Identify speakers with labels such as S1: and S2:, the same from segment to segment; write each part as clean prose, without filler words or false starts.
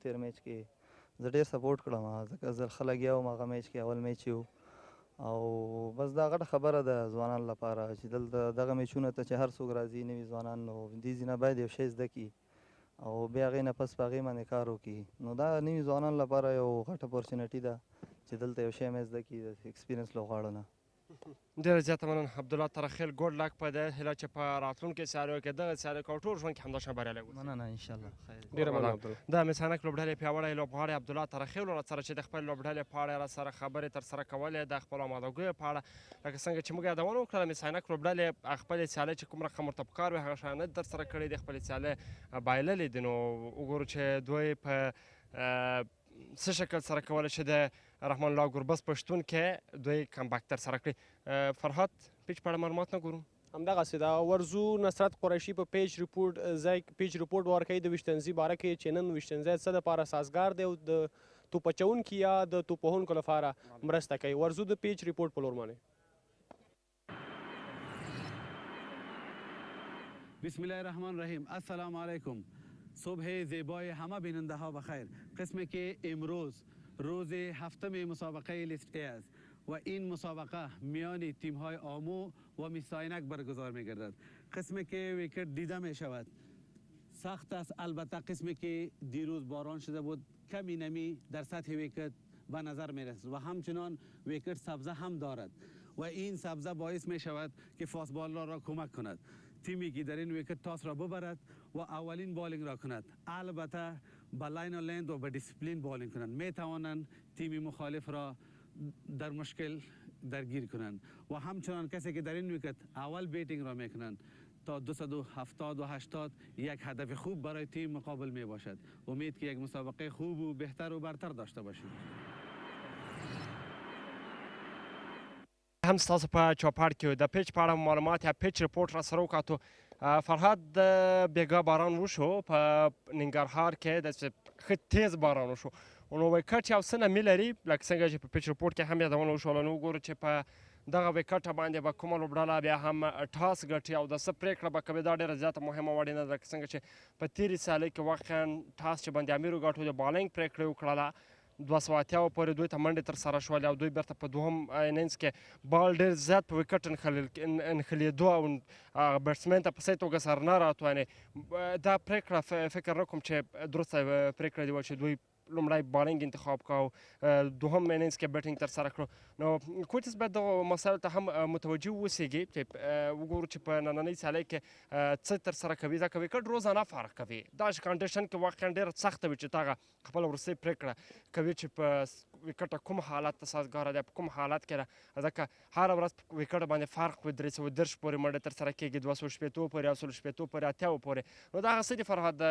S1: تیر میچ کې زه ډېر سپورټ کړم ځکه زه ښه لګیا وم هغه میچ کې اول میچ یو او بس دا غټه خبره ده ځوانانو لپاره چې دلته دغه میچونو ته چې هر څوک راځي نوي ځوانان نو دې ځای نه باید یو شی زده کړي او بیا هغې نه پس په هغې باندې کار وکړي نو دا نوي ځوانانو لپاره یو غټ اپورچونټي ده چې دلته یو شی مې زده کړي د ایکسپیرینس لوغاړو نه
S2: ډېره زیاته مننه عبدالله ترخیل ګوډ لک په دې هیله چې په راتلونکي سیالیو کې دغه سیالۍ کوو ټول ژوند کې همداشان بریالی اوسئ.
S1: مننه انشاءالله خیر.
S2: ډېره مننه. د مس-e-Ainak لوبډلې پیاوړی لوبغاړی عبدالله ترخیل را سره چې د خپل لوبډلې په اړه را سره خبرې ترسره کولې د خپلو آمادګیو په اړه لکه څنګه چې موږ یادونه وکړه مس-e-Ainak لوبډلې خپلې سیالۍ چې کوم رقم ورته پکار وي هغه شیان نه ترسره کړي دي خپلې سیالۍ بایللې دي نو وګورو چې دوی په څه شکل سره کولی شي د رحمان الله ګربز په شتون کې دوی کمبک ترسره کړي. فرهاد پیچ په اړه معلومات نه ګورو
S3: همدغسې ده ورزو نصرت قریشي په پیچ ریپورټ ورکوي د ویشتنځي باره کې چې نن ویشتنځی څه دپاره سازګار دی او د توپ اچوونکي یا د توپ وهونکو لپاره مرسته کوي. ورزو د پیچ ریپورټ په لور باندې
S4: بسم الله الرحمن الرحیم. السلام علیکم. صبح زیبای همه بیننده ها بخیر. قسمی که امروز روز هفتم مسابقه لیست ای است و این مسابقه میان تیم های آمو و میس-e-Ainak برگزار می گردد. قسمی که ویکت دیده می شود سخت است، البته قسمی که دیروز باران شده بود کمی نمی در سطح ویکت به نظر می رسد و همچنان ویکت سبزه هم دارد و این سبزه باعث می شود که فاست بالر را کمک کند تیمی که در این ویکت تاس را ببرد و اولین بالینگ را کند. البته با لاین و لند و با دیسپلین بالینگ کنند می توانند تیم مخالف را در مشکل درگیر کنند و همچنان کسی که در این ویکت اول بیتینگ را میکنند تا 270 و 80 یک هدف خوب برای تیم مقابل می باشد. امید که یک مسابقه خوب و بهتر و برتر داشته باشیم.
S2: هم ستاسو په چوپړ کې د پیچ په اړه معلومات یا پیچ ریپورټ را سره وکاتو. فرهاد د بیګا باران وشو په ننګرهار کې د ښه تیز باران وشو نو ویکټ یو څه نمي لري لکه څنګه چې په پیچ ریپورټ کې هم یادونه وشوله نو وګورو چې په دغه ویکټ باندې به کومه لوبډله بیا هم ټاس ګټي او د څه پرېکړه به کوي دا ډېره زیاته مهمه وړینه ده لکه څنګه چې په تېرې سیالۍ کې واقعا ټاس چې بند امیر وګټو د بالینګ پرېکړه یې وکړله 280 پورې دوی ته منډې ترسره شولې او دوی بیرته په دوهم انینګز کې بال ډېر زیات په ویکټ نښلېدو او بیټسمین ته په صحیح توګه سر نه راتوانې دا پرېکړه فکر نه کوم چې درسته پرېکړه دې وه چې دوی لومړی بالینګ انتخاب کړو دوهم انینګز کې بیټینګ ترسره کړو نو کوچز باید دغو مسایلو ته هم متوجه واوسیږي چې وګورو چې په نننۍ سیالۍ کې څه ترسره کوي ځکه ویکټ روزانه فرق کوي داسې کنډیشن کې واقعا ډېره سخته وي چې هغه خپله وروستۍ پرېکړه کوي چې په ویکټه کوم حالت ته سازګاره دی په کوم حالت کې ده ځکه هره ورځ په ویکټ باندې فرق وي 310 پورې منډې ترسره کېږي 260 پورې 160 پورې 80 پورې نو دغه څه دي فرهاد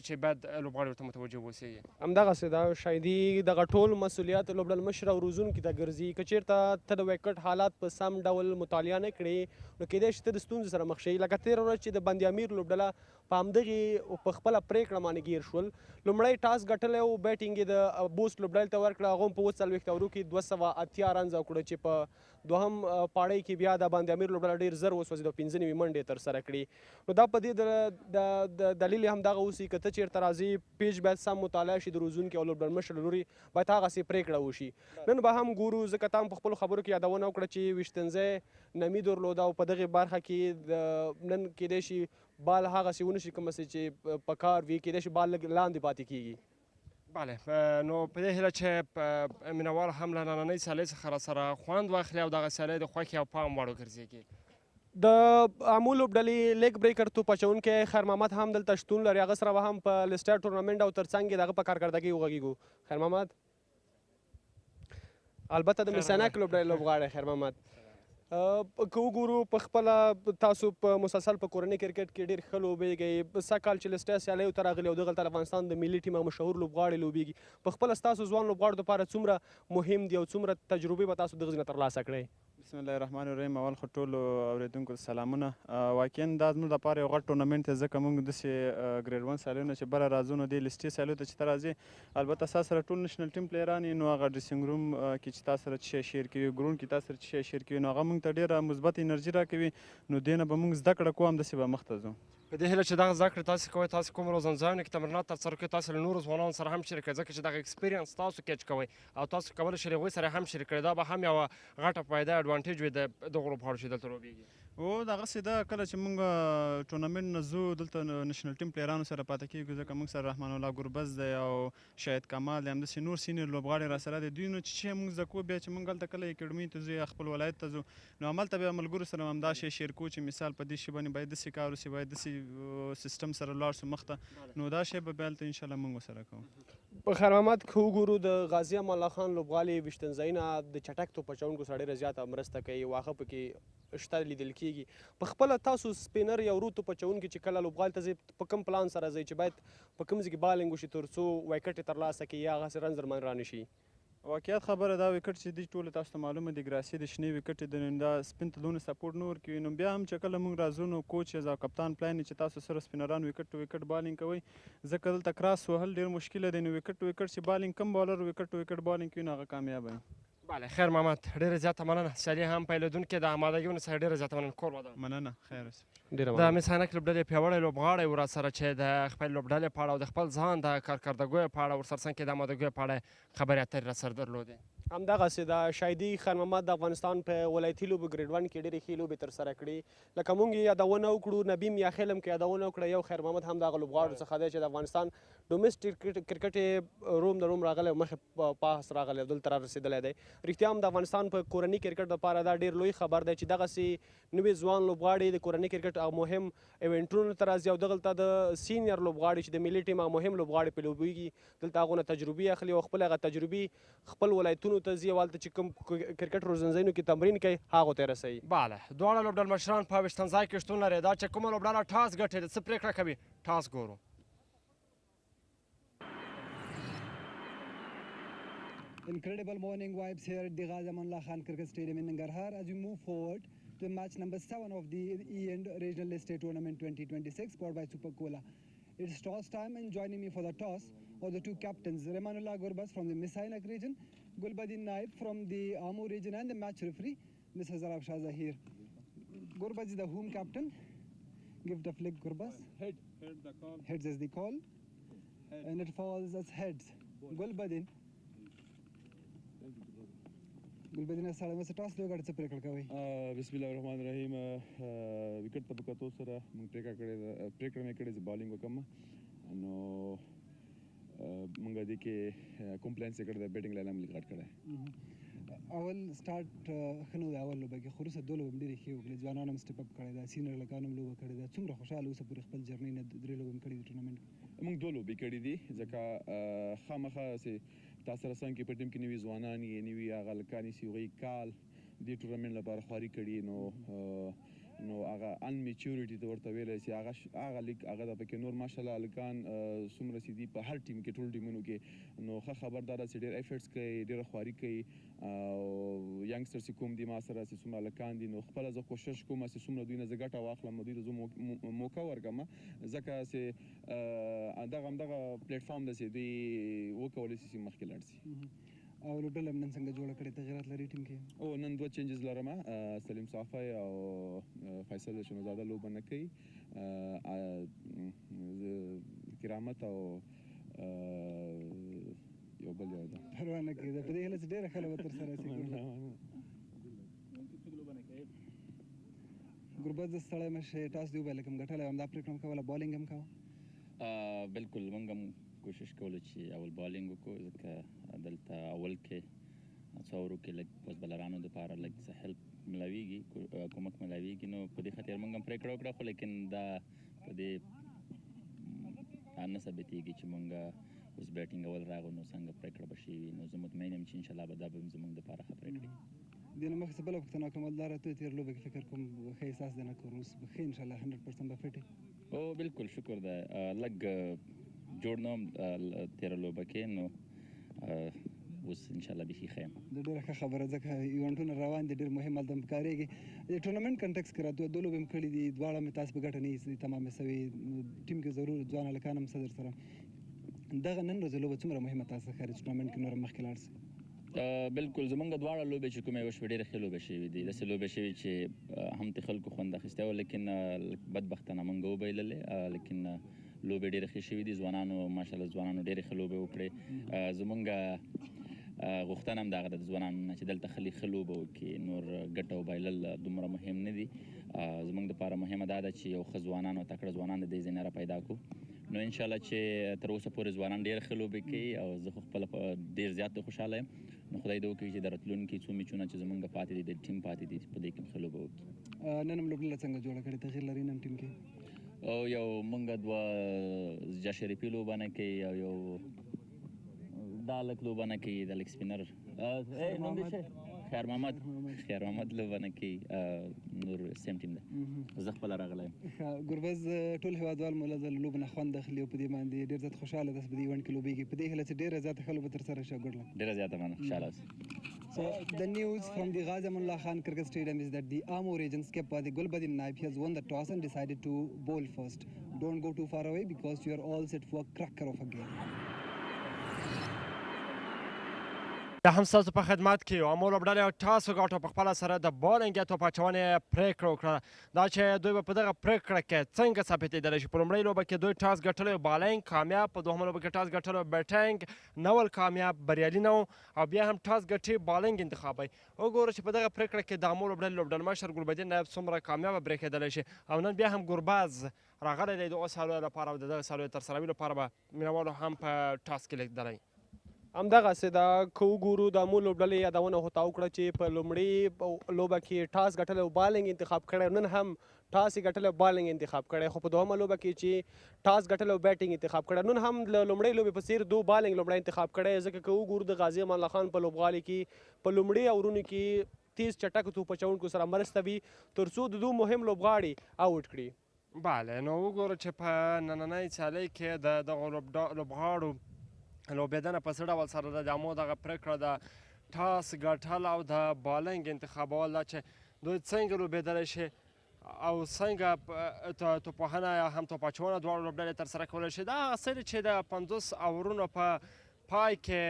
S2: چې باید لوبغاړي ورته متوجه واوسیږي
S3: همدغسې دا شاید دغه ټول مسؤلیت لوبډل مشر او روزونکي ته ګرځي که چېرته ته د ویکټ حالات په سم ډول مطالعه نه کړې نو کیدای شي ته د ستونزې سره مخ شې لکه تېره ورځ چې د بند امیر لوبډله په همدغې په خپله پرېکړه باندې ګیر شول لومړی ټاس ګټلی او بیټینګ یې د بوسټ لوبډلې ته ورکړه هغه هم په 40 اورو کې 280 رنز وکړه چې په دوهم پاړۍ کې بیا د بند امیر لوبډله ډېر زر وسوځېد او 15 نوي منډې ترسره کړي نو دا په دې د دلیل هم دغه اوسي که ته چېرته راځې پیچ باید سم مطالعه شي د روزونکي او لوبډل مشر لوري باید هغسې پرېکړه وشي نن به هم ګورو ځکه تا هم په خپلو خبرو کې یادونه وکړه چې ویشتنځی نمي درلوده او په دغې برخه کې نن کیدای شي بال هغسې ونه شي کومه چې په کار وي کیدای شي بال لږ لاندې پاتې کېږي
S2: بله نو په دې هیله چې مینوال هم له نننۍ سیالۍ څخه راسره خوند واخلي او دغه سیالۍ د خوښې او پام وړ وګرځېږي
S3: د عامو لوبډلې لیګ بریکر توپ اچوونکی خیر محمد هم دلته شتون لري هغه سره به هم په لیسټر ټورنمنټ او ترڅنګ یې د هغه په کارکردګۍ وغږېږو خیر محمد البته د مس-e-Ainak لوبډلې لوبغاړی خیر محمد که وګورو په خپله تاسو په مسلسل په کورنۍ کرکټ کې ډېر ښه لوبېږئ سږ کال چې لیسټر سیالیو ته راغلي او دغلته د افغانستان د ملي ټیم مشهور لوبغاړي لوبېږي په خپله ستاسو ځوان لوبغاړو دپاره څومره مهم دي او څومره تجربې به تاسو دغه ځای نه ترلاسه کړئ
S5: بسم الله الرحمن الرحیم اول خو ټولو اورېدونکو ته سلامونه واقعا دا زموږ دپاره یو غټ ټورنمنټ دی ځکه موږ داسې ګریډ 1 سیالیونه چې بره راځو نو دې لیسټي سیالیو ته چې ته راځې البته ستا سره ټول نېشنل ټیم پلیران یې نو هغه ډریسینګ روم کې چې تا سره څه شی شیر کوي ګراوند کې تا سره څه شی شیر کوي نو هغه موږ ته ډېره مثبت انرژي راکوي نو دې نه به موږ زده کړه کوو همداسې به مخته ځو
S2: په په دې هیله چې دغه زده کړې تاسې کوئ، تاسې کوم روزنځایونو کې تمرینات ترسره کوئ، تاسې له نورو ځوانانو سره هم شریک کړئ، ځکه چې دغه اکسپیرینس تاسو کیچ کوئ او تاسو کولی شئ له هغوی سره هم شریک کړئ. دا به هم یوه غټه فایده اډوانټیج وي د دغو لوبغاړو چې دلته لوبېږي.
S5: او دغسې ده کله چې موږ ټورنمنټ نه ځو دلته نشنل ټیم پلیرانو سره پاتې کېږو، ځکه موږ سره رحمان الله ګربز دی او شاهد کمال دی، همداسې نور سینیر لوبغاړي راسره دي. دوی نو چې موږ زده کوو، بیا چې موږ هلته کله اکاډمۍ ته ځو یا خپل ولایت ته ځو، نو هملته بیا ملګرو سره همدا شی شیر کوو چې مثال په دې شي باندې باید داسې کار وسي، باید داسې سیستم سره لاړ سو مخ ته، نو دا شی به بیا هلته انشاءالله موږ ورسره کوو.
S3: په خیر محمد که وګورو د غازي امان الله خان لوبغالي ویشتنځایونه د چټک توپ اچوونکو سره ډېره زیاته مرسته کوي، واښه پکې شته لیدل کېږي. په خپله تاسو سپینر یا ورو توپ اچوونکي چې کله لوبغالي ته ځئ په کوم پلان سره ځئ چې باید په کوم ځای کې بالینګ وشي تر څو وایکټ یې ترلاسه کړي یا هغسې رن زرمن را نه شي؟
S5: واقعیت خبره دا وکټ چې دوی ټولو تاسو ته معلومه دي ګراسي د شنې وکټ د نن دا سپین ته دونه سپورټ نه ورکوي، نو بیا هم چې کله موږ راځو نو کوچ او کپتان پلان چې تاسو سره سپینران وکټ ټو وکټ بالینګ کوئ، ځکه دلته کراس وهل ډېر مشکله دی، نو وکټ ټو وکټ چې بالینګ کم بالر وکټ ټو وکټ بالینګ کوي نو هغه کامیاب وي.
S2: بله خیر محمد، ډېره زیاته مننه. سیالي هم پیلېدونکې د آمادګیو څخه ډېره زیاته مننه. کور ودان.
S5: مننه، خیر اوسئ.
S2: د مس-e-Ainak لوبډلې پیاوړی لوبغاړی و راسره چې د خپل لوبډلې په اړه او د خپل ځان د کارکردګیو په اړه ورسره څنګ کې د آمادګیو په اړه خبرې اترې راسره درلودې.
S3: همدغسې د شاهدي خیر محمد د افغانستان په ولایتي لوبو ګریډ 1 کې ډېرې ښې لوبې ترسره کړي. لکه موږ یې یادونه وکړو، نبیم یا خیلم کې یادونه وکړه، یو خیر محمد هم دغه لوبغاړو څخه دی چې د افغانستان ډومسټیک کرکټ یې روم د روم راغلی او مخې پاس راغلی او دلته را رسېدلی دی. رښتیا هم د افغانستان په کورني کرکټ دپاره دا ډېر لوی خبر دی چې دغسې نوي ځوان لوبغاړي د کورني کرکټ او مهم ایونټونو ته راځي او دغلته د سینیر لوبغاړي چې د ملي ټیم او مهم لوبغاړي په لوبېږي، دلته هغو نه تجربې اخلي او خپل هغه تجربې خپل ولایتونو ته ځي او هلته چې کوم کرکټ روزنځایونو کې تمرین کوي هغو ته یې رسوي.
S2: بله، دواړه لوبډل مشران په ویشتنځای کې شتون لري. دا چې کومه لوبډله ټاس ګټي څه پرېکړه کوي، ټاس ګورو.
S6: Incredible morning vibes here at the Ghazi Aman Allah Khan Cricket Stadium in Nangarhar as we move forward to match number 7 of the E-End Regional List A Tournament 2026 powered by Super Cola. It's toss time and joining me for the toss are the two captains, Remanullah Gurbaz from the Mis-e-Ainak region, Gulbadin Naib from the Amur region and the match referee, Mr. Zarab Shah Zahir. Gurbaz is the home captain. Give the flick, Gurbaz.
S5: Head the call.
S6: Heads is the call. Head. And it falls as heads. Gulbadin. ګلبدین سره مې ټاس دی وګړه څه پریکړه کوي؟
S7: بسم الله الرحمن الرحیم. وکټ ته په کتو سره موږ پریکړه مې کړې چې بالینګ وکړم، نو موږ دې کې کوم پلان څه کړی دی، بیټینګ لاین هم لږ غټ کړی.
S6: اول سټارټ ښه نه و اول لوبه کې، خو وروسته دوه لوبې مې ډېرې ښې وکړې، ځوانانو هم سټیپ اپ کړی ده، سینیر لکانو هم لوبه کړې ده. څومره خوشحاله اوسه پورې خپل جرنۍ نه 3 لوبې مې کړې دي ټورنمنټ کې؟
S7: موږ 2 لوبې کړې دي، ځکه خامخا چې تاسو سره څنګه کې په ټیم کې نوي ځوانان یې، نوي هغه هلکان یې چې هغوی کال دې ټورنمنټ لپاره خواري کړي، نو هغه ان میچورټي ته ورته ویلی چې هغه لیګ هغه ده پکې نور ماشاءالله هلکان څومره چې دي په هر ټیم کې ټول ټیمونو کې، نو ښه خبر دا ده چې ډېر ایفرټس کوي، ډېره خواري کوي، او ینګسټرز چې کوم دي ما سره چې څومره هلکان دي، نو خپله زه کوشش کوم چې څومره دوی نه زه ګټه واخلم، دوی ته زه موقع ورکړم، ځکه چې همدغه پلیټفارم ده چې دوی وکولی شي چې مخکې لاړ شي.
S6: او لوبډله نن څنګه جوړه کړې، تغیرات لري ټیم کې؟
S7: او نن 2 چینجز لرم، سلیم صافی او فیصل شنوزاده لوبه نه کوي، کرامت او یو بل یو ده
S6: پروا نه کېده، په دې هیله چې ډېره ښه لوبه ترسره شي. ګربز ستړی مه شې، ټاس دې وبایله کوم ګټلی همدا پرېکړه هم کوله، بالینګ هم کوه؟
S8: بالکل موږ هم کوشش کوله چې اول بالینګ وکړو، ځکه دلته اول کې څو ورو کې لږ پوست بالرانو دپاره لږ څه هیلپ ملاویږي، کومک ملاویږي، نو په دې خاطر موږ هم پرېکړه وکړه، خو لیکن دا په دې نه ثابتېږي چې موږ اوس بیټینګ اول راغو نو څنګه پرېکړه به شوي، نو زه مطمئن یم چې انشاءالله به دا به زموږ دپاره ښه پرېکړه وي.
S6: دې نه مخکې څه بله پوښتنه وکړم، ولداره ته تېر لوبه کې فکر کوم ښه احساس دی نه کوو، اوس به ښه انشاءالله 100% به فټ یې؟
S8: او بالکل شکر ده، لږ جوړ نه وم تېره لوبه کې، نو اوس انشاءالله بیخي ښه یم.
S6: د ډېره ښه خبره، ځکه ایونټونه روان دي، ډېر مهم هلته هم کارېږي. د ټورنمنټ کنټکس کې راته 2 لوبې مې کړي دي، دواړه مې تاسو په ګټه نه ایستلي، تمامې سوې، ټیم کې ضرور ځوان هلکان هم صدر سره. دغه نن ورځې لوبه څومره مهمه تاسو ښکاري چې ټورنمنټ کې نور هم مخکې لاړ شئ؟
S8: بالکل زمونږ دواړه لوبې چې کومې وشوې ډېرې ښې لوبې شوي دي داسې لوبې شوي چې هم د خلکو خوند اخیستی و لیکن بدبختانه موږ وبایللې لیکن لوبې ډېرې ښې شوي دي ځوانانو ماشاءالله ځوانانو ډېرې ښه لوبې وکړې زمونږ غوښتنه هم دغه ده د ځوانانو نه چې دلته ښه لوبه وکړي نور ګټه وبایلل دومره مهم نه دي زمونږ دپاره مهمه دا ده چې یو ښه ځوانان او تکړه ځوانان د دې ځای نه راپیدا کړو نو انشاءالله چې تر اوسه پورې ځوانان ډېر ښه لوبې کوي او زه خو خپله ډېر زیات خوشحاله یم نو خدای دې وکړي چې د راتلونکي څو میچونه چې زمونږ پاتې دي د ټیم پاتې دي په دې کې هم ښه لوبه وکړي
S6: نن هم لوبډله څنګه جوړه کړې تغیر لري نن ټیم کې
S8: او یو مونږ دوه جاشریفي لوبه نه کوي او یو دا لک لوبه نه کوي د لک سپینر نوم دې څه خیر محمد لوبه نه کوي نور سیم ټیم ده زه خپله راغلی یم
S6: ګربز ټول هېوادوال مو له لوبو نه خوند اخلي او په دې باندې ډېر زیات خوشحاله ده چې په دې ایونټ کې لوبېږي په دې هیله چې ډېره زیاته ښه لوبه ترسره شي ګډ لک
S8: ډېره زیاته مننه خوشحاله اوسئ
S6: So the news from the Ghazi Amanullah Khan Cricket Stadium is that the Amo region's keeper, the Gulbadin Naib, has won the toss and decided to bowl first. Don't go too far away because you are all set for a cracker of a game.
S2: یا هم ستاسو په خدمت کې یو امو لوبډلې یو ټاس وګاټه په خپله سره د بالینګ یا توپ اچونې پرېکړه وکړه دا چې دوی به په دغه پرېکړه کې څنګه ثابتېدلی شي په لومړۍ لوبه کې دوی ټاس ګټلی بالینګ کامیاب په دوهمه لوبه کې ټاس ګټلی بیټینګ نه ول کامیاب بریالي نه و او بیا هم ټاس ګټي بالینګ انتخابوي وګورو چې په دغه پرېکړه کې د امو لوبډلې لوبډلمشر ګلبدین نایب څومره کامیابه برېښېدلی شي او نن بیا هم ګرباز راغلی دی دغه سالیو لپاره او د دغه سالیو ترسروي لپاره به مینوالو هم په ټاس کې لیدلی
S3: همدغسې دا که وګورو د امو لوبډلې یادونه هوتا وکړه چې په لومړۍ لوبه کې ټاس ګټلی او بالینګ انتخاب کړی نن هم ټاس یې ګټلی او بالینګ انتخاب کړی خو په دوهمه لوبه کې چې ټاس ګټلی او بیټینګ انتخاب کړی نن هم له لومړۍ لوبې په څېر دو بالینګ لومړی انتخاب کړی ځکه که وګورو د غازي امان الله خان په لوبغالي کې په لومړي اورونو کې تیز چټک توپ اچوونکو سره مرسته وي تر څو د دو مهم لوبغاړي آوټ کړي
S2: بله نو وګورو چې په نننۍ سیالۍ کې د دغو لوبغاړو لوبېدنه په څه ډول سره ده د امو دغه پرېکړه د ټاس ګټل او د بالینګ انتخابول دا چې دوی څنګه لوبېدلی شي او څنګه توپوهنه یا هم توپ اچونه دواړو لوبډلې ترسره کولی شي دا هغه څه دي چې د 50 اورونو په پای کې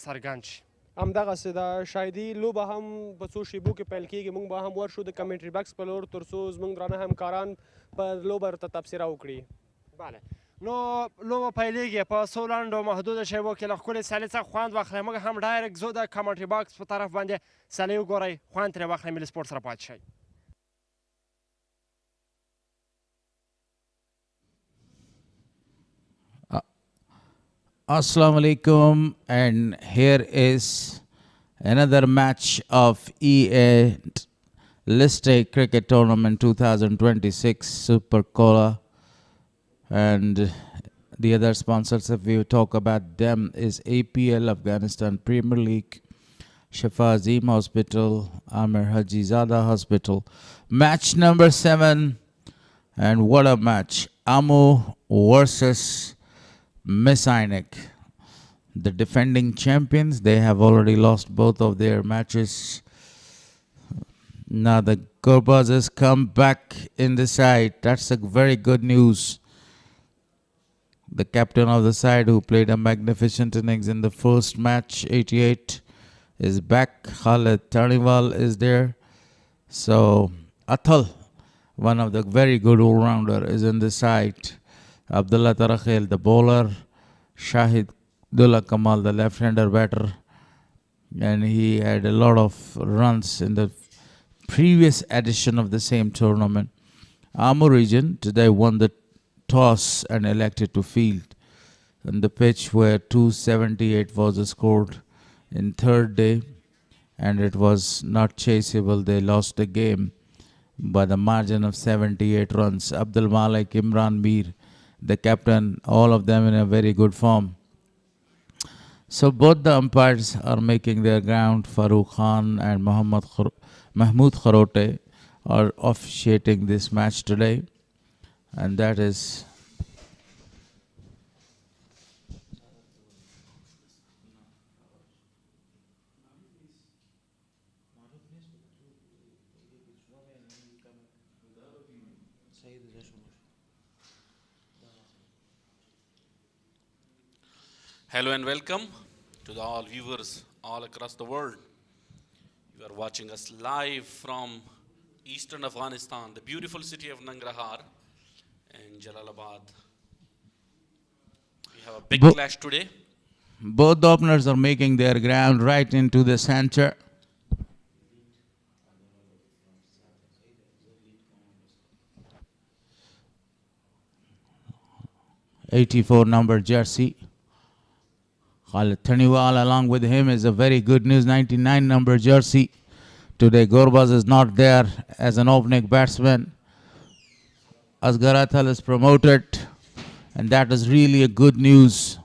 S2: څرګند شي
S3: همدغسې دا شاید لوبه هم په څو شیبو کې پیل کېږي موږ به هم ورشو د کمنټري بکس په لور تر څو زموږ درانه همکاران په لوبه ورته تبصره وکړي
S2: بله نو لوبه پیلیږي په څو لنډو محدودو شیبو کې له ښکلې سیالۍ څخه خوند واخلئ موږ هم ډایرکټ ځو د کمنټري باکس په طرف باندې سیالۍ وګورئ خوند ترې واخلئ ملي سپورټ سره پاتې شئ
S9: Assalamu alaikum, and here is another match of Liste Cricket Tournament 2026 Super Cola, and the other sponsors, if we talk about them, is APL Afghanistan Premier League, Shifa Azim Hospital, Amir Hajizada Hospital. Match number 7, and what a match! Amo versus Mis-e-Ainak, the defending champions. They have already lost both of their matches. Now the Gurbazes come back in the side. That's a very good news. The captain of the side, who played a magnificent innings in the first match, 88, is back. Khalid Tarniwal is there. So Athal, one of the very good all-rounder, is in the side. Abdullah Tarakhil, the bowler. Shahid Dullah Kamal, the left-hander batter. And he had a lot of runs in the previous edition of the same tournament. Amo region today won the toss and elected to field. And the pitch where 278 was scored in third day. And it was not chaseable. They lost the game by the margin of 78 runs. Abdul Malik, Imran Mir, the captain, all of them in a very good form. So both the umpires are making their ground. Farooq Khan and Mahmood Kharote are officiating this match today. And that is
S10: Hello and welcome to all viewers all across the world. You are watching us live from eastern Afghanistan, the beautiful city of Nangarhar and Jalalabad. We have a big clash today.
S9: Both the openers are making their ground right into the center. '84 number jersey. Khalid Taniwal along with him is a very good news, 99 number jersey. Today Gorbaz is not there as an opening batsman. Asghar Athal is promoted, and that is really a good news.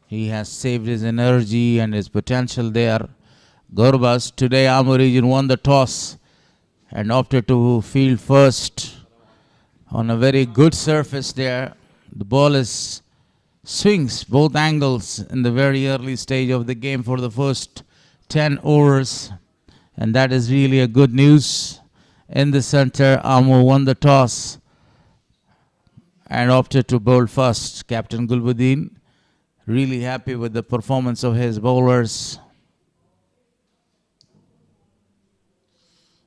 S9: He has saved his energy and his potential there. Gorbaz, today Amur region won the toss and opted to field first on a very good surface there. The ball swings both angles in the very early stage of the game for the first 10 overs, and that is really a good news. In the center, Amur won the toss and opted to bowl first. Captain Gulbuddin really happy with the performance of his bowlers.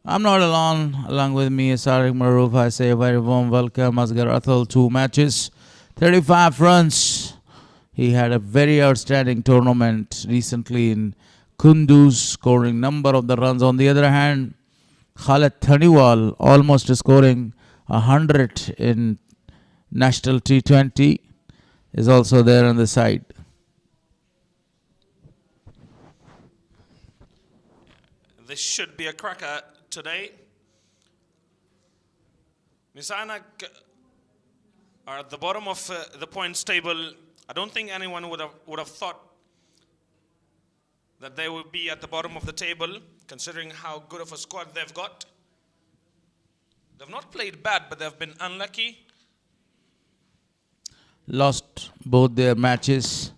S9: I'm not alone. Along with me is Tariq Maroof. I say a very warm welcome. Asghar Athal, 2 matches, 35 runs. He had a very outstanding tournament recently in Kunduz, scoring number of the runs. On the other hand, Khalid Taniwal almost scoring 100 in National T20 is also there on the side.
S10: This should be a cracker today. Mis-e-Ainak are at the bottom of the points table. I don't think anyone would have thought that they would be at the bottom of the table, considering how good of a squad they've got. They've not played bad, but they've been unlucky.
S9: Lost both their matches.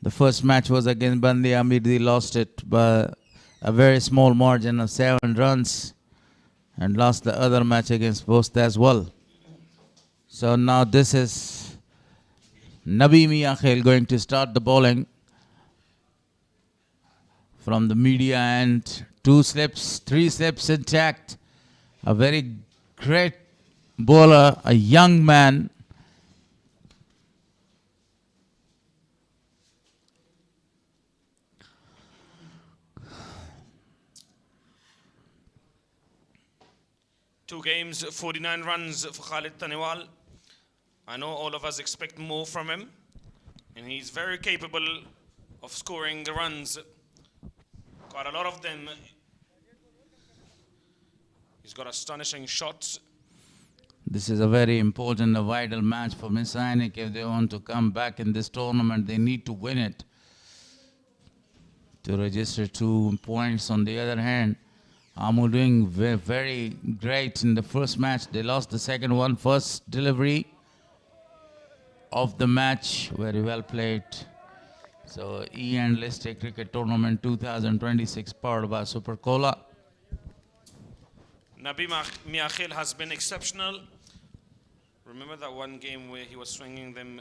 S9: The first match was against Bandi Amir. They lost it by a very small margin of 7 runs, and lost the other match against Post as well. So now this is Mis-e-Ainak going to start the bowling from the media end. 2 slips, 3 slips intact. A very great bowler, a young man.
S10: Two games, 49 runs for Khalid Taniwal. I know all of us expect more from him, and he's very capable of scoring the runs. Got a lot of them. He's got astonishing shots.
S9: This is a very important, a vital match for Mis-e-Ainak. If they want to come back in this tournament, they need to win it to register 2 points. On the other hand, Amur doing very great in the first match. They lost the second one. First delivery of the match, very well played. So E&List Listed Cricket Tournament 2026 powered by Super Cola.
S10: Mis-e-Ainak has been exceptional. Remember that one game where he was swinging them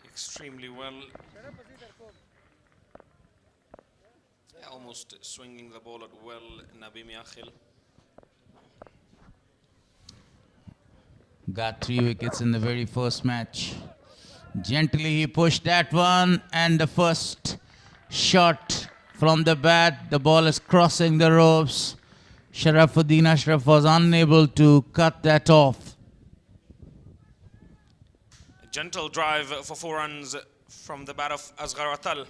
S10: extremely well. Almost swinging the ball at well, Mis-e-Ainak.
S9: Got 3 wickets in the very first match. Gently he pushed that one, and the first shot from the bat. The ball is crossing the ropes. Sharafuddin Ashraf was unable to cut that off.
S10: A gentle drive for 4 runs from the bat of Asghar Athal.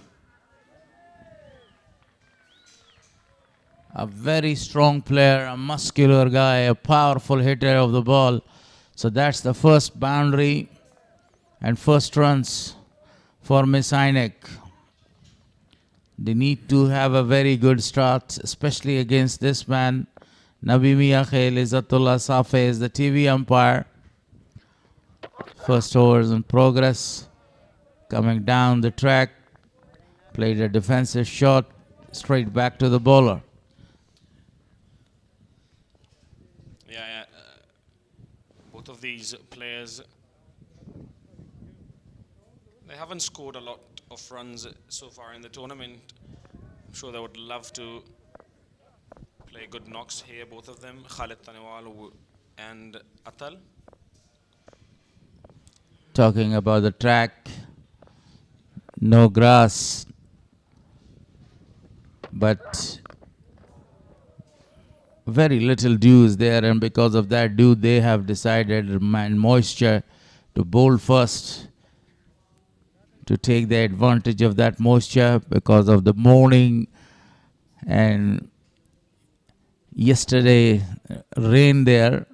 S9: A very strong player, a muscular guy, a powerful hitter of the ball. So that's the first boundary and first runs for Mis-e-Ainak. They need to have a very good start, especially against this man. Mis-e-Ainak, Izzatullah Safe is the TV umpire. First overs in progress. Coming down the track. Played a defensive shot straight back to the bowler.
S10: Yeah. Both of these players, they haven't scored a lot of runs so far in the tournament. I'm sure they would love to play good knocks here, both of them, Khalid Taniwal and Atal.
S9: Talking about the track, no grass, but very little dew is there, and because of that dew they have decided, and moisture, to bowl first to take the advantage of that moisture because of the morning and yesterday rain there.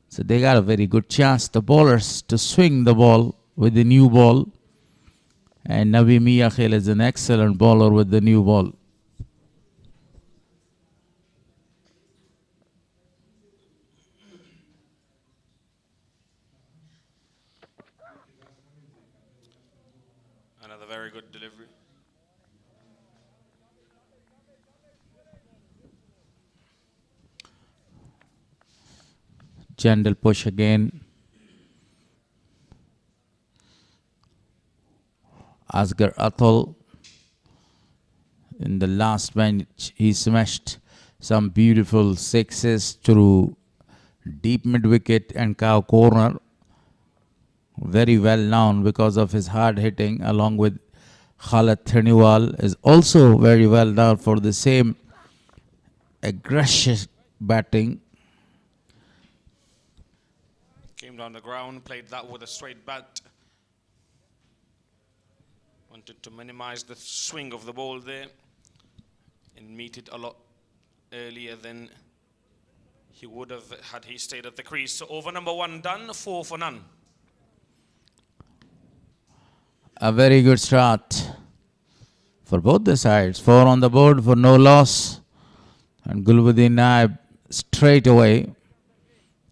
S9: So they got a very good chance, the bowlers, to swing the ball with the new ball. And Nabi Miakhil is an excellent bowler with the new ball.
S10: Another very good delivery.
S9: Gentle push again. Asghar Atal, in the last match, he smashed some beautiful sixes through deep mid wicket and cow corner. Very well known because of his hard hitting, along with Khalid Taniwal is also very well known for the same aggressive batting.
S10: Came down the ground, played that with a straight bat. Wanted to minimize the swing of the ball there and meet it a lot earlier than he would have had he stayed at the crease. So over number 1 done, 4 for none.
S9: A very good start for both the sides. 4 on the board for no loss. And Gulbuddin Naib straight away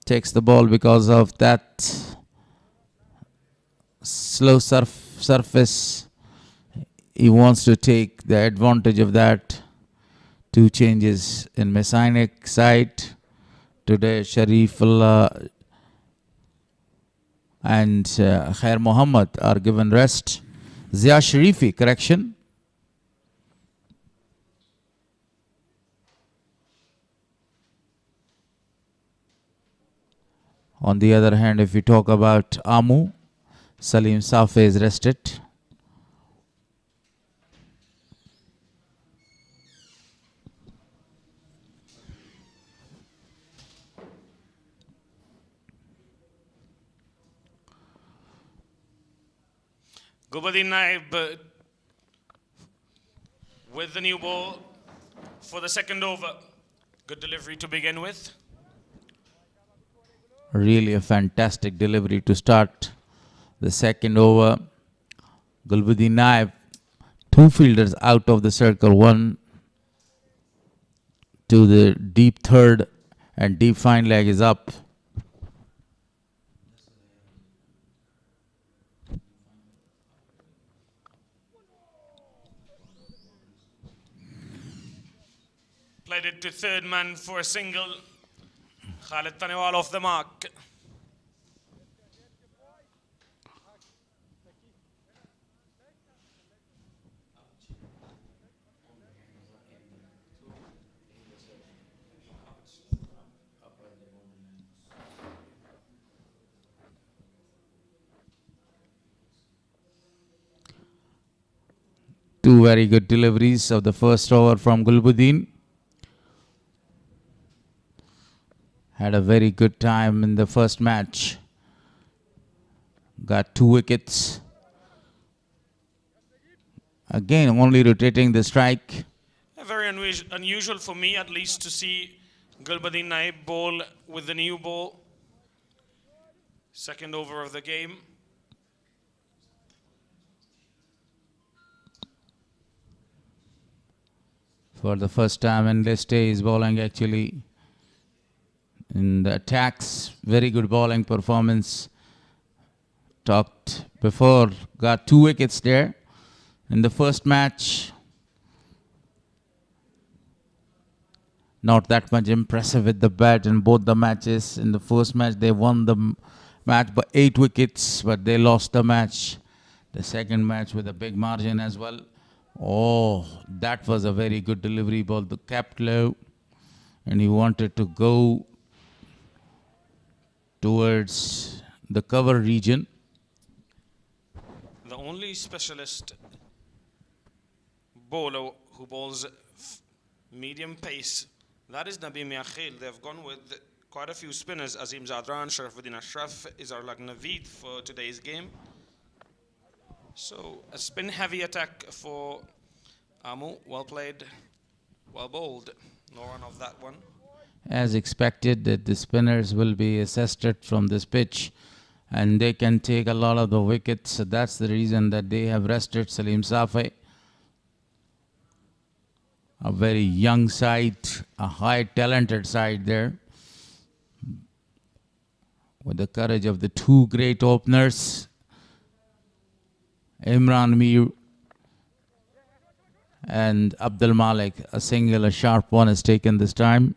S9: takes the ball because of that slow surface. He wants to take the advantage of that. 2 changes in Mis-e-Ainak side. Today Sharifullah and Khair Muhammad are given rest. Zia Sharifi, correction. On the other hand, if we talk about Amu, Salim Safe is rested.
S10: Gulbuddin Naib with the new ball for the second over. Good delivery to begin with.
S9: Really a fantastic delivery to start the second over. Gulbuddin Naib, 2 fielders out of the circle, 1 to the deep third, and deep fine leg is up.
S10: Played it to third man for a single. Khalid Taniwal off the mark.
S9: Two very good deliveries of the first over from Gulbuddin. Had a very good time in the first match. Got 2 wickets. Again, only rotating the strike.
S10: Very unusual for me, at least, to see Gulbuddin Naib bowl with the new ball. Second over of the game.
S9: For the first time in this day, he's bowling actually in the attacks. Very good bowling performance. Talked before, got 2 wickets there in the first match. not that much impressive with the bat in both the matches. In the first match, they won the match by 8 wickets, but they lost the match. The second match with a big margin as well. Oh, that was a very good delivery ball. The capped low, and he wanted to go towards the cover region.
S10: The only specialist bowler who bowls medium pace, that is Mis-e-Ainak. They've gone with quite a few spinners. Azim Zadran, Sharafuddin Ashraf, Izarullah Naveed for today's game. So a spin heavy attack for Amu. Well played, well bowled. No run of that one.
S9: As expected, that the spinners will be assisted from this pitch and they can take a lot of the wickets. So that's the reason that they have rested Salim Safi. A very young side, a high talented side there, with the courage of the two great openers, Imran Mir and Abdul Malik. A single, a sharp one is taken this time.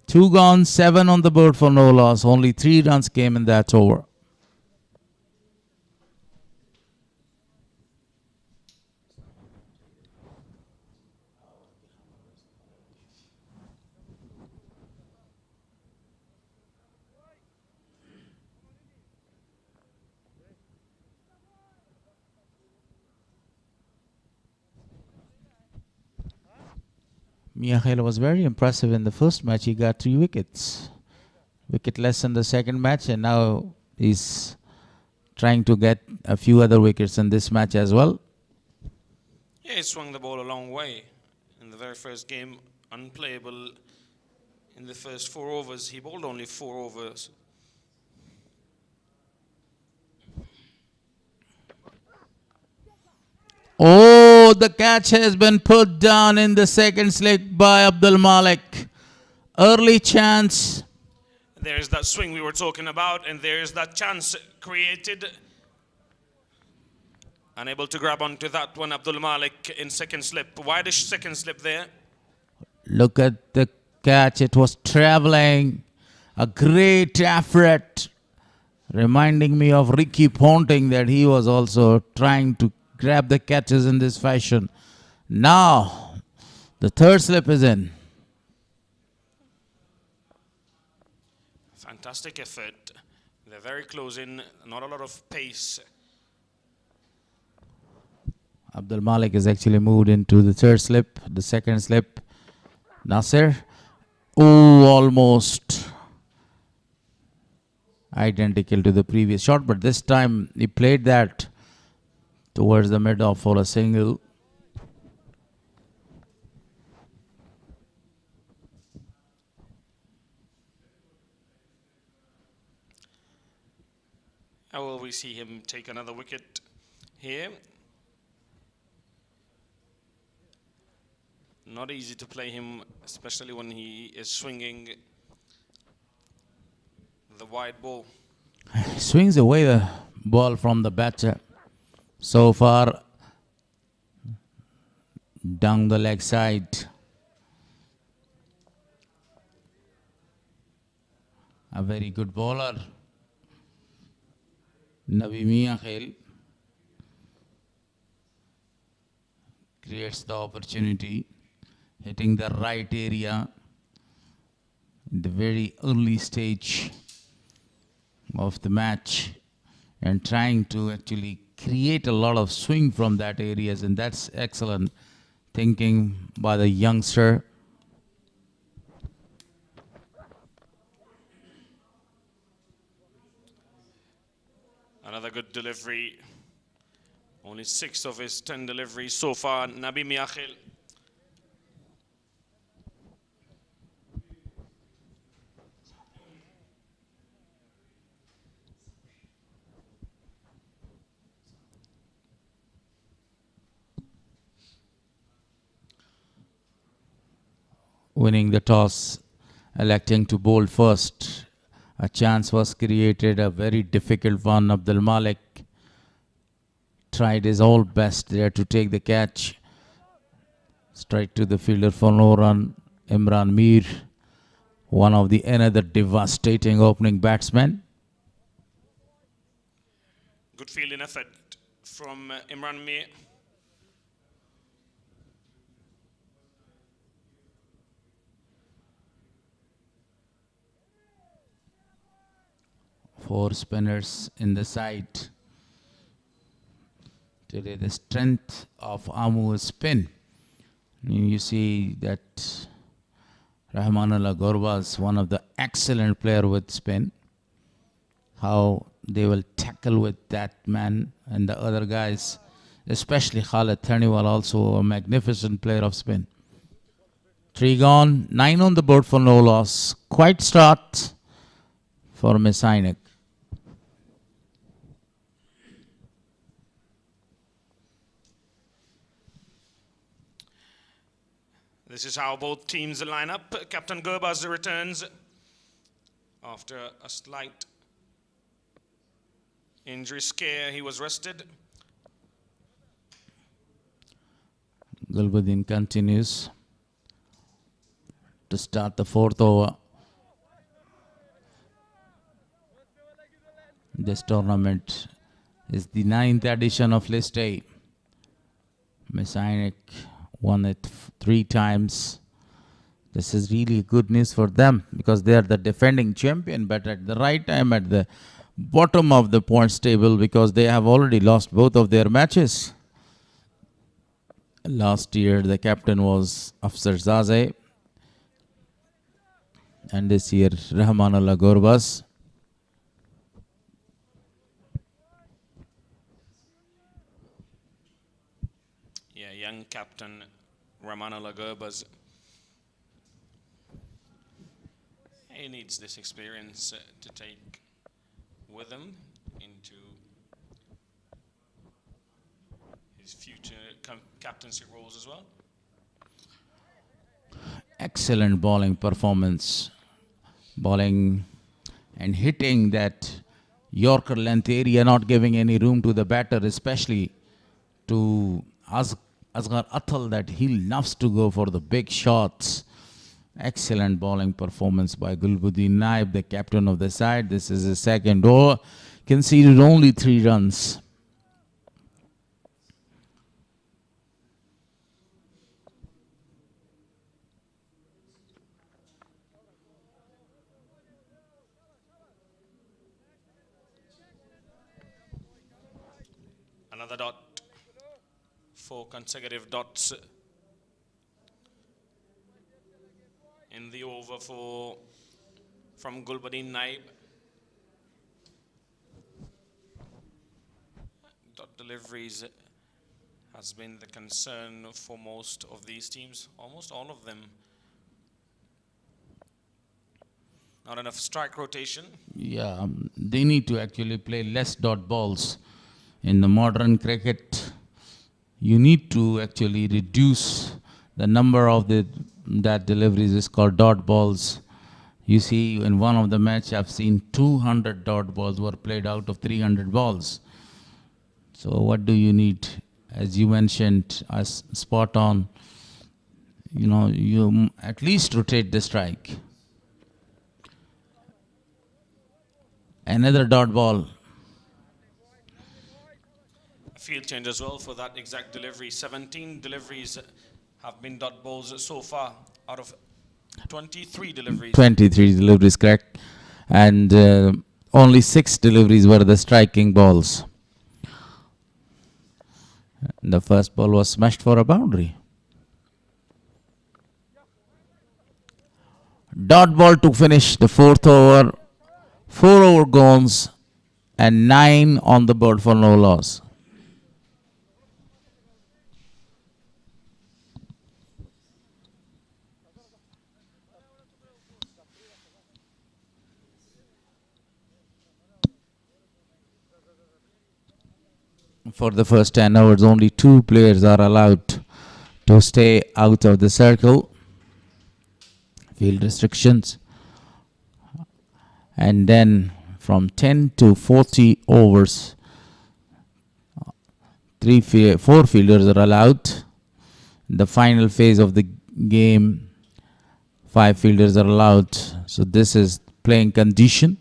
S9: 2 gone, 7 on the board for no loss. Only 3 runs came in that over. Mis-e-Ainak was very impressive in the first match. He got 3 wickets. Wicket less in the second match, and now he's trying to get a few other wickets in this match as well.
S10: Yeah, he swung the ball a long way. In the very first game, unplayable in the first 4 overs. He bowled only 4 overs.
S9: Oh, the catch has been put down in the second slip by Abdul Malik. Early chance.
S10: There's that swing we were talking about, and there's that chance created. Unable to grab onto that one, Abdul Malik in second slip. Wideish second slip there.
S9: Look at the catch. It was traveling. A great effort. Reminding me of Ricky Ponting, that he was also trying to grab the catches in this fashion. Now, the third slip is in.
S10: Fantastic effort. They're very close in, not a lot of pace.
S9: Abdul Malik is actually moved into the third slip, the second slip. Nasser. Oh, almost identical to the previous shot, but this time he played that towards the mid off for a single.
S10: How will we see him take another wicket here? Not easy to play him, especially when he is swinging the wide ball.
S9: Swings away the ball from the batter. So far, down the leg side. A very good bowler, Mis-e-Ainak, creates the opportunity, hitting the right area in the very early stage of the match and trying to actually create a lot of swing from that areas, and that's excellent thinking by the youngster.
S10: Another good delivery. Only 6 of his 10 deliveries so far. Mis-e-Ainak.
S9: Winning the toss, electing to bowl first. A chance was created, a very difficult one. Abdul Malik tried his all best there to take the catch. Straight to the fielder for no run. Imran Mir, one of the another devastating opening batsmen.
S10: Good fielding effort from Imran Mir.
S9: Four spinners in the side. Today the strength of Amu is spin. You see that Rahmanullah Gorbaz, one of the excellent player with spin. How they will tackle with that man and the other guys, especially Khalid Tharniwal, also a magnificent player of spin. 3 gone, 9 on the board for no loss. Quite start for Mis-e-Ainak.
S10: This is how both teams line up. Captain Gurbaz returns after a slight injury scare. He was rested.
S9: Gulbuddin continues to start the 4th over. This tournament is the 9th edition of List A. Mis-e-Ainak won it 3 times. This is really good news for them because they are the defending champion, but at the right time at the bottom of the points table because they have already lost both of their matches. Last year the captain was Afsar Zazeh and this year Rahmanullah Gorbaz.
S10: Yeah, young captain Rahmanullah Gurbaz. He needs this experience to take with him into his future captaincy roles as well.
S9: Excellent bowling performance. Bowling and hitting that Yorker length area, not giving any room to the batter, especially to Asghar Athal, that he loves to go for the big shots. Excellent bowling performance by Gulbuddin Naib, the captain of the side. This is his 2nd over. Conceded only 3 runs.
S10: Another dot. 4 consecutive dots in the over from Gulbuddin Naib. Dot deliveries has been the concern for most of these teams, almost all of them. Not enough strike rotation.
S9: Yeah, they need to actually play less dot balls. In the modern cricket, you need to actually reduce the number of that deliveries is called dot balls. You see, in one of the match, I've seen 200 dot balls were played out of 300 balls. So what do you need? As you mentioned, as spot on, you at least rotate the strike. Another dot ball.
S10: Field change as well for that exact delivery. 17 deliveries have been dot balls so far out of 23 deliveries.
S9: 23 deliveries, correct. And only 6 deliveries were the striking balls. The first ball was smashed for a boundary. Dot ball to finish the 4th over. 4 over gones and 9 on the board for no loss. For the first 10 overs, only 2 players are allowed to stay out of the circle. Field restrictions. And then from 10 to 40 overs, 4 fielders are allowed. The final phase of the game, 5 fielders are allowed. So this is playing condition.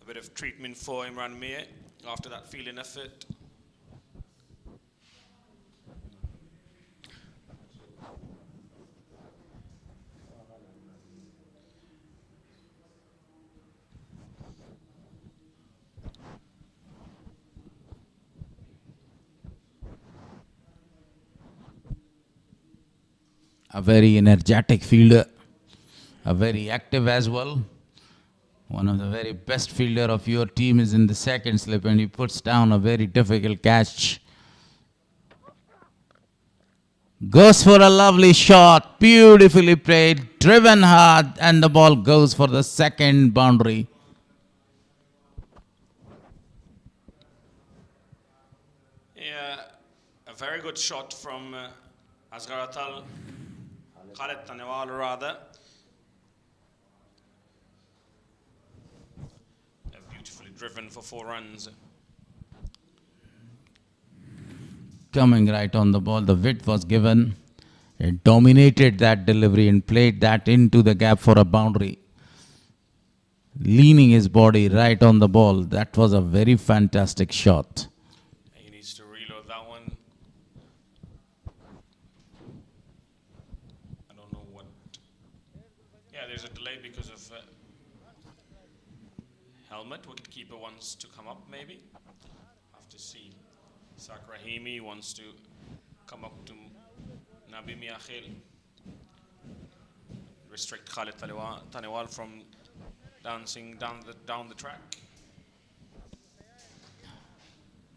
S10: A bit of treatment for Imran Mir after that fielding effort.
S9: A very energetic fielder, a very active as well. One of the very best fielder of your team is in the second slip, and he puts down a very difficult catch. Goes for a lovely shot, beautifully played, driven hard, and the ball goes for the second boundary.
S10: Yeah, a very good shot from Asghar Atal, Khalid Tanewal rather. Beautifully driven for 4 runs.
S9: Coming right on the ball, the width was given. It dominated that delivery and played that into the gap for a boundary. Leaning his body right on the ball. That was a very fantastic shot.
S10: He needs to reload that one. I don't know what. Yeah, there's a delay because of helmet. Wicketkeeper wants to come up maybe. Have to see. Sak Rahimi wants to come up to Nabi Miakhil. Restrict Khalid Tanewal from dancing down the track.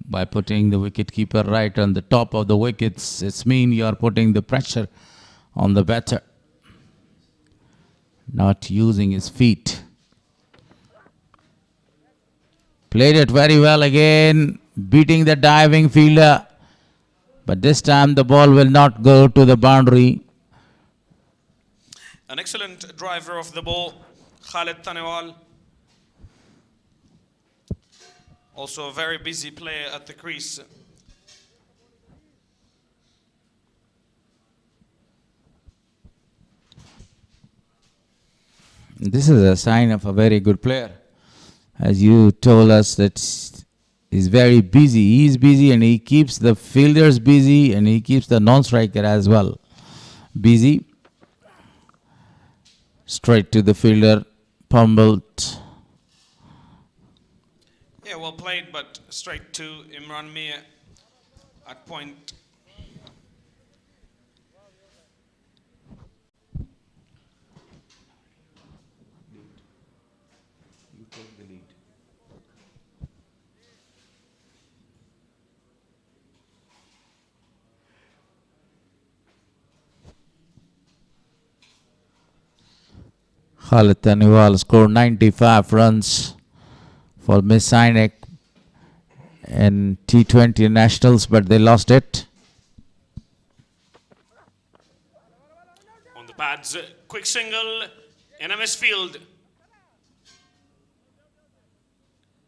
S9: By putting the wicketkeeper right on the top of the wickets, it's mean you are putting the pressure on the batter. Not using his feet. Played it very well again, beating the diving fielder. But this time the ball will not go to the boundary.
S10: An excellent driver of the ball, Khalid Tanewal. Also a very busy player at the crease.
S9: This is a sign of a very good player. As you told us that he's very busy. He's busy and he keeps the fielders busy and he keeps the non-striker as well busy. Straight to the fielder, pummeled.
S10: Yeah, well played, but straight to Imran Mir at point.
S9: You take the lead. Khalid Tanewal scored 95 runs for Mis-e-Ainak in T20 Nationals, but they lost it.
S10: On the pads, quick single in a misfield.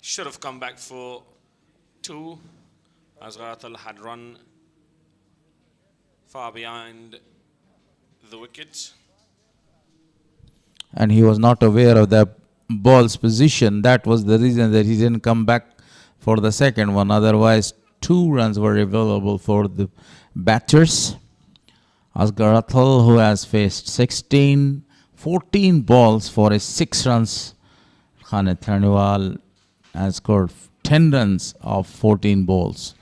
S10: Should have come back for 2. Asghar Atal had run far behind the wicket.
S9: And he was not aware of the ball's position. That was the reason that he didn't come back for the second one. Otherwise, 2 runs were available for the batters. Asghar Atal, who has faced 14 balls for his 6 runs. Khalid Tanewal has scored 10 runs of 14 balls.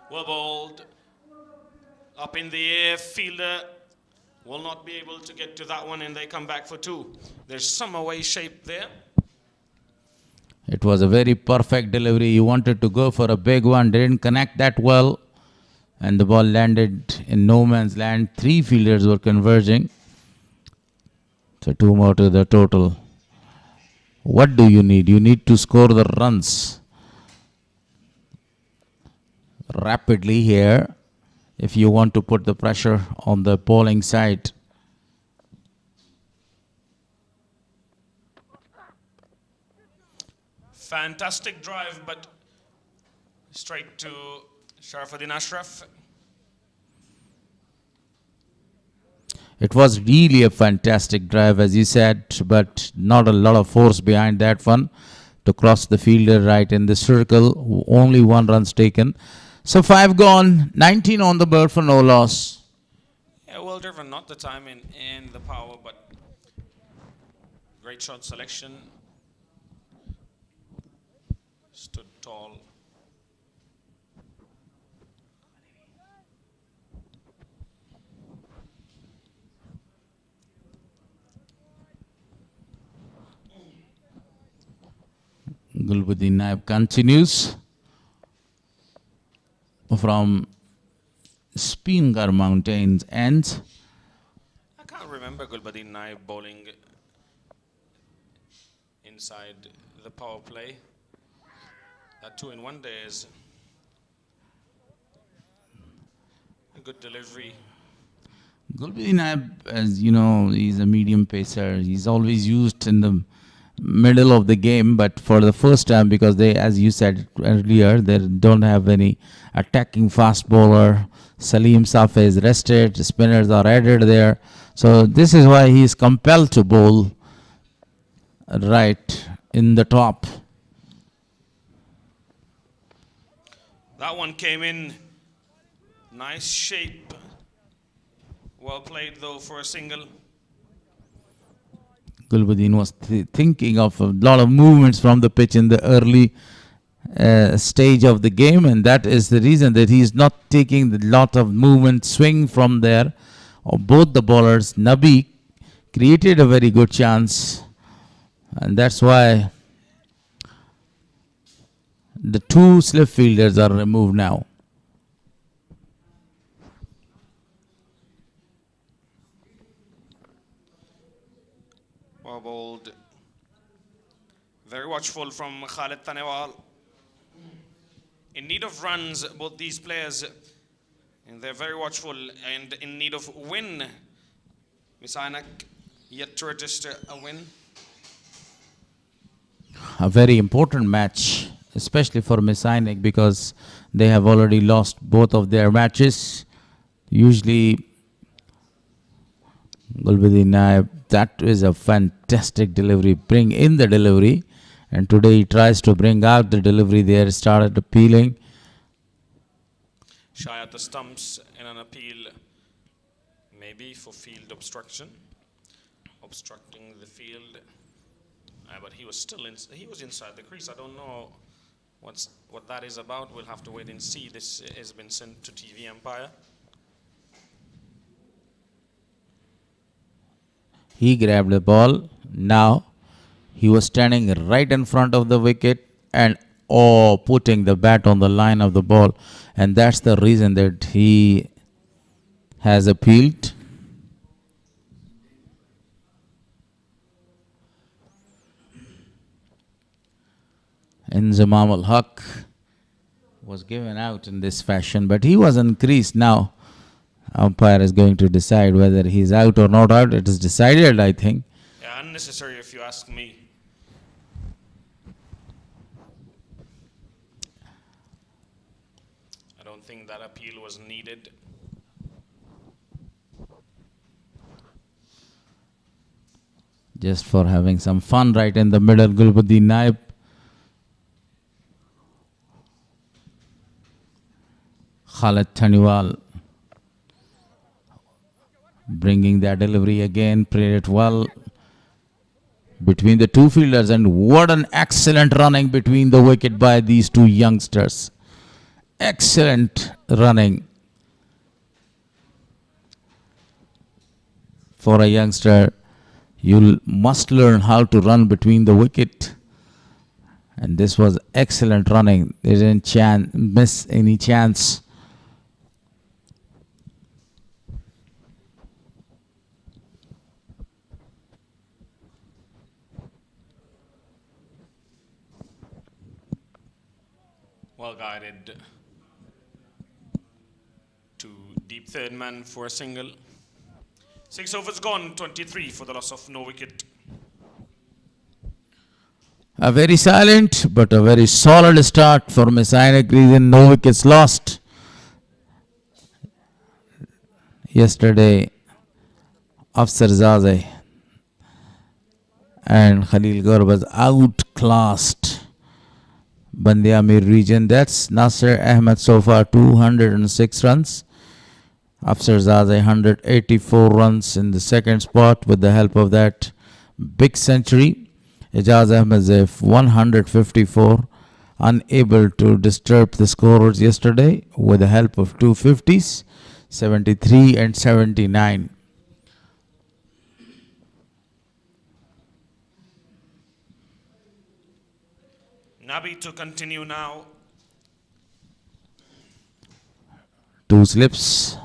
S10: Well bowled. Up in the air, fielder will not be able to get to that one and they come back for 2. There's some away shape there.
S9: It was a very perfect delivery. He wanted to go for a big one, didn't connect that well. And the ball landed in no man's land. 3 fielders were converging. So 2 more to the total. What do you need? You need to score the runs rapidly here. if you want to put the pressure on the bowling side.
S10: Fantastic drive, but straight to Sharafuddin Ashraf.
S9: It was really a fantastic drive, as you said, but not a lot of force behind that one to cross the fielder right in the circle. Only 1 runs taken. So 5 gone, 19 on the board for no loss.
S10: Yeah, well driven, not the timing and the power, but great shot selection. Stood tall.
S9: Gulbuddin Naib continues from Spingar Mountains ends.
S10: I can't remember Gulbuddin Naib bowling inside the power play. That 2 in 1 day is a good delivery.
S9: Gulbuddin Naib, as you know, he's a medium pacer. He's always used in the middle of the game, but for the first time, because they, as you said earlier, they don't have any attacking fast bowler. Salim Safa is rested, spinners are added there, so this is why he is compelled to bowl right in the top.
S10: That one came in nice shape. Well played though for a single.
S9: Gulbuddin was thinking of a lot of movements from the pitch in the early stage of the game, and that is the reason that he is not taking the lot of movement swing from there. Both the bowlers, Nabi created a very good chance, and that's why the 2 slip fielders are removed now.
S10: Well bowled. Very watchful from Khalid Tanewal. In need of runs, both these players, and they're very watchful and in need of win. Mis-e-Ainak yet to register a win.
S9: A very important match, especially for Mis-e-Ainak, because they have already lost both of their matches. Usually, Gulbuddin Naib, that is a fantastic delivery. Bring in the delivery. And today he tries to bring out the delivery there, started appealing.
S10: Shy at the stumps in an appeal, maybe for field obstruction. Obstructing the field. But he was still he was inside the crease. I don't know what that is about. We'll have to wait and see. This has been sent to TV Empire.
S9: He grabbed the ball. Now he was standing right in front of the wicket and putting the bat on the line of the ball. And that's the reason that he has appealed. Inzamam al-Haq was given out in this fashion, but he was in crease. Now umpire is going to decide whether he's out or not out. It is decided, I think.
S10: Yeah, unnecessary if you ask me. I don't think that appeal was needed.
S9: Just for having some fun right in the middle, Gulbuddin Naib. Khalid Tanewal bringing that delivery again, played it well between the 2 fielders, and what an excellent running between the wicket by these 2 youngsters. Excellent running for a youngster. You must learn how to run between the wicket, and this was excellent running. They didn't miss any chance.
S10: Well guided to keep third man for a single. 6 overs gone, 23 for the loss of no wicket.
S9: A very silent but a very solid start for Mis-e-Ainak region. No wickets lost. Yesterday, Afsar Zazai and Khalil Gaur was outclassed Bandiamir region. That's Nasir Ahmed so far 206 runs. Afsar Zazai 184 runs in the second spot with the help of that big century. Ijaz Ahmed 154, unable to disturb the scorers yesterday with the help of 250s, 73 and 79.
S10: Nabi to continue now.
S9: 2 slips,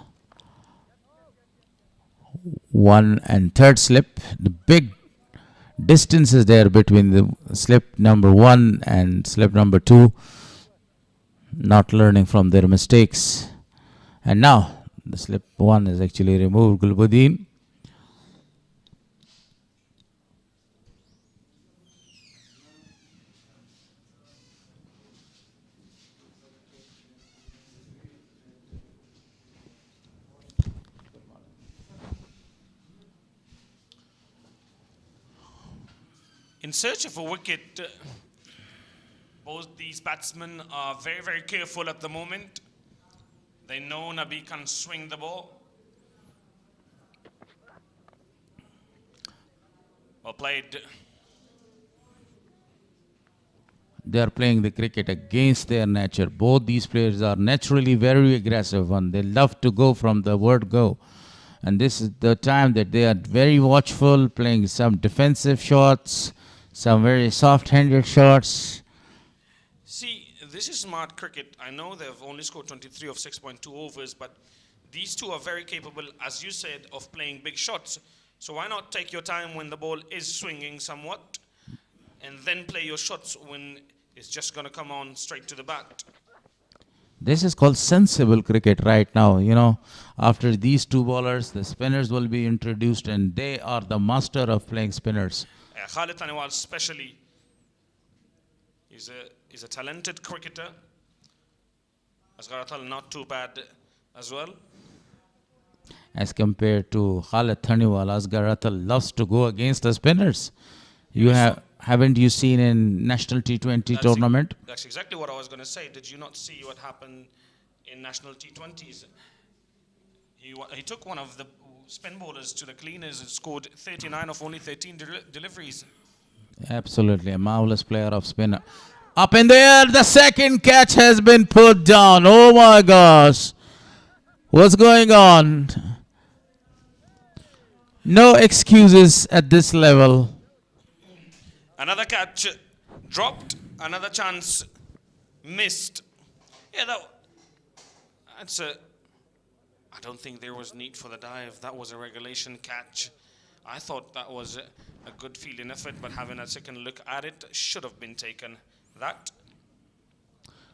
S9: 1 and third slip. The big distance is there between the slip number 1 and slip number 2. Not learning from their mistakes. And now the slip 1 is actually removed. Gulbuddin.
S10: In search of a wicket, both these batsmen are very, very careful at the moment. They know Nabi can swing the ball. Well played.
S9: They are playing the cricket against their nature. Both these players are naturally very aggressive and they love to go from the word go. And this is the time that they are very watchful, playing some defensive shots, some very soft-handed shots.
S10: See, this is smart cricket. I know they've only scored 23 of 6.2 overs, but these two are very capable, as you said, of playing big shots. So why not take your time when the ball is swinging somewhat, and then play your shots when it's just going to come on straight to the bat.
S9: This is called sensible cricket right now. You know, after these two bowlers, the spinners will be introduced, and they are the master of playing spinners.
S10: Khalid Taniwal especially is a talented cricketer. Asghar Atal not too bad as well.
S9: As compared to Khalid Taniwal, Asghar Atal loves to go against the spinners. Haven't you seen in National T20 tournament?
S10: That's exactly what I was going to say. Did you not see what happened in National T20s? He took one of the spin bowlers to the cleaners and scored 39 of only 13 deliveries.
S9: Absolutely, a marvelous player of spinner. Up in the air, the second catch has been put down. Oh my gosh. What's going on? No excuses at this level.
S10: Another catch dropped, another chance missed. Yeah, that's a... I don't think there was need for the dive. That was a regulation catch. I thought that was a good fielding effort, but having a second look at it should have been taken. That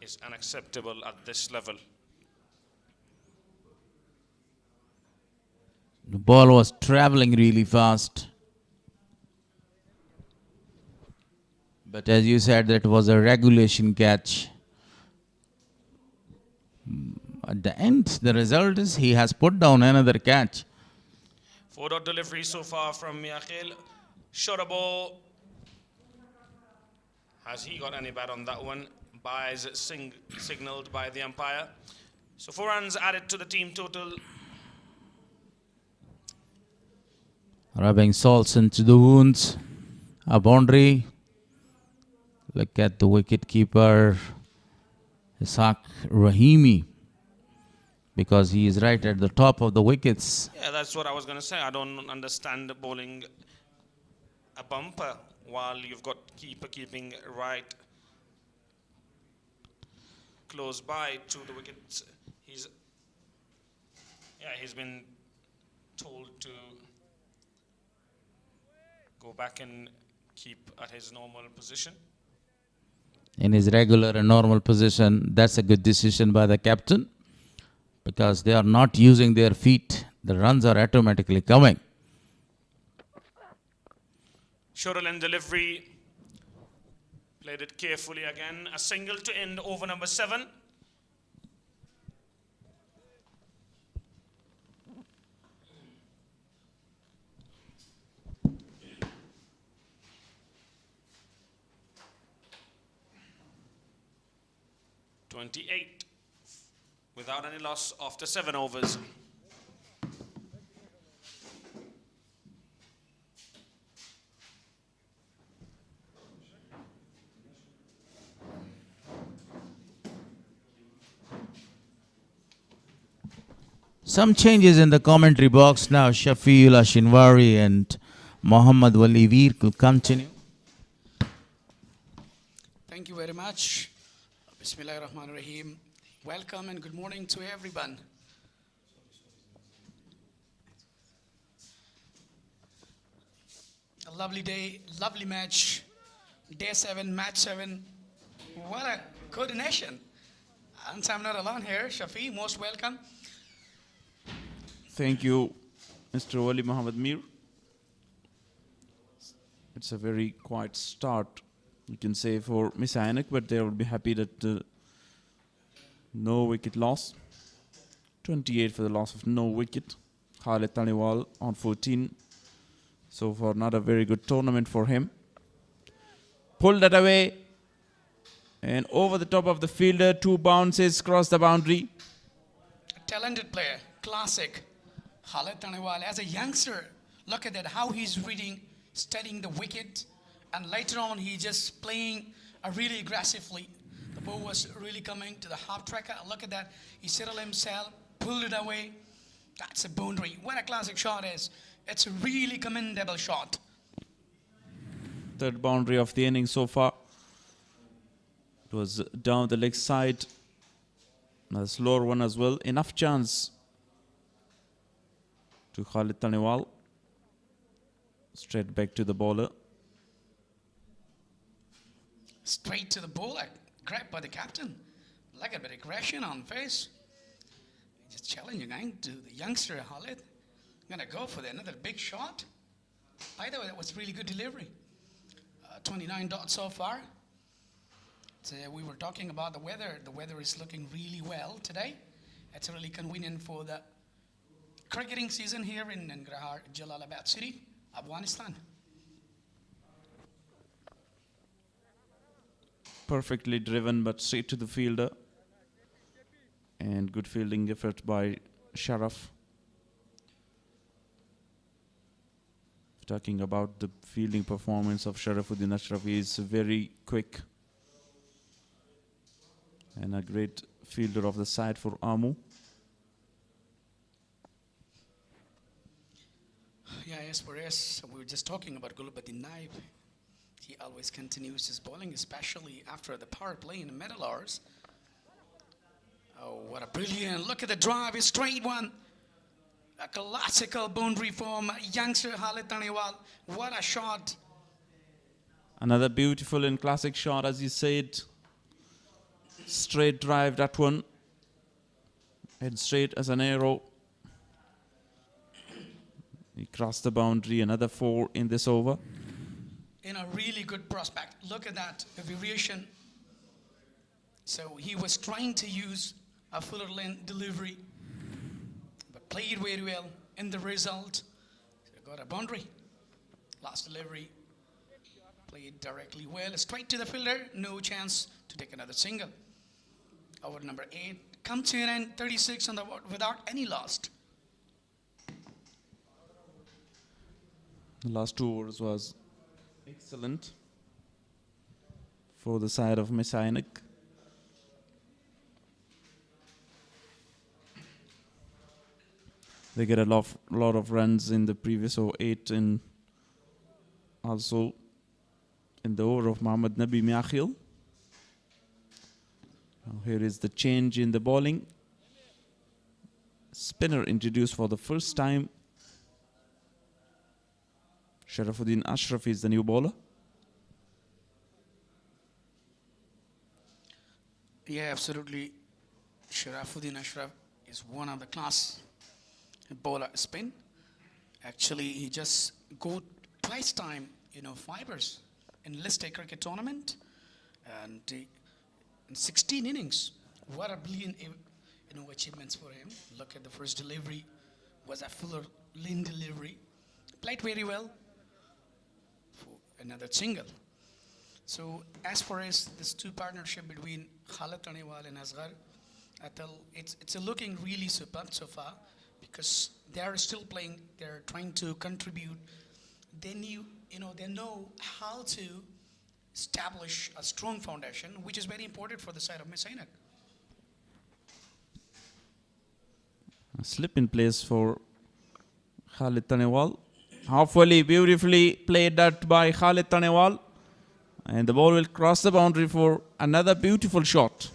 S10: is unacceptable at this level.
S9: The ball was traveling really fast. But as you said, that was a regulation catch. At the end, the result is he has put down another catch.
S10: 4-dot delivery so far from Miakhil. Shot a ball. Has he got any bat on that one? Buys signaled by the umpire. So 4 runs added to the team total.
S9: Rubbing salts into the wounds. A boundary. Look at the wicket-keeper, Ishaq Rahimi, because he is right at the top of the wickets.
S10: Yeah, that's what I was going to say. I don't understand bowling a bumper while you've got keeper keeping right close by to the wickets. He's been told to go back and keep at his normal position.
S9: In his regular and normal position, that's a good decision by the captain. because they are not using their feet. The runs are automatically coming.
S10: Short end delivery. Played it carefully again. A single to end over number 7. (28) without any loss after 7 overs.
S9: Some changes in the commentary box now. Shafiul Ashinwari and Mohammad Walivir will continue.
S11: Thank you very much. Bismillahirrahmanirrahim. Welcome and good morning to everyone. A lovely day, lovely match. Day 7, match 7. What a coordination. And I'm not alone here. Shafi, most welcome.
S7: Thank you, Mr. Wali Muhammad Mir. It's a very quiet start, you can say, for Mis-e-Ainak, but they will be happy that no wicket loss. 28 for the loss of no wicket. Khalid Taniwal on 14. So far, not a very good tournament for him. Pulled that away. And over the top of the fielder, 2 bounces, cross the boundary.
S11: A talented player, classic. Khalid Taniwal, as a youngster, look at that, how he's reading, studying the wicket, and later on he's just playing really aggressively. The ball was really coming to the half tracker. Look at that, he settled himself, pulled it away. That's a boundary. What a classic shot is. It's a really commendable shot.
S7: Third boundary of the innings so far. It was down the leg side. A slower one as well. Enough chance to Khalid Taniwal. Straight back to the bowler.
S11: Straight to the bowler, grabbed by the captain. Like a bit of aggression on face. Just challenging to the youngster Khalid. Gonna go for another big shot. By the way, that was really good delivery. 29 dots so far. We were talking about the weather. The weather is looking really well today. It's really convenient for the cricketing season here in Nangarhar, Jalalabad city, Afghanistan.
S7: Perfectly driven, but straight to the fielder. And good fielding effort by Sharaf. Talking about the fielding performance of Sharafuddin Ashraf, he is very quick. And a great fielder of the side for Amu.
S11: Yeah, as for us, we were just talking about Gulbuddin Naib. He always continues his bowling, especially after the power play in the middle hours. Oh, what a brilliant, look at the drive, a straight one. A classical boundary from youngster Khalid Taniwal. What a shot.
S7: Another beautiful and classic shot, as you said. Straight drive, that one. Head straight as an arrow. He crossed the boundary, another 4 in this over.
S11: In a really good prospect. Look at that variation. So he was trying to use a fuller length delivery, but played very well in the result. So got a boundary. Last delivery. Played directly well. Straight to the fielder. No chance to take another single. Over number 8. Come to an end. 36 on the board without any loss.
S7: The last 2 overs was excellent for the side of Mis-e-Ainak. They get a lot of runs in the previous over 8 and also in the over of Mohammad Nabi Miakhil. Now here is the change in the bowling. Spinner introduced for the first time. Sharafuddin Ashraf is the new bowler.
S11: Yeah, absolutely. Sharafuddin Ashraf is one of the class bowler spin. Actually, he just go twice time, fibers in List A cricket tournament, and in 16 innings. What a brilliant, achievements for him. Look at the first delivery, was a fuller lean delivery. Played very well for another single. So as far as this two partnership between Khalid Taniwal and Asghar Atal, it's looking really superb so far, because they are still playing. They're trying to contribute. They know how to establish a strong foundation, which is very important for the side of Mis-e-Ainak.
S9: A slip in place for Khalid Tanewal. Halfway, beautifully played that by Khalid Tanewal. And the ball will cross the boundary for another beautiful shot.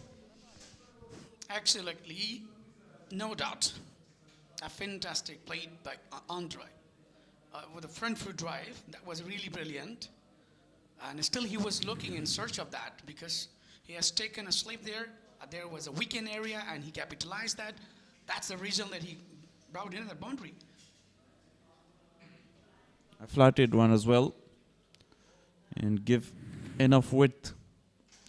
S11: Absolutely, no doubt. A fantastic play by Andre. With a front foot drive, that was really brilliant. And still he was looking in search of that, because he has taken a slip there. There was a weekend area and he capitalized that. That's the reason that he brought in the boundary.
S9: A flatted one as well. And give enough width.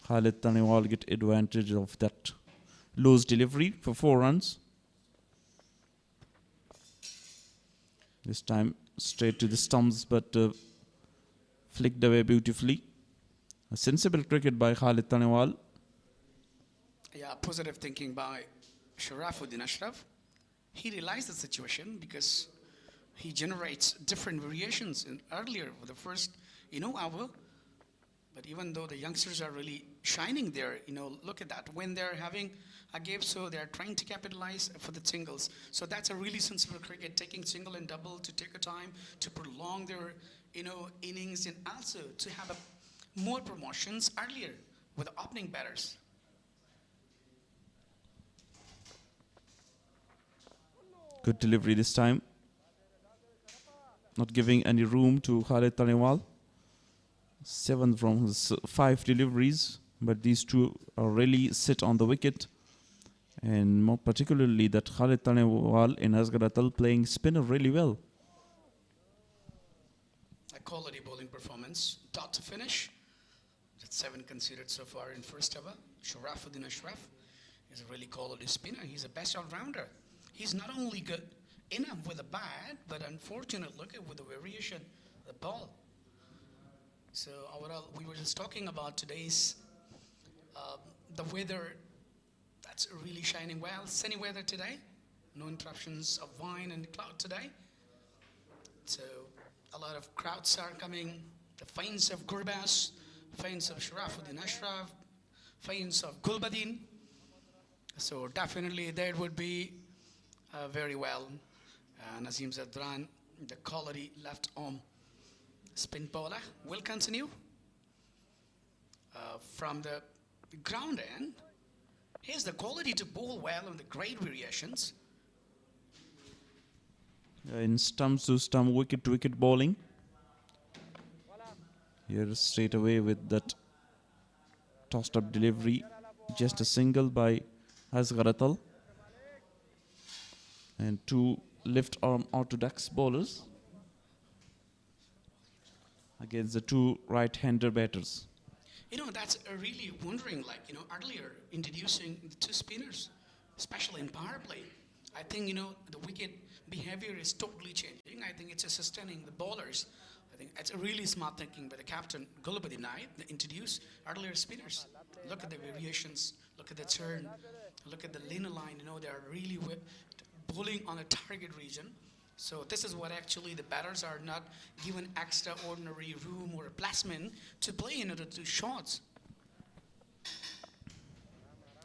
S9: Khalid Tanewal get advantage of that loose delivery for 4 runs. This time straight to the stumps, but flicked away beautifully. A sensible cricket by Khalid Tanewal.
S11: Yeah, positive thinking by Sharafuddin Ashraf. He realized the situation, because he generates different variations earlier for the first, hour. But even though the youngsters are really shining there, look at that. When they're having a game, so they're trying to capitalize for the singles. So that's a really sensible cricket, taking single and double to take a time to prolong their, innings, and also to have more promotions earlier with the opening batters.
S9: Good delivery this time. Not giving any room to Khalid Tanewal. 7 from his 5 deliveries, but these 2 are really sit on the wicket. And more particularly that Khalid Tanewal and Asghar Atal playing spinner really well.
S11: A quality bowling performance. Dot to finish. That's 7 considered so far in first over. Sharafuddin Ashraf is a really quality spinner. He's a best all-rounder. He's not only good enough with a bat, but unfortunate, look at with the variation of the ball. So overall, we were just talking about today's, the weather, that's really shining well. Sunny weather today. No interruptions of wine and cloud today. So a lot of crowds are coming. The fans of Gurbas, fans of Sharafuddin Ashraf, fans of Gulbadin. So definitely that would be very well. Nazim Zadran, the quality left arm spin bowler, will continue. From the ground end, here's the quality to bowl well on the great variations.
S9: In stumps to stump, wicket to wicket bowling. Here straight away with that tossed up delivery. Just a single by Asghar Atal. And 2 left arm orthodox bowlers against the 2 right-hander batters.
S11: That's really wondering, earlier introducing the 2 spinners, especially in power play. I think, the wicket behavior is totally changing. I think it's sustaining the bowlers. I think it's a really smart thinking by the captain, Gulabadi Naib, to introduce earlier spinners. Look at the variations, look at the turn, look at the linear line, they are really bowling on a target region. So this is what actually the batters are not given extraordinary room or a placement to play in order to shots.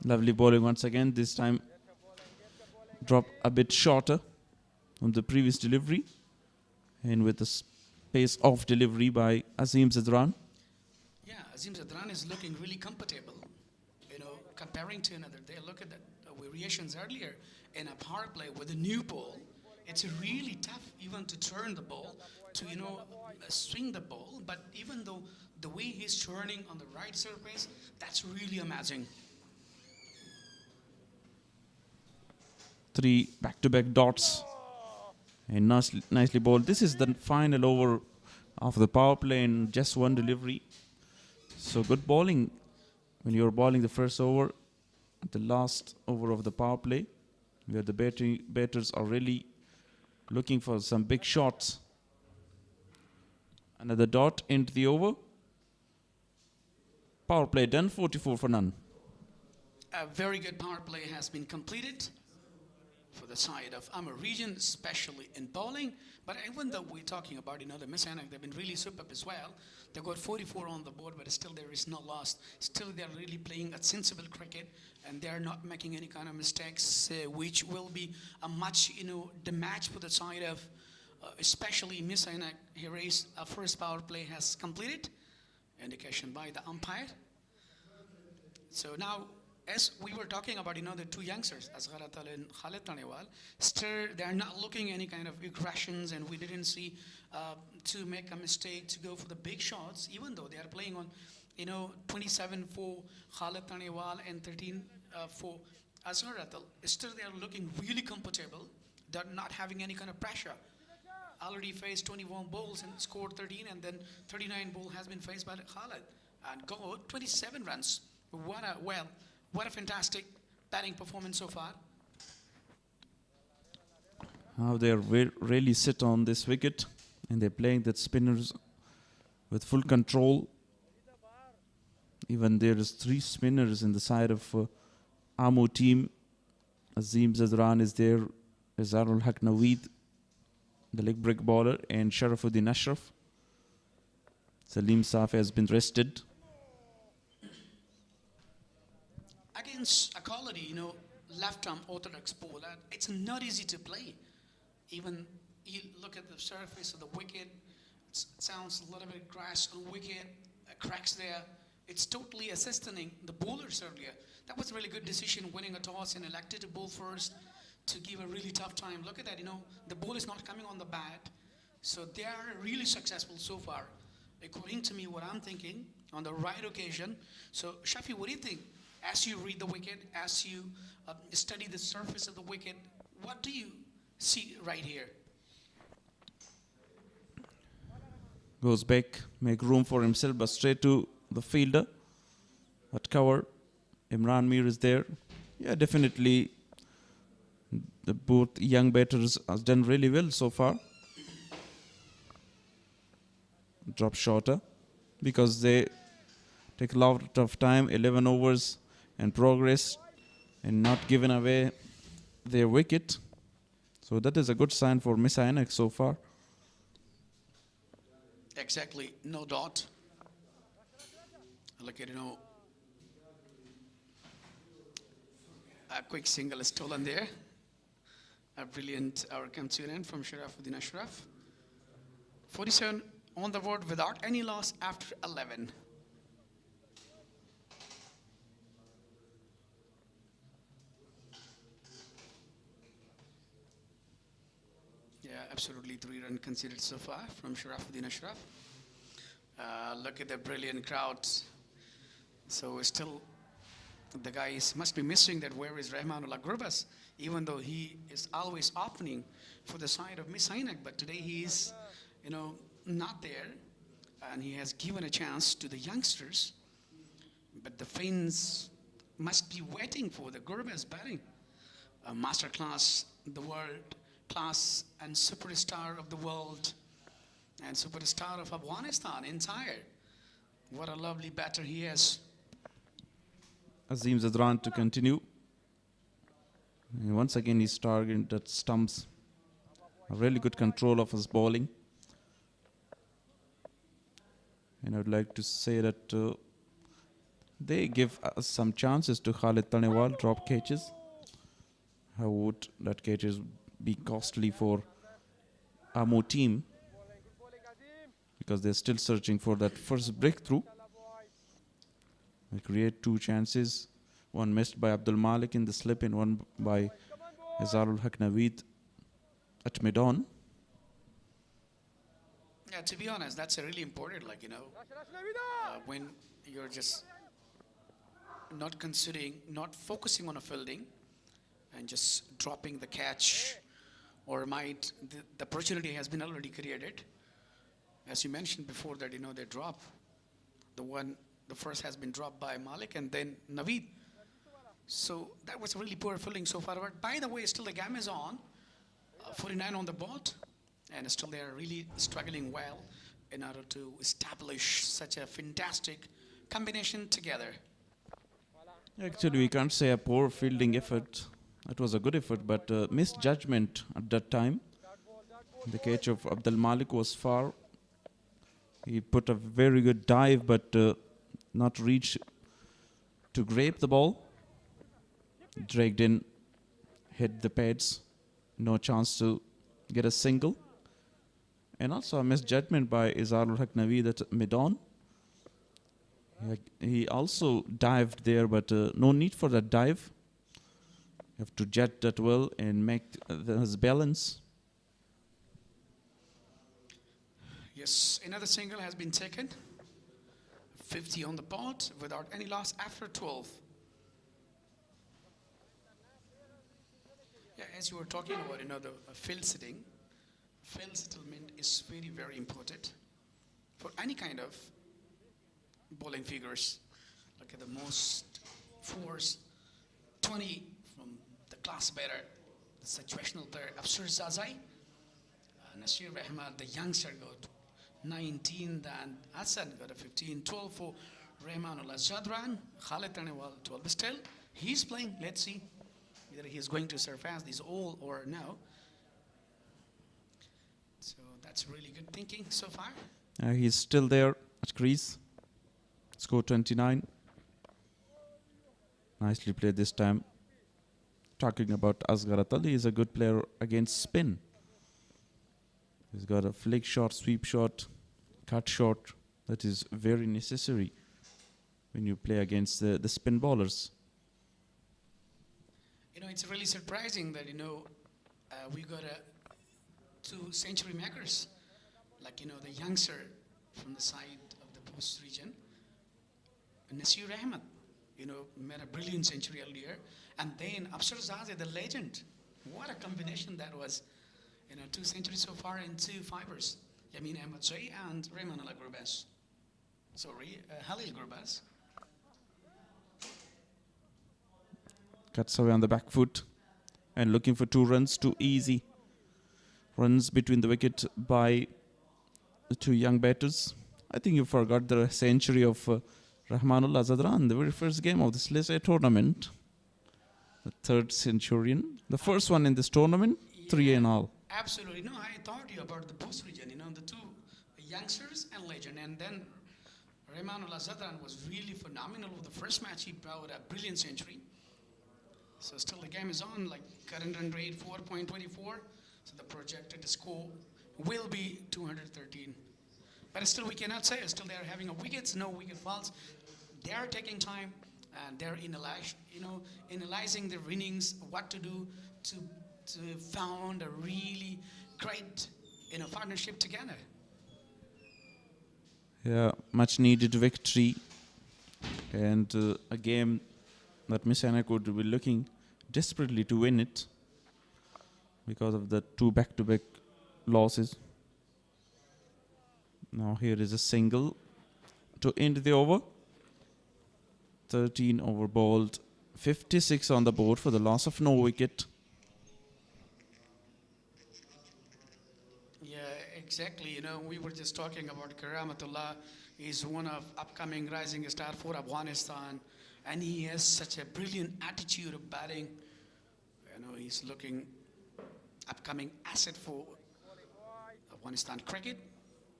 S9: Lovely bowling once again. This time drop a bit shorter from the previous delivery. And with the pace of delivery by Azim Zadran.
S11: Yeah, Azim Zadran is looking really comfortable. Comparing to another day. Look at the variations earlier in a power play with a new ball. It's really tough even to turn the ball, to swing the ball. But even though the way he's turning on the right surface, that's really amazing.
S7: 3 back-to-back dots. And nicely bowled. This is the final over of the power play and just one delivery. So good bowling when you're bowling the first over, the last over of the power play, where the batters are really looking for some big shots. Another dot into the over. Power play done, 44 for none.
S11: A very good power play has been completed for the side of Amur region, especially in bowling. But even though we're talking about, the Mis-e-Ainak, they've been really superb as well. They got 44 on the board, but still there is no loss. Still they're really playing a sensible cricket, and they're not making any kind of mistakes, which will be a much, the match for the side of, especially Mis-e-Ainak. Here is a first power play has completed, indication by the umpire. So now, as we were talking about, the two youngsters, Asghar Atal and Khalid Tanewal, still they're not looking any kind of aggressions, and we didn't see to make a mistake to go for the big shots, even though they are playing on, 27 for Khalid Tanewal and 13 for Asghar Atal. Still they are looking really comfortable. They're not having any kind of pressure. Already faced 21 balls and scored 13, and then 39 ball has been faced by Khalid and got 27 runs. What a fantastic batting performance so far.
S7: How they really sit on this wicket, and they're playing that spinners with full control. Even there is 3 spinners in the side of Ammo team. Azim Zadran is there, Azarul Haq Naweed, the leg break bowler, and Sharafuddin Ashraf. Salim Safi has been rested.
S11: Against a quality, left-arm orthodox bowler, it's not easy to play. Even you look at the surface of the wicket, it sounds a little bit grass on wicket, cracks there. It's totally assisting the bowlers earlier. That was a really good decision, winning a toss and elected to bowl first to give a really tough time. Look at that, the ball is not coming on the bat. So they are really successful so far. According to me, what I'm thinking, on the right occasion. So, Shafi, what do you think? As you read the wicket, as you study the surface of the wicket, what do you see right here?
S7: Goes back, make room for himself, but straight to the fielder at cover. Imran Mir is there. Yeah, definitely the both young batters has done really well so far. Drop shorter because they take a lot of time, 11 overs and progress, and not giving away their wicket. So that is a good sign for Mis-e-Ainak so far.
S11: Exactly, no dot. Look at, a quick single is stolen there. A brilliant outcome to an end from Sharafuddin Ashraf. 47 on the board without any loss after 11. Yeah, absolutely 3-run conceded so far from Sharafuddin Ashraf. Look at the brilliant crowd. So still, the guy must be missing that where is Rahmanullah Gurbas, even though he is always opening for the side of Mis-e-Ainak, but today he is, not there, and he has given a chance to the youngsters. But the fans must be waiting for the Gurbas batting. A master class, the world class and superstar of the world and superstar of Afghanistan entire. What a lovely batter he is.
S7: Azim Zadran to continue. And once again he's targeting that stumps. A really good control of his bowling. And I would like to say that they give us some chances to Khalid Tanewal, drop catches. How would that catches be costly for Ammo team? Because they're still searching for that first breakthrough. They create 2 chances. One missed by Abdul Malik in the slip and one by Azarul Haq Naweed at mid-on.
S11: Yeah, to be honest, that's a really important, when you're just not considering, not focusing on a fielding, and just dropping the catch, or the opportunity has been already created. As you mentioned before that, they drop. The first has been dropped by Malik and then Naveed. So that was really poor fielding so far. But by the way, still the game is on. 49 on the board, and still they are really struggling well in order to establish such a fantastic combination together.
S7: Actually, we can't say a poor fielding effort. It was a good effort, but misjudgment at that time. The catch of Abdul Malik was far. He put a very good dive, but not reach to grab the ball. Dragged in, hit the pads. No chance to get a single. And also a misjudgment by Izarul Haq Naveed at mid-on. He also dived there, but no need for that dive. You have to judge that well and make his balance.
S11: Yes, another single has been taken. 50 on the board without any loss after 12. Yeah, as you were talking about, the field sitting, field settlement is very, very important for any kind of bowling figures. Look at the most force, 20 from the class batter, the situational player, Afsar Zazai. Nasir Rahman, the youngster, got 19, then Hassan got a 15, 12 for Rahmanullah Zadran, Khalid Tanewal 12 still. He's playing, let's see whether he's going to surpass these all or no. So that's really good thinking so far.
S7: He's still there at crease. Score 29. Nicely played this time. Talking about Asghar Atal, he is a good player against spin. He's got a flick shot, sweep shot, cut shot. That is very necessary when you play against the spin bowlers.
S11: It's really surprising that, we got two century makers. Like, the youngster from the side of the post region, Nasir Ahmed, made a brilliant century earlier. And then Afsar Zazai, the legend. What a combination that was. 2 centuries so far in 2 fibers. Yamin Ahmed Jay and Rahmanullah Gurbaz. Halil Gurbaz.
S7: Cuts away on the back foot and looking for 2 runs, too easy. Runs between the wicket by the 2 young batters. I think you forgot the century of Rahmanullah Zadran, the very first game of this List A tournament. The 3rd centurion. The first one in this tournament, 3 and all.
S11: Absolutely. No, I thought you about the post region, the 2 youngsters and legend. And then Rahmanullah Zadran was really phenomenal with the first match. He bowled a brilliant century. So still the game is on, like current run rate 4.24. So the projected score will be 213. But still we cannot say, still they are having a wickets, no wicket falls. They are taking time and they're analyzing their innings, what to do to found a really great partnership together.
S7: Yeah, much needed victory, and a game that Mis-e-Ainak would be looking desperately to win it because of the 2 back-to-back losses. Now here is a single to end the over. 13 over bowled, 56 on the board for the loss of no wicket.
S11: Exactly, we were just talking about Karamatullah. He's one of upcoming rising star for Afghanistan, and he has such a brilliant attitude of batting. He's looking upcoming asset for Afghanistan cricket.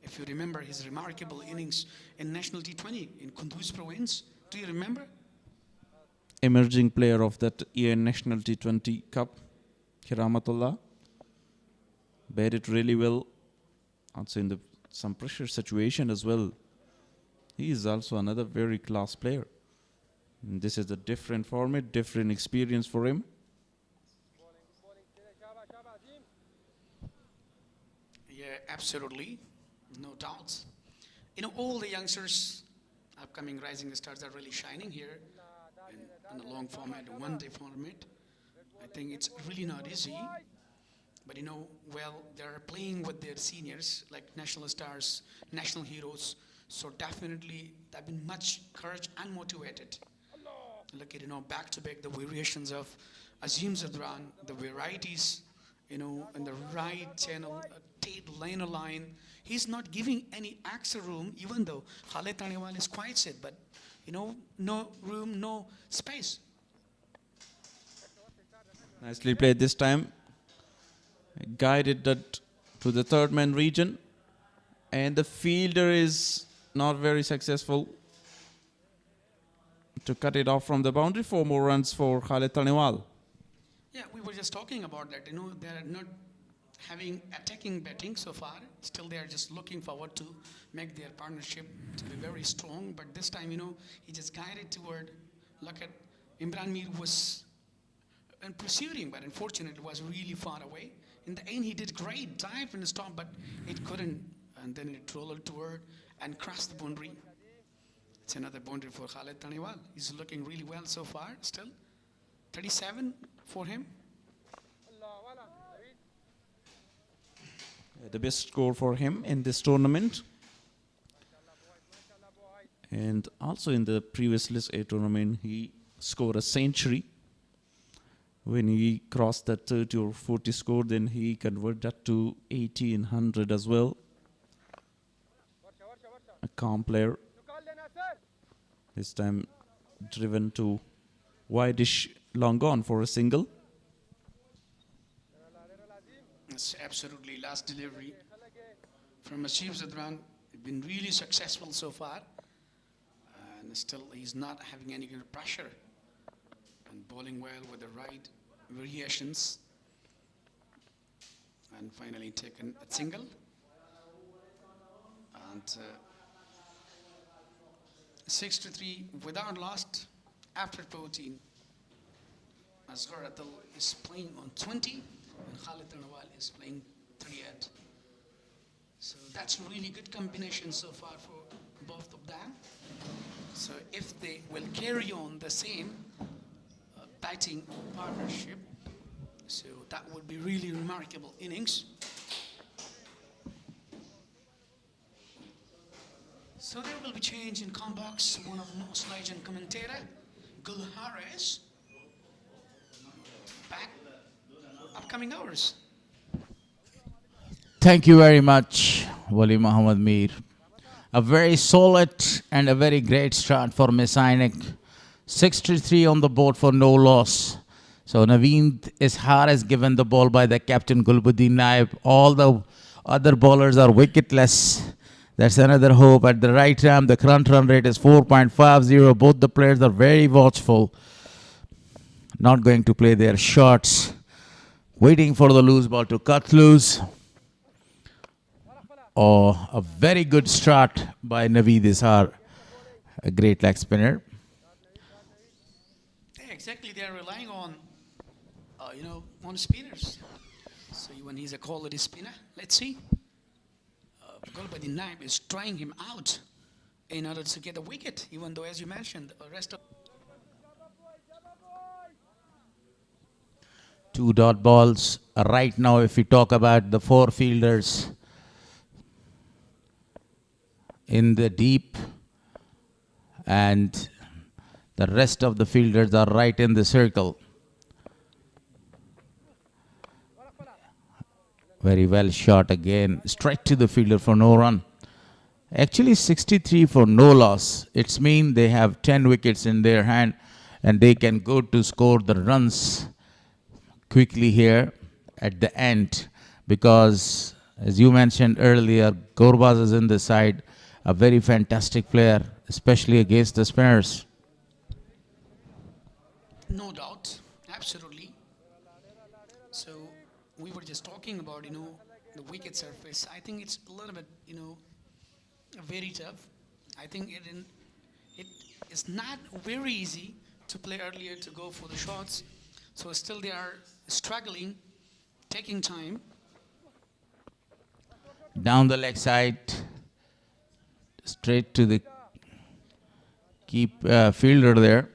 S11: If you remember his remarkable innings in National T20 in Kunduz province, do you remember?
S7: Emerging player of that year National T20 Cup, Karamatullah. Batted really well. Also in some pressure situation as well. He is also another very class player. And this is a different format, different experience for him.
S11: Yeah, absolutely. No doubts. All the youngsters, upcoming rising stars are really shining here in a long format, 1-day format. I think it's really not easy. But well, they're playing with their seniors, like national stars, national heroes. So definitely, they've been much courage and motivated. Look at, back to back, the variations of Azim Zadran, the varieties, in the right channel, Tate line of line. He's not giving any extra room, even though Khalid Taniwal is quite set, but, no room, no space.
S12: Nicely played this time. Guided that to the third man region. And the fielder is not very successful to cut it off from the boundary. 4 more runs for Khalid Taniwal.
S11: Yeah, we were just talking about that. They're not having attacking batting so far. Still, they're just looking forward to make their partnership to be very strong. But this time, he just guided toward. Look at Imran Mir was pursuing, but unfortunately, it was really far away. In the end, he did great dive and stop, but it couldn't. And then it rolled toward and crossed the boundary. It's another boundary for Khalid Taniwal. He's looking really well so far. Still, 37 for him.
S12: The best score for him in this tournament. And also in the previous List A tournament, he scored a century. When he crossed that 30 or 40 score, then he converted that to 80 and 100 as well. A calm player. This time driven to wide-ish long gone for a single.
S11: It's absolutely last delivery from Asif Zadran. Been really successful so far. And still he's not having any kind of pressure. And bowling well with the right variations. And finally taken a single. And 6-3 without lost after 14. Asghar Atal is playing on 20 and Khalid Taniwal is playing 38. So that's a really good combination so far for both of them. So if they will carry on the same batting partnership, so that would be really remarkable innings. So there will be change in comebacks. One of the most legend commentator, Gul Harris, back upcoming hours.
S9: Thank you very much, Wali Muhammad Mir. A very solid and a very great start for Mis-e-Ainak. 63 on the board for no loss. So Naveen Ishar is given the ball by the captain Gulbuddin Naib. All the other bowlers are wicketless. That's another hope. At the right time, the current run rate is 4.50. Both the players are very watchful. Not going to play their shots. Waiting for the loose ball to cut loose. Oh, a very good start by Naveed Ishar. A great leg spinner.
S11: Yeah, exactly. They're relying on, on spinners. So when he's a quality spinner, let's see. Gulbuddin Naib is trying him out in order to get a wicket, even though, as you mentioned, the rest of...
S9: 2 dot balls. Right now, if we talk about the 4 fielders in the deep, and the rest of the fielders are right in the circle. Very well shot again. Straight to the fielder for no run. Actually 63 for no loss. It's mean they have 10 wickets in their hand and they can go to score the runs quickly here at the end, because as you mentioned earlier, Gorbaz is in the side, a very fantastic player, especially against the spinners.
S11: No doubt, absolutely. So we were just talking about, the wicket surface. I think it's a little bit, very tough. I think it is not very easy to play earlier, to go for the shots. So still they are struggling, taking time.
S9: Down the leg side, straight to the fielder there.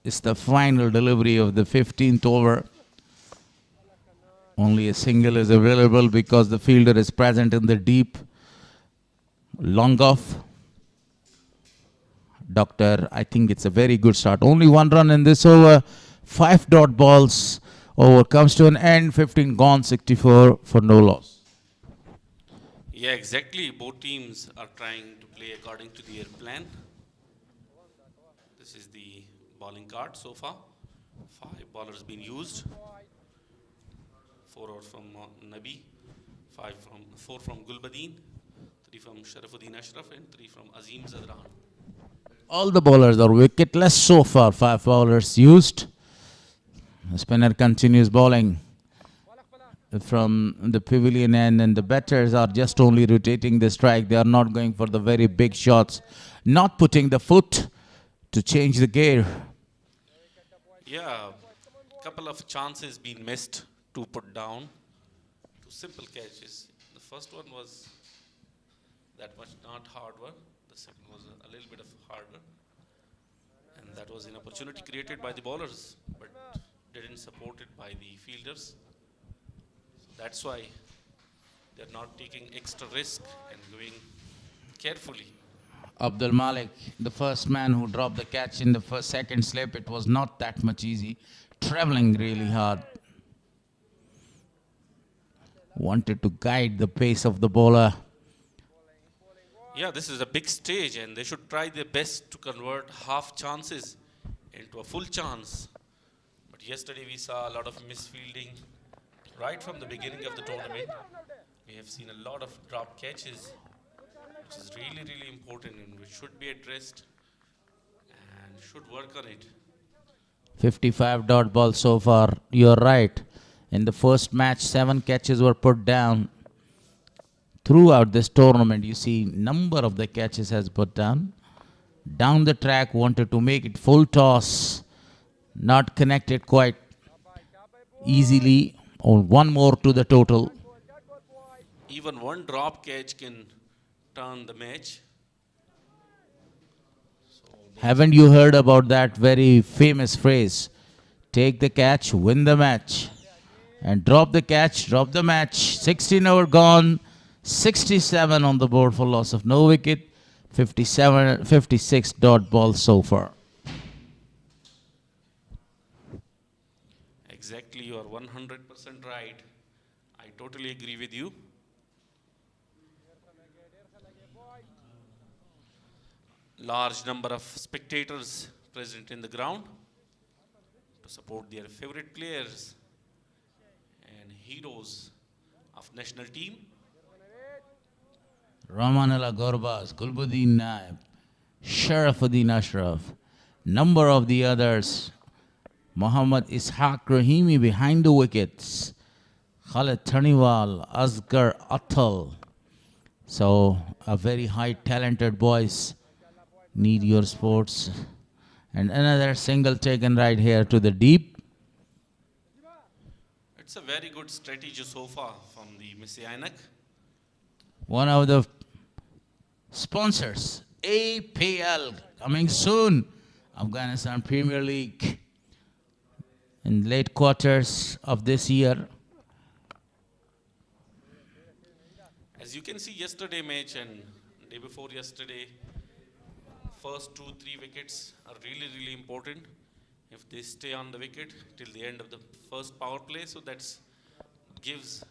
S9: It's the final delivery of the 15th over. Only a single is available because the fielder is present in the deep. Long off. Doctor, I think it's a very good start. Only one run in this over. 5 dot balls. Over comes to an end. 15 gone, 64 for no loss.
S13: Yeah, exactly. Both teams are trying to play according to their plan. This is the bowling card so far. 5 bowlers been used. 4 from Nabi, 4 from Gulbadeen, 3 from Sharafuddin Ashraf, and 3 from Azim Zadran.
S9: All the bowlers are wicketless so far. 5 bowlers used. The spinner continues bowling from the pavilion end, and the batters are just only rotating the strike. They are not going for the very big shots, not putting the foot to change the gear.
S13: Yeah, couple of chances been missed to put down. 2 simple catches. The first one was that much not hard work. The second was a little bit of hard work. And that was an opportunity created by the bowlers, but didn't support it by the fielders. So that's why they're not taking extra risk and going carefully.
S9: Abdul Malik, the first man who dropped the catch in the second slip. It was not that much easy. Traveling really hard. Wanted to guide the pace of the bowler.
S13: Yeah, this is a big stage and they should try their best to convert half chances into a full chance. But yesterday we saw a lot of misfielding right from the beginning of the tournament. We have seen a lot of drop catches, which is really, really important and which should be addressed and should work on it.
S9: 55 dot ball so far. You're right. In the first match, 7 catches were put down. Throughout this tournament, you see number of the catches has put down. Down the track, wanted to make it full toss. Not connected quite easily. Or one more to the total.
S13: Even one drop catch can turn the match.
S9: Haven't you heard about that very famous phrase? Take the catch, win the match. And drop the catch, drop the match. 16 over gone. 67 on the board for loss of no wicket. 56 dot ball so far.
S13: Exactly, you are 100% right. I totally agree with you. Large number of spectators present in the ground to support their favorite players and heroes of national team.
S9: Ramanala Gorbas, Gulbuddin Naib, Sharafuddin Ashraf, number of the others. Muhammad Ishaq Rahimi behind the wickets. Khalid Taniwal, Asghar Atal. So a very high talented boys need your sports. And another single taken right here to the deep.
S13: It's a very good strategy so far from the Mis-e-Ainak.
S9: One of the sponsors, APL, coming soon. Afghanistan Premier League in late quarters of this year.
S13: As you can see, yesterday match and day before yesterday, first 2-3 wickets are really, really important. If they stay on the wicket till the end of the first power play, so that gives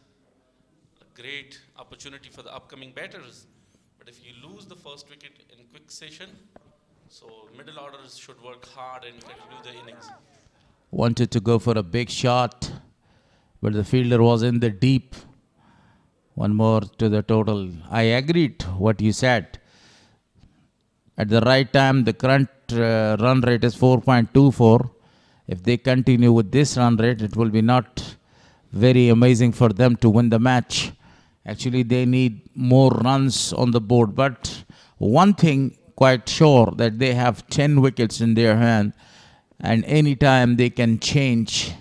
S13: a great opportunity for the upcoming batters. But if you lose the first wicket in quick session, so middle orders should work hard and continue the innings.
S9: Wanted to go for a big shot, but the fielder was in the deep. One more to the total. I agreed what you said. At the right time, the current run rate is 4.24. If they continue with this run rate, it will be not very amazing for them to win the match. Actually, they need more runs on the board. But one thing quite sure, that they have 10 wickets in their hand, and any time they can change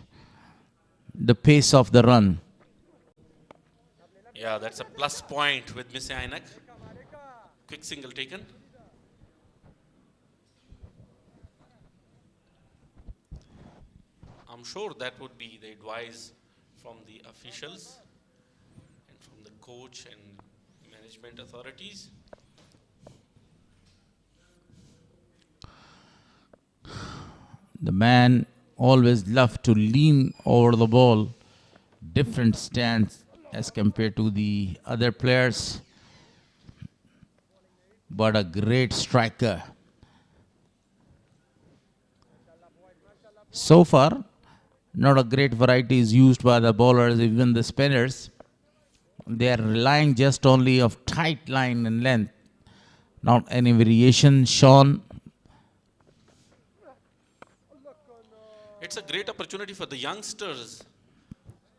S9: the pace of the run.
S13: Yeah, that's a plus point with Mis-e-Ainak. Quick single taken. I'm sure that would be the advice from the officials and from the coach and management authorities.
S9: The man always loved to lean over the ball, different stance as compared to the other players, but a great striker. So far, not a great variety is used by the bowlers, even the spinners. They are relying just only of tight line and length, not any variation shown.
S13: It's a great opportunity for the youngsters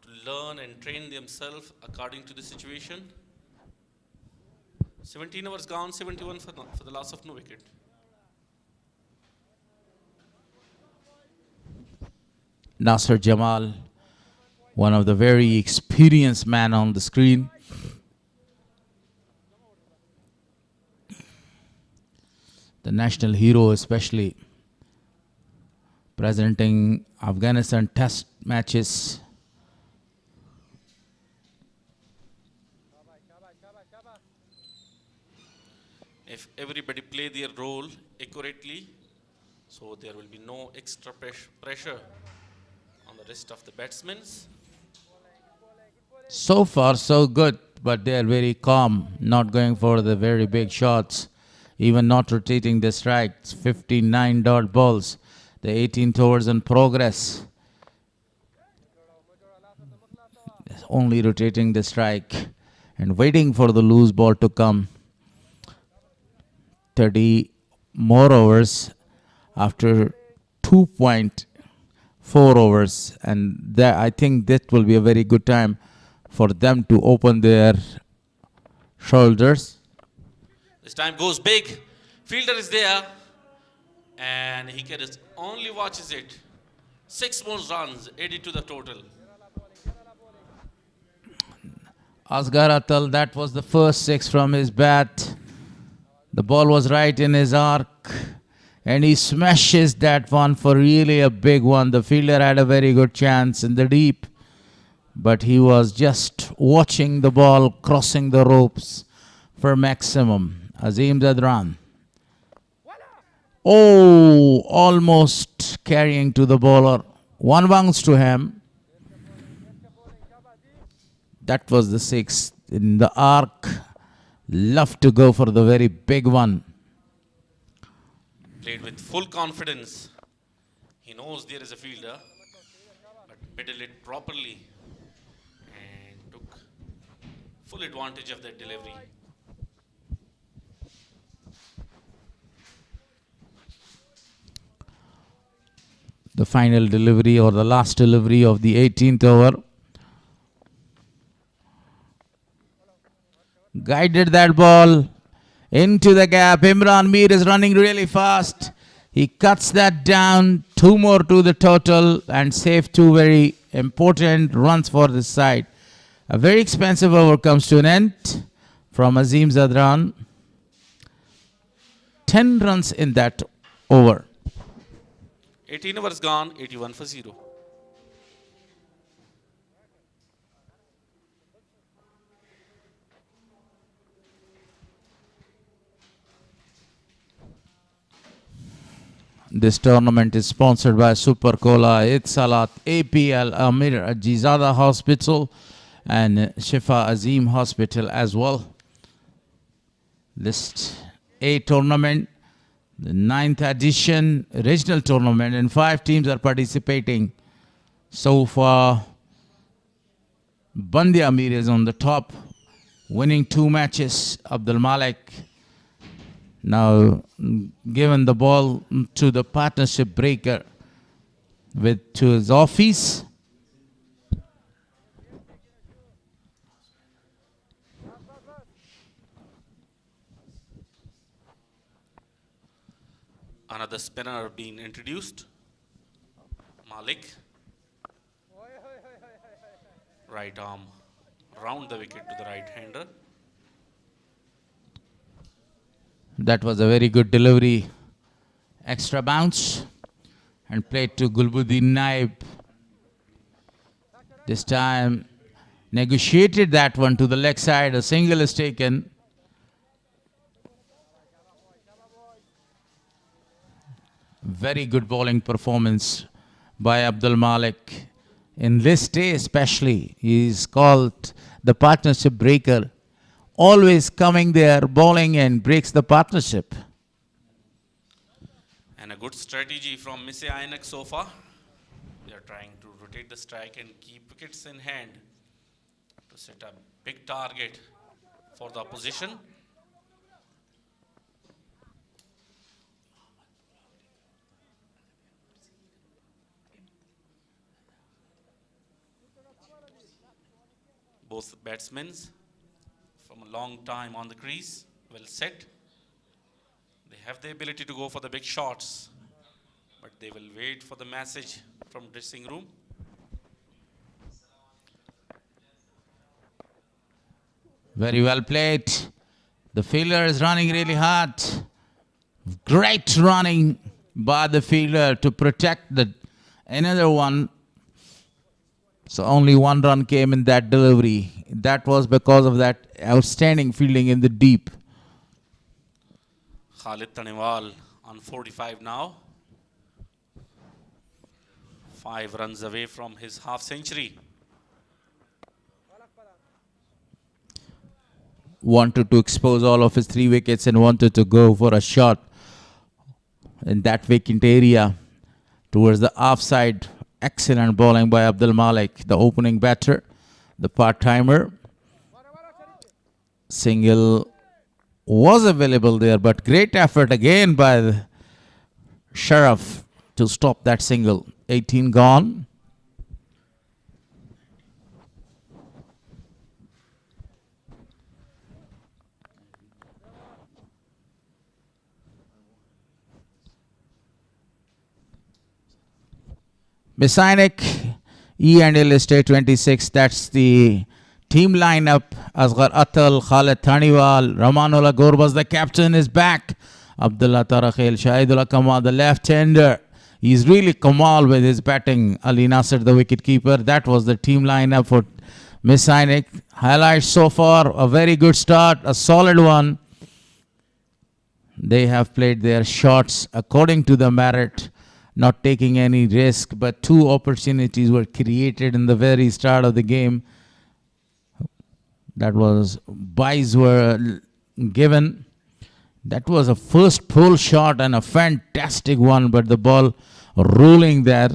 S13: to learn and train themselves according to the situation. 17 overs gone, 71 for the loss of no wicket.
S9: Nasser Jamal, one of the very experienced men on the screen. The national hero especially, presenting Afghanistan test matches.
S13: If everybody play their role accurately, so there will be no extra pressure on the rest of the batsmen.
S9: So far, so good, but they are very calm, not going for the very big shots, even not rotating the strikes. 59 dot balls, the 18th overs in progress. Only rotating the strike and waiting for the loose ball to come. 30 more overs after 2.4 overs, and that, I think that will be a very good time for them to open their shoulders.
S13: This time goes big. Fielder is there, and he can only watches it. 6 more runs added to the total.
S9: Asghar Atal, that was the first 6 from his bat. The ball was right in his arc, and he smashes that one for really a big one. The fielder had a very good chance in the deep, but he was just watching the ball crossing the ropes for maximum. Azim Zadran. Oh, almost carrying to the bowler. One bounce to him. That was the 6th in the arc. Love to go for the very big one.
S13: Played with full confidence. He knows there is a fielder, but middled it properly and took full advantage of that delivery.
S9: The final delivery or the last delivery of the 18th over. Guided that ball into the gap. Imran Mir is running really fast. He cuts that down. 2 more to the total and save 2 very important runs for this side. A very expensive over comes to an end from Azim Zadran. 10 runs in that over.
S13: 18 overs gone, 81 for 0.
S9: This tournament is sponsored by Super Cola, Itsalat, APL, Amir Jizada Hospital and Shifa Azim Hospital as well. List A tournament, the 9th edition regional tournament, and 5 teams are participating. So far, Bandi Amir is on the top, winning 2 matches. Abdul Malik now given the ball to the partnership breaker to his office.
S13: Another spinner being introduced. Malik. Right arm round the wicket to the right hander.
S9: That was a very good delivery. Extra bounce and played to Gulbuddin Naib. This time negotiated that one to the leg side. A single is taken. Very good bowling performance by Abdul Malik. In this day especially, he is called the partnership breaker. Always coming there, bowling and breaks the partnership.
S13: And a good strategy from Mis-e-Ainak so far. They are trying to rotate the strike and keep wickets in hand to set a big target for the opposition. Both batsmen from a long time on the crease, well set. They have the ability to go for the big shots, but they will wait for the message from dressing room.
S9: Very well played. The fielder is running really hard. Great running by the fielder to protect another one. So only one run came in that delivery. That was because of that outstanding fielding in the deep.
S13: Khalid Taniwal on 45 now. 5 runs away from his half century.
S9: Wanted to expose all of his 3 wickets and wanted to go for a shot in that vacant area towards the offside. Excellent bowling by Abdul Malik, the opening batter, the part-timer. Single was available there, but great effort again by the Sharaf to stop that single. 18 gone. Mis-e-Ainak, E and L Estate 26. That's the team lineup. Asghar Atal, Khalid Taniwal, Rahmanullah Gurbaz, the captain is back. Abdullah Tarakhil, Shahidullah Kamal, the left-hander. He's really Kamal with his batting. Ali Nasser, the wicket-keeper. That was the team lineup for Mis-e-Ainak. Highlights so far, a very good start, a solid one. They have played their shots according to the merit, not taking any risk, but 2 opportunities were created in the very start of the game. That was byes were given. That was a first pull shot and a fantastic one, but the ball rolling there.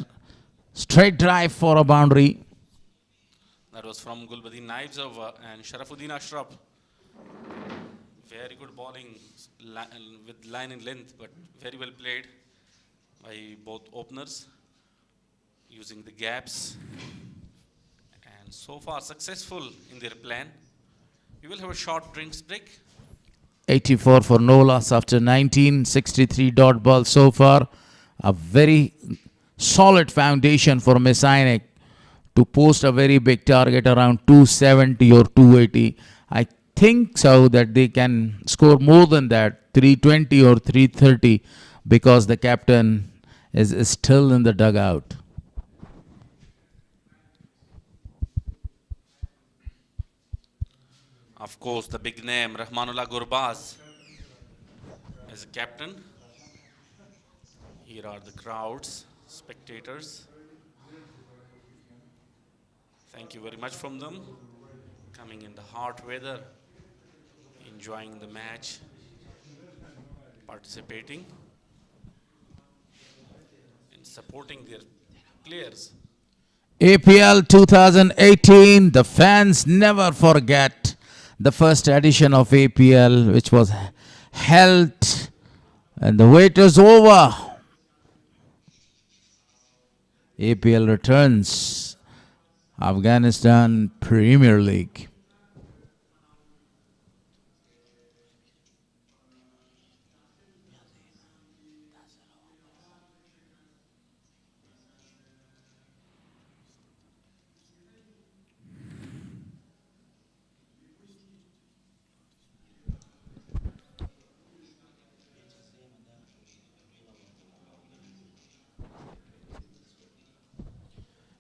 S9: Straight drive for a boundary.
S13: That was from Gulbuddin Naibs and Sharafuddin Ashraf. Very good bowling with line and length, but very well played by both openers, using the gaps, and so far successful in their plan. We will have a short drinks break.
S9: 84 for no loss after 19, 63 dot ball so far. A very solid foundation for Mis-e-Ainak to post a very big target around 270 or 280. I think so that they can score more than that, 320 or 330, because the captain is still in the dugout.
S13: Of course, the big name, Rahmanullah Gurbaz, as a captain. Here are the crowds, spectators. Thank you very much from them, coming in the hot weather, enjoying the match, participating, and supporting their players.
S9: APL 2018, the fans never forget the first edition of APL, which was held, and the wait is over. APL returns, Afghanistan Premier League.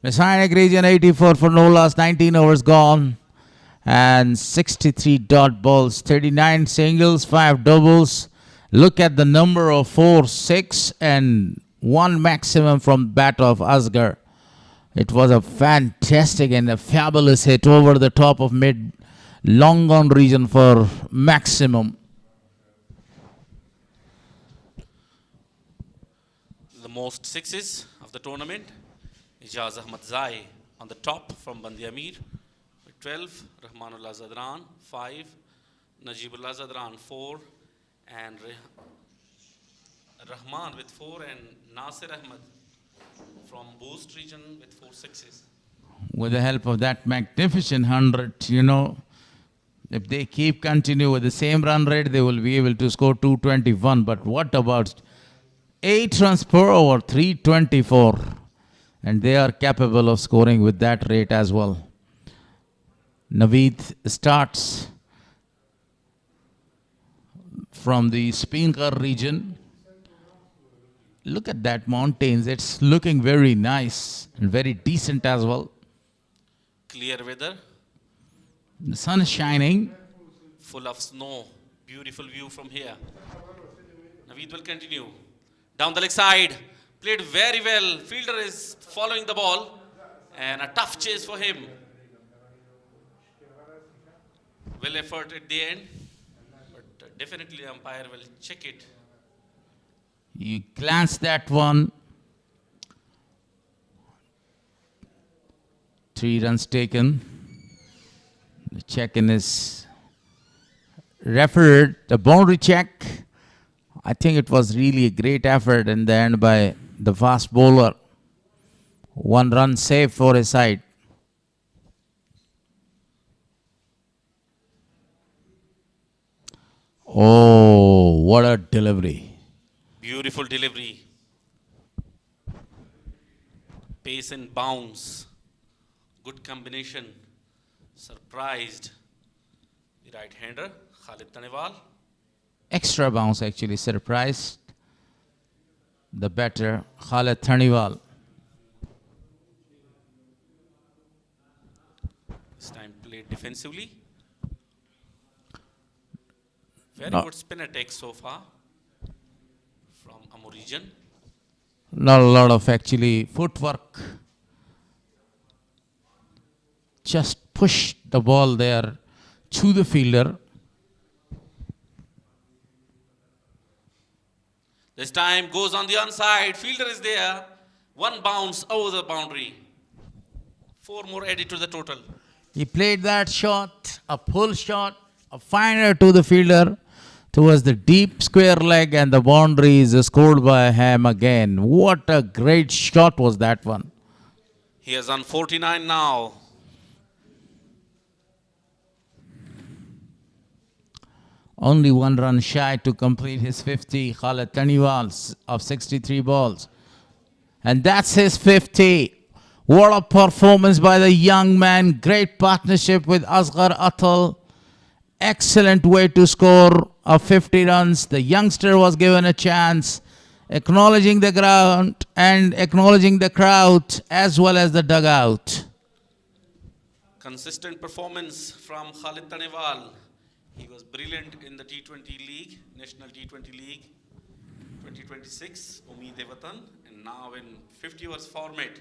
S9: Mis-e-Ainak region 84 for no loss, 19 overs gone. And 63 dot balls, 39 singles, 5 doubles. Look at the number of 4, 6 and 1 maximum from bat of Asghar. It was a fantastic and a fabulous hit over the top of mid long on region for maximum.
S13: The most sixes of the tournament, Ijaz Ahmad Zai on the top from Bandi Amir with 12, Rahmanullah Zadran 5, Najibullah Zadran 4, and Rahman with 4, and Nasir Ahmad from Boost region with 4 sixes.
S9: With the help of that magnificent 100, if they continue with the same run rate, they will be able to score 221. But what about 8 runs per over, 324? And they are capable of scoring with that rate as well. Naveed starts from the Spingar region. Look at that mountains. It's looking very nice and very decent as well.
S13: Clear weather.
S9: The sun is shining.
S13: Full of snow. Beautiful view from here. Naveed will continue. Down the leg side. Played very well. Fielder is following the ball. And a tough chase for him. Well effort at the end. But definitely the umpire will check it.
S9: You glance that one. 3 runs taken. The check-in is referred. The boundary check. I think it was really a great effort in the end by the fast bowler. 1 run save for his side. Oh, what a delivery.
S13: Beautiful delivery. Pace and bounce. Good combination. Surprised the right-hander, Khalid Tanewal.
S9: Extra bounce actually surprised the batter, Khalid Tanewal.
S13: This time played defensively. Very
S9: No.
S13: good spin attack so far from Amur region.
S9: Not a lot of actually footwork. Just push the ball there to the fielder.
S13: This time goes on the onside. Fielder is there. 1 bounce over the boundary. 4 more added to the total.
S9: He played that shot, a pull shot, a finer to the fielder towards the deep square leg, and the boundary is scored by him again. What a great shot was that one.
S13: He is on 49 now.
S9: Only 1 run shy to complete his 50, Khalid Tanewal of 63 balls. And that's his 50. What a performance by the young man. Great partnership with Asghar Atal. Excellent way to score of 50 runs. The youngster was given a chance, acknowledging the ground and acknowledging the crowd as well as the dugout.
S13: Consistent performance from Khalid Tanewal. He was brilliant in the T20 League, National T20 League 2026, Umeed-e-Watan, and now in 50 overs format.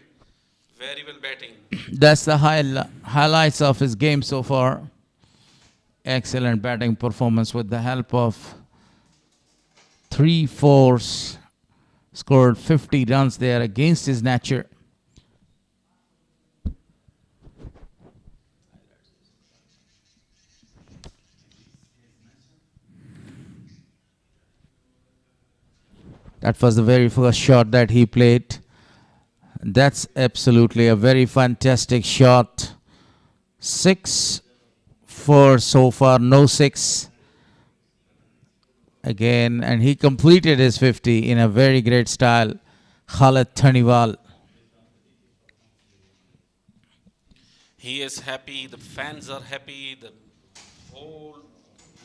S13: Very well batting.
S9: That's the highlights of his game so far. Excellent batting performance with the help of 3 fours. Scored 50 runs there against his nature. That was the very first shot that he played. That's absolutely a very fantastic shot. 6 for so far, no 6. Again, and he completed his 50 in a very great style. Khalid Tanewal.
S13: He is happy, the fans are happy, the whole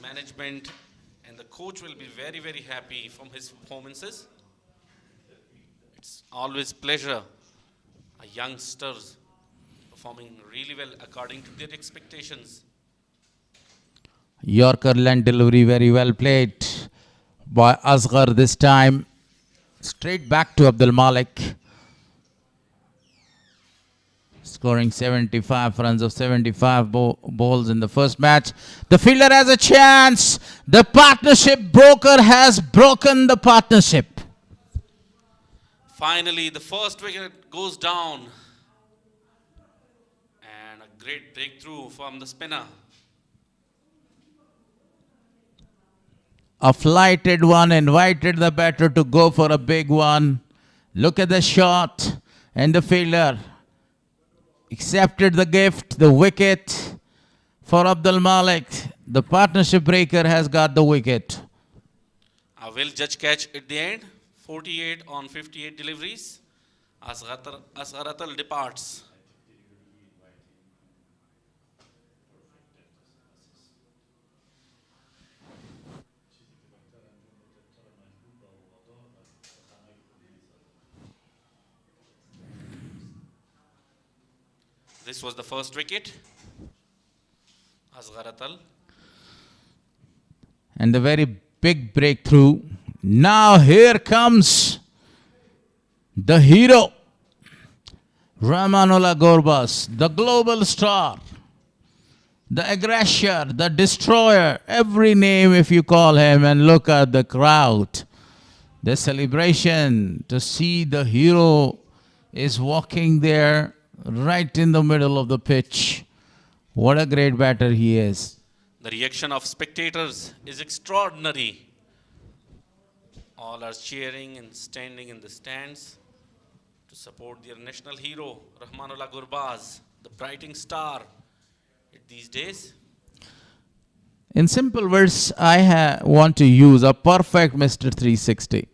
S13: management and the coach will be very, very happy from his performances. It's always pleasure. A youngsters performing really well according to their expectations.
S9: Yorker land delivery very well played by Asghar this time. Straight back to Abdul Malik. Scoring 75 runs of 75 balls in the first match. The fielder has a chance. The partnership broker has broken the partnership.
S13: Finally, the first wicket goes down. And a great breakthrough from the spinner.
S9: A flighted one invited the batter to go for a big one. Look at the shot. And the fielder accepted the gift, the wicket for Abdul Malik. The partnership breaker has got the wicket.
S13: A well judged catch at the end. 48 on 58 deliveries. Asghar Atal departs. This was the first wicket. Asghar Atal.
S9: And the very big breakthrough. Now here comes the hero, Rahmanullah Gurbaz, the global star, the aggressor, the destroyer, every name if you call him, and look at the crowd. The celebration to see the hero is walking there right in the middle of the pitch. What a great batter he is.
S13: The reaction of spectators is extraordinary. All are cheering and standing in the stands to support their national hero, Rahmanullah Gurbaz, the brighting star these days.
S9: In simple words, I want to use a perfect Mr. 360.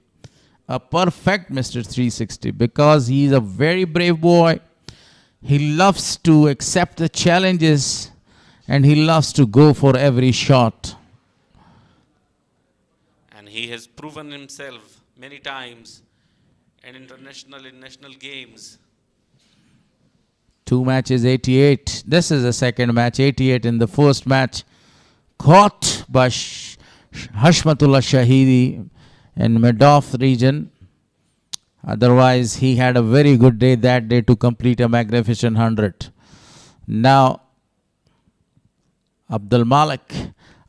S9: A perfect Mr. 360 because he is a very brave boy. He loves to accept the challenges and he loves to go for every shot.
S13: And he has proven himself many times in international and national games.
S9: 2 matches, 88. This is the second match, 88 in the first match. Caught by Hashmatullah Shahidi in Madoff region. Otherwise, he had a very good day that day to complete a magnificent 100. Now, Abdul Malik,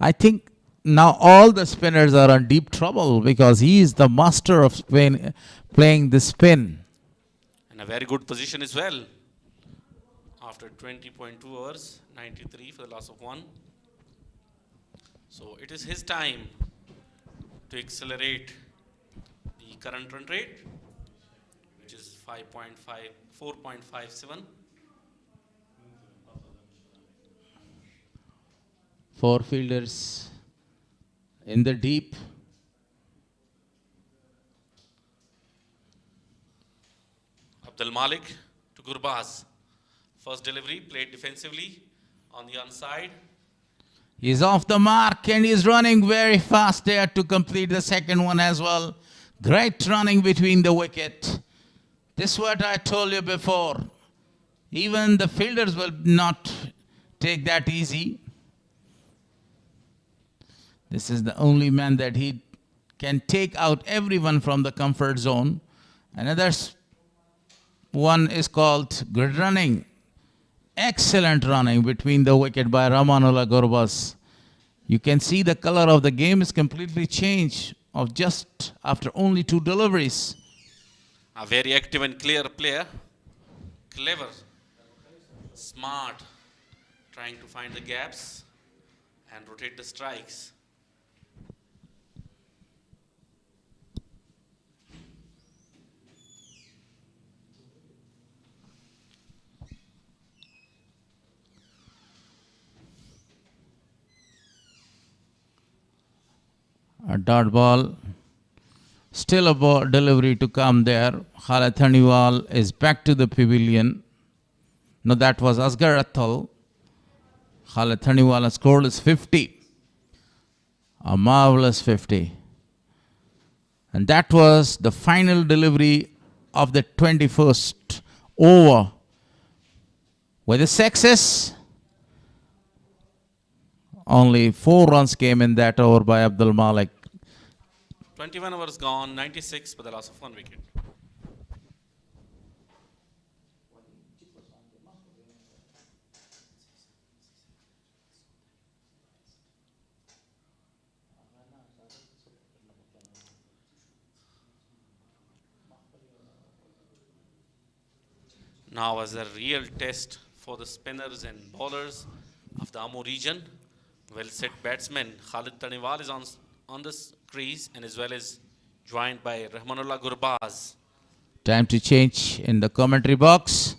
S9: I think now all the spinners are in deep trouble because he is the master of playing the spin.
S13: In a very good position as well. After 20.2 overs, 93 for the loss of 1. So it is his time to accelerate the current run rate, which is 4.57.
S9: 4 fielders in the deep.
S13: Abdul Malik to Gurbaz. First delivery played defensively on the onside.
S9: He's off the mark and he's running very fast there to complete the second one as well. Great running between the wicket. This is what I told you before. Even the fielders will not take that easy. This is the only man that he can take out everyone from the comfort zone. Another one is called good running. Excellent running between the wicket by Rahmanullah Gurbaz. You can see the color of the game is completely changed of just after only 2 deliveries.
S13: A very active and clear player. Clever. Smart. Trying to find the gaps and rotate the strikes.
S9: A dot ball. Still a ball delivery to come there. Khalid Taniwal is back to the pavilion. No, that was Asghar Atal. Khalid Taniwal scored is 50. A marvelous 50. And that was the final delivery of the 21st over with a success. Only 4 runs came in that over by Abdul Malik.
S13: 21 overs gone, 96 for the loss of 1 wicket. Now as a real test for the spinners and bowlers of the Amur region. Well set batsman Khalid Taniwal is on the crease and as well as joined by Rahmanullah Gurbaz.
S9: Time to change in the commentary box.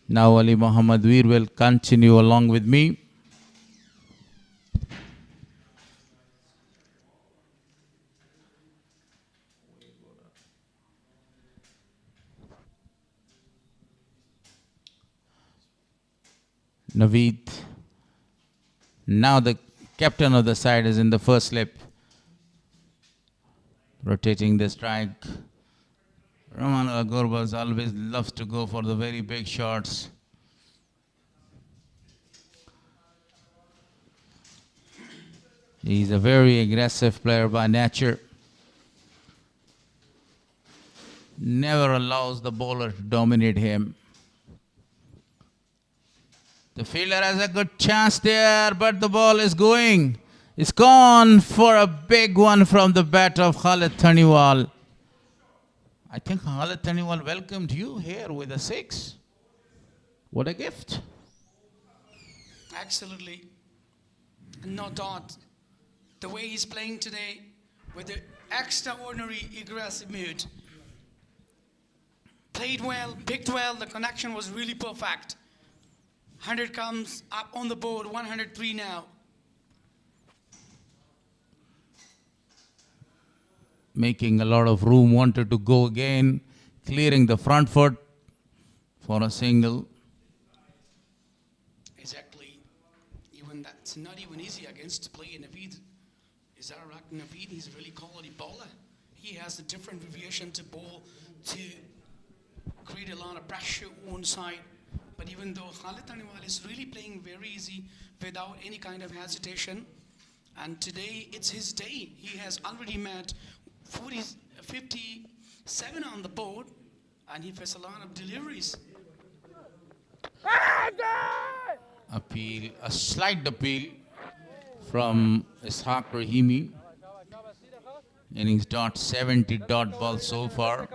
S9: Now Ali Muhammad Veer will continue along with me. Naveed. Now the captain of the side is in the first slip. Rotating the strike. Rahmanullah Gurbaz always loves to go for the very big shots. He's a very aggressive player by nature. Never allows the bowler to dominate him. The fielder has a good chance there, but the ball is going. It's gone for a big one from the bat of Khalid Taniwal. I think Khalid Taniwal welcomed you here with a 6. What a gift.
S11: Absolutely. No doubt. The way he's playing today with the extraordinary aggressive mood. Played well, picked well, the connection was really perfect. 100 comes up on the board, 103 now.
S9: Making a lot of room, wanted to go again, clearing the front foot for a single.
S11: Exactly. Even that's not even easy against to play Naveed. Izarak Naveed, he's a really quality bowler. He has a different deviation to bowl to create a lot of pressure on side. But even though Khalid Taniwal is really playing very easy without any kind of hesitation, and today it's his day. He has already met 57 on the board, and he faced a lot of deliveries.
S9: Appeal, a slight appeal from Ishaq Rahimi. Innings dot 70 dot ball so far.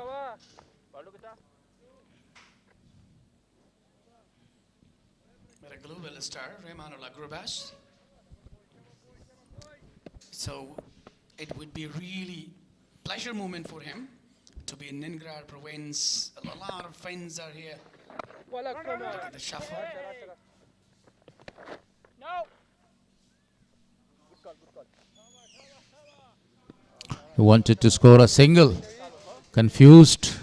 S11: A global star, Rahmanullah Gurbaz. So it would be really pleasure moment for him to be in Ningrar province. A lot of fans are here. Look at the shuffle.
S9: He wanted to score a single. Confused.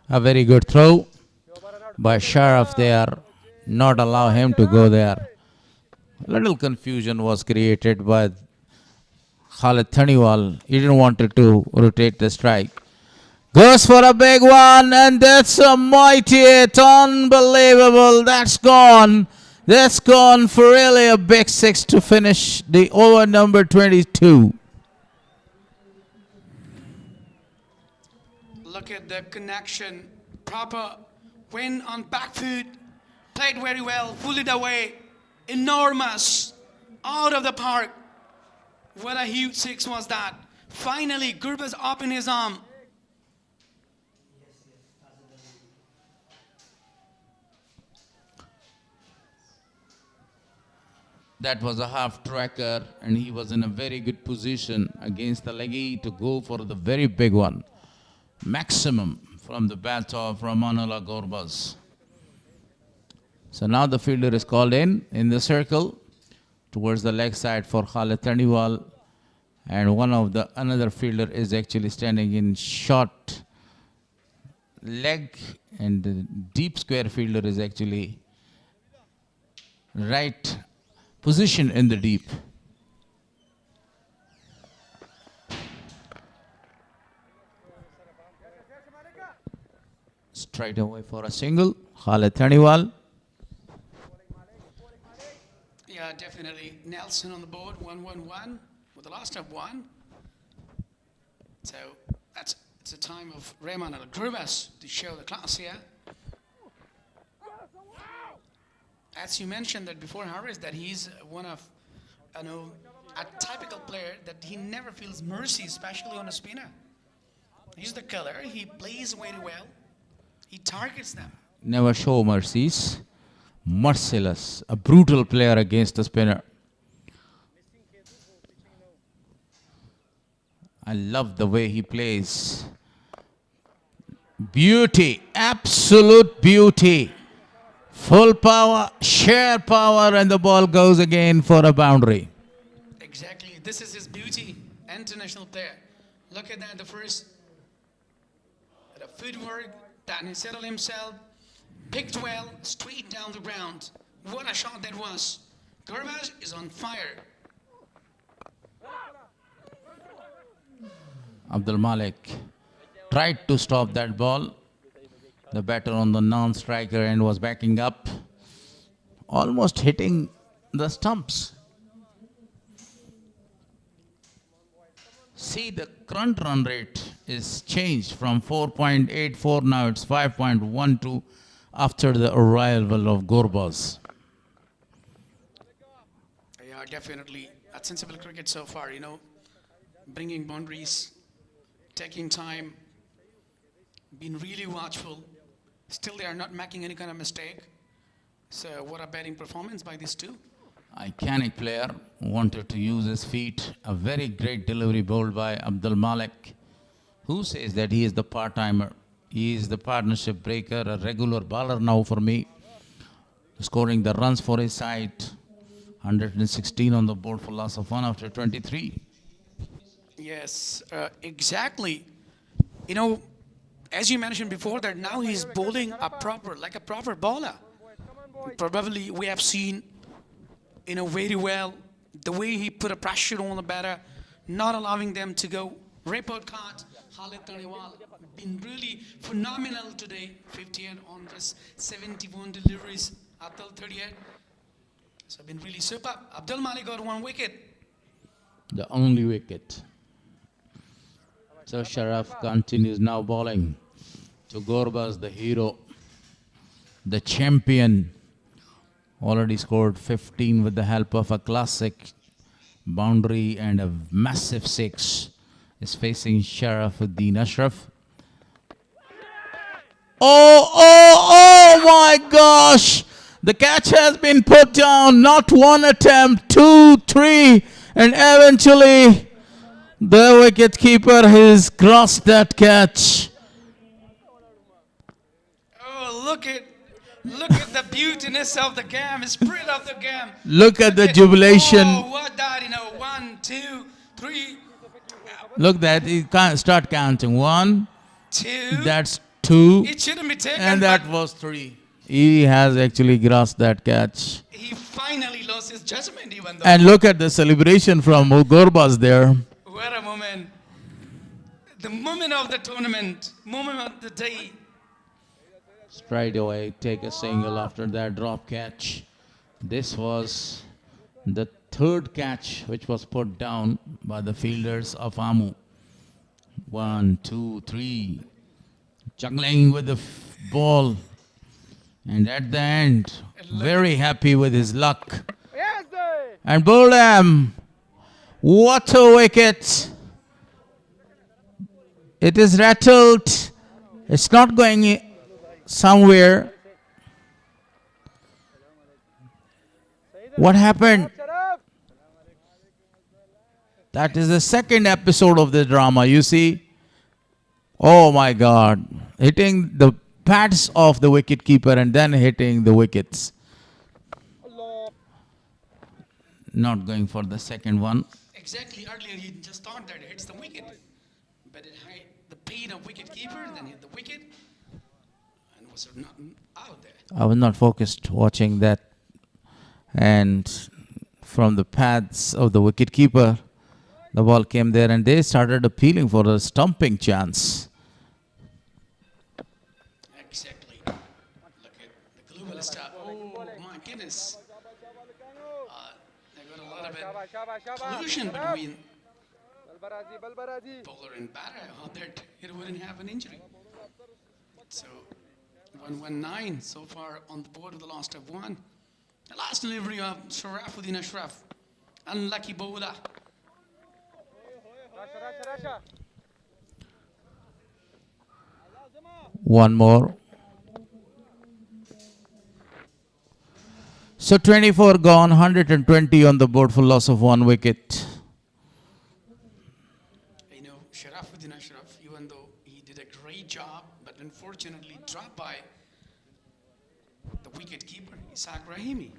S9: A very good throw by Sharaf there. Not allow him to go there. Little confusion was created by Khalid Taniwal. He didn't want to rotate the strike. Goes for a big one, and that's a mighty hit. Unbelievable. That's gone. That's gone for really a big 6 to finish the over number 22.
S11: Look at the connection. Proper win on back foot. Played very well. Pulled it away. Enormous. Out of the park. What a huge 6 was that. Finally, Gurbaz up in his arm.
S9: That was a half tracker, and he was in a very good position against the leggy to go for the very big one. Maximum from the bat of Rahmanullah Gurbaz. So now the fielder is called in the circle towards the leg side for Khalid Taniwal, and another fielder is actually standing in short leg, and the deep square fielder is actually right position in the deep. Straight away for a single. Khalid Taniwal.
S11: Yeah, definitely. Nelson on the board, 1-1-1 with the last of 1. So it's a time of Rehman Al-Grubas to show the class here. As you mentioned that before, Harris, that he's one of, a typical player that he never feels mercy, especially on a spinner. He's the killer. He plays very well. He targets them.
S9: Never show mercies. Merciless. A brutal player against the spinner. I love the way he plays. Beauty. Absolute beauty. Full power, sheer power, and the ball goes again for a boundary.
S11: Exactly. This is his beauty. International player. Look at that. The footwork, that he settled himself, picked well, straight down the ground. What a shot that was. Gurbaz is on fire.
S9: Abdul Malik tried to stop that ball. The batter on the non-striker end was backing up, almost hitting the stumps. See, the current run rate is changed from 4.84, now it's 5.12 after the arrival of Gurbaz.
S11: Yeah, definitely. That's sensible cricket so far, bringing boundaries, taking time, being really watchful. Still, they are not making any kind of mistake. So, what a batting performance by these two.
S9: Iconic player, wanted to use his feet. A very great delivery bowled by Abdul Malik. Who says that he is the part-timer? He is the partnership breaker, a regular bowler now for me. Scoring the runs for his side. 116 on the board for loss of 1 after 23.
S11: Yes, exactly. As you mentioned before, that now he's bowling like a proper bowler. Probably we have seen, very well the way he put a pressure on the batter, not allowing them to go. Report card, Khalid Taniwal, been really phenomenal today. 58 on just 71 deliveries, Atal 38. So been really superb. Abdul Malik got 1 wicket.
S9: The only wicket. So Sharaf continues now bowling to Gurbaz, the hero, the champion. Already scored 15 with the help of a classic boundary and a massive 6. Is facing Sharafuddin Ashraf. Oh my gosh! The catch has been put down. Not 1 attempt, 2, 3, and eventually the wicket keeper has crossed that catch.
S11: Oh, look at the beautiness of the game, the spirit of the game.
S9: Look at the jubilation.
S11: Oh, what that, 1, 2, 3.
S9: Look that, he can't start counting. 1,
S11: 2.
S9: That's 2.
S11: It shouldn't be taken.
S9: And that was 3. He has actually grasped that catch.
S11: He finally lost his judgment even though.
S9: And look at the celebration from Gurbaz there.
S11: What a moment. The moment of the tournament, moment of the day.
S9: Straight away, take a single after that drop catch. This was the 3rd catch which was put down by the fielders of Amu. 1, 2, 3. Juggling with the ball. And at the end, very happy with his luck. And Bowlam, what a wicket. It is rattled. It's not going somewhere. What happened? That is the 2nd episode of the drama, you see. Oh my God. Hitting the pads of the wicket keeper and then hitting the wickets. Not going for the 2nd one.
S11: Exactly. Earlier he just thought that it hits the wicket. But it had the pain of wicket keeper, then hit the wicket. And was not out there.
S9: I was not focused watching that. And from the pads of the wicket keeper, the ball came there and they started appealing for a stumping chance.
S11: Exactly. Look at global star. Oh my goodness. They got a little bit collusion between bowler and batter. I hope that it wouldn't have an injury. So 119 so far on the board with the last of one. The last delivery of Sharafuddin Ashraf. Unlucky bowler.
S9: One more. So 24 gone, 120 on the board for loss of 1 wicket.
S11: You know, Sharafuddin Ashraf, even though he did a great job, but unfortunately dropped by the wicket keeper, Ishaq Rahimi.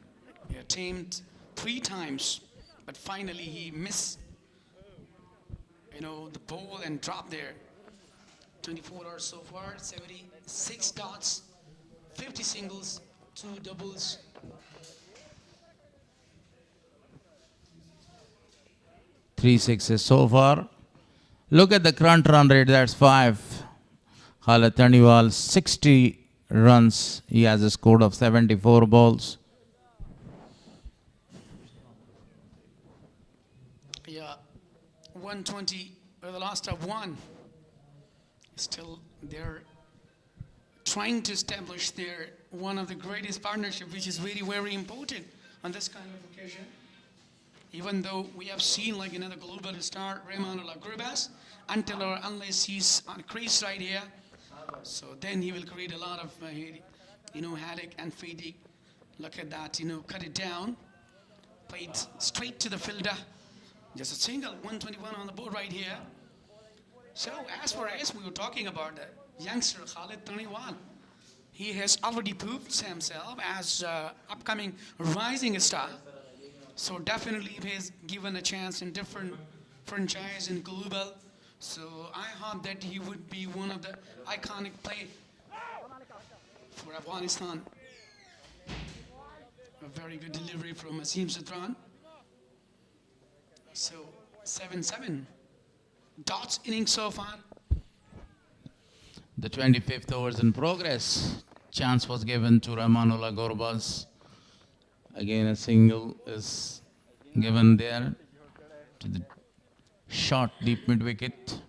S11: He attempted 3 times, but finally he missed, the ball and dropped there. 24 hours so far, 76 dots, 50 singles, 2 doubles.
S9: Three sixes so far. Look at the current run rate, that's 5. Khalid Taniwal, 60 runs. He has a score of 74 balls.
S11: Yeah, 120 for the last of one. Still, they're trying to establish their one of the greatest partnership, which is very, very important on this kind of occasion. Even though we have seen like another global star, Rahmanullah Gurbas, until or unless he's on crease right here, so then he will create a lot of, headache and fatigue. Look at that, cut it down, played straight to the fielder. Just a single, 121 on the board right here. So as far as we were talking about the youngster Khalid Taniwal, he has already proved himself as upcoming rising star. So definitely he has given a chance in different franchise in global. So I hope that he would be one of the iconic play for Afghanistan. A very good delivery from Asim Sadran. So 7-7. Dots innings so far.
S9: The 25th over is in progress. Chance was given to Rahmanullah Gurbas. Again, a single is given there to the short deep mid wicket.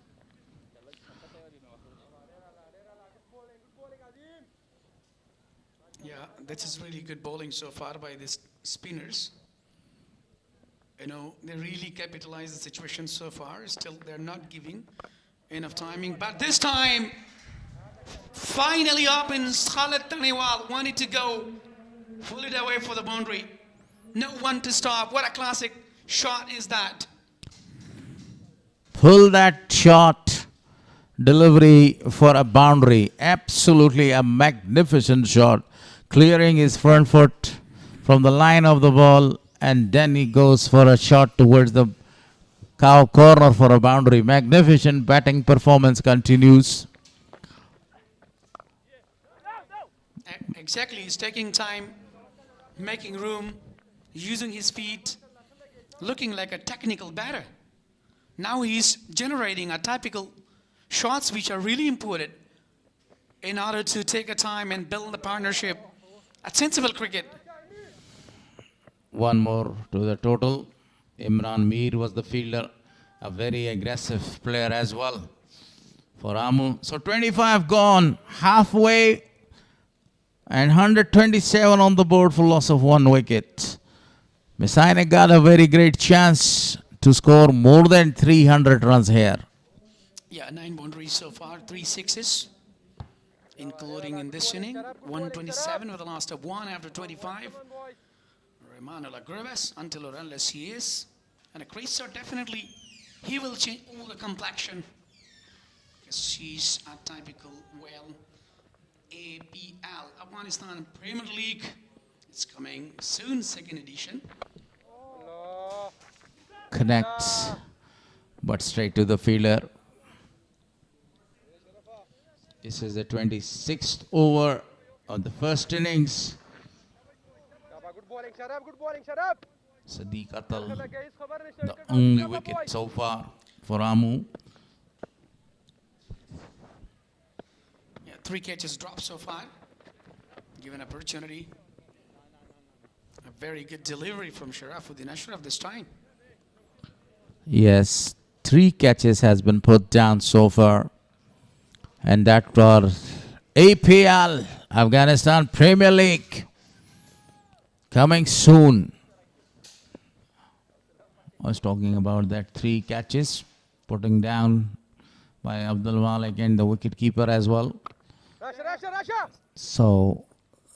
S11: Yeah, this is really good bowling so far by these spinners. They really capitalize the situation so far. Still, they're not giving enough timing. But this time, finally opens. Khalid Taniwal wanted to go. Pull it away for the boundary. No one to stop. What a classic shot is that.
S9: Pull that shot. Delivery for a boundary. Absolutely a magnificent shot. Clearing his front foot from the line of the ball. And then he goes for a shot towards the cow corner for a boundary. Magnificent batting performance continues.
S11: Exactly. He's taking time, making room, using his feet, looking like a technical batter. Now he's generating a typical shots which are really important in order to take a time and build a partnership. A sensible cricket.
S9: One more to the total. Imran Mir was the fielder, a very aggressive player as well for Amu. So 25 gone, halfway, and 127 on the board for loss of 1 wicket. Mis-e-Ainak got a very great chance to score more than 300 runs here.
S11: Yeah, 9 boundaries so far, 3 sixes, including in this inning. 127 with the last of 1 after 25. Rahmanullah Gurbas, until or unless he is. And a creaser, definitely, he will change all the complexion. Because he's a typical, APL, Afghanistan Premier League. It's coming soon, 2nd edition.
S9: Connects, but straight to the fielder. This is the 26th over of the first innings. Sadiq Atal, the only wicket so far for Amu.
S11: Yeah, 3 catches dropped so far. given opportunity. A very good delivery from Sharafuddin Ashraf this time.
S9: Yes, 3 catches has been put down so far. And that for APL, Afghanistan Premier League, coming soon. I was talking about that 3 catches, putting down by Abdul Malik and the wicketkeeper as well. So,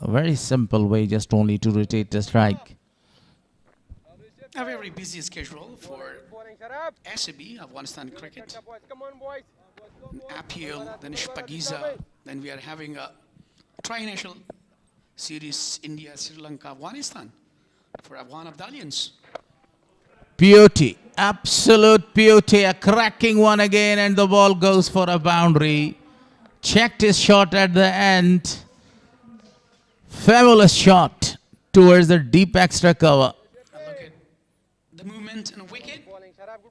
S9: a very simple way, just only to rotate the strike.
S11: A very busy schedule for SAB, Afghanistan Cricket. APL, then Shpagiza, then we are having a tri-national series, India, Sri Lanka, Afghanistan, for Afghan Abdalians.
S9: Beauty, absolute beauty, a cracking one again, and the ball goes for a boundary. Checked his shot at the end. Fabulous shot towards the deep extra cover.
S11: Look at the movement and a wicket.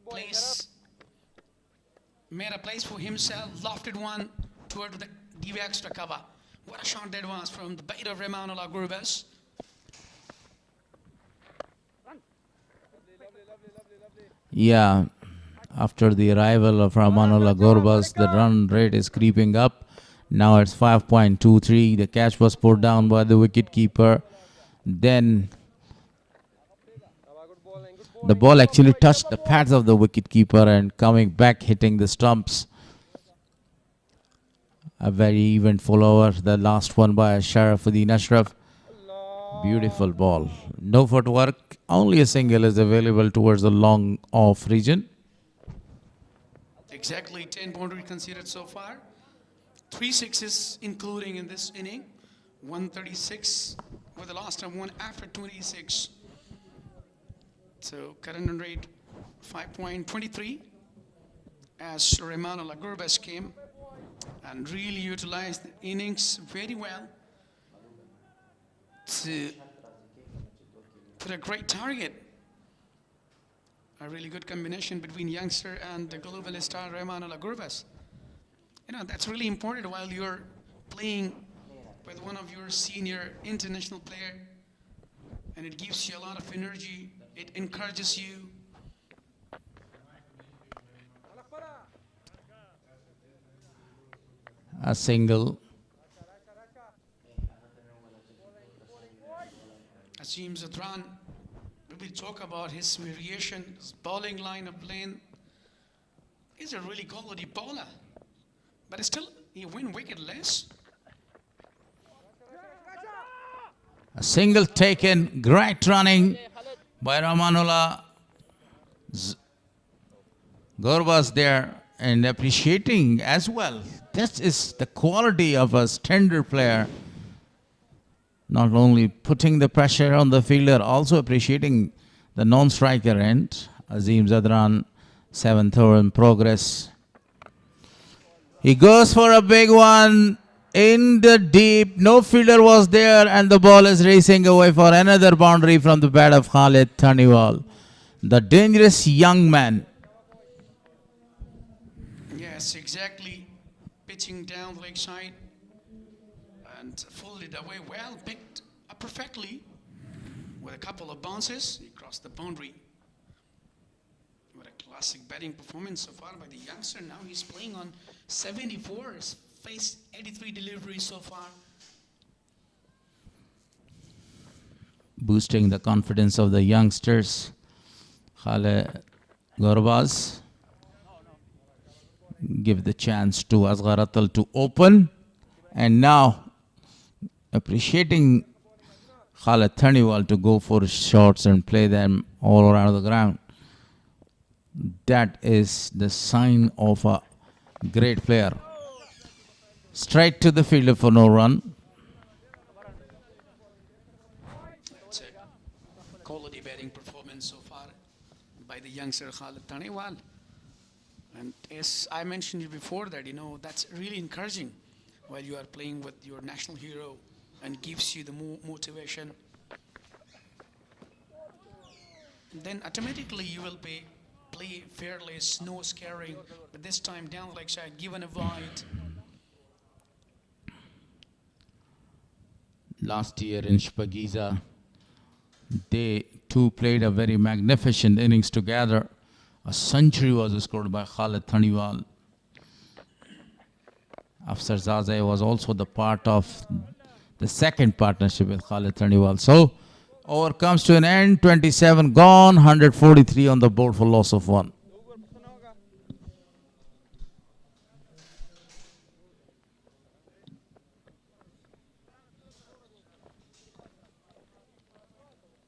S11: Place, made a place for himself, lofted one toward the deep extra cover. What a shot that was from the bait of Remanullah Gurbas.
S9: Yeah, after the arrival of Ramanullah Gorbas, the run rate is creeping up. Now it's 5.23. The catch was put down by the wicketkeeper. Then the ball actually touched the pads of the wicketkeeper and coming back, hitting the stumps. A very eventful over. The last one by Sharafuddin Ashraf. Beautiful ball. No footwork. Only a single is available towards the long off region.
S11: Exactly 10 boundaries conceded so far. 3 sixes including in this inning. 136 with the last time one after 26. So current run rate 5.23 as Remanullah Gurbas came and really utilized the innings very well to put a great target. A really good combination between youngster and the global star Remanullah Gurbas. You know, that's really important while you're playing with one of your senior international player, and it gives you a lot of energy. It encourages you.
S9: A single.
S11: Asim Zadran, we will talk about his variation, his bowling line of lane. He's a really quality bowler, but still he win wicketless.
S9: A single taken, great running by Ramanullah Gorbas there, and appreciating as well. This is the quality of a standard player. Not only putting the pressure on the fielder, also appreciating the non-striker end. Azim Zadran, 7th over in progress. He goes for a big one in the deep. No fielder was there, and the ball is racing away for another boundary from the bat of Khalid Taniwal, the dangerous young man.
S11: Yes, exactly. Pitching down the leg side and folded away well, picked up perfectly with a couple of bounces. He crossed the boundary. What a classic batting performance so far by the youngster. Now he's playing on 74. He's faced 83 deliveries so far.
S9: Boosting the confidence of the youngsters. Khalid Gorbas give the chance to Asghar Atal to open, and now appreciating Khalid Taniwal to go for shots and play them all around the ground. That is the sign of a great player. Straight to the fielder for no run.
S11: It's a quality batting performance so far by the youngster Khalid Taniwal. And as I mentioned before that, you know, that's really encouraging while you are playing with your national hero and gives you the motivation. And then automatically you will play fearless, no scaring, but this time down the leg side, given a wide.
S9: last year in Shpagiza. They two played a very magnificent innings together. A century was scored by Khalid Thaniwal. Afsar Zazai was also the part of the second partnership with Khalid Thaniwal. So, over comes to an end, 27 gone, 143 on the board for loss of 1.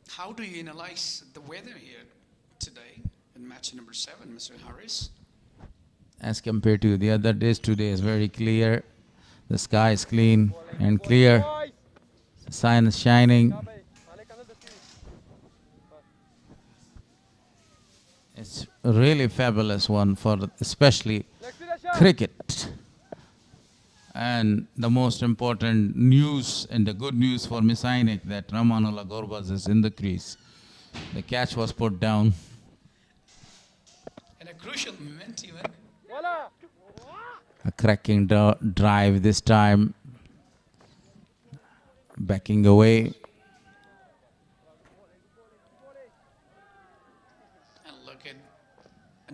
S11: How do you analyze the weather here today in match number 7, Mr. Harris?
S9: As compared to the other days, today is very clear. The sky is clean and clear. The sun is shining. It's a really fabulous one for especially cricket. And the most important news and the good news for Mis-e-Ainak that Rahmanullah Gurbaz is in the crease. The catch was put down.
S11: And a crucial moment even.
S9: A cracking drive this time. Backing away.
S11: And look at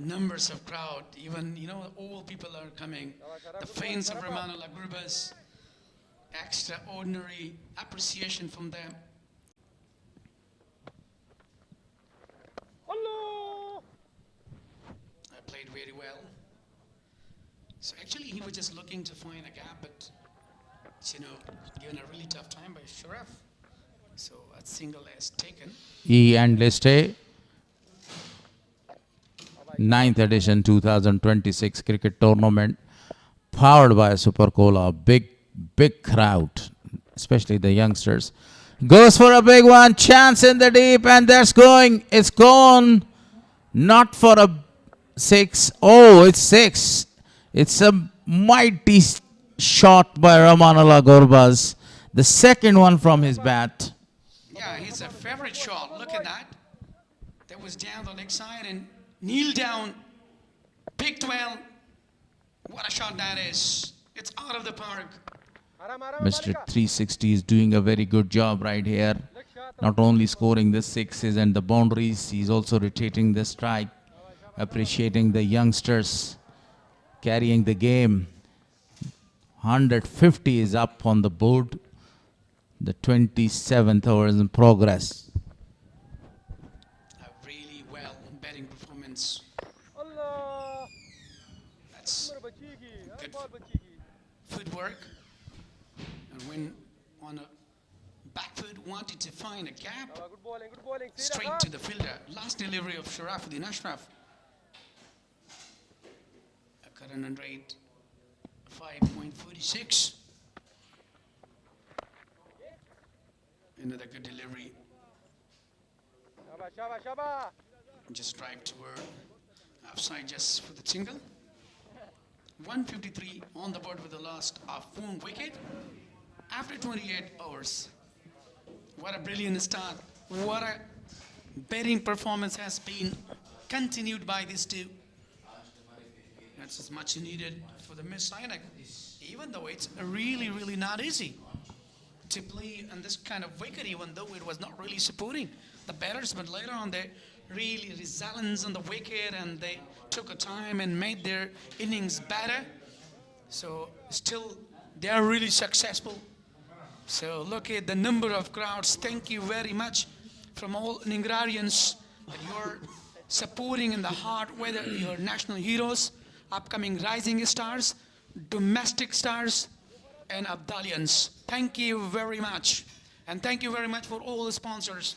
S11: numbers of crowd. Even, all people are coming. The fans of Rahmanullah Gurbaz. Extraordinary appreciation from them. I played very well. So actually he was just looking to find a gap, but given a really tough time by Sharaf. So a single is taken.
S9: And list A. 9th edition 2026 cricket tournament powered by Super Cola. Big crowd, especially the youngsters. Goes for a big one, chance in the deep, and that's going. It's gone. Not for a 6. Oh, it's 6. It's a mighty shot by Rahmanullah Gurbaz. The second one from his bat.
S11: Yeah, it's a favorite shot. Look at that. That was down the leg side and kneel down. Picked well. What a shot that is. It's out of the park.
S9: Mr. 360 is doing a very good job right here. Not only scoring the 6s and the boundaries, he's also rotating the strike. Appreciating the youngsters carrying the game. 150 is up on the board. The 27th over is in progress.
S11: A really well batting performance. That's good footwork. And when on a back foot wanted to find a gap, straight to the fielder. Last delivery of Sharafuddin Ashraf. A current rate 5.46. Another good delivery. Just drive toward offside just for the single. 153 on the board with the last of 1 wicket after 28 hours. What a brilliant start. What a batting performance has been continued by these two. That's as much needed for the Mis-e-Ainak, even though it's really not easy to play on this kind of wicket, even though it was not really supporting the batters, but later on they really resilience on the wicket and they took a time and made their innings better. So still they are really successful. So look at the number of crowds. Thank you very much from all Ningrarians that you're supporting in the hard weather your national heroes, upcoming rising stars, domestic stars, and Abdalians. Thank you very much. And thank you very much for all the sponsors.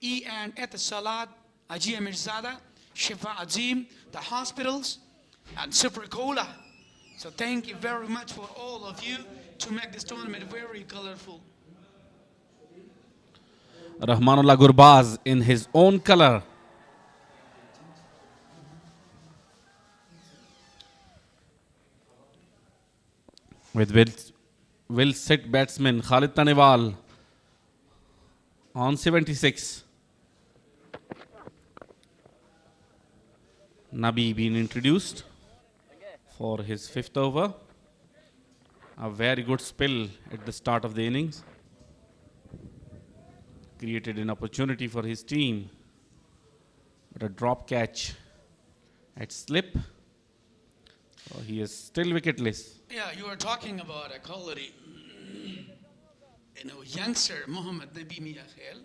S11: E and Etisalat, Ajia Mirzada, Shifa Azim, the hospitals, and Super Cola. So thank you very much for all of you to make this tournament very colorful.
S13: Rahmanullah Gurbaz in his own color. With will set batsman Khalid Thaniwal on 76. Nabi being introduced for his 5th over. A very good spill at the start of the innings. created an opportunity for his team. But a drop catch at slip. So he is still wicketless.
S11: Yeah, you were talking about a quality. Youngster Mohammad Nabi Miakhel,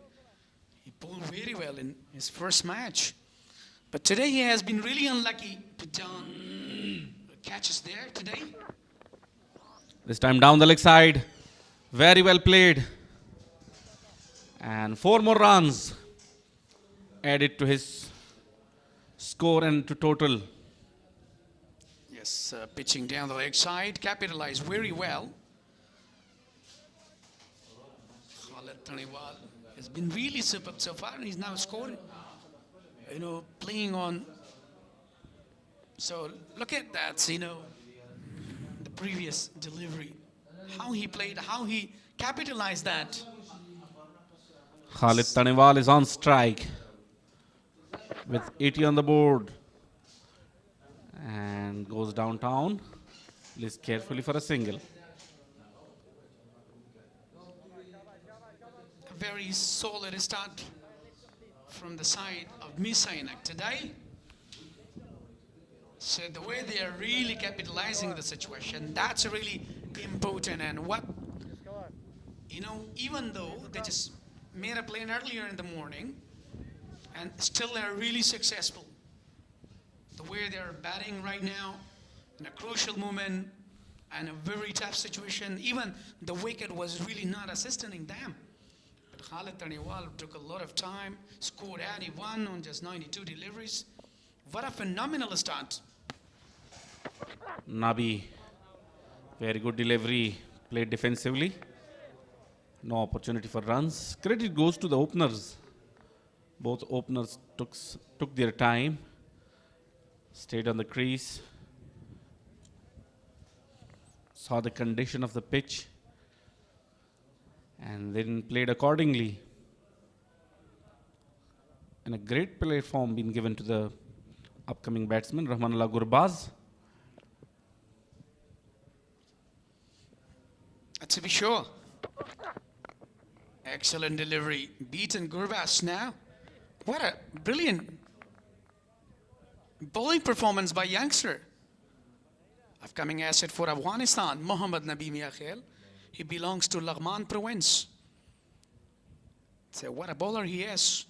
S11: he bowled very well in his first match. But today he has been really unlucky. Put down catches there today.
S13: This time down the leg side. Very well played. And 4 more runs added to his score and to total.
S11: Yes, pitching down the leg side, capitalized very well. Khalid Taniwal has been really superb so far, and he's now scoring. Playing on. So look at that, the previous delivery. How he played, how he capitalized that.
S13: Khalid Taniwal is on strike with 80 on the board and goes downtown. Lists carefully for a single.
S11: A very solid start from the side of Mis-e-Ainak today. So the way they are really capitalizing the situation, that's really important. And what, even though they just made a plane earlier in the morning and still they're really successful. The way they're batting right now in a crucial moment and a very tough situation, even the wicket was really not assisting them. But Khalid Taniwal took a lot of time, scored 81 on just 92 deliveries. What a phenomenal start.
S13: Nabi, very good delivery, played defensively. No opportunity for runs. Credit goes to the openers. Both openers took their time, stayed on the crease, saw the condition of the pitch, and then played accordingly. And a great platform being given to the upcoming batsman, Rahmanullah Gurbaz.
S11: To be sure. Excellent delivery. Beaten Gurbaz now. What a brilliant bowling performance by youngster. Upcoming asset for Afghanistan, Mohammad Nabi Miakhel. He belongs to Laghman province. So what a bowler he is.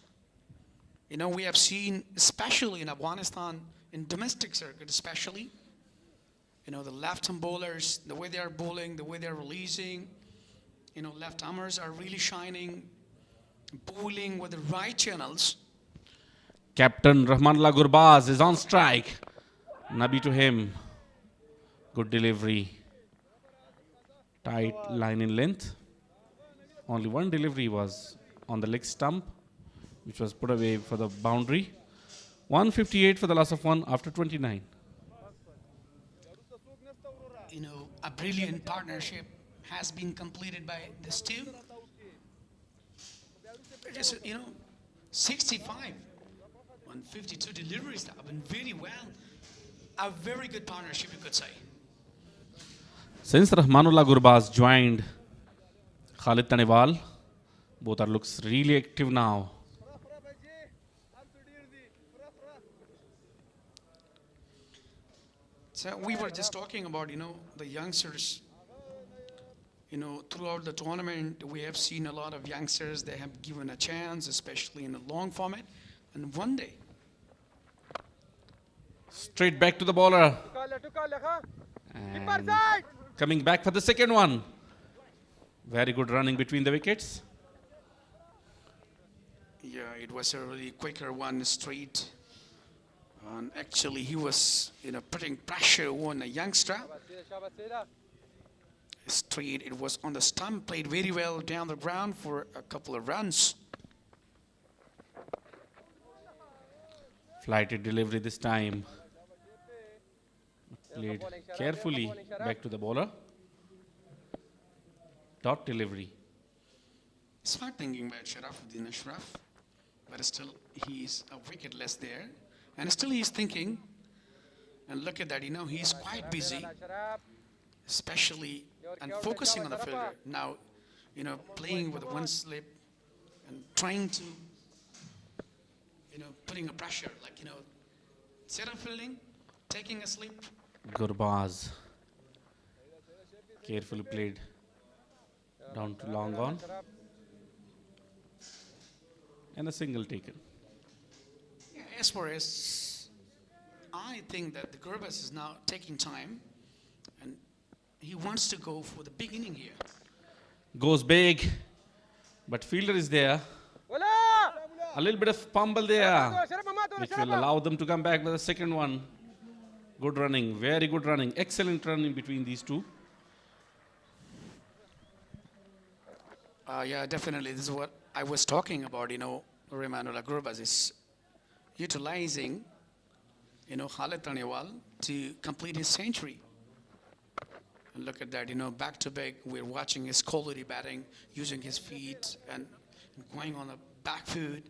S11: We have seen, especially in Afghanistan, in domestic circuit especially, the left-arm bowlers, the way they are bowling, the way they're releasing, left-armers are really shining, bowling with the right channels.
S13: Captain Rahmanullah Gurbaz is on strike. Nabi to him. Good delivery. Tight line in length. Only one delivery was on the leg stump, which was put away for the boundary. 158 for the loss of 1 after 29.
S11: A brilliant partnership has been completed by this two. Just, 65 on 52 deliveries that have been very well. A very good partnership, you could say.
S13: Since Rahmanullah Gurbaz joined Khalid Taniwal, both are looks really active now.
S11: So we were just talking about, the youngsters. Throughout the tournament, we have seen a lot of youngsters. They have given a chance, especially in the long format. And one day.
S13: Straight back to the bowler. And coming back for the second one. Very good running between the wickets.
S11: Yeah, it was a really quicker one, straight. And actually, he was, putting pressure on a youngster. Straight, it was on the stump, played very well down the ground for a couple of runs.
S13: Flighted delivery this time. Played carefully back to the bowler. Dot delivery.
S11: Smart thinking by Sharafuddin Ashraf. But still, he's a wicket less there. And still he's thinking. And look at that, he's quite busy. Especially and focusing on the fielder. Now, playing with one slip and trying to, putting a pressure, like, set up fielding, taking a sleep.
S13: Gurbaz. Carefully played down to long on. And a single taken.
S11: Yeah, as far as I think that the Gurbaz is now taking time and he wants to go for the big inning here.
S13: Goes big, but fielder is there. A little bit of fumble there, which will allow them to come back with a second one. Good running, very good running, excellent running between these two.
S11: Yeah, definitely. This is what I was talking about, Remanuela Gurbaz is utilizing, Khalid Taniwal to complete his century. And look at that, back to back, we're watching his quality batting, using his feet and going on the back foot,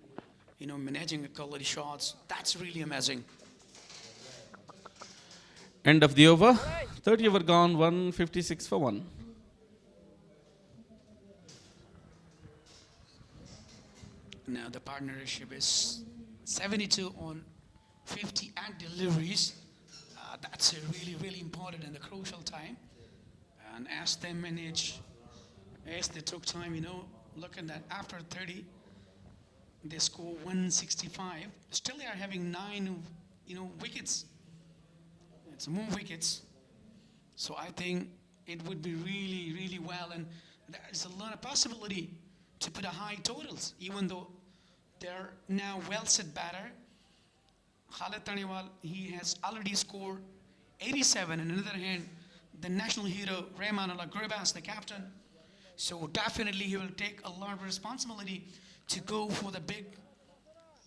S11: managing the quality shots. That's really amazing.
S13: End of the over. 30 over gone, 156 for 1.
S11: Now the partnership is 72 on 50 at deliveries. That's really, really important in the crucial time. And as they manage, as they took time, look at that. After 30, they score 165. Still, they are having 9, wickets. It's more wickets. So I think it would be really, really well. And there's a lot of possibility to put a high totals, even though they're now well set batter. Khalid Taniwal, he has already scored 87. And on the other hand, the national hero, Remanuela Gurbaz, the captain. So definitely he will take a lot of responsibility to go for the big.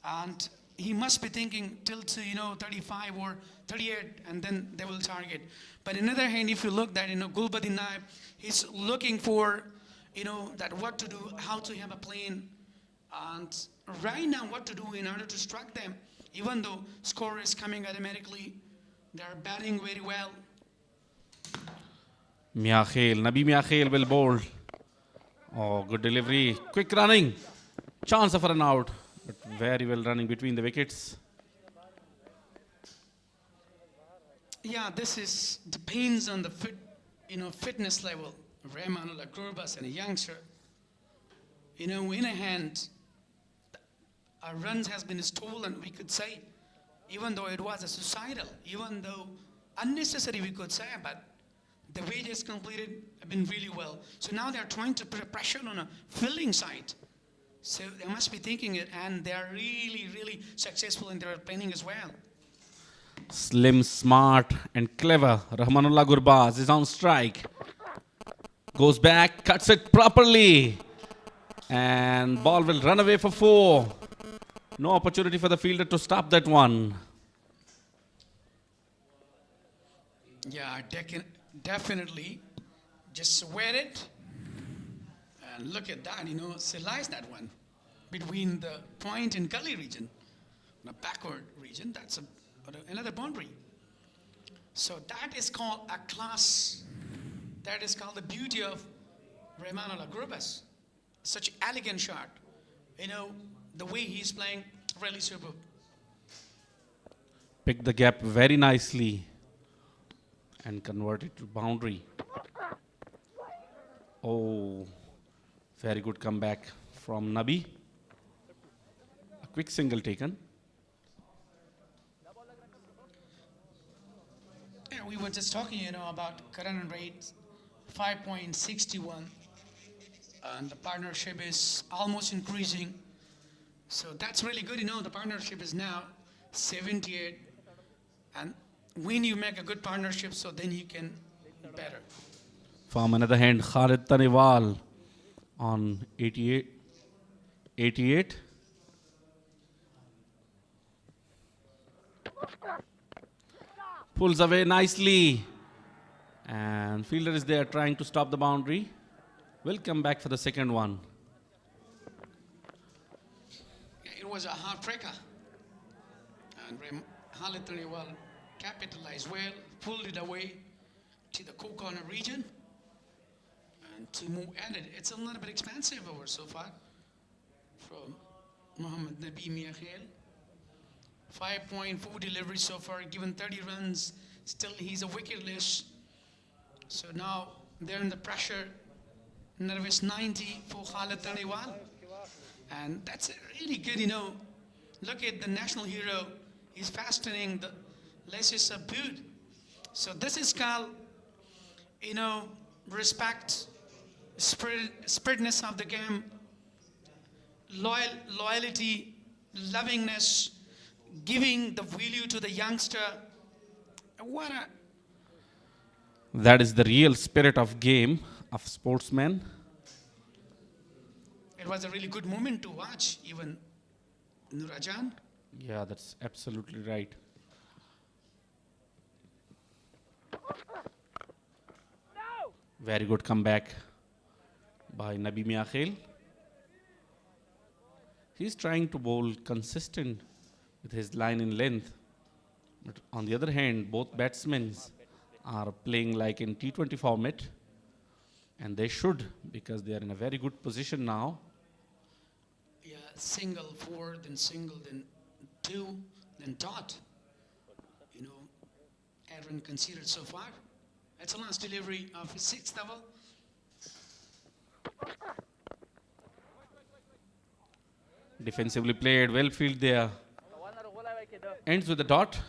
S11: And he must be thinking till to, 35 or 38, and then they will target. But on the other hand, if you look that, Gulbuddin Naib, he's looking for, that what to do, how to have a plan. And right now, what to do in order to strike them. Even though score is coming automatically, they're batting very well.
S13: Nabi Miakhel will bowl. Oh, good delivery. Quick running. Chance of a run out. But very well running between the wickets.
S11: Yeah, this depends on the fitness level. Remanuela Gurbaz and a youngster. In a hand, our runs has been stolen, we could say, even though it was a suicidal, even though unnecessary, we could say, but the way it is completed have been really well. So now they're trying to put a pressure on a fielding side. So they must be thinking it, and they're really, really successful in their planning as well.
S13: Slim, smart, and clever. Remanuela Gurbaz is on strike. Goes back, cuts it properly. And ball will run away for 4. No opportunity for the fielder to stop that one.
S11: Yeah, definitely. Just sweat it. And look at that, slice that one between the point and gully region, the backward region. That's another boundary. So that is called a class. That is called the beauty of Remanuela Gurbaz. Such elegant shot. The way he's playing, really superb.
S13: Pick the gap very nicely and convert it to boundary. Oh, very good comeback from Nabi. A quick single taken.
S11: Yeah, we were just talking, about current rate 5.61. And the partnership is almost increasing. So that's really good. The partnership is now 78. And when you make a good partnership, so then you can better.
S13: From another hand, Khalid Taniwal on 88. Pulls away nicely. And fielder is there trying to stop the boundary. Will come back for the second one.
S11: It was a heartbreaker. And Khalid Taniwal capitalized well, pulled it away to the corner region. And to move at it, it's a little bit expensive over so far from Mohammad Nabi Miakhel. 5.4 deliveries so far, given 30 runs. Still, he's a wicketless. So now they're in the pressure. Nervous 90 for Khalid Taniwal. And that's really good, Look at the national hero. He's fastening the laces of boot. So this is called, respect, spiritness of the game, loyalty, lovingness, giving the value to the youngster.
S13: That is the real spirit of game, of sportsmen.
S11: It was a really good moment to watch, even Nurajan.
S13: Yeah, that's absolutely right. Very good comeback by Nabi Miakhel. He's trying to bowl consistent with his line in length. But on the other hand, both batsmen are playing like in T20 format. And they should, because they are in a very good position now.
S11: Yeah, single 4, then single, then 2, then dot. Aaron conceded so far. That's the last delivery of his 6th double.
S13: Defensively played, well field there. Ends with a dot.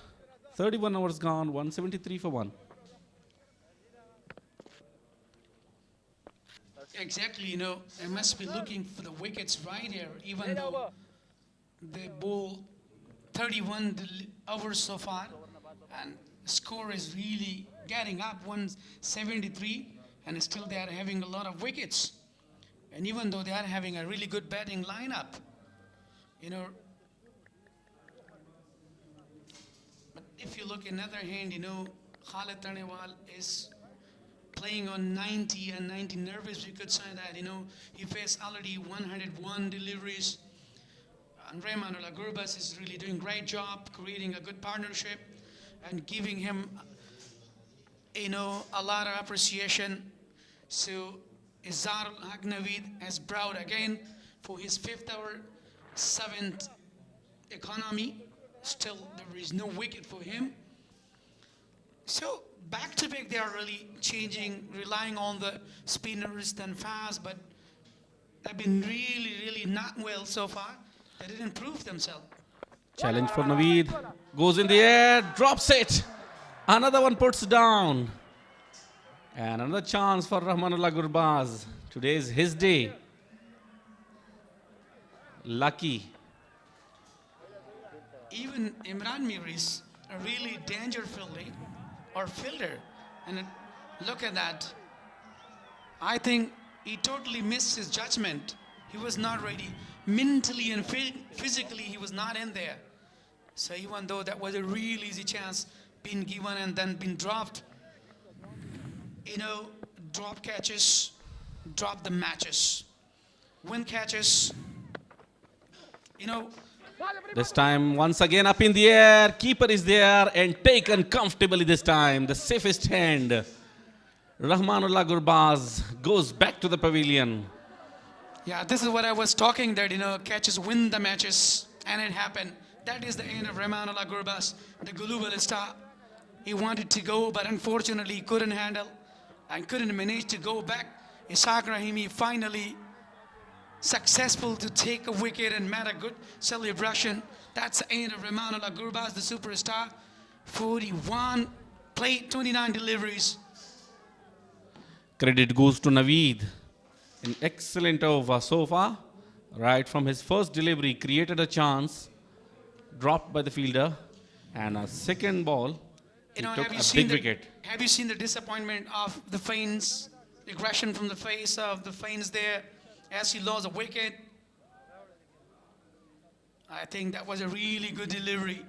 S13: 31 overs gone, 173 for 1.
S11: Exactly, they must be looking for the wickets right here, even though they bowl 31 overs so far, and score is really getting up, 173, and still they are having a lot of wickets. And even though they are having a really good batting lineup, but if you look another hand, Khalid Taniwal is playing on 90 and 90 nervous, you could say that, he faced already 101 deliveries. And Rahmanullah Gurbaz is really doing a great job, creating a good partnership and giving him, a lot of appreciation. So Izar Agnavid has brought again for his 5th over, 7th economy. Still, there is no wicket for him. So back to back, they are really changing, relying on the spinners then fast, but they've been really, really not well so far. They didn't prove themselves.
S13: Challenge for Naveed. Goes in the air, drops it. Another one puts down. And another chance for Rahmanullah Gurbaz. Today is his day. Lucky.
S11: Even Imran Mir is a really danger fielder. And look at that. I think he totally missed his judgment. He was not ready. Mentally and physically, he was not in there. So even though that was a real easy chance being given and then being dropped, drop catches, drop the matches. Win catches,
S13: This time, once again up in the air. Keeper is there and taken comfortably this time. The safest hand. Rahmanullah Gurbaz goes back to the pavilion.
S11: Yeah, this is what I was talking that, catches win the matches, and it happened. That is the end of Rahmanullah Gurbaz, the global star. He wanted to go, but unfortunately he couldn't handle and couldn't manage to go back. Ishaq Rahimi finally successful to take a wicket and made a good celebration. That's the end of Rahmanullah Gurbaz, the superstar. 41 played, 29 deliveries.
S13: Credit goes to Naveed. An excellent over so far. Right from his first delivery, created a chance. Dropped by the fielder. And a second ball, he took a big wicket.
S11: Have you seen the disappointment of the fans? Aggression from the face of the fans there as he lost a wicket. I think that was a really good delivery.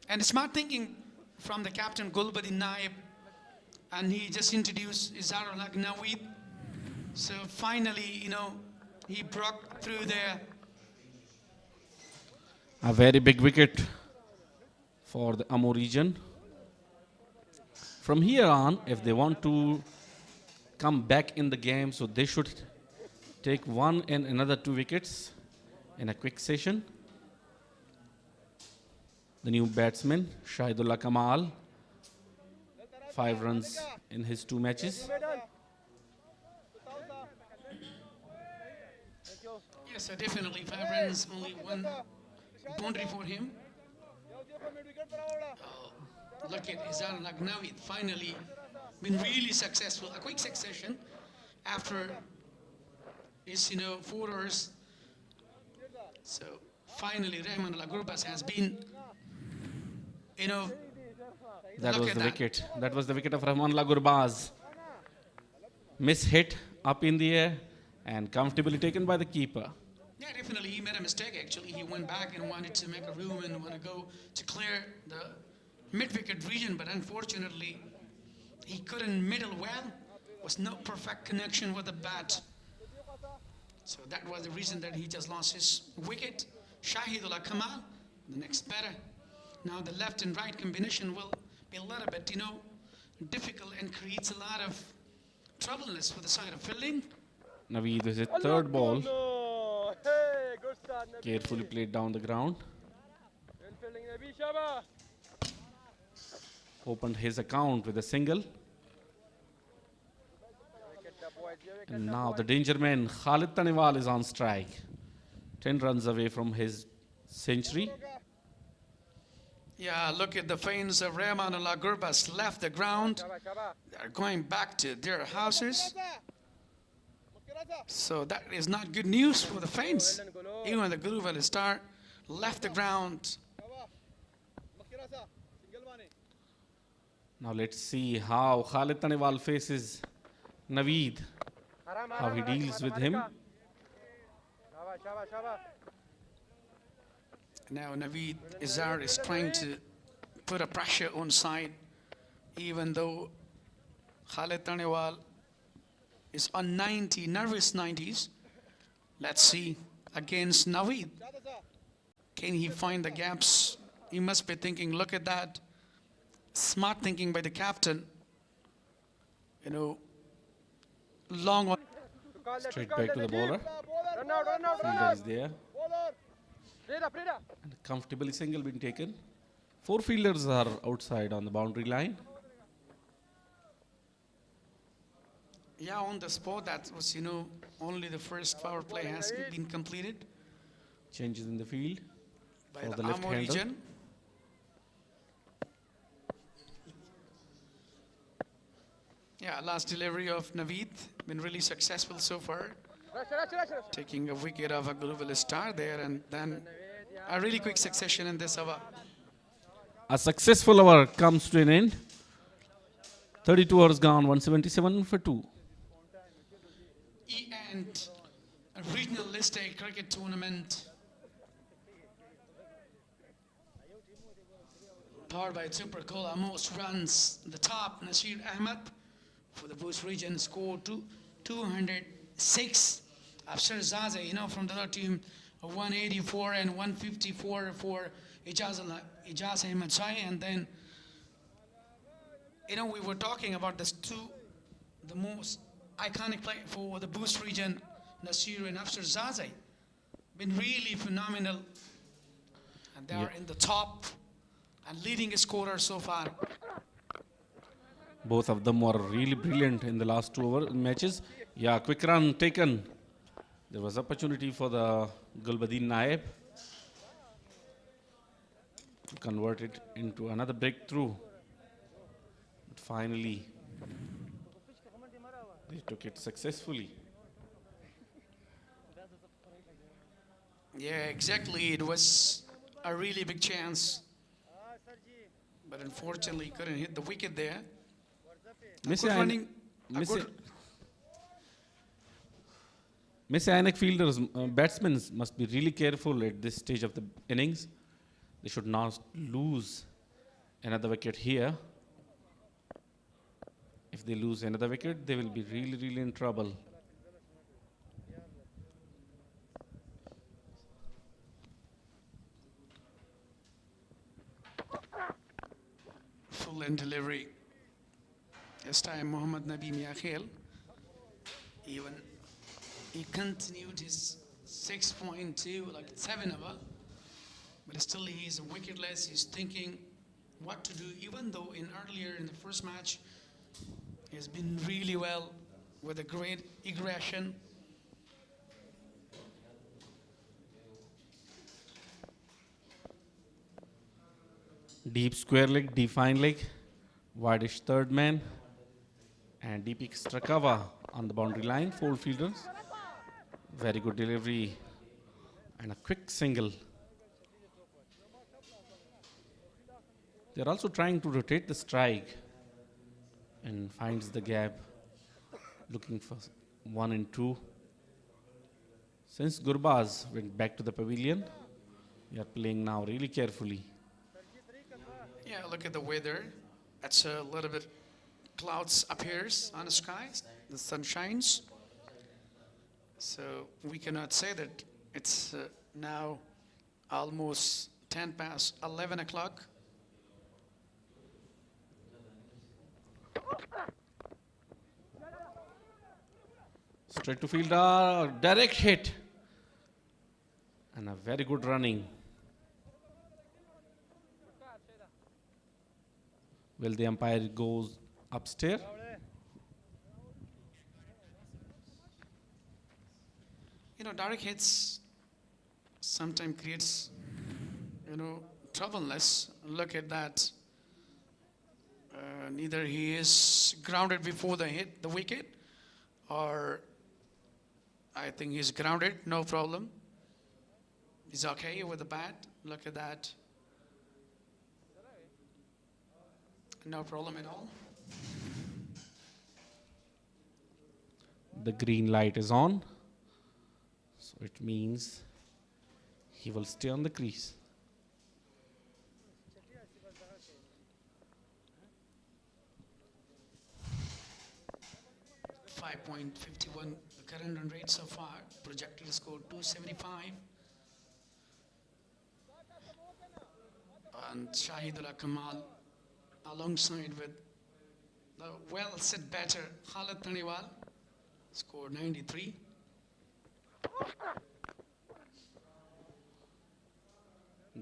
S11: And smart thinking from the captain Gulbadi Naib. And he just introduced Izarul Haq Naweed. So finally, he broke through there.
S13: A very big wicket for the Amur region. From here on, if they want to come back in the game, so they should take one and another 2 wickets in a quick session. The new batsman, Shahidullah Kamal, 5 runs in his 2 matches.
S11: Yes, so definitely 5 runs, only 1 boundary for him. Look at Mis-e-Ainak now, it finally been really successful. A quick succession after his 4 hours. So finally Rahman Al-Gurbas has been,
S13: That
S11: look
S13: was
S11: at
S13: the
S11: that.
S13: wicket. That was the wicket of Rahman Al-Gurbas. Miss hit up in the air and comfortably taken by the keeper.
S11: Yeah, definitely he made a mistake actually. He went back and wanted to make a room and want to go to clear the mid-wicket region, but unfortunately he couldn't middle well. Was no perfect connection with the bat. So that was the reason that he just lost his wicket. Shahidullah Kamal, the next batter. Now the left and right combination will be a little bit, difficult and creates a lot of troubleness for the side of fielding.
S13: Naveed with his 3rd ball. Carefully played down the ground. Opened his account with a single. And now the danger man, Khalid Taniwal, is on strike. 10 runs away from his century.
S11: Yeah, look at the fans of Rahman Al-Gurbas left the ground. They're going back to their houses. So that is not good news for the fans. Even the Guru star left the ground.
S13: Now let's see how Khalid Taniwal faces Naveed, how he deals with him.
S11: Now Naveed Izzar is trying to put a pressure on side, even though Khalid Taniwal is on 90, nervous 90s. Let's see against Naveed. Can he find the gaps? He must be thinking, look at that. Smart thinking by the captain. Long one.
S13: Straight back to the bowler. Fielder is there. And comfortably single been taken. 4 fielders are outside on the boundary line.
S11: Yeah, on the spot, that was, only the first power play has been completed
S13: Changes in the field
S11: by
S13: for
S11: the
S13: the left
S11: Amor
S13: hander.
S11: region. Yeah, last delivery of Naveed, been really successful so far. Taking a wicket of a global star there, and then a really quick succession in this over.
S13: A successful over comes to an end. 32 overs gone, 177 for 2.
S11: And a regional list A cricket tournament powered by Super Cola. Most runs, the top, Nasir Ahmed for the Boost region scored 206. Afsar Zaze, from the other team, 184 and 154 for Ijaz Ahmed Sai. And then, we were talking about the most iconic play for the Boost region, Nasir and Afsar Zaze. Been really phenomenal. And they are in the top and leading scorer so far.
S13: Both of them were really brilliant in the last 2 matches. Yeah, quick run taken. There was opportunity for the Gulbadin Naib to convert it into another breakthrough. But finally, they took it successfully.
S11: Yeah, exactly. It was a really big chance. But unfortunately, couldn't hit the wicket there.
S13: Mis-e-Ainak fielders, batsmen must be really careful at this stage of the innings. They should not lose another wicket here. If they lose another wicket, they will be really, really in trouble.
S11: Full end delivery. This time Mohammad Nabi Miakhil. Even He continued his 6.2, like 7 over, but still he's wicketless. He's thinking what to do, even though earlier in the first match, he's been really well with a great aggression.
S13: Deep square leg, deep fine leg, wideish third man, and deep extra cover on the boundary line, 4 fielders. Very good delivery and a quick single. They're also trying to rotate the strike and finds the gap, looking for 1 and 2. Since Gurbaz went back to the pavilion, we are playing now really carefully.
S11: Yeah, look at the weather. It's a little bit clouds appears on the sky. The sun shines. So we cannot say that it's now almost 10 past 11 o'clock.
S13: Straight to fielder, direct hit. And a very good running. Well, the umpire goes upstairs.
S11: You know, direct hits sometimes creates, troubleness. Look at that. Neither he is grounded before the wicket, or I think he's grounded, no problem. He's okay with the bat. Look at that. No problem at all.
S13: The green light is on. So it means he will stay on the crease.
S11: .51 the current run rate so far. Projected score 275. And Shahidullah Kamal alongside with the well-set batter Khalid Taniwal, scored 93.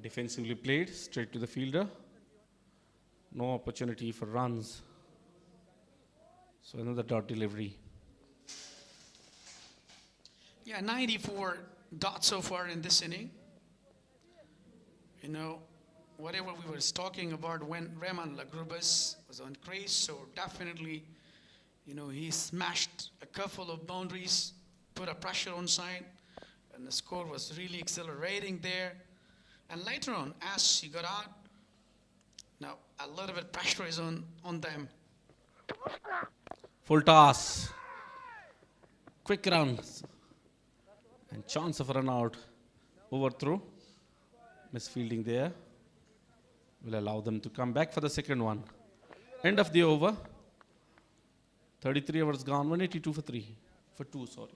S13: Defensively played, straight to the fielder. No opportunity for runs. So another dot delivery.
S11: Yeah, 94 dots so far in this inning. Whatever we were talking about when Rahman Lagrubas was on crease, so definitely, he smashed a couple of boundaries, put a pressure on side, and the score was really accelerating there. And later on, as he got out, now a little bit pressure is on them.
S13: Full toss. Quick runs. And chance of run out. Overthrow. Misfielding there. Will allow them to come back for the second one. End of the over. 33 overs gone. 182 for 3. For 2, sorry.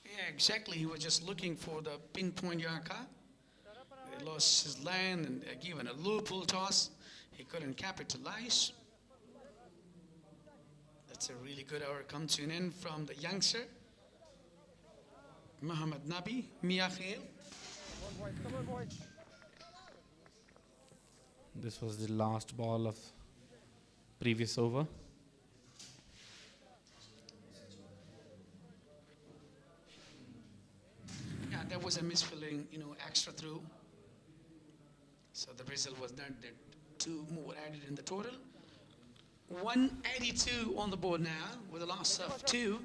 S11: Yeah, exactly. He was just looking for the pinpoint Yorker. He lost his land and given a low pull toss. He couldn't capitalize. That's a really good hour come to an end from the youngster. Muhammad Nabi, Mia Khail.
S13: This was the last ball of previous over.
S11: Yeah, there was a misfilling, extra through. So the result was not that 2 more added in the total. 182 on the board now with a loss of 2.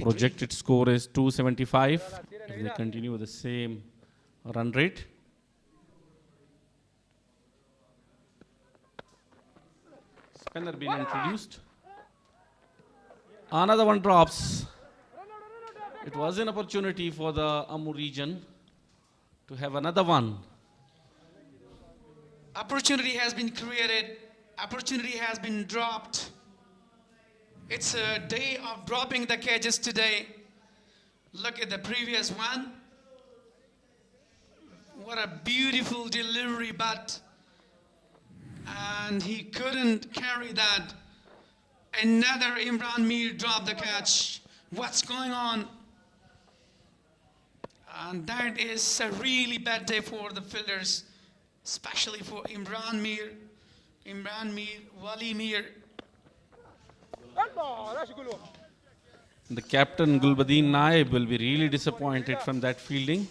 S13: Projected score is 275. If they continue with the same run rate. Spinner being introduced. Another one drops. It was an opportunity for the Amur region to have another one.
S11: Opportunity has been created. Opportunity has been dropped. It's a day of dropping the catches today. Look at the previous one. What a beautiful delivery, but and he couldn't carry that Another Imran Mir dropped the catch. What's going on? And that is a really bad day for the fielders, especially for Imran Mir, Wali Mir.
S13: The captain Gulbadin Naib will be really disappointed from that fielding.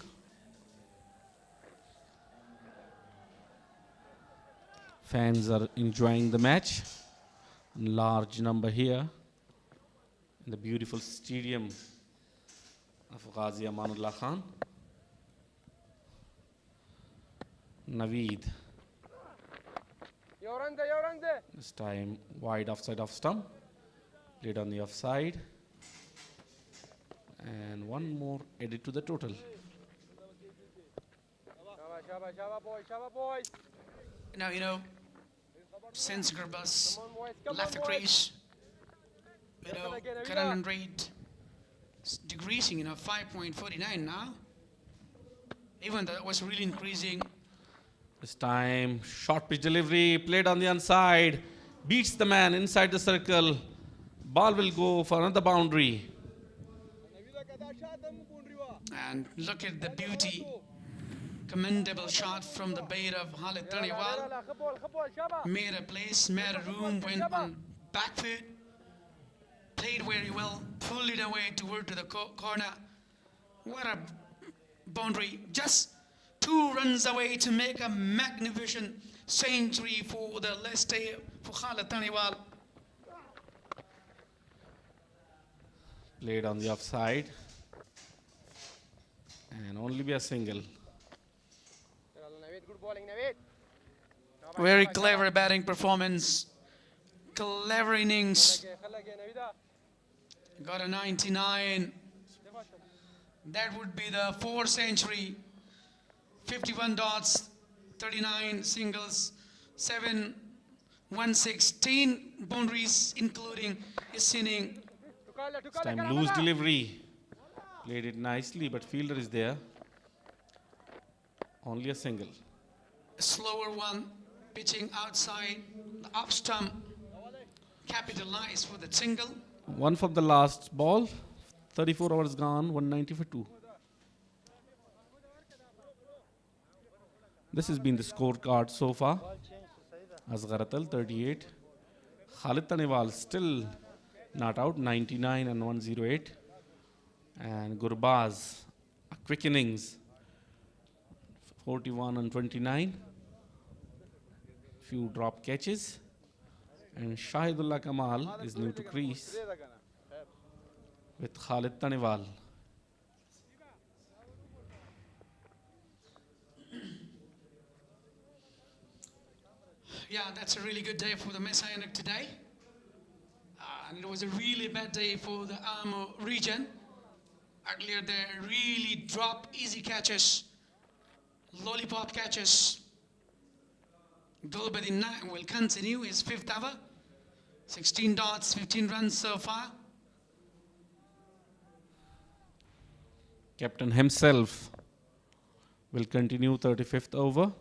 S13: Fans are enjoying the match. Large number here in the beautiful stadium of Ghazi Amanullah Khan. Naveed. This time wide offside off stump. Played on the offside. And one more added to the total.
S11: Now, you know, since Gurbaz left the crease, you know, current rate is decreasing, you know, 5.49 now. Even though it was really increasing.
S13: This time, short pitch delivery, played on the inside, beats the man inside the circle. Ball will go for another boundary.
S11: And look at the beauty. Commendable shot from the bait of Khalid Taniwal. Made a place, made a room, went on back foot. Played very well, pulled it away toward to the corner. What a boundary. Just 2 runs away to make a magnificent century for the last day for Khalid Taniwal.
S13: Played on the offside. And only be a single.
S11: Very clever batting performance. Clever innings. Got a 99. That would be the 4th century. 51 dots, 39 singles, 7, 116 boundaries, including his inning.
S13: This time loose delivery. Played it nicely, but fielder is there. Only a single.
S11: A slower one, pitching outside the off stump. Capitalized for the single.
S13: One from the last ball. 34 hours gone, 190 for 2. This has been the scorecard so far. Asghar Atal 38. Khalid Taniwal still not out, 99 and 108. And Gurbaz, a quick innings, 41 and 29. Few drop catches. And Shahidullah Kamal is new to crease with Khalid Taniwal.
S11: Yeah, that's a really good day for the Mis-e-Ainak today. And it was a really bad day for the Amo region. Earlier they really dropped easy catches, lollipop catches. Gulbadin Naib will continue his 5th over. 16 dots, 15 runs so far.
S13: Captain himself will continue 35th over.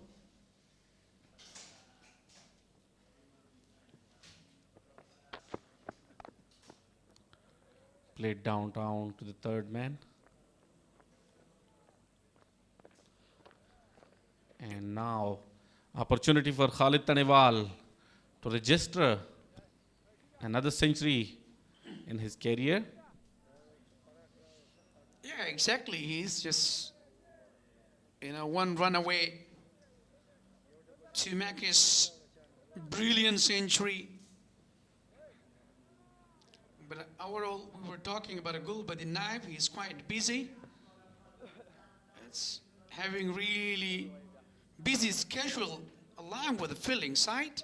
S13: Played downtown to the 3rd man. And now, opportunity for Khalid Taniwal to register another century in his career.
S11: Yeah, exactly. He's just, you know, 1 run away to make his brilliant century. But overall, we were talking about a Gulbadin Naib. He's quite busy. It's having really busy schedule along with the fielding side.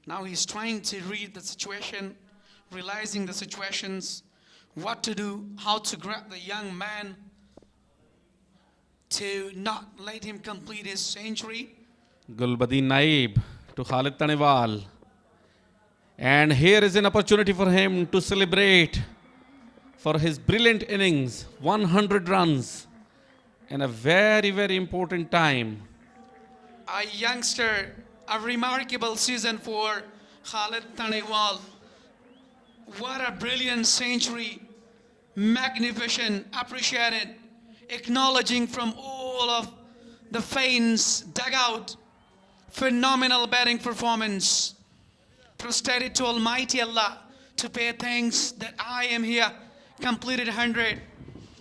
S11: Now he's trying to read the situation, realizing the situations, what to do, how to grab the young man to not let him complete his century.
S13: Gulbadin Naib to Khalid Taniwal. And here is an opportunity for him to celebrate for his brilliant innings, 100 runs in a very, very important time.
S11: A youngster, a remarkable season for Khalid Taniwal. What a brilliant century. Magnificent, appreciated, acknowledging from all of the fans dugout. Phenomenal batting performance. Prostrated to Almighty Allah to pay thanks that I am here. Completed 100.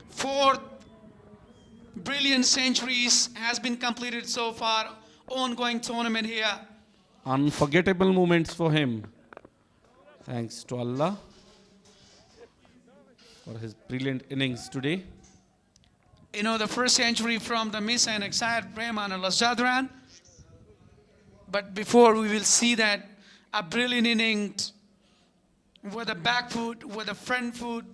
S11: 4 brilliant centuries has been completed so far. Ongoing tournament here.
S13: Unforgettable moments for him. Thanks to Allah for his brilliant innings today.
S11: You know, the first century from the Mis-e-Ainak side, Rahman al-Zadran. But before we will see that, a brilliant innings with a back foot, with a front foot,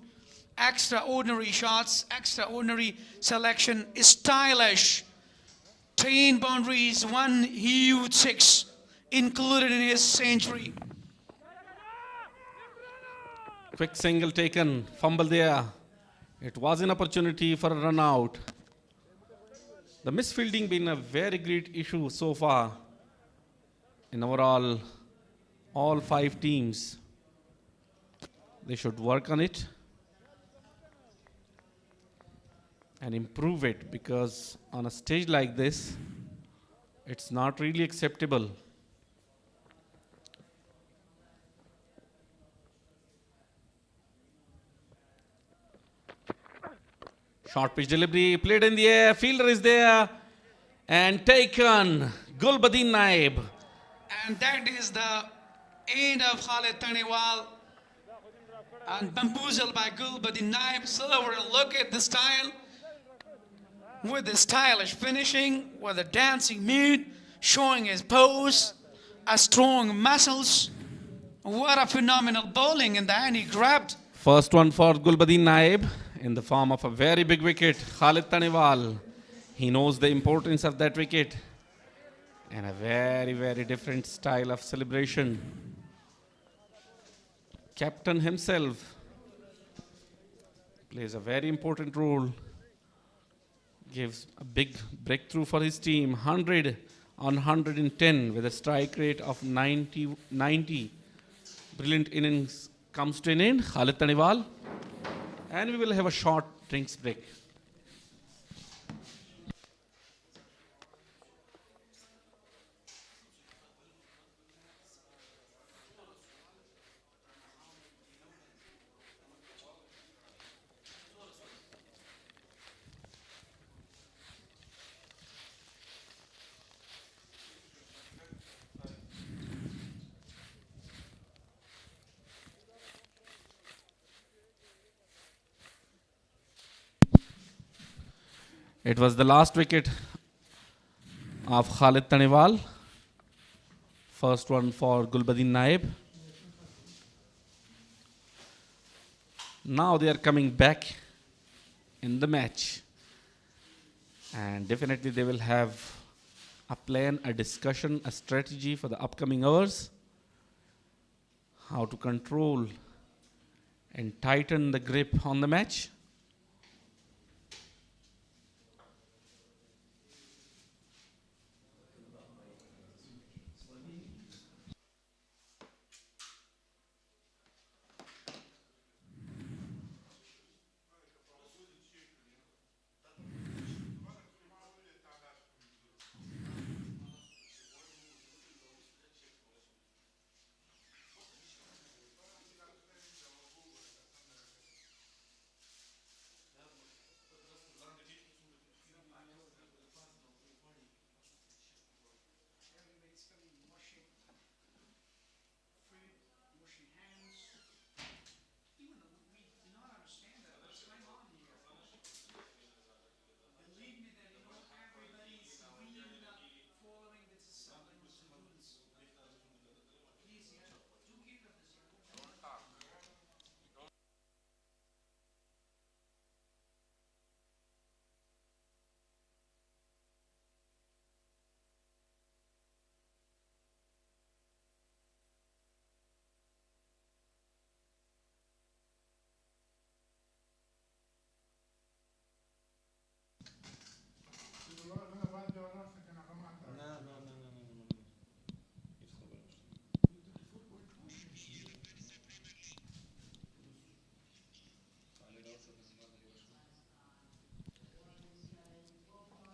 S11: extraordinary shots, extraordinary selection, stylish, 10 boundaries, 1 huge 6 included in his century.
S13: Quick single taken, fumble there. It was an opportunity for a run out. The misfielding been a very great issue so far in overall all 5 teams. They should work on it and improve it, because on a stage like this, it's not really acceptable. Short pitch delivery, played in the air, fielder is there, and taken, Gulbadin Naib.
S11: And that is the end of Khalid Taniwal. And bamboozled by Gulbadin Naib. Silver, look at the style. With the stylish finishing, with a dancing mood, showing his pose, a strong muscles. What a phenomenal bowling in the end he grabbed.
S13: First one for Gulbadin Naib in the form of a very big wicket. Khalid Taniwal, he knows the importance of that wicket. And a very, very different style of celebration. Captain himself plays a very important role. Gives a big breakthrough for his team. 100 on 110 with a strike rate of 90. Brilliant innings comes to an end. Khalid Taniwal. And we will have a short drinks break. It was the last wicket of Khalid Taniwal. First one for Gulbadin Naib. Now they are coming back in the match. And definitely they will have a plan, a discussion, a strategy for the upcoming hours. How to control and tighten the grip on the match.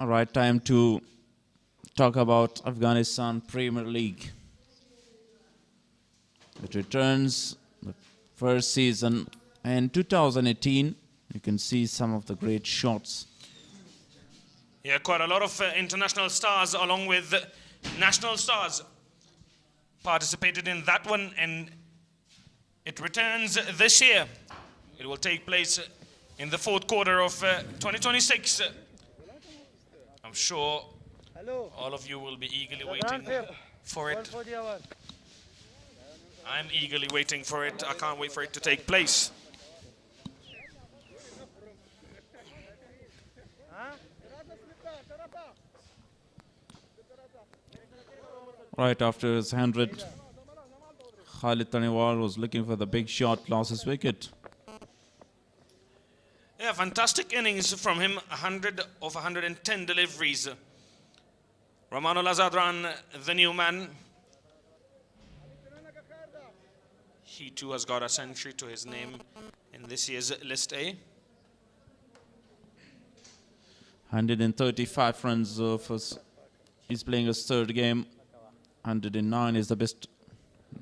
S12: All right, time to talk about Afghanistan Premier League. It returns the first season in 2018. You can see some of the great shots.
S10: Yeah, quite a lot of international stars along with national stars participated in that one, and it returns this year. It will take place in the fourth quarter of 2026. I'm sure all of you will be eagerly waiting for it. I'm eagerly waiting for it. I can't wait for it to take place.
S12: Right after his 100, Khalid Taniwal was looking for the big shot, lost his wicket.
S10: Yeah, fantastic innings from him. 100 of 110 deliveries. Ramanullah Zadran, the new man. He too has got a century to his name in this year's List A.
S12: 135 runs he's playing his third game. 109 is the best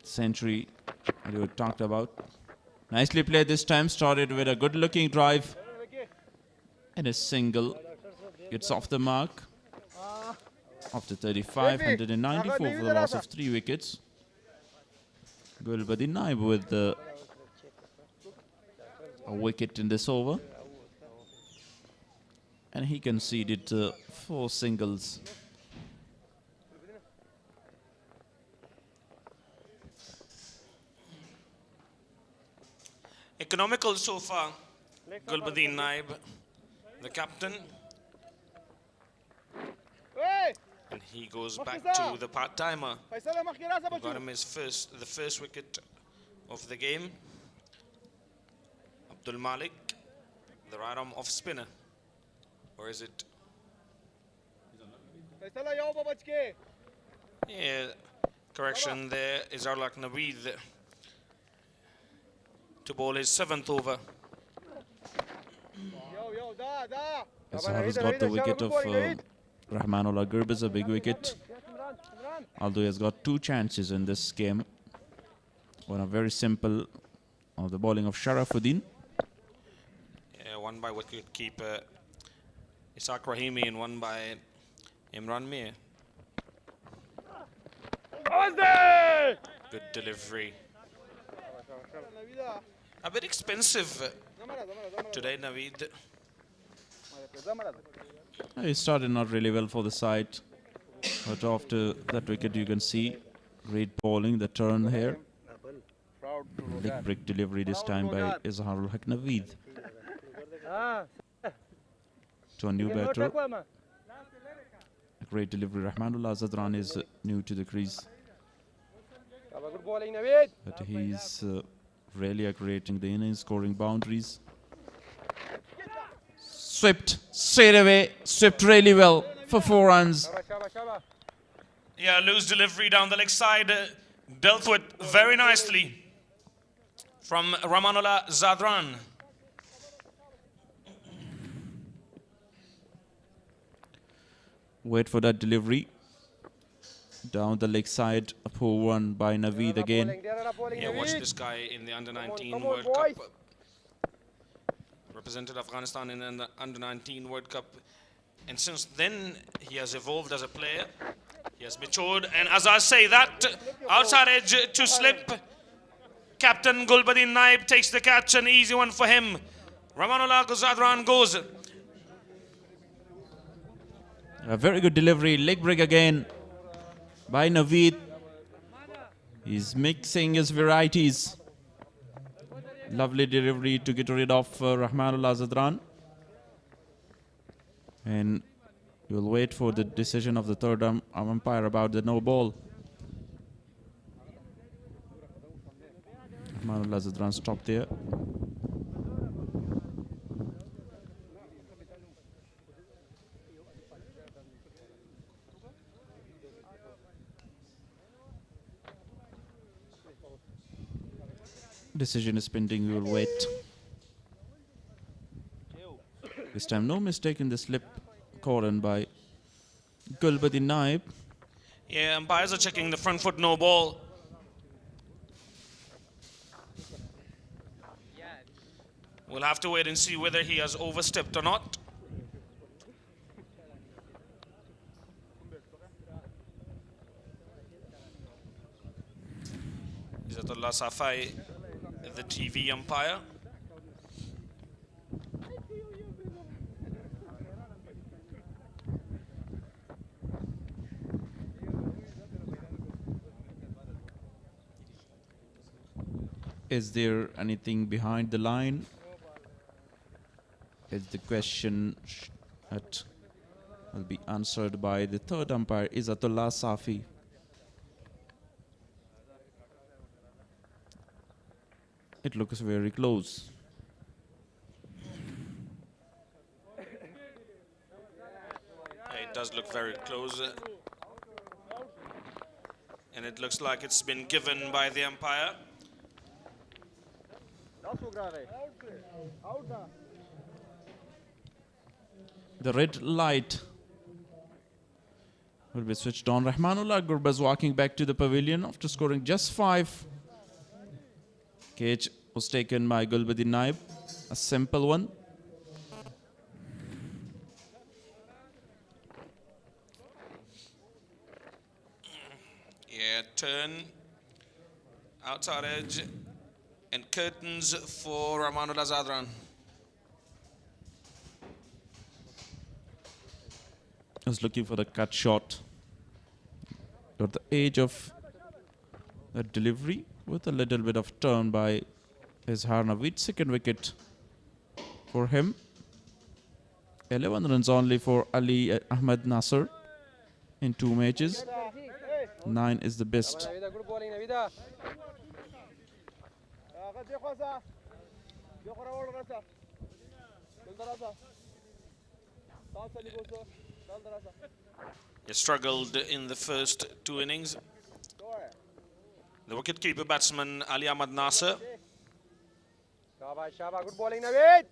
S12: century that you talked about. Nicely played this time. Started with a good looking drive and a single. Gets off the mark. After 35, 194 for the loss of 3 wickets. Gulbadi Naib with a wicket in this over. And he conceded 4 singles.
S10: Economical so far. Gulbadi Naib, the captain. And he goes back to the part-timer. Who got him his the first wicket of the game. Abdul Malik, the right arm off spinner. Or is it? Yeah, correction there. Izhar Naveed to bowl his 7th over.
S12: Izhar has got the wicket of Rahmanullah Gurbaz, a big wicket. Although he has got 2 chances in this game. One a very simple of the bowling of Sharafuddin.
S10: Yeah, one by wicket-keeper Ishaq Rahimi and one by Imran Mir. Good delivery. A bit expensive today, Naveed.
S12: He started not really well for the side, but after that wicket you can see great bowling, the turn here. Leg break delivery this time by Izharul Haq Naveed. To a new batter. A great delivery. Rahmanullah Zadran is new to the crease. But he's really creating the innings, scoring boundaries. Swept straight away, swept really well for 4 runs.
S10: Yeah, loose delivery down the leg side, dealt with very nicely from Ramanullah Zadran.
S12: Wait for that delivery. Down the leg side, a poor one by Naveed again.
S10: Yeah, watch this guy in the Under-19 World Cup. Represented Afghanistan in the Under-19 World Cup. And since then, he has evolved as a player. He has matured. And as I say, that outside edge to slip. Captain Gulbadi Naib takes the catch. An easy one for him. Ramanullah Zadran goes.
S12: A very good delivery. Leg break again by Naveed. He's mixing his varieties. Lovely delivery to get rid of Rahmanullah Zadran. And we'll wait for the decision of the third umpire about the no ball. Rahmanullah Zadran stopped there. Decision is pending, we will wait. This time no mistake in the slip caught in by Gulbadin Naib.
S10: Yeah, umpires are checking the front foot no ball. We'll have to wait and see whether he has overstepped or not. Izzatullah Safai, the TV umpire.
S12: Is there anything behind the line? Is the question that will be answered by the third umpire, Izzatullah Safi. It looks very close.
S10: It does look very close. And it looks like it's been given by the umpire.
S12: The red light will be switched on. Rahmanullah Gurbaz walking back to the pavilion after scoring just 5. Catch was taken by Gulbadin Naib, a simple one.
S10: Yeah, turn, outside edge, and curtains for Rahmanullah Zadran.
S12: Was looking for the cut shot at the edge of the delivery with a little bit of turn by Izhar Naveed. Second wicket for him. 11 runs only for Ali Ahmed Nasser in 2 matches. 9 is the best.
S10: He struggled in the first 2 innings. The wicket-keeper batsman Ali Ahmad Nasser.
S3: Good bowling, Naveed.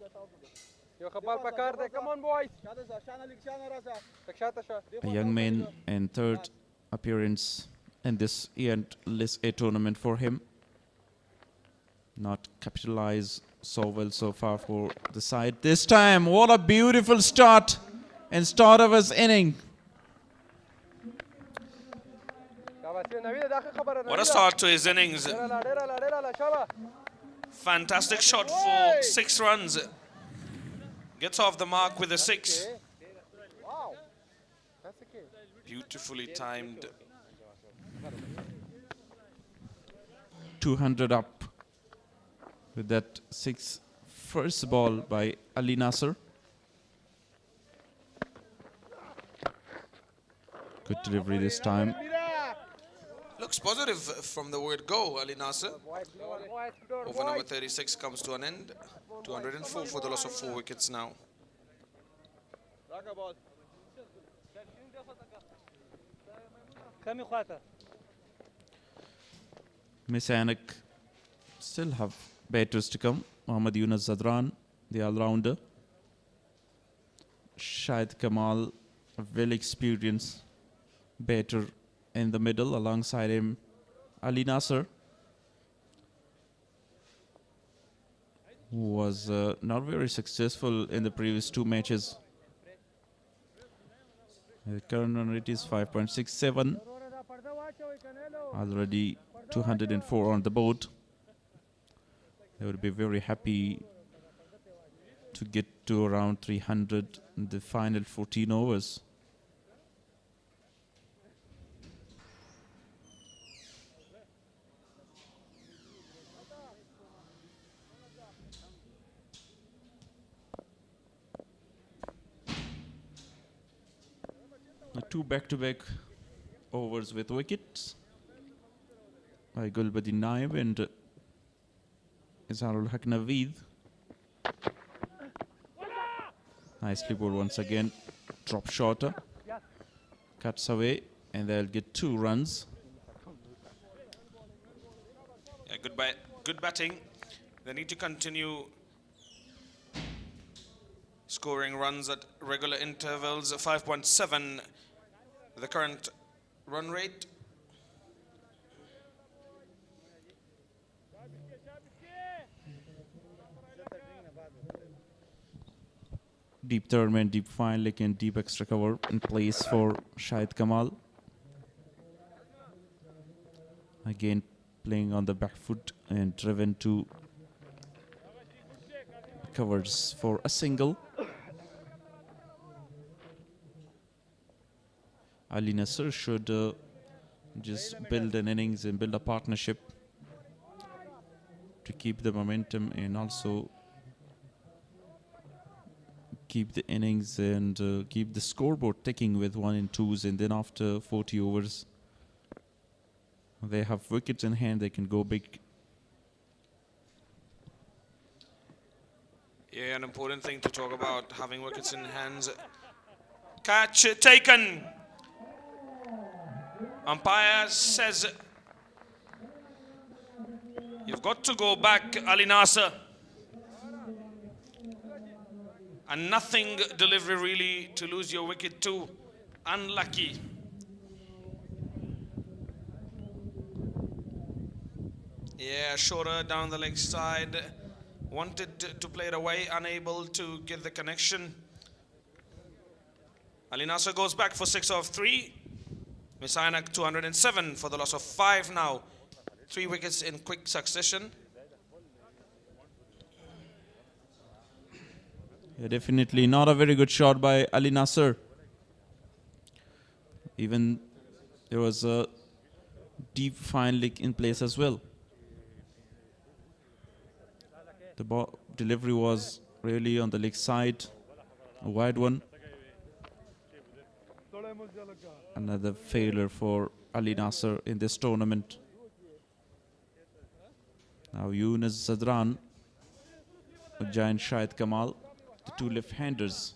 S3: Come on, boys.
S12: A young man and third appearance in this endless A tournament for him. Not capitalized so well so far for the side. This time, what a beautiful start and start of his inning.
S10: What a start to his innings. Fantastic shot for 6 runs. Gets off the mark with a 6. Beautifully timed.
S12: 200 up with that 6 first ball by Ali Nasser. Good delivery this time.
S10: Looks positive from the word go, Ali Nasser. Over number 36 comes to an end. 204 for the loss of 4 wickets now.
S12: Mis-e-Ainak still have batters to come. Mohammad Yunus Zadran, the all-rounder. Shahid Kamal, a well-experienced batter in the middle. Alongside him, Ali Nasser, who was not very successful in the previous 2 matches. The current run rate is 5.67. Already 204 on the board. They would be very happy to get to around 300 in the final 14 overs. Two back-to-back overs with wickets by Gulbadin Naib and Izharul Haq Naveed. Nicely bowled once again. Drop shorter. Cuts away and they'll get 2 runs.
S10: Yeah, good batting. They need to continue scoring runs at regular intervals. 5.7 the current run rate.
S12: Deep third man, deep fine leg and deep extra cover in place for Shahid Kamal. Again playing on the back foot and driven to covers for a single. Ali Nasser should just build an innings and build a partnership to keep the momentum and also keep the innings and keep the scoreboard ticking with 1 and 2s, and then after 40 overs they have wickets in hand, they can go big.
S10: Yeah, an important thing to talk about, having wickets in hands. Catch taken. Umpire says you've got to go back, Ali Nasser. And nothing delivery really to lose your wicket too. Unlucky. Yeah, shorter down the leg side. Wanted to play it away, unable to get the connection. Ali Nasser goes back for 6 of 3. Mis-e-Ainak 207 for the loss of 5 now. 3 wickets in quick succession.
S12: Yeah, definitely not a very good shot by Ali Nasser. Even there was a deep fine leg in place as well. The ball delivery was really on the leg side, a wide one. Another failure for Ali Nasser in this tournament. Now Yunus Zadran, giant Shahid Kamal, the 2 left-handers.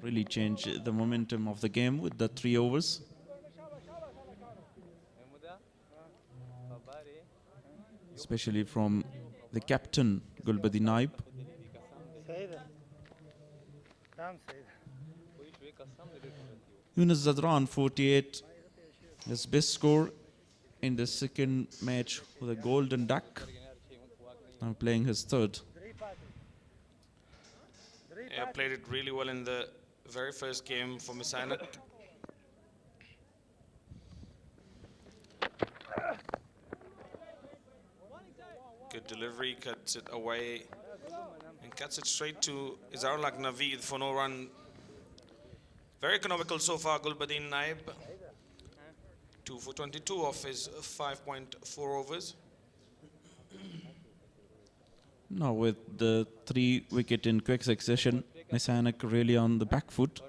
S12: Really changed the momentum of the game with the 3 overs. Especially from the captain, Gulbadin Naib. Yunus Zadran, 48, his best score in the second match with a golden duck. Now playing his third.
S10: Yeah, played it really well in the very first game for Mis-e-Ainak. Good delivery, cuts it away and cuts it straight to Izarullah Naveed for no run. Very economical so far, Gulbadin Naib. 2 for 22 off his 5.4 overs.
S12: Now with the 3 wicket in quick succession, Mis-e-Ainak really on the back foot.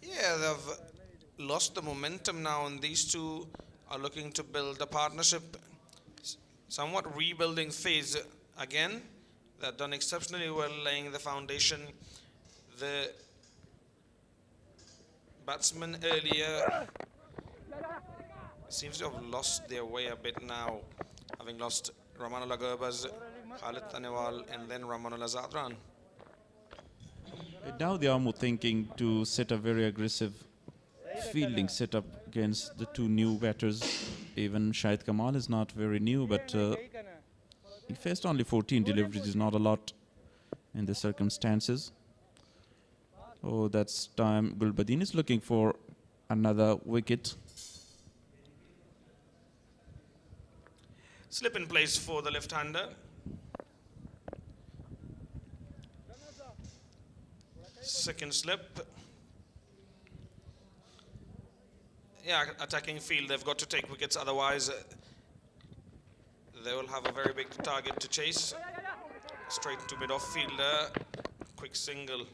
S10: Yeah, they've lost the momentum now, and these two are looking to build a partnership. Somewhat rebuilding phase again. They've done exceptionally well laying the foundation. The batsman earlier seems to have lost their way a bit now, having lost Ramanullah Gurbaz, Khalid Tanewal, and then Ramanullah Zadran.
S12: Now they are more thinking to set a very aggressive fielding setup against the 2 new batters. Even Shahid Kamal is not very new, but he faced only 14 deliveries, is not a lot in the circumstances. Oh, that's time Gulbadin is looking for another wicket.
S10: Slip in place for the left-hander. Second slip. Yeah, attacking field, they've got to take wickets, otherwise they will have a very big target to chase. Straight to mid-off fielder, quick single.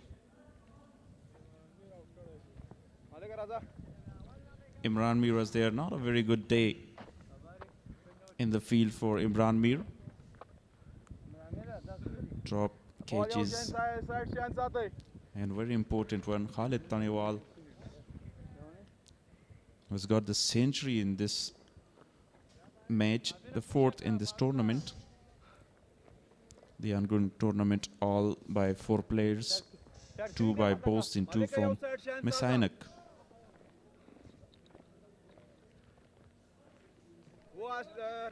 S12: Imran Mir was there, not a very good day in the field for Imran Mir. Drop catches. And very important one, Khalid Tanewal has got the century in this match, the 4th in this tournament. The ongoing tournament all by 4 players, 2 by Bost and 2 from Mis-e-Ainak.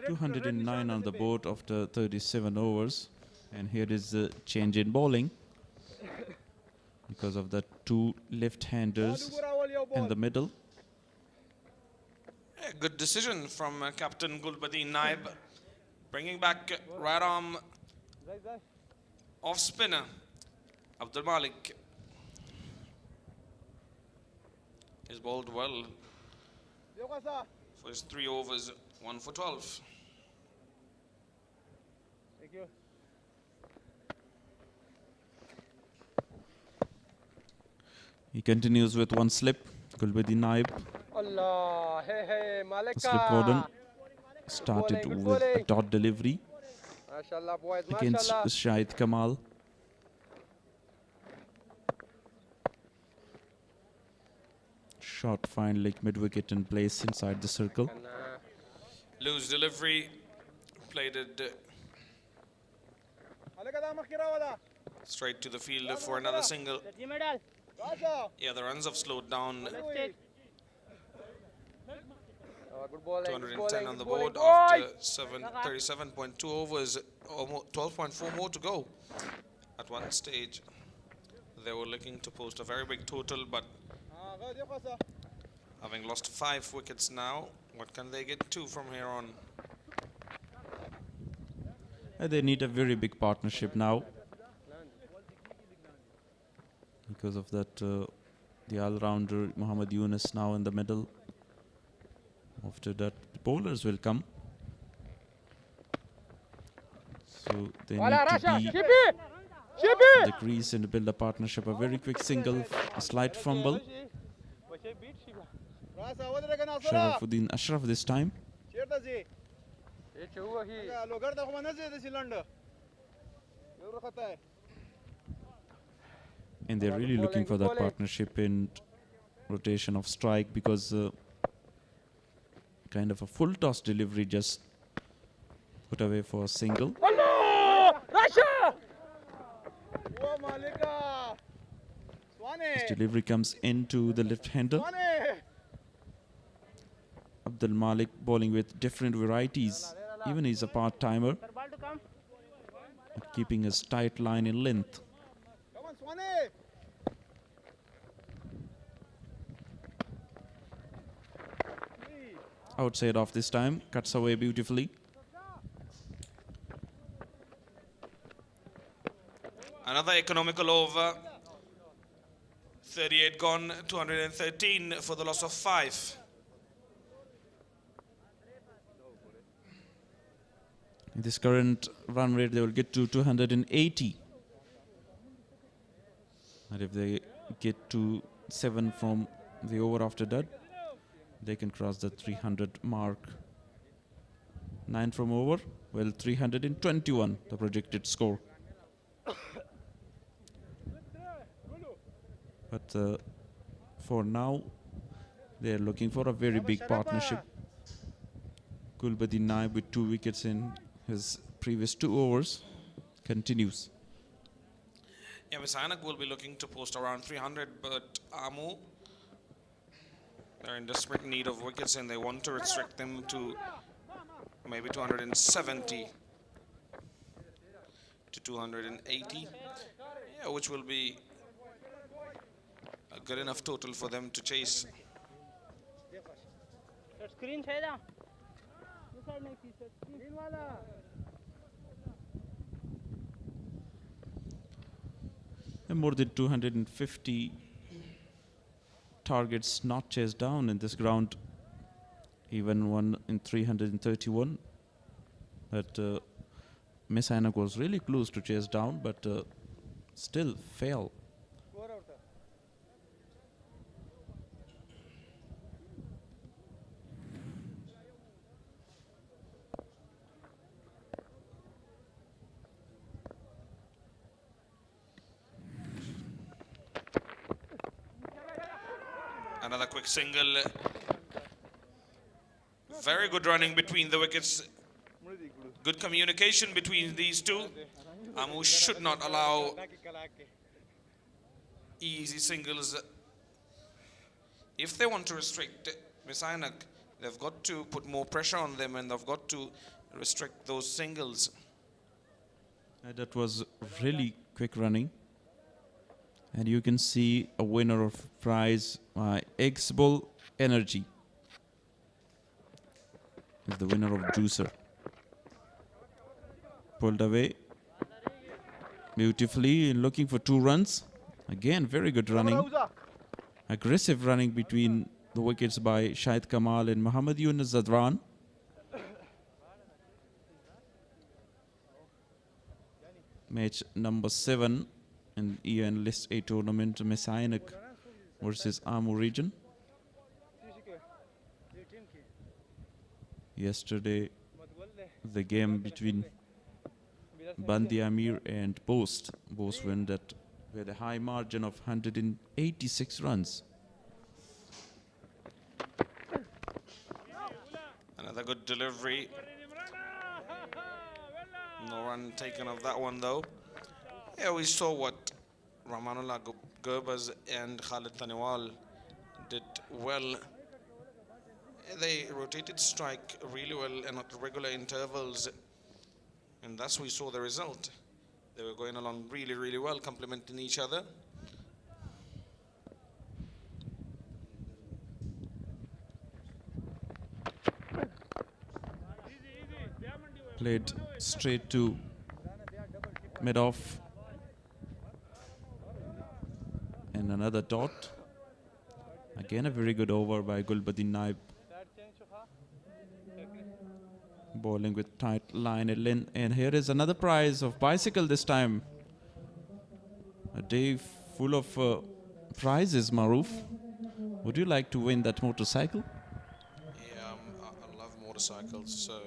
S12: $209 on the board after 37 overs, and here is the change in bowling because of the 2 left-handers in the middle.
S10: A good decision from Captain Gulbadin Naib, bringing back right arm off spinner Abdul Malik. He's bowled well for his 3 overs, 1 for 12.
S3: Thank you.
S12: He continues with 1 slip. Gulbadin Naib.
S3: Allah, hey, Malika.
S12: Slip cordon started with a dot delivery
S3: Mashallah, boys,
S12: against Shahid Kamal. Shot finally mid-wicket and placed inside the circle.
S10: Loose delivery, played it straight to the field for another single. Yeah, the runs have slowed down. 210 on the board after 37.2 overs, almost 12.4 more to go. At one stage, they were looking to post a very big total, but having lost 5 wickets now, what can they get to from here on?
S12: They need a very big partnership now. Because of that, the all-rounder Muhammad Yunus now in the middle. After that, the bowlers will come. So they need to be in the crease and build a partnership. A very quick single, a slight fumble. Sharafuddin Ashraf this time. And they're really looking for that partnership and rotation of strike, because kind of a full toss delivery just put away for a single. This delivery comes into the left-hander. Abdul Malik bowling with different varieties. Even he's a part-timer, keeping his tight line in length. Outside off this time, cuts away beautifully.
S10: Another economical over. 38 gone, 213 for the loss of 5.
S12: In this current run rate, they will get to 280. And if they get to 7 from the over after that, they can cross the 300 mark. 9 from over, well, 321, the projected score. But for now, they are looking for a very big partnership. Gulbadin Naib with 2 wickets in his previous 2 overs continues.
S10: Yeah, Mis-e-Ainak will be looking to post around 300, but Amu, they're in desperate need of wickets and they want to restrict them to maybe 270 to 280, yeah, which will be a good enough total for them to chase.
S12: And more than 250 targets not chased down in this ground, even one in 331. But Mis-e-Ainak was really close to chase down, but still failed.
S10: Another quick single Very good running between the wickets. Good communication between these two. Amu should not allow easy singles. If they want to restrict Mis-e-Ainak, they've got to put more pressure on them and they've got to restrict those singles.
S12: That was really quick running. And you can see a winner of prize, X-Bull Energy is the winner of Juicer. Pulled away beautifully, looking for 2 runs. Again, very good running. Aggressive running between the wickets by Shahid Kamal and Muhammad Yunus Zadran. Match number 7 in EN List A tournament, Mis-e-Ainak versus Amu region. Yesterday, the game between Bandi Amir and Bost. Bost won that with a high margin of 186 runs.
S10: Another good delivery. No run taken of that one though. Yeah, we saw what Rahmanullah Gurbaz and Khalid Taniwal did well. They rotated strike really well and at regular intervals. And thus we saw the result. They were going along really, really well, complementing each other.
S12: Played straight to mid-off. And another dot. Again, a very good over by Gulbuddin Naib. Bowling with tight line and length. And here is another prize of bicycle this time. A day full of prizes, Maroof. Would you like to win that motorcycle?
S10: Yeah, I love motorcycles, so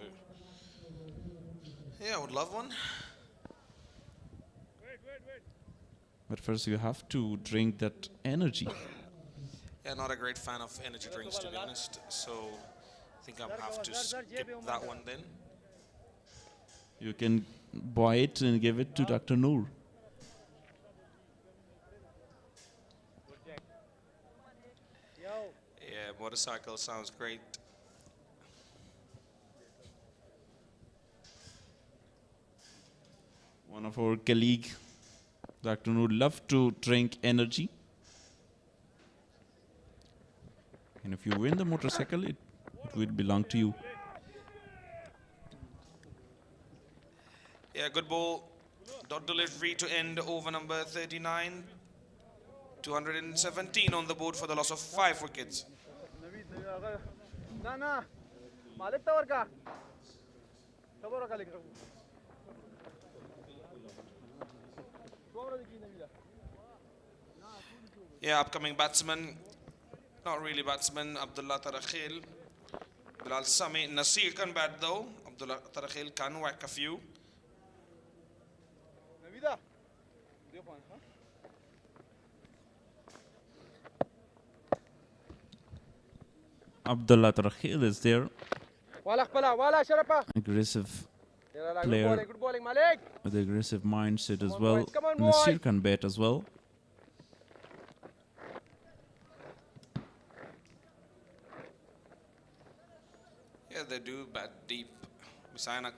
S10: yeah, I would love one.
S12: But first you have to drink that energy.
S10: Yeah, not a great fan of energy drinks, to be honest, so I think I'll have to skip that one then.
S12: You can buy it and give it to Dr. Noor.
S10: Yeah, motorcycle sounds great.
S12: One of our colleague, Dr. Noor, love to drink energy. And if you win the motorcycle, it will belong to you.
S10: Yeah, good ball. Dot delivery to end over number 39. 217 on the board for the loss of 5 wickets. Yeah, upcoming batsman. Not really batsman, Abdullah Tarakhil. Bilal Sami. Nasir can bat though. Abdullah Tarakhil can whack a few.
S12: Abdullah Tarakhil is there. Aggressive player with aggressive mindset as well. Nasir can bat as well.
S10: Yeah, they do bat deep. Mis-e-Ainak.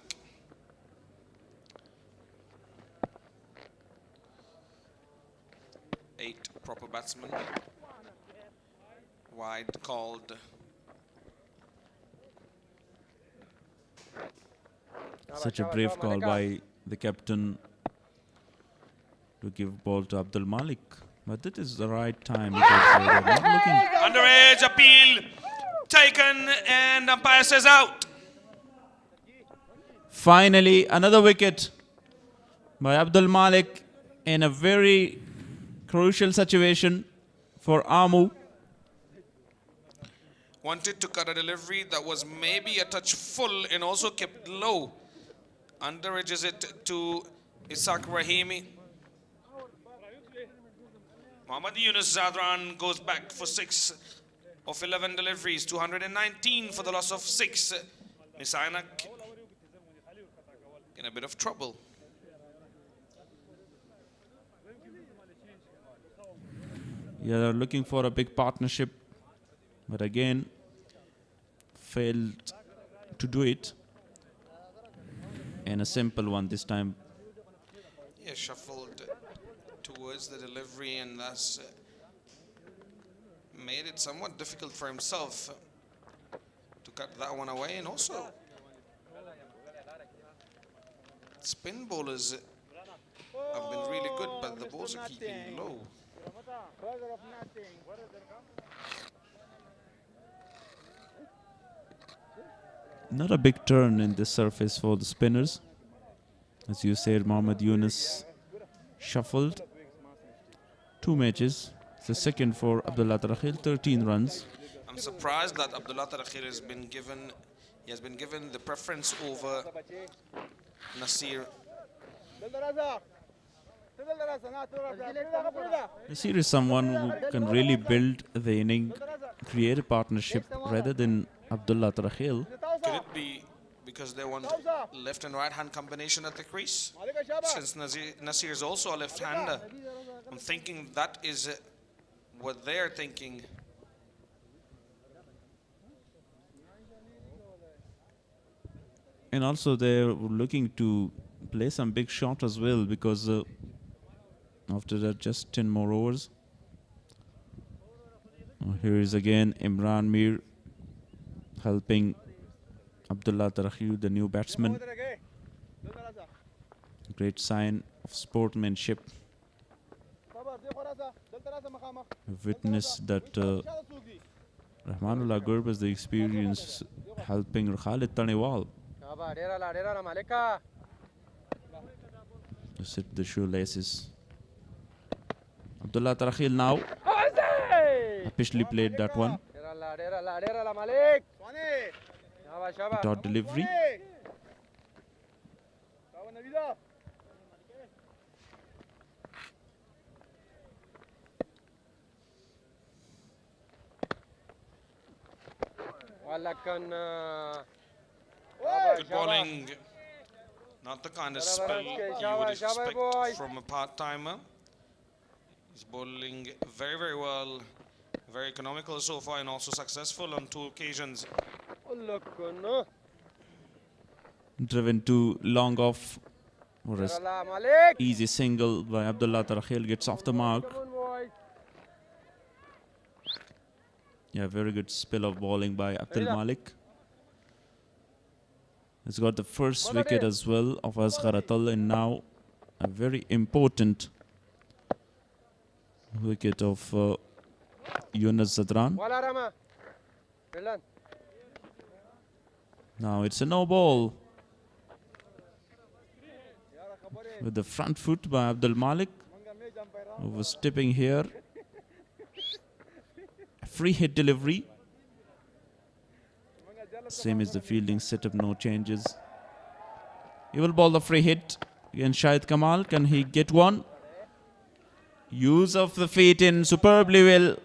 S10: Eight proper batsmen. Wide called.
S12: Such a brave call by the captain to give ball to Abdul Malik. But that is the right time because they're not looking.
S10: Underage appeal taken and umpire says out.
S12: Finally, another wicket by Abdul Malik in a very crucial situation for Amu.
S10: Wanted to cut a delivery that was maybe a touch full and also kept low. Underages it to Ishaq Rahimi. Muhammad Yunus Zadran goes back for 6 of 11 deliveries, 219 for the loss of 6. Mis-e-Ainak in a bit of trouble.
S12: Yeah, they're looking for a big partnership, but again, failed to do it. And a simple one this time.
S10: Yeah, shuffled towards the delivery and thus made it somewhat difficult for himself to cut that one away. And also, spin bowlers have been really good, but the balls are keeping low.
S12: Not a big turn in this surface for the spinners. As you said, Mohammad Yunus shuffled 2 matches. It's the second for Abdullah Tarakhil, 13 runs.
S10: I'm surprised that Abdullah Tarakhil has been given the preference over Nasir.
S12: Nasir is someone who can really build the inning, create a partnership rather than Abdullah Tarakhil.
S10: Could it be because they want left and right hand combination at the crease? Since Nasir is also a left hander, I'm thinking that is what they're thinking.
S12: And also they're looking to play some big shot as well, because after that just 10 more overs. Here is again Imran Mir helping Abdullah Tarakhil, the new batsman. Great sign of sportsmanship. Witness that Rahmanullah Gurb has the experience helping Khalid Tanewal to set the shoelaces. Abdullah Tarakhil now officially played that one. Dot delivery.
S10: Good bowling. Not the kind of spell you would expect from a part-timer. He's bowling very, very well. Very economical so far and also successful on 2 occasions.
S12: Driven too long off. Or a easy single by Abdullah Tarakhil gets off the mark. Yeah, very good spill of bowling by Abdul Malik. He's got the first wicket as well of Asghar Atal, and now a very important wicket of Yunus Zadran. Now it's a no ball with the front foot by Abdul Malik, who was tipping here. A free hit delivery. Same as the fielding setup, no changes. He will bowl the free hit against Shahid Kamal. Can he get one? Use of the feet in superbly well.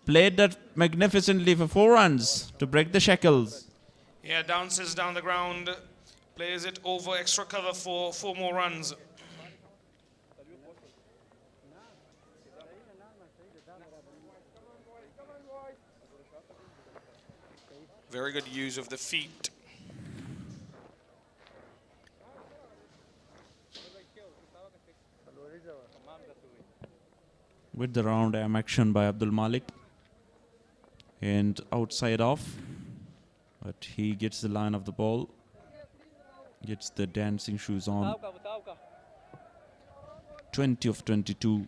S12: Played that magnificently for 4 runs to break the shackles.
S10: Yeah, bounces down the ground, plays it over extra cover for 4 more runs. Very good use of the feet.
S12: With the round arm action by Abdul Malik. And outside off. But he gets the line of the ball. Gets the dancing shoes on. 20 of 22.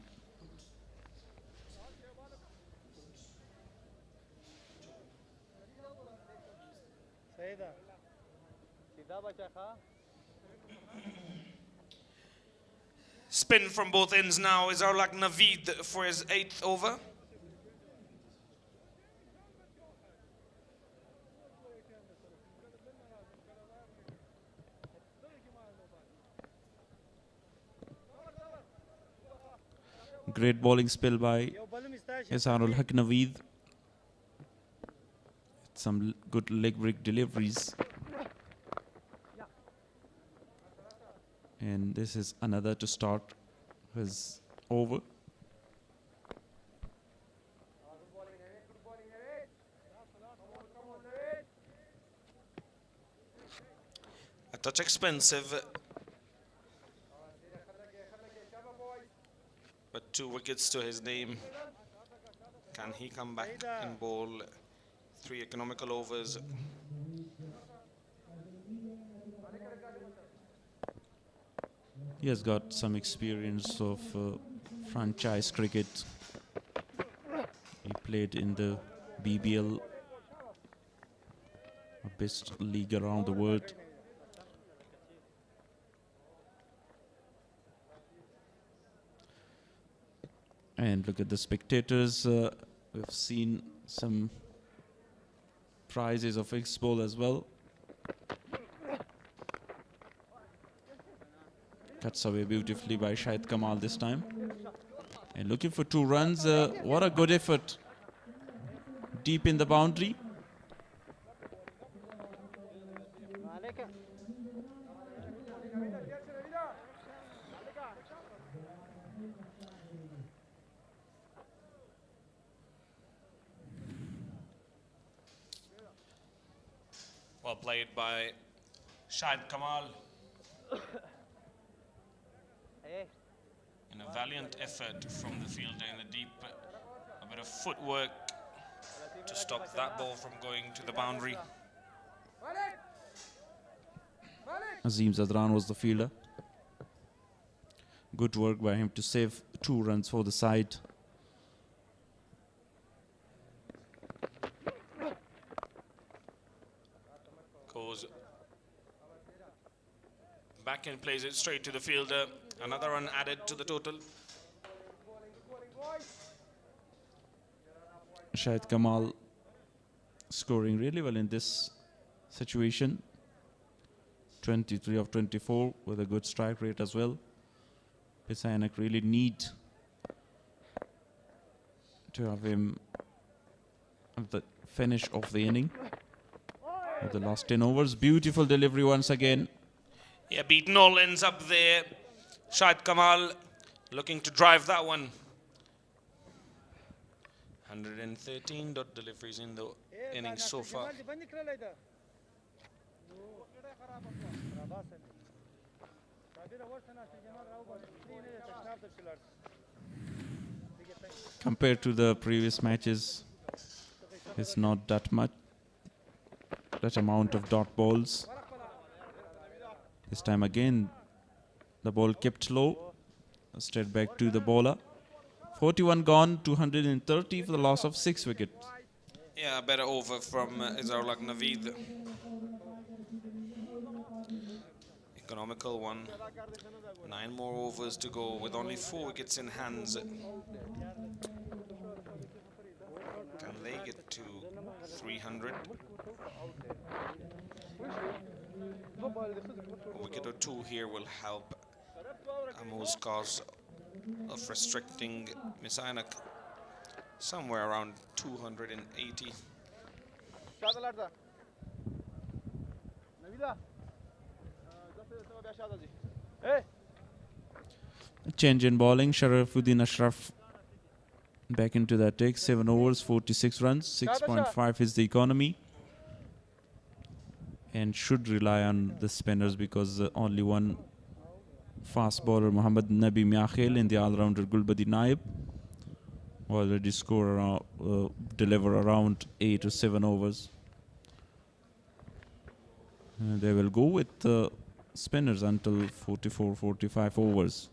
S10: Spin from both ends now is Arlak Naveed for his 8th over.
S12: Great bowling spell by Esarul Haq Naveed. some good leg break deliveries. And this is another to start his over.
S10: A touch expensive, but 2 wickets to his name. Can he come back and bowl 3 economical overs?
S12: He has got some experience of franchise cricket. He played in the BBL, a best league around the world. And look at the spectators. We've seen some prizes of X-Bowl as well. Cuts away beautifully by Shahid Kamal this time. And looking for 2 runs. What a good effort. Deep in the boundary.
S10: Well played by Shahid Kamal. In a valiant effort from the fielder in the deep, a bit of footwork to stop that ball from going to the boundary.
S12: Azim Zadran was the fielder. Good work by him to save 2 runs for the side.
S10: Goes back and plays it straight to the fielder. Another run added to the total.
S12: Shahid Kamal scoring really well in this situation. 23 of 24 with a good strike rate as well. Mis-e-Ainak really need to have him at the finish of the inning. With the last 10 overs. Beautiful delivery once again.
S10: Yeah, beaten all ends up there. Shahid Kamal looking to drive that one. 113 dot deliveries in the innings so far.
S12: Compared to the previous matches, it's not that amount of dot balls. This time again, the ball kept low, straight back to the bowler. 41 gone, 230 for the loss of 6 wickets.
S10: Yeah, a better over from Izarullah Naveed. Economical one. 9 more overs to go with only 4 wickets in hands. Can they get to 300? A wicket or 2 here will help Amu's cause of restricting Mis-e-Ainak somewhere around 280.
S12: Change in bowling. Sharafuddin Ashraf back into the attack. 7 overs, 46 runs. 6.5 is the economy. And should rely on the spinners because only one fast bowler, Mohammad Nabi Miakhil, and the all-rounder Gulbadi Naib already deliver around 8 or 7 overs. They will go with spinners until 44, 45 overs.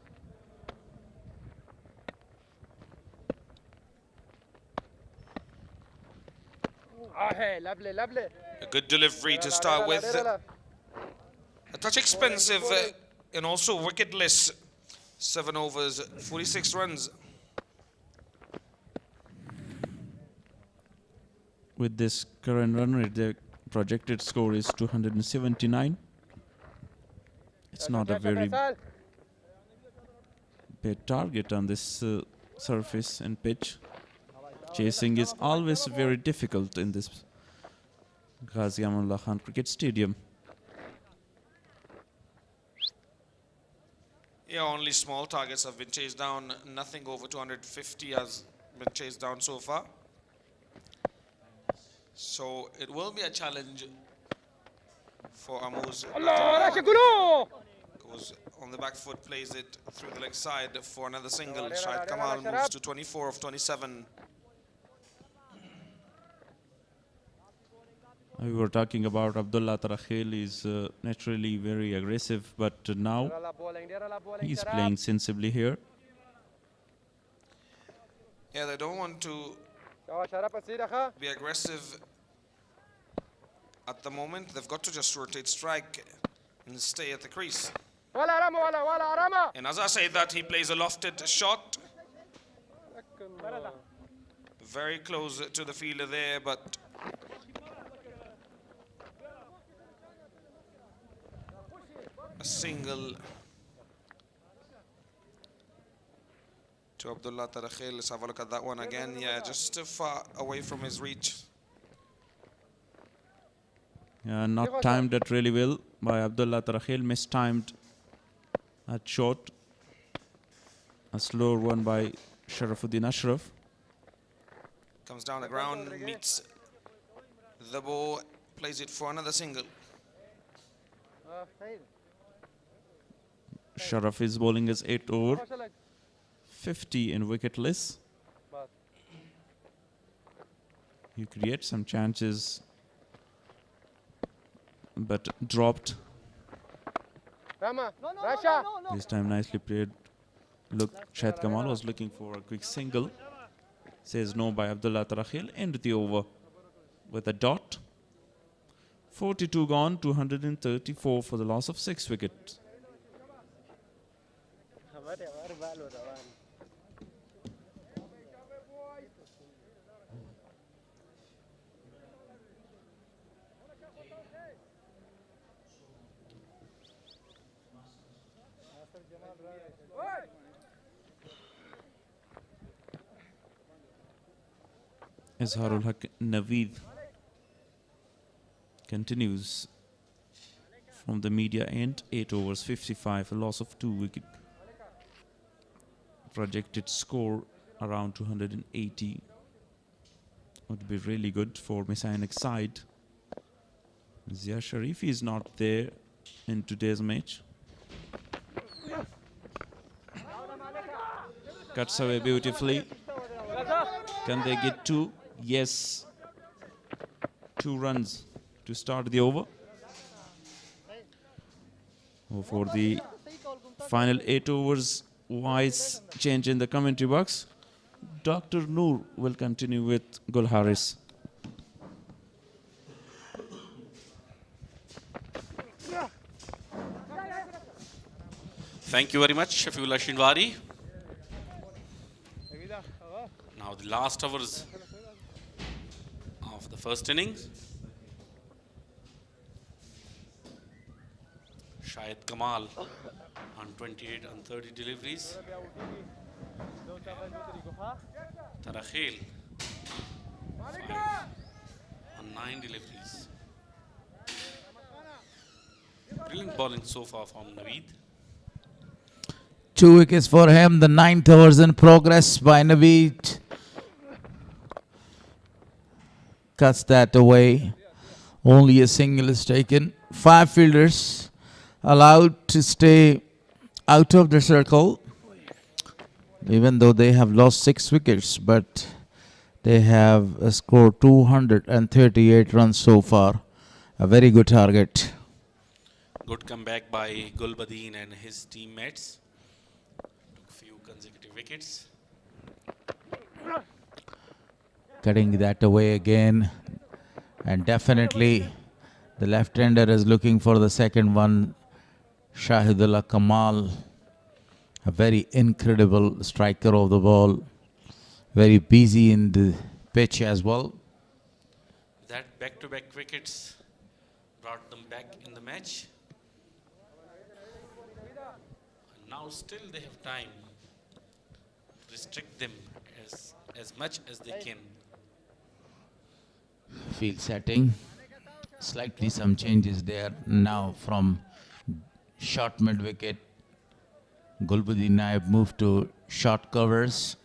S10: A good delivery to start with. A touch expensive and also wicketless. 7 overs, 46 runs.
S12: With this current run rate, the projected score is 279. It's not a very bad target on this surface and pitch. Chasing is always very difficult in this Ghazi Amanullah Khan Cricket Stadium.
S10: Yeah, only small targets have been chased down. Nothing over 250 has been chased down so far. So it will be a challenge for Amuz. Goes on the back foot, plays it through the leg side for another single. Shahid Kamal moves to 24 of 27.
S12: We were talking about Abdullah Tarakhil is naturally very aggressive, but now he's playing sensibly here.
S10: Yeah, they don't want to be aggressive at the moment. They've got to just rotate strike and stay at the crease. And as I say that, he plays a lofted shot. Very close to the fielder there, but a single to Abdullah Tarakhil. Let's have a look at that one again. Yeah, just too far away from his reach.
S12: Not timed that really well by Abdullah Tarakhil. Mistimed that shot. A slower one by Sharafuddin Ashraf.
S10: Comes down the ground, meets the ball, plays it for another single.
S12: Sharaf is bowling as 8 over, 50 in wicketless. He creates some chances, but dropped. This time nicely played. Look, Shahid Kamal was looking for a quick single. Says no by Abdullah Tarakhil. End the over with a dot. 42 gone, 234 for the loss of 6 wickets. Izharul Haq Naveed continues from the media end. 8 overs, 55, a loss of 2 wickets. Projected score around 280 would be really good for Mis-e-Ainak side. Zia Sharif is not there in today's match. Cuts away beautifully. Can they get 2? Yes. 2 runs to start the over. For the final 8 overs, wise change in the commentary box. Dr. Noor will continue with Gul Haris.
S13: Thank you very much, Shafiullah Shinwari. Now the last overs of the first innings. Shahid Kamal on 28 and 30 deliveries. Tarakhil 5 on 9 deliveries. Brilliant bowling so far from Naveed.
S9: 2 wickets for him. The 9th over is in progress by Naveed. Cuts that away. Only a single is taken. 5 fielders allowed to stay out of the circle, even though they have lost 6 wickets, but they have scored 238 runs so far. A very good target.
S13: Good comeback by Gulbadin and his teammates. Took few consecutive wickets.
S9: Cutting that away again, and definitely the left-hander is looking for the second one. Shahidullah Kamal, a very incredible striker of the ball, very busy in the pitch as well.
S13: That back-to-back wickets brought them back in the match. And now still they have time to restrict them as much as they can.
S9: Field setting. Slightly some changes there now from short mid wicket. Gulbuddin Naib moved to short covers.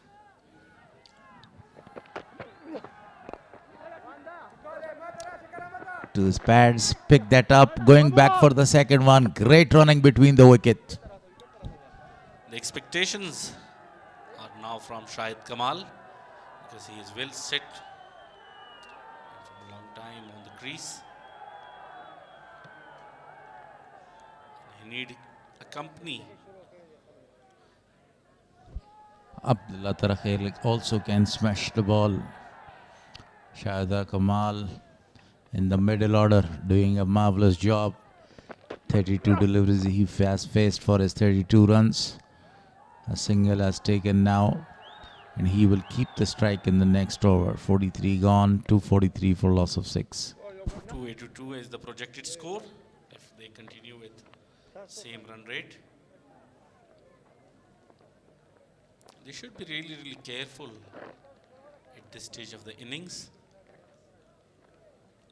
S9: To his pads, pick that up, going back for the second one. Great running between the wicket.
S13: The expectations are now from Shahid Kamal because he is well set for a long time on the crease. He need a company.
S9: Abdullah Tarakhil also can smash the ball. Shahid Kamal in the middle order doing a marvelous job. 32 deliveries he has faced for his 32 runs. A single has taken now, and he will keep the strike in the next over. 43 gone, 243 for loss of 6.
S13: 282 is the projected score if they continue with same run rate. They should be really careful at this stage of the innings.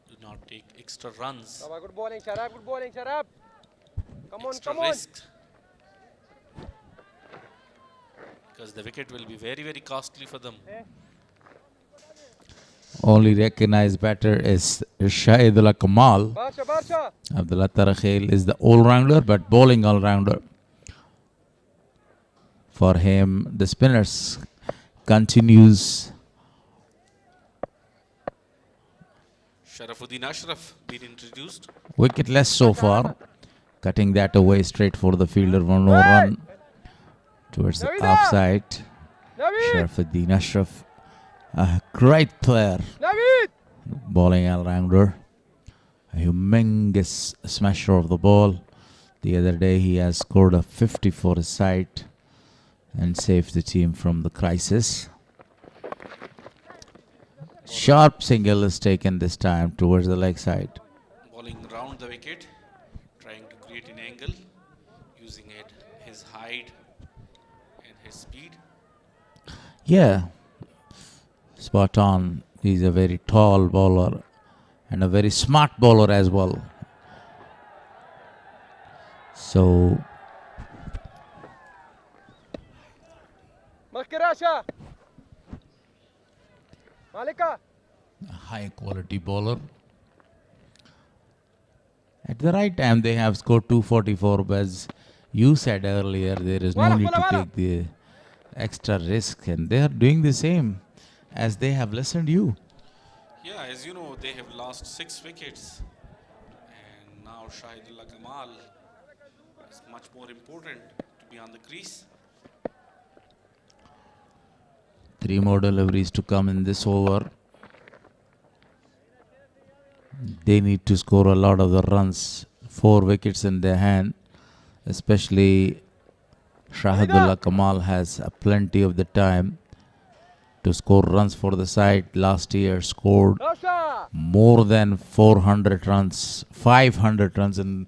S13: Do not take extra runs.
S3: Good bowling, Sharab. Good bowling, Sharab. Come on,
S13: Extra
S3: come on.
S13: risk. Because the wicket will be very costly for them.
S9: Only recognized batter is Shahidullah Kamal.
S3: Barsha, Barsha.
S9: Abdullah Tarakhil is the all-rounder, but bowling all-rounder. For him, the spinners continues.
S13: Sharafuddin Ashraf been introduced.
S9: Wicketless so far. Cutting that away straight for the fielder. One more run towards the offside. Sharafuddin Ashraf, a great player. Bowling all-rounder. A humongous smasher of the ball. The other day he has scored a 50 for his side and saved the team from the crisis. Sharp single is taken this time towards the leg side.
S13: Bowling round the wicket, trying to create an angle, using his height and his speed.
S9: Yeah, spot on. He's a very tall bowler and a very smart bowler as well. So,
S3: Maskirasha. Malika.
S9: a high quality bowler. At the right time, they have scored 244, but as you said earlier, there is no need to take the extra risk, and they are doing the same as they have listened you.
S13: Yeah, as you know, they have lost 6 wickets, and now Shahidullah Kamal is much more important to be on the crease.
S9: 3 more deliveries to come in this over. They need to score a lot of the runs. 4 wickets in their hand. Especially Shahidullah Kamal has plenty of the time to score runs for the side. Last year scored more than 400 runs, 500 runs in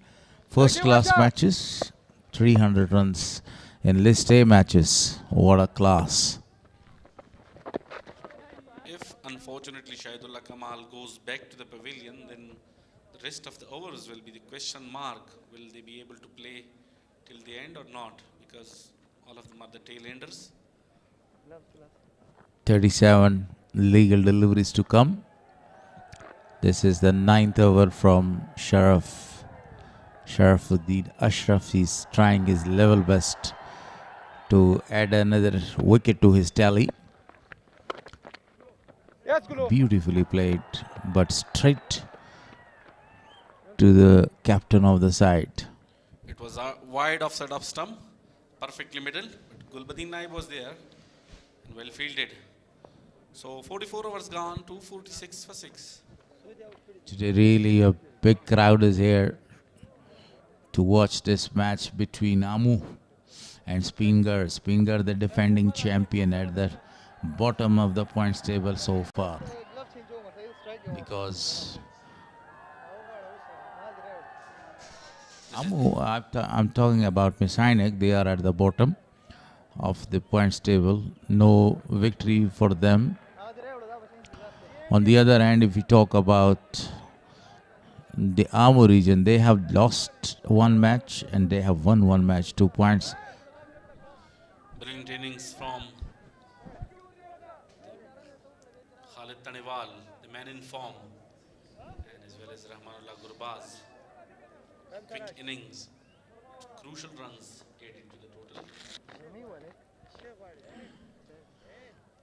S9: first class matches, 300 runs in list A matches. What a class.
S13: If unfortunately Shahidullah Kamal goes back to the pavilion, then the rest of the overs will be the question mark. Will they be able to play till the end or not? Because all of them are the tail enders.
S9: 37 legal deliveries to come. This is the 9th over from Sharafuddin Ashraf. He's trying his level best to add another wicket to his tally. Beautifully played, but straight to the captain of the side.
S13: It was a wide offside off stump, perfectly middle, but Gulbuddin Naib was there and well fielded. So 44 overs gone, 246 for 6.
S9: Today really a big crowd is here to watch this match between Amu and Spinger. Spinger, the defending champion, at the bottom of the points table so far, because Amu, I'm talking about Mis-e-Ainak, they are at the bottom of the points table. No victory for them. On the other hand, if we talk about the Amur region, they have lost one match and they have won one match, 2 points.
S10: Brilliant innings from Khalid Taniwal, the man in form, and as well as Rahmanullah Gurbaz. Quick innings, crucial runs added to the total.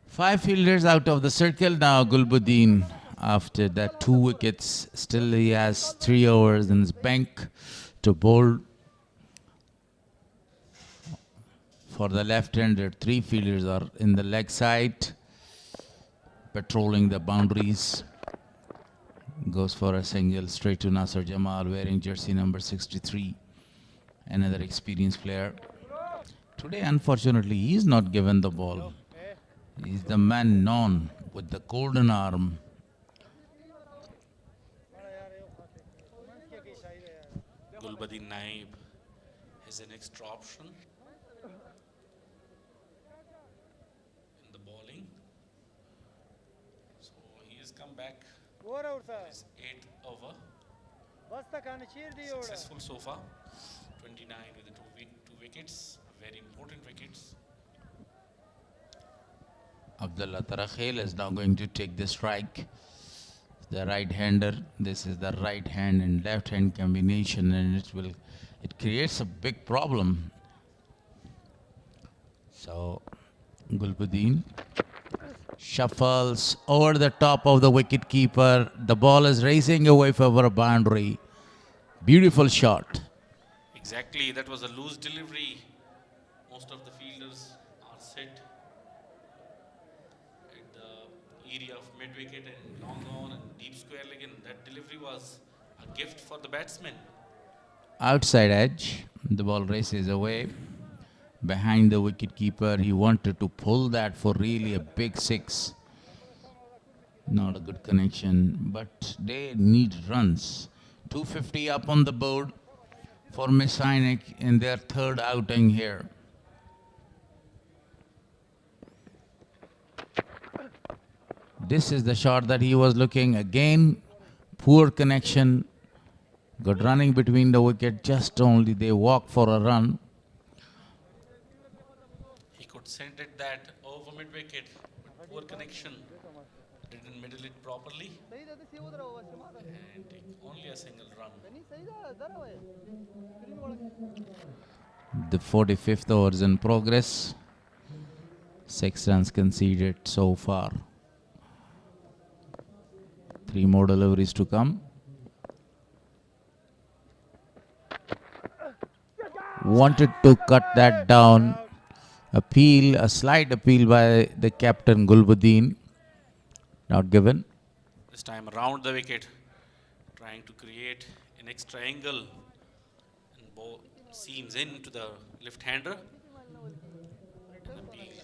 S9: 5 fielders out of the circle now. Gulbuddin, after that 2 wickets, still he has 3 overs in his bank to bowl. For the left-hander, 3 fielders are in the leg side, patrolling the boundaries. Goes for a single straight to Nasser Jamal, wearing jersey number 63. Another experienced player. Today, unfortunately, he is not given the ball. He is the man known with the golden arm.
S10: Gulbuddin Naib is an extra option in the bowling. So he has come back. His 8th over. Successful so far. 29 with the 2 wickets. Very important wickets.
S9: Abdullah Tarakhel is now going to take the strike. The right-hander. This is the right hand and left hand combination, and it creates a big problem. So Gulbuddin shuffles over the top of the wicket keeper. The ball is racing away for a boundary. Beautiful shot.
S10: Exactly, that was a loose delivery. Most of the fielders are set at the area of mid-wicket and long on and deep square leg, and that delivery was a gift for the batsman.
S9: Outside edge, the ball races away. Behind the wicket keeper, he wanted to pull that for really a big 6. Not a good connection, but they need runs. 250 up on the board for Mis-e-Ainak in their 3rd outing here. This is the shot that he was looking. Again, poor connection. Good running between the wicket, just only they walk for a run.
S10: He could send it that over mid-wicket, but poor connection. Didn't middle it properly. And only a single run.
S9: The 45th over is in progress. 6 runs conceded so far. 3 more deliveries to come. Wanted to cut that down. Appeal, a slight appeal by the captain Gulbuddin. Not given.
S10: This time around the wicket, trying to create an extra angle, and ball seams into the left-hander. An appeal,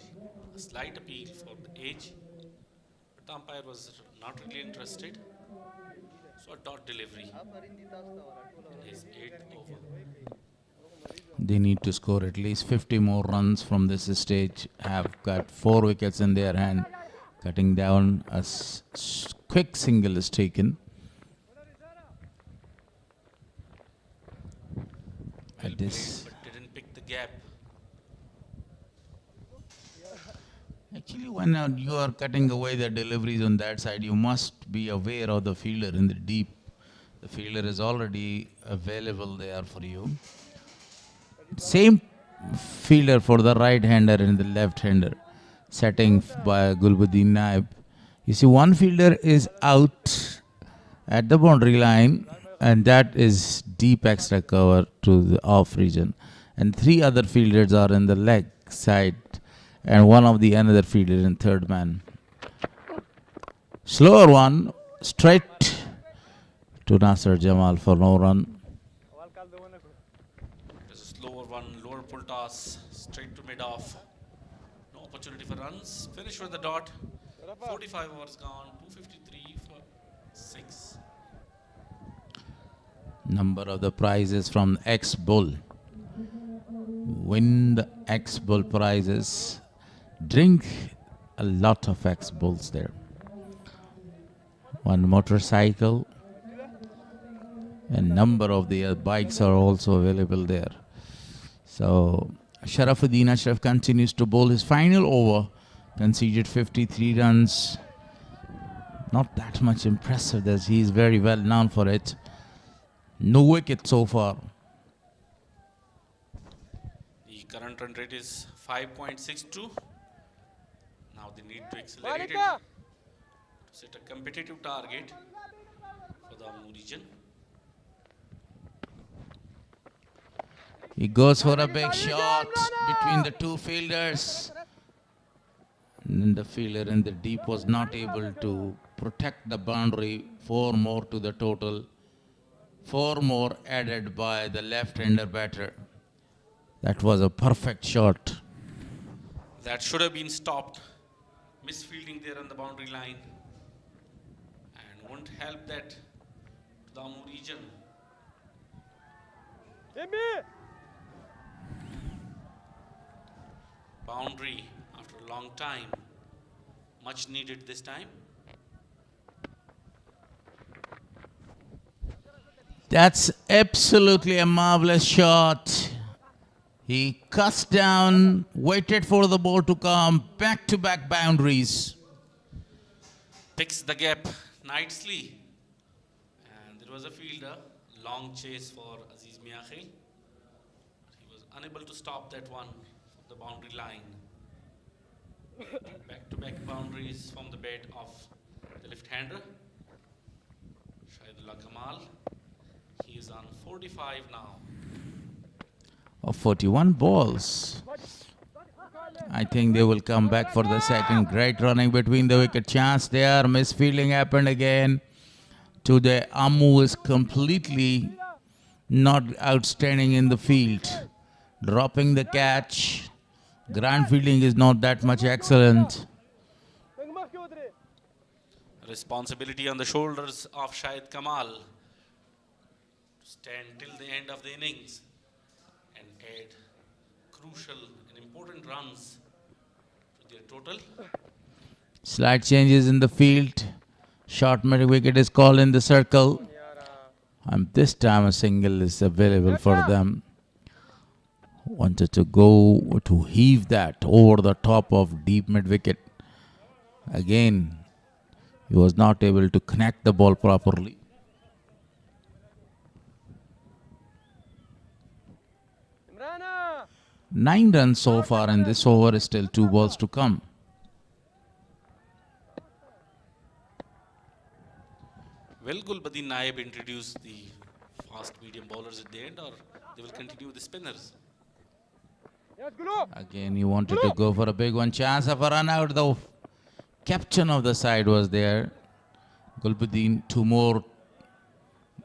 S10: a slight appeal for the edge, but the umpire was not really interested. So a dot delivery in his 8th over.
S9: They need to score at least 50 more runs from this stage. Have got 4 wickets in their hand. Cutting down, a quick single is taken. At this,
S10: But didn't pick the gap.
S9: actually, when you are cutting away the deliveries on that side, you must be aware of the fielder in the deep. The fielder is already available there for you. Same fielder for the right-hander and the left-hander. Setting by Gulbuddin Naib. You see, one fielder is out at the boundary line, and that is deep extra cover to the off region. And 3 other fielders are in the leg side, and one of the another fielder in 3rd man. Slower one, straight to Nasser Jamal for no run.
S10: It was a slower one, lower pull toss, straight to mid-off. No opportunity for runs. Finish with the dot. 45 overs gone, 253 for 6.
S9: Number of the prizes from ex-bull. Win the ex-bull prizes. Drink a lot of ex-bulls there. 1 motorcycle, A number of the bikes are also available there. So Sharafuddin Ashraf continues to bowl his final over, conceded 53 runs. Not that much impressive, as he is very well known for it. No wicket so far.
S13: The current run rate is 5.62. Now they need to accelerate it to set a competitive target for the Amnu region.
S9: He goes for a big shot between the two fielders. And the fielder in the deep was not able to protect the boundary. 4 more to the total. 4 more added by the left-hander batter. That was a perfect shot.
S13: That should have been stopped. Misfielding there on the boundary line. And won't help that to the Amnu region. Boundary after a long time. Much needed this time.
S9: That's absolutely a marvelous shot. He cuts down, waited for the ball to come, back-to-back boundaries.
S13: Picks the gap nicely. And there was a fielder, long chase for Aziz Miakhil. He was unable to stop that one from the boundary line. Back-to-back boundaries from the bat of the left-hander, Shahidullah Kamal. He is on 45 now.
S9: Of 41 balls. I think they will come back for the second. Great running between the wicket. Chance there. Misfielding happened again. Today, Ammu is completely not outstanding in the field. Dropping the catch. Ground fielding is not that much excellent.
S13: Responsibility on the shoulders of Shahid Kamal to stand till the end of the innings and add crucial and important runs to their total.
S9: Slight changes in the field. Short mid wicket is called in the circle. And this time a single is available for them. Wanted to go to heave that over the top of deep mid wicket. Again, he was not able to connect the ball properly. Nine runs so far in this over, still 2 balls to come.
S13: Will Gulbuddin Naib introduce the fast medium bowlers at the end, or they will continue with the spinners?
S9: Again, he wanted to go for a big one. Chance of a run out. The captain of the side was there. Gulbuddin, 2 more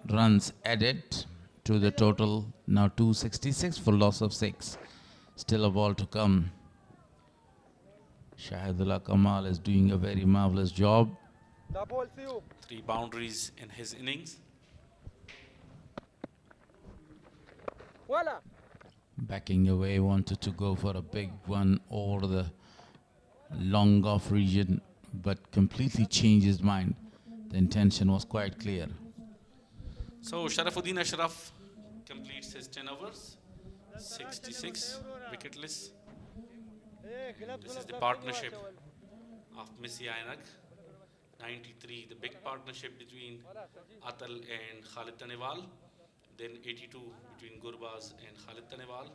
S9: runs added to the total. Now 266 for loss of 6. Still a ball to come. Shahidullah Kamal is doing a very marvelous job.
S13: 3 boundaries in his innings.
S9: Backing away, wanted to go for a big one over the long off region, but completely changed his mind. The intention was quite clear.
S13: So Sharafuddin Ashraf completes his 10 overs, 66 wicketless. This is the partnership of Mis-e-Ainak, 93, the big partnership between Atal and Khalid Tanewal. Then 82 between Gurbaz and Khalid Tanewal.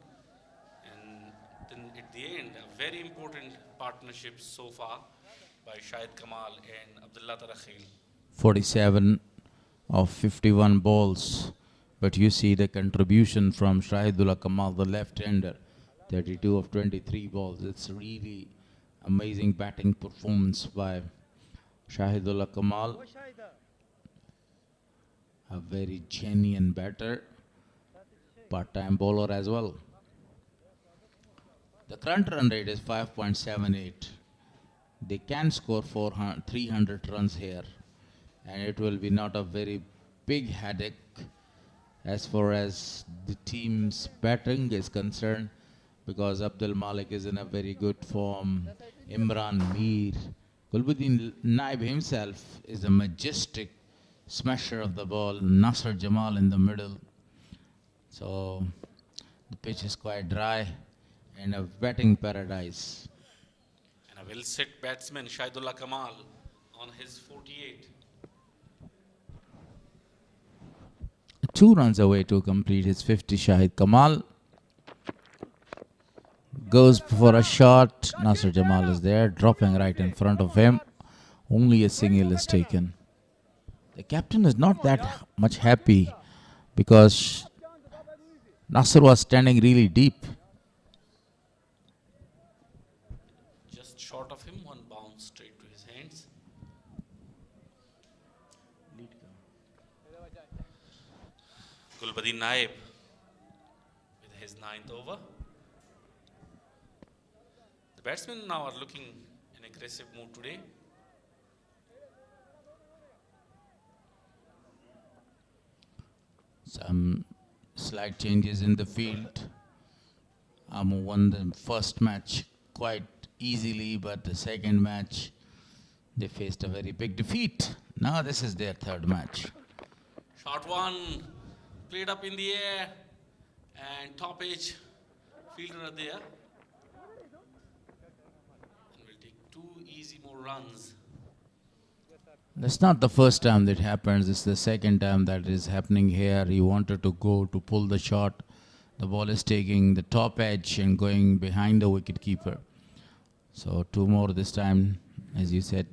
S13: And then at the end, a very important partnership so far by Shahid Kamal and Abdullah Tarakhil.
S9: 47 of 51 balls. But you see the contribution from Shahidullah Kamal, the left-hander. 32 of 23 balls. It's really amazing batting performance by Shahidullah Kamal. A very genuine batter, part-time bowler as well. The current run rate is 5.78. They can score 300 runs here, and it will be not a very big headache as far as the team's batting is concerned, because Abdul Malik is in a very good form. Imran Mir, Gulbuddin Naib himself is a majestic smasher of the ball, Nasser Jamal in the middle. So the pitch is quite dry and a batting paradise.
S13: And a well-set batsman, Shahidullah Kamal, on his 48.
S9: 2 runs away to complete his 50. Shahid Kamal goes for a shot. Nasser Jamal is there, dropping right in front of him. Only a single is taken. The captain is not that much happy because Nasser was standing really deep.
S13: Just short of him, one bounce straight to his hands. Gulbadin Naib with his 9th over. The batsmen now are looking in aggressive mood today.
S9: Some slight changes in the field. Amu won the first match quite easily, but the second match they faced a very big defeat. Now this is their 3rd match.
S13: Shot one, played up in the air, and top edge fielder are there. And we'll take 2 easy more runs.
S9: That's not the first time that happens. It's the second time that is happening here. He wanted to go to pull the shot. The ball is taking the top edge and going behind the wicket keeper. So 2 more this time, as you said,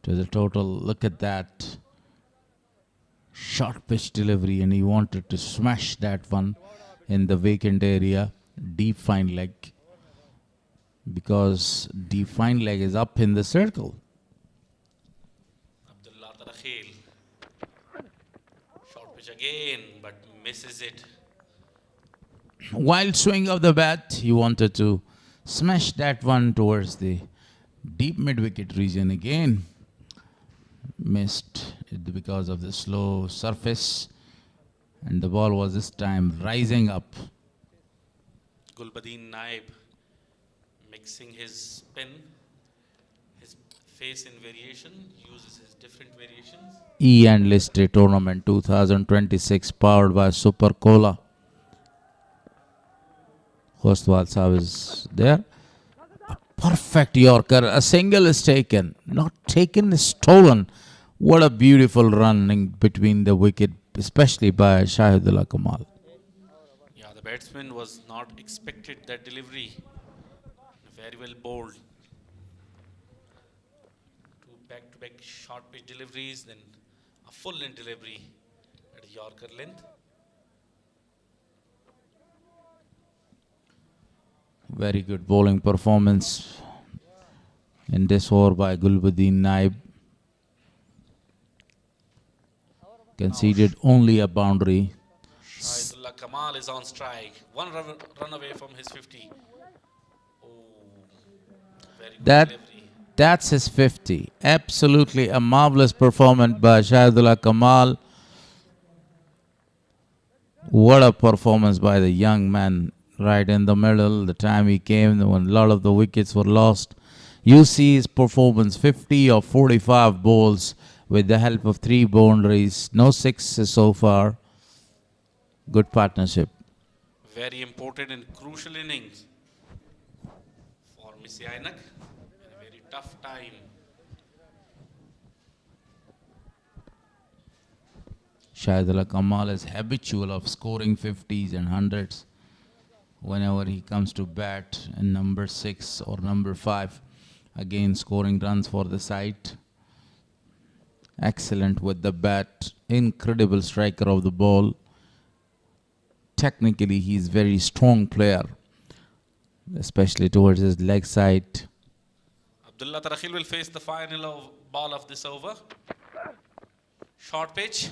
S9: to the total. Look at that. Short pitch delivery, and he wanted to smash that one in the vacant area. Deep fine leg. Because deep fine leg is up in the circle.
S13: Short pitch again, but misses it.
S9: Wild swing of the bat, he wanted to smash that one towards the deep mid-wicket region again. Missed it because of the slow surface, and the ball was this time rising up.
S13: Gulbadin Naib mixing his spin, his face in variation, uses his different variations.
S9: E&L Listed Tournament 2026 powered by Super Cola. Khostwal Saab is there. A perfect Yorker. A single is taken. Not taken, is stolen. What a beautiful running between the wicket, especially by Shahidullah Kamal.
S13: Yeah, the batsman was not expected that delivery. Very well bowled. 2 back-to-back short pitch deliveries, then a full length delivery at Yorker length.
S9: Very good bowling performance in this over by Gulbadin Naib. Conceded only a boundary.
S13: Shahidullah Kamal is on strike. 1 run away from his 50. Oh, very good delivery.
S9: That's his 50. Absolutely a marvelous performance by Shahidullah Kamal. What a performance by the young man. Right in the middle, the time he came, when a lot of the wickets were lost. You see his performance, 50 of 45 balls with the help of 3 boundaries. No sixes so far. Good partnership.
S13: Very important and crucial innings for Mis-e-Ainak. A very tough time.
S9: Shahidullah Kamal is habitual of scoring 50s and 100s. Whenever he comes to bat in number 6 or number 5, again scoring runs for the side. Excellent with the bat, incredible striker of the ball. Technically, he is very strong player, especially towards his leg side.
S13: Abdullah Tarakhil will face the final ball of this over. Short pitch,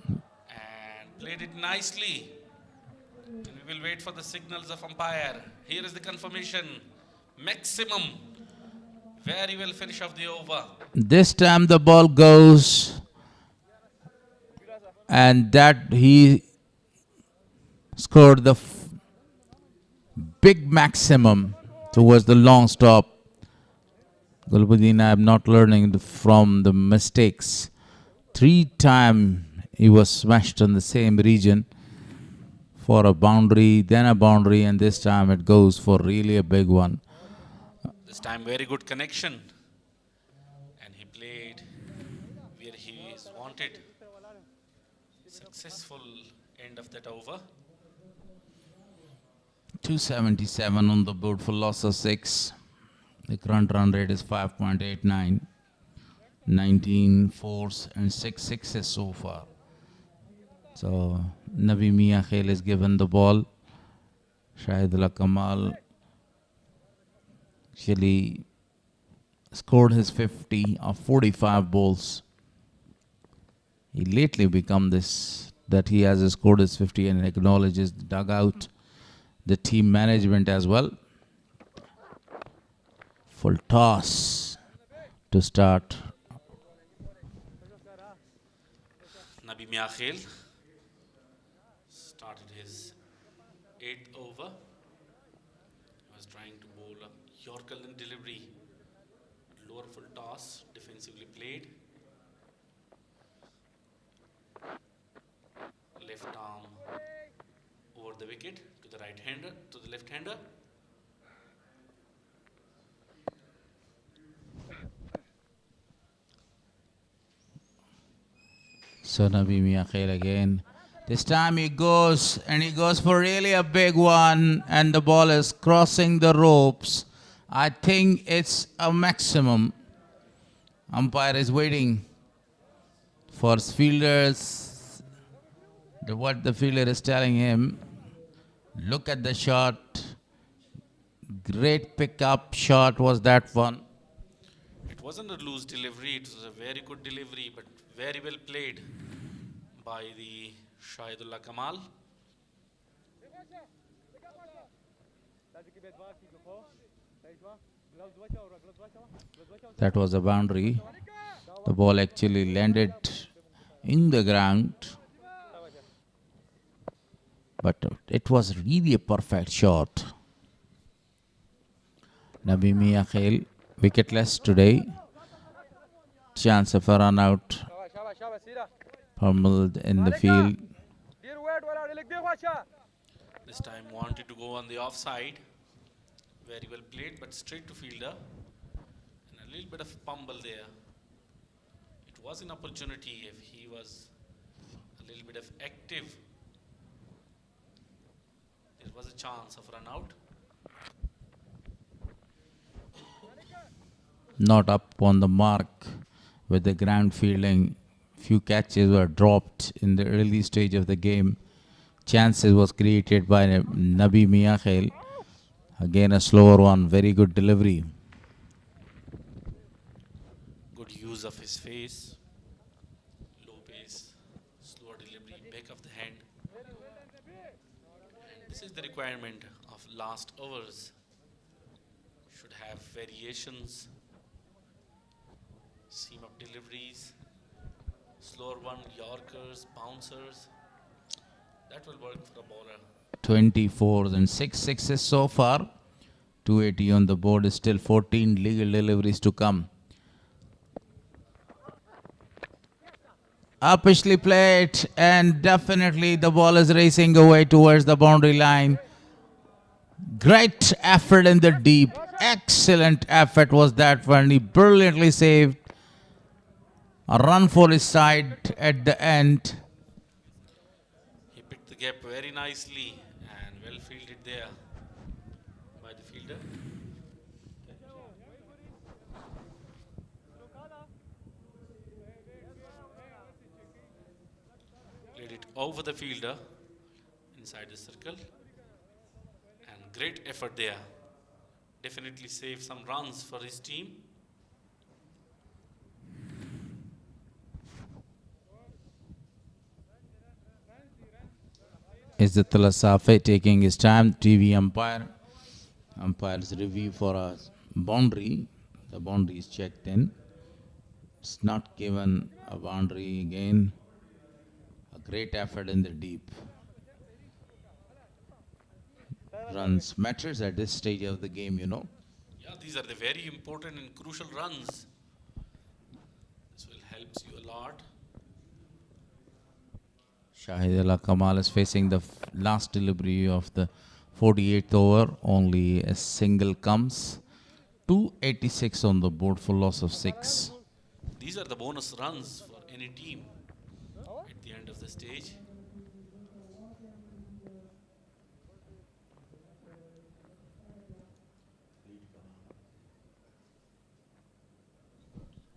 S13: and played it nicely. And we will wait for the signals of umpire. Here is the confirmation. Maximum. Very well finish of the over.
S9: This time the ball goes, and that he scored the big maximum towards the long stop. Gulbadin Naib not learning from the mistakes 3 times he was smashed in the same region for a boundary, then a boundary, and this time it goes for really a big one.
S13: This time very good connection. And he played where he is wanted. Successful end of that over.
S9: 277 on the board for loss of 6. The current run rate is 5.89. 19 fours and 6 sixes so far. So Nabi Miakhil is given the ball. Shahidullah Kamal actually scored his 50 of 45 balls. He lately become this, that he has scored his 50 and acknowledges the dugout, the team management as well. Full toss to start.
S13: Nabi Miakhil started his 8th over. He was trying to bowl a Yorker delivery. Lower full toss, defensively played. Left arm over the wicket to the right hander, to the left hander.
S9: So Nabi Miakhil again. This time he goes, and he goes for really a big one, and the ball is crossing the ropes. I think it's a maximum. Umpire is waiting for fielders. What the fielder is telling him. Look at the shot. Great pickup shot was that one.
S13: It wasn't a loose delivery, it was a very good delivery, but very well played by the Shahidullah Kamal.
S9: That was a boundary. The ball actually landed in the ground. But it was really a perfect shot. Nabi Miakhil wicketless today. Chance of a run out. Pummeled in the field.
S13: This time wanted to go on the offside. Very well played, but straight to fielder. And a little bit of fumble there. It was an opportunity if he was a little bit of active. There was a chance of run out.
S9: Not up on the mark with the ground fielding. Few catches were dropped in the early stage of the game. Chances was created by Nabi Miakhil. Again a slower one, very good delivery.
S13: Good use of his face. Low pace, slower delivery, back of the hand. And this is the requirement of last overs. Should have variations. Seam up deliveries. Slower one, Yorkers, bouncers. That will work for a bowler.
S9: 24 and 6 sixes so far. 280 on the board, is still 14 legal deliveries to come. Upishly played, and definitely the ball is racing away towards the boundary line. Great effort in the deep. Excellent effort was that one. He brilliantly saved. A run for his side at the end.
S13: He picked the gap very nicely and well fielded there by the fielder. Played it over the fielder inside the circle. And great effort there. Definitely saved some runs for his team.
S9: Izzatullah Safi taking his time. TV umpire. Umpire's review for a boundary. The boundary is checked in. It's not given a boundary again. A great effort in the deep. Runs matters at this stage of the game, you know.
S13: Yeah, these are the very important and crucial runs. This will help you a lot.
S9: Shahidullah Kamal is facing the last delivery of the 48th over. Only a single comes. 286 on the board for loss of 6.
S13: These are the bonus runs for any team at the end of the stage.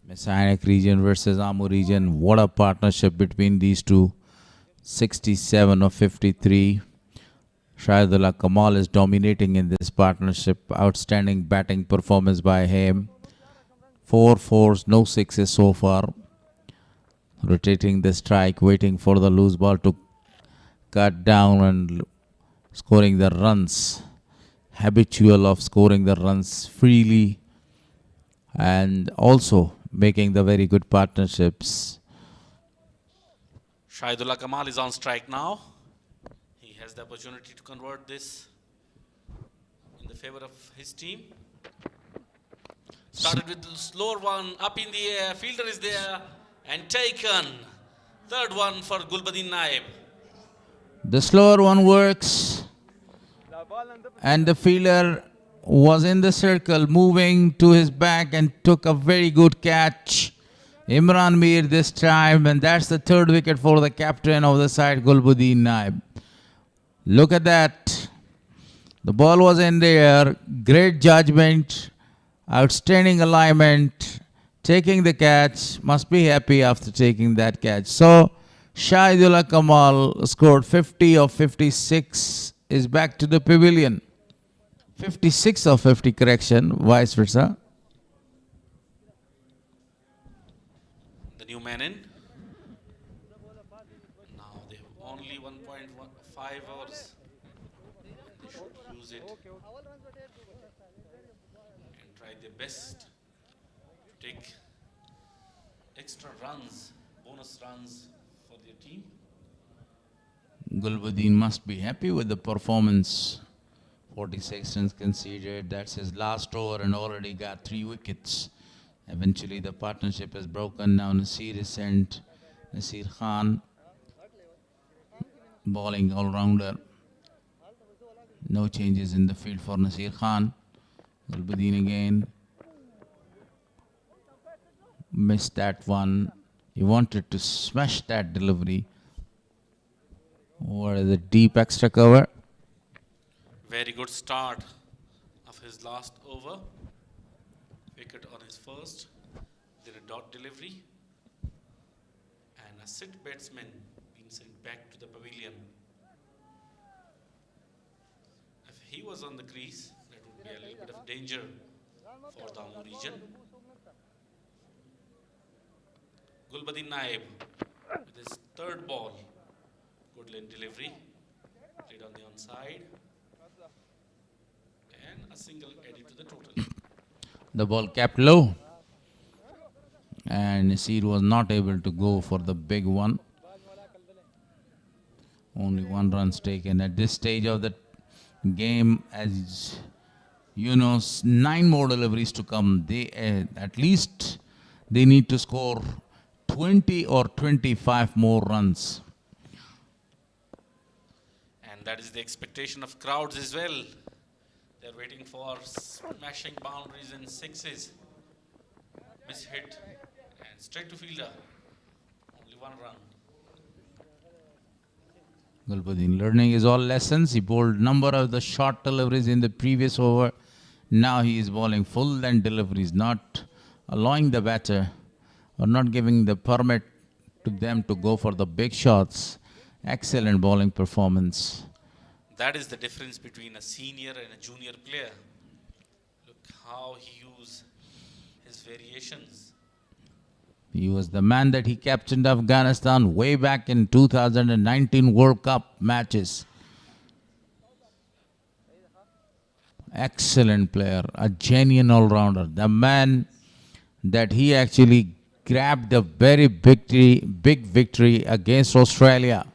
S9: Mis-e-Ainak region versus Amur region. What a partnership between these two. 67 of 53. Shahidullah Kamal is dominating in this partnership. Outstanding batting performance by him. 4 fours, no sixes so far. Rotating the strike, waiting for the loose ball to cut down and scoring the runs. Habitual of scoring the runs freely and also making the very good partnerships.
S13: Shahidullah Kamal is on strike now. He has the opportunity to convert this in the favor of his team. Started with the slower one, up in the air, fielder is there, and taken. Third one for Gulbuddin Naib.
S9: The slower one works, and the fielder was in the circle, moving to his back and took a very good catch. Imran Mir this time, and that's the third wicket for the captain of the side, Gulbuddin Naib. Look at that. The ball was in the air, great judgment, outstanding alignment, taking the catch, must be happy after taking that catch. So, Shahidullah Kamal scored 50 of 56, is back to the pavilion. 56 of 50, correction, vice versa.
S13: The new man in. Now they have only 1.5 hours. They should use it and try their best to take extra runs, bonus runs for their team.
S9: Gulbuddin must be happy with the performance. 46 runs conceded. That's his last over and already got 3 wickets. Eventually the partnership is broken. Now Nasir is sent. Nasir Khan, bowling all-rounder. No changes in the field for Nasir Khan. Gulbuddin again. Missed that one. He wanted to smash that delivery. What is the deep extra cover?
S13: Very good start of his last over. Wicket on his first, then a dot delivery, and a sit batsman being sent back to the pavilion. If he was on the crease, that would be a little bit of danger for the Amur region. Gulbuddin Naib with his third ball. Good lane delivery, played on the onside, and a single added to the total.
S9: The ball kept low, and Nasir was not able to go for the big one. Only 1 run taken at this stage of the game. As you know, 9 more deliveries to come. They at least they need to score 20 or 25 more runs.
S13: And that is the expectation of crowds as well. They're waiting for smashing boundaries and sixes. Miss hit and straight to fielder. Only 1 run.
S9: Gulbuddin learning is all lessons. He bowled number of the short deliveries in the previous over. Now he is bowling full length deliveries, not allowing the batter or not giving the permit to them to go for the big shots. Excellent bowling performance.
S13: That is the difference between a senior and a junior player. Look how he used his variations.
S9: He was the man that he captained Afghanistan way back in 2019 World Cup matches. Excellent player, a genuine all-rounder. The man that he actually grabbed a very big victory against Australia.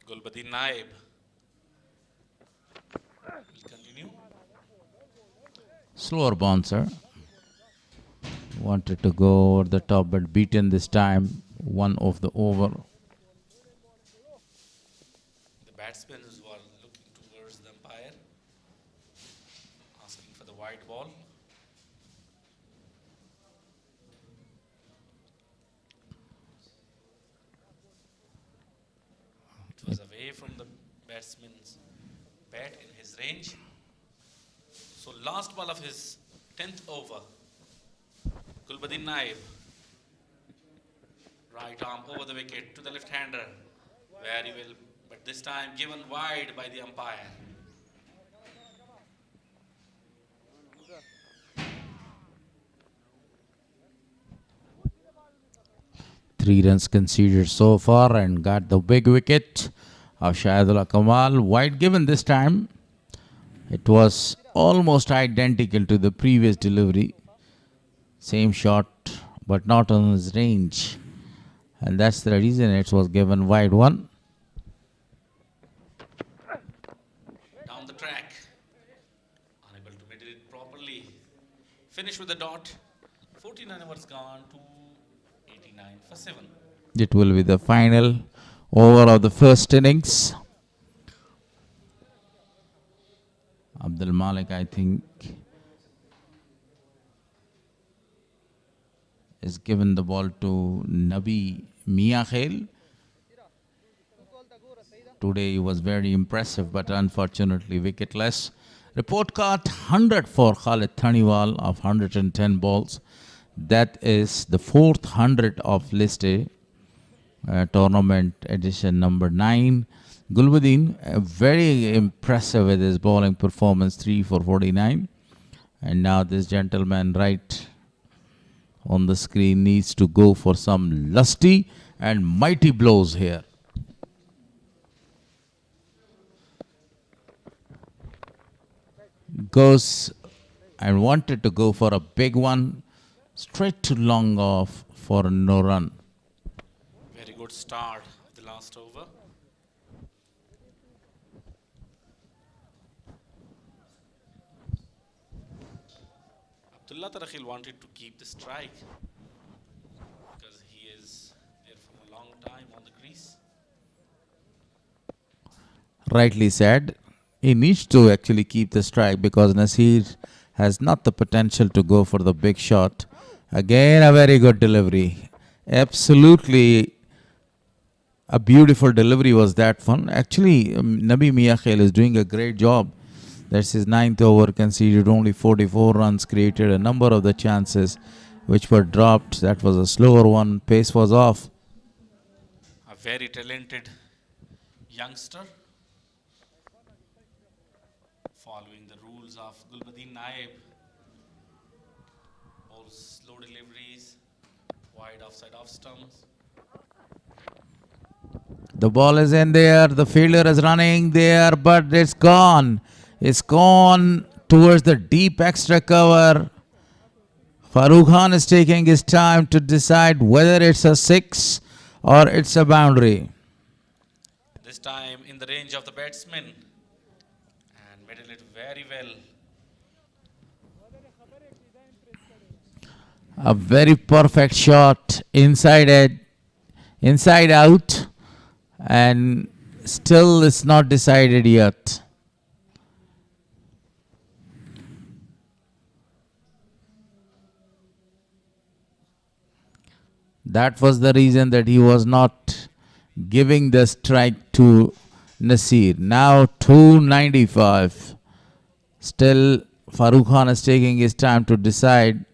S13: Gulbuddin Naib will continue.
S9: Slower bouncer. Wanted to go over the top but beaten this time. One of the over.
S13: The batsmen were looking towards the umpire, asking for the white ball. It was away from the batsman's bat in his range. So last ball of his 10th over. Gulbuddin Naib. Right arm over the wicket to the left-hander. Very well, but this time given wide by the umpire.
S9: Three runs conceded so far and got the big wicket of Shahidullah Kamal. Wide given this time. It was almost identical to the previous delivery. Same shot, but not on his range. And that's the reason it was given wide one.
S13: Down the track. Unable to middle it properly. Finish with the dot. 49 overs gone to 89 for 7.
S9: It will be the final over of the first innings. Abdul Malik, I think, is given the ball to Nabi Miakhel. Today he was very impressive, but unfortunately wicketless. Report card 100 for Khalid Thaniwal of 110 balls. That is the 4th 100 of List A tournament edition number 9. Gulbuddin, very impressive with his bowling performance, 3 for 49. And now this gentleman right on the screen needs to go for some lusty and mighty blows here. Goes and wanted to go for a big one, straight to long off for a no run.
S13: Very good start of the last over. Abdullah Tarakhil wanted to keep the strike because he is there for a long time on the crease.
S9: Rightly said. He needs to actually keep the strike because Nasir has not the potential to go for the big shot. Again, a very good delivery. Absolutely a beautiful delivery was that one. Actually, Nabi Miakhel is doing a great job. That's his 9th over, conceded only 44 runs, created a number of the chances which were dropped. That was a slower one. Pace was off.
S13: A very talented youngster, following the rules of Gulbuddin Naib. All slow deliveries, wide offside off stumps.
S9: The ball is in there. The fielder is running there, but it's gone. It's gone towards the deep extra cover. Farooq Khan is taking his time to decide whether it's a 6 or it's a boundary.
S13: This time in the range of the batsman and middle it very well.
S9: A very perfect shot, inside out, and still it's not decided yet. That was the reason that he was not giving the strike to Nasir. Now 295. Still Farooq Khan is taking his time to decide.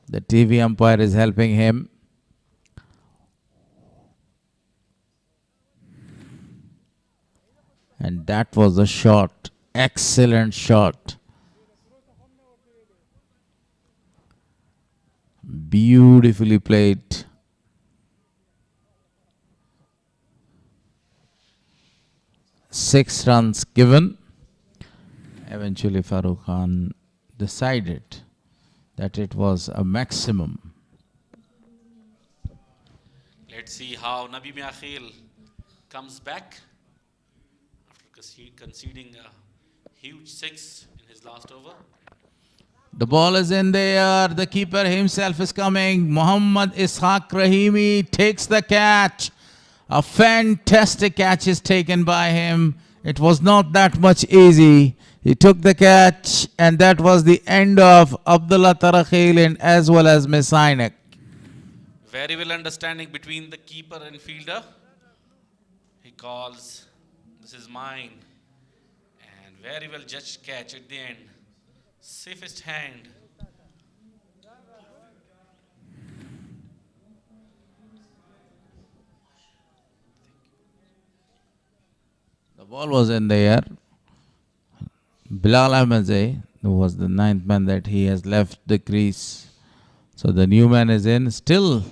S9: The TV umpire is helping him. And that was a shot. Excellent shot. Beautifully played. Six runs given. Eventually Farooq Khan decided that it was a maximum.
S13: Let's see how Nabi Miakhel comes back after conceding a huge 6 in his last over.
S9: The ball is in the air. The keeper himself is coming. Mohammad Ishaq Rahimi takes the catch. A fantastic catch is taken by him. It was not that much easy. He took the catch, and that was the end of Abdullah Tarakhil as well as Mis-e-Ainak.
S13: Very well understanding between the keeper and fielder. He calls, this is mine. And very well judged catch at the end. Safest hand.
S9: The ball was in the air. Bilal Ahmedzai, who was the ninth man, that he has left the crease. So the new man is in. Still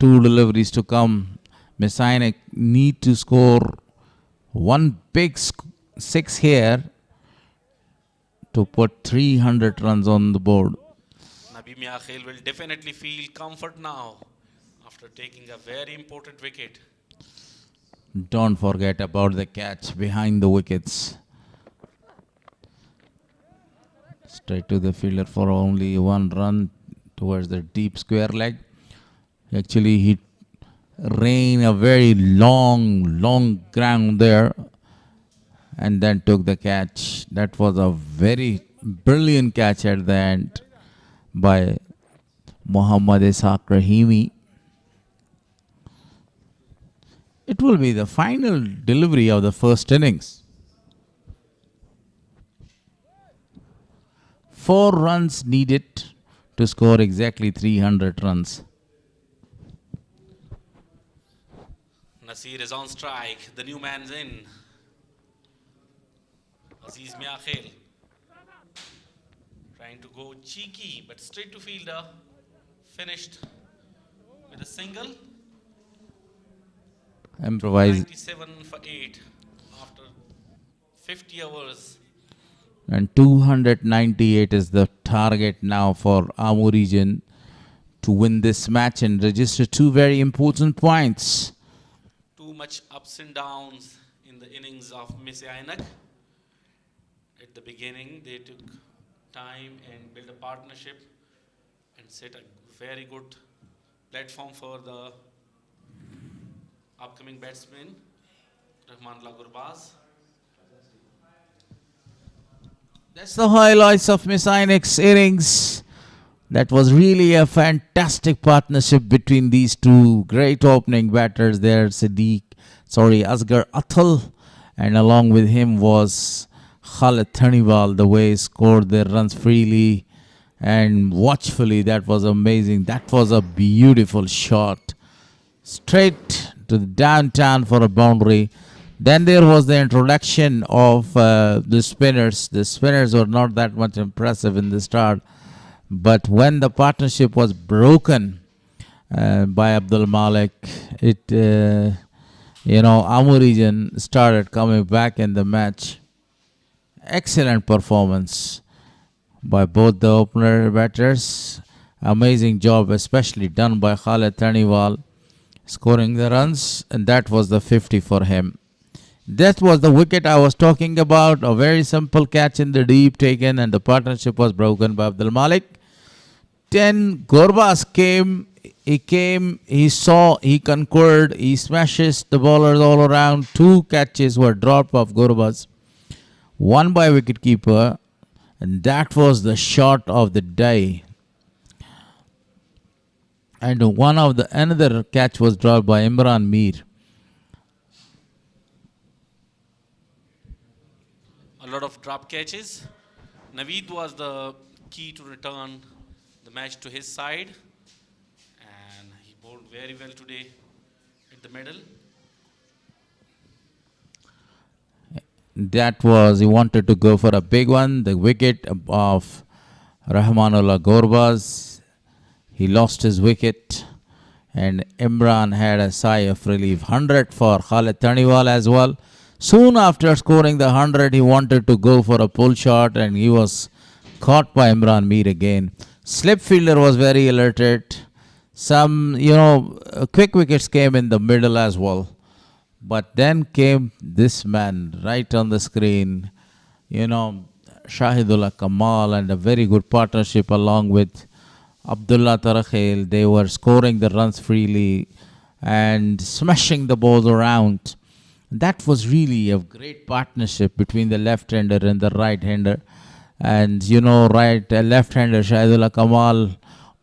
S9: 2 deliveries to come. Mis-e-Ainak need to score one big 6 here to put 300 runs on the board.
S13: Mis-e-Ainak will definitely feel comfort now after taking a very important wicket.
S9: Don't forget about the catch behind the wickets. Straight to the fielder for only 1 run towards the deep square leg. Actually, he ran a very long ground there and then took the catch. That was a very brilliant catch at the end by Mohammad Ishaq Rahimi. It will be the final delivery of the first innings. 4 runs needed to score exactly 300 runs.
S13: Nasir is on strike. The new man's in. Aziz Miakhil trying to go cheeky, but straight to fielder. Finished with a single.
S9: Improvise.
S13: 97 for 8 after 50 hours.
S9: And 298 is the target now for Amur region to win this match and register 2 very important points.
S13: Too much ups and downs in the innings of Mis-e-Ainak. At the beginning, they took time and built a partnership and set a very good platform for the upcoming batsman, Rahmanullah Gurbaz.
S9: That's the highlights of Mis-e-Ainak's innings. That was really a fantastic partnership between these 2 great opening batters there, Asghar Athal, and along with him was Khalid Taniwal. The way he scored their runs freely and watchfully, that was amazing. That was a beautiful shot. Straight to the downtown for a boundary. Then there was the introduction of the spinners. The spinners were not that much impressive in the start. But when the partnership was broken by Abdul Malik, Amur region started coming back in the match. Excellent performance by both the opener batters. Amazing job, especially done by Khalid Taniwal, scoring the runs, and that was the 50 for him. That was the wicket I was talking about. A very simple catch in the deep taken, and the partnership was broken by Abdul Malik. Then Gurbaz came, he saw, he concurred, he smashes the bowlers all around. 2 catches were dropped off Gurbaz, 1 by wicketkeeper, and that was the shot of the day. And another catch was dropped by Imran Mir.
S13: A lot of drop catches. Naveed was the key to return the match to his side, and he bowled very well today at the middle.
S9: He wanted to go for a big one. The wicket of Rahmanullah Gurbaz. He lost his wicket, and Imran had a sigh of relief. 100 for Khalid Taniwal as well. Soon after scoring the 100, he wanted to go for a pull shot, and he was caught by Imran Mir again. Slip fielder was very alerted. Some, quick wickets came in the middle as well. But then came this man right on the screen. Shahidullah Kamal and a very good partnership along with Abdullah Tarakhel. They were scoring the runs freely and smashing the balls around. That was really a great partnership between the left-hander and the right-hander. And left-hander Shahidullah Kamal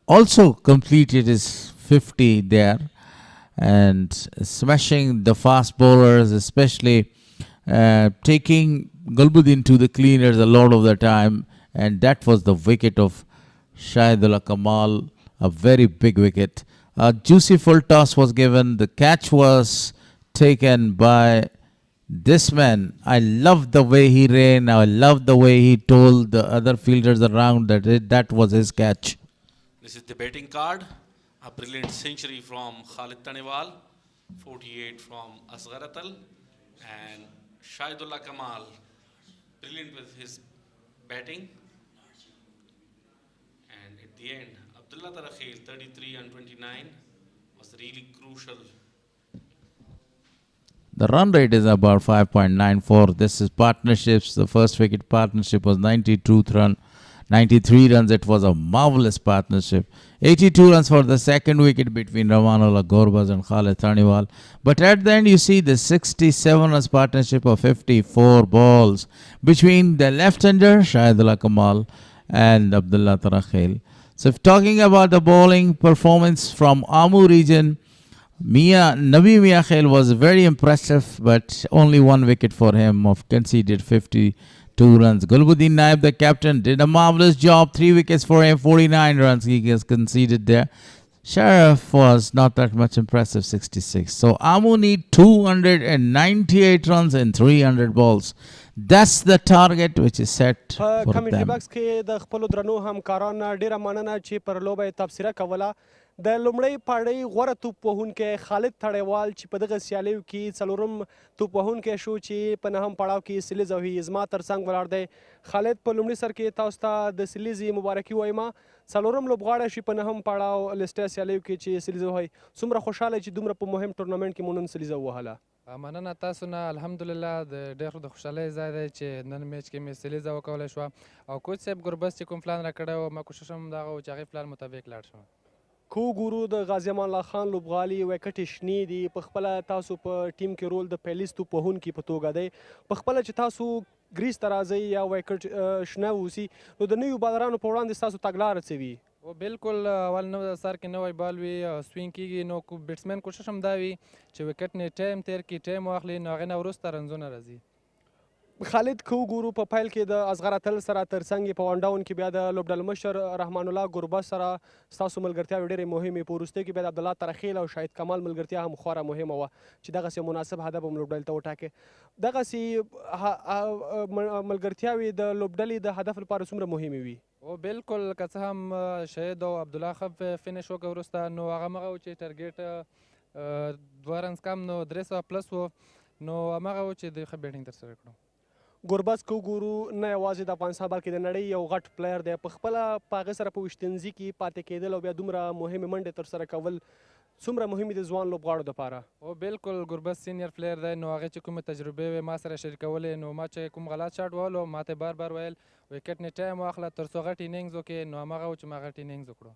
S9: also completed his 50 there and smashing the fast bowlers, especially taking Gulbuddin to the cleaners a lot of the time. And that was the wicket of Shahidullah Kamal, a very big wicket. A juicy full toss was given. The catch was taken by this man. I love the way he ran. I love the way he told the other fielders around that was his catch.
S13: This is the betting card. A brilliant century from Khalid Taniwal, 48 from Asghar Atal, and Shahidullah Kamal, brilliant with his batting. And at the end, Abdullah Tarakhel, 33 and 29, was really crucial.
S9: The run rate is about 5.94. This is partnerships. The first wicket partnership was 93 runs. It was a marvelous partnership. 82 runs for the second wicket between Ramanullah Gorbaz and Khalid Taniwal. But at the end, you see the 67 runs partnership of 54 balls between the left-hander Shahidullah Kamal and Abdullah Tarakhel. So if talking about the bowling performance from Ammu region, Nabi Mia Khail was very impressive, but only one wicket for him, conceded 52 runs. Gulbuddin Naib, the captain, did a marvelous job. 3 wickets for him, 49 runs he has conceded there. Sharaf was not that much impressive, 66. So Ammu need 298 runs in 300 balls. That's the target which is set for
S3: کمیټي
S9: them.
S3: بکس کې د خپلو درنو همکارانو ډیره مننه چې پر لوبه یې تبصره کوله. د لومړۍ پاړۍ غوره توپ وهونکی خالد تړیوال چې په دغه سیالیو کې څلورم توپ وهونکی شو چې په نهم پړاو کې سلیز او زما تر څنګ ولاړ دی. خالد په لومړي سر کې تاسو ته د سلیزې مبارکي وایم. څلورم لوبغاړی شي په نهم پړاو لیسټر سیالیو کې چې سلیزه وهي. څومره خوشحاله چې دومره په مهم ټورنمنټ کې مو نن سلیزه ووهله.
S14: مننه تاسو نه الحمدلله د ډېر د خوشحالۍ ځای دی چې نن میچ کې مې سلیزه وکولی شوه او کوچ صاحب ګربز چې کوم پلان راکړی و ما کوشش هم دغه و چې هغې پلان مطابق لاړ شم.
S3: که وګورو د غازي امان الله خان لوبغالي ویکټې شنې دي. په خپله تاسو په ټیم کې رول د پیلیز توپ وهونکي په توګه دی. په خپله چې تاسو ګریز ته راځئ یا ویکټ شنه اوسي نو د نویو بالرانو په وړاندې ستاسو تګلاره څه وي؟
S14: بالکل اول نو سر کې نوی بال وي سوینګ کېږي نو بیټسمین کوشش هم دا وي چې ویکټ نه ټایم تیر کړي ټایم واخلي نو هغې نه وروسته رنزونه راځي.
S3: خالد که وګورو په پیل کې د اصغر اتل سره تر څنګ په ون ډاون کې بیا د لوبډل مشر رحمان الله ګربز سره ستاسو ملګرتیاوې ډېرې مهمې په وروستۍ کې بیا د عبدالله ترخیل او شاهد کمال ملګرتیا هم خورا مهمه وه چې دغسې مناسب هدف هم لوبډلې ته وټاکې. دغسې ملګرتیاوې د لوبډلې د هدف لپاره څومره مهمې وي؟
S14: او بالکل که څه هم شهید او عبدالله خف فینش وکړه وروسته نو هغه مغه و چې ټارګیټ 2 رنز کم نو 300 پلس و نو همغه و چې دوی ښه بیټینګ ترسره کړو.
S3: ګربز که وګورو نه یوازې د افغانستان بلکې د نړۍ یو غټ پلیر دی. په خپله په هغې سره په ویشتنځي کې پاتې کېدل او بیا دومره مهمې منډې ترسره کول څومره مهمې دي ځوان لوبغاړو دپاره؟
S14: او بالکل ګربز سینیر پلیر دی نو هغې چې کومې تجربې وې ما سره شریکولې نو ما چې کوم غلط شاټ وهلو ما ته بار بار ویل ویکټ نه ټایم واخله تر څو غټ انینګز وکړې نو همغه و چې ما غټ انینګز وکړو.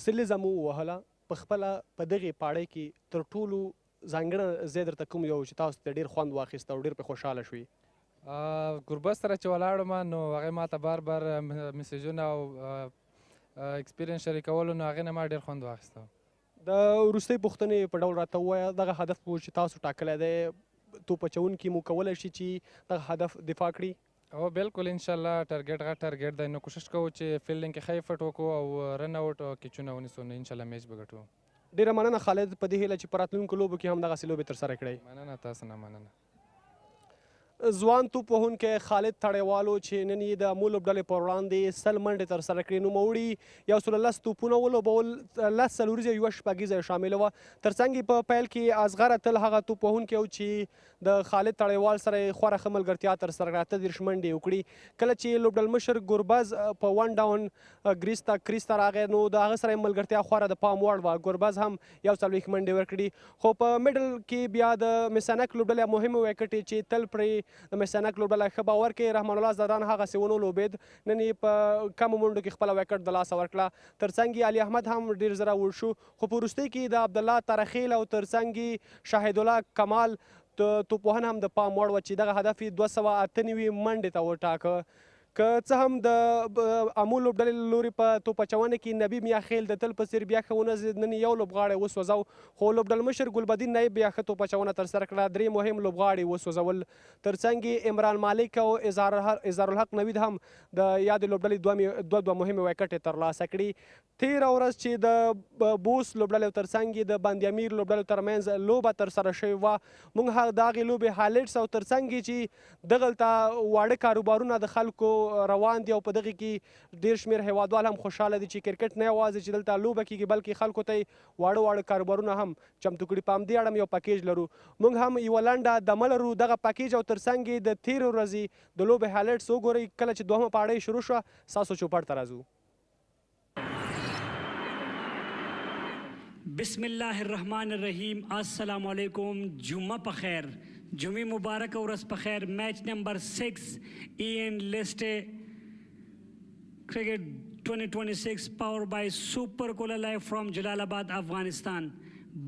S3: سلیزه مو ووهله. په خپله په دغې پاړۍ کې تر ټولو ځانګړی ځای درته کوم یو چې تاسو ته ډېر خوند واخیسته او ډېر پرې خوشحاله شوي؟
S14: ګربز سره چې ولاړم نو هغې ما ته بار بار میسیجونه او اکسپیرینس شریکولو نو هغې نه ما ډېر خوند واخیسته.
S3: د وروستۍ پوښتنې په ډول راته ووایه دغه هدف چې تاسو ټاکلی دی توپ اچوونکي مو کولی شي چې دغه هدف دفاع کړي؟
S14: او بالکل انشاءالله ټارګیټ غټ ټارګیټ دی نو کوشش کوو چې فیلډینګ کې ښه فټ وکړو او رن آوټ او کیچونه ونیسو نو انشاءالله میچ به ګټو.
S3: ډېره مننه خالد په دې هیله چې په راتلونکو لوبو کې هم دغسې لوبې ترسره کړئ.
S14: مننه تاسو نه مننه.
S3: ځوان توپ وهونکی خالد تړیوالو چې نن یې د امو لوبډلې پر وړاندې 100 منډې ترسره کړې. نوموړي 110 توپونه ولوبول، 10 څلوریزه یوه شپږیزه یې شامله وه. تر څنګ یې په پیل کې اصغر اتل هغه توپ وهونکی و چې د خالد تړیوال سره یې خورا ښه ملګرتیا ترسره کړه، 38 منډې یې وکړي. کله چې لوبډل مشر ګربز په ون ډاون کریز ته راغی نو د هغه سره یې ملګرتیا خورا د پام وړ وه. ګربز هم 140 منډې ورکړي. خو په میډل کې بیا د مس-e-Ainak لوبډلې مهمې ویکټې چې تل پرې د مس-e-Ainak لوبډله ښه باور کوي. رحمان الله زدران هغسې ونه لوبېد، نن یې په کمو منډو کې خپله ویکټ د لاسه ورکړه. ترڅنګ یې علي احمد هم ډېر زر اوړ شو، خو په وروستۍ کې د عبدالله ترخیل او ترڅنګ یې شاهدالله کمال توپوهنه هم د پام وړ وه چې دغه هدف یې 298 منډې ته وټاکه. که څه هم د امو لوبډلې له لوري په توپ اچونه کې نبي میاخیل د تل په څېر بیا ښه ونه ځید، نن یې یو لوبغاړی وسوځو، خو لوبډلمشر ګلبدین نایب بیا ښه توپ اچونه ترسره کړه، 3 مهم لوبغاړي وسوځول. ترڅنګ یې عمران مالک او اظهار الحق نوید هم د یادې لوبډلې دوه مهمې ویکټې ترلاسه کړي. تېره ورځ چې د بوس لوبډلې ترڅنګ یې د بند امیر لوبډلو ترمنځ لوبه ترسره شوې وه، موږ د هغې لوبې هایلایټس او ترڅنګ یې چې دغلته واړه کاروبارونه د خلکو روان دي او په دغې کې ډېر شمېر هیوادوال هم خوشحاله دي چې کرکټ نه یوازې چې دلته لوبه کېږي بلکې خلکو ته یې واړه کاروبارونه هم چمتو کړي. په همدې اړه هم یو پکیج لرو، موږ هم یوه لنډه دمه لرو دغه پکیج او ترڅنګ یې د تېرې ورځې د لوبې هایلایټس وګورئ. کله چې دوهمه پاړۍ شروع شوه ستاسو چوپړ ته راځو.
S15: بسم الله الرحمن الرحیم. السلام علیکم. جمعه په خیر، جمعې مبارک ورځ په خیر. میچ نمبر 6 این لسٹ کرکٹ 2026 powered by Super Cola Life from Jalalabad, Afghanistan.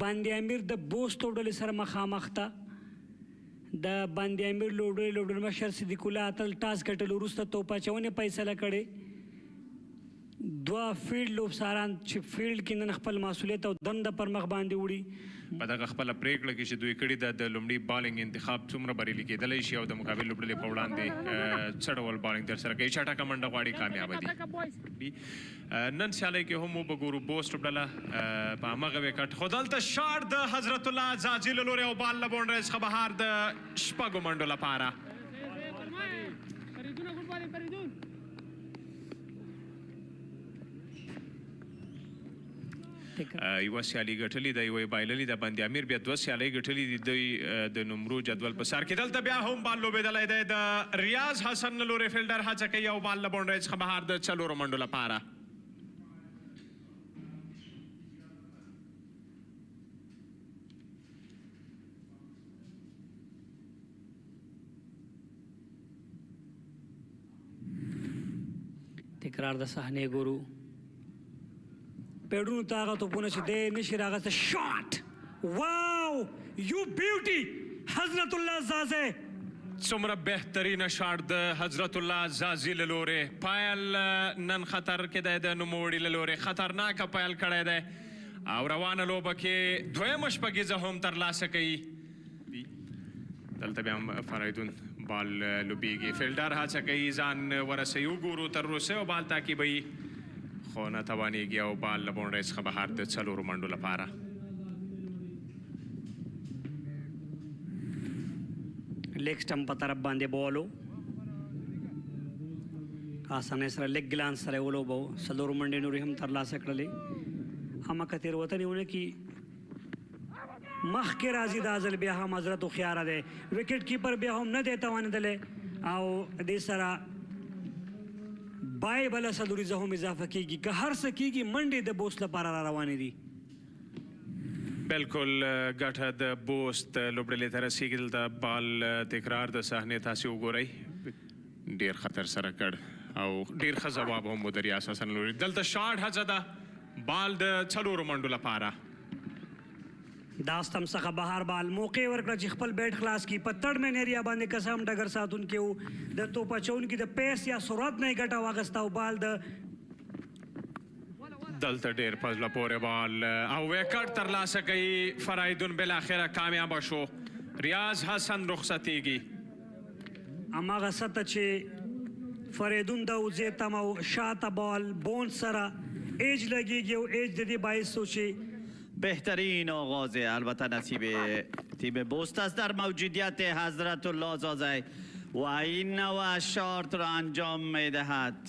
S15: بند امیر د بوست لوبډلې سره مخامخ ته. د بند امیر لوبډلې مشر صدیق الله اتل ټاس ګټلو وروسته توپ اچونې فیصله کړې. دوه فیلډ لوبساران چې فیلډ کې نن خپل مسؤلیت او دنده پر مخ باندې وړي.
S16: په دغه خپله پرېکړه کې چې دوی کړې ده د لومړي بالینګ انتخاب څومره بریالي کېدلی شي او د مقابل لوبډلې په وړاندې څه ډول بالینګ ترسره کوي. چټکه منډه غواړي، کامیابه دي. نن سیالۍ کې هم وبګورو بوست لوبډله په همغه ویکټ، خو دلته شاټ د حضرت الله زازي له لورې او بال له بونډرۍ څخه بهر د شپږو منډو لپاره. یوه سیالي ګټلې ده، یوه یې بایللې ده. بند امیر بیا 2 سیالۍ ګټلې دي. دوی د نمرو جدول په سر کې. دلته بیا هم بال لوبېدلی دی د ریاض حسن له لورې. فیلډر هڅه کوي او بال له بونډرۍ څخه بهر د 4 منډو لپاره.
S15: تکرار د صحنې ګورو. پیډرونو ته هغه توپونه چې دی نشي راغسته. شاټ، واو یو بیوټي حضرت الله زازی.
S16: څومره بهترینه شاټ د حضرت الله زازي له لورې. پایل نن خطر کې دی د نوموړي له لورې. خطرناکه پایل کړی دی او روانه لوبه کې دویمه شپږیزه هم ترلاسه کوي. دلته بیا هم فریدون بال لوبیږي. فیلډر هڅه کوي ځان ورسوي. وګورو تر روسه او بال تعقیبوي خو نه توانېږي او بال له بونډرۍ څخه بهر د 4 منډو لپاره.
S15: لیگ سټمپ په طرف باندې بولو اسانه سره لیگ ګلانس سره ولوبو. 4 منډې نورې هم ترلاسه کړلې. همکه تېروتنې ونه کړي. مخکې راځي دا ځل بیا هم حضرت هوښیاره دی. وکټ کیپر بیا هم نه دی توانېدلی او دې سره بای بله څلوریزه هم اضافه کېږي. که هر څه کېږي منډې د بوست لپاره را روانې دي.
S16: بالکل ګټه د بوست لوبډلې ته رسېږي. دلته بال تکرار د صحنې تاسې وګورئ. ډېر خطر سره کړ او ډېر ښه ځواب هم و د ریاض حسن لوري. دلته شاټ هڅه ده بال د 4 منډو لپاره.
S15: دا ستم څخه بهر بال موقع ورکړه چې خپل بیټ خلاص کړي. په تړ مین ایریا باندې قسم ډګر ساتونکي و د توپ اچونکي د پیس یا سرعت نه یې ګټه واخیسته او بال د
S16: دلته ډېر په زړه پورې بال او ویکټ ترلاسه کوي. فریدون بالاخره کامیابه شو. ریاض حسن رخصتېږي.
S15: هماغه سطح چې فریدون د وزې تمه و شاته بال بونډ سره ایج لګېږي او ایج د دې باعث شو چې
S17: بهترین آغاز البته نصیب تیم بوست است در موجودیت حضرت الله زازی و این نوع شارت را انجام میدهد.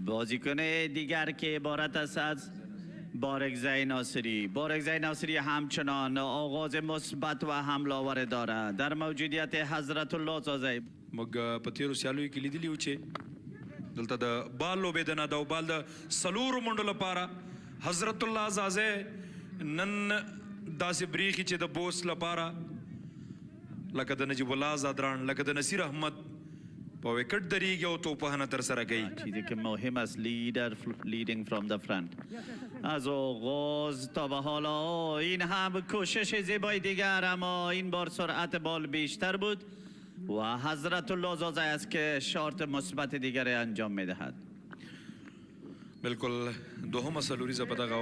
S17: بازیکن دیگر که عبارت است از بارگزای ناصری همچنان آغاز مثبت و حمله آور دارد در موجودیت حضرت الله زازی.
S18: موږ په تیرو سیالیو کې لیدلي وو چې دلته د بال لوبېدنه ده او بال د 4 منډو لپاره حضرت الله زازی نن داسې بریخي چې د بوست لپاره لکه د نجیب الله زادران، لکه د نصیر احمد په وکټ درېږي او توپوهنه ترسره کوي.
S17: چیزی که مهم است لیدر لیدینگ فرام د فرانت. از آغاز تا به حالا این هم کوشش زیبای دیگر، اما این بار سرعت بال بیشتر بود و حضرت الله زازه است که شارت مثبت دیگر انجام میدهد.
S18: بالکل دوهمه سلوریزه په دغه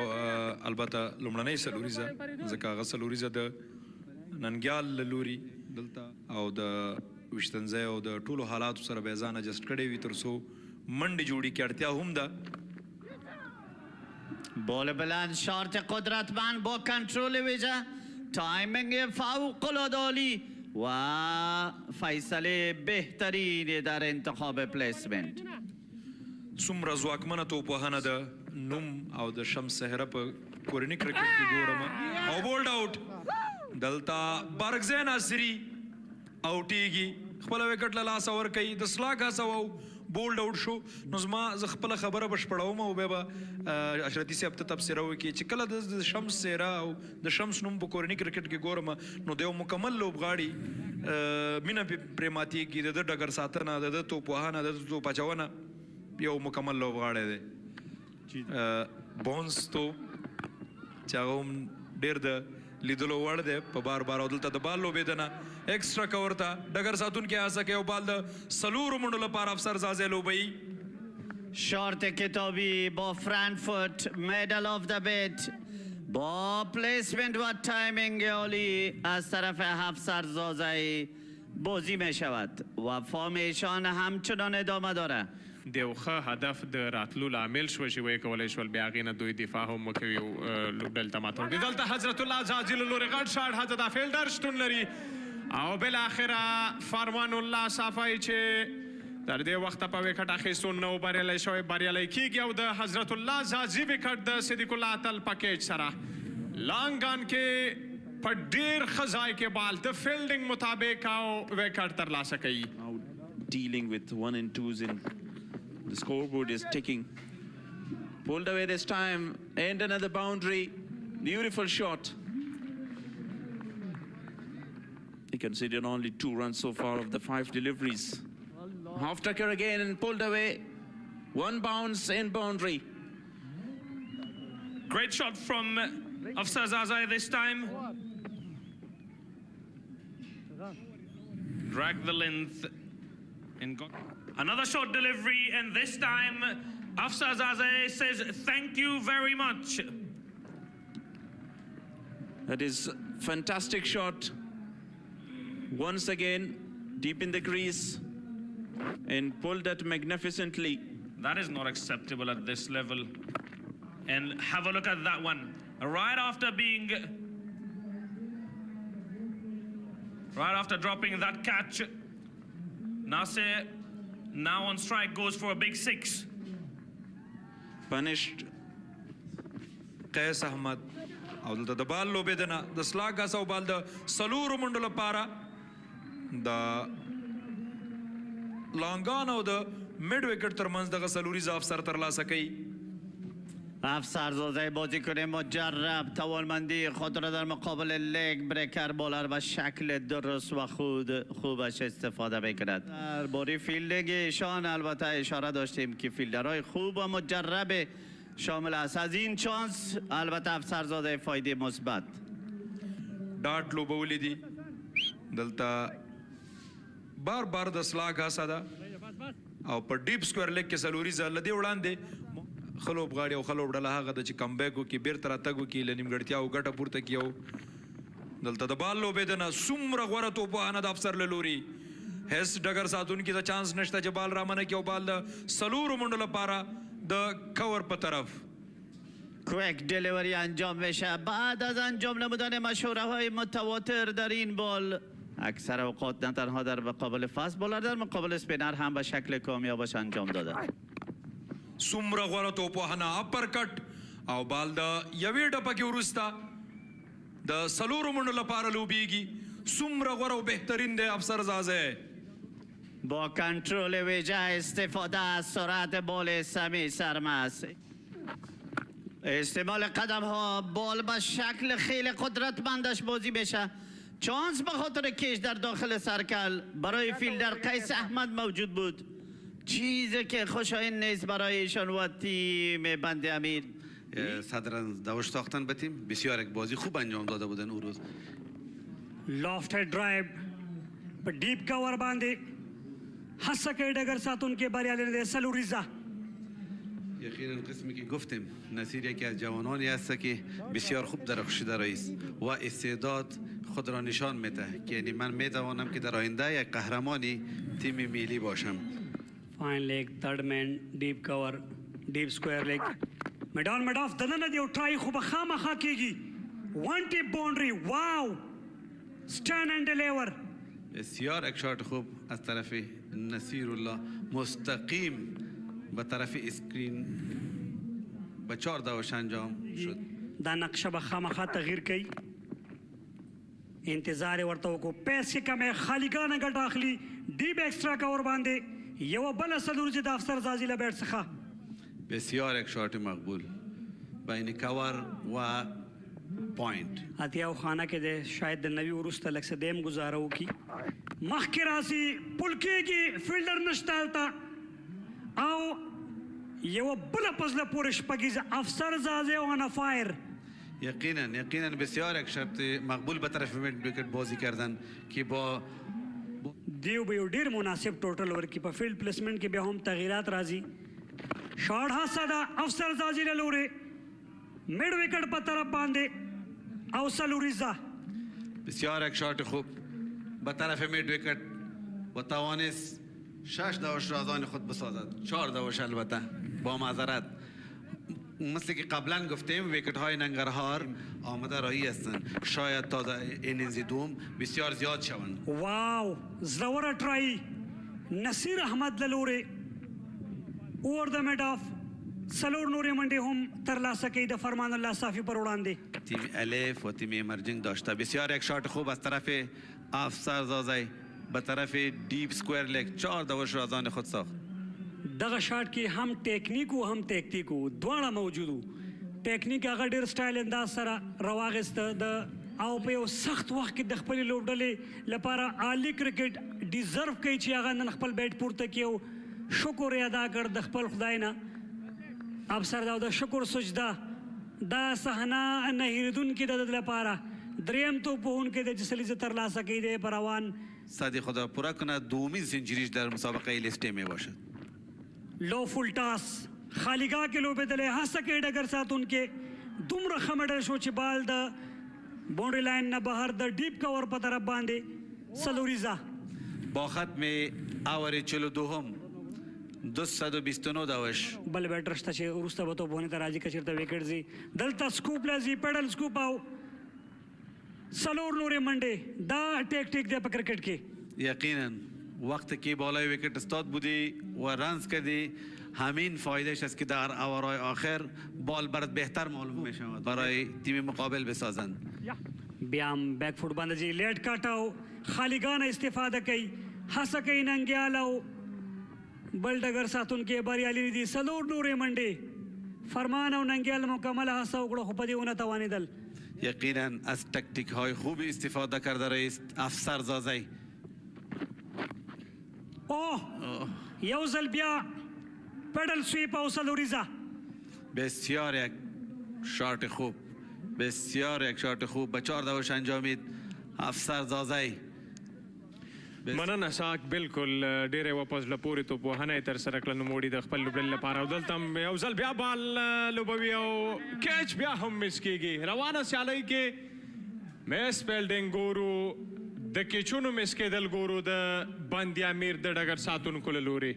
S18: البته لومړنۍ سلوریزه ځکه هغه سلوریزه د ننګیال له لوري دلته او د ویشتنځای او د ټولو حالاتو سره به یې ځان اجسټ کړی وي تر څو منډې جوړي کې اړتیا هم ده.
S17: بال بلند شارت قدرتمند با کنترل ویژه، تایمینگ فوق‌العاده عالی و فیصله بهترین در انتخاب پلیسمنت.
S18: څومره ځواکمنه توپوهنه ده نوم او د شمس صحرا په کورني کرکټ کې ګورم او بولډ آوټ. دلته برګزی ناصري اوټیږي، خپله وکټ له لاسه ورکوي، د سلاګ هڅه او بولډ آوټ شو. نو زه خپله خبره بشپړوم او بیا به اشرتي صاحب ته تبصره وکړي چې کله د شمس صحرا او د شمس نوم په کورني کرکټ کې ګورم نو د یو مکمل لوبغاړي مینه پرې ماتېږي، د ده ډګر ساتنه، د ده توپوهنه، د ده توپ اچونه یو مکمل لوبغاړی دی. بونس توپ چې هغه هم ډېر د لیدلو وړ دی په بار بار، او دلته د بال لوبېدنه ایکسټرا کور ته ډګر ساتونکی هڅه کوي او بال د څلورو منډو لپاره افسر زازی لوبوي.
S17: شارت کتابی با فرانکفورت میدل آف د بیت با پلیسمنت و تایمینگ عالی از طرف افسر زازی بازی می شود و فارمیشن همچنان ادامه داره.
S16: د یو ښه هدف د راتلو لامل شوه چې ویې کولی شول بیا هغې نه دوی دفاع هم وکوي او لوبډل ته ماته ورکړي. دلته حضرت الله زازي له لورې غټ شاټ هلته دا فیلډر شتون لري او بالاخره فرمان الله صافی چې تر دې وخته په وکټ اخیستو نه و بریالی شوی بریالی کیږي او د حضرت الله زازي وکټ د صدیق الله اتل پکیج سره لانګان کې په ډېر ښه ځای کې بال د فیلډینګ مطابق او وکټ ترلاسه کوي.
S12: Dealing with 1 and 2s in the scoreboard is ticking. Pulled away this time and another boundary. Beautiful shot. He considered only 2 runs so far of the 5 deliveries. Half tucker again and pulled away. 1 bounce and boundary.
S10: Great shot from Afsar Zazai this time. Drag the length and got another short delivery, and this time Afsar Zazai says thank you very much.
S12: That is fantastic shot. Once again, deep in the crease and pulled that magnificently.
S10: That is not acceptable at this level. And have a look at that one. Right after dropping that catch, Nasir now on strike goes for a big 6.
S12: Punished.
S18: قیس احمد او دلته د بال لوبېدنه د سلاګ هڅه او بال د څلورو منډو لپاره د لانګان او د میډ وکټ ترمنځ دغه څلوریزه افسر ترلاسه کوي.
S17: افسر زازی بازیکن مجرب توانمندی خود را در مقابل لگ بریکر بالر و شکل درست و خوبش استفاده میکند. در باری فیلدینگ ایشان البته اشاره داشتیم که فیلدرهای خوب و مجرب شامل است. از این چانس البته افسر زازی فایده مثبت.
S18: ډاټ لوبولی دي دلته بار بار د سلاګ هڅه ده او په ډیپ سکویر لیګ کې څلوریزه له دې وړاندې ښه لوبغاړي او ښه لوبډله هغه ده چې کمبیک وکړي بیرته راتګ وکړي له نیمګړتیاو ګټه پورته کړي او دلته د بال لوبېدنه څومره غوره توپوهنه د افسر له لوري هیڅ ډګر ساتونکي ته چانس نشته چې بال رامنه کړي او بال د څلورو منډو لپاره د کور په طرف
S17: کویک دلیوری انجام میشه. بعد از انجام نمودن مشوره های متواتر در این بال اکثر اوقات نه تنها در مقابل فاست بولر در مقابل اسپینر هم به شکل کامیابش انجام داده.
S18: څومره غوره توپوهنه اپرکټ او بال د یوې ډپه کې وروسته د څلورو منډو لپاره لوبیږي. څومره غوره او بهترین دی افسر زازی.
S17: با کنترل ویژه استفاده از سرعت بال سمی سرمست، استعمال قدم ها بال به شکل خیلی قدرتمندش بازی بشه. چانس به خاطر کش در داخل سرکل برای فیلدر قیس احمد موجود بود، چیزی که خوشایند نیست برای ایشان و تیم بند امیر.
S4: صدرا دوش ساختن به تیم بسیار یک بازی خوب انجام داده بودن اون روز.
S15: لافټ ډرایو په ډیپ کور باندې هڅه کوي ډګر ساتونکي بریالی دی سلوریزا.
S4: یقینا قسمی که گفتیم نصیر یکی از جوانانی است که بسیار خوب درخشیده رئیس و استعداد خود را نشان میده که یعنی من میتوانم که در آینده یک قهرمانی تیم ملی باشم.
S15: فاین لیگ تھرڈ مین ډیپ کور ډیپ سکویر لیگ میډان میډاف دننه دی او ټرای خو به خامخا کیږي. ون ټیپ باونډري واو سټین اینڈ ډیلیور.
S4: بسیار یک شاٹ خوب از طرف نصیر الله مستقیم به طرف اسکرین به 4 دوش انجام شد.
S15: دا نقشه به خامخا تغییر کوي. انتظار ورته وکړو پیسې کمې خالیګانه ګټه اخلي ډیپ ایکسترا کور باندې یوه بله سلورجي د افسر زازي له بیټ څخه.
S4: بسیار یک شاٹ مقبول بین کور و پوینټ.
S15: اتیاو خانه کې دی شاید د نوي وروسته لږ څه دیم ګزاره وکړي. مخکې راسي پل کېږي فیلډر نشته هلته او یوه بله په زړه پورې شپږیزه افسر زازی آن فایر.
S4: یقینا بسیار یک شرط مقبول به طرف میډ وکټ بازی کردن که با
S15: دیو به یو ډېر مناسب ټوټل ورکړي. په فیلډ پلیسمنټ کې بیا هم تغییرات راځي. شاټ هڅه ده افسر زازي له لورې میډ وکټ په طرف باندې او سلوریزا.
S4: بسیار یک شاٹ خوب به طرف میډ وکټ و توانست 6 دوش را از آن خود بسازد. 4 دوش البته با معذرت. مثل که قبلا گفتیم ویکت های ننگرهار آمده راهی هستند. شاید تا اینینز دوم بسیار زیاد شوند.
S15: واو زړوره ټرای نصیر احمد له لورې اوور د میډ آف څلور نورې منډې هم ترلاسه کوي د فرمان الله صافی پر وړاندې.
S4: تیم الف و تیم امرجنگ داشته. بسیار یک شاٹ خوب از طرف افسر زازی به طرف ډیپ سکویر لیگ 4 دوش را از آن خود ساخت.
S15: دغه شاټ کې هم ټیکنیک او هم تکتیک دواړه موجود وو. ټیکنیک هغه ډېر سټایل انداز سره راواغېسته د او په یو سخت وخت کې د خپلې لوبډلې لپاره عالي کرکټ ډیزرو کوي چې هغه نن خپل بیټ پورته کړي او شکر یې ادا کړ د خپل خدای نه. افسر دا د شکر سجده دا صحنه نه هېرېدونکې ده د لپاره. دریم توپ وهونکی د جسلیزه ترلاسه کوي دی په روان.
S4: صدی خدا پورا کنه دومین سنچریش در مسابقه لیسته می باشد.
S15: لو فول ټاس خالیګاه کې لوبېدلی هڅه کوي ډګر ساتونکي دومره ښه مډل شو چې بال د باونډري لاین نه بهر د ډیپ کور په طرف باندې سلوریزا.
S4: با ختم اوور 42 229 دوش
S15: بل بیټر شته چې وروسته به توپونې ته راځي که چېرته ویکټ ځي. دلته سکوپ لځي پیډل سکوپ او څلور نورې منډې دا ټیکټیک دی په کرکټ کې.
S4: یقینا وقت که بالای ویکت استاد بودی و رنز کردی همین فایدهش است که در اورای آخر بال برات بهتر معلوم می شود برای تیم مقابل بسازند.
S15: بیا هم بیک فوټ باندې ځي لیټ کټ او خالیګانه استفاده کوي هڅه کوي ننګیال او بل ډګر ساتونکي بریالي دي. څلور نورې منډې فرمان او ننګیال مکمله هڅه وکړه خو په دې ونه توانېدل.
S4: یقینا از تکتیک های خوبی استفاده کرده رئیس افسر زازی.
S15: اوه یو ځل بیا پدل سویپ او سلوریزا.
S4: بسیار یک شاٹ خوب بسیار یک شاٹ خوب به 4 دوش انجامید افسر زازی.
S16: مننه ساک بالکل ډېره واپس لپورې توپوهنه یې ترسره کړه نوموړي د خپل لوبډلې لپاره. او دلته هم یو ځل بیا بال لوبوي او کیچ بیا هم مس کېږي. روانه سیالۍ کې میس فیلډینګ ګورو د کیچونو مس کېدل ګورو د بند امیر د ډګر ساتونکو له لورې.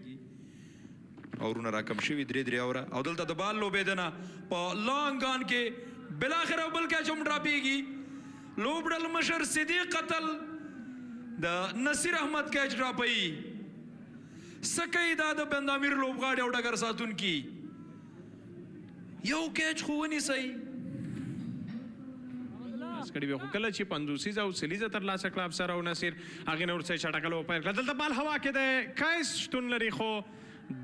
S18: اورونه راکم شوي 3 اوره او دلته د بال لوبېدنه په لانګ آن کې بالاخره بل کیچ هم ډراپېږي. لوبډل مشر صدیق قتل د نصیر احمد کیچ ډراپوي. څه کوي دا د بند امیر لوبغاړي او ډګر ساتونکي یو کیچ خو ونیسئ.
S16: کړي وي خو کله چې 50 او سلیزه ترلاسه کړه افسر او نصیر هغې نه ورسره چټکل وپیل کړه. دلته بال هوا کې د کایس شتون لري خو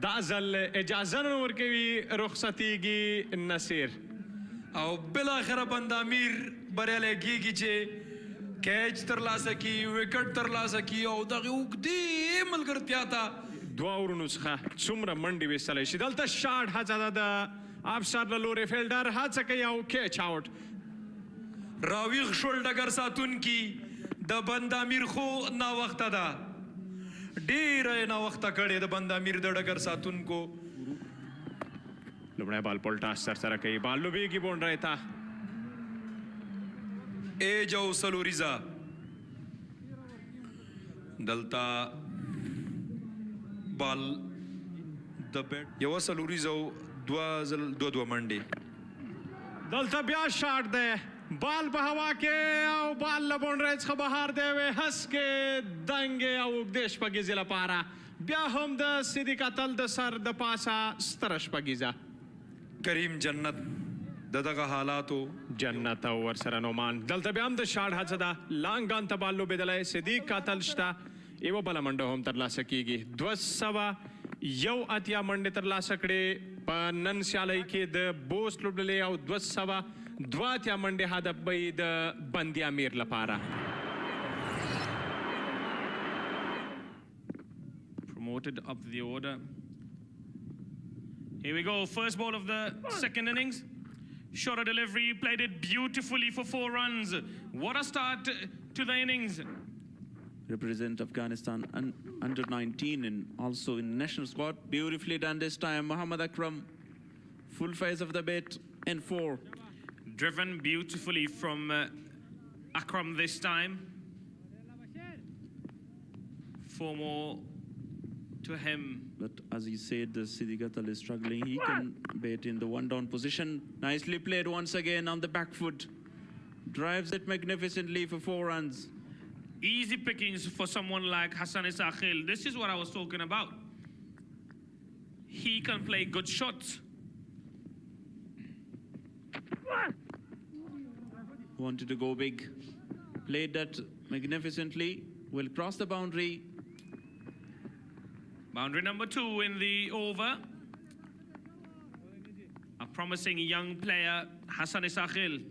S16: دا ځل اجازه نه ورکوي رخصتېږي نصیر
S18: او بالاخره بند امیر بریالی کېږي چې کیچ ترلاسه کی وکټ ترلاسه کی او دغه اوږدې ملګرتیا ته
S16: دوه اورونو څخه څومره منډې ویستلی شي دلته شاټ هڅه ده د افسر له لورې فیلډر هڅه کوي او کیچ آوټ
S18: راویغ شول ډګر ساتونکي د بند امیر خو ناوخته ده ډېره یې ناوخته کړې د بند امیر د ډګر ساتونکو
S16: لومړی بال پولټاس سرسره کوي بال لوبېږي باونډرۍ ته
S18: ایج او سلوریزا دلته بال د بیټ یوه سلوریزا او دوه منډې
S16: دلته بیا شاټ دی بال په هوا کې او بال له باونډرۍ څخه بهر دی وې هسکې دنګې او اوږدې شپږیزې لپاره بیا هم د صدیق اتل د سر د پاسه ستره شپږیزه
S18: کریم جنت د دغه حالاتو
S16: جنت او ورسره نومان دلته بیا هم د شاټ هڅه ده لانګان ته بال لوبېدلی صدیق اتل شته یوه بله منډه هم ترلاسه کیږي 201 منډې ترلاسه کړې په نن سیالۍ کې د بوست لوبډلې او 202 منډې هدف به یې د بندي امیر لپاره
S10: promoted up the order. Here we go, first ball of the second innings. Shorter delivery, played it beautifully for 4 runs. What a start to the innings.
S12: Represent Afghanistan under 19 and also in national squad. Beautifully done this time. Muhammad Akram, full phase of the bat and 4.
S10: Driven beautifully from Akram this time. 4 more to him.
S12: But as he said, the Siddiq Atal is struggling. He can bat in the one-down position. Nicely played once again on the back foot. Drives it magnificently for 4 runs.
S10: Easy pickings for someone like Hassan Isakhil. This is what I was talking about. He can play good shots.
S12: Wanted to go big. Played that magnificently. Will cross the boundary.
S10: Boundary number 2 in the over. A promising young player, Hassan Isakhil.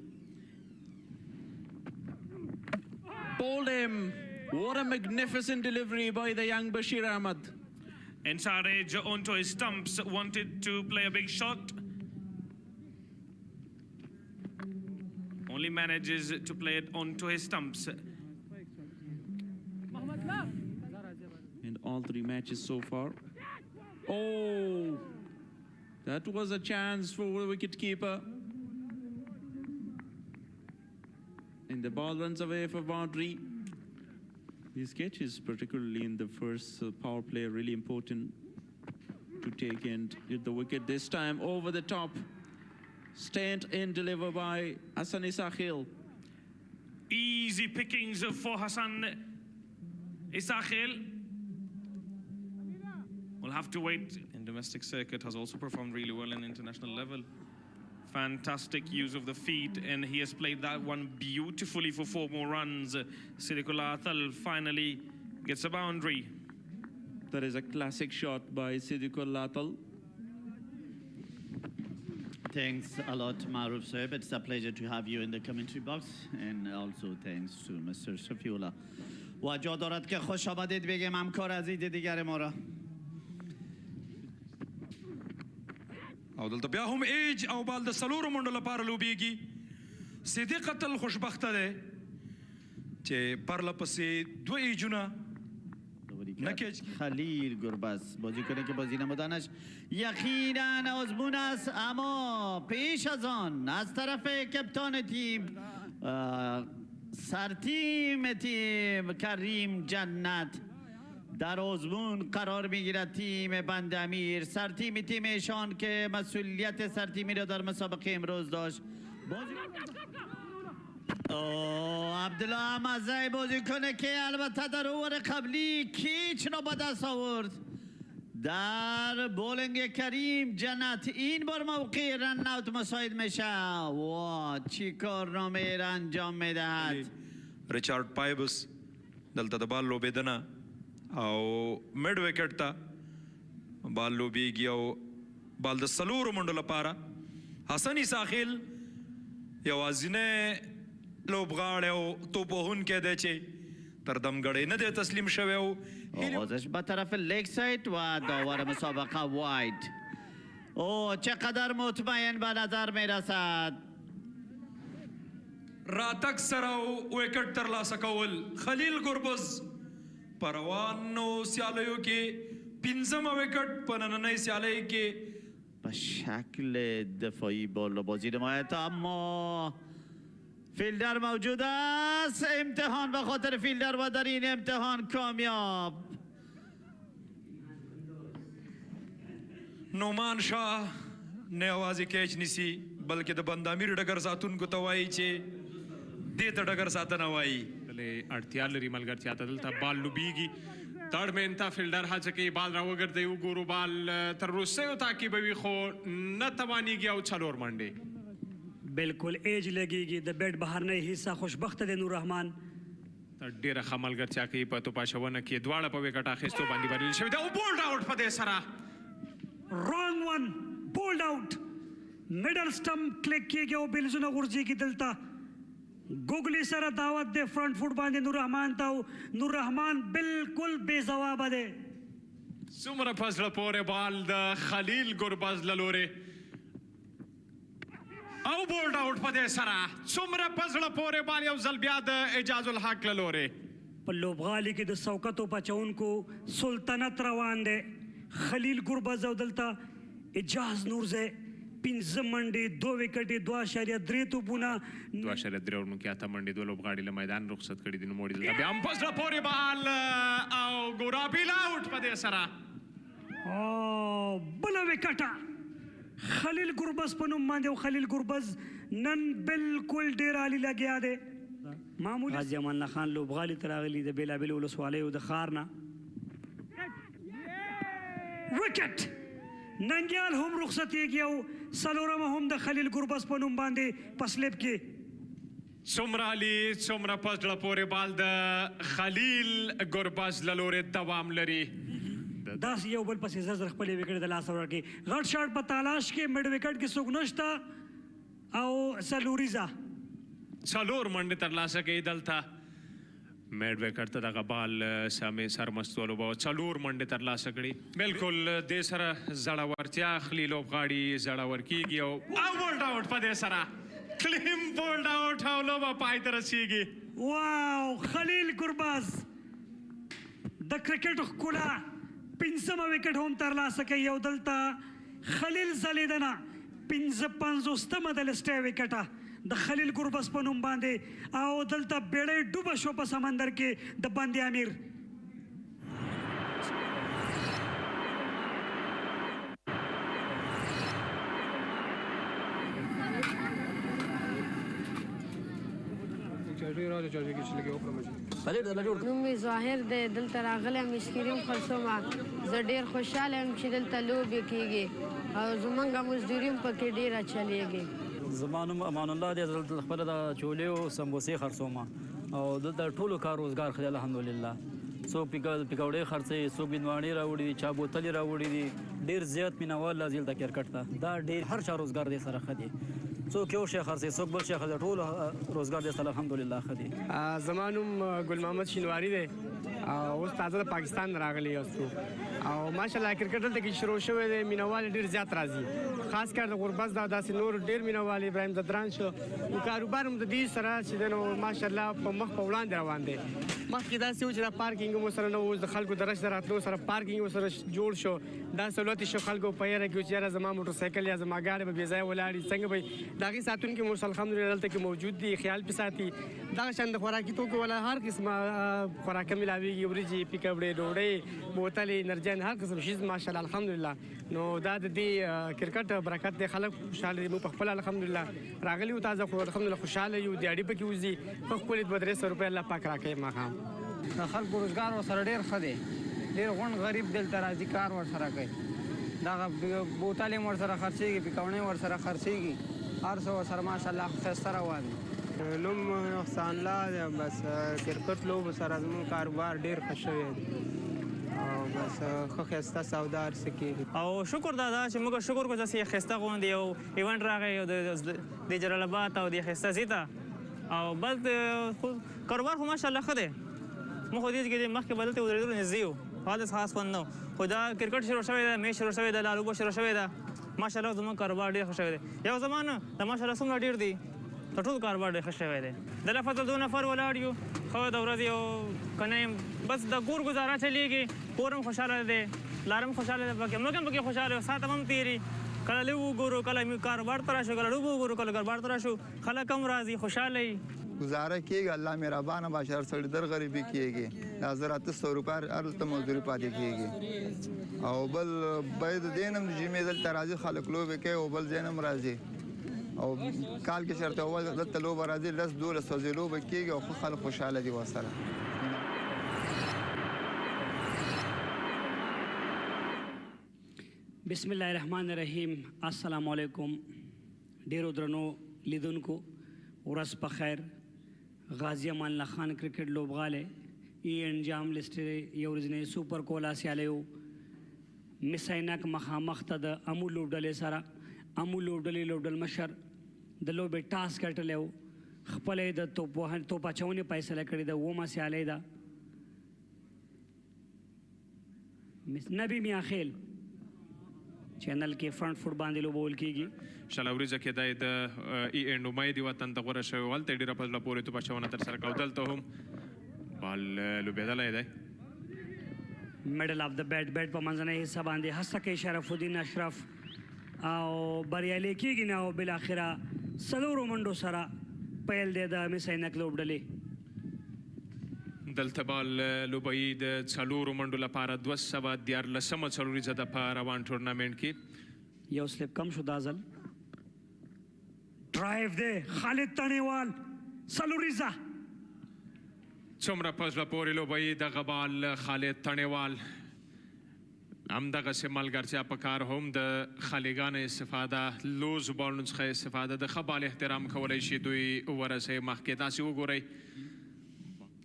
S12: Bowled him. What a magnificent delivery by the young Bashir Ahmad.
S10: Ensarage onto his stumps, wanted to play a big shot. Only manages to play it onto his stumps.
S12: In all 3 matches so far. Oh, that was a chance for the wicket-keeper. And the ball runs away for boundary. These catches, particularly in the first power play, are really important to take and hit the wicket. This time over the top. Stand in, deliver by Hassan Isakhil.
S10: Easy pickings for Hassan Isakhil. We'll have to wait. In domestic circuit has also performed really well in international level. Fantastic use of the feet, and he has played that one beautifully for 4 more runs. Siddiqullah Atal finally gets a boundary.
S12: That is a classic shot by Siddiqullah Atal.
S17: Thanks a lot, Maruf Saib. It's a pleasure to have you in the commentary box, and also thanks to Mr. Shafiullah. و جا دارد که خوش آمدید بگیم همکار عزیز دیگر ما را.
S18: او دلته بیا هم ایج او بال د څلورو منډو لپاره لوبیږي صدیق اتل خوشبخته دی چې پرله پسې 2 ایجونه
S17: خلیل گربز بازیکنی که بازی نمودنش یقینا آزمون است، اما پیش از آن از طرف کپتان تیم سرتیم تیم کریم جنت در آزمون قرار میگیرد. تیم بند امیر سرتیم تیمشان که مسئولیت سرتیمی را در مسابقه امروز داشت. عبدالله مزه بازی کنه که البته در اوور قبلی کیچ را به دست آورد. در بولنگ کریم جنت این بار موقع رن اوت مساعد میشه. وا چی کارنامه را انجام میدهد.
S18: ریچارد پایبس دلته د بال لوبېدنه او میډ وکټ ته بال لوبېږي او بال د څلورو منډو لپاره حسن اساخیل یوازینی لوبغاړی او توپ وهونکی دی چې تر دمګړۍ نه دی تسلیم شوی و.
S17: آغازش به طرف لیگ سایت و داور مسابقه واید. او چقدر مطمئن به نظر می رسد.
S18: راتک سره ویکټ ترلاسه کول. خلیل گربز په روانو سیالیو کې 15مه ویکټ په نننۍ سیالۍ کې
S17: به شکل دفاعی بالا بازی نماید، اما فیلدر موجود است. امتحان به خاطر فیلدر و در این امتحان کامیاب.
S18: نومان شاه نه یوازې کیچ نیسي بلکې د بندامیر ډګر ساتونکو ته وایي چې دې ته ډګر ساتنه وایي.
S16: اړتیا لري ملګرتیا ته. دلته بال لوبیږي، تړ مینتا فیلډر هڅه کوي بال راوګرځوي. وګورو بال تر وروستیو تعقیبوي خو نه توانیږي او 4 منډې.
S15: بالکل ایج لګیږي. د بیټ بهرنی حصہ خوشبخته دی نور رحمان.
S16: ډېره ښه ملګرتیا کوي په توپاشونه کې. دواړه په ویکټ اخیستو باندې بریالي شوي دي او بولډ آوټ په دې سره.
S15: رانګ ون بولډ آوټ. میډل سټمپ کلیک کیږي او بیلزونه غورځېږي. دلته ګوګلی سره دعوت دی فرنٹ فوټ باندې نور رحمان ته. نور رحمان بالکل بې ځوابه دی.
S16: څومره په زړه پورې بال د خلیل ګربز له لورې او بولډ آوټ په دې سره. څومره په زړه پورې بال یو ځل بیا د اعجاز الحق له لورې.
S15: په لوبغالي کې د سوکتو پچونکو سلطنت روان دی. خلیل ګربز او دلته اعجاز نورزی 15 منډې 2 وکټې 2.3 توپونه
S16: 2.3 ورنکې 8 منډې 2 لوبغاړي له میدان رخصت کړي دي. نوموړي دلته بیا هم په زړه پورې بال او ګورابیل آوټ په دې سره.
S15: بله وکټه خلیل ګربز په نوم باندې. او خلیل ګربز نن بالکل ډېر عالي لګیا دی. معمولي غازي امان الله خان لوبغالي ته راغلي د بېلابېلو ولسوالیو د ښار نه. وکټ ننګیال هم رخصتېږي او 4مه هم د خلیل ګربز په نوم باندې په سلیپ کې.
S16: څومره علي څومره په زړه پورې بال د خلیل ګربز له لورې دوام لري.
S15: داسې یو بل پسې زر خپلې وکټې د لاسه ورکړي. غټ شاټ په تالاش کې مډ وکټ کې څوک نشته او سلوریزا
S16: 4 منډې ترلاسه کوي. دلته میډ وکټ ته دغه بال سامې سرمستولو به 4 منډې ترلاسه کړي. بالکل دې سره زړورتیا اخلي لوبغاړي زړور کېږي او بولډ آوټ په دې سره. کلیم بولډ آوټ او لوبه پای ته رسېږي.
S15: واو خلیل ګربز د کرکټ ښکلا 15مه وکټ هم ترلاسه کوي. او دلته خلیل ځلېدنه 55مه د لسټۍ وکټه د خلیل ګربز په نوم باندې. او دلته بیړۍ ډوبه شو په سمندر کې د بند امیر.
S19: نوم مې ظاهر دی. دلته راغلی یم اسکریم خرڅومه. زه ډېر خوشحاله یم چې دلته لوبې کېږي او زمونږ مزدوري هم پکې ډېره چلېږي.
S20: زما نوم امان الله دی. زه دلته خپله د چولې او سمبوسې خرڅومه او دلته ټولو کار روزګار ښه دی الحمدلله. څوک پکوړې خرڅوي، څوک بندواڼې راوړي دي، چا بوتلې راوړي دي. ډېر زیات مینوال راځي دلته کرکټ ته. دا ډېر هر چا روزګار دی سره ښه دی. څوک یو شی خرڅوي، څوک بل شی خرڅوي. ټول روزګار دی سره الحمدلله ښه دی.
S3: زما نوم ګل محمد شینواري دی. اوس تازه د پاکستان راغلی یاستو او ماشاءالله کرکټ دلته کې شروع شوی دی. مینوال ډېر زیات راځي، خاص کر د غربز دا داسې نور ډېر مینوال ابراهیم زدران شو. نو کاروبار هم د دې سره چې دی نو ماشاءالله په مخ په وړاندې روان دی. مخکې داسې و چې دا پارکینګ هم ورسره نه و. اوس د خلکو د رش د راتلو سره پارکینګ ورسره جوړ شو. دا سهولت یې شو خلکو په یاره کې چې یاره زما موټرسایکل یا زما ګاډی به بې ځایه ولاړي څنګه به د هغې ساتونکي مو الحمدلله دلته کې موجود دي، خیال پې ساتي. دغه شان د خوراکي توکو والا هر قسمه خوراکه ملاویږي. وریجې، پیکوړې، ډوډۍ، بوتلې، نرجن، هر قسم شیز ماشاءالله الحمدلله. نو دا د دې کرکټ برکت دی. خلک خوشحاله دي. موږ پخپله الحمدلله راغلي یو تازه خو الحمدلله خوشحاله یو. د اډې پکې وځي ښه ښکلې 200-300 روپۍ الله پاک راکوي ماښام.
S21: د خلکو روزګار ورسره ډېر ښه دی. ډېر غونډ غریب دلته راځي کار ورسره کوي. دغه بوتلې هم ورسره خرڅېږي، پیکوڼې ورسره خرڅېږي. هر څه ورسره ماشاءالله ښایسته روان دي.
S3: نوم احسان الله دی. بس کرکټ لوبو سره زموږ کاروبار ډېر ښه شوی دی او بس ښه ښایسته سودا هر څه کېږي.
S22: او شکر دا ده چې موږ شکر کوو چې ښایسته غوندې یو ایونټ راغی د جلال آباد او د ښایسته ځای ته
S1: او بس کاروبار خو ماشاءالله ښه دی موږ خو دې کې مخکې به دلته ودرېدلو نږدې یو هغه خاص خوند نه و خو دا کرکټ شروع شوی دی میچ شروع شوی دی لالوبه شروع شوی ده ماشاءالله زموږ کاروبار ډېر ښه شوی دی یو زمان د ماشاءالله څومره ډېر دی د ټول کاروبار ډېر ښه شوی دی د لفظ 2 نفر ولاړ یو ښه د ورځې او که نه بس د کور ګزاره چلېږي کور هم خوشحاله دی لارم خوشحاله دی پکې موږ هم پکې خوشحاله یو ساعت هم تېري کله لږ وګورو کله کاروبار ته راشو کله ډوب وګورو کله کاروبار ته راشو خلک هم راځي خوشحاله وي
S22: گزاره کیږي الله مهربانه باشه هر سړی در غریبي کیږي دا 1800 روپۍ هلته مزدوري پاتې کیږي او بل باید دې نه جمعې دلته راځي خلک لوبې کوي او بل ځای نه هم راځي او کال کې شرط اول دلته لوبه راځي 10-12 ورځې لوبه کیږي او خلک خوشحاله دي ورسره
S15: بسم الله الرحمن الرحیم السلام علیکم ډیرو درنو لیدونکو ورځ په خیر غازی امان الله خان کرکټ لوبغالی انجام لیست یو ورځنی سوپر کولا سیالیو مس-e-Ainak مخامخ ته د امو لوبډلې سره امو لوبډلې لوبډل مشر د لوبې ټاس ګټلی و خپله یې د توپ اچونې فیصله کړې ده 9مه سیالۍ ده نبی میاخیل چینل کې فرنٹ فوټ باندې لوبول کیږي
S16: شله وریځه کې د ای اینډ امید وطن ته غوره شوی ولته ډیره په زړه پورې توپ اچونه ترسره کړه دلته هم بال لوبېدلی دی
S15: میډل اف د بیټ په منځنۍ حصه باندې هڅه کوي شرف الدین اشرف او بریالی کیږي نه او بالاخره 4 منډو سره پیل دی د مس-e-Ainak لوبډلې
S16: دلته بال لوبیي د 4 منډو لپاره 214 څلوریزه ده په روان ټورنامنټ کې
S15: یو سلیپ کم شو دا ځل ډرایو دی خالد تڼیوال څلوریزه
S16: څومره په زړه پورې لوبیي دغه بال خالد تڼیوال همدغسې ملګرتیا په کار هم د خالیګانو استفاده لوز بالونو څخه استفاده د ښه بال احترام کولی شي دوی ورسوي مخکې تاسې وګورئ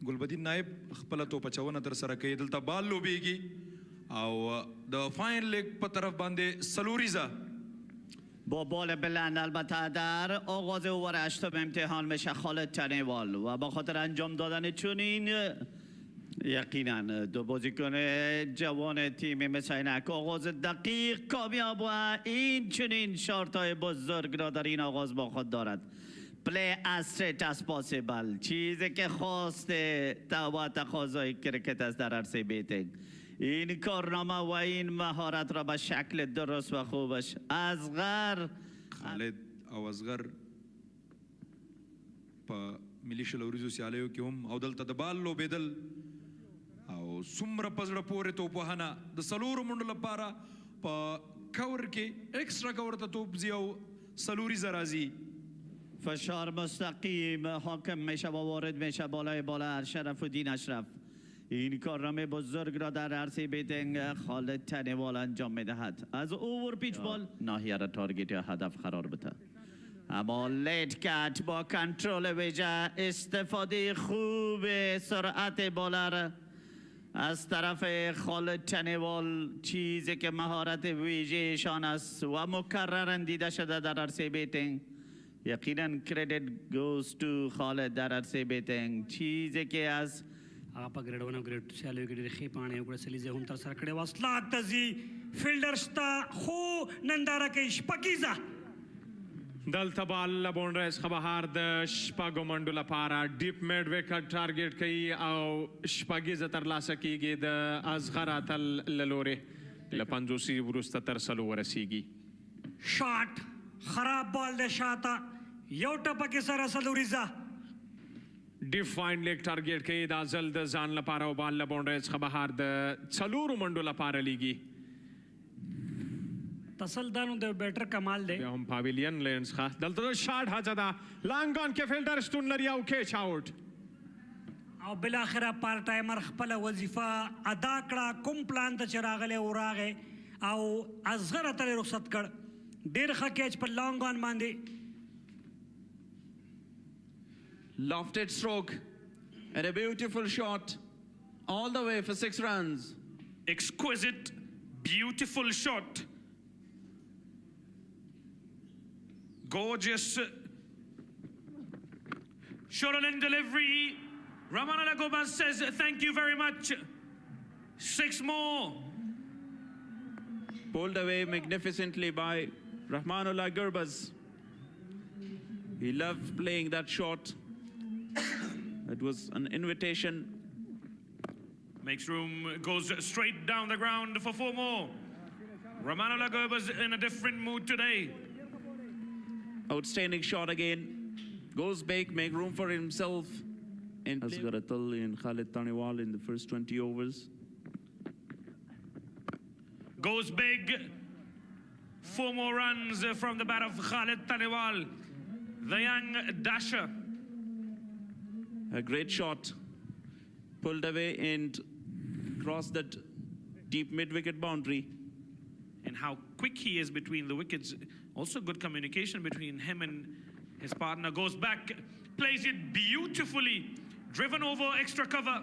S18: ګلبدین نایب خپله توپ اچونه ترسره کوي دلته بال لوبیږي او د فاین لیگ په طرف باندې سلوریزه
S17: با بال بلند البته در آغاز اوور 8 امتحان میشه خالد تڼیوال و با خاطر انجام دادن چنین یقینا دو بازیکن جوان تیم مس-e-Ainak آغاز دقیق کامیاب و این چنین شارت‌های بزرگ را در این آغاز با خود دارد play as straight as possible چیزی که خواست و تقاضای کرکت است در عرصه بیتینگ این کارنامه و این مهارت را به شکل درست و خوبش اصغر
S18: خالد او اصغر په ملي شلوریزو سیالیو کې هم او دلته د بال لوبېدل او څومره په زړه پورې توپ وهنه د 4 منډو لپاره په کور کې ایکسترا کور ته توپ ځي او سلوریزه راځي
S17: فشار مستقیم حاکم میشه و وارد میشه بالای بالا شرف الدین اشرف این کارنامه بزرگ را در عرصه بیتینگ خالد تڼیوال انجام میدهد از اوور پیچ بال ناحیه را تارگت یا هدف قرار بده اما لیت کت با کنترل ویژه استفاده خوب سرعت بالر از طرف خالد تڼیوال چیزی که مهارت ویژه‌شان است و مکررا دیده شده در عرصه بیتینگ یقینا کریدیت گوز تو خالد در عرصه بیتینگ چیزی که از
S15: هغه په ګریډ 1 او ګریډ 2 سیالیو کې ډېرې ښې پاڼې وکړه سلیزې هم ترسره کړې وه اصلاح ته ځي فیلډر شته خو ننداره کوي شپږیزه
S16: دلته بال له بونډرۍ څخه بهر د شپږو منډو لپاره ډیپ میډ وکټ ټارګېټ کوي او شپږیزه ترلاسه کیږي د اصغر اتل له لورې له 50 وروسته تر 100 ورسیږي
S15: شاټ خراب بال د شاته یو ټپکې سره څلوریزه
S16: ډیفاینډ لیګ ټارګېټ کوي دا ځل د ځان لپاره او بال له بونډرۍ څخه بهر د 4 منډو لپاره لیږي
S15: تسل دانو د بیټر کمال دی
S16: بیا هم پاویلین لینډ څخه دلته د شاټ هڅه ده لانګ آن کې فیلډر شتون لري او کیچ آوټ
S15: او بالاخره پار ټایمر خپله وظیفه ادا کړه کوم پلان ته چې راغلی و راغی او اصغر اتل رخصت کړ ډېر ښه کیچ په لانګ آن باندې
S12: Lofted stroke and a beautiful shot all the way for 6 runs.
S10: Exquisite, beautiful shot. Gorgeous Short on delivery. Ramanala Gobas says thank you very much. 6 more.
S12: Pulled away magnificently by Rahmanullah Gurbaz. He loved playing that shot. It was an invitation.
S10: Makes room, goes straight down the ground for 4 more. Ramanullah Gurbaz in a different mood today.
S12: Outstanding shot again. Goes big, make room for himself. And Asghar Atal and Khalid Taniwal in the first 20 overs.
S10: Goes big. 4 more runs from the bat of Khalid Taniwal, the young dasher.
S12: A great shot. Pulled away and crossed that deep mid-wicket boundary.
S10: And how quick he is between the wickets. Also good communication between him and his partner. Goes back, plays it beautifully. Driven over extra cover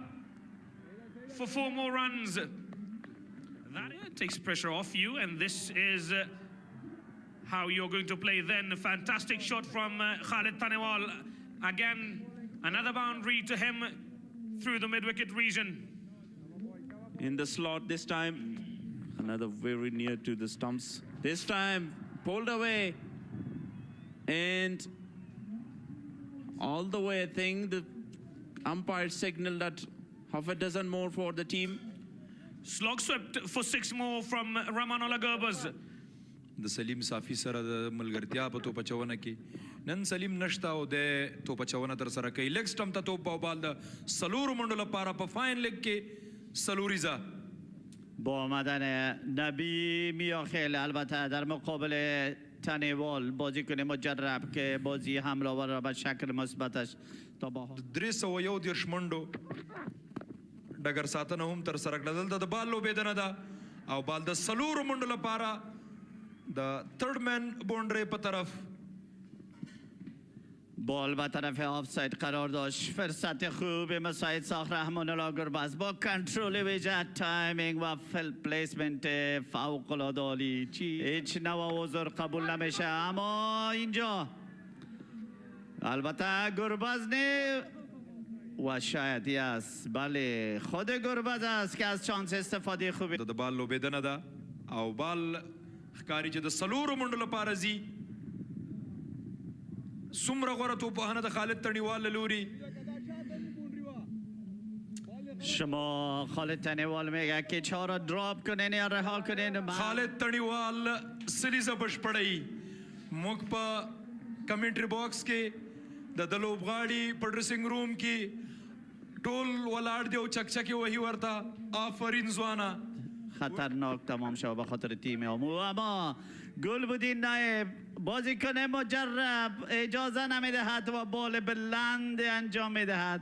S10: for 4 more runs. That takes pressure off you, and this is how you're going to play then. A fantastic shot from Khalid Taniwal. Again, another boundary to him through the mid-wicket region.
S12: In the slot this time. Another very near to the stumps. This time, pulled away. And all the way, I think the umpire signaled that half a dozen more for the team.
S10: Slog swept for 6 more from Ramanullah Gurbaz.
S18: د سلیم صافي سره د ملګرتیا په توپ اچونه کې نن سلیم نشته او د توپ اچونه تر سره کوي. لیګ سټمپ ته توپ او بال د سلور منډو لپاره په فاین لیګ کې سلوریزا.
S17: با آمدن نبی میاخیل البته در مقابل تنیوال بازیکن مجرب که بازی حمله‌آور را به شکل مثبتش تا با
S18: 301 منډو ډګر ساتنه هم تر سره کړه. دلته د بال لوبېدنه ده او بال د سلور منډو لپاره د تھرڈ مین باونډري په طرف.
S17: بال به طرف آفساید قرار داشت. فرصت خوب مساعد ساخت رحمان الله گربز با کنترل ویژه، تایمینگ و پلیسمنت فوق العاده عالی. هیچ نوع عذر قبول نمیشه، اما اینجا البته گربز نه و شاید است، بله خود گربز است که از چانس استفاده خوبی.
S18: د بال لوبېدنه ده او بال ښکاري چې د سلورو منډو لپاره ځي. څومره غوره توپوهنه د خالد تڼیوال له لوري.
S17: شما خالد تڼیوال میگه که چا را دراپ کنین یا رها کنین.
S18: خالد تڼیوال سلیزه بشپړوي. موږ په کمنټري باکس کې د لوبغاړي په ډریسنګ روم کې ټول ولاړ دی او چکچکې وهي ورته آفرین ځوانه.
S17: خطرناک تمام شد به خاطر تیم اما گلبدین نایب بازیکن مجرب اجازه نمیدهد و بال بلند انجام میدهد.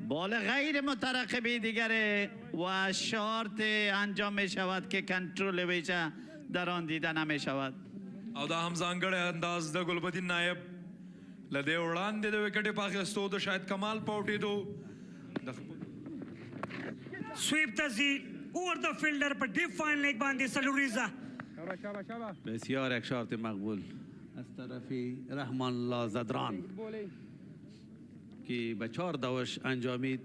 S17: بال غیر مترقبی دیگره و شارت انجام می شود که کنترل ویژه در آن دیده نمی شود.
S18: او دا هم ځانګړی انداز د ګلبدین نایب له دې وړاندې د وکټې په اخیستو د شاید کمال په وټېدو
S15: سویپ ته ځي اور د فیلډر په ډیپ فاین لیگ باندې سلوریزا.
S4: بسیار یک شارت مقبول از طرف رحمان الله زدران که به 4 دوش انجامید.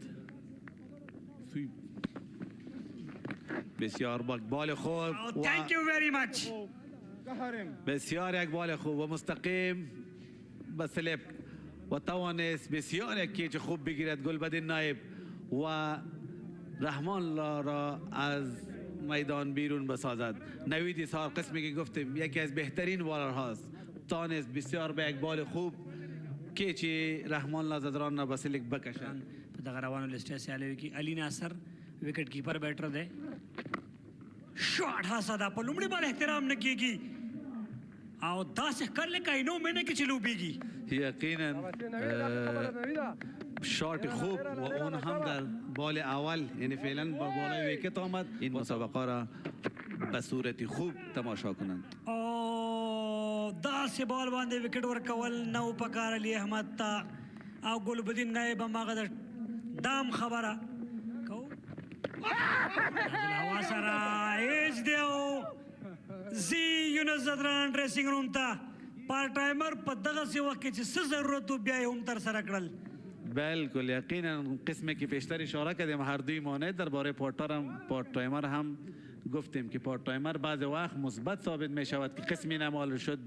S4: بسیار بال خوب
S15: Thank you very much.
S4: بسیار یک بال خوب و مستقیم به سلپ و توانست بسیار یک کیچ خوب بگیرد گلبدین نایب و رحمان الله را از میدان بیرون بسازد. نوید اظهار قسمی که گفتیم یکی از بهترین بالر هاست، تانست بسیار به یک بال خوب کیچی رحمان الله زدران را به سلک بکشند.
S15: په دغه روانو لیسټ سیالۍ کې علي ناصر وکټ کیپر بیټر دی. شاټ هڅه ده، په لومړي بال احترام نه کیږي او داسې ښکار لکه اینو مینه کې چې لوبیږي.
S4: یقینا شارت خوب و اون هم در بال اول، یعنی فعلا با بالای ویکت آمد. این مسابقه را به صورت خوب تماشا کنند.
S15: داسې بال باندې وکټ ورکول نه و پکار علي احمد ته او ګلبدین نایب هم هغه د دام خبره کوو. هوا سره ایج دی او زی یونس زدران ډریسنګ روم ته په پارت ټایمر په دغه سی وخت کې چې څه ضرورت و بیا یې هم تر سره کړل.
S4: بالکل یقینا قسمی که پیشتر اشاره کردیم هر دوی مانع درباره پارت تایمر هم گفتیم که پارت تایمر بعض وقت مثبت ثابت می شود که قسمی نمال شد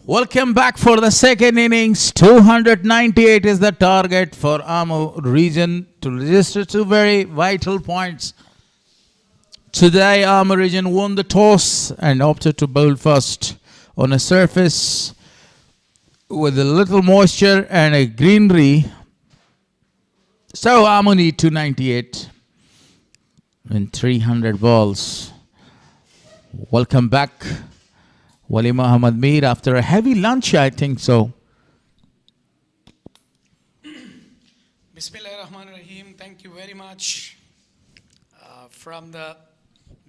S9: Welcome back for the second innings. 298 is the target for Ammo region to register two very vital points. Today, Ammo region won the toss and opted to bowl first on a surface with a little moisture and a greenery. So Ammo need 298 in 300 balls. Welcome back. Wali Muhammad Mir after a heavy lunch, I think so.
S11: Bismillahirrahmanirrahim. Thank you very much. From the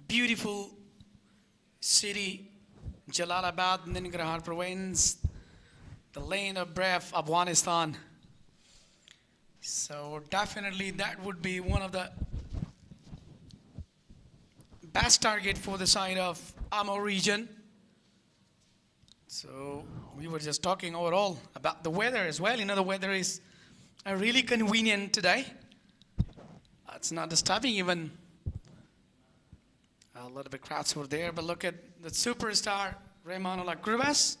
S11: beautiful city, Jalalabad, Nangarhar province, the land of brave Afghanistan. So definitely that would be one of the best target for the side of Ammo region. So we were just talking overall about the weather as well. You know, the weather is really convenient today. It's not disturbing even. A little bit crowds over there, but look at the superstar Raymanullah Grubas.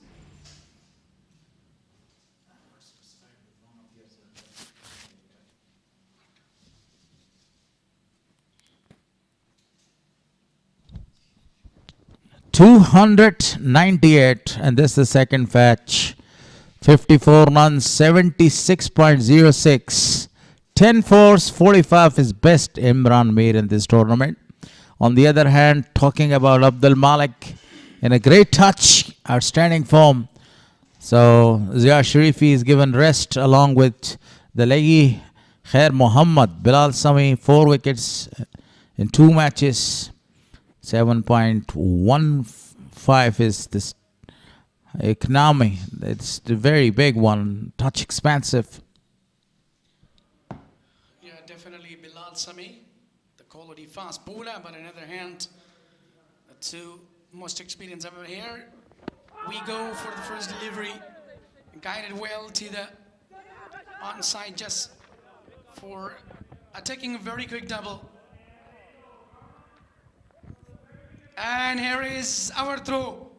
S9: 298, and this is the second fetch. 54 runs, 76.06. 10 fours, 45 is best Imran made in this tournament. On the other hand, talking about Abdul Malik in a great touch, outstanding form. So Zia Sharifi is given rest along with the leggy Khair Muhammad. Bilal Sami, 4 wickets in 2 matches. 7.15 is this economy. It's the very big one, touch expansive.
S11: Yeah, definitely Bilal Sami, the quality fast bowler, but on the other hand, the 2 most experienced over here. We go for the first delivery, guided well to the onside just for taking a very quick double. And here is our throw.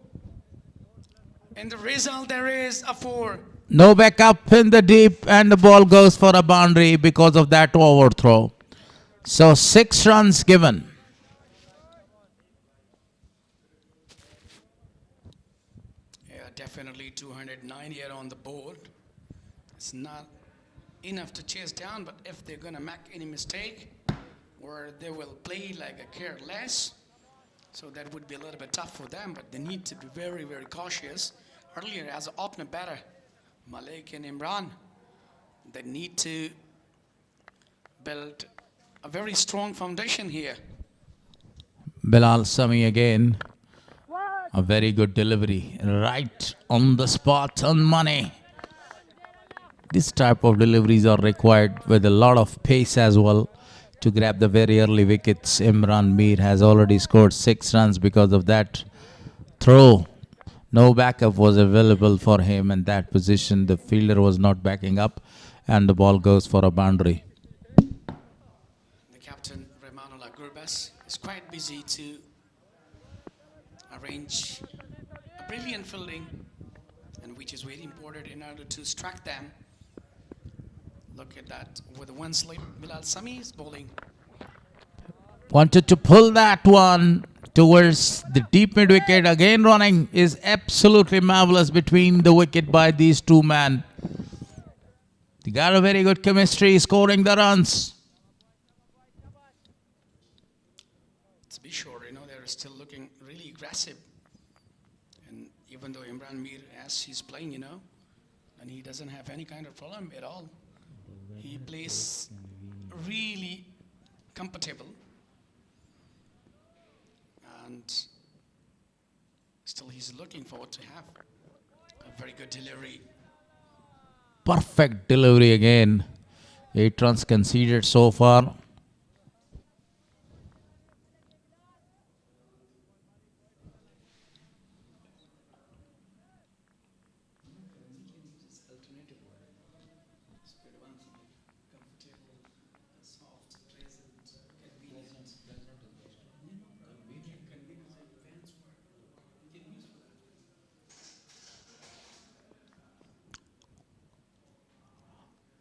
S11: And the result, there is a 4.
S9: No backup in the deep, and the ball goes for a boundary because of that overthrow. So 6 runs given.
S11: Yeah, definitely 209 here on the board. It's not enough to chase down, but if they're going to make any mistake, or they will play like a careless, so that would be a little bit tough for them, but they need to be very, very cautious. Earlier, as an opener batter, Malik and Imran, they need to build a very strong foundation here.
S9: Bilal Sami again. A very good delivery. Right on the spot, on money. This type of deliveries are required with a lot of pace as well to grab the very early wickets. Imran Mir has already scored 6 runs because of that throw. No backup was available for him in that position. The fielder was not backing up and the ball goes for a boundary.
S11: The captain, Rehmanullah Gurbas, is quite busy to arrange a brilliant fielding, and which is very important in order to strike them. Look at that. With one slip, Bilal Sami is bowling.
S9: Wanted to pull that one towards the deep mid wicket. Again running is absolutely marvelous between the wicket by these two men. They got a very good chemistry scoring the runs.
S11: To be sure, they're still looking really aggressive. And even though Imran Mir, as he's playing, and he doesn't have any kind of problem at all. He plays really comfortable. And still he's looking forward to have a very good delivery.
S9: Perfect delivery again. 8 runs conceded so far.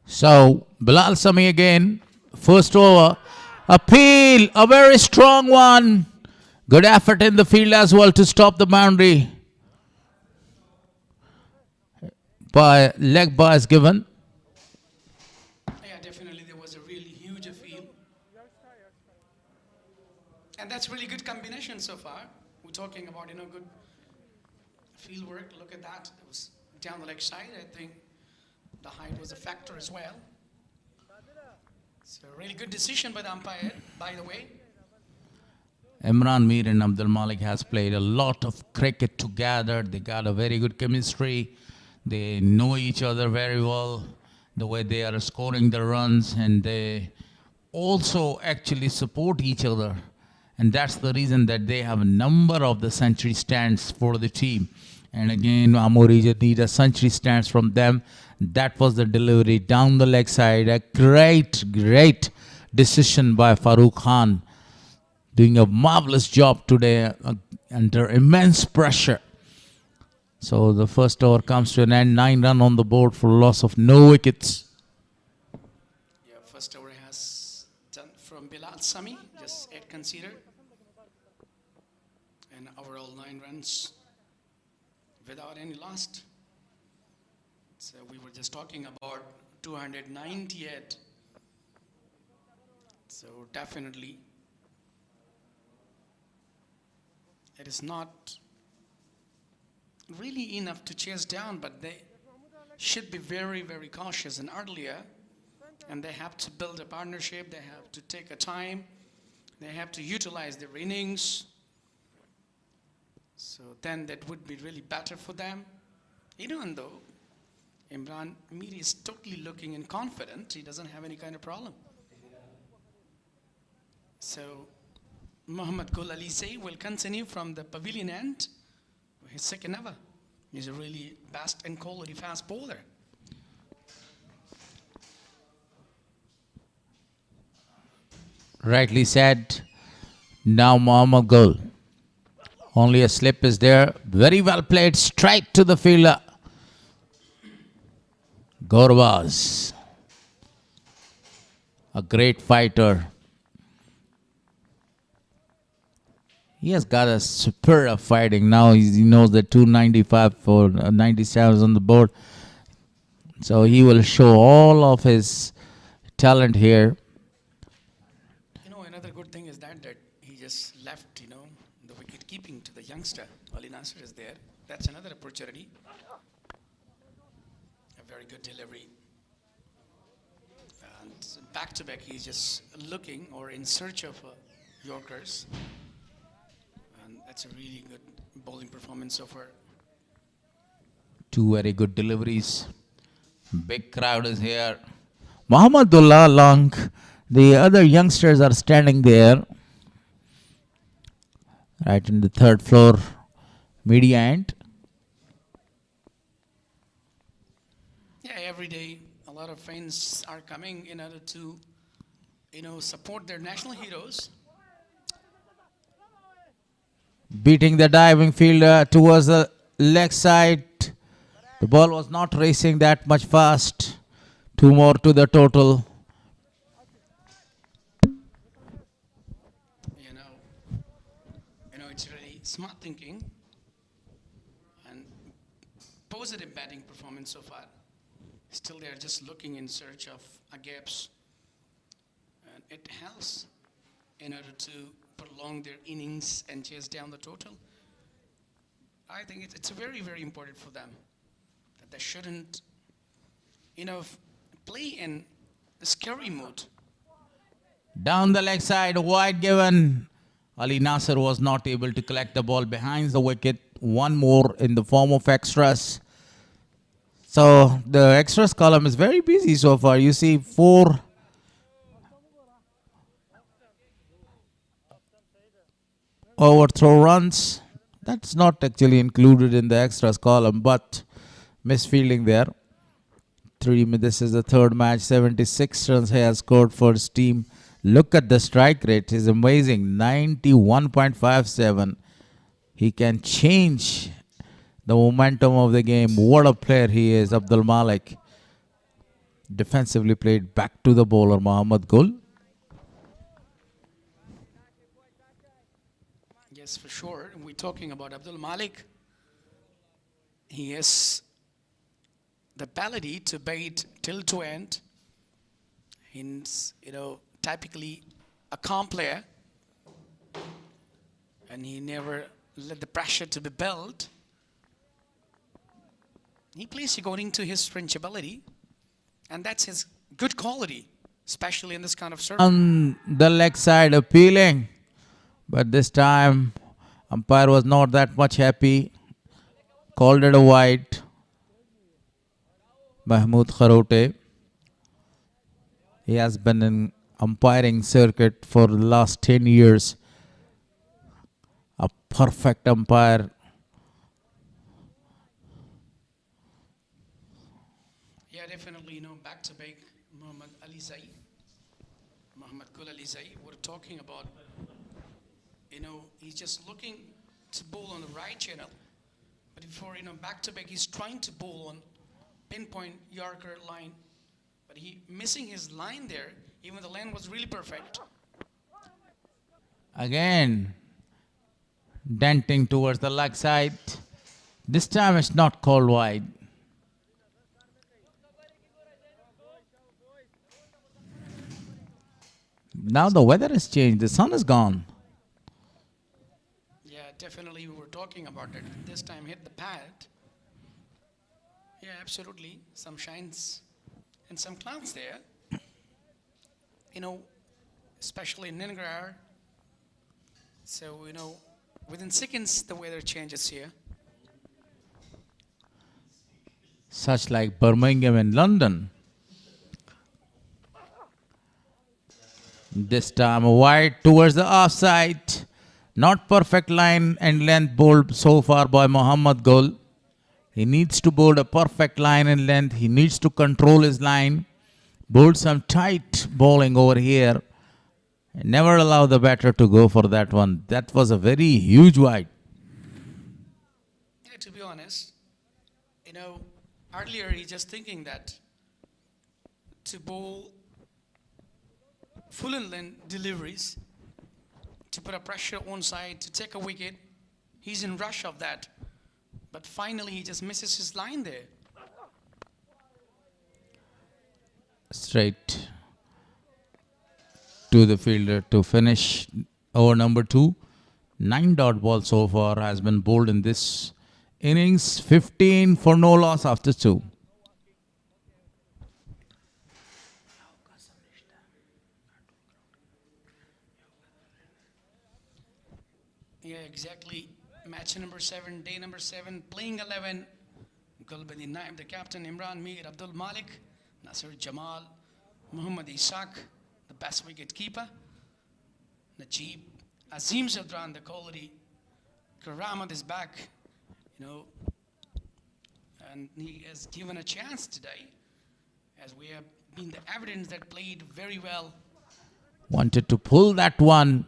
S9: So, Bilal Sami again, first over, appeal, a very strong one. Good effort in the field as well to stop the boundary. Leg bar is given.
S11: Yeah, definitely there was a really huge appeal. And that's really good combination so far. We're talking about, good field work. Look at that. It was down the leg side, I think. The height was a factor as well. It's a really good decision by the umpire, by the way.
S9: Imran Mir and Abdul Malik has played a lot of cricket together. They got a very good chemistry. They know each other very well, the way they are scoring the runs, and they also actually support each other. And that's the reason that they have a number of the century stands for the team. And again, Amorija need a century stands from them. That was the delivery down the leg side. A great decision by Farooq Khan. Doing a marvelous job today under immense pressure. So the first over comes to an end. 9 runs on the board for loss of no wickets.
S11: Yeah, first over has done from Bilal Sami, just 8 conceded. And overall 9 runs without any lost. So we were just talking about 298. So definitely it is not really enough to chase down, but they should be very, very cautious and earlier. And they have to build a partnership. They have to take a time. They have to utilize their innings. So then that would be really better for them. Even though Imran Mir is totally looking and confident, he doesn't have any kind of problem. So Muhammad Gul Ali Say will continue from the pavilion end. His second ever. He's a really fast and quality fast bowler.
S9: Rightly said. Now Muhammad Gul. Only a slip is there. Very well played. Straight to the fielder. Gorbaz. A great fighter. He has got a spirit of fighting. Now he knows that 295 for 97 is on the board. So he will show all of his talent here.
S11: Another good thing is that he just left, the wicket keeping to the youngster. Ali Nasser is there. That's another opportunity. A very good delivery. And back to back, he's just looking or in search of Yorkers. And that's a really good bowling performance so far.
S9: Two very good deliveries. Big crowd is here. Muhammadullah along. The other youngsters are standing there. Right in the third floor media end.
S11: Yeah, every day a lot of fans are coming in order to, support their national heroes.
S9: Beating the diving fielder towards the leg side. The ball was not racing that much fast. Two more to the total.
S11: It's really smart thinking and positive batting performance so far. Still, they're just looking in search of gaps. And it helps in order to prolong their innings and chase down the total. I think it's very, very important for them that they shouldn't, play in a scary mode.
S9: Down the leg side, wide given. Ali Nasser was not able to collect the ball behind the wicket. One more in the form of extras. So the extras column is very busy so far. You see 4 overthrow runs. That's not actually included in the extras column, but misfielding there. This is the third match. 76 runs he has scored for his team. Look at the strike rate. It's amazing. 91.57. He can change the momentum of the game. What a player he is, Abdul Malik. Defensively played back to the bowler, Mohammad Gul.
S11: Yes, for sure. We're talking about Abdul Malik. He has the ability to bait till to end. He's, typically a calm player. And he never let the pressure to be built. He plays according to his French ability. And that's his good quality, especially in this kind of circle.
S9: On the leg side appealing. But this time, umpire was not that much happy. Called it a wide. Mahmood Kharote. He has been in umpiring circuit for the last 10 years. A perfect umpire.
S11: Yeah, definitely, back to back Muhammad Ali Zai. Muhammad Gul Ali Zai. We're talking about, he's just looking to bowl on the right channel. But before, back to back, he's trying to bowl on pinpoint Yorker line. But he missing his line there, even the line was really perfect.
S9: Again, denting towards the leg side. This time it's not called wide. Now the weather has changed. The sun is gone.
S11: Yeah, definitely we were talking about it. This time hit the pad. Yeah, absolutely. Some shines and some clouds there. Especially in Ningar. So, within seconds the weather changes here.
S9: Such like Birmingham and London. This time wide towards the offside. Not perfect line and length bowled so far by Mohammad Gul. He needs to bowl a perfect line and length. He needs to control his line. Bowled some tight bowling over here. Never allow the batter to go for that one. That was a very huge wide.
S11: Yeah, to be honest, earlier he's just thinking that to bowl full and length deliveries, to put a pressure on side, to take a wicket, he's in rush of that. But finally he just misses his line there.
S9: Straight to the fielder to finish over number 2. 9 dot ball so far has been bowled in this innings. 15 for no loss after 2.
S11: exactly match number 7, day number 7, playing 11. Gulbadi Naim, the captain, Imran Mir, Abdul Malik, Nasir Jamal, Muhammad Ishaq, the best wicket keeper, Najib, Azim Zadran, the quality. Karamat is back, and he has given a chance today, as we have been the evidence that played very well.
S9: Wanted to pull that one,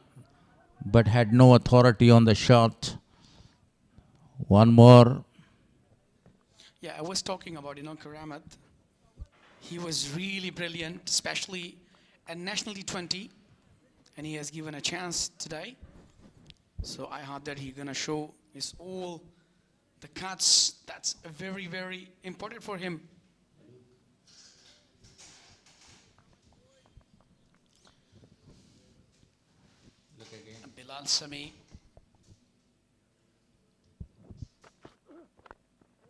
S9: but had no authority on the shot. One more.
S11: Yeah, I was talking about, Karamat. He was really brilliant, especially at National T20, and he has given a chance today. So I hope that he's going to show his all the cuts. That's very, very important for him. Look again. Bilal Sami.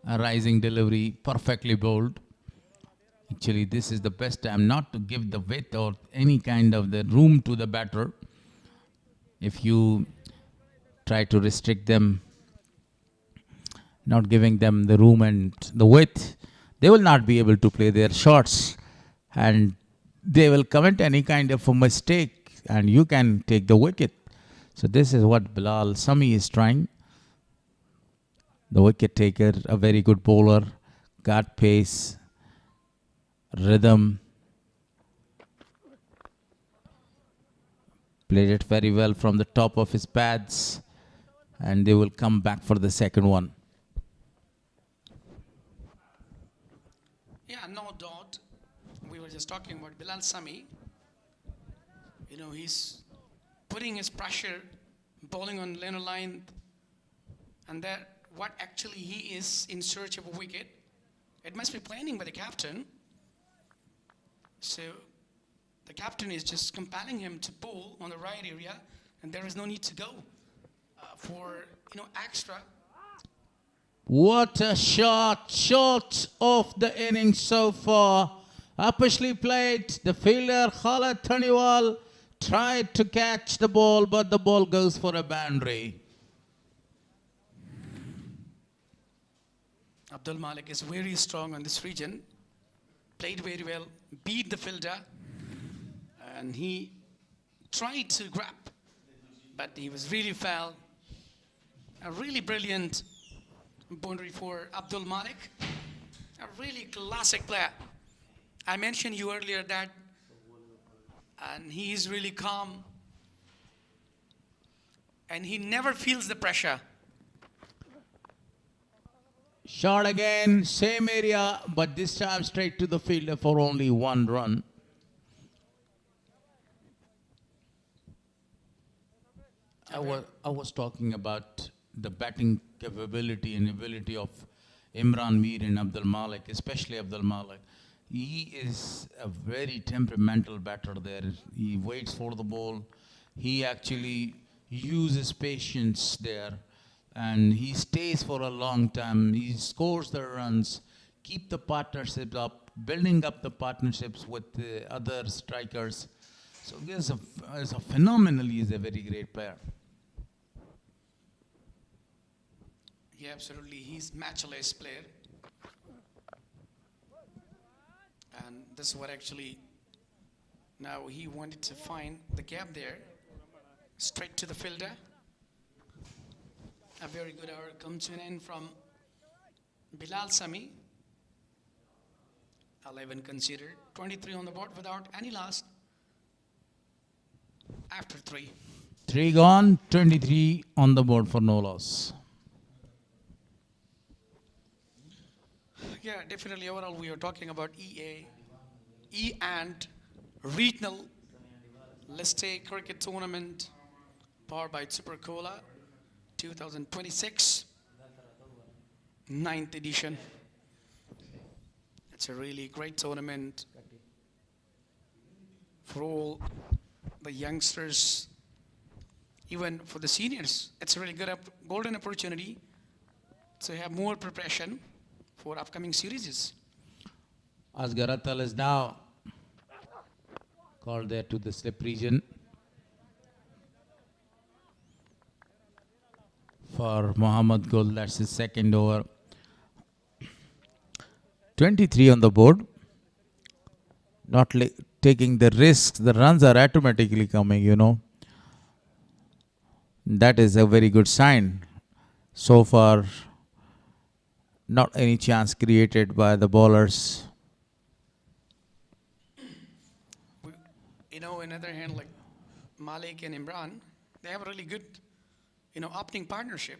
S9: A rising delivery, perfectly bowled. Actually, this is the best time not to give the width or any kind of the room to the batter. If you try to restrict them, not giving them the room and the width, they will not be able to play their shots, and they will commit any kind of a mistake, and you can take the wicket. So this is what Bilal Sami is trying. The wicket taker, a very good bowler, got pace, rhythm, played it very well from the top of his pads, and they will come back for the second one.
S11: Yeah, no doubt. We were just talking about Bilal Sami. He's putting his pressure, bowling on lane line, and that what actually he is in search of a wicket. It must be planning by the captain. So the captain is just compelling him to bowl on the right area, and there is no need to go for extra.
S9: What a shot! Shot of the innings so far. Uppishly played. The fielder Khalid Taniwal tried to catch the ball, but the ball goes for a boundary.
S11: Abdul Malik is very strong on this region. Played very well, beat the fielder, and he tried to grab, but he was really foul. A really brilliant boundary for Abdul Malik. A really classic player. I mentioned you earlier that, and he is really calm, and he never feels the pressure.
S9: Shot again, same area, but this time straight to the fielder for only 1 run. I was talking about the batting capability and ability of Imran Mir and Abdul Malik, especially Abdul Malik. He is a very temperamental batter there. He waits for the ball. He actually uses patience there, and he stays for a long time. He scores the runs, keep the partnerships up, building up the partnerships with the other strikers. So he's a phenomenally, he's a very great player.
S11: Yeah, absolutely. He's matchless player. And this is what actually, now he wanted to find the gap there, straight to the fielder. A very good hour comes to an end from Bilal Sami. 11 considered, 23 on the board without any loss after 3.
S9: 3 gone, 23 on the board for no loss.
S11: Yeah, definitely. Overall, we are talking about E and regional List A cricket tournament powered by Super Cola 2026 9th edition. It's a really great tournament for all the youngsters, even for the seniors. It's a really good golden opportunity to have more preparation for upcoming series.
S9: Asghar Atal is now called there to the slip region. for Mohammad Gul. That's his second over. 23 on the board. Not taking the risks. The runs are automatically coming, you know. That is a very good sign. So far, not any chance created by the bowlers.
S11: You know, on the other hand, like Malik and Imran, they have a really good, opening partnership.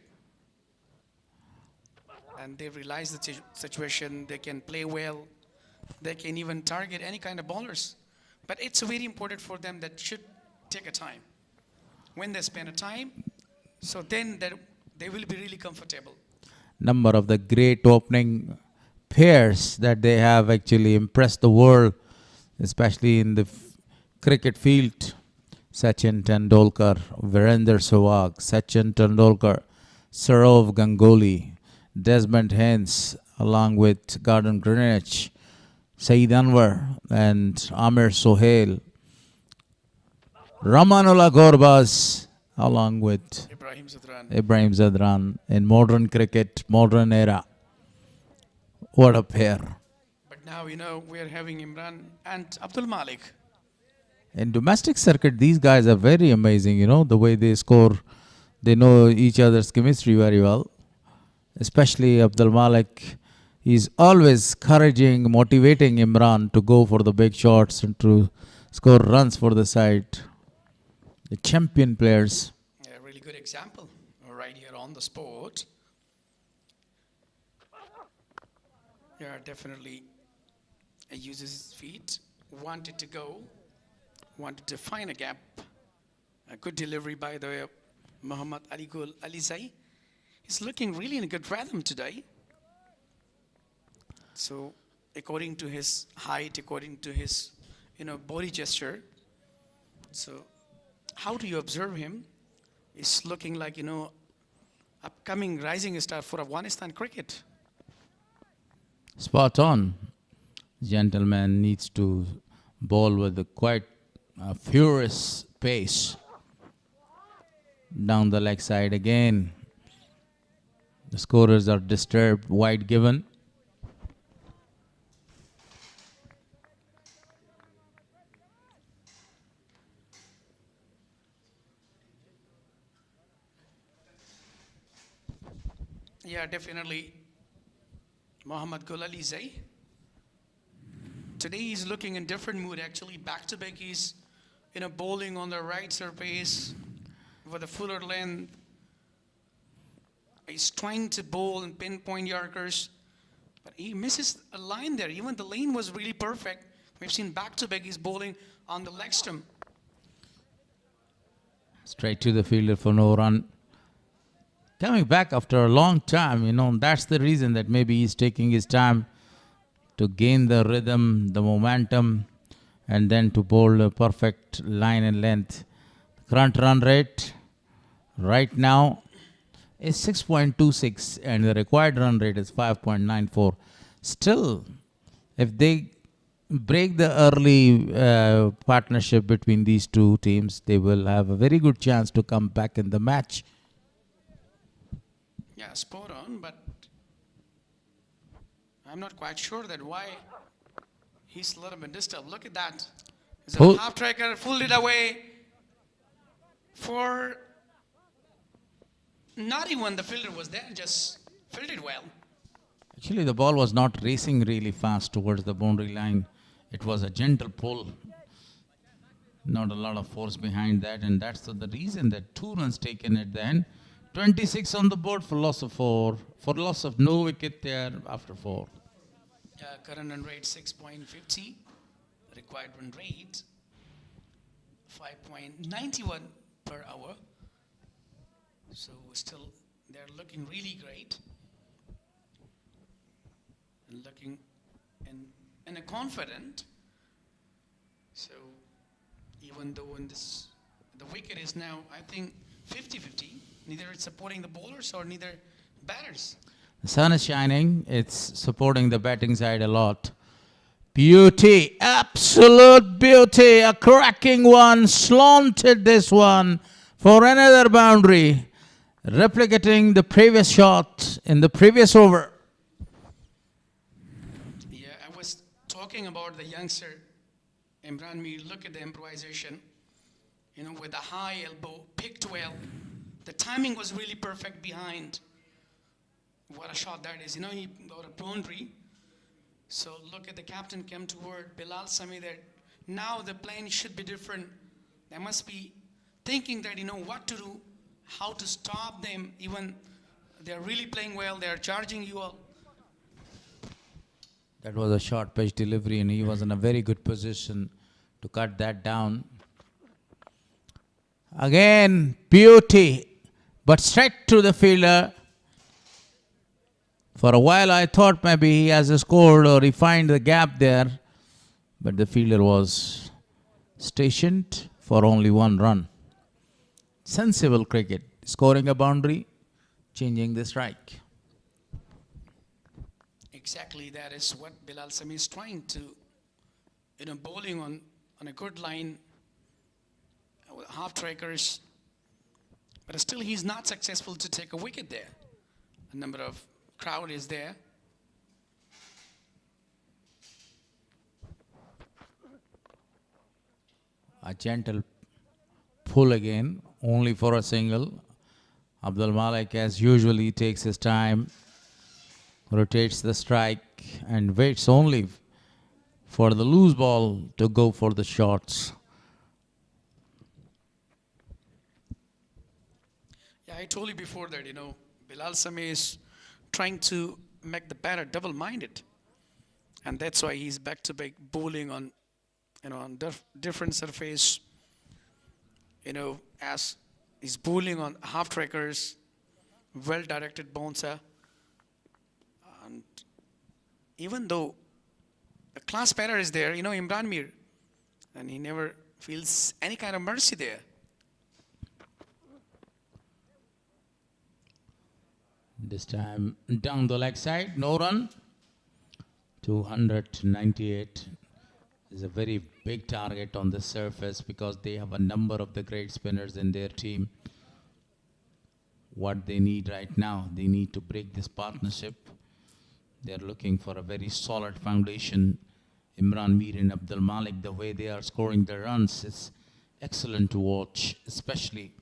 S11: And they realize the situation. They can play well. They can even target any kind of bowlers. But it's very important for them that should take a time. When they spend a time, so then they will be really comfortable.
S9: Number of the great opening pairs that they have actually impressed the world, especially in the cricket field. Sachin Tendulkar, Virender Sehwag, Sachin Tendulkar, Saurav Ganguly, Desmond Haynes, along with Gordon Greenwich, Saeed Anwar and Amir Sohail, Ramanullah Gorbaz, along with Ibrahim Zadran in modern cricket, modern era. What a pair.
S11: But now, we are having Imran and Abdul Malik.
S9: In domestic circuit, these guys are very amazing, the way they score. They know each other's chemistry very well. Especially Abdul Malik. He's always encouraging, motivating Imran to go for the big shots and to score runs for the side. The champion players.
S11: A really good example right here on the spot. Yeah, definitely uses his feet, wanted to go, wanted to find a gap. A good delivery by the Muhammad Ali Gul Alizai. He's looking really in a good rhythm today. So, according to his height, according to his, body gesture. So, how do you observe him? He's looking like, upcoming rising star for Afghanistan cricket.
S9: Spot on. Gentleman needs to bowl with a quite furious pace. Down the leg side again. The scorers are disturbed. Wide given.
S11: Yeah, definitely. Muhammad Gul Alizai. Today he's looking in different mood actually. Back to back he's bowling on the right surface with a fuller length. He's trying to bowl and pinpoint Yorkers, but he misses a line there. Even the lane was really perfect. We've seen back to back he's bowling on the leg stump.
S9: Straight to the fielder for no run. Coming back after a long time, that's the reason that maybe he's taking his time to gain the rhythm, the momentum, and then to bowl a perfect line and length. Current run rate right now is 6.26 and the required run rate is 5.94. Still, if they break the early partnership between these two teams, they will have a very good chance to come back in the match.
S11: Yeah, spot on, but I'm not quite sure that why he's a little bit disturbed. Look at that. It's a half tracker, pulled it away for not even the fielder was there, just fielded well.
S9: Actually, the ball was not racing really fast towards the boundary line. It was a gentle pull. Not a lot of force behind that, and that's the reason that 2 runs taken at the end. 26 on the board for loss of 4. For loss of no wicket there after 4.
S11: Current run rate 6.50. Required run rate 5.91 per hour. So still they're looking really great. And looking and a confident. So even though the wicket is now, I think, 50-50. Neither it's supporting the bowlers or neither batters.
S9: The sun is shining. It's supporting the batting side a lot. Beauty. Absolute beauty. A cracking one. Slanted this one for another boundary. replicating the previous shot in the previous over.
S11: Yeah, I was talking about the youngster, Imran Mir. Look at the improvisation. You know, with a high elbow, picked well. The timing was really perfect behind. What a shot that is. You know, he got a boundary. So look at the captain come toward Bilal Sami that now the plane should be different. They must be thinking that, you know, what to do, how to stop them. Even they're really playing well, they're charging you all.
S9: That was a short pitch delivery, and he was in a very good position to cut that down. Again, beauty, but straight to the fielder. For a while I thought maybe he has scored or he find the gap there, but the fielder was stationed for only one run. Sensible cricket, scoring a boundary, changing the strike.
S11: Exactly, that is what Bilal Sami is trying to, you know, bowling on a good line, with half trackers, but still he's not successful to take a wicket there. A number of crowd is there.
S9: A gentle pull again, only for a single. Abdul Malik, as usually, takes his time, rotates the strike, and waits only for the loose ball to go for the shots.
S11: Yeah, I told you before that, you know, Bilal Sami is trying to make the batter double-minded, and that's why he's back-to-back bowling on, you know, on different surface. You know, as he's bowling on half trackers, well-directed bouncer, and even though a class batter is there, you know, Imran Mir, and he never feels any kind of mercy there.
S9: This time down the leg side, no run. 298 is a very big target on the surface because they have a number of the great spinners in their team. What they need right now, they need to break this partnership. They're looking for a very solid foundation. Imran Mir and Abdul Malik, the way they are scoring the runs is excellent to watch, especially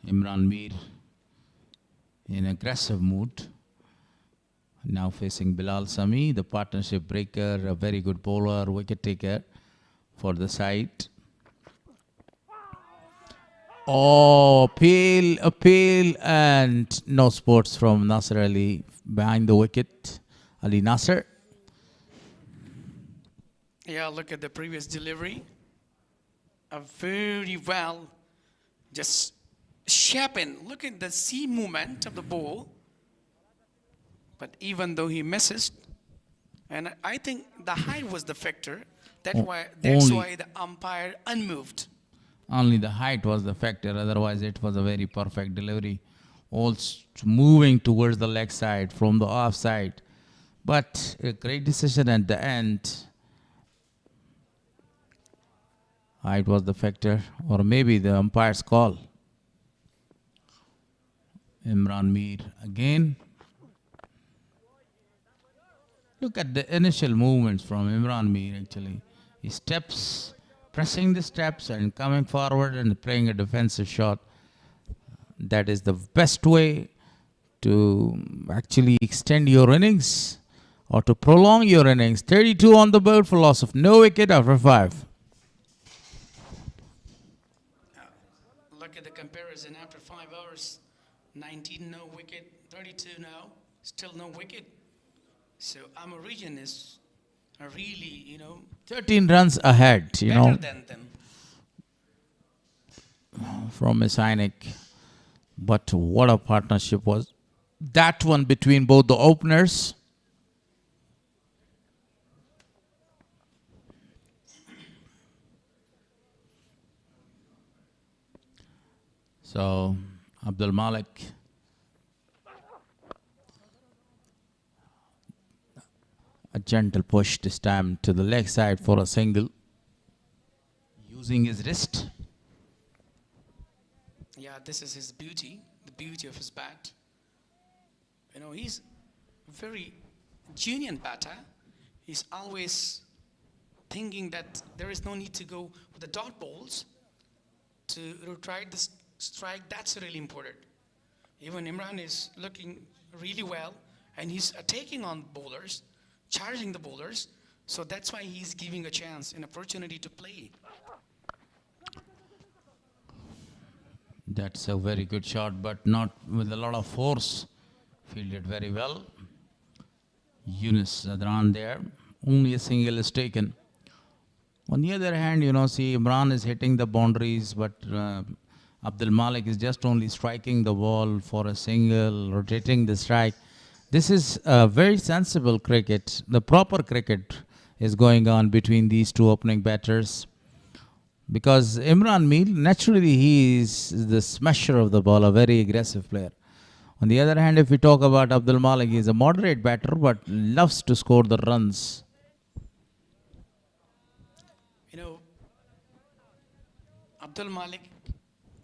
S9: Imran Mir in aggressive mood. Now facing Bilal Sami, the partnership breaker, a very good bowler, wicket taker for the side. Oh, appeal, and no sports from Nasser Ali behind the wicket. Ali Nasser.
S11: Yeah, look at the previous delivery. A very well, just sharpen. Look at the C movement of the ball. But even though he misses, and I think the height was the factor. That's why the umpire unmoved.
S9: Only the height was the factor. Otherwise, it was a very perfect delivery. Also moving towards the leg side from the off side. But a great decision at the end. Height was the factor, or maybe the umpire's call. Imran Mir again. Look at the initial movements from Imran Mir actually. He steps, pressing the steps and coming forward and playing a defensive shot. That is the best way to actually extend your innings or to prolong your innings. 32 on the board for loss of no wicket after 5.
S11: Look at the comparison after 5 hours. 19 no wicket, 32 now, still no wicket. So our region is really, you know,
S9: 13 runs ahead, you know,
S11: than them.
S9: From Mis-e-Ainak. But what a partnership was that one between both the openers. So Abdul Malik a gentle push this time to the leg side for a single, using his wrist.
S11: Yeah, this is his beauty. beauty of his bat. You know, he's a very genuine batter. He's always thinking that there is no need to go with the dot balls to try the strike. That's really important. Even Imran is looking really well, and he's taking on bowlers, charging the bowlers. So that's why he's giving a chance, an opportunity to play.
S9: That's a very good shot, but not with a lot of force. Fielded very well. Yunus Zadran there. Only a single is taken. On the other hand, you know, see, Imran is hitting the boundaries, but Abdul Malik is just only striking the ball for a single, rotating the strike. This is a very sensible cricket. The proper cricket is going on between these two opening batters. Because Imran Meel, naturally he is the smasher of the ball, a very aggressive player. On the other hand, if we talk about Abdul Malik, he is a moderate batter but loves to score the runs.
S11: You know, Abdul Malik,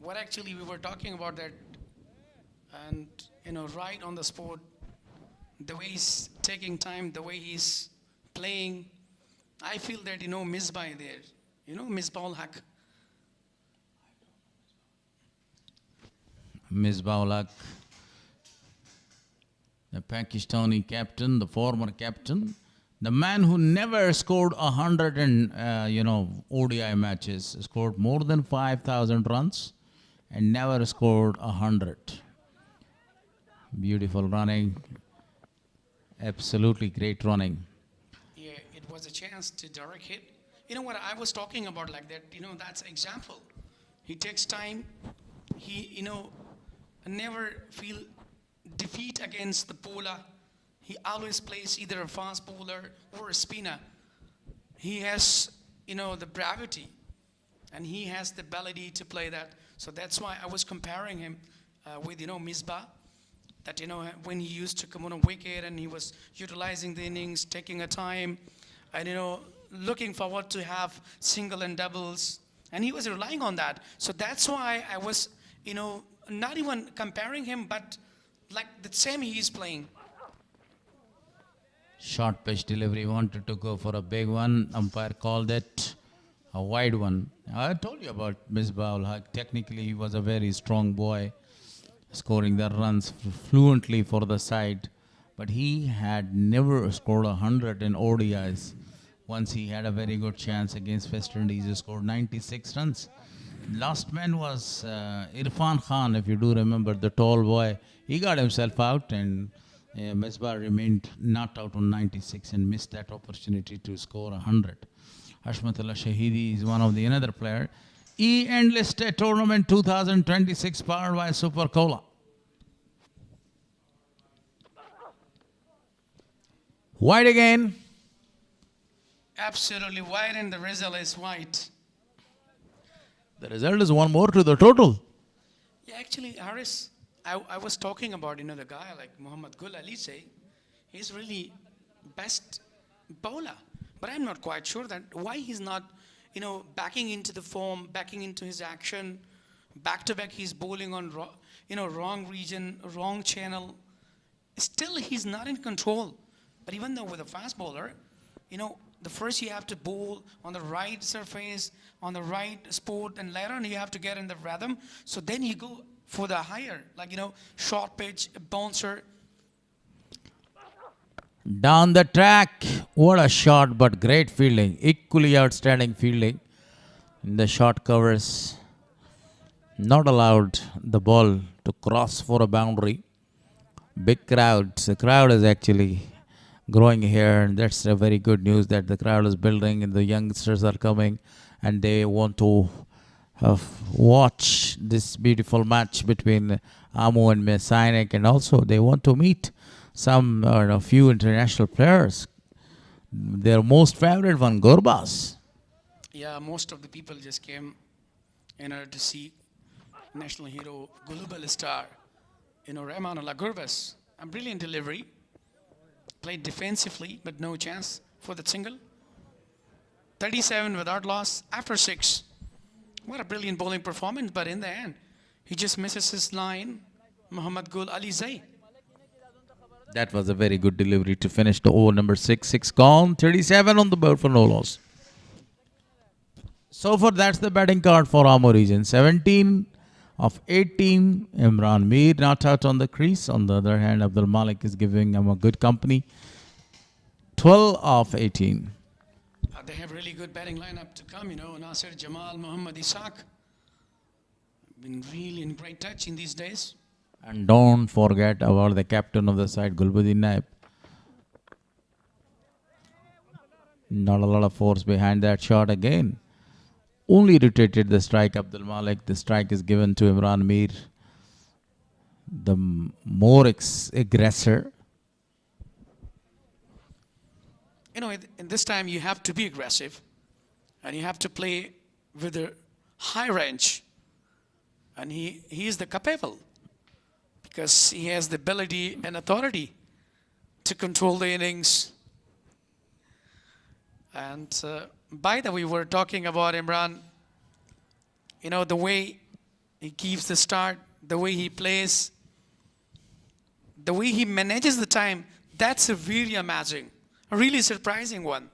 S11: what actually we were talking about that, and you know, right on the spot, the way he's taking time, the way he's playing, I feel that, you know, Misbah there. You know, Misbah-ul-Haq.
S9: Misbah-ul-Haq, the Pakistani captain, the former captain, the man who never scored 100 in, ODI matches, scored more than 5,000 runs and never scored 100. Beautiful running, absolutely great running.
S11: Yeah, it was a chance to direct hit. You know what I was talking about like that, you know, that's example. He takes time, he, you know, never feel defeat against the bowler. He always plays either a fast bowler or a spinner. He has, you know, the gravity, and he has the ability to play that. So that's why I was comparing him with, you know, Misbah. That, you know, when he used to come on a wicket and he was utilizing the innings, taking a time, and, you know, looking forward to have single and doubles, and he was relying on that. So that's why I was, you know, not even comparing him, but like the same he is playing.
S9: Short pitch delivery, wanted to go for a big one. Umpire called it a wide one. I told you about Misbah-ul-Haq. Technically, he was a very strong boy, scoring the runs fluently for the side. But he had never scored 100 in ODIs. Once he had a very good chance against West Indies, he scored 96 runs. Last man was Irfan Khan, if you do remember, the tall boy. He got himself out, and Misbah remained not out on 96 and missed that opportunity to score 100. Hashmatullah Shahidi is one of the another player. Endless State Tournament 2026 powered by Super Cola. Wide again.
S11: Absolutely wide, and the result is white.
S9: The result is one more to the total.
S11: Yeah, actually, Haris, I was talking about, you know, the guy like Muhammad Gul Ali say, he's really best bowler. But I'm not quite sure that why he's not, you know, backing into the form, backing into his action. Back to back, he's bowling on, wrong region, wrong channel. Still, he's not in control. But even though with a fast bowler, you know, the first you have to bowl on the right surface, on the right spot, and later on you have to get in the rhythm. So then you go for the higher, like, you know, short pitch, bouncer.
S9: Down the track, what a shot, but great fielding. Equally outstanding fielding. In the short covers, not allowed the ball to cross for a boundary. Big crowds. The crowd is actually growing here, and that's a very good news that the crowd is building and the youngsters are coming and they want to watch this beautiful match between Amu and Mis-e-Ainak, and also they want to meet some a few international players. Their most favorite one, Gurbaz.
S11: Yeah, most of the people just came in order to see national hero, global star, you know, Rahmanullah Gurbaz. A brilliant delivery. Played defensively, but no chance for the single. 37 without loss after 6. What a brilliant bowling performance, but in the end, he just misses his line. Muhammad Gul Ali Zai.
S9: That was a very good delivery to finish the over number 6. 6 gone, 37 on the board for no loss. So far, that's the batting card for Ammo region. 17 of 18. Imran Mir not out on the crease. On the other hand, Abdul Malik is giving him a good company. 12 of 18.
S11: They have really good batting lineup to come, you know. Nasir Jamal, Muhammad Ishaq. Been really in great touch in these days.
S9: And don't forget about the captain of the side, Gulbuddin Naib. Not a lot of force behind that shot again. Only rotated the strike, Abdul Malik. The strike is given to Imran Mir, the more aggressor.
S11: You know, in this time you have to be aggressive and you have to play with a high range. And he is the capable because he has the ability and authority to control the innings. And by the way, we were talking about Imran, you know, the way he keeps the start, the way he plays, the way he manages the time, that's a really amazing, a really surprising one.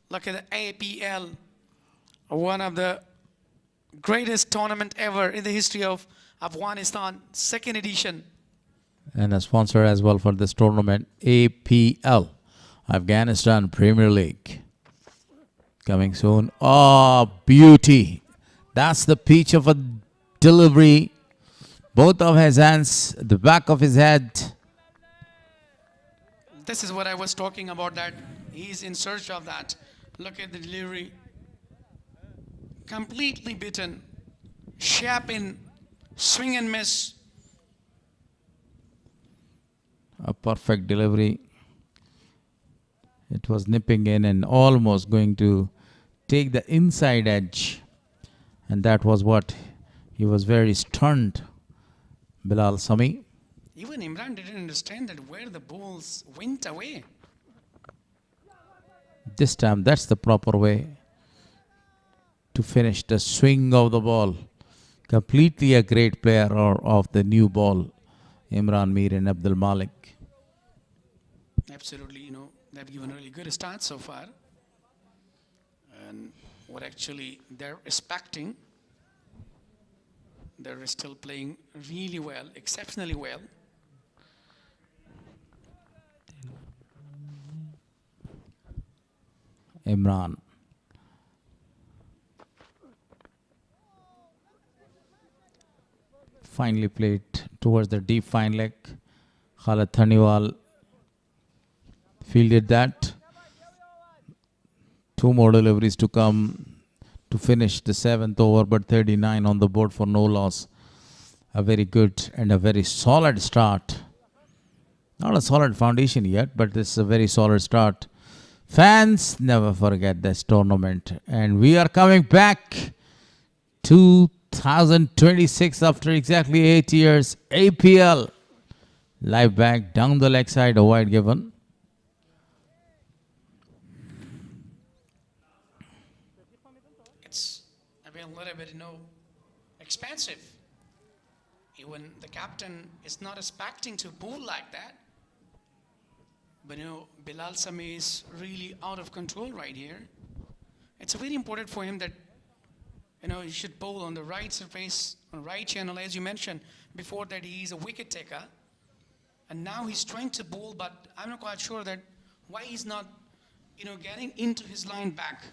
S11: Look at the APL, one of the greatest tournament ever in the history of Afghanistan, second edition.
S9: And a sponsor as well for this tournament, APL, Afghanistan Premier League. Coming soon. Oh, beauty. That's the pitch of a delivery. Both of his hands, the back of his head.
S11: This is what I was talking about, that he's in search of that. Look at the delivery. Completely beaten. Sharp in, swing and miss.
S9: A perfect delivery. It was nipping in and almost going to take the inside edge. And that was what he was very stunned, Bilal Sami.
S11: Even Imran didn't understand that where the balls went away.
S9: This time, that's the proper way to finish the swing of the ball. Completely a great player of the new ball, Imran Mir and Abdul Malik.
S11: Absolutely, you know, they've given a really good start so far. And what actually they're expecting, they're still playing really well, exceptionally well.
S9: Imran. Finally played towards the deep fine leg. Khalid Thaniwal fielded that. 2 more deliveries to come to finish the 7th over, but 39 on the board for no loss. A very good and a very solid start. Not a solid foundation yet, but this is a very solid start. Fans, never forget this tournament. And we are coming back 2026 after exactly 8 years. APL. Live back down the leg side, a wide given.
S11: It's a little bit, you know, expensive. Even the captain is not expecting to bowl like that. But you know, Bilal Sami is really out of control right here. It's very important for him that, you know, he should bowl on the right surface, on the right channel, as you mentioned before, that he's a wicket taker. And now he's trying to bowl, but I'm not quite sure that why he's not, you know, getting into his line back.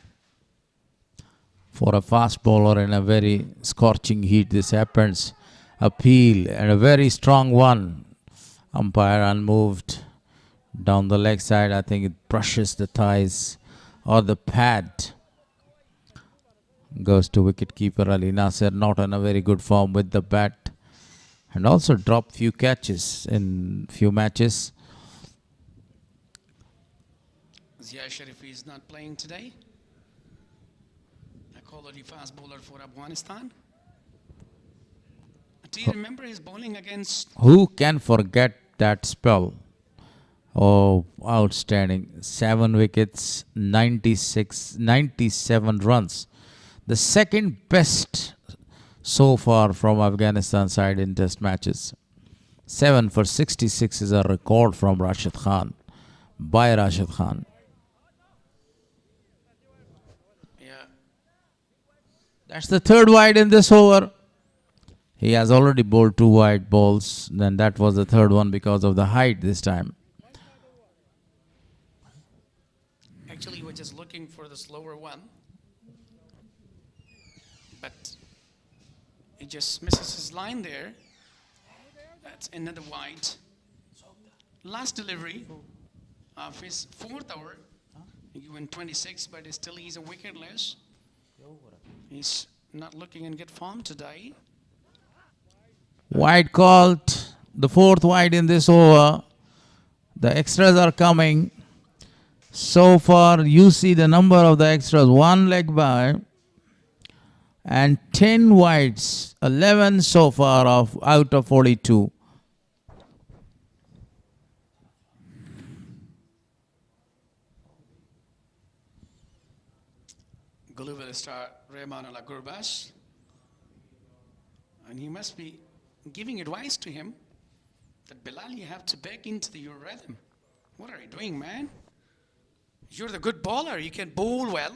S9: For a fast bowler in a very scorching heat, this happens. Appeal and a very strong one. Umpire unmoved. Down the leg side, I think it brushes the thighs or the pad. Goes to wicketkeeper Ali Nasser, not in a very good form with the bat. And also dropped few catches in few matches.
S11: Zia Sharifi is not playing today. A quality fast bowler for Afghanistan. Do you remember his bowling against...
S9: Who can forget that spell? Oh, outstanding. 7 wickets, 97 runs. The second best so far from Afghanistan side in test matches. 7 for 66 is a record from Rashid Khan, by Rashid Khan. That's the third wide in this over. He has already bowled 2 wide balls. Then that was the third one because of the height this time.
S11: Actually, we're just looking for the slower one. But he just misses his line there. That's another wide. Last delivery of his 4th over. He went 26, but still he's a wicketless. He's not looking in good form today.
S9: Wide called. The 4th wide in this over. The extras are coming. So far, you see the number of the extras. 1 leg by. And 10 wides. 11 so far out of 42.
S11: Gulu will start Rahmanullah Gurbaz. And he must be giving advice to him that Bilal, you have to back into your rhythm. What are you doing, man? You're the good bowler. You can bowl well.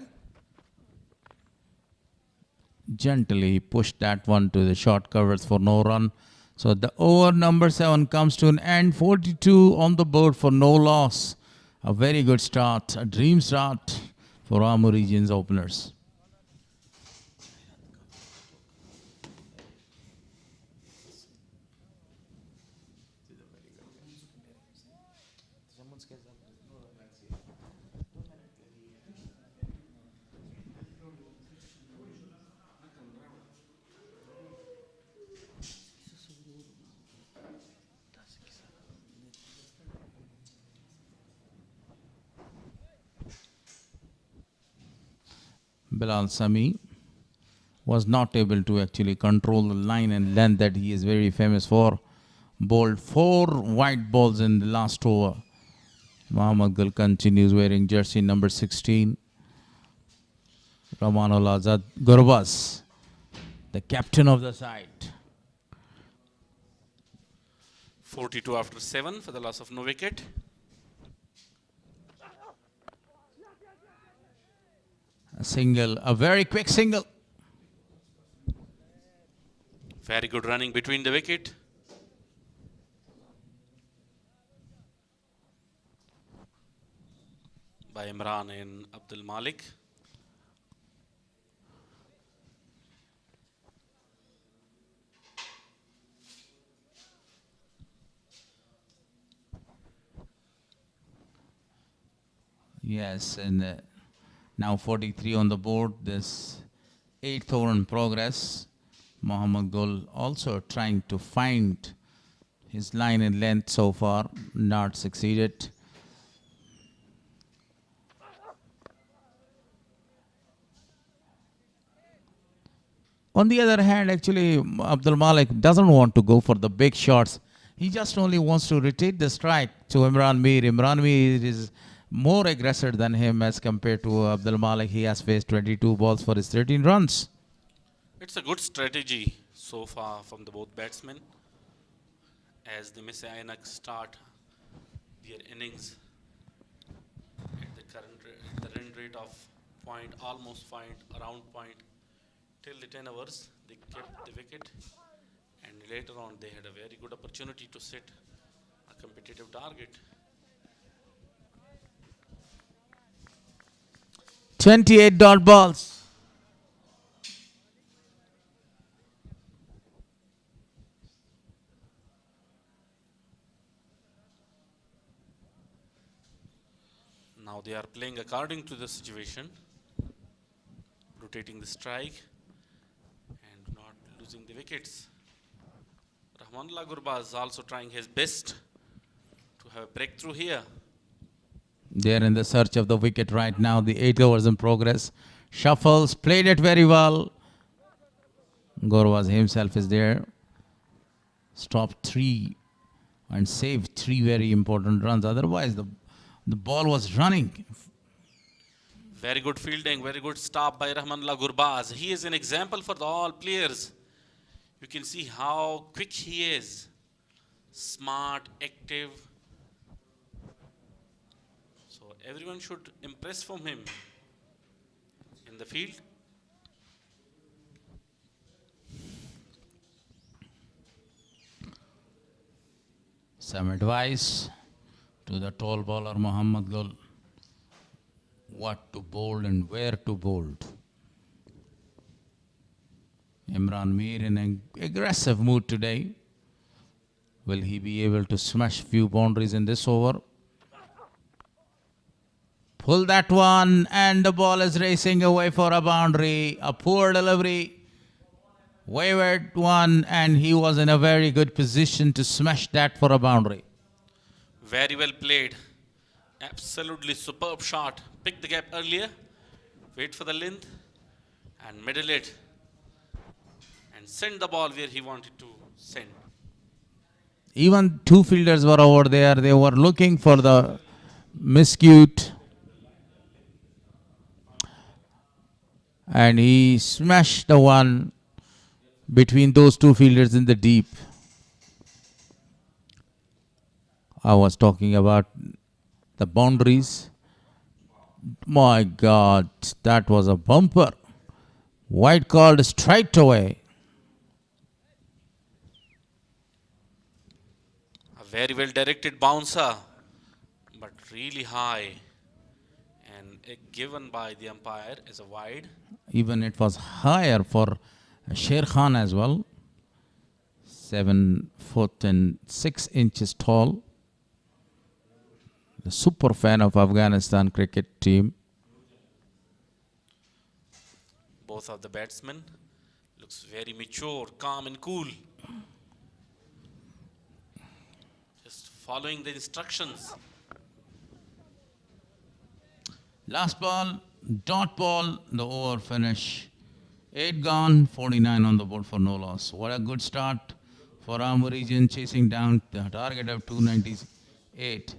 S9: Gently pushed that one to the short covers for no run. So the over number 7 comes to an end. 42 on the board for no loss. A very good start. A dream start for Amur region's openers. Bilal Sami was not able to actually control the line and length that he is very famous for. Bowled 4 wide balls in the last over. Muhammad Gul continues wearing jersey number 16. Rahmanullah Azad Gurbaz, the captain of the side.
S13: 42 after 7 for the loss of no wicket.
S9: A single, a very quick single.
S13: Very good running between the wicket. By Imran and Abdul Malik.
S9: Yes, and now 43 on the board. This 8th over in progress. Muhammad Gul also trying to find his line and length so far. Not succeeded. On the other hand, actually, Abdul Malik doesn't want to go for the big shots. He just only wants to rotate the strike to Imran Mir. Imran Mir is more aggressive than him as compared to Abdul Malik. He has faced 22 balls for his 13 runs.
S13: It's a good strategy so far from the both batsmen as the Mis-e-Ainak start their innings at the current rate of almost around point till the 10 overs. They kept the wicket and later on they had a very good opportunity to set a competitive target.
S9: 28 dot balls.
S13: Now they are playing according to the situation, rotating the strike and not losing the wickets. Rahmanullah Gurbaz is also trying his best to have a breakthrough here.
S9: They're in the search of the wicket right now. The 8 overs in progress. Shuffles, played it very well. Gurbaz himself is there. Stopped 3 and saved 3 very important runs. Otherwise, the ball was running.
S13: Very good fielding, very good stop by Rahmanullah Gurbaz. He is an example for all players. You can see how quick he is. smart, active. So everyone should impress from him in the field.
S9: Some advice to the tall bowler Muhammad Gul. What to bowl and where to bowl. Imran Mir in an aggressive mood today. Will he be able to smash few boundaries in this over? Pull that one, and the ball is racing away for a boundary. A poor delivery. Wayward one, and he was in a very good position to smash that for a boundary.
S13: Very well played. Absolutely superb shot. Pick the gap earlier. Wait for the length. And middle it. And send the ball where he wanted to send.
S9: Even two fielders were over there. They were looking for the miscute. And he smashed the one between those two fielders in the deep. I was talking about the boundaries. My God, that was a bumper. White called straight away.
S13: A very well directed bouncer, but really high. And given by the umpire as a wide.
S9: Even it was higher for Sher Khan as well. 7'6" tall. The super fan of Afghanistan cricket team.
S13: Both of the batsmen looks very mature, calm and cool. Just following the instructions.
S9: Last ball, dot ball, the over finish. 8 gone, 49 on the board for no loss. What a good start for Amur region, chasing down the target of 298.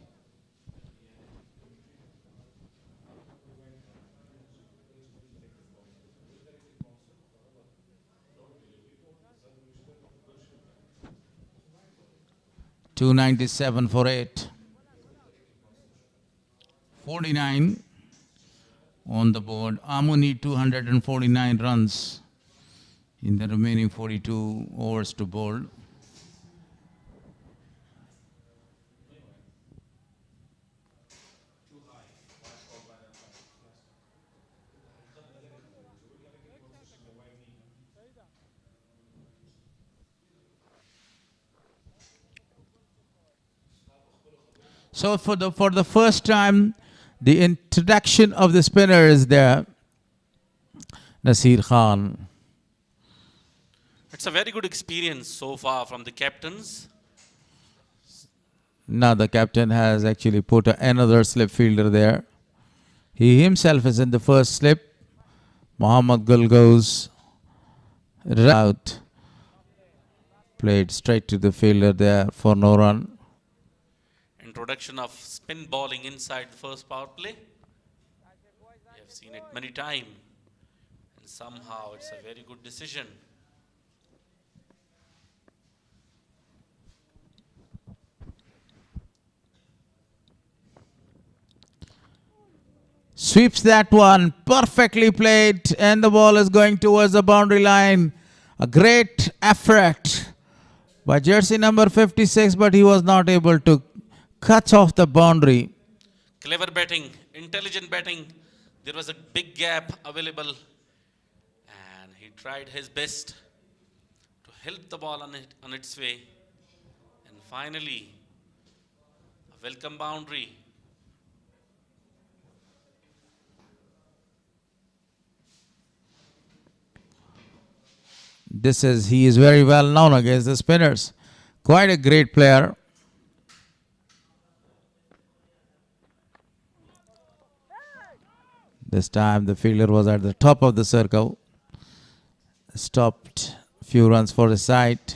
S9: $297 for 8. 49 on the board. Amu need 249 runs in the remaining 42 overs to bowl. So for the first time, the introduction of the spinner is there. Nasir Khan.
S13: It's a very good experience so far from the captains.
S9: Now the captain has actually put another slip fielder there. He himself is in the first slip. Muhammad Gul goes out. Played straight to the fielder there for no run.
S13: Introduction of spin bowling inside the first power play. We have seen it many times. And somehow it's a very good decision.
S9: Sweeps that one, perfectly played, and the ball is going towards the boundary line. A great effort by jersey number 56, but he was not able to cut off the boundary.
S13: Clever batting, intelligent batting. There was a big gap available. And he tried his best to help the ball on its way. And finally, a welcome boundary.
S9: He is very well known against the spinners. Quite a great player. This time the fielder was at the top of the circle. Stopped a few runs for the side.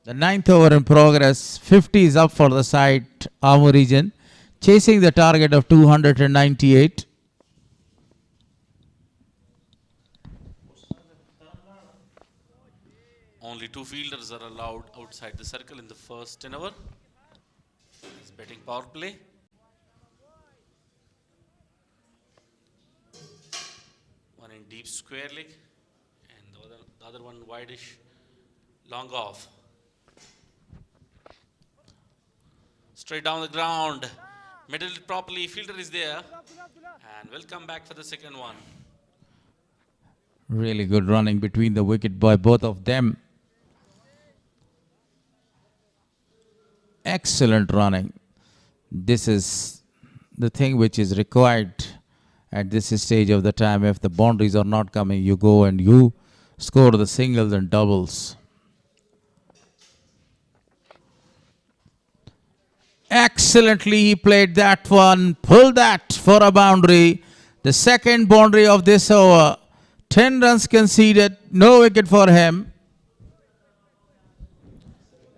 S9: The 9th over in progress. 50 is up for the side, Amur region. Chasing the target of 298.
S13: Only only 2 fielders are allowed outside the circle in the first 10 over. He's betting power play. One in deep square leg and the other one wideish long off. Straight down the ground. Middle it properly. Fielder is there. And will come back for the second one.
S9: Really good running between the wicket by both of them. Excellent running. This is the thing which is required at this stage of the time. If the boundaries are not coming, you go and you score the singles and doubles. Excellently he played that one, pulled that for a boundary. The second boundary of this over. 10 runs conceded, no wicket for him.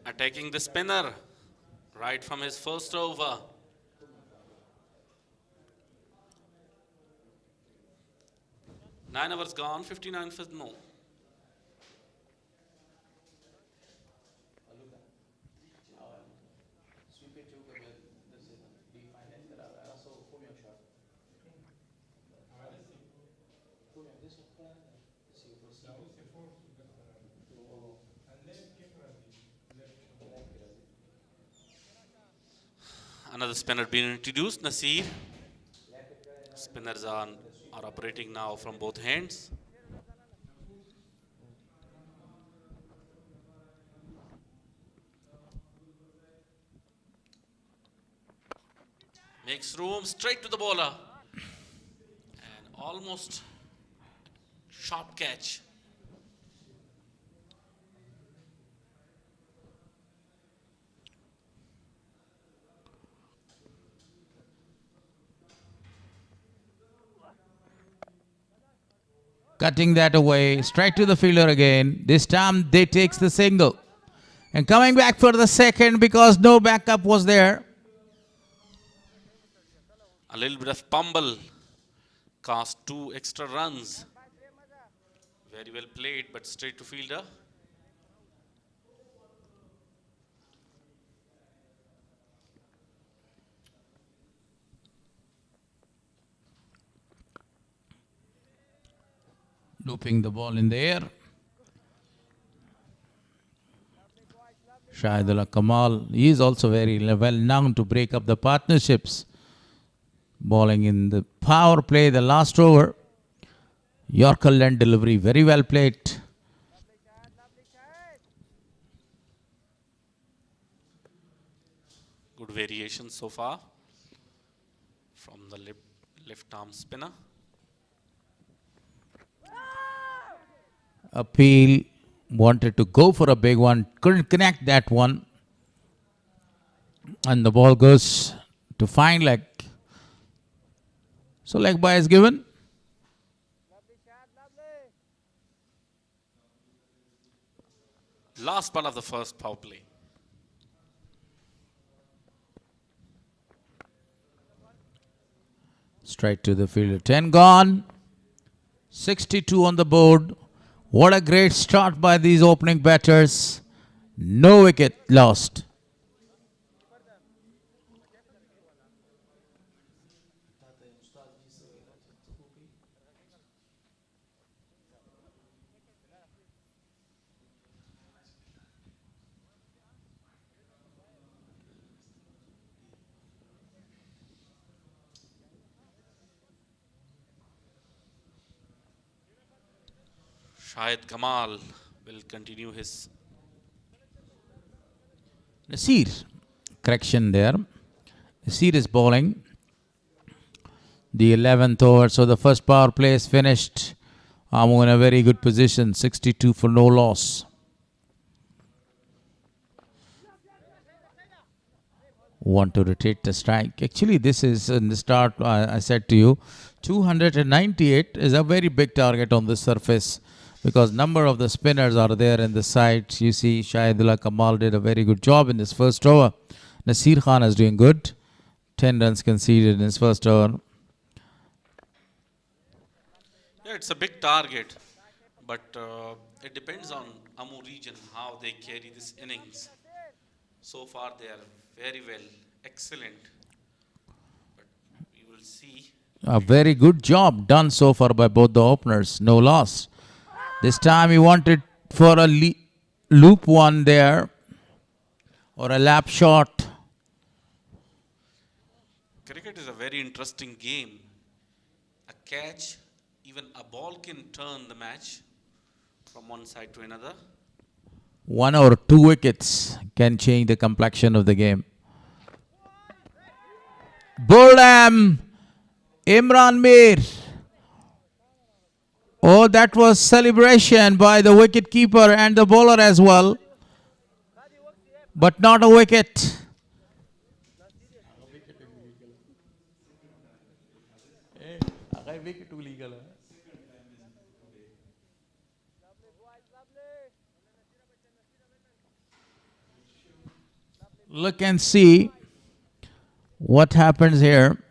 S13: Attacking the spinner right from his first over. Nine overs gone, 59 for no. Another spinner being introduced, Nasir. Spinners are operating now from both hands. Makes room straight to the bowler. And almost sharp catch.
S9: Cutting that away, straight to the fielder again. This time they takes the single. And coming back for the second because no backup was there.
S13: A little bit of pumble. Cost 2 extra runs. Very well played, but straight to fielder.
S9: Looping the ball in the air. Shahidullah Kamal, he is also very well known to break up the partnerships. Bowling in the power play, the last over. Yorker length delivery, very well played.
S13: Good variation so far from the left arm spinner.
S9: Appeal, wanted to go for a big one, couldn't connect that one. And the ball goes to fine leg. So leg by is given.
S13: Last ball of the first power play.
S9: Straight to the fielder. 10 gone. 62 on the board. What a great start by these opening batters. No wicket lost.
S13: Shahid Kamal will continue his.
S9: Nasir, correction there. Nasir is bowling the 11th over. So the first power play is finished. Amu in a very good position. 62 for no loss. Want to rotate the strike. Actually, this is in the start, I said to you, 298 is a very big target on this surface because number of the spinners are there in the side. You see, Shahidullah Kamal did a very good job in this first over. Nasir Khan is doing good. 10 runs conceded in his first over.
S13: Yeah, it's a big target. but it depends on Amur region how they carry this innings. So far they are very well, excellent. But we will see.
S9: A very good job done so far by both the openers. No loss. This time he wanted for a loop one there or a lap shot.
S13: Cricket is a very interesting game. A catch, even a ball can turn the match from one side to another.
S9: 1 or 2 wickets can change the complexion of the game. Boldham, Imran Mir. Oh, that was celebration by the wicket keeper and the bowler as well. But not a wicket. Look and see what happens here.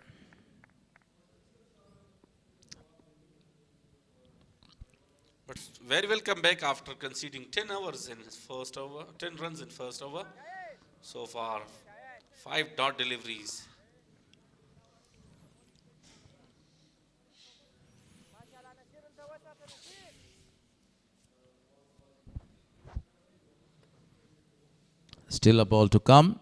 S13: But very well come back after conceding 10 hours in his first over, 10 runs in first over. So far, 5 dot deliveries.
S9: Still a ball to come.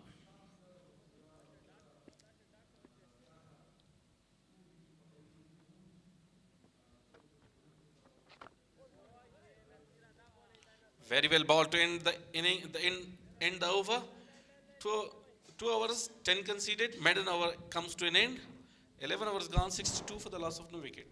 S13: Very well ball to end the inning, end the over. 2 hours, 10 conceded. Maiden over comes to an end. 11 hours gone, 62 for the loss of no wicket.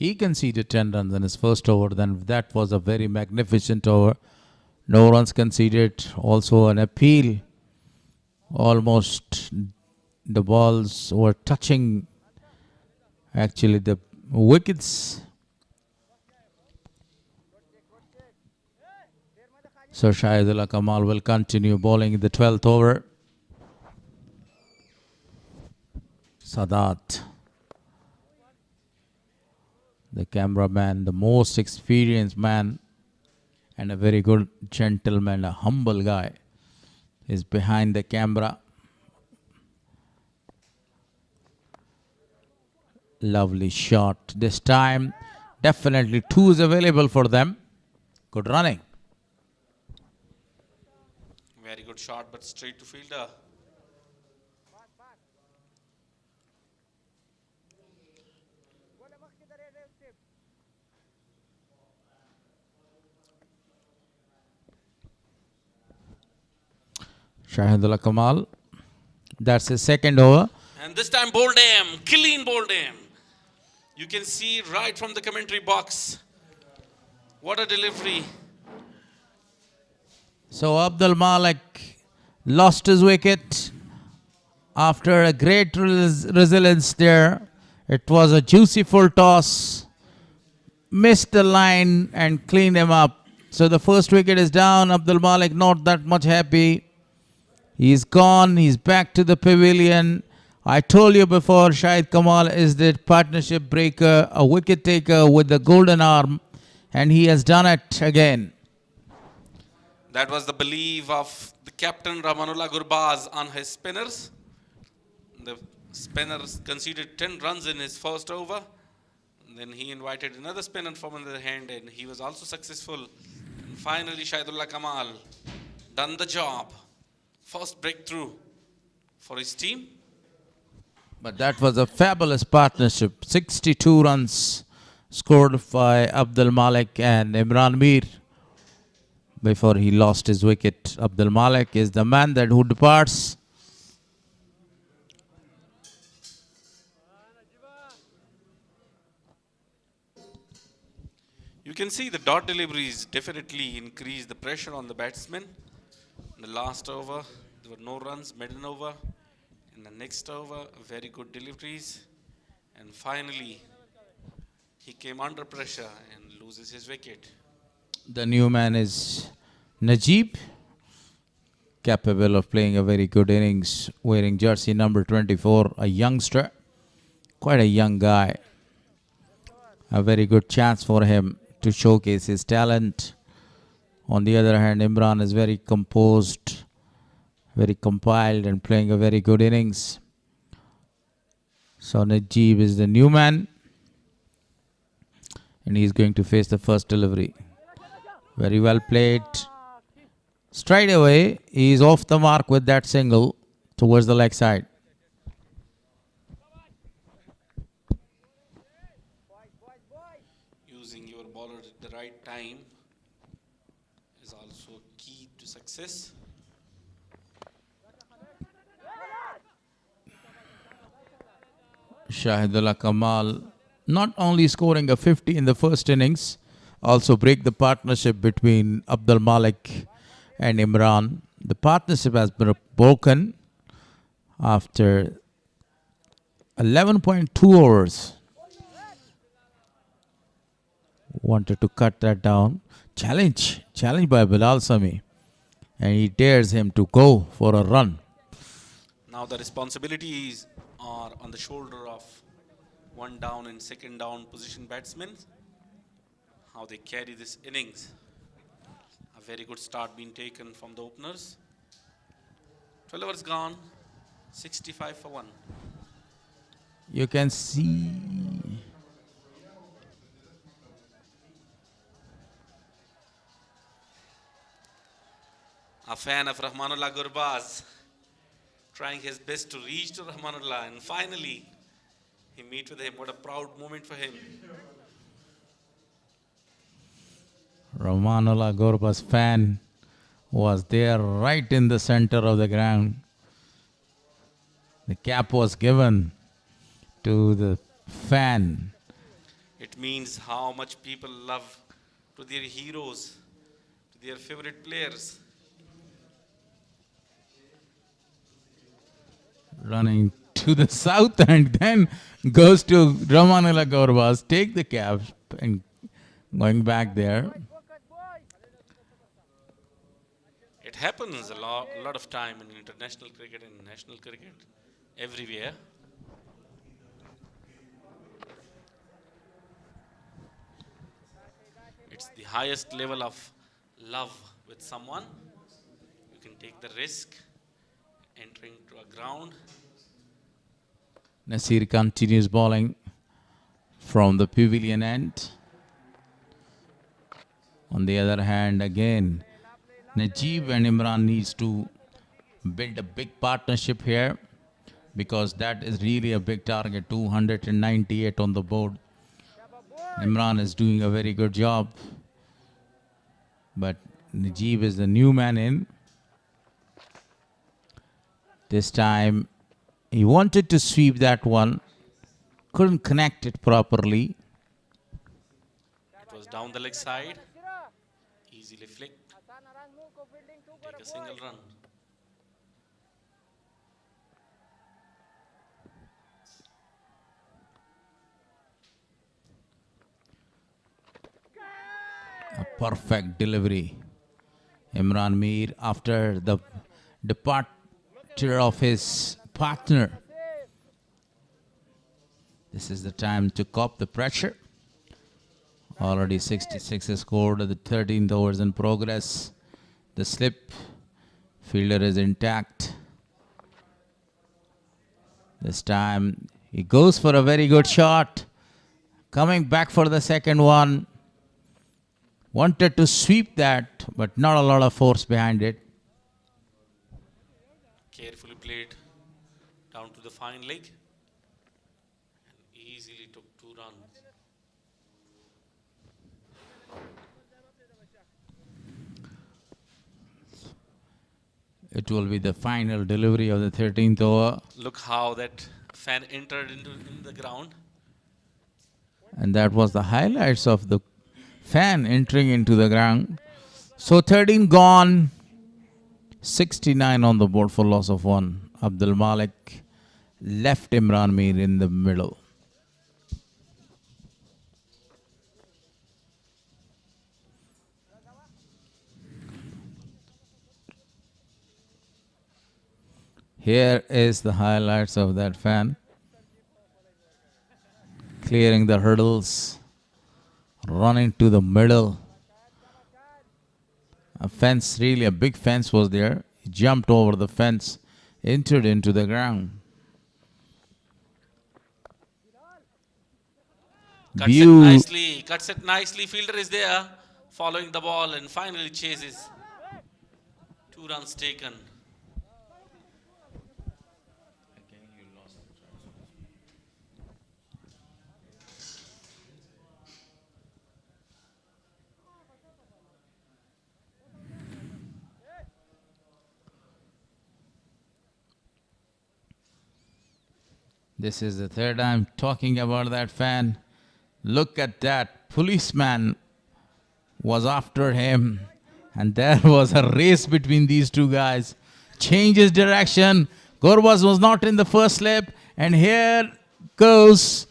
S9: He conceded 10 runs in his first over. Then that was a very magnificent over. No runs conceded. Also an appeal. Almost the balls were touching actually the wickets. So Shahidullah Kamal will continue bowling in the 12th over. Sadat, the cameraman, the most experienced man and a very good gentleman, a humble guy, is behind the camera. Lovely shot. This time, definitely 2 is available for them. Good running.
S13: Very good shot, but straight to fielder.
S9: Shahidullah Kamal. That's his second over.
S13: And this time Boldham, clean Boldham. You can see right from the commentary box. What a delivery.
S9: So Abdul Malik lost his wicket after a great resilience there. It was a juicy full toss. Missed the line and cleaned him up. So the first wicket is down. Abdul Malik not that much happy. He's gone. He's back to the pavilion. I told you before, Shahid Kamal is the partnership breaker, a wicket taker with the golden arm, and he has done it again.
S13: That was the belief of the captain Rahmanullah Gurbaz on his spinners. The spinners conceded 10 runs in his first over. Then he invited another spinner from another hand and he was also successful. And finally Shahidullah Kamal done the job. First breakthrough for his team.
S9: But that was a fabulous partnership. 62 runs scored by Abdul Malik and Imran Mir before he lost his wicket. Abdul Malik is the man that who departs.
S13: You can see the dot deliveries definitely increase the pressure on the batsmen. In the last over, there were no runs, maiden over. In the next over, very good deliveries. And finally, he came under pressure and
S10: loses his wicket.
S9: The new man is Najib, capable of playing a very good innings, wearing jersey number 24, a youngster, quite a young guy. A very good chance for him to showcase his talent. On the other hand, Imran is very composed, very compiled and playing a very good innings. So Najib is the new man and he's going to face the first delivery. Very well played. Straight away, he is off the mark with that single towards the leg side.
S10: Using your bowler at the right time is also key to success.
S9: Shahidullah Kamal not only scoring a 50 in the first innings, also break the partnership between Abdul Malik and Imran. The partnership has been broken after 11.2 overs. Wanted to cut that down. Challenge by Bilal Sami. And he dares him to go for a run.
S10: Now the responsibilities are on the shoulder of one down and second down position batsmen. How they carry this innings. A very good start being taken from the openers. 12 overs gone, 65 for 1.
S9: You can see
S10: a fan of Rahmanullah Gurbaz trying his best to reach to Rahmanullah, and finally he meet with him. What a proud moment for him.
S9: Rahmanullah Gorba's fan was there right in the center of the ground. The cap was given to the fan.
S10: It means how much people love to their heroes, to their favorite players.
S9: Running to the south and then goes to Rahmanullah Gorbas, take the cap and going back there.
S10: It happens a lot of time in international cricket and national cricket, everywhere. It's the highest level of love with someone. You can take the risk entering to a ground.
S9: Nasir continues bowling from the pavilion end. On the other hand, again, Najib and Imran needs to build a big partnership here because that is really a big target, 298 on the board. Imran is doing a very good job, but Najib is the new man in. This time, he wanted to sweep that one, couldn't connect it properly.
S10: It was down the leg side, easily flicked. Take a single run.
S9: A perfect delivery. Imran Mir, after the departure of his partner, this is the time to cop the pressure. Already 66 is scored at the 13th overs in progress. The slip, fielder is intact. This time he goes for a very good shot. Coming back for the second one. Wanted to sweep that, but not a lot of force behind it.
S10: Carefully played down to the fine leg and easily took 2 runs.
S9: It will be the final delivery of the 13th over.
S10: Look how that fan entered in the ground.
S9: And that was the highlights of the fan entering into the ground. So 13 gone, 69 on the board for loss of 1. Abdul Malik left Imran Mir in the middle. Here is the highlights of that fan. Clearing the hurdles, running to the middle. A fence, really a big fence was there. He jumped over the fence, entered into the ground.
S13: Cuts it nicely. Fielder is there, following the ball and finally chases. 2 runs taken.
S9: This is the third time talking about that fan. Look at that. Policeman was after him. And there was a race between these two guys. Changes direction. Gorbas was not in the first slip. And here goes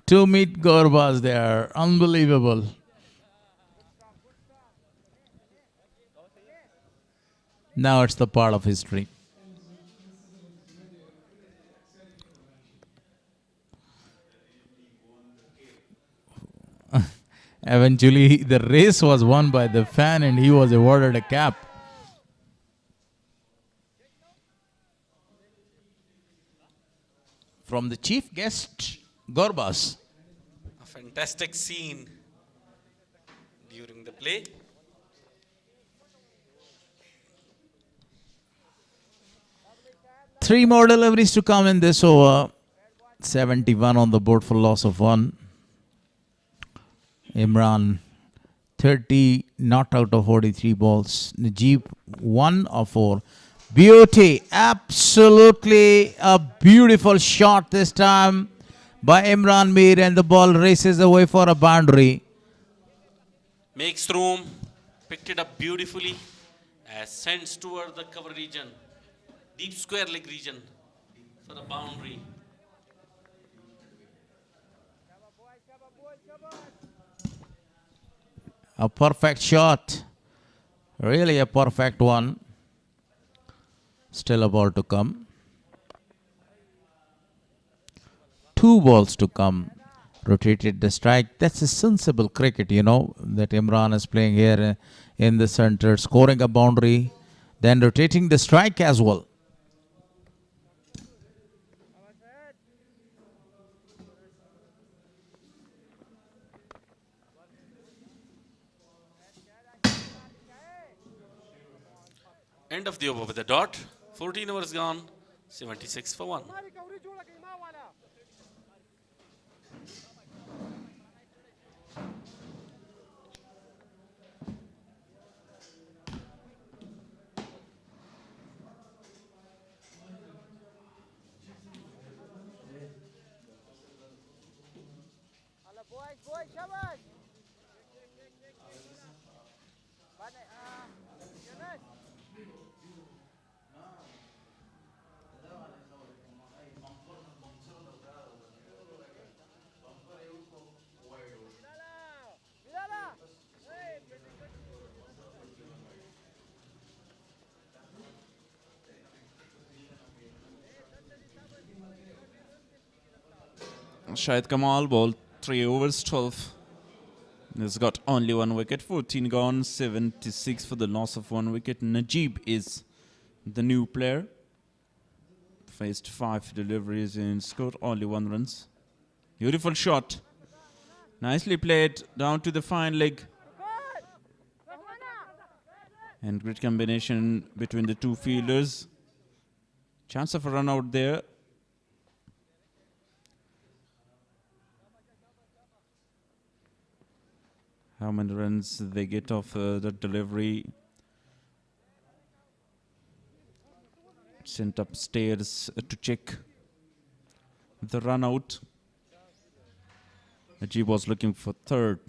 S9: to meet Gorbas there. Unbelievable. Now it's the part of history. Eventually, the race was won by the fan and he was awarded a cap. From the chief guest, Gorbas.
S13: A fantastic scene during the play.
S9: Three more deliveries to come in this over. 71 on the board for loss of 1. Imran 30 not out of 43 balls. Najib 1 of 4. Beauty, absolutely a beautiful shot this time by Imran Mir, and the ball races away for a boundary.
S13: Makes room, picked it up beautifully, sends toward the cover region, deep square leg region for the boundary.
S9: A perfect shot. Really a perfect one. Still a ball to come. 2 balls to come. Rotated the strike. That's a sensible cricket, you know, that Imran is playing here in the center. Scoring a boundary. Then rotating the strike as well.
S13: End of the over with a dot. 14 overs gone. 76 for 1.
S12: Shahid Kamal bowled 3 overs, 12. He's got only 1 wicket, 14 gone, 76 for the loss of 1 wicket. Najib is the new player. Faced 5 deliveries and scored only 1 runs. Beautiful shot. Nicely played down to the fine leg. And great combination between the two fielders. Chance of a run out there. How many runs they get off the delivery? Sent upstairs to check the run out. Najib was looking for 3rd.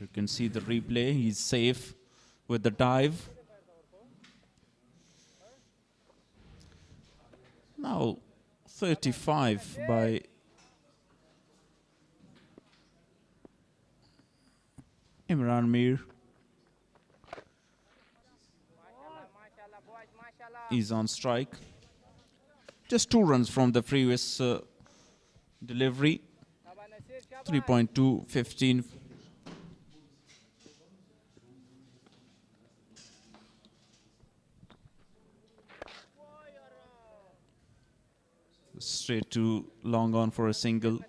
S12: You can see the replay. He's safe with the dive. Now 35 by Imran Mir is on strike. Just 2 runs from the previous delivery. 3.2, 15. Straight to long on for a single.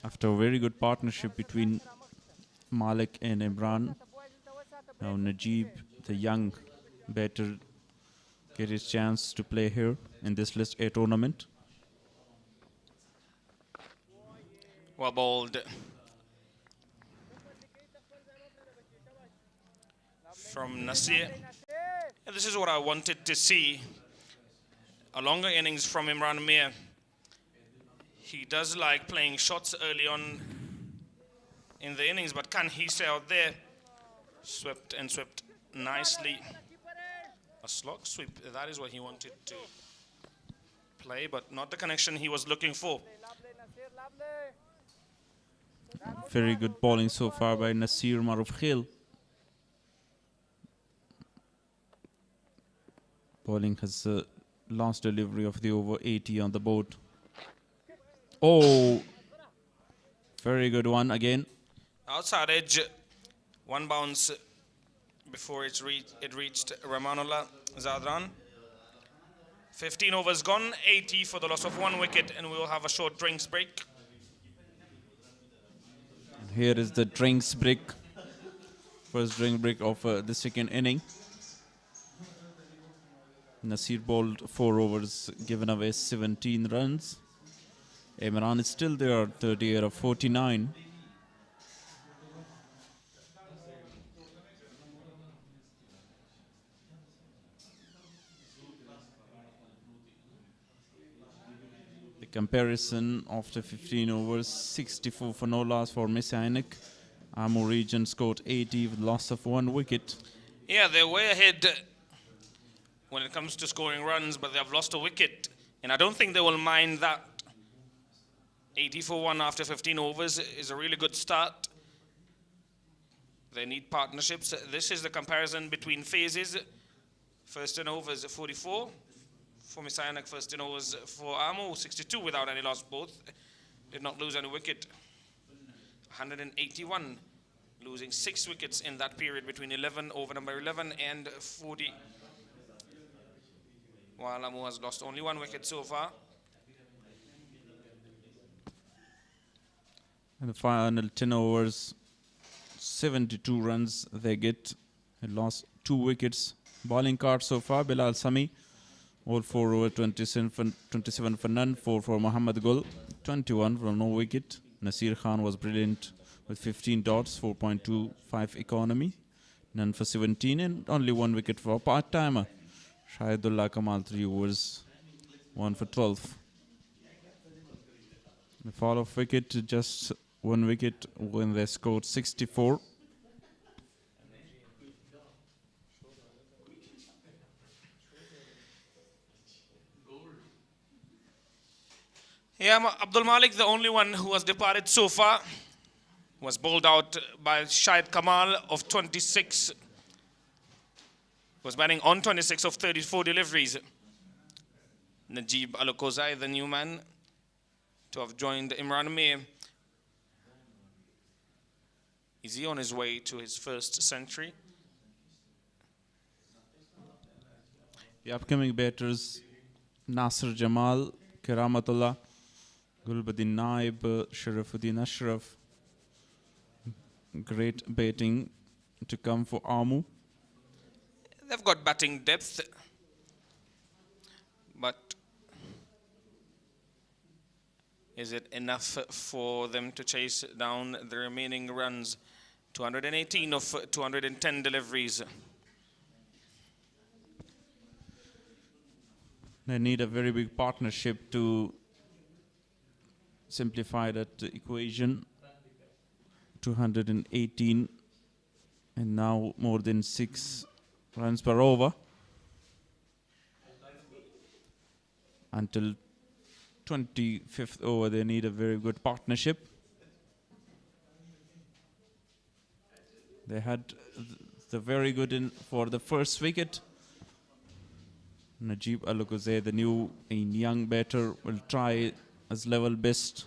S12: After a very good partnership between Malik and Imran, now Najib, the young batter, get his chance to play here in this List A tournament.
S10: Well bowled from Nasir. And this is what I wanted to see. A longer innings from Imran Mir. He does like playing shots early on in the innings, but can he stay out there? Swept and swept nicely. A slog sweep, that is what he wanted to play, but not the connection he was looking for.
S12: Very good bowling so far by Nasir Maruf Khil. Bowling has last delivery of the over 80 on the board. Oh, very good one again.
S10: Outside edge, one bounce before it reached Ramanullah Zadran. 15 overs gone, 80 for the loss of 1 wicket, and we will have a short drinks break.
S12: Here is the drinks break. First drink break of the second inning. Nasir bowled 4 overs, given away 17 runs. Imran is still there, third year of 49. The comparison after 15 overs, 64 for no loss for Mis-e-Ainak. Amur region scored 80 with loss of 1 wicket.
S10: Yeah, they're way ahead when it comes to scoring runs, but they have lost a wicket, and I don't think they will mind that. 80 for 1 after 15 overs is a really good start. They need partnerships. This is the comparison between phases. First in overs 44 for Mis-e-Ainak, first in overs for Amur, 62 without any loss. Both did not lose any wicket. 181, losing 6 wickets in that period between over number 11 and 40. While Amur has lost only 1 wicket so far.
S12: In the final 10 overs, 72 runs they get. They lost 2 wickets. Bowling card so far, Bilal Sami. All 4 over 27 for none, 4 for Muhammad Gul, 21 from no wicket. Nasir Khan was brilliant with 15 dots, 4.25 economy. None for 17 and only 1 wicket for part-timer. Shahidullah Kamal 3 overs, 1 for 12. The fall of wicket, just 1 wicket when they scored 64.
S10: Yeah, Abdul Malik, the only one who has departed so far, was bowled out by Shahid Kamal of 26. Was batting on 26 of 34 deliveries. Najib Alokozai, the new man, to have joined Imran Mir. Is he on his way to his first century?
S12: The upcoming batters, Nasir Jamal, Karamatullah, Gulbuddin Naib, Sharafuddin Ashraf. Great batting to come for Amur.
S10: They've got batting depth, but is it enough for them to chase down the remaining runs? 218 of 210 deliveries.
S12: They need a very big partnership to simplify that equation. 218 and now more than 6 runs per over until 25th over, they need a very good partnership. They had the very good in for the first wicket. Najib Aluguzay, the new and young batter, will try his level best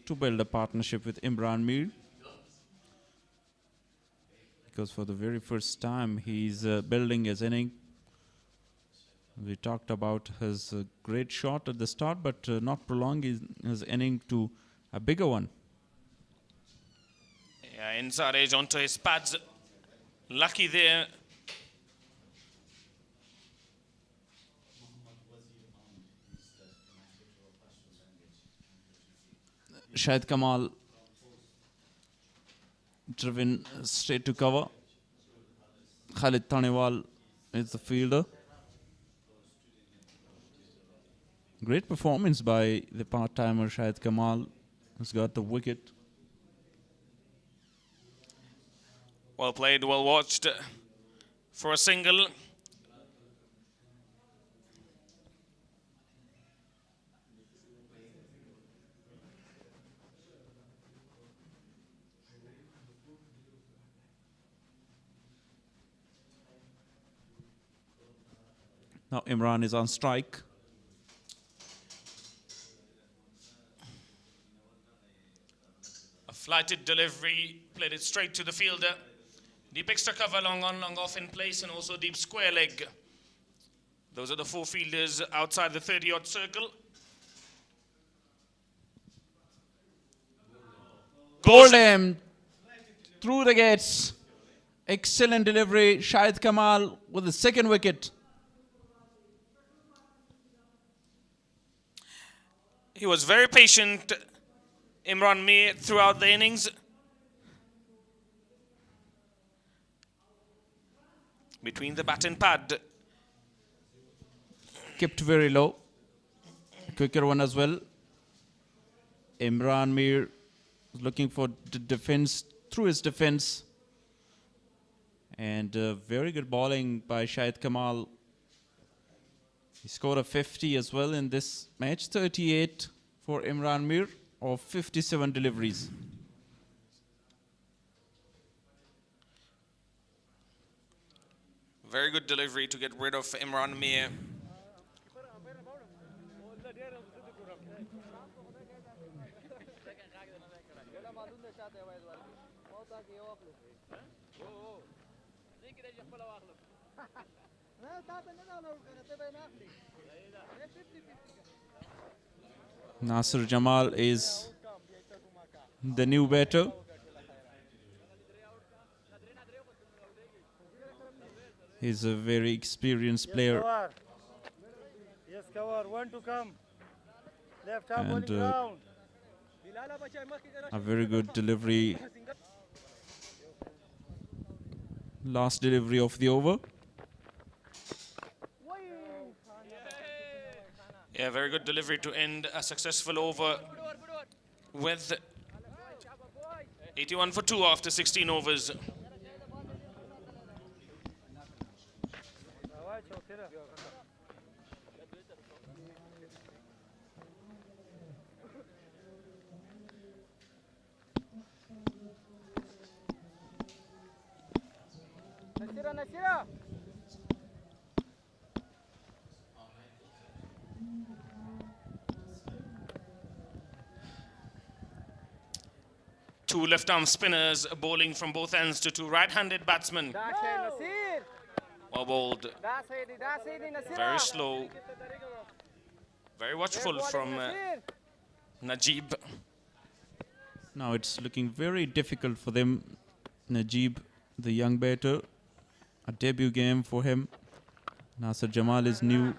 S12: to build a partnership with Imran Mir. Because for the very first time, he's building his inning. We talked about his great shot at the start, but not prolong his inning to a bigger one.
S10: Yeah, inside edge onto his pads. Lucky there.
S12: Shahid Kamal driven straight to cover. Khalid Tanewal is the fielder. Great performance by the part-timer Shahid Kamal, who's got the wicket.
S10: Well played, well watched for a single.
S12: Now Imran is on strike.
S10: A flighted delivery, played it straight to the fielder. Deep extra cover, long on, long off in place, and also deep square leg. Those are the four fielders outside the 30-yard circle.
S12: Bowled him through the gates. Excellent delivery. Shahid Kamal with the second wicket.
S10: He was very patient, Imran Mir, throughout the innings. Between the bat and pad.
S12: Kept very low. Quicker one as well. Imran Mir looking for the defense through his defense. And very good bowling by Shahid Kamal. He scored a 50 as well in this match. 38 for Imran Mir of 57 deliveries.
S10: Very good delivery to get rid of Imran Mir.
S12: Nasir Jamal is the new batter. He's a very experienced player.
S5: Yes, cover. One to come. Left half
S12: And
S5: bowling ground.
S12: a very good delivery. Last delivery of the over.
S10: Yeah, very good delivery to end a successful over with 81 for 2 after 16 overs.
S5: Nasira.
S10: Two left-arm spinners bowling from both ends to two right-handed batsmen. Well bowled. Very slow. Very watchful from Najib.
S12: Now it's looking very difficult for them. Najib, the young batter, a debut game for him. Nasir Jamal is new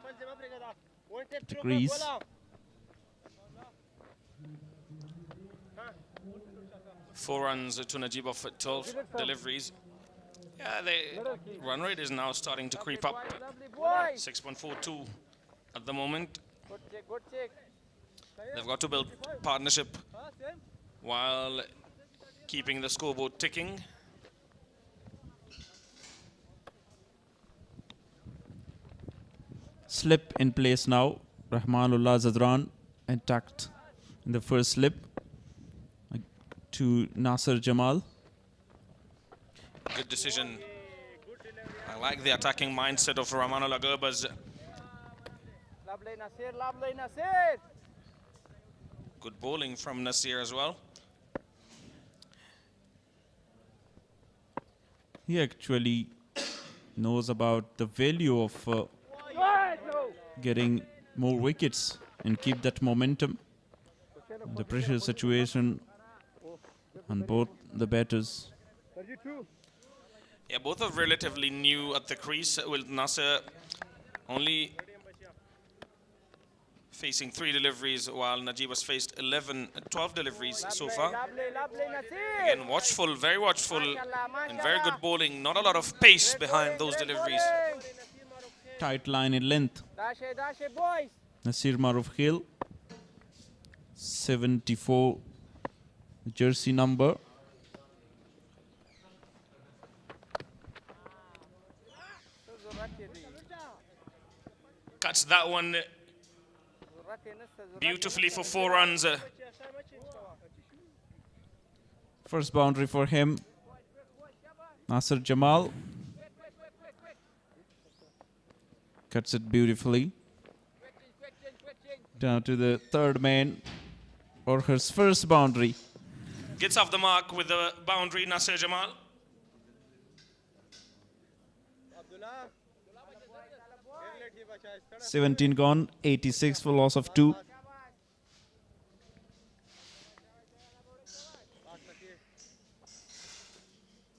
S12: to crease.
S10: Four runs to Najib of 12 deliveries. Yeah, the run rate is now starting to creep up. 6.42 at the moment. They've got to build partnership while keeping the scoreboard ticking.
S12: Slip in place now. Rahmanullah Zadran attacked in the first slip to Nasser Jamal.
S10: Good decision. I like the attacking mindset of Rahmanullah Gerbers. Good bowling from Nasir as well.
S12: He actually knows about the value of getting more wickets and keep that momentum. The pressure situation on both the batters.
S10: Yeah, both are relatively new at the crease, with Nasser only facing 3 deliveries, while Najib has faced 12 deliveries so far. Again, watchful, very watchful, and very good bowling. Not a lot of pace behind those deliveries.
S12: Tight line in length. Nasir Maruf Khel, 74 jersey number.
S10: Cuts that one beautifully for 4 runs.
S12: First boundary for him. Nasser Jamal cuts it beautifully. Down to the third man for his first boundary.
S10: Gets off the mark with the boundary, Nasser Jamal.
S12: $17 gone, 86 for loss of 2.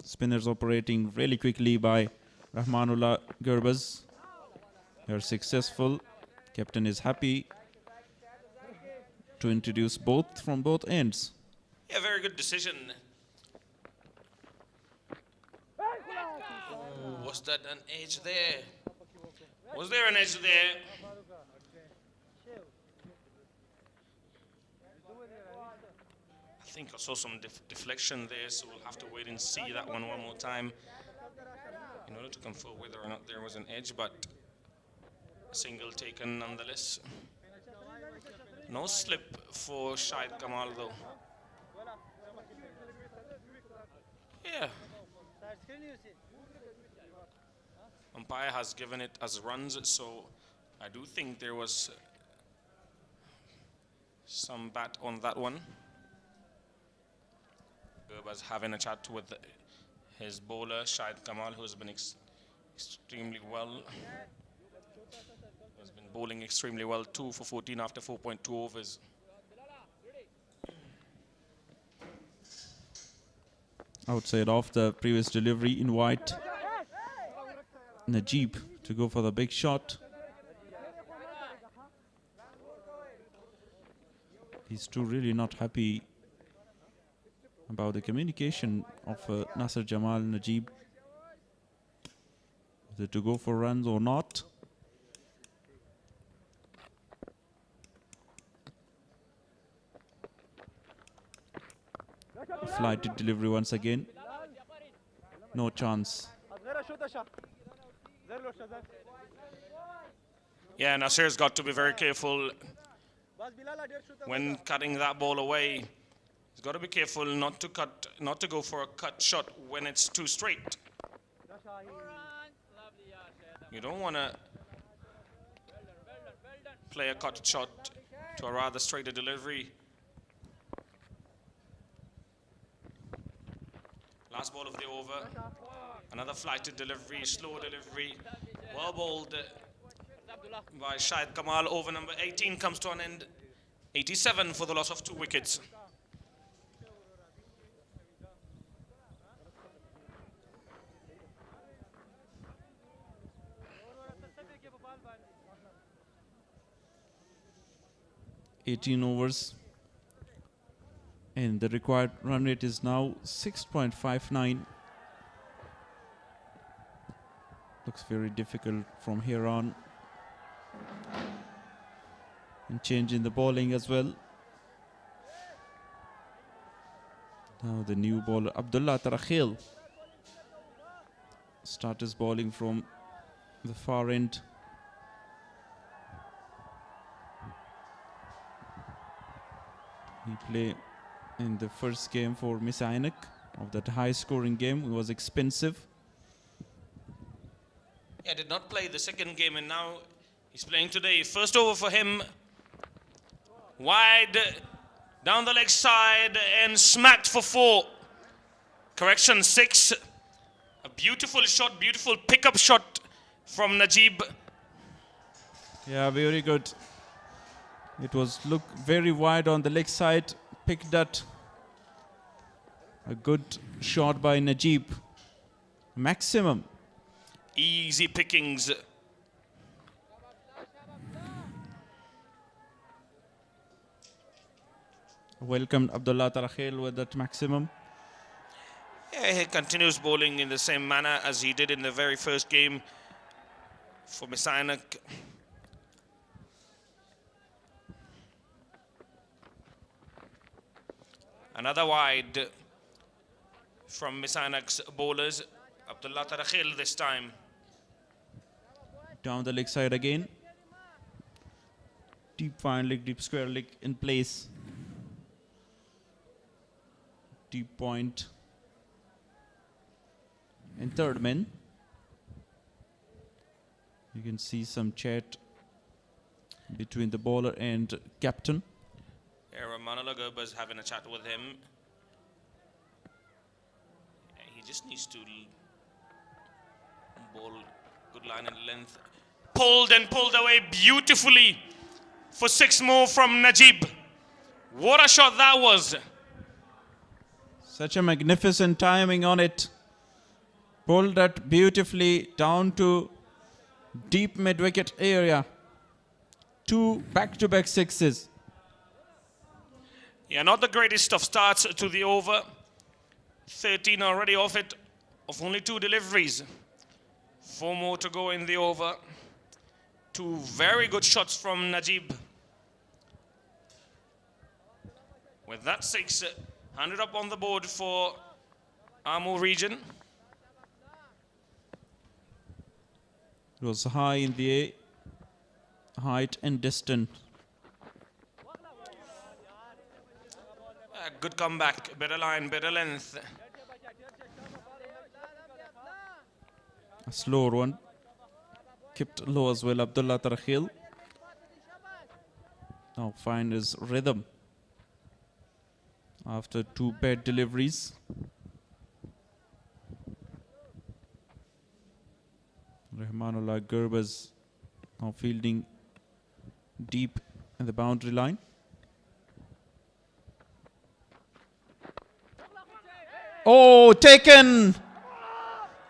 S12: Spinners operating really quickly by Rahmanullah Gerbers. They are successful. Captain is happy to introduce both from both ends.
S10: Yeah, very good decision. Oh, was that an edge there? Was there an edge there? I think I saw some deflection there, so we'll have to wait and see that one more time in order to confirm whether or not there was an edge, but a single taken nonetheless. No slip for Shahid Kamal though. Yeah. Umpire has given it as runs, so I do think there was some bat on that one. Gerbers having a chat with his bowler, Shahid Kamal, who has been extremely well. Has been bowling extremely well, 2 for 14 after 4.2 overs.
S12: Outside of the previous delivery, invite Najib to go for the big shot. These two really not happy about the communication of Nasser Jamal Najib, whether to go for runs or not. Flighted delivery once again. No chance.
S10: Yeah, Nasir's got to be very careful when cutting that ball away. He's got to be careful not to go for a cut shot when it's too straight. You don't want to play a cut shot to a rather straighter delivery. Last ball of the over. Another flighted delivery, slow delivery. Well bowled by Shahid Kamal. Over number 18 comes to an end. 87 for the loss of 2 wickets.
S12: $18 overs. And the required run rate is now 6.59. Looks very difficult from here on. And change in the bowling as well. Now the new bowler, Abdullah Tarakhil, starts bowling from the far end. He played in the first game for Mis-e-Ainak of that high-scoring game. It was expensive.
S10: Yeah, did not play the second game, and now he's playing today. First over for him. Wide, down the leg side, and smacked for 4. Correction, 6. A beautiful shot, beautiful pickup shot from Najib.
S12: Yeah, very good. It was look very wide on the leg side. Picked that. A good shot by Najib. Maximum.
S10: Easy pickings.
S12: Welcomed Abdullah Tarakhil with that maximum.
S10: Yeah, he continues bowling in the same manner as he did in the very first game for Mis-e-Ainak. Another wide from Mis-e-Ainak's bowlers. Abdullah Tarakhil this time.
S12: Down the leg side again. Deep fine leg, deep square leg in place. Deep point. In third man. You can see some chat between the bowler and captain.
S10: Yeah, Manula Gerber's having a chat with him. He just needs to bowl good line and length. Pulled and pulled away beautifully for 6 more from Najib. What a shot that was.
S12: Such a magnificent timing on it. Pulled that beautifully down to deep mid-wicket area. 2 back-to-back 6s.
S10: Yeah, not the greatest of starts to the over. 13 already off it, of only 2 deliveries. 4 more to go in the over. 2 very good shots from Najib. With that 6, 100 up on the board for Amur region.
S12: It was high in the air, height and distance.
S10: Good comeback, better line, better length.
S12: A slower one. Kept low as well, Abdullah Tarakhil. Now find his rhythm after 2 bad deliveries. Rahmanullah Gerber's now fielding deep in the boundary line. Oh, taken!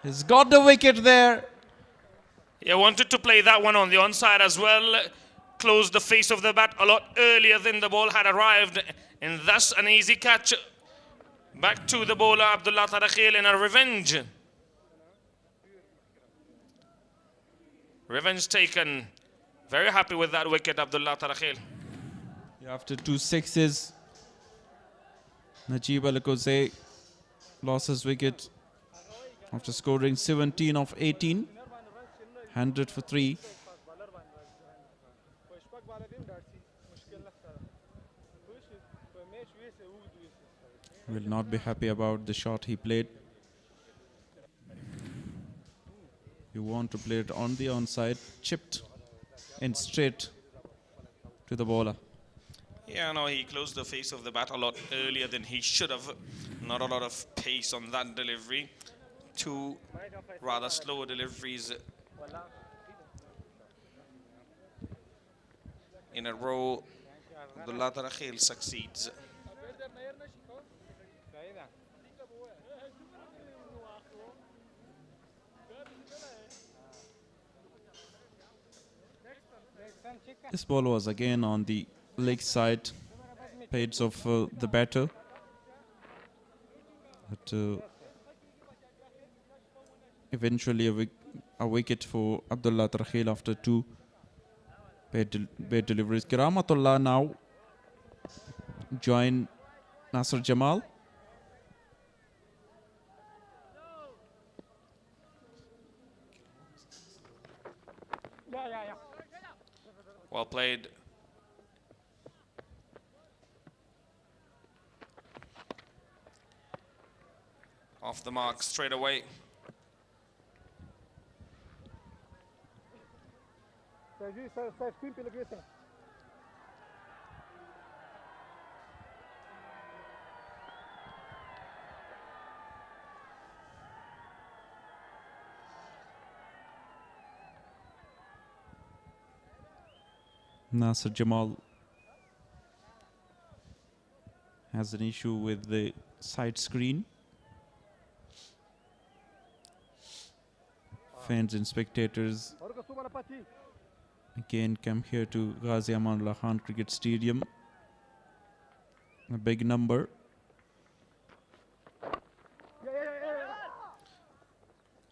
S12: He's got the wicket there.
S10: Yeah, wanted to play that one on the onside as well. Closed the face of the bat a lot earlier than the ball had arrived. And thus an easy catch. Back to the bowler, Abdullah Tarakhil, in a revenge. Revenge taken. Very happy with that wicket, Abdullah Tarakhil.
S12: After 2 6s, Najib Alakozai lost his wicket after scoring 17 of 18. 100 for 3. Will not be happy about the shot he played. You want to play it on the onside, chipped and straight to the bowler.
S10: Yeah, no, he closed the face of the bat a lot earlier than he should have. Not a lot of pace on that delivery. 2 rather slow deliveries in a row. Abdullah Tarakhil succeeds.
S12: This ball was again on the leg side, pads of the batter. But eventually a wicket for Abdullah Tarakhil after 2 bad deliveries. Karamatullah now join Nasser Jamal.
S10: Well played. off the mark straight away.
S12: Nasser Jamal has an issue with the side screen. Fans and spectators again come here to Ghazi Amanullah Khan Cricket Stadium. A big number.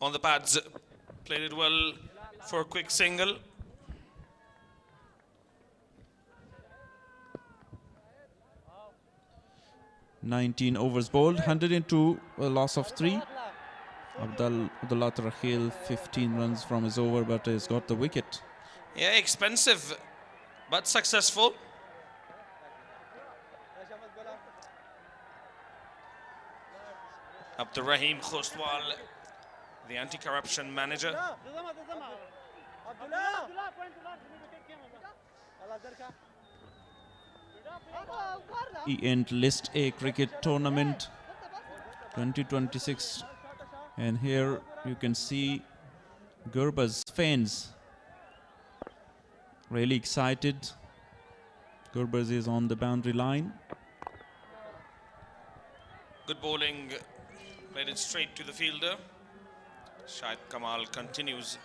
S10: On the pads, played it well for a quick single.
S12: "19 overs bowled, 102, a loss of 3. Abdullah Tarahil, 15 runs from his over, but has got the wicket.
S10: Yeah, expensive, but successful. Abdurrahim Khostwal, the anti-corruption manager.
S12: End List A Cricket Tournament 2026, and here you can see Gurbaz fans really excited. Gurbaz is on the boundary line.
S10: Good bowling, played it straight to the fielder. Shahid Kamal continues.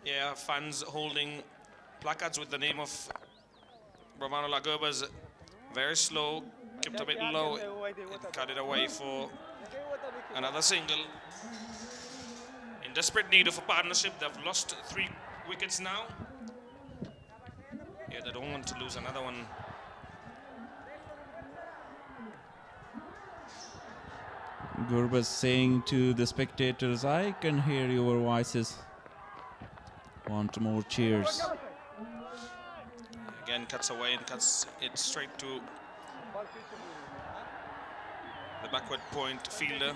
S10: Yeah, fans holding placards with the name of Rahmanullah Gurbaz. Very slow, kept a bit low, it cut it away for another single. In desperate need of a partnership, they've lost 3 wickets now. Yeah, they don't want to lose another one.
S12: Gurbaz saying to the spectators, "I can hear your voices. Want more cheers."
S10: Again, cuts away and cuts it straight to the backward point fielder.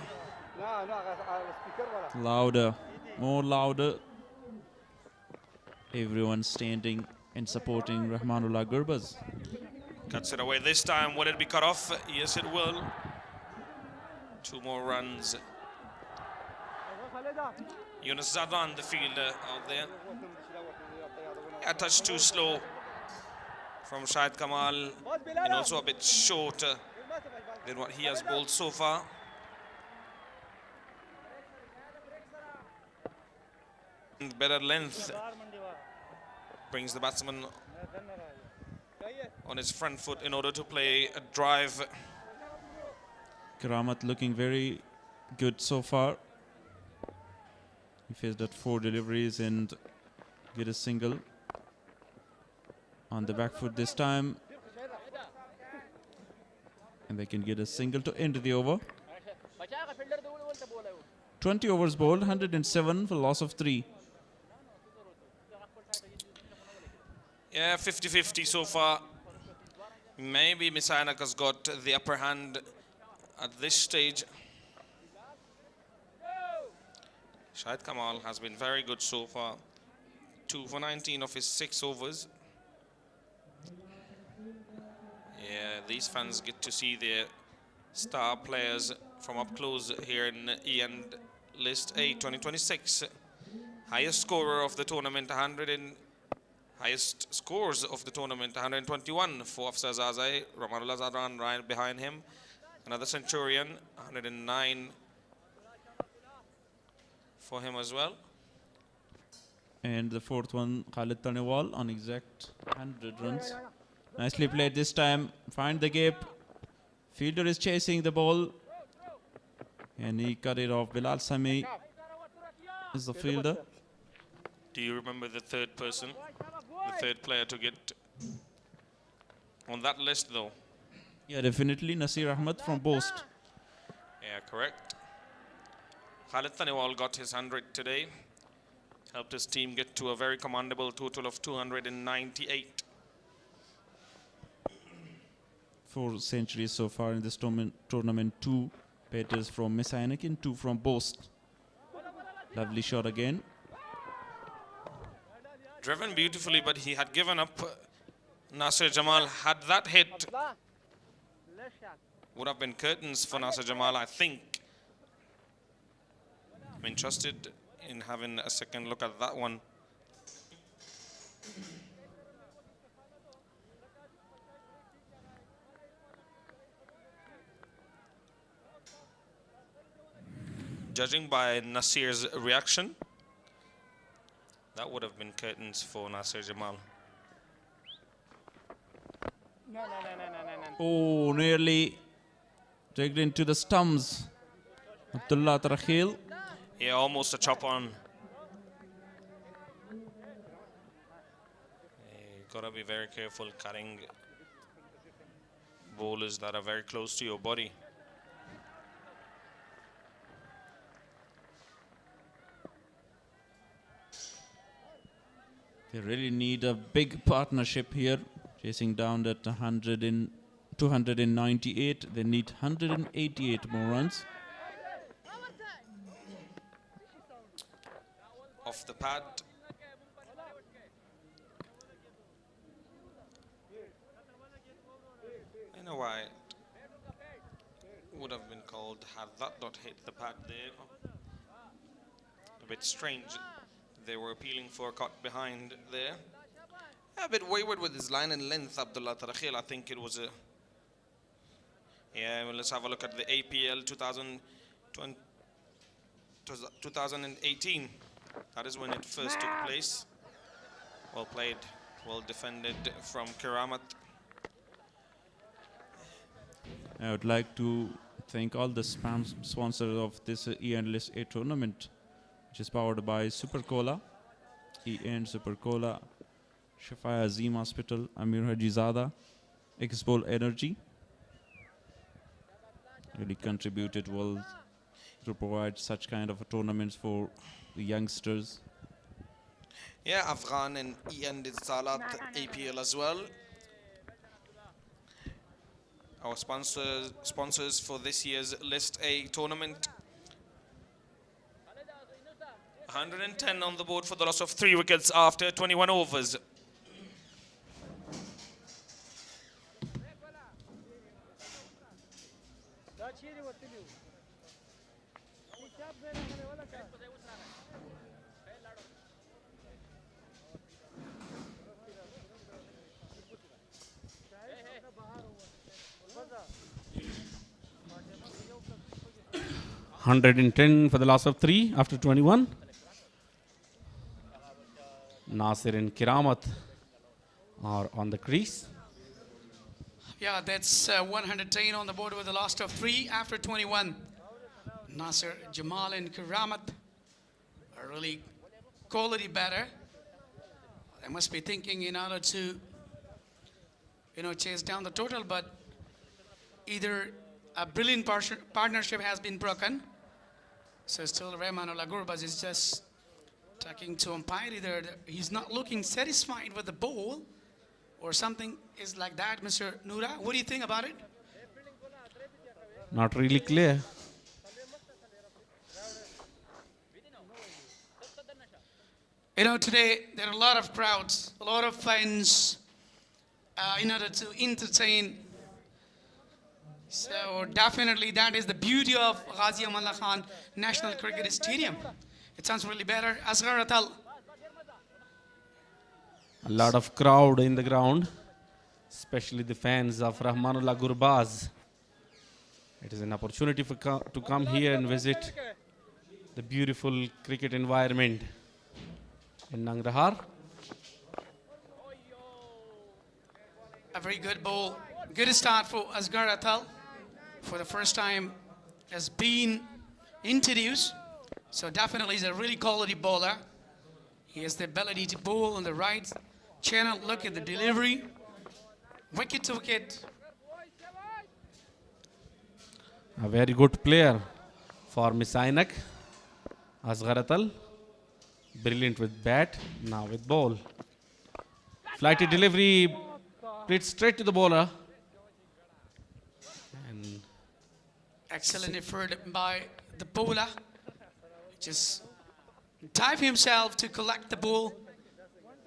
S12: Louder, more louder. Everyone standing and supporting Rahmanullah Gurbaz.
S10: Cuts it away this time. Will it be cut off? Yes, it will. 2 more runs. Yunus Zadran, the fielder out there. A touch too slow from Shahid Kamal, and also a bit shorter than what he has bowled so far. Better length brings the batsman on his front foot in order to play a drive.
S12: Karamat looking very good so far. He faced at 4 deliveries and get a single on the back foot this time. And they can get a single to end the over. 20 overs bowled, 107 for loss of 3.
S10: Yeah, 50-50 so far. Maybe Mis-e-Ainak has got the upper hand at this stage. Shahid Kamal has been very good so far. 2 for 19 of his 6 overs. Yeah, these fans get to see their star players from up close here in End List A 2026. Highest scorer of the tournament, highest scores of the tournament, 121 for Afsar Zazai. Rahmanullah Zadran right behind him. Another Centurion, 109 for him as well.
S12: And the 4th one, Khalid Tanewal on exact 100 runs. Nicely played this time. Find the gap. Fielder is chasing the ball. And he cut it off. Bilal Sami is the fielder.
S10: Do you remember the 3rd person? The 3rd player to get on that list though?
S12: Yeah, definitely. Nasir Ahmed from Bost.
S10: Yeah, correct. Khalid Tanewal got his 100 today. Helped his team get to a very commendable total of 298.
S12: 4 centuries so far in this tournament. 2 batters from Mis-e-Ainak and 2 from Bost. Lovely shot again.
S10: Driven beautifully, but he had given up. Nasir Jamal had that hit. Would have been curtains for Nasir Jamal, I think. I'm interested in having a second look at that one. Judging by Nasir's reaction, that would have been curtains for Nasir Jamal.
S12: Oh, nearly dragged into the stumps. Abdullah Tarakhil.
S10: Yeah, almost a chop on. You gotta be very careful cutting bowlers that are very close to your body.
S12: They really need a big partnership here, chasing down that 298. They need 188 more runs.
S10: Off the pad. I know why it would have been called had that not hit the pad there. A bit strange. They were appealing for a cut behind there. A bit wayward with his line and length, Abdullah Tarakhil. I think it was a... Yeah, well, let's have a look at the APL 2018. That is when it first took place. Well played, well defended from Karamat.
S12: I would like to thank all the sponsors of this E-Endless A tournament, which is powered by Super Cola, E-End Super Cola, Shafaya Azim Hospital, Amir Hajizada, Expo Energy. Really contributed well to provide such kind of tournaments for the youngsters.
S10: Yeah, Afghan and E-End Salat APL as well. Our sponsors for this year's List A tournament. 110 on the board for the loss of 3 wickets after 21 overs.
S4: $110 for the loss of 3 after 21. Nasir and Kiramat are on the crease.
S11: Yeah, that's 110 on the board with the loss of 3 after 21. Nasir, Jamal and Karamat are really quality batter. They must be thinking in order to, chase down the total, but either a brilliant partnership has been broken. So still Rahmanullah Gurbaz is just talking to umpire. Either he's not looking satisfied with the ball or something is like that. Mr. Noora, what do you think about it?
S4: Not really clear.
S11: Today there are a lot of crowds, a lot of fans in order to entertain. So definitely that is the beauty of Ghazi Amanullah Khan National Cricket Stadium. It sounds really better. Asghar Atal.
S4: A lot of crowd in the ground, especially the fans of Rahmanullah Gurbaz. It is an opportunity to come here and visit the beautiful cricket environment in Nangarhar.
S11: A very good ball. Good start for Asghar Atal. For the first time has been introduced. So definitely he's a really quality bowler. He has the ability to bowl on the right channel. Look at the delivery. Wicket to wicket.
S4: A very good player for Mis-e-Ainak, Asghar Atal.
S13: Brilliant with bat, now with ball. Flighty delivery, played straight to the bowler. And
S11: Excellent effort by the bowler. Just dived himself to collect the ball,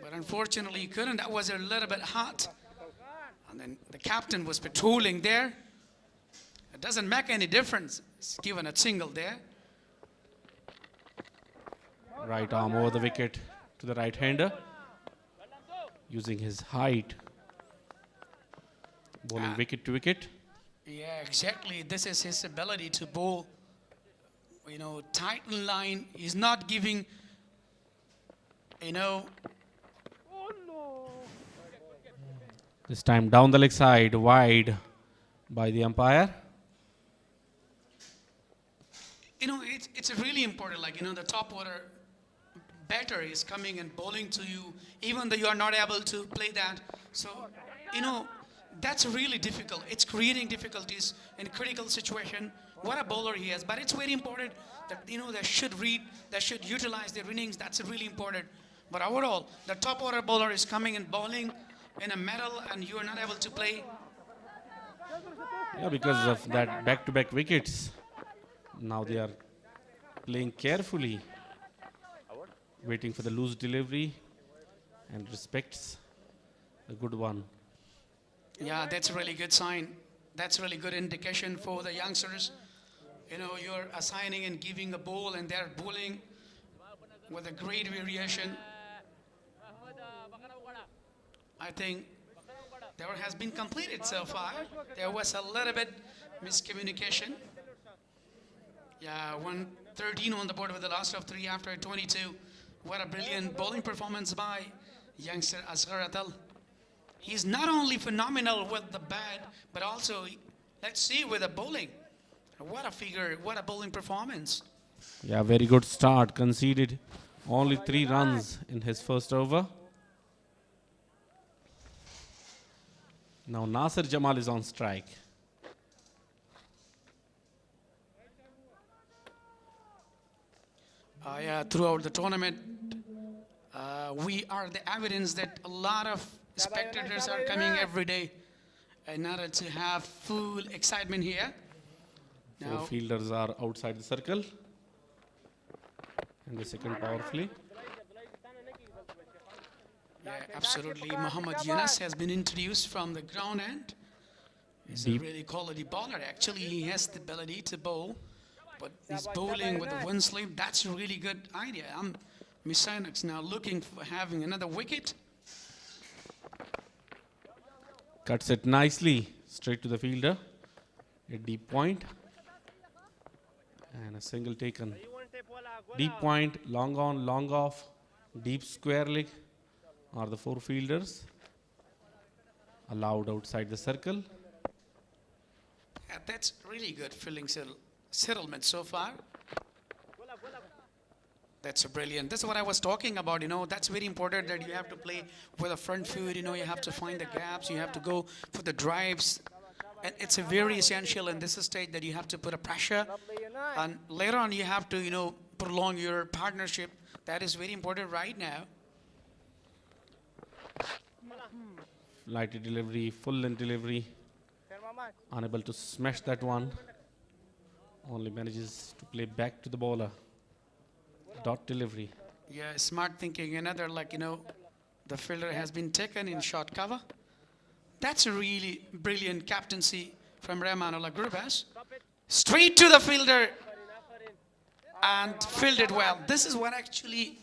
S11: but unfortunately he couldn't. That was a little bit hot. And then the captain was patrolling there. It doesn't make any difference. He's given a single there.
S13: right arm over the wicket to the right-hander, using his height, bowling wicket to wicket.
S11: Yeah, exactly. This is his ability to bowl, tight in line. He's not giving,
S13: This time down the leg side, wide by the umpire.
S11: It's really important. The top order batter is coming and bowling to you, even though you are not able to play that. So, that's really difficult. It's creating difficulties in critical situation. What a bowler he is. But it's very important that, they should read, they should utilize their innings. That's really important. But overall, the top order bowler is coming and bowling in a middle and you are not able to play.
S13: Yeah, because of that back-to-back wickets. Now they are playing carefully, waiting for the loose delivery and respects a good one.
S11: Yeah, that's a really good sign. That's really good indication for the youngsters. You're assigning and giving a ball and they're bowling with a great variation. I think there has been completed so far. There was a little bit miscommunication. Yeah, 113 on the board with the last of 3 after 22. What a brilliant bowling performance by youngster Asghar Atal. He's not only phenomenal with the bat, but also, let's see, with the bowling. What a figure, what a bowling performance.
S13: Yeah, very good start. Conceded only 3 runs in his first over. Now Nasir Jamal is on strike.
S11: Yeah, throughout the tournament, we are the evidence that a lot of spectators are coming every day in order to have full excitement here.
S13: Four fielders are outside the circle. And the second power play.
S11: Yeah, absolutely. Muhammad Yunus has been introduced from the ground end. He's a really quality bowler. Actually, he has the ability to bowl, but he's bowling with the one sleeve. That's a really good idea. Mis-e-Ainak's now looking for having another wicket.
S13: Cuts it nicely straight to the fielder. A deep point. And a single taken. Deep point, long on, long off, deep square leg are the 4 fielders allowed outside the circle.
S11: Yeah, that's really good fielding settlement so far. That's brilliant. That's what I was talking about, that's very important that you have to play with a front foot, you have to find the gaps, you have to go for the drives. And it's a very essential in this stage that you have to put a pressure. And later on you have to, prolong your partnership. That is very important right now.
S13: Lighty delivery, full length delivery. Unable to smash that one. Only manages to play back to the bowler. Dot delivery.
S11: Yeah, smart thinking. Another, the fielder has been taken in short cover. That's a really brilliant captaincy from Rahmanullah Gurbaz. Straight to the fielder and fielded well. This is what actually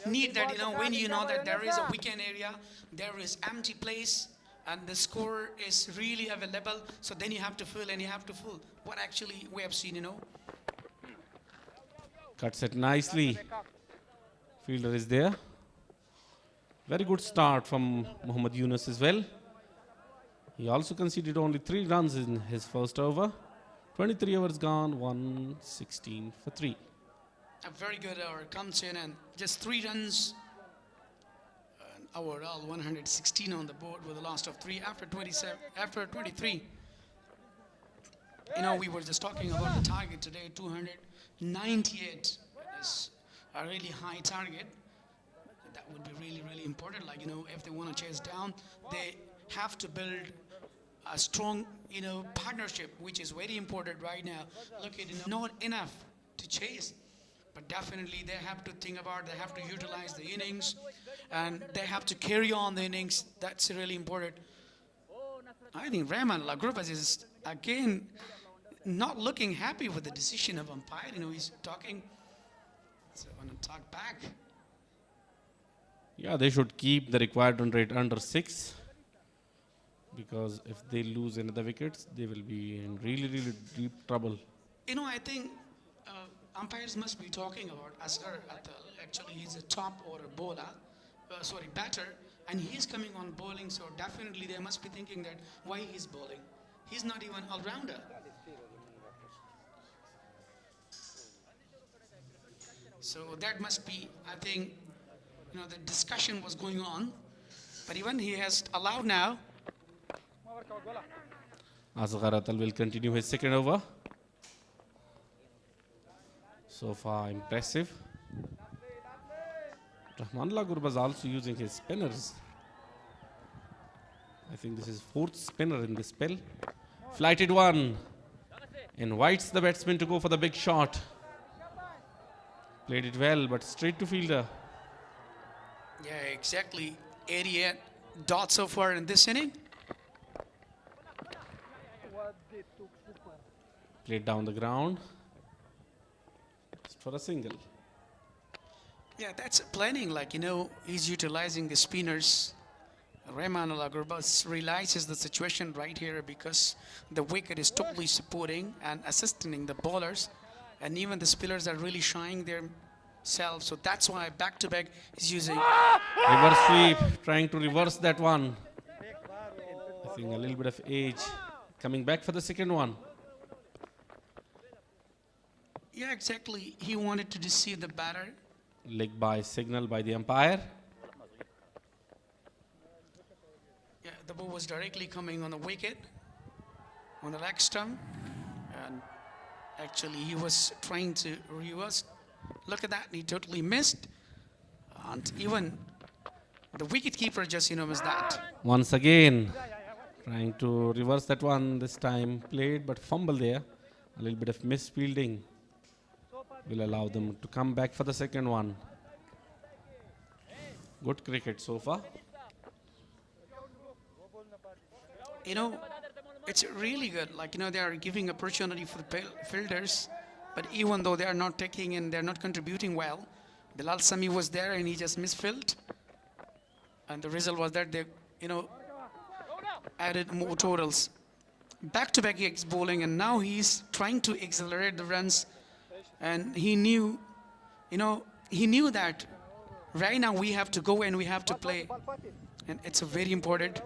S11: need that, when you know that there is a weekend area, there is empty place, and the score is really available. So then you have to fill and you have to fill. What actually we have seen,
S13: Cuts it nicely. Fielder is there. Very good start from Muhammad Yunus as well. He also conceded only 3 runs in his first over. 23 overs gone, 116 for 3.
S11: A very good over comes in and just 3 runs. Overall 116 on the board with a loss of 3 after 23. We were just talking about the target today, 298. That is a really high target. That would be really, really important. Like, if they want to chase down, they have to build a strong, partnership, which is very important right now. Look, it is not enough to chase, but definitely they have to think about, they have to utilize the innings, and they have to carry on the innings. That's really important. I think Rahman Lagrubas is, again, not looking happy with the decision of umpire. He's talking, so I want to talk back.
S13: Yeah, they should keep the required run rate under 6, because if they lose another wickets, they will be in really, really deep trouble.
S11: I think umpires must be talking about Asghar Atal. Actually, he's a top order batter, and he's coming on bowling, so definitely they must be thinking that why he's bowling. He's not even all-rounder. So that must be, I think, the discussion was going on, but even he has allowed now.
S13: Asghar Atal will continue his second over. So far, impressive. Rahman Lagrubas also using his spinners. I think this is 4th spinner in this spell. Flighted one. Invites the batsman to go for the big shot. Played it well, but straight to fielder.
S11: Yeah, exactly. 88 dots so far in this inning.
S13: Played down the ground. Just for a single.
S11: Yeah, that's planning. Like, he's utilizing the spinners. Rahman Lagrubas realizes the situation right here because the wicket is totally supporting and assisting the bowlers. And even the spinners are really shying themselves. So that's why back-to-back is using.
S13: Reverse sweep, trying to reverse that one. I think a little bit of age. Coming back for the second one.
S11: Yeah, exactly. He wanted to deceive the batter.
S13: Leg by signal by the umpire.
S11: Yeah, the ball was directly coming on the wicket, on the leg stump. And actually, he was trying to reverse. Look at that, he totally missed. And even the wicket-keeper just, missed that.
S13: Once again, trying to reverse that one. This time played, but fumble there. A little bit of misfielding will allow them to come back for the second one. Good cricket so far.
S11: It's really good. Like, they are giving opportunity for the fielders, but even though they are not taking and they're not contributing well, Bilal Sami was there and he just misfilled. And the result was that they, added more totals. Back-to-back he's bowling, and now he's trying to accelerate the runs. And he knew that right now we have to go and we have to play. And it's a very important.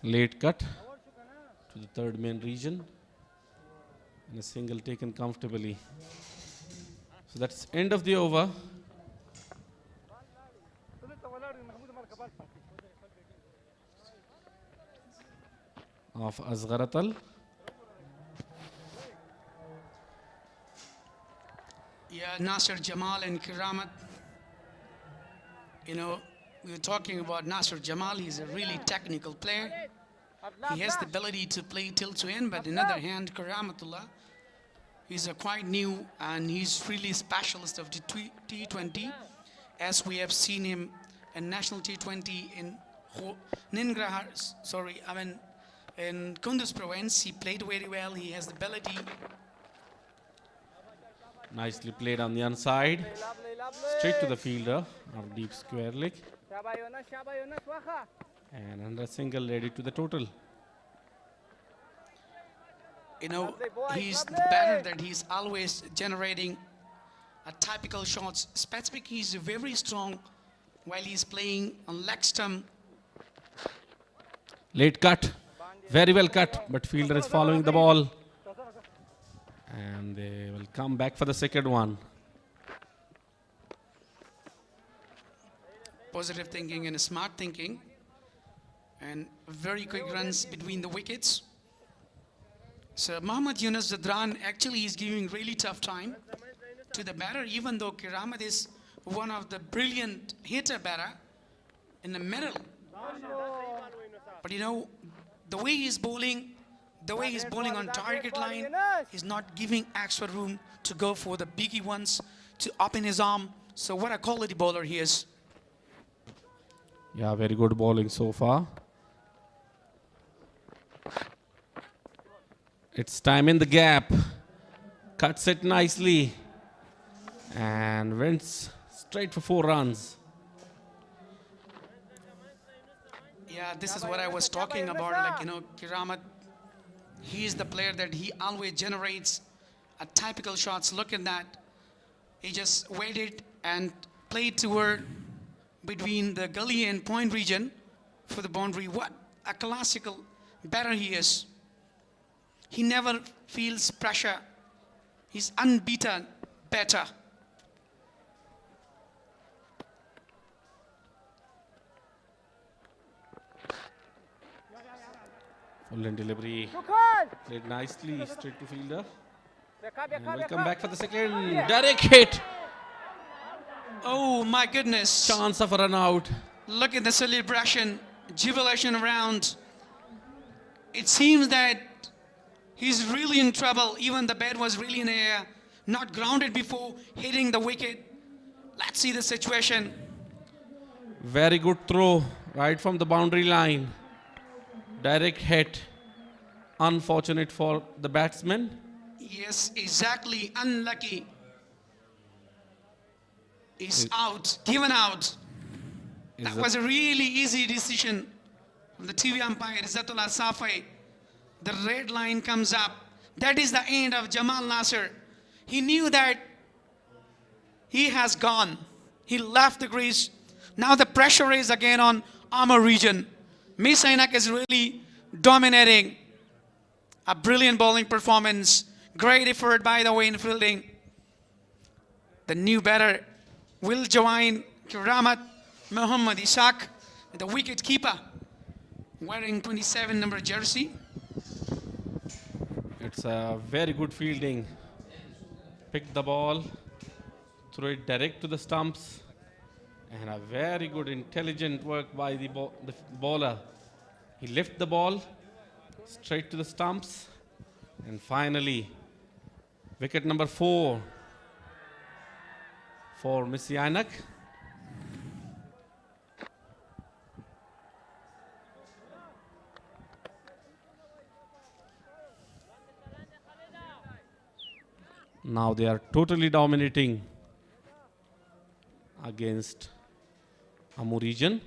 S13: Late cut to the third main region. And a single taken comfortably. So that's end of the over. Of Asghar Atal.
S11: Yeah, Nasir Jamal and Karamat. We were talking about Nasir Jamal. He's a really technical player. He has the ability to play till to end, but on the other hand, Karamatullah, he's quite new and he's really a specialist of the T20, as we have seen him in national T20 in in Kunduz province. He played very well. He has the ability.
S13: Nicely played on the inside. Straight to the fielder of deep square leg. And under single ready to the total.
S11: He's the batter that he's always generating a typical shots. Specifically, he's very strong while he's playing on leg stump.
S13: Late cut. Very well cut, but fielder is following the ball. And they will come back for the second one.
S11: Positive thinking and smart thinking. And very quick runs between the wickets. So Mohammad Yunus Zadran actually is giving really tough time. to the batter, even though Kiramat is one of the brilliant hitter batter in the middle. But you know, the way he's bowling on target line, he's not giving extra room to go for the biggie ones to up in his arm. So what a quality bowler he is.
S12: Yeah, very good bowling so far. It's time in the gap. Cuts it nicely. And wins straight for 4 runs.
S11: Yeah, this is what I was talking about. Like, you know, Kiramat, he is the player that he always generates a typical shots. Look at that. He just waited and played toward between the gully and point region for the boundary. What a classical batter he is. He never feels pressure. He's unbeaten batter.
S12: Full and delivery. Played nicely, straight to fielder. And we'll come back for the second. Direct hit.
S11: Oh my goodness.
S12: Chance of a run out.
S11: Look at the celebration, jubilation around. It seems that he's really in trouble. Even the bat was really in the air, not grounded before hitting the wicket. Let's see the situation.
S12: Very good throw right from the boundary line. Direct hit. Unfortunate for the batsman.
S11: Yes, exactly. Unlucky. He's out, given out. That was a really easy decision from the TV umpire, Izzatullah Safai. The red line comes up. That is the end of Jamal Nasser. He knew that he has gone. He left the crease. Now the pressure is again on Amar region. Mis-e-Ainak is really dominating. A brilliant bowling performance. Great effort by the way in fielding. The new batter will join Kiramat Muhammad Ishaq, the wicket keeper, wearing 27 number jersey.
S12: It's a very good fielding. Pick the ball, throw it direct to the stumps, and a very good intelligent work by the bowler. He lifted the ball straight to the stumps, and finally wicket number 4 for Mis-e-Ainak. Now they are totally dominating against Amur region.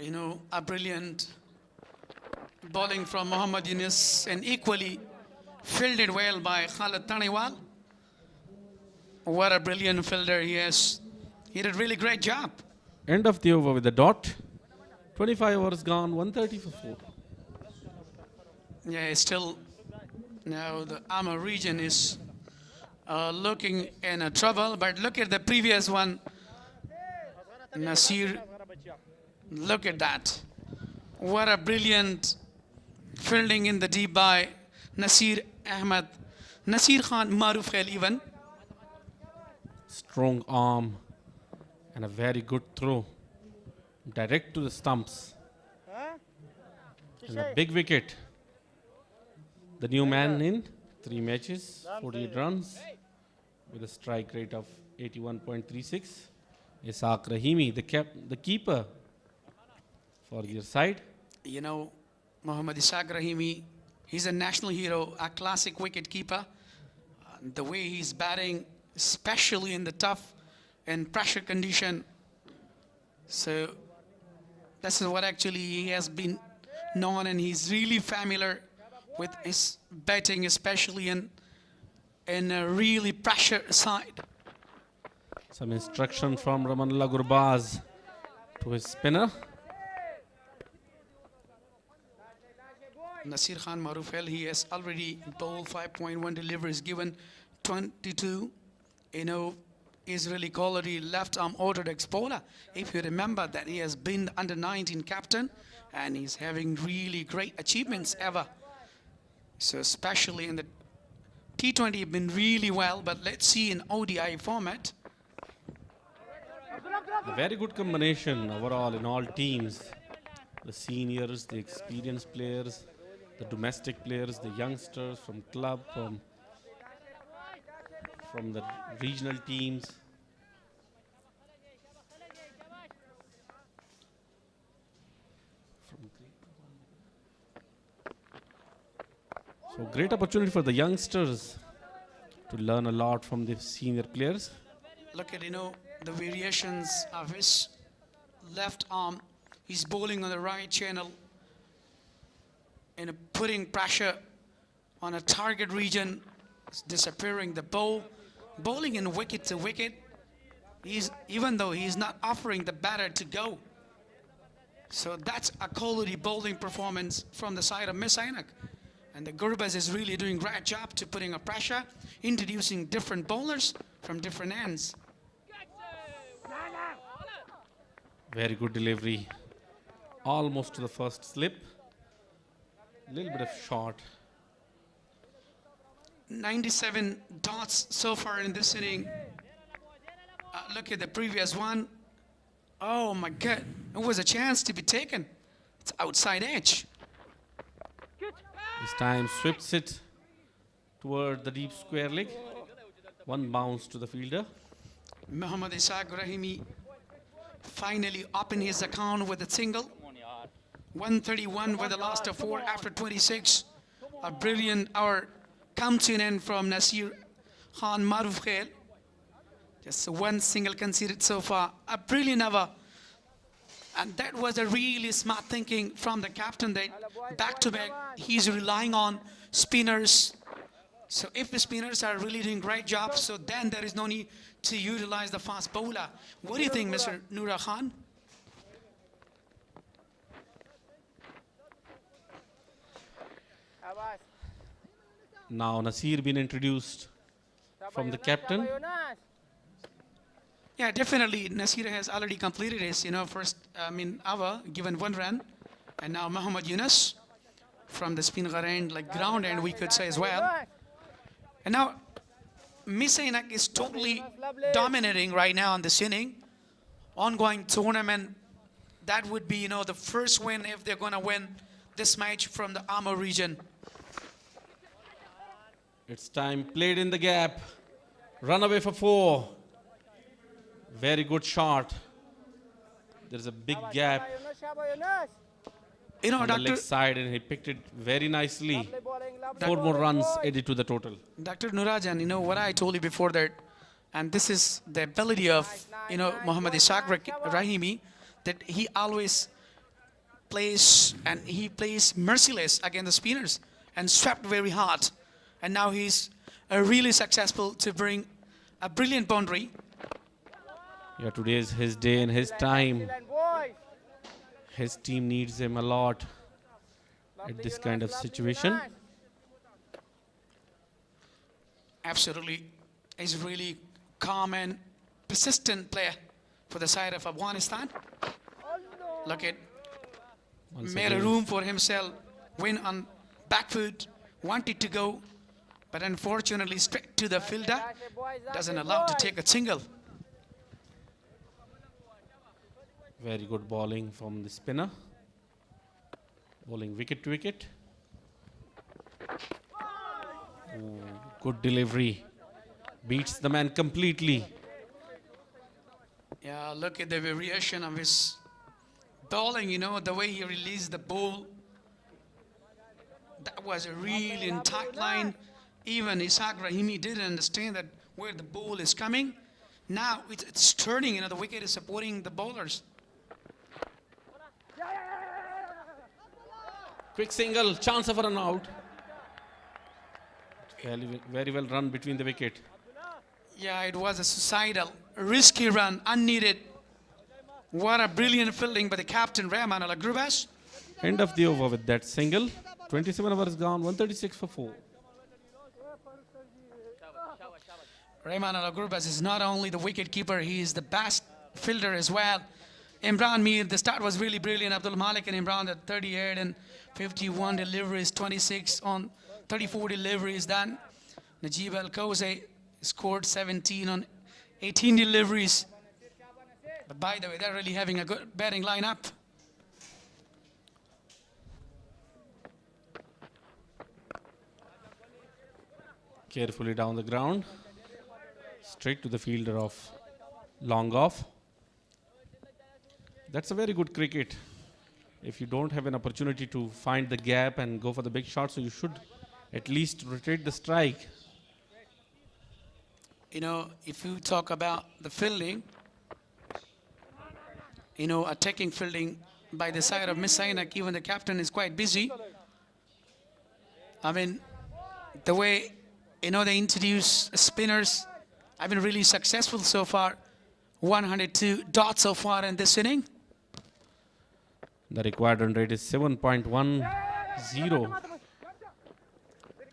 S11: You know, a brilliant bowling from Muhammad Yunus and equally fielded well by Khalid Taniwal. What a brilliant fielder he is. He did a really great job.
S12: End of the over with a dot. 25 overs gone, 130 for 4.
S11: Yeah, still now the Amur region is looking in trouble, but look at the previous one. Nasir, look at that. What a brilliant fielding in the deep by Nasir Ahmed. Nasir Khan Maruf Khail even.
S12: Strong arm and a very good throw. Direct to the stumps. And a big wicket. The new man in 3 matches, 48 runs with a strike rate of 81.36. Ishaq Rahimi, the keeper for your side.
S11: You know, Muhammad Ishaq Rahimi, he's a national hero, a classic wicket keeper. The way he's batting, especially in the tough and pressure condition. So this is what actually he has been known, and he's really familiar with his batting, especially in a really pressure side.
S12: Some instruction from Ramanullah Gurbaz to his spinner.
S11: Nasir Khan Marufel, he has already bowled 5.1 deliveries, given 22. You know, is really quality left arm orthodox bowler. If you remember that he has been the under 19 captain, and he's having really great achievements ever. So especially in the T20 have been really well, but let's see in ODI format.
S13: A very good combination overall in all teams. The seniors, the experienced players, the domestic players, the youngsters from club, from the regional teams. So great opportunity for the youngsters to learn a lot from the senior players.
S11: Look at, the variations of his left arm. He's bowling on the right channel and putting pressure on a target region. It's disappearing the ball. Bowling in wicket to wicket. Even though he's not offering the batter to go. So that's a quality bowling performance from the side of Mis-e-Ainak. And the Gurbaz is really doing a great job to putting a pressure, introducing different bowlers from different ends.
S13: Very good delivery. Almost to the first slip. A little bit of short.
S11: 97 dots so far in this inning. Look at the previous one. Oh my God, it was a chance to be taken. It's outside edge.
S13: This time sweeps it toward the deep square leg. One bounce to the fielder.
S11: Mis-e-Ainak Rahimi finally opened his account with a single. 131 with the last of 4 after 26. A brilliant hour comes in from Nasir Khan Maruf Khail. Just one single conceded so far. A brilliant hour. And that was a really smart thinking from the captain that back-to-back he's relying on spinners. So if the spinners are really doing great job, so then there is no need to utilize the fast bowler. What do you think, Mr. Nura Khan?
S13: Now Nasir been introduced from the captain.
S11: Yeah, definitely. Nasir has already completed his, first, hour, given 1 run. And now Muhammad Yunus from the spin end, like ground end, we could say as well. And now Mis-e-Ainak is totally dominating right now on this inning. Ongoing tournament, that would be, the first win if they're going to win this match from the Amur region.
S13: It's time played in the gap. Run away for 4. Very good shot. There's a big gap on the leg side and he picked it very nicely. 4 more runs added to the total.
S11: Dr. Nurajan, what I told you before that, and this is the ability of, Mis-e-Ainak Rahimi, that he always plays and he plays merciless against the spinners and swept very hard. And now he's really successful to bring a brilliant boundary.
S13: Yeah, today is his day and his time. His team needs him a lot at this kind of situation.
S11: Absolutely. He's a really calm and persistent player for the side of Afghanistan. Look at, made a room for himself, win on back foot, wanted to go, but unfortunately straight to the fielder, doesn't allow to take a single.
S13: Very good bowling from the spinner. Bowling wicket to wicket. Ooh, good delivery. Beats the man completely.
S11: Yeah, look at the variation of his bowling, the way he released the ball. That was a really tight line. Even Mis-e-Ainak Rahimi didn't understand that where the ball is coming. Now it's turning, the wicket is supporting the bowlers.
S13: Quick single, chance of a run out. Very well run between the wicket.
S11: Yeah, it was a suicidal, risky run, unneeded. What a brilliant fielding by the captain, Rahman Al-Gurbaz.
S13: End of the over with that single. 27 overs gone, 136 for 4.
S11: Rahman Al-Gurbaz is not only the wicket keeper, he is the best fielder as well. Imran Mir, the start was really brilliant. Abdul Malik and Imran at 38 and 51 deliveries, 26 on 34 deliveries. Then Najib Al-Kawzi scored 17 on 18 deliveries. But by the way, they're really having a good batting lineup.
S13: Carefully down the ground. Straight to the fielder of long off. That's a very good cricket. If you don't have an opportunity to find the gap and go for the big shot, so you should at least rotate the strike.
S11: You know, if you talk about the fielding, you know, attacking fielding by the side of Mis-e-Ainak, even the captain is quite busy. I mean, the way, you know, they introduce spinners, I've been really successful so far. 102 dots so far in this inning.
S13: The required run rate is 7.10.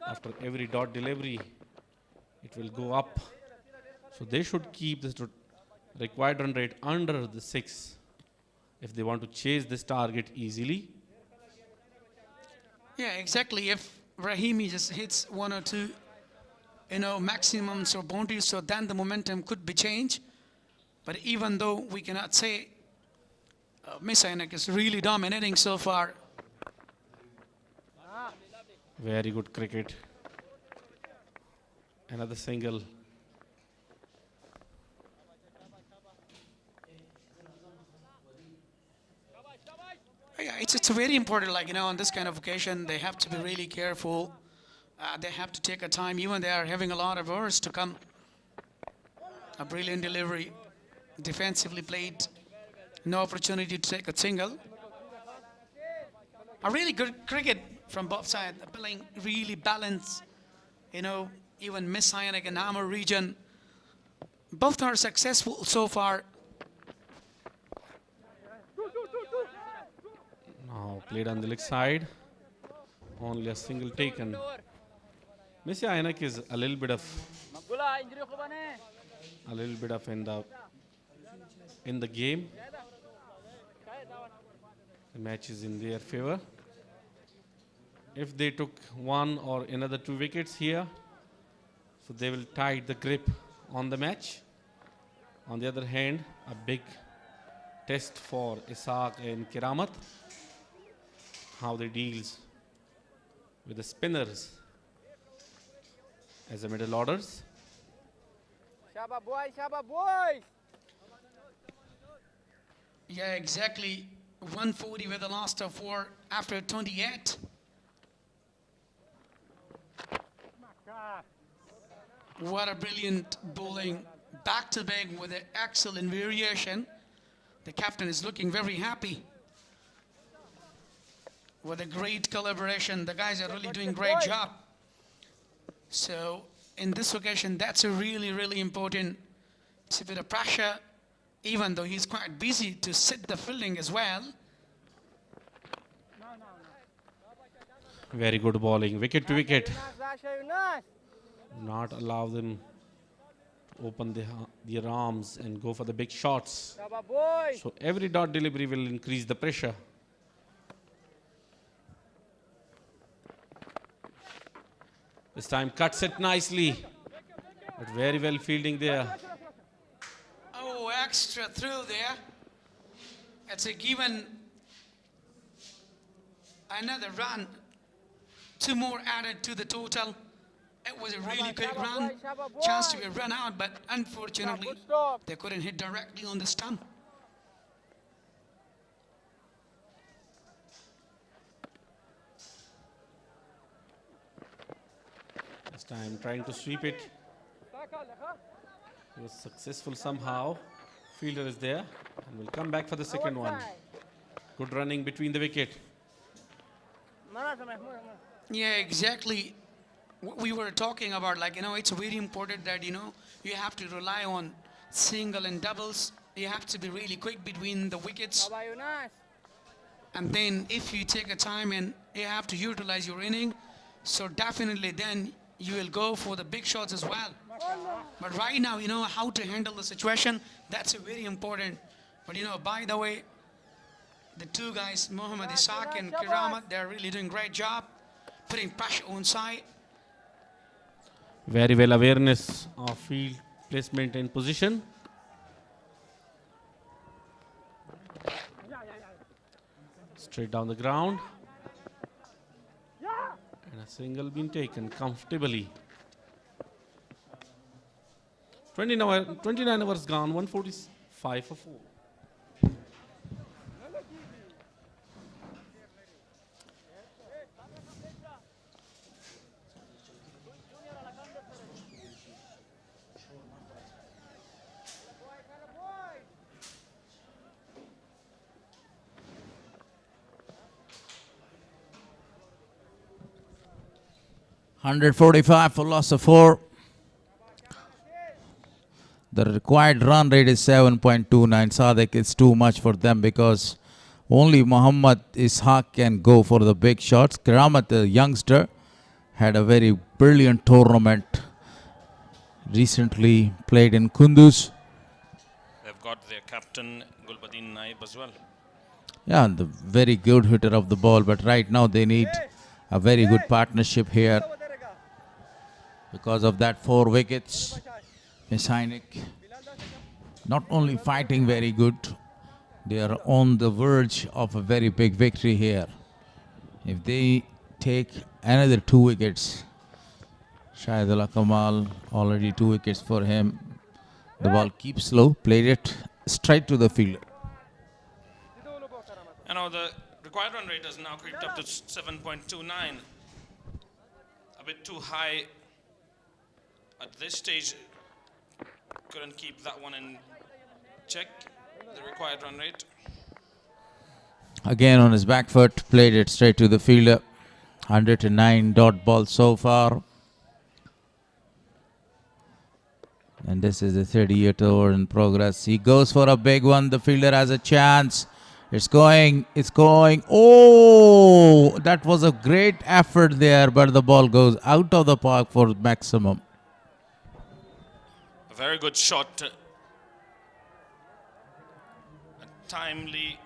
S13: After every dot delivery, it will go up. So they should keep this required run rate under the 6 if they want to chase this target easily.
S11: Yeah, exactly. If Rahimi just hits 1 or 2, you know, maximums or boundaries, so then the momentum could be changed. But even though we cannot say Mis-e-Ainak is really dominating so far.
S13: Very good cricket. Another single.
S11: Yeah, it's very important, like, you know, on this kind of occasion, they have to be really careful. They have to take a time, even they are having a lot of overs to come. A brilliant delivery, defensively played, no opportunity to take a single. A really good cricket from both sides, playing really balanced, you know, even Mis-e-Ainak and Amur region. Both are successful so far.
S13: Now played on the leg side. Only a single taken. Mis-e-Ainak is a little bit of in the game. The match is in their favor. If they took 1 or another 2 wickets here, so they will tighten the grip on the match. On the other hand, a big test for Ishaq and Kiramat. How they deals with the spinners as the middle orders.
S21: Shabba boy, Shabba boy.
S11: Yeah, exactly. 140 with the last of 4 after 28. What a brilliant bowling, back to back with an excellent variation. The captain is looking very happy with a great collaboration. The guys are really doing a great job. So in this occasion, that's a really, really important. It's a bit of pressure, even though he's quite busy to sit the fielding as well.
S13: Very good bowling, wicket to wicket. Not allow them to open their arms and go for the big shots. So every dot delivery will increase the pressure. This time cuts it nicely, but very well fielding there.
S11: Oh, extra through there. It's a given another run. 2 more added to the total. It was a really quick run. Chance to be run out, but unfortunately, they couldn't hit directly on the stump.
S13: This time trying to sweep it. He was successful somehow. Fielder is there and will come back for the second one. Good running between the wicket.
S11: Yeah, exactly. What we were talking about, like, you know, it's very important that, you know, you have to rely on single and doubles. You have to be really quick between the wickets. And then if you take a time and you have to utilize your inning, so definitely then you will go for the big shots as well. But right now, you know, how to handle the situation, that's a very important, But by the way, the two guys, Muhammad Ishaq and Kiramat, they're really doing a great job putting pressure on side.
S6: Very well awareness of field placement and position. Straight down the ground. And a single being taken comfortably. 29 hours gone, 145 for 4.
S9: $145 for loss of 4. The required run rate is 7.29. Sadek, it's too much for them because only Muhammad Ishaq can go for the big shots. Karamat, the youngster, had a very brilliant tournament. Recently played in Kunduz.
S10: They've got their captain, Gulbadin Naib, as well.
S9: Yeah, the very good hitter of the ball, but right now they need a very good partnership here. Because of that 4 wickets, Mis-e-Ainak not only fighting very good, they are on the verge of a very big victory here. If they take another 2 wickets, Shahidullah Kamal, already 2 wickets for him. The ball keeps low, played it straight to the fielder.
S10: And now the required run rate has now creeped up to 7.29. A bit too high at this stage. Couldn't keep that one in check, the required run rate.
S9: Again on his back foot, played it straight to the fielder. 109 dot ball so far. And this is the 30th over in progress. He goes for a big one. The fielder has a chance. It's going. Oh, that was a great effort there, but the ball goes out of the park for maximum.
S10: A very good shot. A timely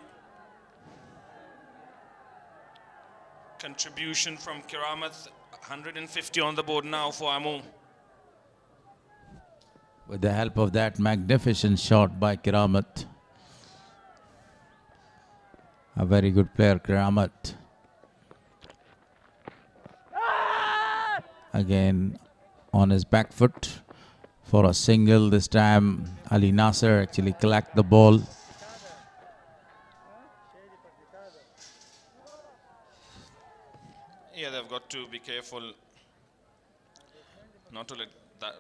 S10: contribution from Kiramat. 150 on the board now for Amu.
S9: With the help of that magnificent shot by Kiramat. A very good player, Kiramat. Again on his back foot for a single. This time Ali Nasser actually collected the ball.
S10: Yeah, they've got to be careful not to let that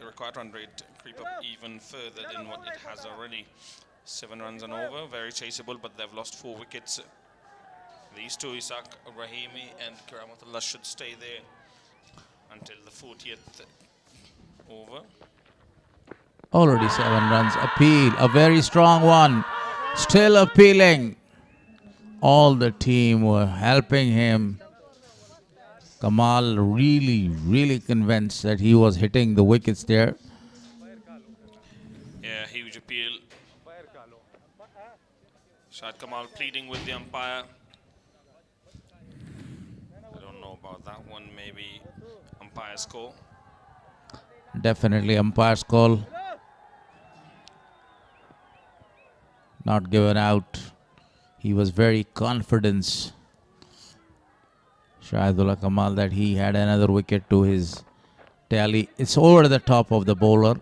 S10: required run rate creep up even further than what it has already. 7 runs and over, very chaseable, but they've lost 4 wickets. These two, Ishaq, Rahimi and Karamatullah, should stay there until the 40th over.
S9: Already 7 runs. Appeal, a very strong one. Still appealing. All the team were helping him. Kamal really convinced that he was hitting the wickets there.
S10: Yeah, huge appeal. Shahid Kamal pleading with the umpire. I don't know about that one, maybe umpire's call.
S9: Definitely umpire's call. Not given out. He was very confident, Shahidullah Kamal, that he had another wicket to his tally. It's over the top of the bowler.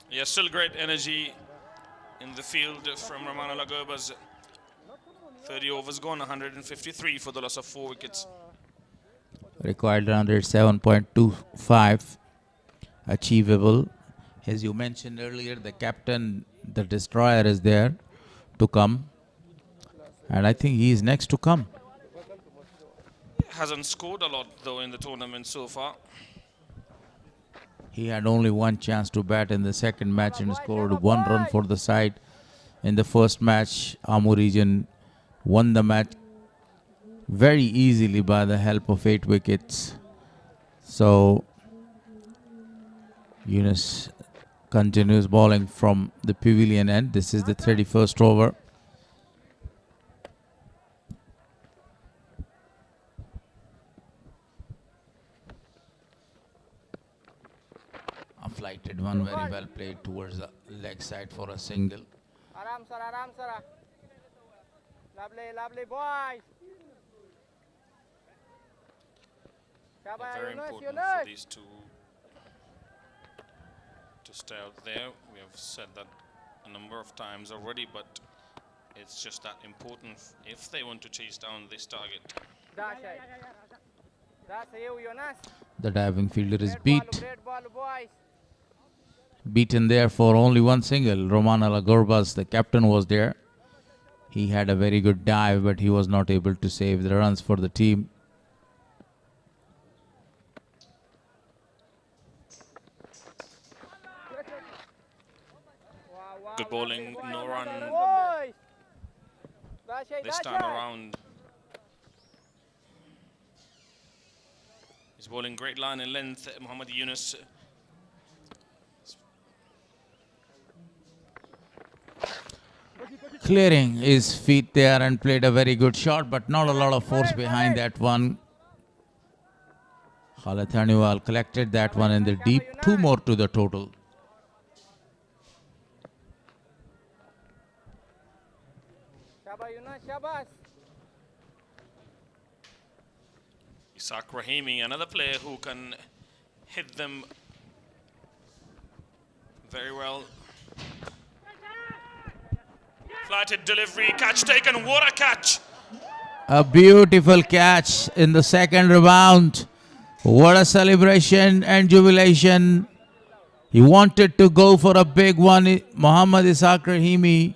S10: Yeah, still great energy in the field from Rahmanullah Gerba's 30 overs gone, 153 for the loss of 4 wickets.
S9: Required run rate 7.25, achievable. As you mentioned earlier, the captain, the destroyer, is there to come. And I think he is next to come.
S10: Hasn't scored a lot though in the tournament so far.
S9: He had only 1 chance to bat in the second match and scored 1 run for the side. In the first match, Amur region won the match very easily by the help of 8 wickets. So Yunus continues bowling from the pavilion end. This is the 31st over. A flighted one, very well played towards the leg side for a single.
S21: Aram, sir, aram, sir. Lovely, lovely boys.
S10: Very important for these two to stay out there. We have said that a number of times already, but it's just that important if they want to chase down this target.
S9: The diving fielder is beaten
S21: Great
S9: there for only one single. Roman Alagorbas, the captain, was there. He had a very good dive, but he was not able to save the runs for the team.
S10: Good bowling, no run this time around. He's bowling great line and length, Muhammad Yunus.
S9: Clearing his feet there and played a very good shot, but not a lot of force behind that one. Khalid Taniwal collected that one in the deep. 2 more to the total.
S10: Isaac Rahimi, another player who can hit them very well. Flighted delivery, catch taken, what a catch!
S9: A beautiful catch in the second rebound. What a celebration and jubilation. He wanted to go for a big one. Muhammad Isaac Rahimi.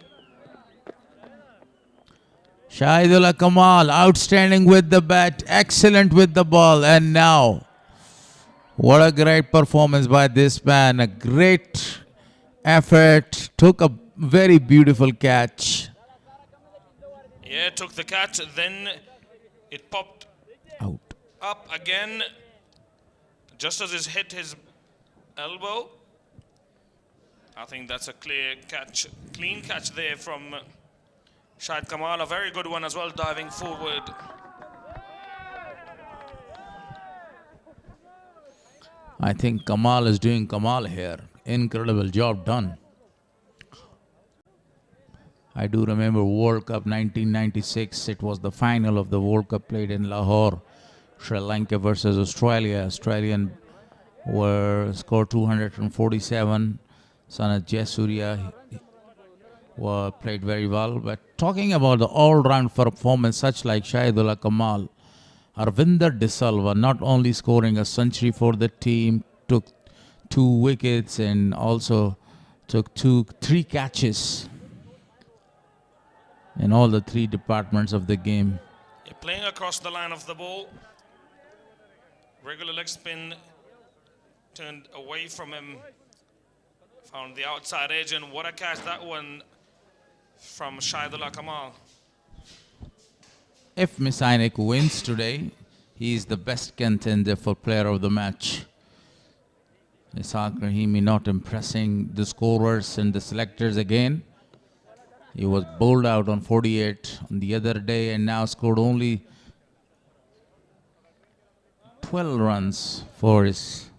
S9: Shahidullah Kamal, outstanding with the bat, excellent with the ball. And now, what a great performance by this man. A great effort. Took a very beautiful catch.
S10: Yeah, took the catch, then it popped
S9: out
S10: up again, just as it hit his elbow. I think that's a clear catch, clean catch there from Shahid Kamal. A very good one as well, diving forward.
S9: I think Kamal is doing Kamal here. Incredible job done. I do remember World Cup 1996. It was the final of the World Cup played in Lahore. Sri Lanka versus Australia. Australian were scored 247. Sanat Jayasuriya played very well. But talking about the all-round performance, such like Shahidullah Kamal, Arvinder De Silva not only scoring a century for the team, took 2 wickets and also took 3 catches in all the 3 departments of the game.
S10: Yeah, playing across the line of the ball. Regular leg spin turned away from him. Found the outside edge, and what a catch that one from Shahidullah Kamal.
S9: If Mis-e-Ainak wins today, he is the best contender for player of the match. Isaac Rahimi not impressing the scorers and the selectors again. He was bowled out on 48 on the other day and now scored only 12 runs for his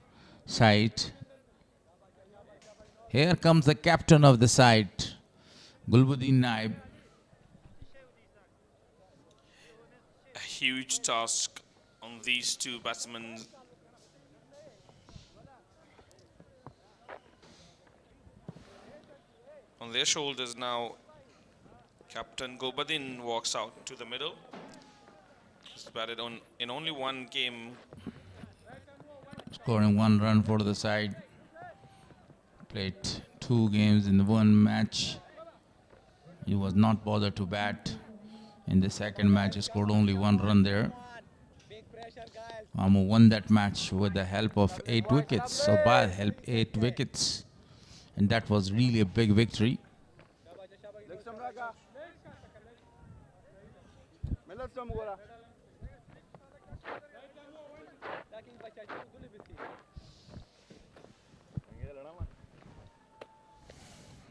S9: side. Here comes the captain of the side, Gulbuddin Naib.
S10: A huge task on these 2 batsmen. On their shoulders now, Captain Gulbuddin walks out to the middle. He's batted on in only 1 game.
S9: Scoring 1 run for the side. Played 2 games in 1 match. He was not bothered to bat. In the second match, he scored only 1 run there. Amu won that match with the help of 8 wickets. So by help 8 wickets. And that was really a big victory.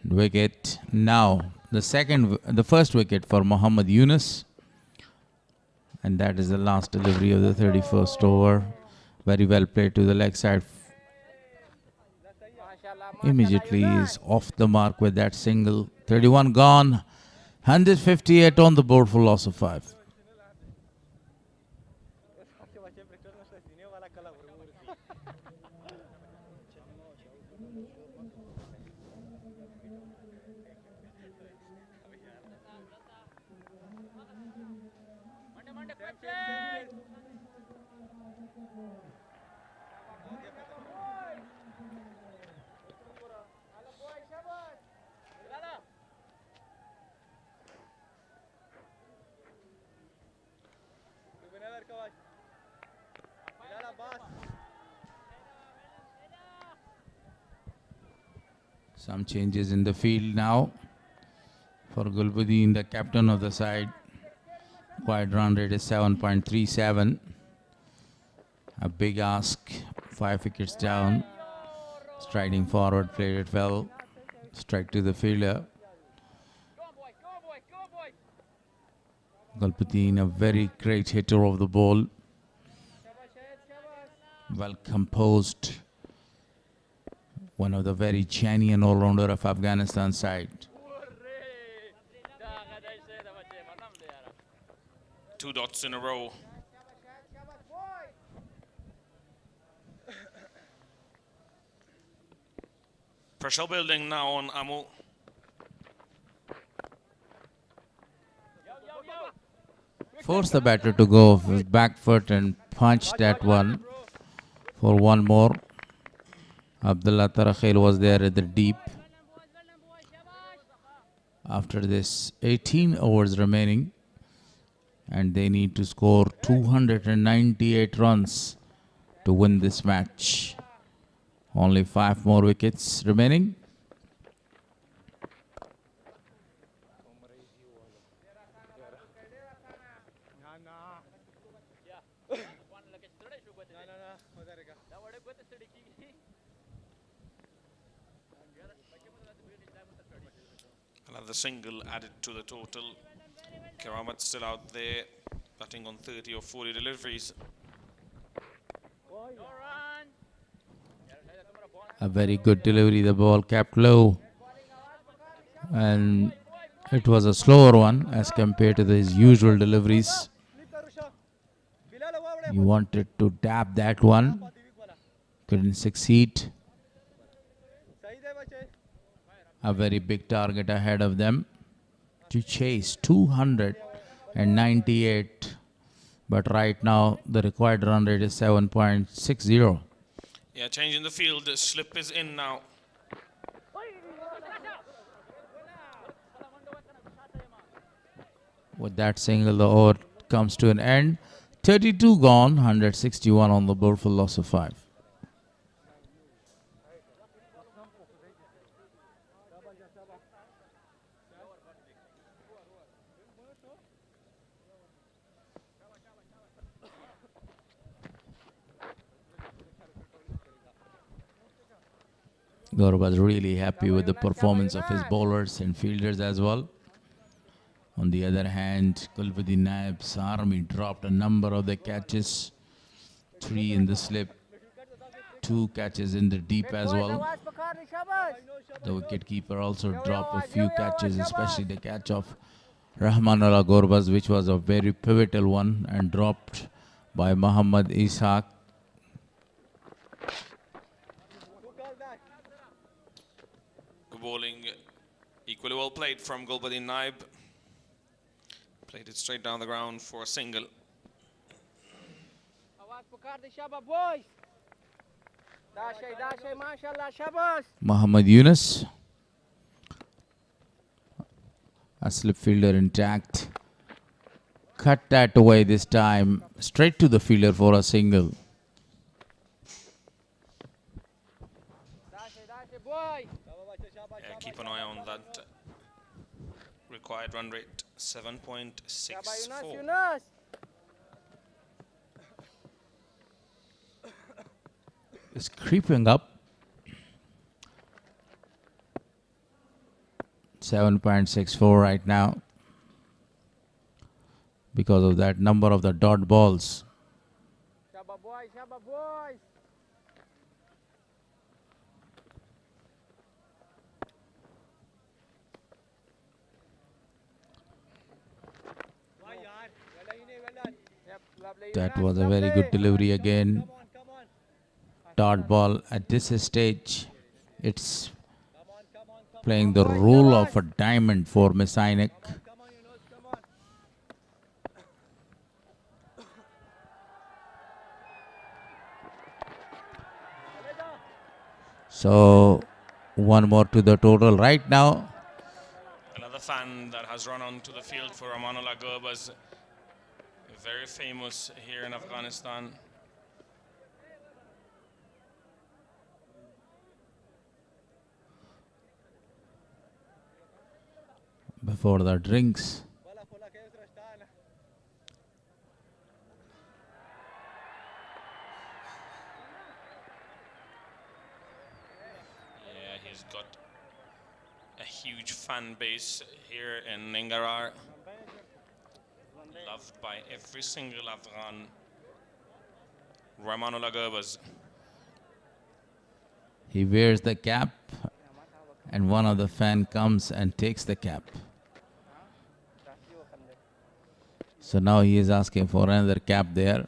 S9: Wicket now. The first wicket for Mohammad Yunus. And that is the last delivery of the 31st over. Very well played to the leg side. Immediately is off the mark with that single. 31 gone. 158 on the board for loss of 5. Some changes in the field now for Gulbuddin, the captain of the side. Required run rate is 7.37. A big ask, 5 wickets down. Striding forward, played it well. Strike to the fielder. Gulbuddin, a very great hitter of the ball. Well composed. One of the very genuine all-rounder of Afghanistan side.
S10: 2 dots in a row. Pressure building now on Amu.
S9: Force the batter to go with back foot and punch that one for one more. Abdullah Tarakhil was there at the deep. After this, 18 overs remaining. And they need to score 298 runs to win this match. Only 5 more wickets remaining.
S10: Another single added to the total. Karamat still out there, batting on 30 or 40 deliveries.
S9: A very good delivery. The ball kept low. And it was a slower one as compared to his usual deliveries. He wanted to tap that one. Couldn't succeed. A very big target ahead of them to chase 298, but right now the required run rate is 7.60.
S10: Yeah, changing the field. The slip is in now.
S9: With that single, the over comes to an end. 32 gone, 161 on the board for loss of 5. Gaurav was really happy with the performance of his bowlers and fielders as well. On the other hand, Gulbuddin Naib's army dropped a number of the catches. 3 in the slip, 2 catches in the deep as well. The wicketkeeper also dropped a few catches, especially the catch of Rahmanullah Gorbaz, which was a very pivotal one and dropped by Muhammad Ishaq.
S10: Bowling equally well played from Gulbuddin Naib. Played it straight down the ground for a single.
S9: Muhammad Yunus, a slip fielder intact. Cut that away this time, straight to the fielder for a single.
S10: Keep an eye on that required run rate, 7.64.
S9: is creeping up. 7.64 right now because of that number of the dot balls.
S3: Shabba boys, Shabba boys.
S9: That was a very good delivery again. Dot ball at this stage, it's playing the role of a diamond for Mis-e-Ainak. So one more to the total right now.
S10: Another fan that has run onto the field for Amanullah Gurbaz, very famous here in Afghanistan.
S9: Before the drinks.
S10: Yeah, he's got a huge fan base here in Ningarar. Loved by every single Afghan. Amanullah Gurbaz.
S9: He wears the cap and one of the fan comes and takes the cap. So now he is asking for another cap there.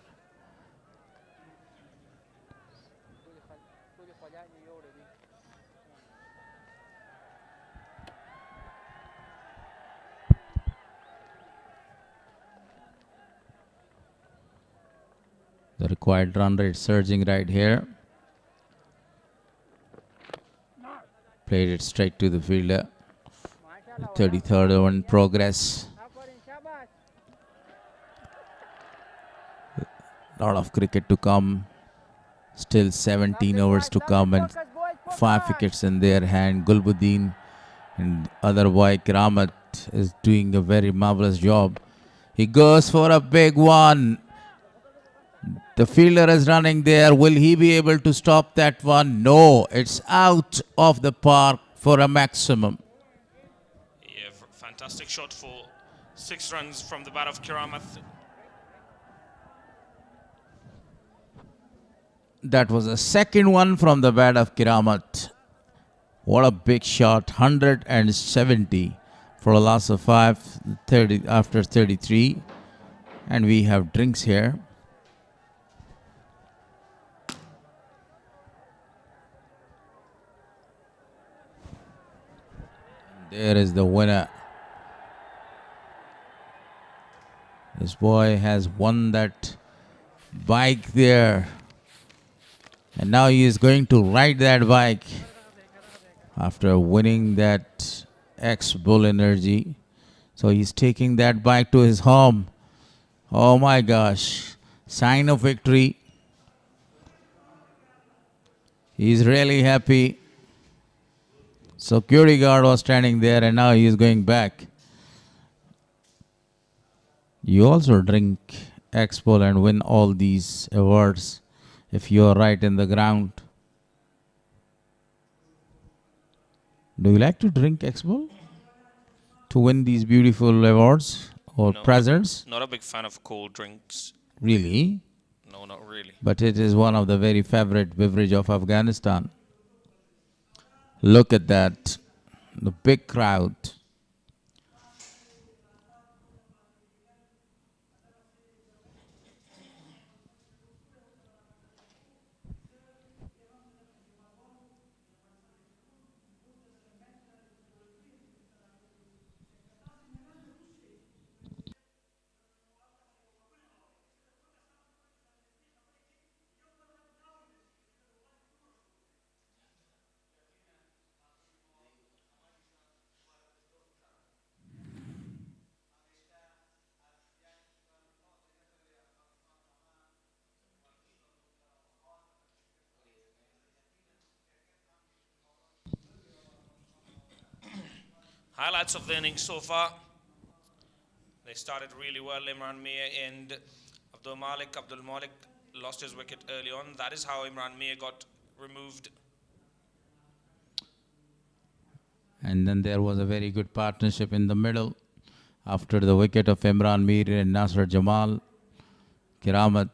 S9: The required run rate surging right here. Played it straight to the fielder. The 33rd over in progress. Lot of cricket to come. Still 17 overs to come and 5 wickets in their hand. Gulbuddin and other boy Karamat is doing a very marvelous job. He goes for a big one. The fielder is running there. Will he be able to stop that one? No, it's out of the park for a maximum.
S10: Yeah, fantastic shot for 6 runs from the bat of Kiramath.
S9: That was a second one from the bat of Karamat. What a big shot. 170 for a loss of 5, 30 after 33. And we have drinks here. There is the winner. This boy has won that bike there. And now he is going to ride that bike after winning that X-Bull Energy. So he's taking that bike to his home. Oh my gosh. Sign of victory. He's really happy. Security guard was standing there and now he is going back. You also drink X-Bull and win all these awards if you are right in the ground. Do you like to drink X-Bull to win these beautiful awards or presents?
S10: Not a big fan of cold drinks.
S9: Really?
S10: No, not really.
S9: But it is one of the very favorite beverage of Afghanistan. Look at that. The big crowd.
S10: Highlights of the innings so far. They started really well. Imran Mir and Abdul Malik lost his wicket early on. That is how Imran Mir got removed.
S9: And then there was a very good partnership in the middle. After the wicket of Imran Mir and Nasser Jamal, Kiramat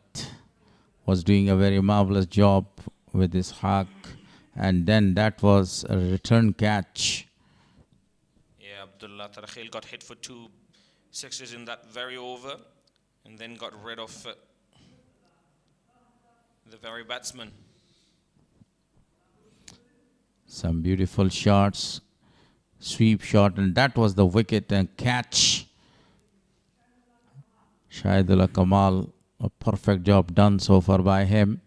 S9: was doing a very marvelous job with his hack. And then that was a return catch.
S10: Yeah, Abdullah Tarakhil got hit for 2 sixes in that very over and then got rid of the very batsman.
S9: Some beautiful shots, sweep shot, and that was the wicket and catch. Shahidullah Kamal, a perfect job done so far by him.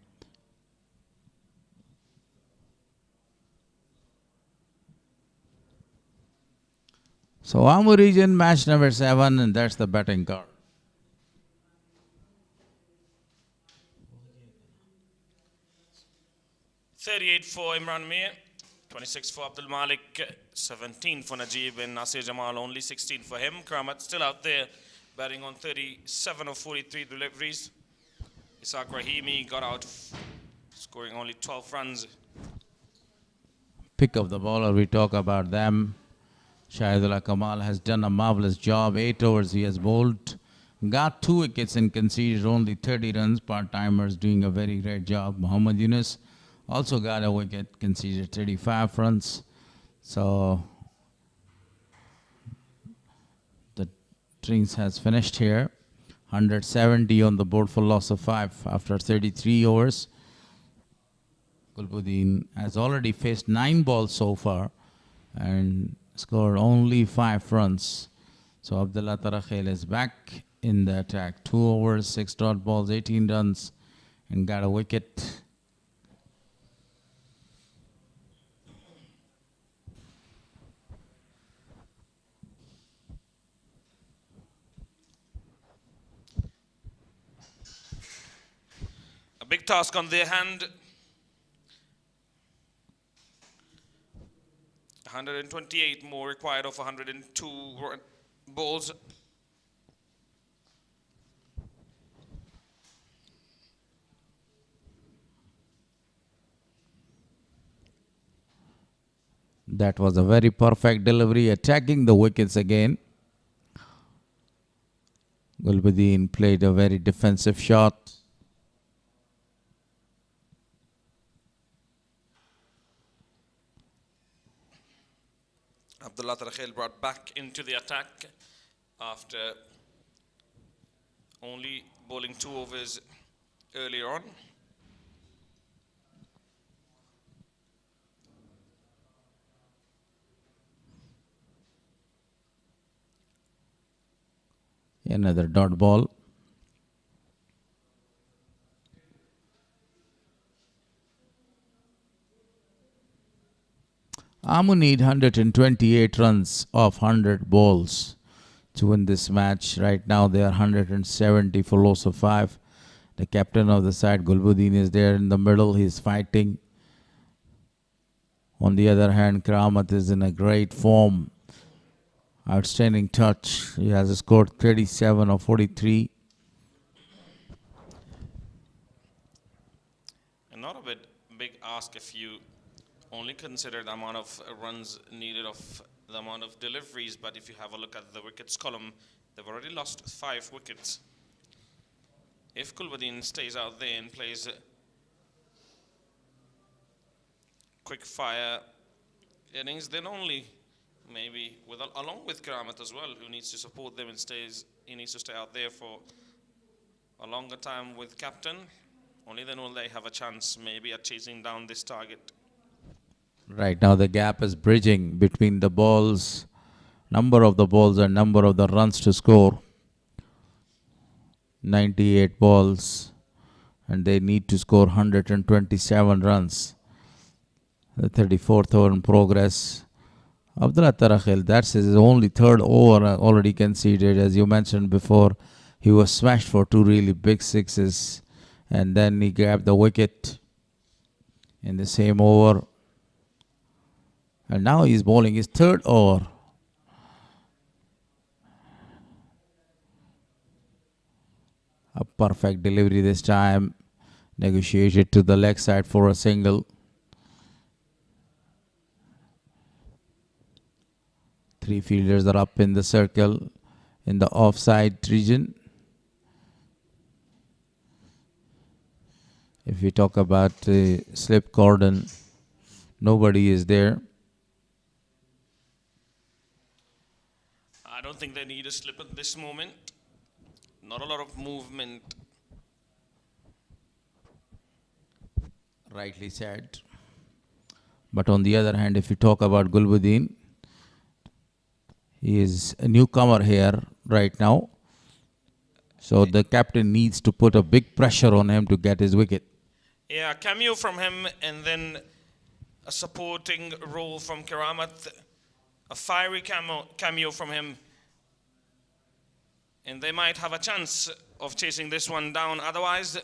S9: So Amur region match number 7, and that's the batting card.
S10: $38 for Imran Mir, 26 for Abdul Malik, 17 for Najib and Nasir Jamal, only 16 for him. Kramat still out there, batting on 37 of 43 deliveries. Isaac Rahimi got out, scoring only 12 runs.
S9: Pick of the bowler, we talk about them. Shahidullah Kamal has done a marvelous job. 8 overs he has bowled. Got 2 wickets and conceded only 30 runs. Part-timers doing a very great job. Muhammad Yunus also got a wicket, conceded 35 runs. So the innings has finished here. 170 on the board for loss of 5 after 33 overs. Gulbuddin has already faced 9 balls so far and scored only 5 runs. So Abdullah Tarakhil is back in the attack. 2 overs, 6 dot balls, 18 runs, and got a wicket.
S10: A big task on their hand. 128 more required of 102 balls.
S9: That was a very perfect delivery, attacking the wickets again. Gulbuddin played a very defensive shot.
S10: Abdullah Tarakhil brought back into the attack after only bowling 2 overs earlier on.
S9: Another dot ball. Amu need 128 runs of 100 balls to win this match. Right now they are 170 for loss of 5. The captain of the side, Gulbuddin, is there in the middle. He's fighting. On the other hand, Karamat is in a great form. Outstanding touch. He has scored 37 of 43.
S10: And not a big ask if you only consider the amount of runs needed of the amount of deliveries, but if you have a look at the wickets column, they've already lost 5 wickets. If Gulbuddin stays out there and plays quick fire innings, then only maybe along with Karamat as well, who needs to support them and he needs to stay out there for a longer time with captain. Only then will they have a chance maybe at chasing down this target.
S9: Right now the gap is bridging between the balls, number of the balls and number of the runs to score. 98 balls and they need to score 127 runs. The 34th over in progress. Abdullah Tarakhil, that's his only 3rd over already conceded. As you mentioned before, he was smashed for 2 really big 6s and then he grabbed the wicket in the same over. And now he's bowling his 3rd over. A perfect delivery this time. Negotiated to the leg side for a single. 3 fielders are up in the circle in the offside region. If we talk about the slip cordon, nobody is there.
S10: I don't think they need a slip at this moment. Not a lot of movement.
S9: Rightly said. But on the other hand, if you talk about Gulbuddin, he is a newcomer here right now. So the captain needs to put a big pressure on him to get his wicket.
S10: Yeah, cameo from him and then a supporting role from Karamat. A fiery cameo from him. And they might have a chance of chasing this one down. Otherwise,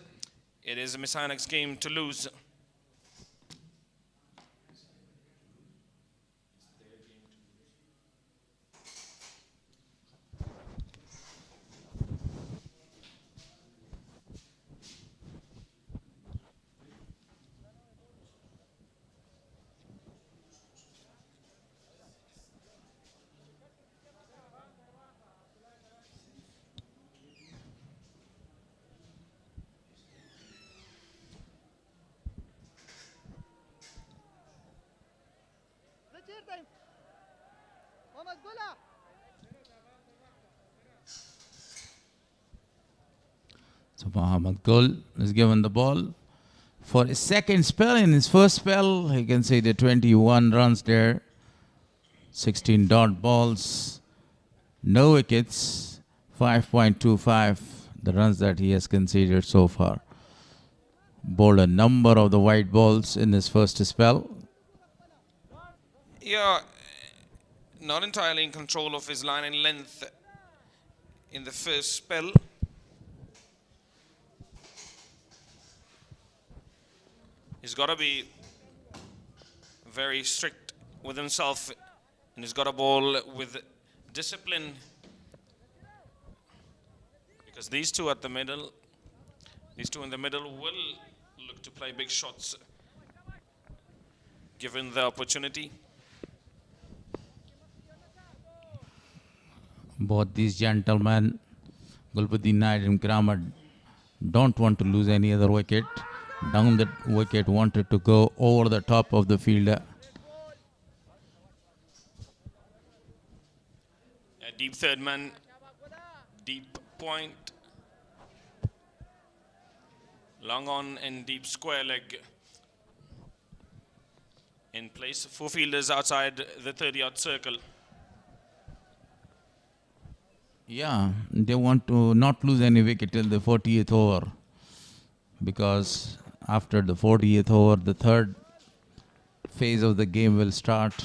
S10: it is Mis-e-Ainak's game to lose.
S9: So Mohammad Gul is given the ball for his second spell. In his first spell, he can say the 21 runs there, 16 dot balls, no wickets, 5.25 the runs that he has conceded so far. Bowled a number of the white balls in his first spell.
S10: Yeah, not entirely in control of his line and length in the first spell. He's got to be very strict with himself, and he's got to bowl with discipline, because these two in the middle will look to play big shots given the opportunity.
S9: Both these gentlemen, Gulbuddin Knight and Karamat, don't want to lose any other wicket. Down that wicket, wanted to go over the top of the fielder.
S10: A deep third man, deep point, long on and deep square leg in place. 4 fielders outside the 30-yard circle.
S9: Yeah, they want to not lose any wicket till the 40th over, because after the 40th over, the third phase of the game will start,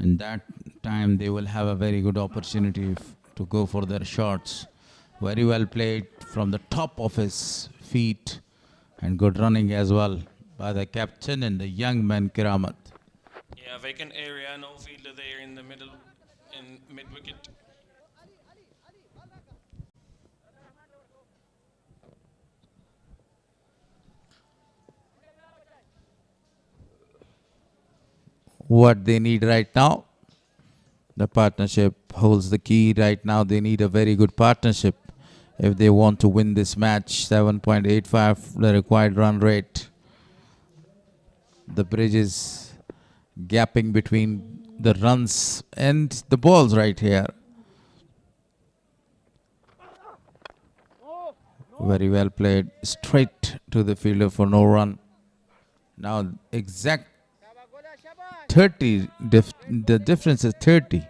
S9: and that time they will have a very good opportunity to go for their shots. Very well played from the top of his feet, and good running as well by the captain and the young man Karamat.
S10: Yeah, vacant area, no fielder there in the middle, in mid-wicket.
S9: What they need right now, the partnership holds the key right now. They need a very good partnership if they want to win this match. 7.85 the required run rate. The bridge is gapping between the runs and the balls right here. Very well played, straight to the fielder for no run. Now exact 30, the difference is 30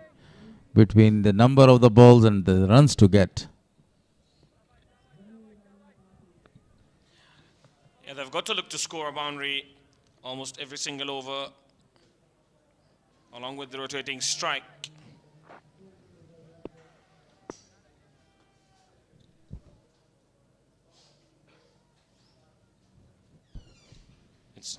S9: between the number of the balls and the runs to get.
S10: Yeah, they've got to look to score a boundary almost every single over, along with the rotating strike. It's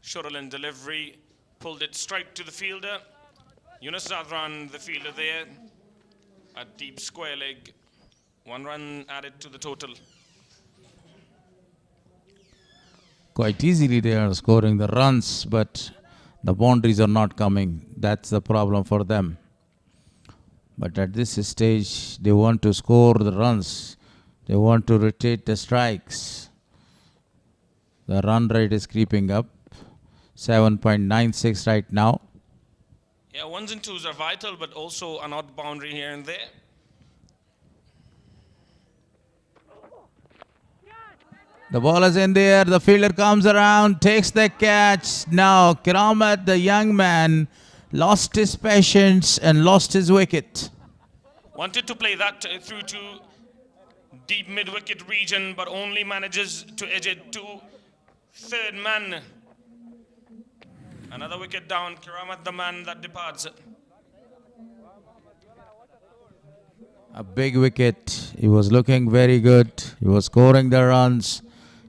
S10: Shuralin delivery, pulled it straight to the fielder. Yunus Zadran, the fielder there, a deep square leg. 1 run added to the total.
S9: Quite easily they are scoring the runs, but The boundaries are not coming. That's the problem for them. But at this stage, they want to score the runs. They want to rotate the strikes. The run rate is creeping up. 7.96 right now.
S10: Yeah, ones and twos are vital, but also an odd boundary here and there.
S9: The ball is in there. The fielder comes around, takes the catch. Now, Karamat, the young man, lost his patience and lost his wicket.
S10: Wanted to play that through to deep mid-wicket region, but only manages to edge it to third man. Another wicket down. Karamat, the man that departs.
S9: A big wicket. He was looking very good. He was scoring the runs.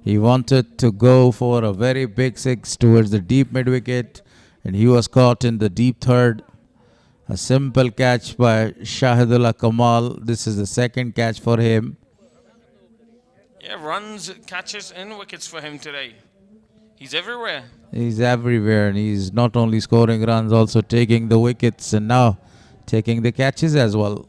S9: He wanted to go for a very big six towards the deep mid-wicket, and he was caught in the deep third. A simple catch by Shahidullah Kamal. This is the second catch for him.
S10: Yeah, runs, catches, and wickets for him today. He's everywhere.
S9: He's everywhere, and he's not only scoring runs, also taking the wickets, and now taking the catches as well.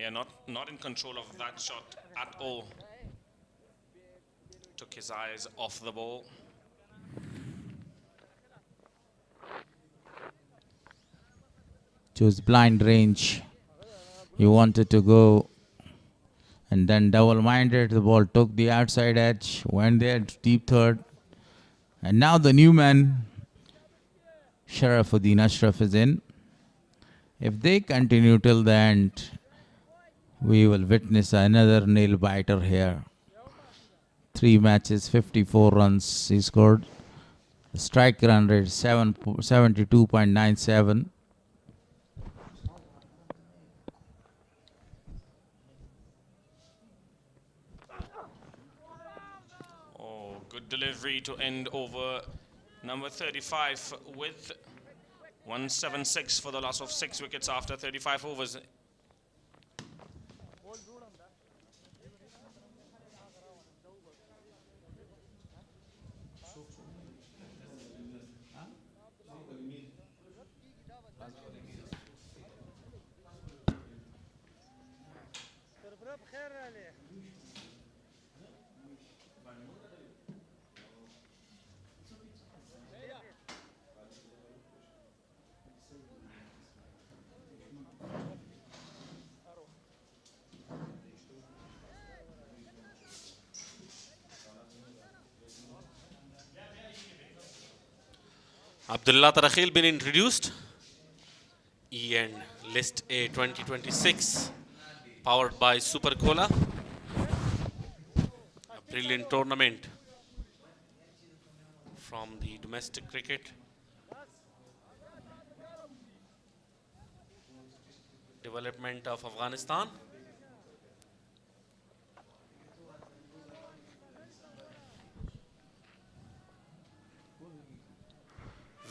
S10: Yeah, not in control of that shot at all. Took his eyes off the ball.
S9: Chose blind range. He wanted to go and then double-minded. The ball took the outside edge, went there to deep third. And now the new man, Sharafuddin Ashraf, is in. If they continue till the end, we will witness another nail biter here. 3 matches, 54 runs he scored. The strike run rate 72.97.
S10: Oh, good delivery to end over number 35 with 176 for the loss of 6 wickets after 35 overs. Abdullah Tarakhil been introduced. EN List A 2026, powered by Super Cola. A brilliant tournament from the domestic cricket. Development of Afghanistan.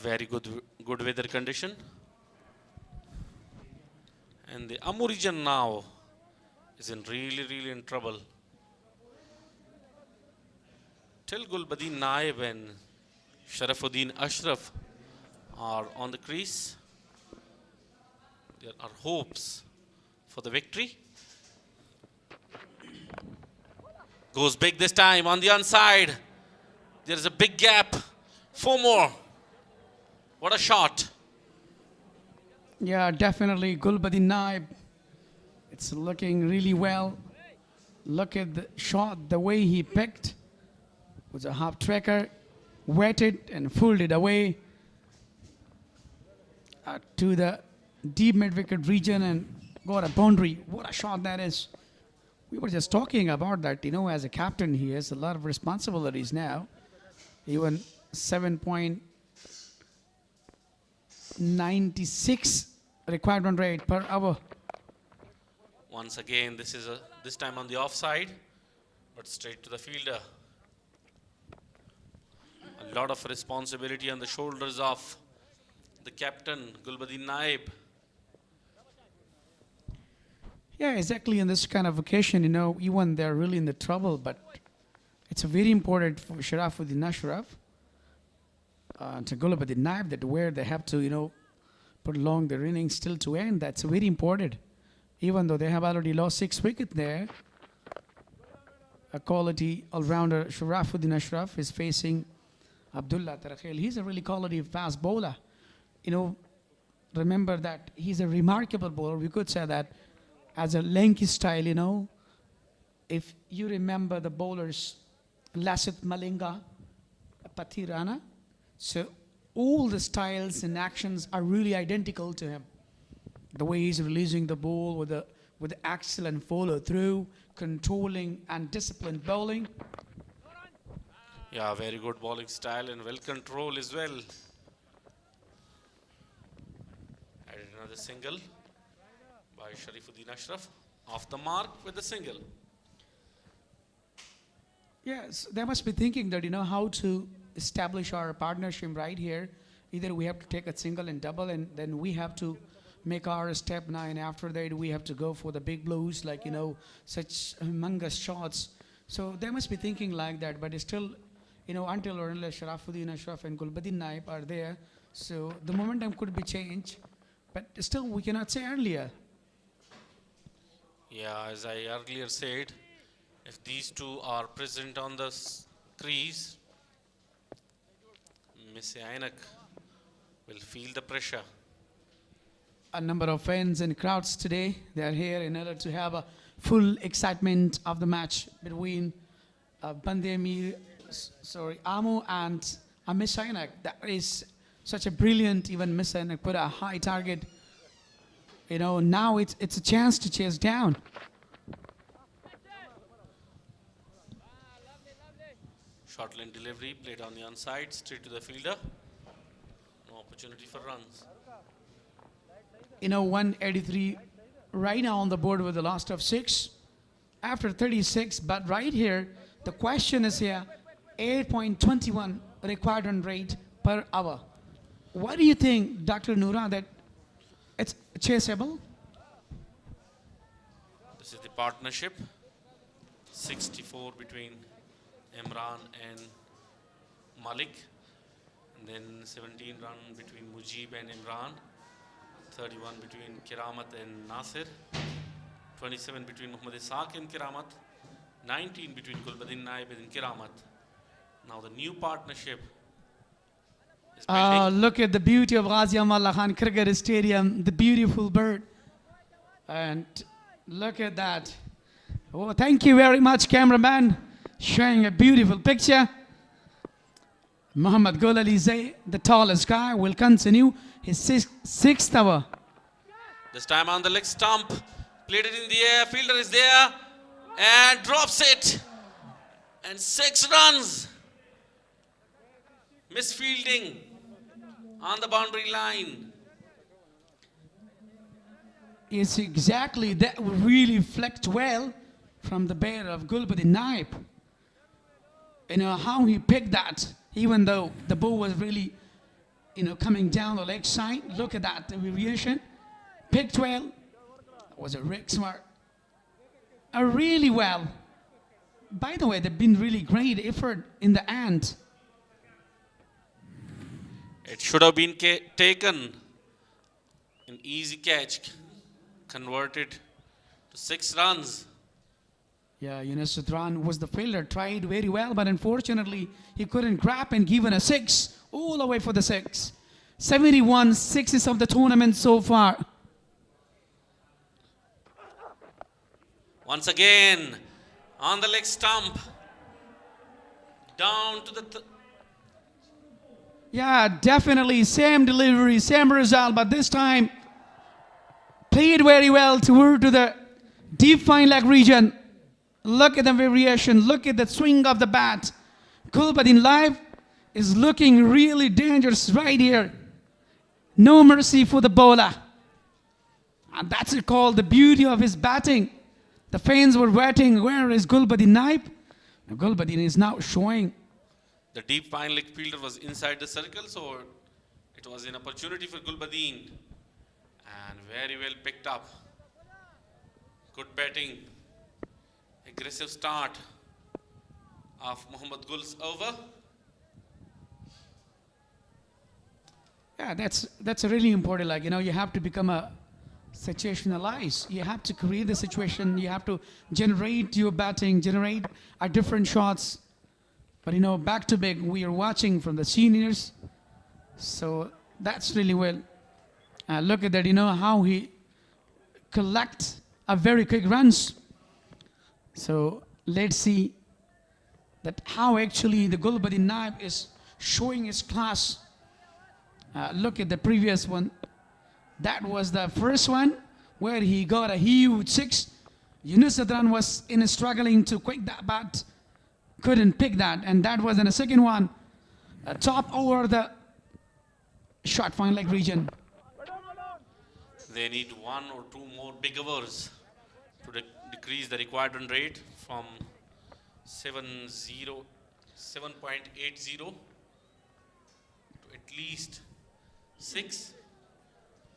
S10: Very good weather condition. And the Amur region now is in really in trouble. Till Gulbadin Naib and Sharafuddin Ashraf are on the crease. There are hopes for the victory. Goes big this time on the onside. There is a big gap. 4 more. What a shot.
S11: Yeah, definitely Gulbadin Naib. It's looking really well. Look at the shot, the way he picked. Was a half tracker, wetted and pulled it away to the deep mid-wicket region and got a boundary. What a shot that is. We were just talking about that, you know, as a captain, he has a lot of responsibilities now. Even 7.96 required run rate per hour.
S13: Once again, this time on the offside, but straight to the fielder. A lot of responsibility on the shoulders of the captain, Gulbuddin Naib.
S11: Yeah, exactly. In this kind of occasion, even they're really in the trouble, but it's very important for Sharafuddin Ashraf to Gulbuddin Naib that where they have to, put along their innings still to end. That's very important. Even though they have already lost 6 wickets there, a quality all-rounder Sharafuddin Ashraf is facing Abdullah Tarakhel. He's a really quality fast bowler. Remember that he's a remarkable bowler. We could say that as a lanky style, if you remember the bowlers, Lasit Malinga, Patirana, so all the styles and actions are really identical to him. The way he's releasing the ball with excellent follow through, controlling and disciplined bowling.
S13: Yeah, very good bowling style and well control as well. Added another single by Sharifuddin Ashraf. Off the mark with the single.
S11: Yes, they must be thinking that, how to establish our partnership right here. Either we have to take a single and double, and then we have to make our step 9. After that, we have to go for the big blows, like, such humongous shots. So they must be thinking like that, but still, until or unless Sharafuddin Ashraf and Gulbuddin Naib are there, so the momentum could be changed, but still we cannot say earlier.
S13: Yeah, as I earlier said, if these two are present on the crease, Mis-e-Ainak will feel the pressure.
S11: A number of fans and crowds today, they are here in order to have a full excitement of the match between Amo and Mis-e-Ainak. That is such a brilliant, even Mis-e-Ainak put a high target. Now it's a chance to chase down.
S13: Short lane delivery, played on the onside, straight to the fielder. No opportunity for runs.
S11: 183 right now on the board with the loss of 6 after 36. But right here, the question is here, 8.21 required run rate per hour. What do you think, Dr. Noura, that it's chaseable?
S13: This is the partnership. 64 between Imran and Malik. And then 17 run between Mujib and Imran. 31 between Kiramat and Nasir. 27 between Muhammad Isaq and Kiramat. 19 between Gulbuddin Naib and Kiramat. Now the new partnership is building.
S11: Look at the beauty of Ghazi Amallah Khan Cricket Stadium, the beautiful bird. And look at that. Oh, thank you very much, cameraman, showing a beautiful picture. Muhammad Gul Ali Zay, the tallest guy, will continue his sixth over.
S13: This time on the leg stump, played it in the air, fielder is there and drops it. And 6 runs. Misfielding on the boundary line.
S11: Yes, exactly. That really flecked well from the bear of Gulbuddin Naib. How he picked that, even though the ball was really, coming down the leg side. Look at that variation. Picked well. That was a Rick Smart. Really well. By the way, they've been really great effort in the end.
S13: It should have been taken. An easy catch. Converted to 6 runs.
S11: Yeah, Yunus Sudran was the fielder, tried very well, but unfortunately he couldn't grab and given a 6, all the way for the 6. 71 sixes of the tournament so far.
S13: Once again, on the leg stump, down to the...
S11: Yeah, definitely same delivery, same result, but this time played very well toward to the deep fine leg region. Look at the variation. Look at the swing of the bat. Gulbuddin Naib is looking really dangerous right here. No mercy for the bowler. And that's called the beauty of his batting. The fans were waiting, where is Gulbadin Naib? Gulbadin is now showing.
S13: The deep fine leg fielder was inside the circle, so it was an opportunity for Gulbadin. And very well picked up. Good batting. Aggressive start of Muhammad Gul's over.
S11: Yeah, that's really important. Like, you have to become a situationalized. You have to create the situation. You have to generate your batting, generate different shots. But, back to back, we are watching from the seniors. So that's really well. Look at that, how he collects a very quick runs. So let's see that how actually the Gulbadin Naib is showing his class. Look at the previous one. That was the first one where he got a huge 6. Yunus Adran was struggling to quick that bat. Couldn't pick that. And that was in the second one. Top over the short fine leg region.
S13: They need 1 or 2 more big overs to decrease the required run rate from 7.80 to at least 6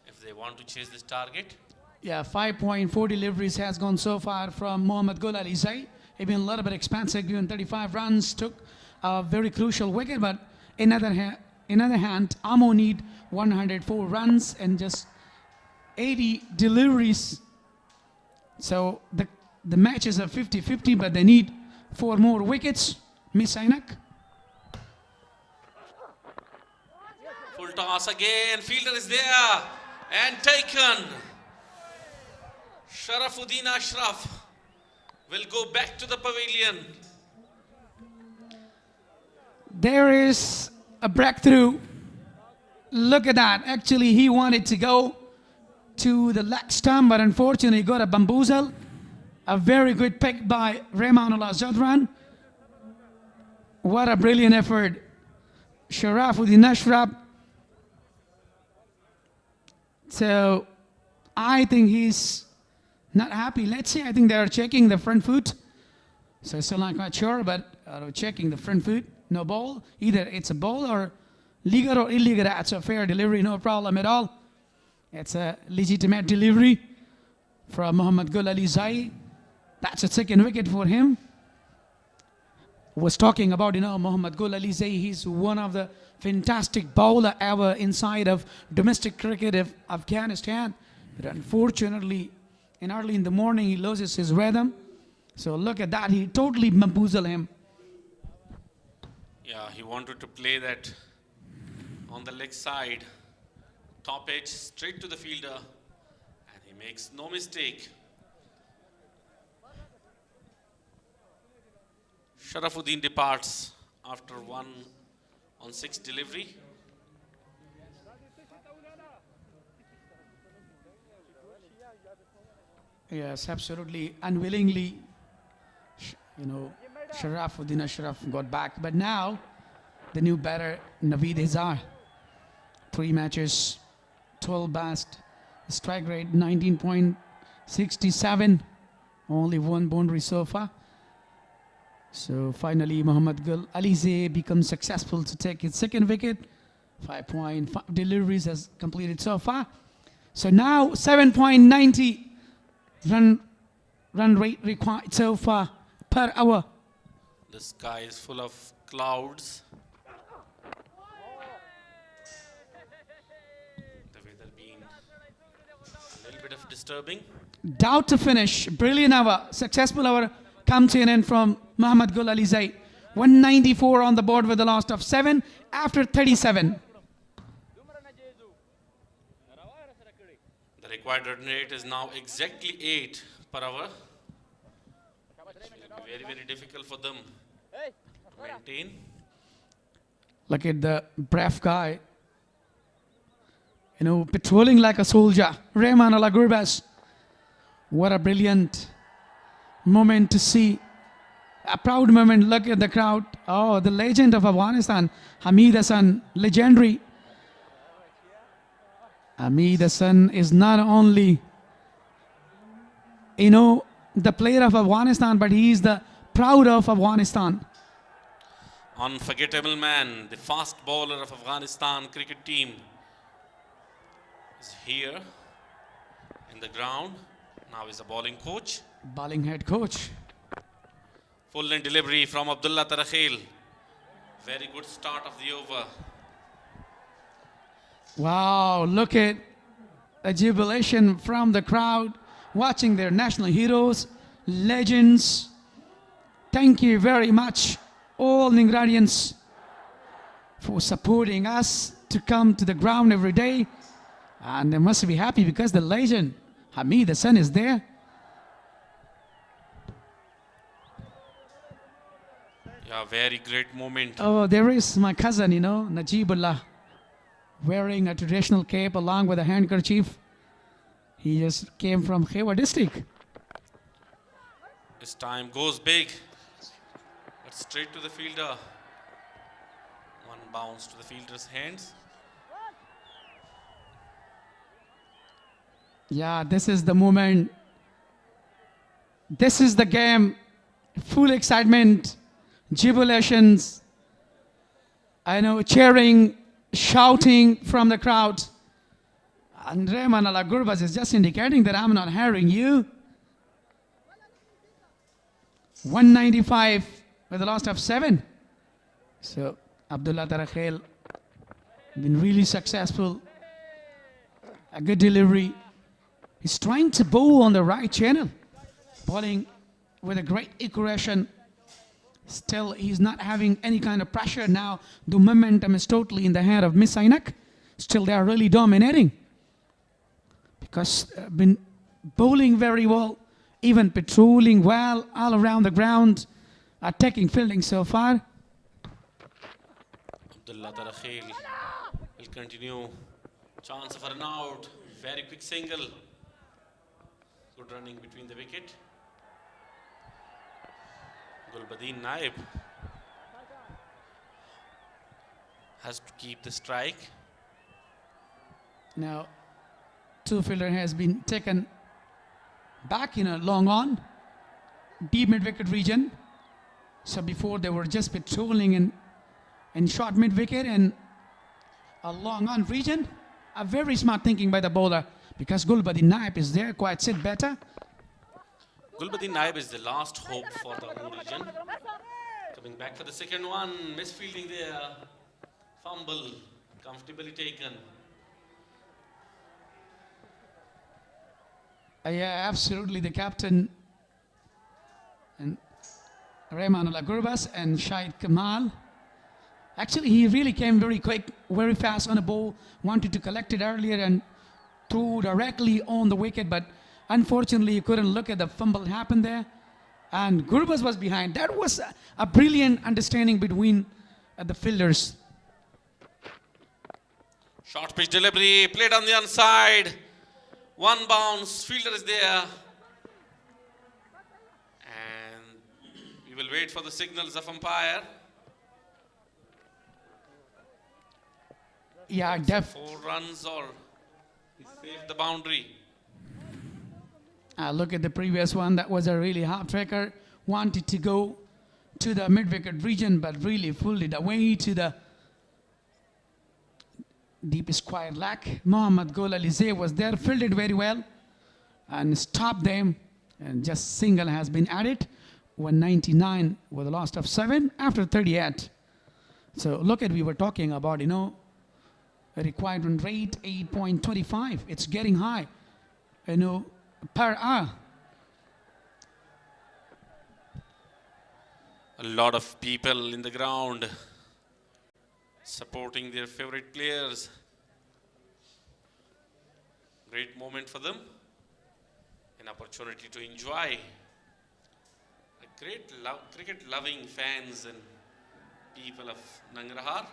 S13: if they want to chase this target.
S11: Yeah, 5.4 deliveries has gone so far from Mohammad Gul Alizai. He's been a little bit expansive, given 35 runs, took a very crucial wicket, but in other hand, Amo need 104 runs and just 80 deliveries. So the matches are 50-50, but they need 4 more wickets. Mis-e-Ainak.
S13: Full toss again, fielder is there and taken. Sharafuddin Ashraf will go back to the pavilion.
S11: There is a breakthrough. Look at that. Actually, he wanted to go to the leg stump, but unfortunately he got a bamboozle. A very good pick by Rehmanullah Zadran. What a brilliant effort. Sharafuddin Ashraf. So I think he's not happy. Let's see, I think they're checking the front foot. So still not quite sure, but checking the front foot. No ball. Either it's a ball or legal or illegal. That's a fair delivery, no problem at all. It's a legitimate delivery from Muhammad Gul Alizai. That's a second wicket for him. Was talking about, Muhammad Gul Alizai. He's one of the fantastic bowler ever inside of domestic cricket of Afghanistan. But unfortunately, early in the morning, he loses his rhythm. So look at that. He totally bamboozled him.
S13: Yeah, he wanted to play that on the leg side. Top edge, straight to the fielder. And he makes no mistake. Sharafuddin departs after 1 on 6 delivery.
S11: Yes, absolutely. Unwillingly, Sharafuddin Ashraf got back. But now, the new batter, Naveed Hizar. 3 matches, 12 bast, strike rate 19.67. Only 1 boundary so far. So finally, Muhammad Gul Alizai becomes successful to take his second wicket. 5.5 deliveries has completed so far. So now 7.90 run rate required so far per hour.
S13: The sky is full of clouds. The weather being a little bit of disturbing.
S11: Doubt to finish. Brilliant hour. Successful hour comes in from Muhammad Gul Alizai. 194 on the board with the loss of 7 after 37.
S13: The required run rate is now exactly 8 per hour. It will be very, very difficult for them to maintain.
S11: Look at the brave guy. Patrolling like a soldier. Rehmanullah Gurbaz. What a brilliant moment to see. A proud moment. Look at the crowd. Oh, the legend of Afghanistan, Hamid Hassan, legendary. Hamid Hassan is not only
S2: the player of Afghanistan, but he is the proud of Afghanistan.
S13: Unforgettable man, the fast bowler of Afghanistan cricket team is here in the ground. Now he's a bowling coach.
S2: Bowling head coach.
S13: Full length delivery from Abdullah Tarakhil. Very good start of the over.
S2: Wow, look at the jubilation from the crowd watching their national heroes, legends. Thank you very much, all Ningradians, for supporting us to come to the ground every day. And they must be happy because the legend, Hamid Hassan, is there.
S13: Yeah, very great moment.
S2: Oh, there is my cousin, Najibullah, wearing a traditional cape along with a handkerchief. He just came from Khewa district.
S13: This time goes big, but straight to the fielder. One bounce to the fielder's hands.
S2: Yeah, this is the moment. This is the game. Full excitement, jubilations. I know, cheering, shouting from the crowd. And Rehman Ala Gurbaz is just indicating that I'm not hearing you. 195 with the loss of 7. So Abdullah Tarakhil been really successful. A good delivery. He's trying to bowl on the right channel, bowling with a great aggression. Still, he's not having any kind of pressure now. The momentum is totally in the hand of Mis-e-Ainak. Still, they are really dominating because been bowling very well, even patrolling well all around the ground, attacking fielding so far.
S13: Abdullah Tarakhil will continue. Chance of a run out. Very quick single. Good running between the wicket. Gulbadin Naib has to keep the strike.
S2: Now, two fielder has been taken back in a long on, deep mid-wicket region. So before they were just patrolling in short mid-wicket and a long on region. A very smart thinking by the bowler because Gulbadin Naib is there, quite sit better.
S13: Gulbadin Naib is the last hope for the Amur region. Coming back for the second one, misfielding there, fumble, comfortably taken.
S2: Yeah, absolutely. The captain and Rehman Ala Gurbaz and Shahid Kamal. Actually, he really came very quick, very fast on the ball. Wanted to collect it earlier and threw directly on the wicket, but unfortunately, you couldn't look at the fumble happen there. And Gurbaz was behind. That was a brilliant understanding between the fielders.
S13: Short pitch delivery, played on the inside. One bounce, fielder is there. And we will wait for the signals of umpire.
S2: Yeah,
S13: 4 runs or he saved the boundary.
S2: Look at the previous one. That was a really hard tracker. Wanted to go to the mid-wicket region, but really pulled it away to the deep square leg. Mohammad Gol Alize was there, fielded very well, and stopped them. And just single has been added. 199 with a loss of 7 after 38. So look at, we were talking about, a required run rate 8.25. It's getting high, per hour.
S13: A lot of people in the ground supporting their favorite players. Great moment for them. An opportunity to enjoy. A great cricket-loving fans and people of Nangarhar.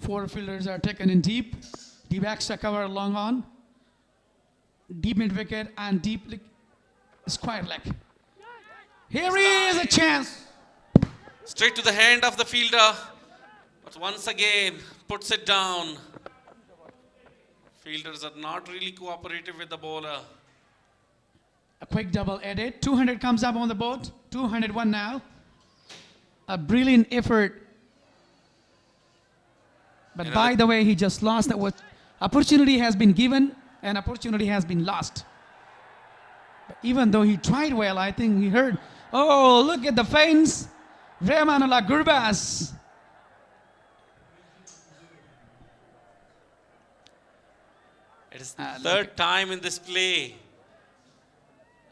S2: 4 fielders are taken in deep. Deep extra cover long on. Deep mid-wicket and deep square leg. Here is a chance.
S13: Straight to the hand of the fielder. But once again, puts it down. Fielders are not really cooperative with the bowler.
S2: A quick double edit. 200 comes up on the board. 201 now. A brilliant effort. But by the way, he just lost. That opportunity has been given and opportunity has been lost. But even though he tried well, I think he heard, oh, look at the fence. Rahmanullah Gurbaz.
S13: It is the third time in this play.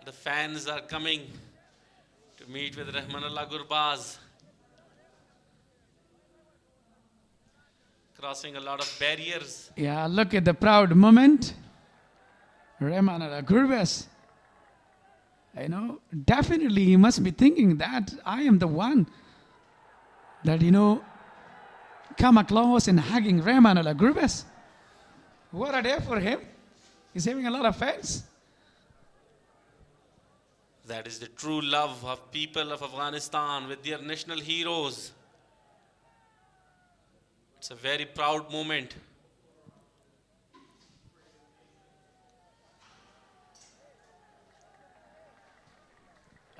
S13: The fans are coming to meet with Rahmanullah Gurbaz. Crossing a lot of barriers.
S2: Yeah, look at the proud moment. Rahmanullah Gurbaz. You know, definitely he must be thinking that I am the one that, you know, come close and hugging Rahmanullah Gurbaz. What a day for him. He's having a lot of fans.
S13: That is the true love of people of Afghanistan with their national heroes. It's a very proud moment.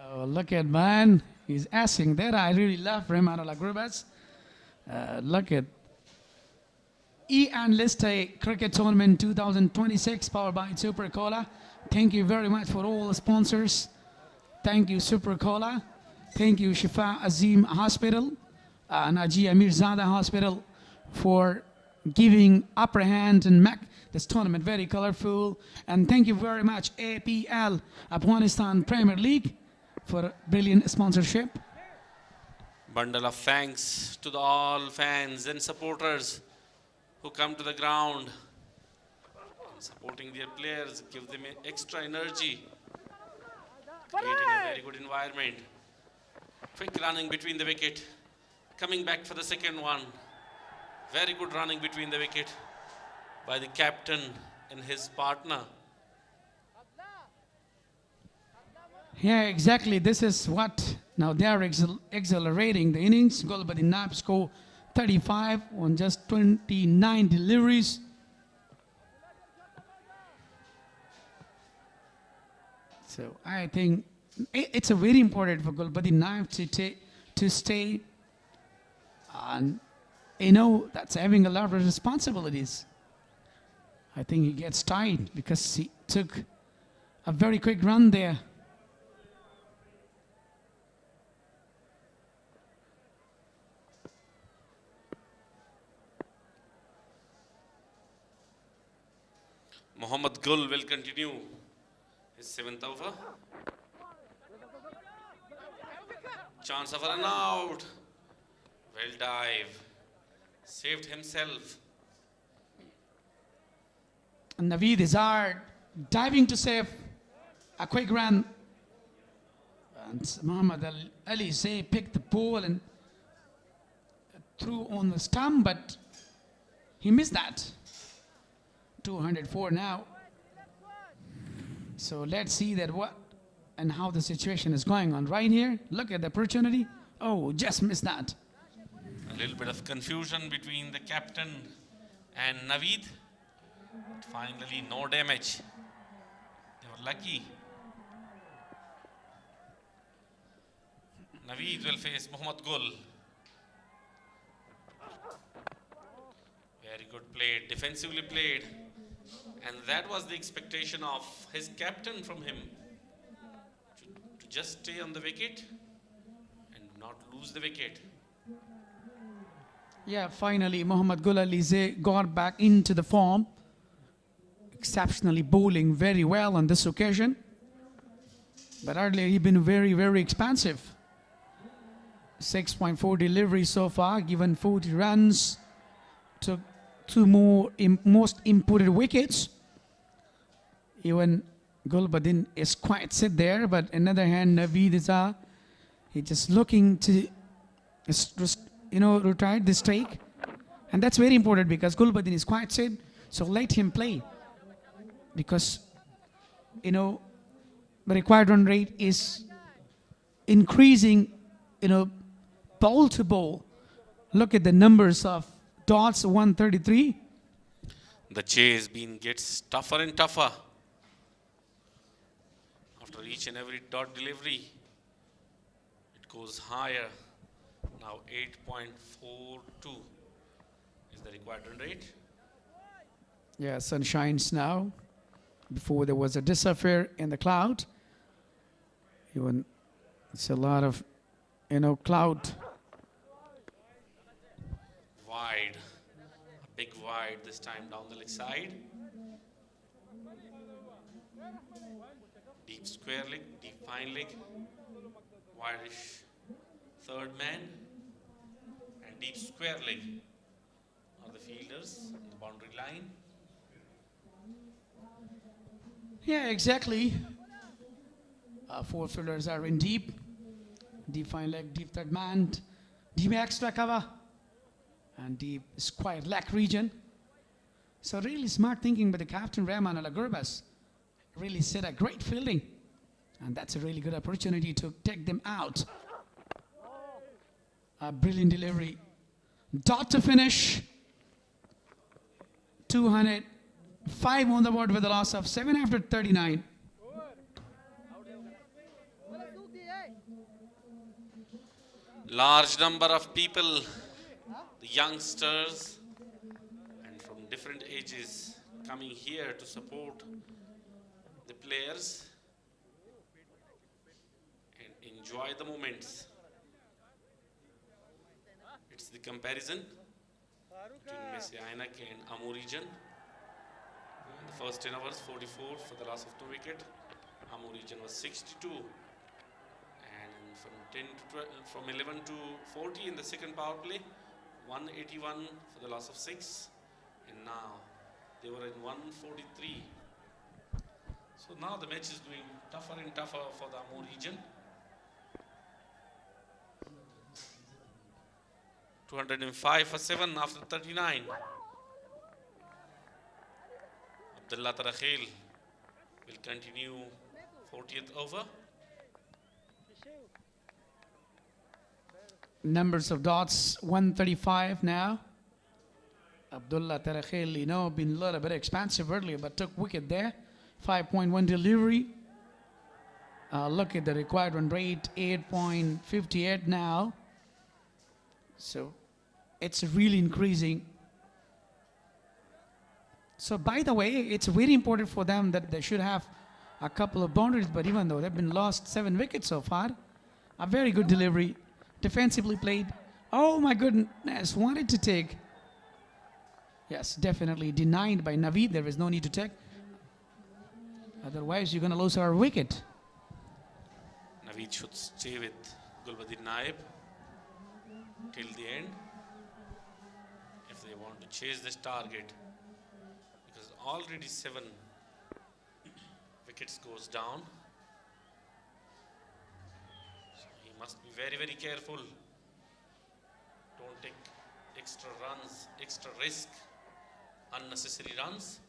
S2: Oh, look at man. He's asking that. I really love Rahmanullah Gurbaz. Look at E-Liste Cricket Tournament 2026 powered by Super Cola. Thank you very much for all the sponsors. Thank you Super Cola. Thank you Shifa Azim Hospital, Najia Mirzada Hospital for giving upper hand and make this tournament very colorful. And thank you very much APL, Afghanistan Premier League, for brilliant sponsorship.
S13: Bundle of thanks to all fans and supporters who come to the ground and supporting their players, give them extra energy, creating a very good environment. Quick running between the wicket, coming back for the second one. Very good running between the wicket by the captain and his partner.
S2: Yeah, exactly. This is what now they are accelerating the innings. Gulbuddin Naib score 35 on just 29 deliveries. So I think it's a very important for Gulbuddin Naib to stay on. You know, that's having a lot of responsibilities. I think he gets tired because he took a very quick run there.
S13: Mohammad Gul will continue his seventh over. Chance of a run out. Well dive. Saved himself.
S2: And Naveed Izzard diving to save a quick run. And Muhammad Ali Zay picked the ball and threw on the stump, but he missed that. 204 now. So let's see that what and how the situation is going on right here. Look at the opportunity. Oh, just missed that.
S13: A little bit of confusion between the captain and Naveed. But finally, no damage. They were lucky. Naveed will face Mohammad Gul. Very good played, defensively played. And that was the expectation of his captain from him. To just stay on the wicket and not lose the wicket.
S2: Yeah, finally, Mohammad Gul Alize got back into the form. Exceptionally bowling very well on this occasion. But earlier he'd been very, very expansive. 6.4 deliveries so far, given 40 runs. Took two more most important wickets. Even Gulbuddin is quite sit there, but on the other hand, Naveed Izzard, he's just looking to, retire this streak. And that's very important because Gulbuddin is quite sit, so let him play. Because, the required run rate is increasing, ball to ball. Look at the numbers of dots, 133.
S13: The chase gets tougher and tougher. After After each and every dot delivery, it goes higher. Now 8.42 is the required run rate.
S2: Yeah, sun shines now. Before there was a disappear in the cloud. Even it's a lot of, cloud.
S13: Wide, a big wide this time down the leg side. Deep square leg, deep fine leg, wideish third man, and deep square leg are the fielders on the boundary line.
S2: Yeah, exactly. Four fielders are in deep fine leg, deep third man, deep extra cover, and deep square leg region. So really smart thinking by the captain Rahman Al-Gurbas. Really set a great fielding, and that's a really good opportunity to take them out. A brilliant delivery. Dot to finish. 205 on the board with a loss of 7 after 39.
S13: Large number of people, the youngsters, and from different ages coming here to support the players and enjoy the moments. It's the comparison between Mis-e-Ainak and Amur region. The first 10 overs 44 for the loss of 2 wicket. Amur region was 62. From 11 to 40 in the second power play, 181 for the loss of 6, and now they were in 143. So now the match is going tougher and tougher for the Amur region. 205 for 7 after 39. Abdullah Tarakhil will continue 40th over.
S2: Numbers of dots, 135 now. Abdullah Tarakhil, been a little bit expansive earlier, but took wicket there. 5.1 delivery. Look at the required run rate, 8.58 now. So it's really increasing. So by the way, it's very important for them that they should have a couple of boundaries, but even though they've been lost 7 wickets so far, a very good delivery. Defensively played. Oh my goodness, wanted to take. Yes, definitely denied by Naveed. There is no need to take. Otherwise, you're going to lose our wicket.
S13: Naveed should stay with Gulbuddin Naib till the end if they want to chase this target, because already 7 wickets goes down. Must be very, very careful. Don't take extra runs, extra risk, unnecessary runs.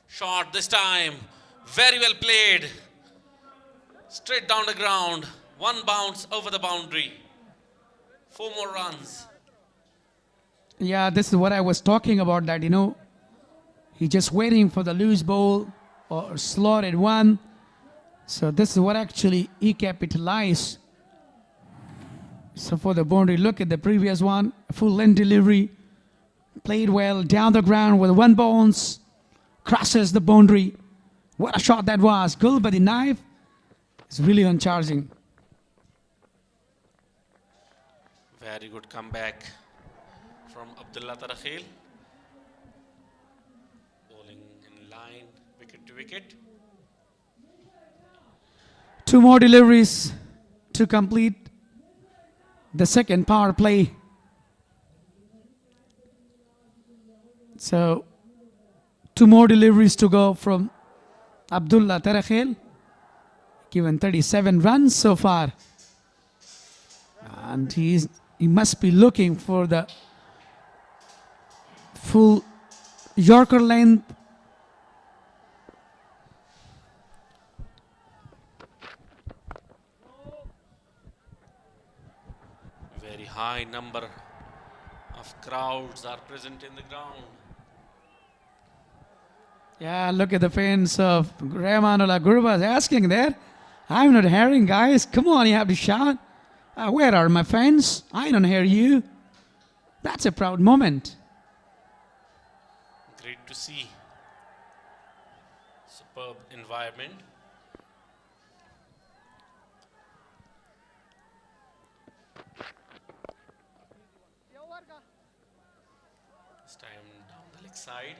S13: Shot this time. Very well played. Straight down the ground. 1 bounce over the boundary. 4 more runs.
S2: Yeah, this is what I was talking about, that, he's just waiting for the loose ball or slotted one. So this is what actually he capitalized. So for the boundary, look at the previous one, full length delivery, played well, down the ground with 1 bounce, crosses the boundary. What a shot that was. Gulbuddin Naib is really uncharging.
S13: Very good comeback from Abdullah Tarakhil. Bowling in line, wicket to wicket.
S2: 2 more deliveries to complete the second power play. So 2 more deliveries to go from Abdullah Tarakhil, given 37 runs so far. And he must be looking for the full Yorker length.
S13: Very high number of crowds are present in the ground.
S2: Yeah, look at the fans of Rahmanullah Gurbaz asking there. I'm not hearing, guys. Come on, you have to shout. Where are my fans? I don't hear you. That's a proud moment.
S13: Great to see. Superb environment. This time down the leg side.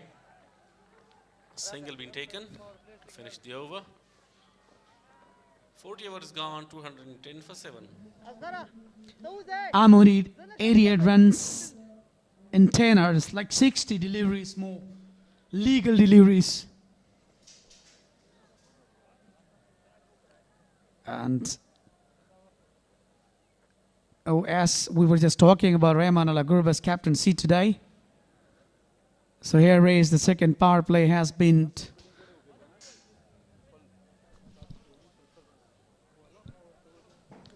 S13: A single being taken to finish the over. 40 overs gone, 210 for 7.
S2: I'm only need 88 runs in 10 hours, like 60 deliveries more. Legal deliveries. And as we were just talking about Rahmanullah Gurbaz's captaincy today. So here is the second power play has been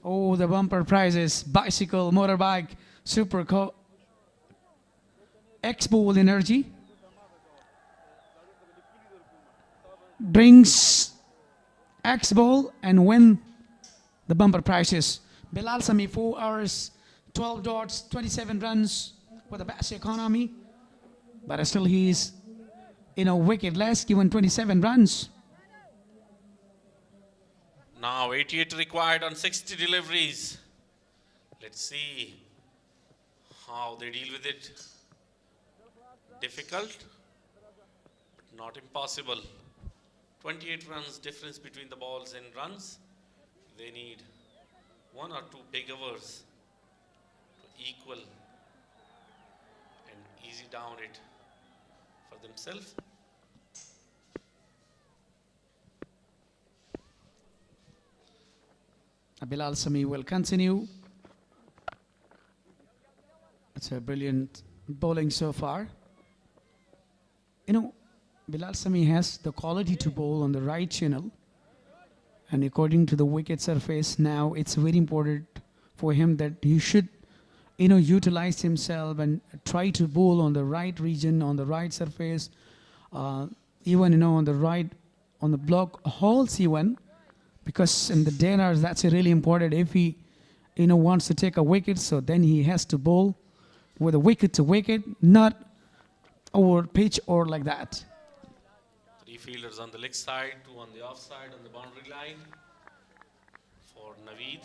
S2: the bumper prizes, bicycle, motorbike, super X-Bowl Energy, drinks X-Bowl and win the bumper prizes. Bilal Sami 4 hours, 12 dots, 27 runs with the best economy, but still he's wicket less, given 27 runs.
S13: Now 88 required on 60 deliveries. Let's see how they deal with it. Difficult, but not impossible. 28 runs difference between the balls and runs. They need 1 or 2 big overs to equal and easy down it for themselves.
S2: Bilal Sami will continue. It's a brilliant bowling so far. Bilal Sami has the quality to bowl on the right channel. And according to the wicket surface, now it's very important for him that he should, utilize himself and try to bowl on the right region, on the right surface, even, on the right, on the block holes even. Because in the dinners, that's really important. If he, wants to take a wicket, so then he has to bowl with a wicket to wicket, not over pitch or like that.
S13: 3 fielders on the leg side, 2 on the off side on the boundary line for Naveed.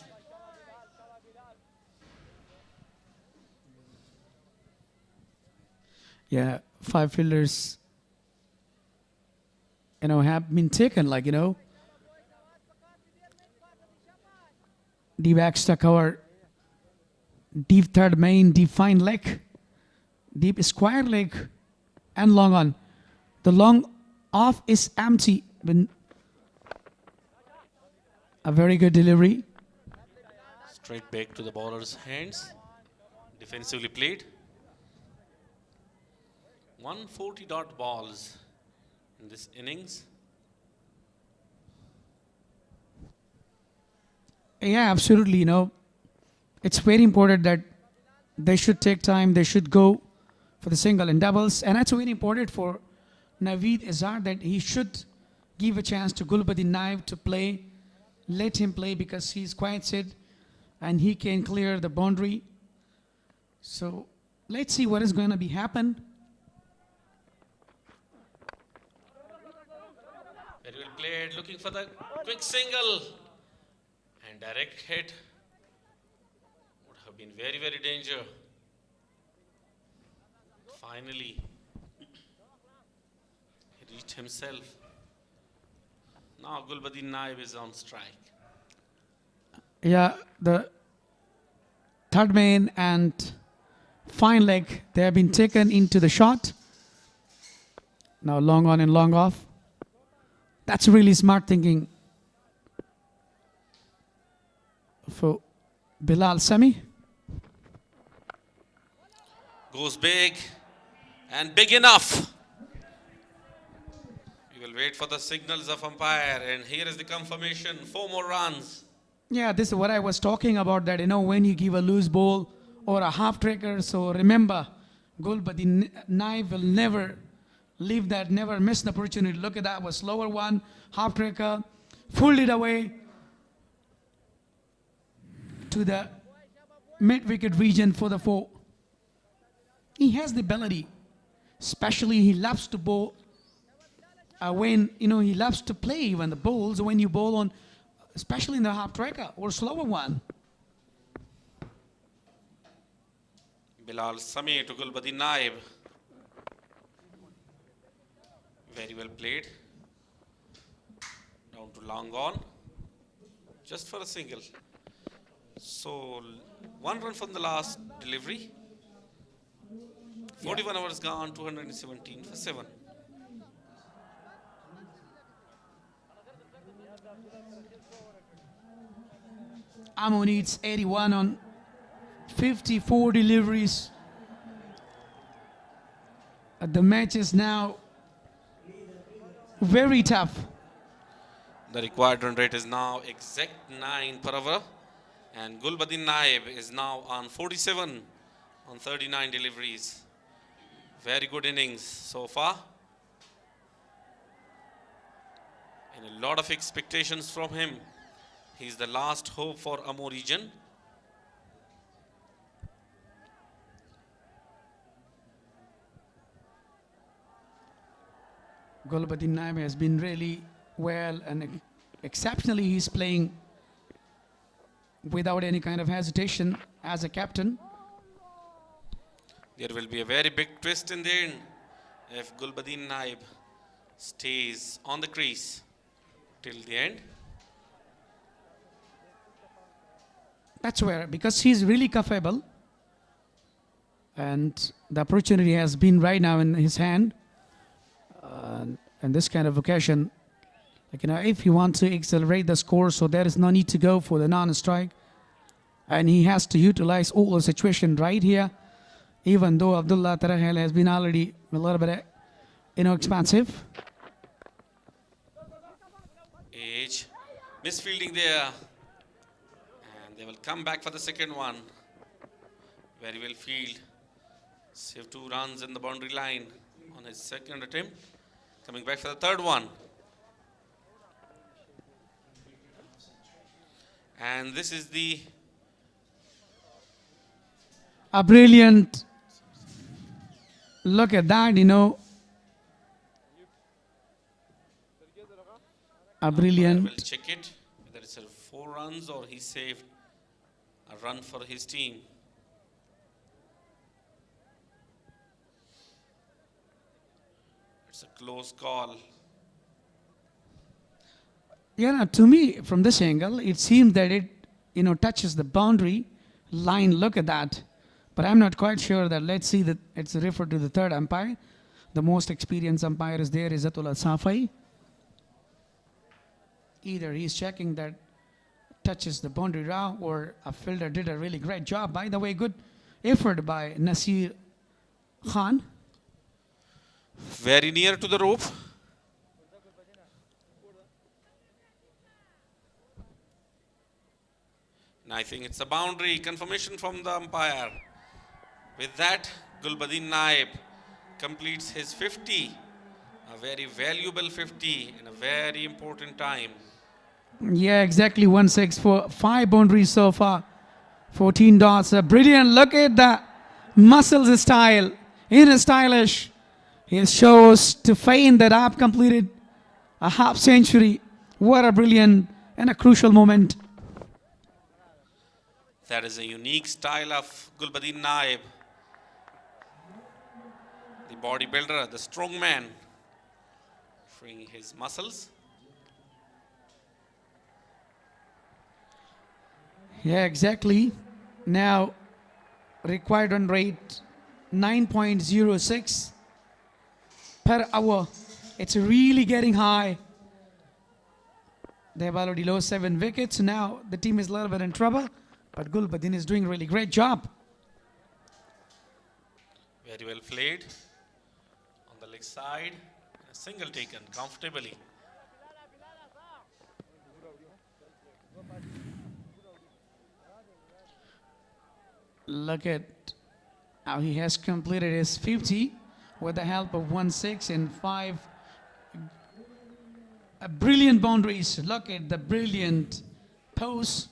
S2: Yeah, 5 fielders, have been taken, deep extra cover, deep third main, deep fine leg, deep square leg, and long on. The long off is empty. A very good delivery.
S13: Straight back to the bowler's hands. Defensively played. 140 dot balls in this innings.
S2: Yeah, absolutely. It's very important that they should take time. They should go for the single and doubles. And that's very important for Naveed Azhar, that he should give a chance to Gulbuddin Naib to play. Let him play because he's quite set and he can clear the boundary. So let's see what is going to be happen.
S13: Very well played, looking for the quick single. And direct hit would have been very, very danger. Finally, he reached himself. Now Gulbuddin Naib is on strike.
S2: Yeah, the third man and fine leg, they have been taken into the shot. Now long on and long off. That's really smart thinking for Bilal Sami.
S13: Goes big and big enough. We will wait for the signals of umpire, and here is the confirmation. 4 more runs.
S2: Yeah, this is what I was talking about, that when you give a loose ball or a half tracker, so remember, Gulbuddin Naib will never leave that, never miss the opportunity. Look at that, was slower one, half tracker, pulled it away to the mid-wicket region for the 4. He has the ability, especially he loves to bowl when, he loves to play even the bowls when you bowl on, especially in the half tracker or slower one.
S13: Bilal Sami to Gulbadin Naib. Very well played. Down to long on. Just for a single. So 1 run from the last delivery. 41 hours gone, 217 for 7.
S2: Amo needs 81 on 54 deliveries. The match is now very tough.
S13: The required run rate is now exact 9 per over. And Gulbadin Naib is now on 47 on 39 deliveries. Very good innings so far. And a lot of expectations from him. He's the last hope for Ammo region.
S2: Gulbadin Naib has been really well and exceptionally he's playing without any kind of hesitation as a captain.
S13: There will be a very big twist in the end if Gulbadin Naib stays on the crease till the end.
S2: That's where, because he's really capable and the opportunity has been right now in his hand. And this kind of occasion, if you want to accelerate the score, so there is no need to go for the non-strike. And he has to utilize all the situation right here, even though Abdullah Tarahel has been already a little bit, expansive.
S13: Age, misfielding there. And they will come back for the second one. Very well field. Saved 2 runs in the boundary line on his second attempt. Coming back for the third one. And this is
S2: a brilliant look at that, a brilliant.
S13: We'll check it, whether it's 4 runs or he saved a run for his team. It's a close call.
S2: Yeah, to me, from this angle, it seems that it, touches the boundary line. Look at that. But I'm not quite sure that. Let's see that it's referred to the third umpire. The most experienced umpire is there, Izzatullah Safai. Either he's checking that touches the boundary raw or a fielder did a really great job. By the way, good effort by Nasir Khan.
S13: Very near to the rope. And I think it's a boundary. Confirmation from the umpire. With that, Gulbadin Naib completes his 50. A very valuable 50 in a very important time.
S2: Yeah, exactly. 164, 5 boundaries so far. 14 dots. Brilliant. Look at the muscles style. Stylish. He shows to feign that I've completed a half century. What a brilliant and a crucial moment.
S13: That is a unique style of Gulbadin Naib. The bodybuilder, the strong man, freeing his muscles.
S2: Yeah, exactly. Now, required run rate 9.06 per hour. It's really getting high. They've already lost 7 wickets. Now the team is a little bit in trouble, but Gulbadin is doing a really great job.
S13: Very well played. On the leg side, a single taken comfortably.
S2: Look at how he has completed his 50 with the help of 1-6 and 5 brilliant boundaries. Look at the brilliant pose.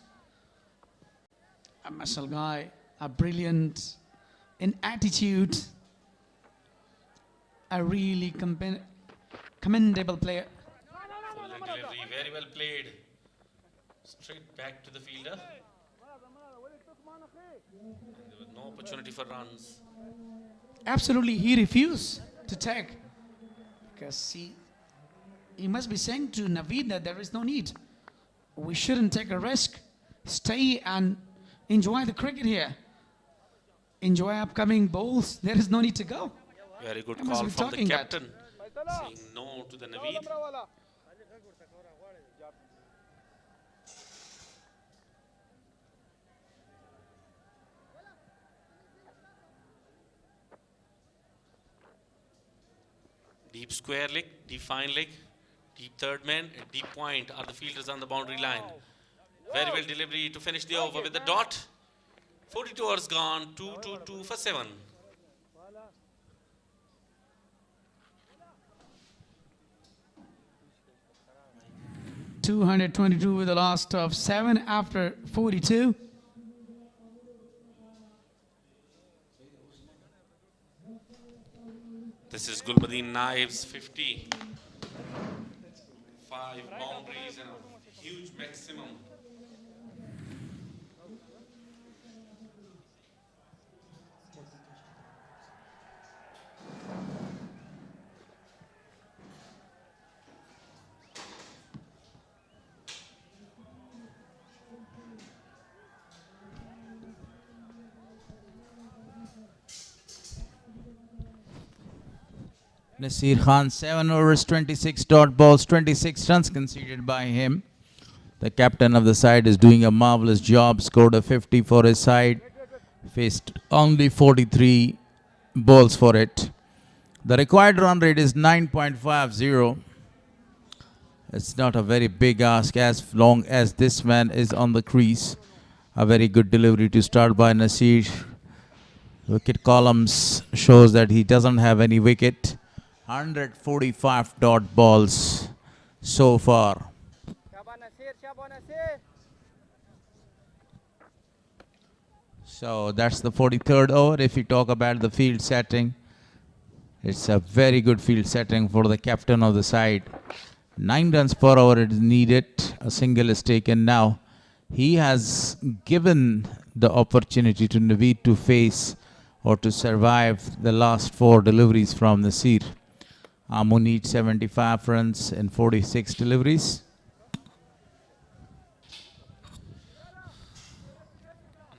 S2: A muscle guy, a brilliant in attitude, a really commendable player.
S13: Full delivery, very well played. Straight back to the fielder. There was no opportunity for runs.
S2: Absolutely, he refused to take because he must be saying to Naveed that there is no need. We shouldn't take a risk. Stay and enjoy the cricket here. Enjoy upcoming bowls. There is no need to go.
S13: Very good
S2: I must
S13: call
S2: be
S13: from the
S2: talking that.
S13: captain, saying no to the Naveed. Deep square leg, deep fine leg, deep third man, and deep point are the fielders on the boundary line. Very well delivery to finish the over with the dot. 42 overs gone, 2 for 7.
S2: $222 with a loss of 7 after 42.
S13: This is Gulbuddin Naib's 50. 5 boundaries and a huge maximum.
S9: Nasir Khan, 7 overs, 26 dot balls, 26 runs conceded by him. The captain of the side is doing a marvelous job, scored a 50 for his side, faced only 43 balls for it. The required run rate is 9.50. It's not a very big ask as long as this man is on the crease. A very good delivery to start by Nasir. Wicket columns shows that he doesn't have any wicket. 145 dot balls so far. So that's the 43rd over. If you talk about the field setting, it's a very good field setting for the captain of the side. 9 runs per hour is needed. A single is taken now. He has given the opportunity to Naveed to face or to survive the last 4 deliveries from Nasir. Amu needs 75 runs in 46 deliveries.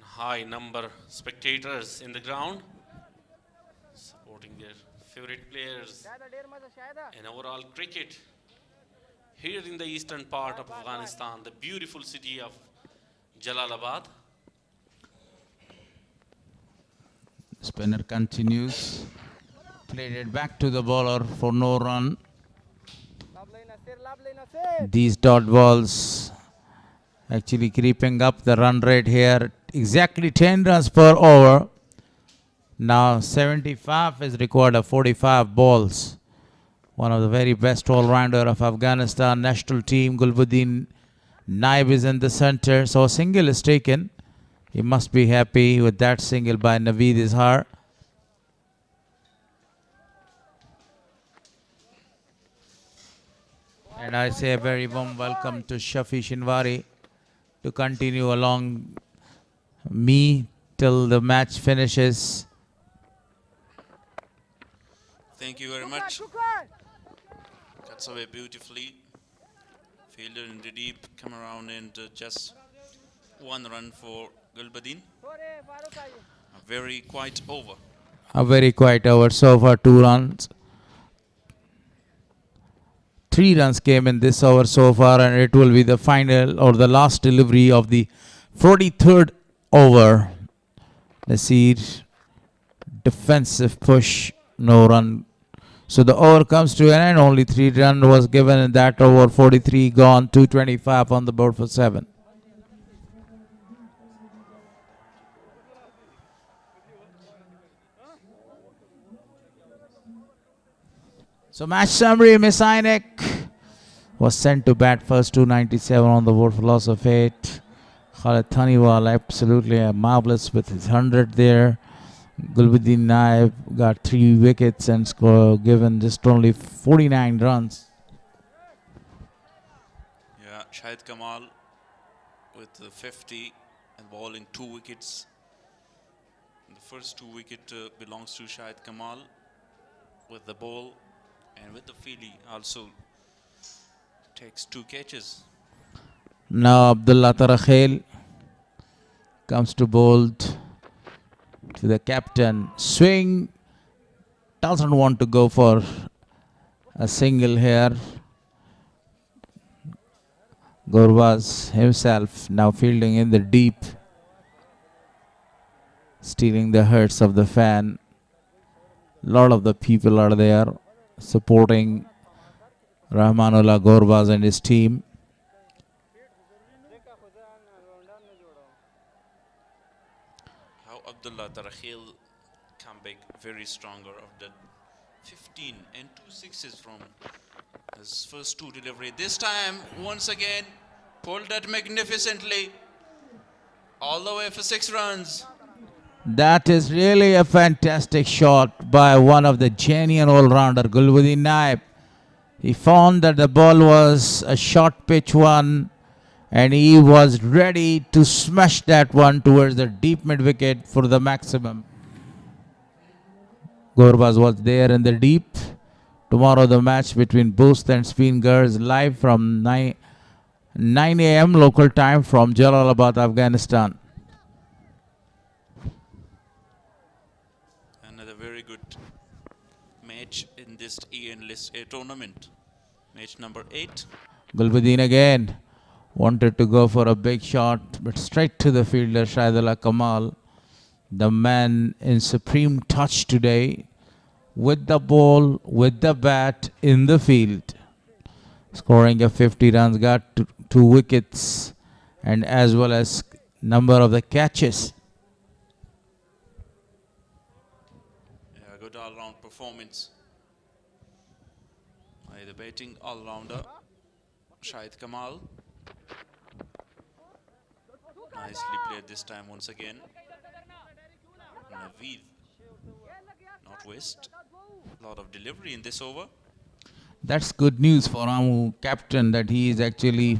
S13: High number spectators in the ground, supporting their favorite players in overall cricket. Here in the eastern part of Afghanistan, the beautiful city of Jalalabad.
S9: Spinner continues. Played it back to the bowler for no run. These dot balls actually creeping up the run rate here. Exactly 10 runs per over. Now 75 is required of 45 balls. One of the very best all-rounder of Afghanistan national team, Gulbuddin Naib, is in the center. So a single is taken. He must be happy with that single by Naveed Izhar. And I say a very warm welcome to Shafi Shinwari to continue along me till the match finishes.
S12: Thank you very much. Cuts away beautifully. Fielder in the deep, come around and just 1 run for Gulbuddin. A very quiet over.
S9: A very quiet over so far, 2 runs. 3 runs came in this over so far, and it will be the final or the last delivery of the 43rd over. Nasir, defensive push, no run. So the over comes to an end. Only 3 runs was given in that over. 43 gone, 225 on the board for 7. So match summary, Mis-e-Ainak was sent to bat first 297 on the board for loss of 8. Khalid Taniwal absolutely marvelous with his 100 there. Gulbuddin Naib got 3 wickets and given just only 49 runs.
S12: Yeah, Shahid Kamal with the 50 and bowling 2 wickets. The first 2 wicket belongs to Shahid Kamal with the ball, and with the field he also takes 2 catches.
S9: Now Abdullah Tarakhel comes to bowl to the captain. Swing, doesn't want to go for a single here. Gurbaz himself now fielding in the deep, stealing the hearts of the fan. A lot of the people are there supporting Rahmanullah Gurbaz and his team.
S12: How Abdullah Tarakhel come back very stronger after 15 and 2 sixes from his first 2 delivery. This time, once again, pulled that magnificently all the way for 6 runs.
S9: That is really a fantastic shot by one of the genuine all-rounder, Gulbuddin Naib. He found that the ball was a short pitch one, and he was ready to smash that one towards the deep mid-wicket for the maximum. Gurbaz was there in the deep. Tomorrow the match between Boost and Spin Girls live from 9 a.m. local time from Jalalabad, Afghanistan.
S12: Another very good match in this endless tournament. Match number 8.
S9: Gulbuddin again wanted to go for a big shot, but straight to the fielder, Shahidullah Kamal, the man in supreme touch today, with the ball, with the bat in the field. Scoring a 50 runs, got 2 wickets, and as well as number of the catches.
S12: Yeah, good all-round performance by the batting all-rounder Shahid Kamal. Nicely played this time once again. Naveed, Northwest. A lot of delivery in this over.
S9: That's good news for Amu captain, that he is actually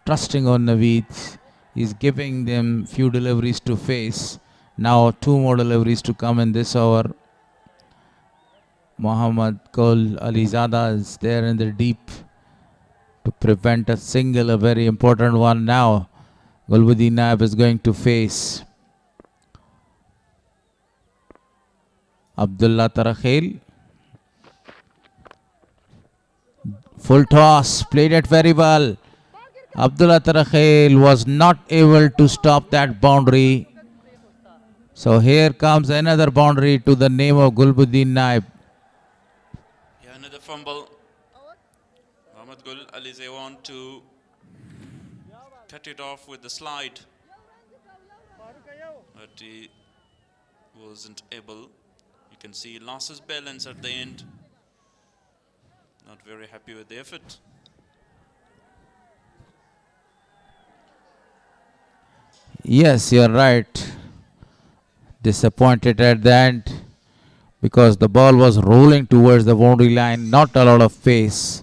S9: trusting on Naveed. He's giving them few deliveries to face. Now 2 more deliveries to come in this over. Muhammad Kol Alizada is there in the deep to prevent a single, a very important one now. Gulbuddin Naib is going to face Abdullah Tarakhel. Full toss, played it very well. Abdullah Tarakhel was not able to stop that boundary. So here comes another boundary to the name of Gulbuddin Naib.
S12: Yeah, another fumble. Muhammad Gul Alize want to cut it off with the slide, but he wasn't able. You can see he lost his balance at the end. Not very happy with the effort.
S9: Yes, you're right. Disappointed at the end because the ball was rolling towards the boundary line, not a lot of pace.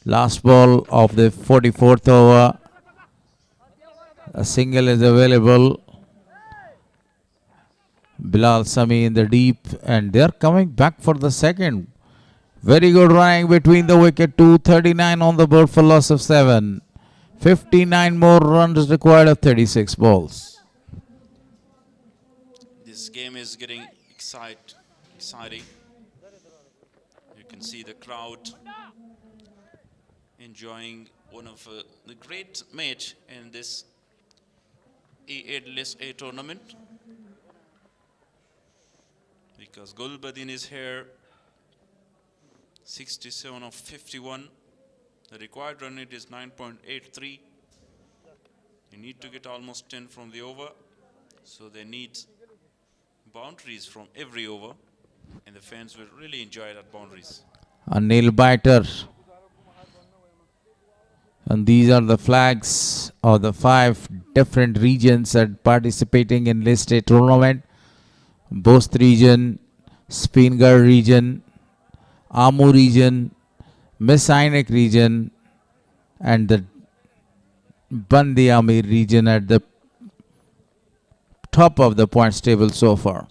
S9: Last ball of the 44th over. A single is available. Bilal Sami in the deep, and they're coming back for the second. Very good running between the wicket. 239 on the board for loss of 7. 59 more runs required of 36 balls.
S12: This game is getting exciting. You can see the crowd enjoying one of the great match in this A tournament, because Gulbuddin is here. 67 of 51. The required run rate is 9.83. You need to get almost 10 from the over, so they need boundaries from every over, and the fans will really enjoy that boundaries.
S9: a nail biter. And these are the flags of the 5 different regions that participating in List A tournament. Bost region, Spingar region, Amu region, Mis-e-Ainak region, and the Bandiamir region at the top of the points table so far.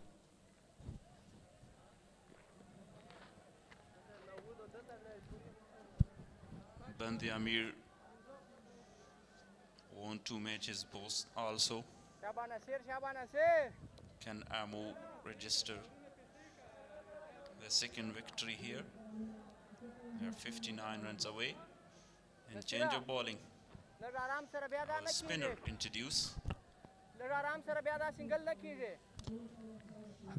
S12: Bandiamir won 2 matches both also. Can Amu register the second victory here? They are 59 runs away. And change of bowling. Our spinner introduce.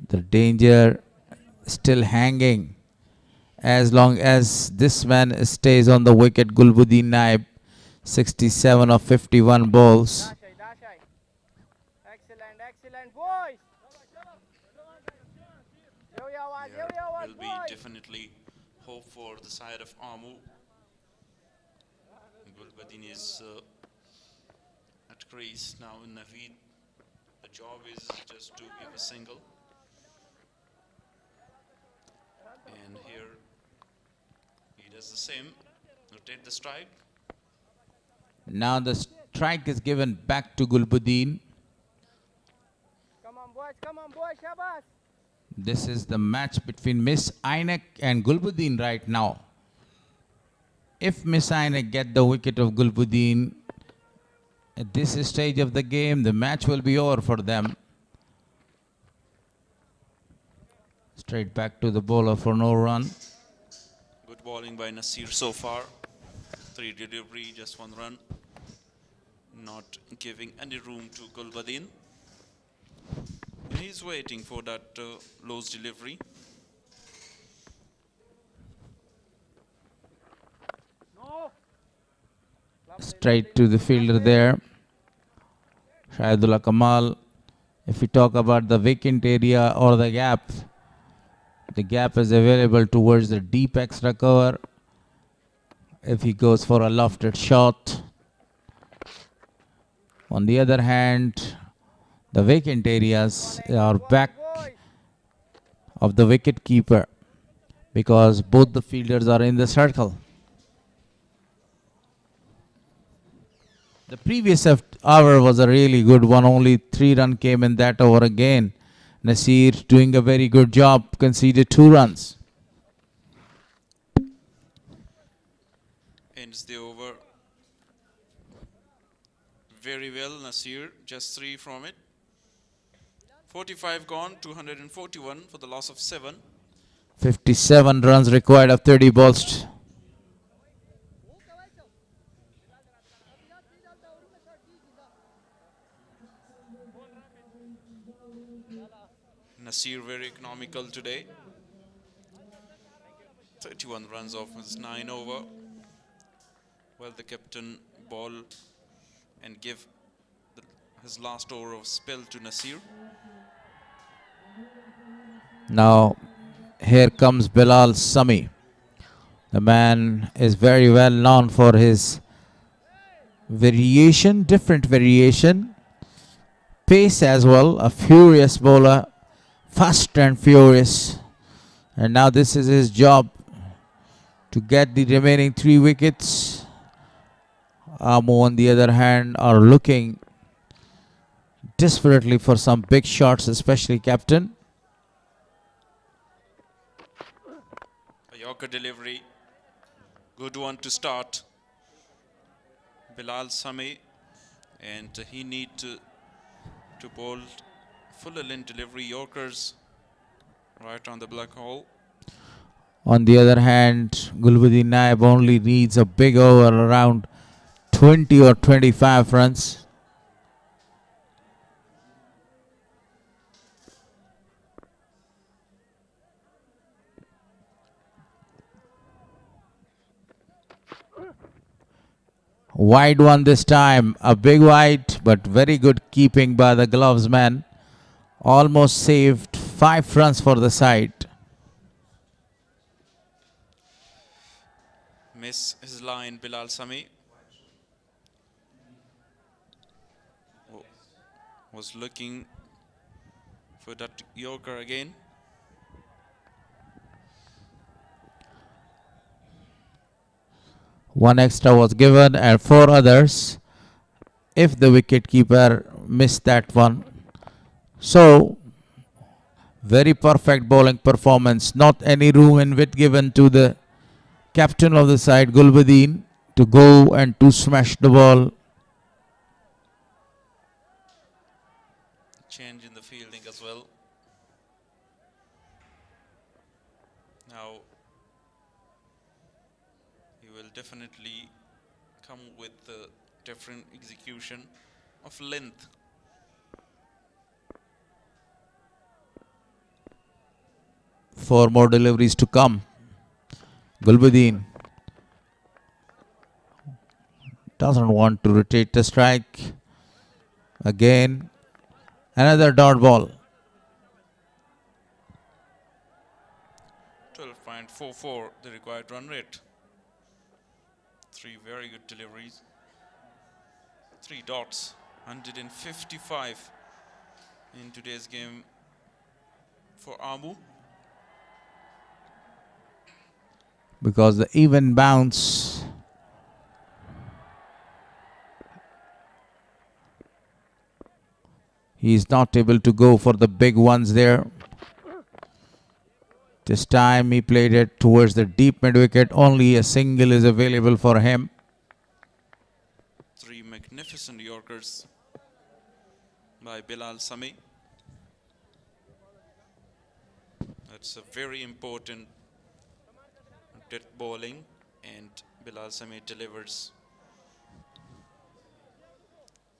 S9: The danger still hanging as long as this man stays on the wicket. Gulbuddin Naib, 67 of 51 balls.
S5: Excellent, boys.
S12: Will be definitely hope for the side of Amu. Gulbuddin is at crease now in Naveed. The job is just to give a single. And here he does the same. Rotate the strike.
S9: Now the strike is given back to Gulbuddin.
S5: Come on, boys, Shabas.
S9: This is the match between Mis-e-Ainak and Gulbuddin right now. If Mis-e-Ainak get the wicket of Gulbuddin at this stage of the game, the match will be over for them. Straight back to the bowler for no run.
S12: Good bowling by Nasir so far. 3 delivery, just 1 run. Not giving any room to Gulbuddin. And he's waiting for that loose delivery.
S9: Straight to the fielder there. Shahidullah Kamal. If we talk about the vacant area or the gap is available towards the deep extra cover. If he goes for a lofted shot. On the other hand, the vacant areas are back of the wicket keeper because both the fielders are in the circle. The previous hour was a really good one. Only 3 runs came in that over again. Nasir doing a very good job, conceded 2 runs.
S12: Ends the over very well. Nasir just 3 from it. 45 gone, 241 for the loss of 7.
S9: 57 runs required of 30 balls.
S12: Nasir very economical today. 31 runs off his 9 over. Well, the captain ball and give his last over of spell to Nasir.
S9: Now, here comes Bilal Sami. The man is very well known for his variation, different variation. Pace as well, a furious bowler, fast and furious. And now this is his job to get the remaining 3 wickets. Amu, on the other hand, are looking desperately for some big shots, especially captain.
S12: A Yorker delivery. Good one to start. Bilal Sami. And he need to bowl full length delivery Yorkers right on the black hole.
S9: On the other hand, Gulbuddin Naib only needs a big over around 20 or 25 runs. Wide one this time, a big wide, but very good keeping by the gloves man. Almost saved 5 runs for the side.
S13: miss his line, Bilal Sami. Was looking for that Yorker again.
S9: One extra was given and 4 others if the wicketkeeper missed that one. So, very perfect bowling performance. Not any room in wit given to the captain of the side, Gulbuddin, to go and to smash the ball.
S13: Change in the fielding as well. Now, he will definitely come with a different execution of length.
S9: Four more deliveries to come. Gulbuddin doesn't want to rotate the strike. Again, another dot ball.
S13: 12.44 the required run rate. 3 very good deliveries. 3 dots. 155 in today's game for Amu.
S9: Because the even bounce he is not able to go for the big ones there. This time he played it towards the deep mid wicket. Only a single is available for him.
S13: 3 magnificent Yorkers by Bilal Sami. That's a very important death bowling, and Bilal Sami delivers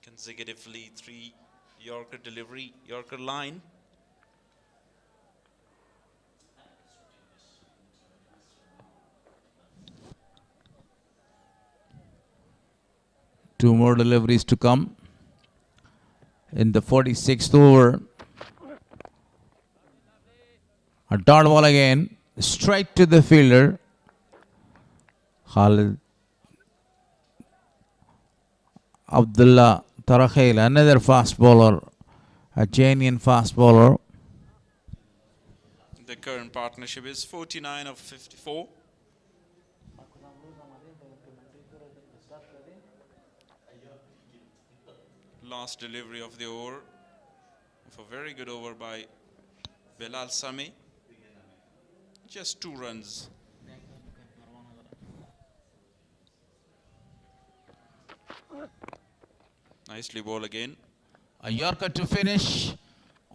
S13: consecutively 3 Yorker delivery, Yorker line.
S9: Two more deliveries to come in the 46th over. A dot ball again, straight to the fielder. Khalid Abdullah Tarakhel, another fast bowler, a genuine fast bowler.
S13: The current partnership is 49 of 54. Last delivery of the over, of a very good over by Bilal Sami. Just 2 runs. Nicely ball again.
S9: A Yorker to finish.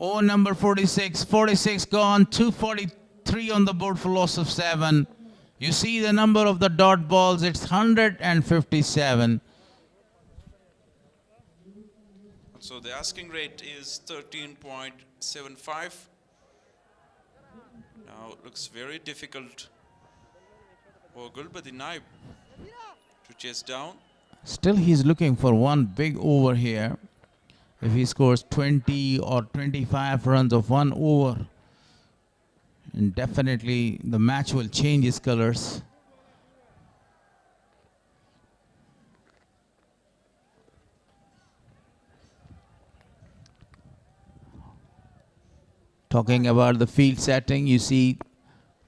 S9: Over number 46. 46 gone. 243 on the board for loss of 7. You see the number of the dot balls. It's 157.
S13: So the asking rate is 13.75. Now it looks very difficult for Gulbuddin to chase down.
S9: Still he's looking for one big over here. If he scores 20 or 25 runs of one over, and definitely the match will change its colors. Talking about the field setting, you see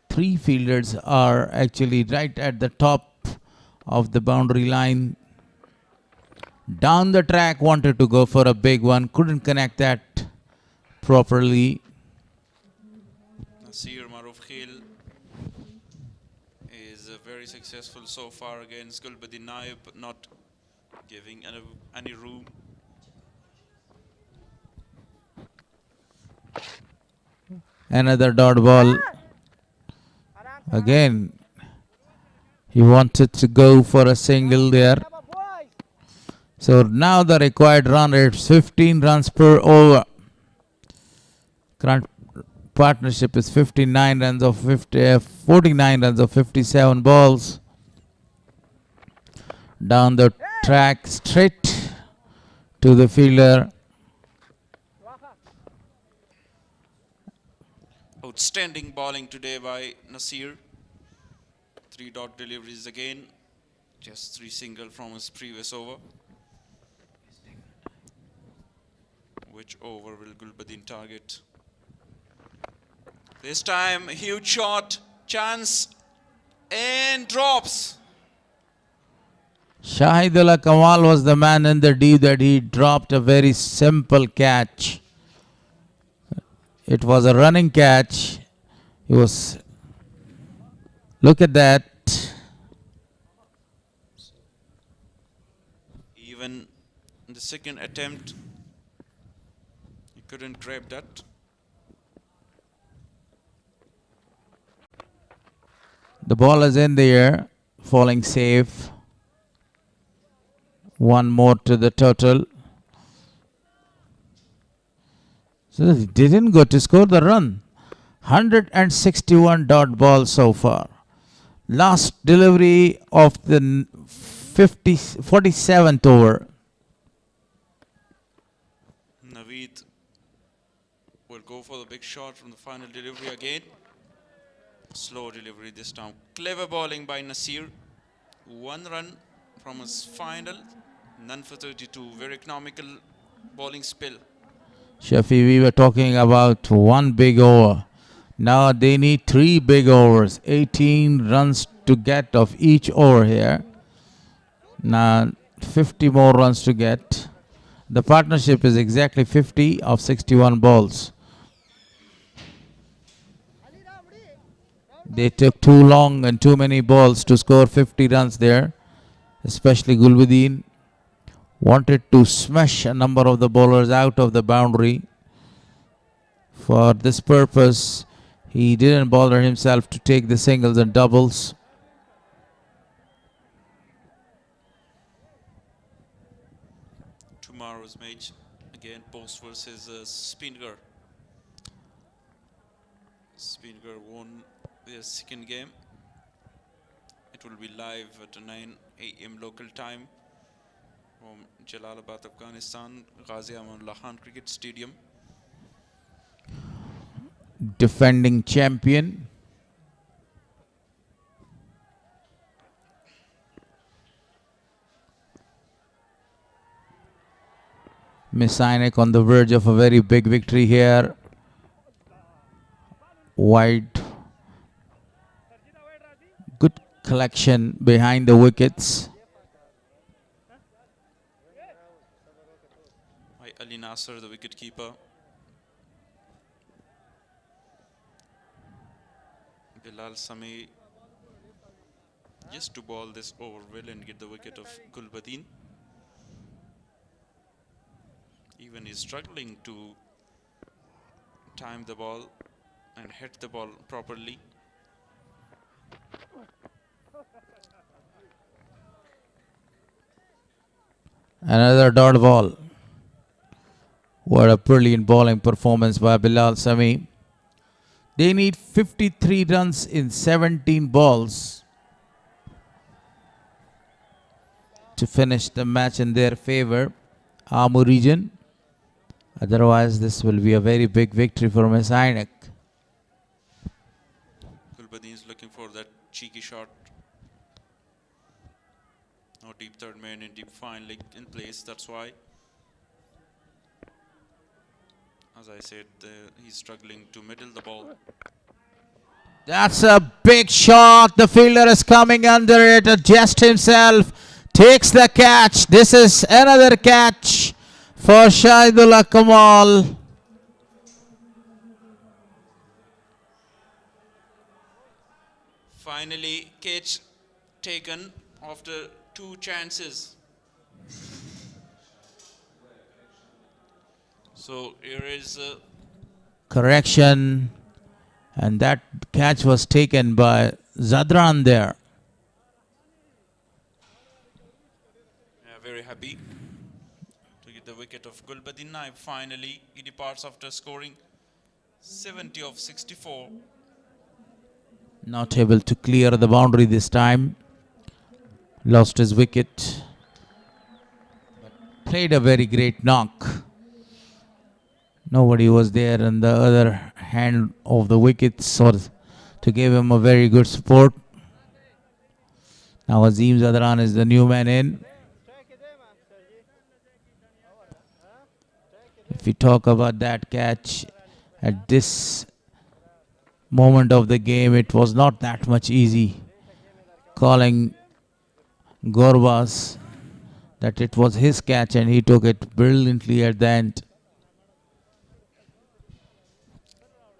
S9: 3 fielders are actually right at the top of the boundary line. Down the track, wanted to go for a big one, couldn't connect that properly.
S13: Nasir Maruf Khil is very successful so far against Gulbuddin Naib, not giving any room.
S9: Another dot ball. Again, he wanted to go for a single there. So now the required run rate is 15 runs per over. Current partnership is 49 runs of 49 runs of 57 balls. Down the track, straight to the fielder.
S13: Outstanding bowling today by Nasir. 3 dot deliveries again. Just 3 single from his previous over. Which over will Gulbuddin target? This time, huge shot, chance, and drops.
S9: Shahidullah Kamal was the man in the deep that he dropped a very simple catch. It was a running catch. He was, look at that.
S13: Even in the second attempt, he couldn't grab that.
S9: The ball is in the air, falling safe. One more to the total. So he didn't go to score the run. 161 dot ball so far. Last delivery of the 47th over.
S13: Naveed will go for the big shot from the final delivery again. Slow delivery this time. Clever bowling by Nasir. 1 run from his final. None for 32. Very economical bowling spell.
S9: Shafi, we were talking about 1 big over. Now they need 3 big overs. 18 runs to get of each over here. Now 50 more runs to get. The partnership is exactly 50 of 61 balls. They took too long and too many balls to score 50 runs there. Especially Gulbuddin wanted to smash a number of the bowlers out of the boundary. For this purpose, he didn't bother himself to take the singles and doubles.
S13: Tomorrow's match, again, Post versus Spingar. Spingar won their second game. It will be live at 9 a.m. local time from Jalalabad, Afghanistan, Ghazi Amanullah Khan Cricket Stadium.
S9: Defending champion. Mis-e-Ainak on the verge of a very big victory here. Wide. Good collection behind the wickets.
S13: By Ali Nasser, the wicketkeeper. Bilal Sami just to bowl this over well and get the wicket of Gulbuddin. Even he's struggling to time the ball and hit the ball properly.
S9: Another dot ball. What a brilliant bowling performance by Bilal Sami. They need 53 runs in 17 balls to finish the match in their favor. Amur region. Otherwise, this will be a very big victory for Mis-e-Ainak.
S13: Gulbuddin is looking for that cheeky shot. No deep third man and deep fine leg in place. That's why, as I said, he's struggling to middle the ball.
S9: That's a big shot. The fielder is coming under it. Adjust himself. Takes the catch. This is another catch for Shahidullah Kamal.
S13: Finally, catch taken after 2 chances. So here is a
S9: Correction. And that catch was taken by Zadran there.
S13: very happy to get the wicket of Gulbuddin. Finally, he departs after scoring 70 of 64.
S9: Not able to clear the boundary this time. Lost his wicket. Played a very great knock. Nobody was there on the other hand of the wickets or to give him a very good support. Now Azim Zadran is the new man in. If we talk about that catch at this moment of the game, it was not that much easy calling Gorbas that it was his catch and he took it brilliantly at the end.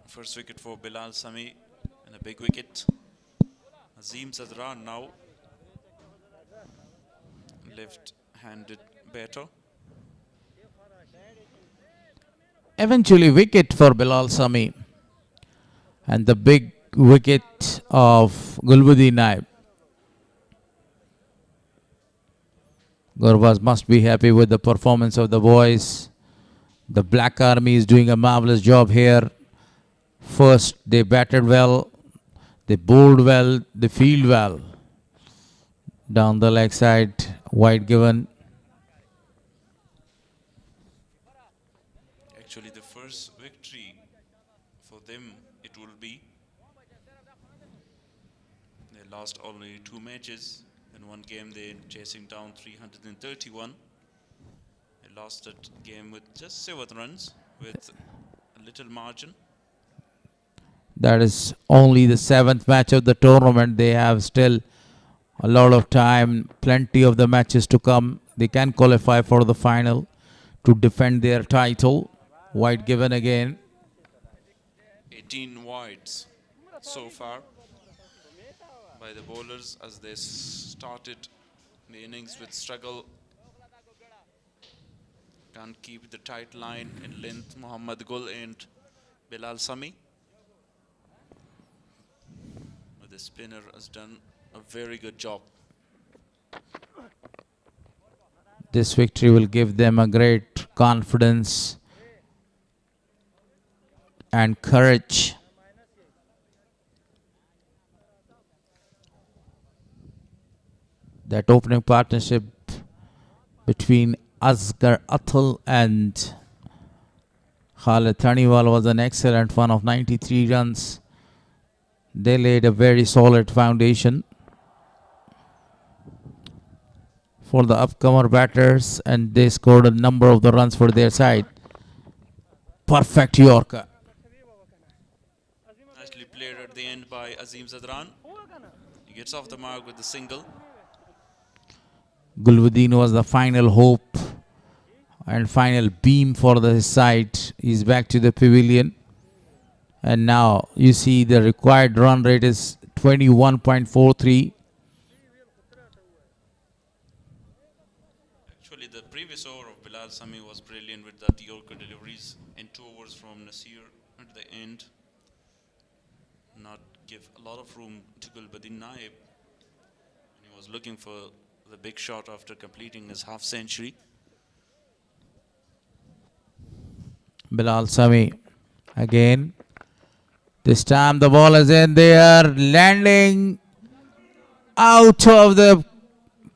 S12: First wicket for Bilal Sami and a big wicket. Azim Zadran now left-handed batter.
S9: Eventually wicket for Bilal Sami and the big wicket of Gulbuddin Naib. Gorbas must be happy with the performance of the boys. The Black Army is doing a marvelous job here. First, they batted well, they bowled well, they field well. Down the leg side, wide given.
S12: Actually, the first victory for them, it will be. They lost only 2 matches. In one game, they're chasing down 331. They lost that game with just 7 runs, with a little margin.
S9: That is only the 7th match of the tournament. They have still a lot of time, plenty of the matches to come. They can qualify for the final to defend their title. Wide given again.
S12: 18 wides so far by the bowlers as they started the innings with struggle. Can't keep the tight line in length. Muhammad Gul and Bilal Sami. But the spinner has done a very good job.
S9: This victory will give them a great confidence and courage. That opening partnership between Asghar Athal and Khalid Taniwal was an excellent one of 93 runs. They laid a very solid foundation for the upcomer batters and they scored a number of the runs for their side. Perfect Yorker.
S12: Nicely played at the end by Azim Zadran. He gets off the mark with the single.
S9: Gulbuddin was the final hope and final beam for his side. He's back to the pavilion. And now you see the required run rate is 21.43.
S12: Actually, the previous over of Bilal Sami was brilliant with that Yorker deliveries and 2 overs from Nasir at the end. Not give a lot of room to Gulbuddin Naib. He was looking for the big shot after completing his half century.
S9: Bilal Sami again. This time the ball is in there, landing out of the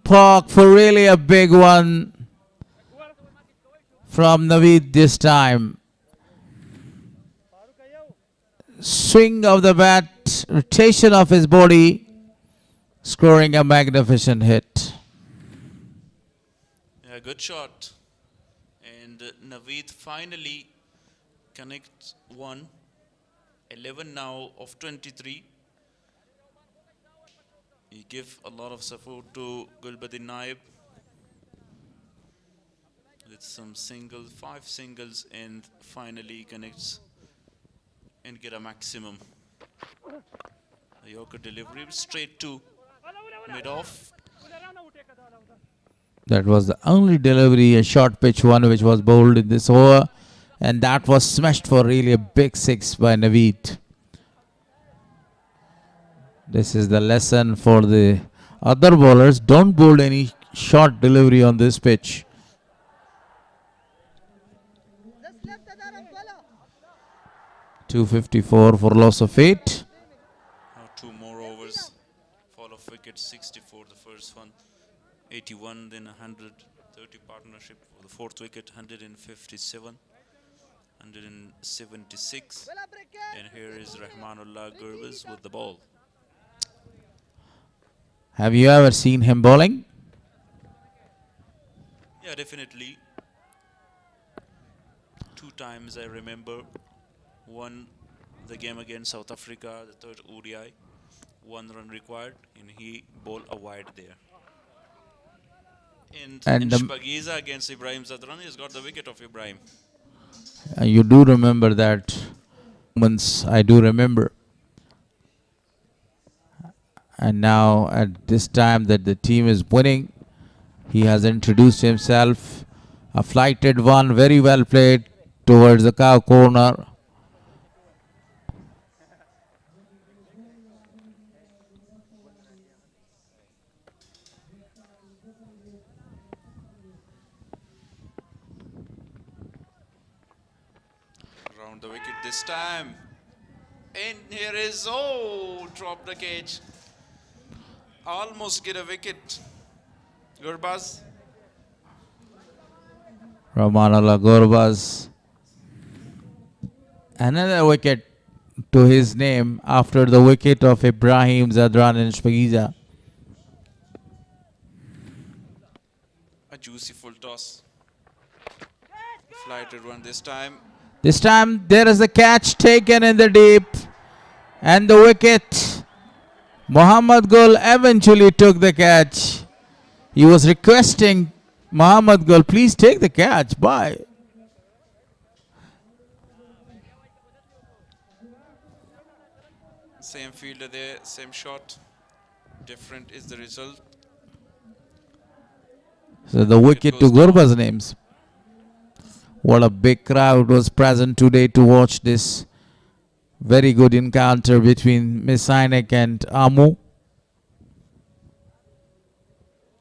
S9: park for really a big one from Naveed this time. Swing of the bat, rotation of his body, scoring a magnificent hit.
S12: Yeah, good shot. And Naveed finally connects one. 11 now of 23. He give a lot of support to Gulbuddin Naib with some singles, 5 singles, and finally connects and get a maximum. The Yorker delivery straight to mid-off.
S9: That was the only delivery, a short pitch one, which was bowled in this over. And that was smashed for really a big 6 by Naveed. This is the lesson for the other bowlers. Don't bowl any short delivery on this pitch. .254 for loss of 8.
S12: Now 2 more overs. Fall of wicket 64 the first one. 81 then 130 partnership for the 4th wicket 157. 176. And here is Rahmanullah Gurbaz with the ball.
S9: Have you ever seen him bowling?
S12: Yeah, definitely. 2 times I remember. One, the game against South Africa, the third ODI. 1 run required, and he bowled a wide there. And in Shpagiza against Ibrahim Zadran, he's got the wicket of Ibrahim.
S9: You do remember that moments, I do remember. And now at this time that the team is winning, he has introduced himself. A flighted one, very well played towards the cow corner.
S12: Around the wicket this time. And here is, oh, drop the cage. Almost get a wicket. Gurbaz.
S9: Ramanullah Gurbaz. Another wicket to his name after the wicket of Ibrahim Zadran in Shpagiza.
S12: A juicy full toss. Flighted one this time.
S9: This time there is a catch taken in the deep and the wicket. Muhammad Gul eventually took the catch. He was requesting Muhammad Gul, please take the catch. Bye.
S12: Same fielder there, same shot. Different is the result.
S9: So the wicket to Gurbaz's names. What a big crowd was present today to watch this very good encounter between Mis-e-Ainak and Amu.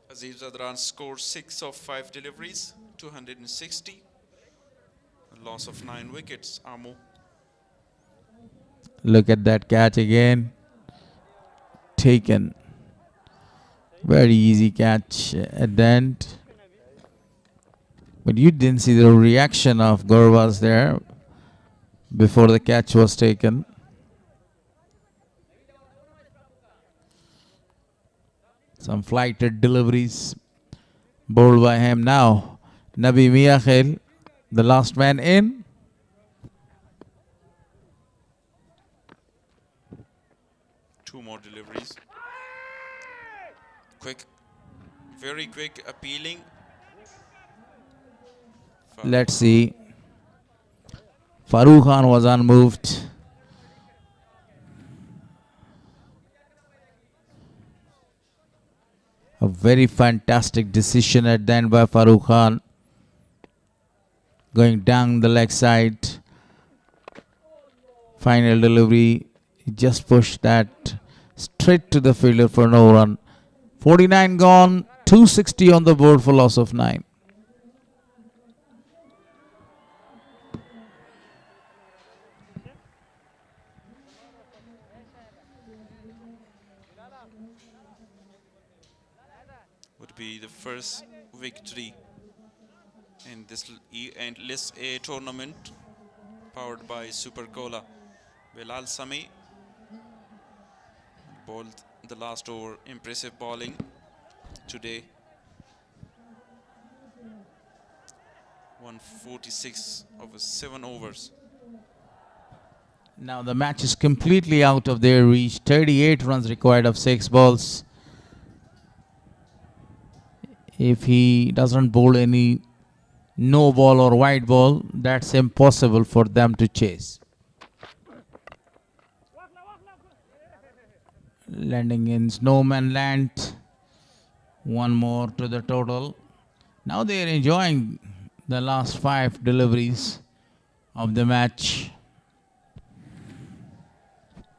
S12: Aziz Zadran scored 6 of 5 deliveries, 260. A loss of 9 wickets, Amu.
S9: Look at that catch again. Taken. Very easy catch at the end. But you didn't see the reaction of Gurbaz there before the catch was taken. Some flighted deliveries bowled by him now. Nabi Miakhil, the last man in.
S12: Two more deliveries. Quick, very quick, appealing.
S9: Let's see. Farooq Khan was unmoved. A very fantastic decision at the end by Farooq Khan. Going down the leg side. Final delivery. He just pushed that straight to the fielder for no run. 49 gone. 260 on the board for loss of 9.
S12: Would be the first victory in this endless A tournament powered by Super Cola. Bilal Sami bowled the last over. Impressive bowling today. 146 over 7 overs.
S9: Now the match is completely out of their reach. 38 runs required of 6 balls. If he doesn't bowl any no ball or wide ball, that's impossible for them to chase. Landing in snowman land. One more to the total. Now they are enjoying the last 5 deliveries of the match.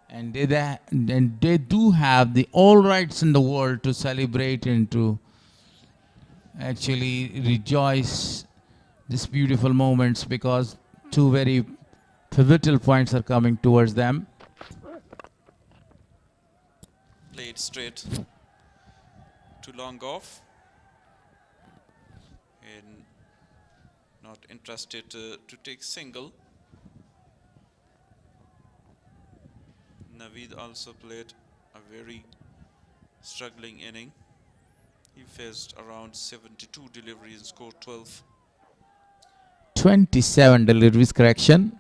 S9: And they do have the all rights in the world to celebrate and to actually rejoice these beautiful moments, because 2 very pivotal points are coming towards them.
S12: Played straight. Too long off. And not interested to take single. Naveed also played a very struggling inning. He faced around 72 deliveries and scored 12.
S9: 27 deliveries, correction.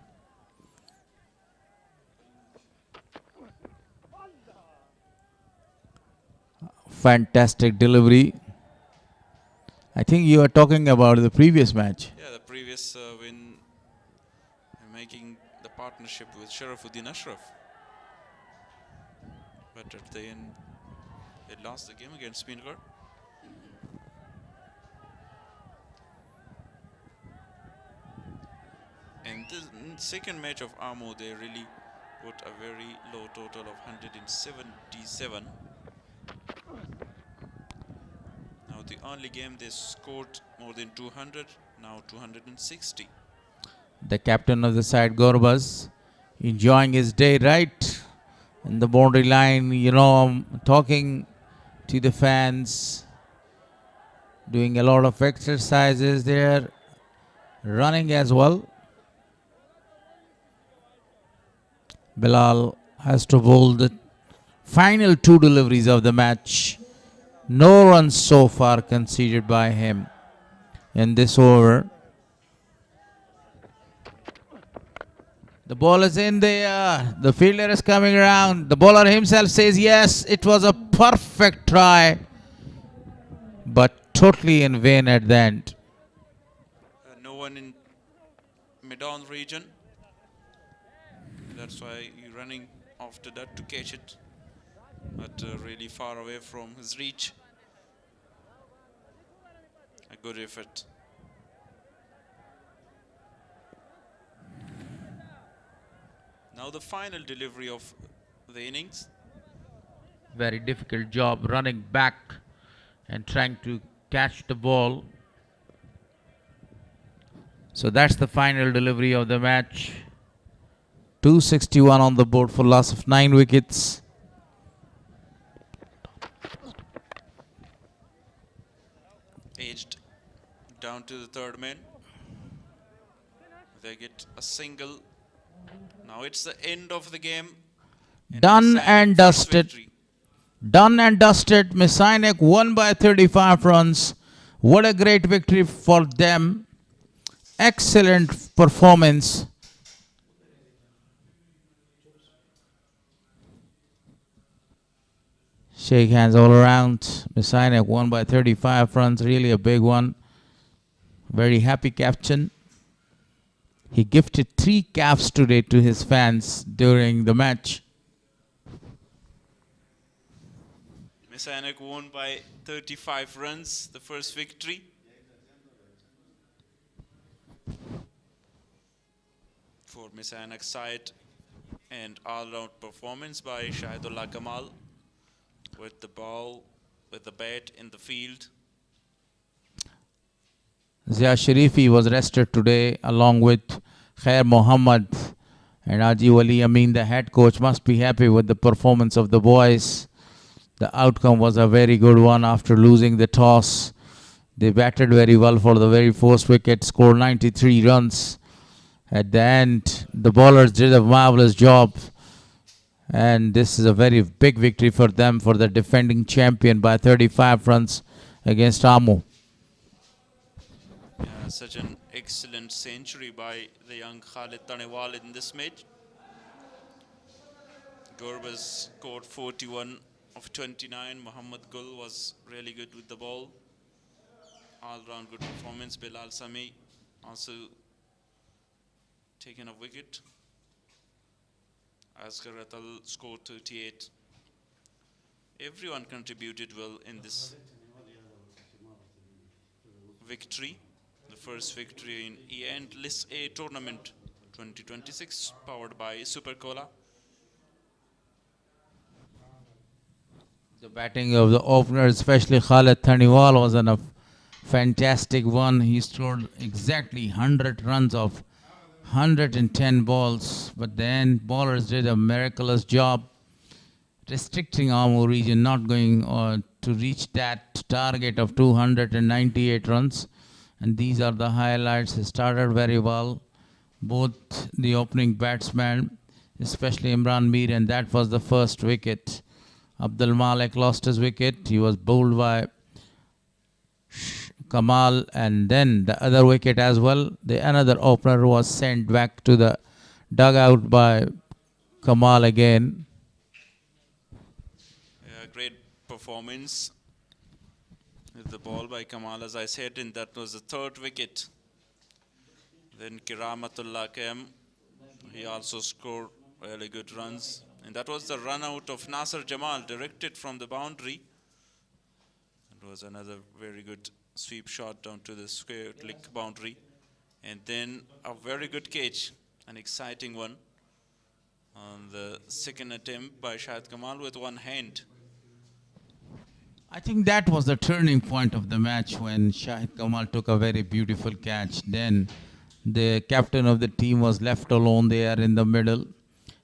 S9: Fantastic delivery. I think you are talking about the previous match.
S12: Yeah, the previous win, making the partnership with Sharafuddin Ashraf. But at the end, they lost the game against Spinker. And the second match of Amo, they really put a very low total of 177. Now the only game they scored more than 200, now 260.
S9: The captain of the side, Gorbas, enjoying his day right in the boundary line, you know, talking to the fans, doing a lot of exercises there, running as well. Bilal has to bowl the final two deliveries of the match. No runs so far conceded by him in this over. The ball is in there. The fielder is coming around. The bowler himself says yes, it was a perfect try, but totally in vain at the end.
S12: No one in mid-on region. That's why he's running after that to catch it, but really far away from his reach. A good effort. Now the final delivery of the innings.
S9: Very difficult job running back and trying to catch the ball. So that's the final delivery of the match. 261 on the board for loss of 9 wickets.
S12: Aged down to the third man. They get a single. Now it's the end of the game.
S9: Done and dusted. Done and dusted. Mis-e-Ainak won by 35 runs. What a great victory for them. Excellent performance. Shake hands all around. Mis-e-Ainak won by 35 runs. Really a big one. Very happy captain. He gifted 3 caps today to his fans during the match.
S12: Mis-e-Ainak won by 35 runs, the first victory. For Mis-e-Ainak side, and all-round performance by Shahidullah Kamal with the ball, with the bat in the field.
S9: Zia Sharifi was rested today along with Khair Mohammed and Aji Wali Amin. The head coach must be happy with the performance of the boys. The outcome was a very good one after losing the toss. They batted very well for the very first wicket, scored 93 runs. At the end, the bowlers did a marvelous job. And this is a very big victory for them, for the defending champion, by 35 runs against Amo.
S12: Such an excellent century by the young Khalid Tanewal in this match. Gurbaz scored 41 of 29. Muhammad Gul was really good with the ball. All-round good performance. Bilal Sami also taken a wicket. Asghar Atal scored 38. Everyone contributed well in this victory. The first victory in Endless A tournament 2026, powered by Super Cola.
S9: The batting of the opener, especially Khalid Tanewal, was a fantastic one. He scored exactly 100 runs of 110 balls, but then bowlers did a miraculous job restricting Amo region, not going to reach that target of 298 runs. And these are the highlights. He started very well. Both the opening batsmen, especially Imran Mir, and that was the first wicket. Abdul Malik lost his wicket. He was bowled by Kamal, and then the other wicket as well. Another opener was sent back to the dugout by Kamal again.
S12: Great performance with the ball by Kamal, as I said, and that was the third wicket. Then Kiramatullah came. He also scored really good runs. And that was the run out of Nasser Jamal, directed from the boundary. It was another very good sweep shot down to the square leg boundary. And then a very good catch, an exciting one, on the second attempt by Shahid Kamal with one hand.
S9: I think that was the turning point of the match when Shahid Kamal took a very beautiful catch. Then the captain of the team was left alone there in the middle.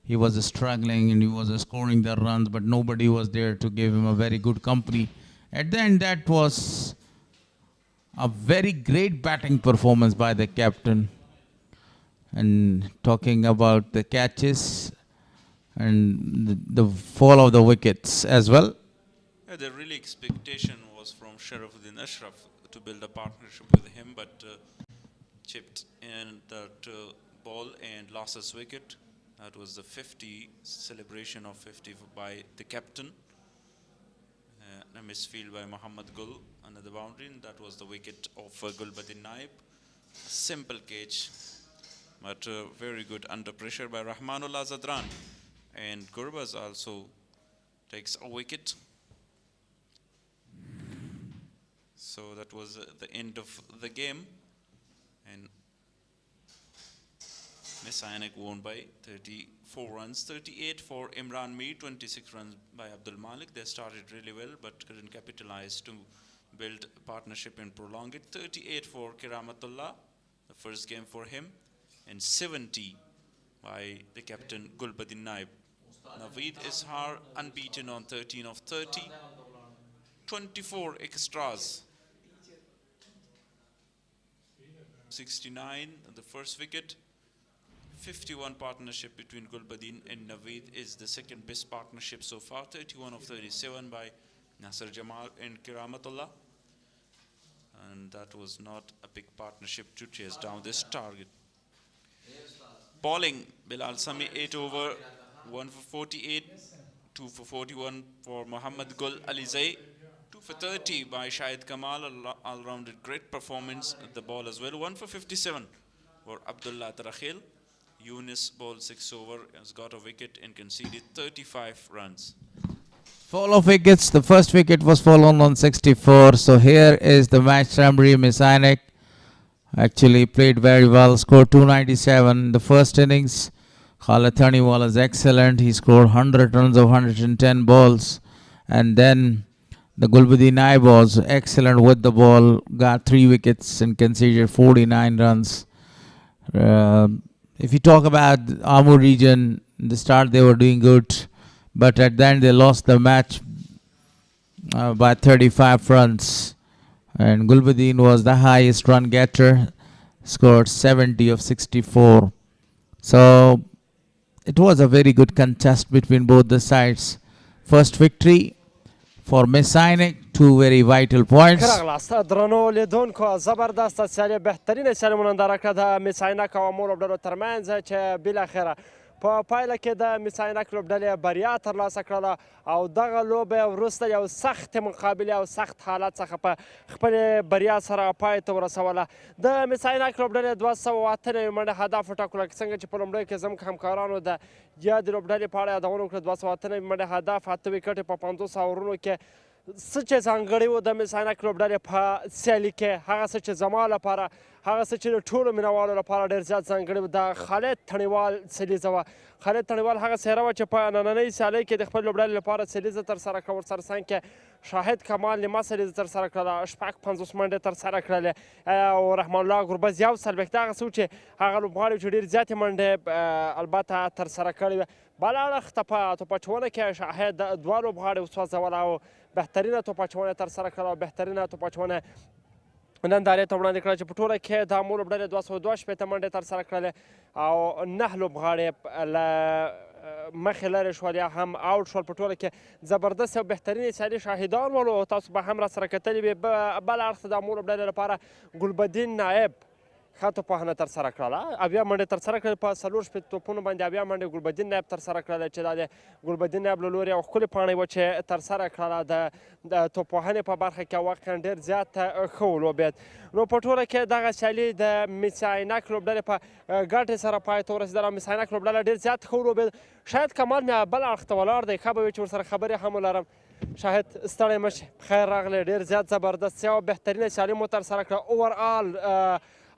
S9: He was struggling and he was scoring the runs, but nobody was there to give him a very good company. At the end, that was a very great batting performance by the captain. And talking about the catches and the fall of the wickets as well.
S12: Yeah, the real expectation was from Sharafuddin Ashraf to build a partnership with him, but chipped in that ball and lost his wicket. That was the 50 celebration of 50 by the captain. A misfield by Muhammad Gul under the boundary, and that was the wicket of Gulbuddin Naib. Simple catch, but very good under pressure by Rahmanullah Zadran. And Gurbaz also takes a wicket. So that was the end of the game. And Mis-e-Ainak won by 34 runs, 38 for Imran Mir, 26 runs by Abdul Malik. They started really well but couldn't capitalize to build a partnership and prolong it. 38 for Kiramatullah, the first game for him, and 70 by the captain Gulbuddin Naib. Naveed Ishar unbeaten on 13 of 30, 24 extras. 69 the first wicket. 51 partnership between Gulbuddin and Naveed is the second best partnership so far. 31 of 37 by Nasser Jamal and Kiramatullah. And that was not a big partnership to chase down this target. Bowling, Bilal Sami 8 over, 1 for 48, 2 for 41 for Muhammad Gul Alizai, 2 for 30 by Shahid Kamal, all-rounded great performance at the ball as well. 1 for 57 for Abdullah Tarakhil. Yunus bowled 6 over, has got a wicket and conceded 35 runs.
S9: Fall of wickets. The first wicket was fallen on 64. So here is the match summary. Mis-e-Ainak actually played very well, scored 297. The first innings, Khalid Taniwal was excellent. He scored 100 runs of 110 balls. And then the Gulbuddin Naib was excellent with the ball, got 3 wickets and conceded 49 runs. If you talk about Amur region, in the start they were doing good, but at the end they lost the match by 35 runs. And Gulbuddin was the highest run getter, scored 70 of 64. So it was a very good contest between both the sides. First victory for Mis-e-Ainak, 2 very vital points.
S3: درنو لیدونکو زبردست سیالي بهترینه سیالي ننداره کړه د mis-e-Ainak او امور لوبډلو ترمنځ چې بالاخره په پایله کې د mis-e-Ainak لوبډلې بریا ترلاسه کړله او دغه لوبه وروسته یو سخت مقابله او سخت حالت څخه په خپل بریا سره پای ته ورسوله. د mis-e-Ainak لوبډلې 298 منډه هدف وټاکله، څنګه چې په لومړیو کې زموږ همکارانو د یادې لوبډلې په اړه یادونه وکړه. 298 منډه هدف، 8 ویکټې په 50 اورونو کې. څه چې ځانګړی و د mis-e-Ainak لوبډلې په سیالي کې، هغه څه چې زما لپاره، هغه څه چې د ټولو مینوالو لپاره ډېر زیات ځانګړی و، د خالد تڼیوال سلیزه وه. خالد تڼیوال هغه څهره وه چې په نننۍ سیالۍ کې د خپل لوبډلې لپاره سلیزه ترسره کړه. ورسره څنګ کې شاهد کمال نیمه سلیزه ترسره کړله، 50 منډې ترسره کړلې، او رحمان الله ګربز 140. هغه څه و چې هغه لوبغاړي چې ډېر زیاتې منډې البته ترسره کړې وې. بل اړخ ته په توپاچونه کې شاهد 2 لوبغاړي وسوځول او بهترینه توپاچونه ترسره کړله او بهترینه توپاچونه نندارې ته وړاندې کړه چې په ټوله کې د مو لوبډلې 202 منډې ترسره کړلې او 9 لوبغاړي له مخې لرې شول یا هم آوټ شول. په ټوله کې زبردست او بهترینې سیالي شاهدان ولو. تاسو به هم راسره کتلي وي. بل اړخ ته د مو لوبډلې لپاره ګلبدین نایب ښه توپوهنه ترسره کړله. 80 منډې ترسره کړلې. په 4 توپونو باندې 80 منډې ګلبدین نایب ترسره کړله چې دا د ګلبدین نایب له لورې یوه ښکلې پاڼۍ وه چې ترسره کړله. د توپوهنې په برخه کې واقعا ډېر زیات ښه ولوبېد. نو په ټوله کې دغه سیالي د میس-ائناک لوبډلې په ګټې سره پای ته ورسېدله. میس-ائناک لوبډله ډېر زیات ښه ولوبېد. شاید کمال مې بل اړخ ته ولاړ دی. ښه به وي چې ورسره خبرې هم ولرم. شاهد ستړی مه شي، بخیر راغلی. ډېر زیات زبردست او بهترینه سیالي مو ترسره کړه. اوورآل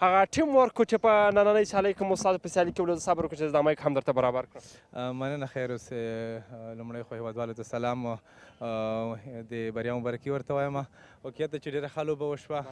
S3: هغه ټیم ورک چې په نننۍ سیالۍ کې مو ستاسو په سیالي کې ولید، صبر وکړئ چې دا مایک هم درته برابر کړم.
S7: مننه. خیر اوسې. لومړی خو هېوادوالو ته سلام، د بریا مبارکي ورته وایم. واقعیت چې ډېره ښه لوبه وشوه.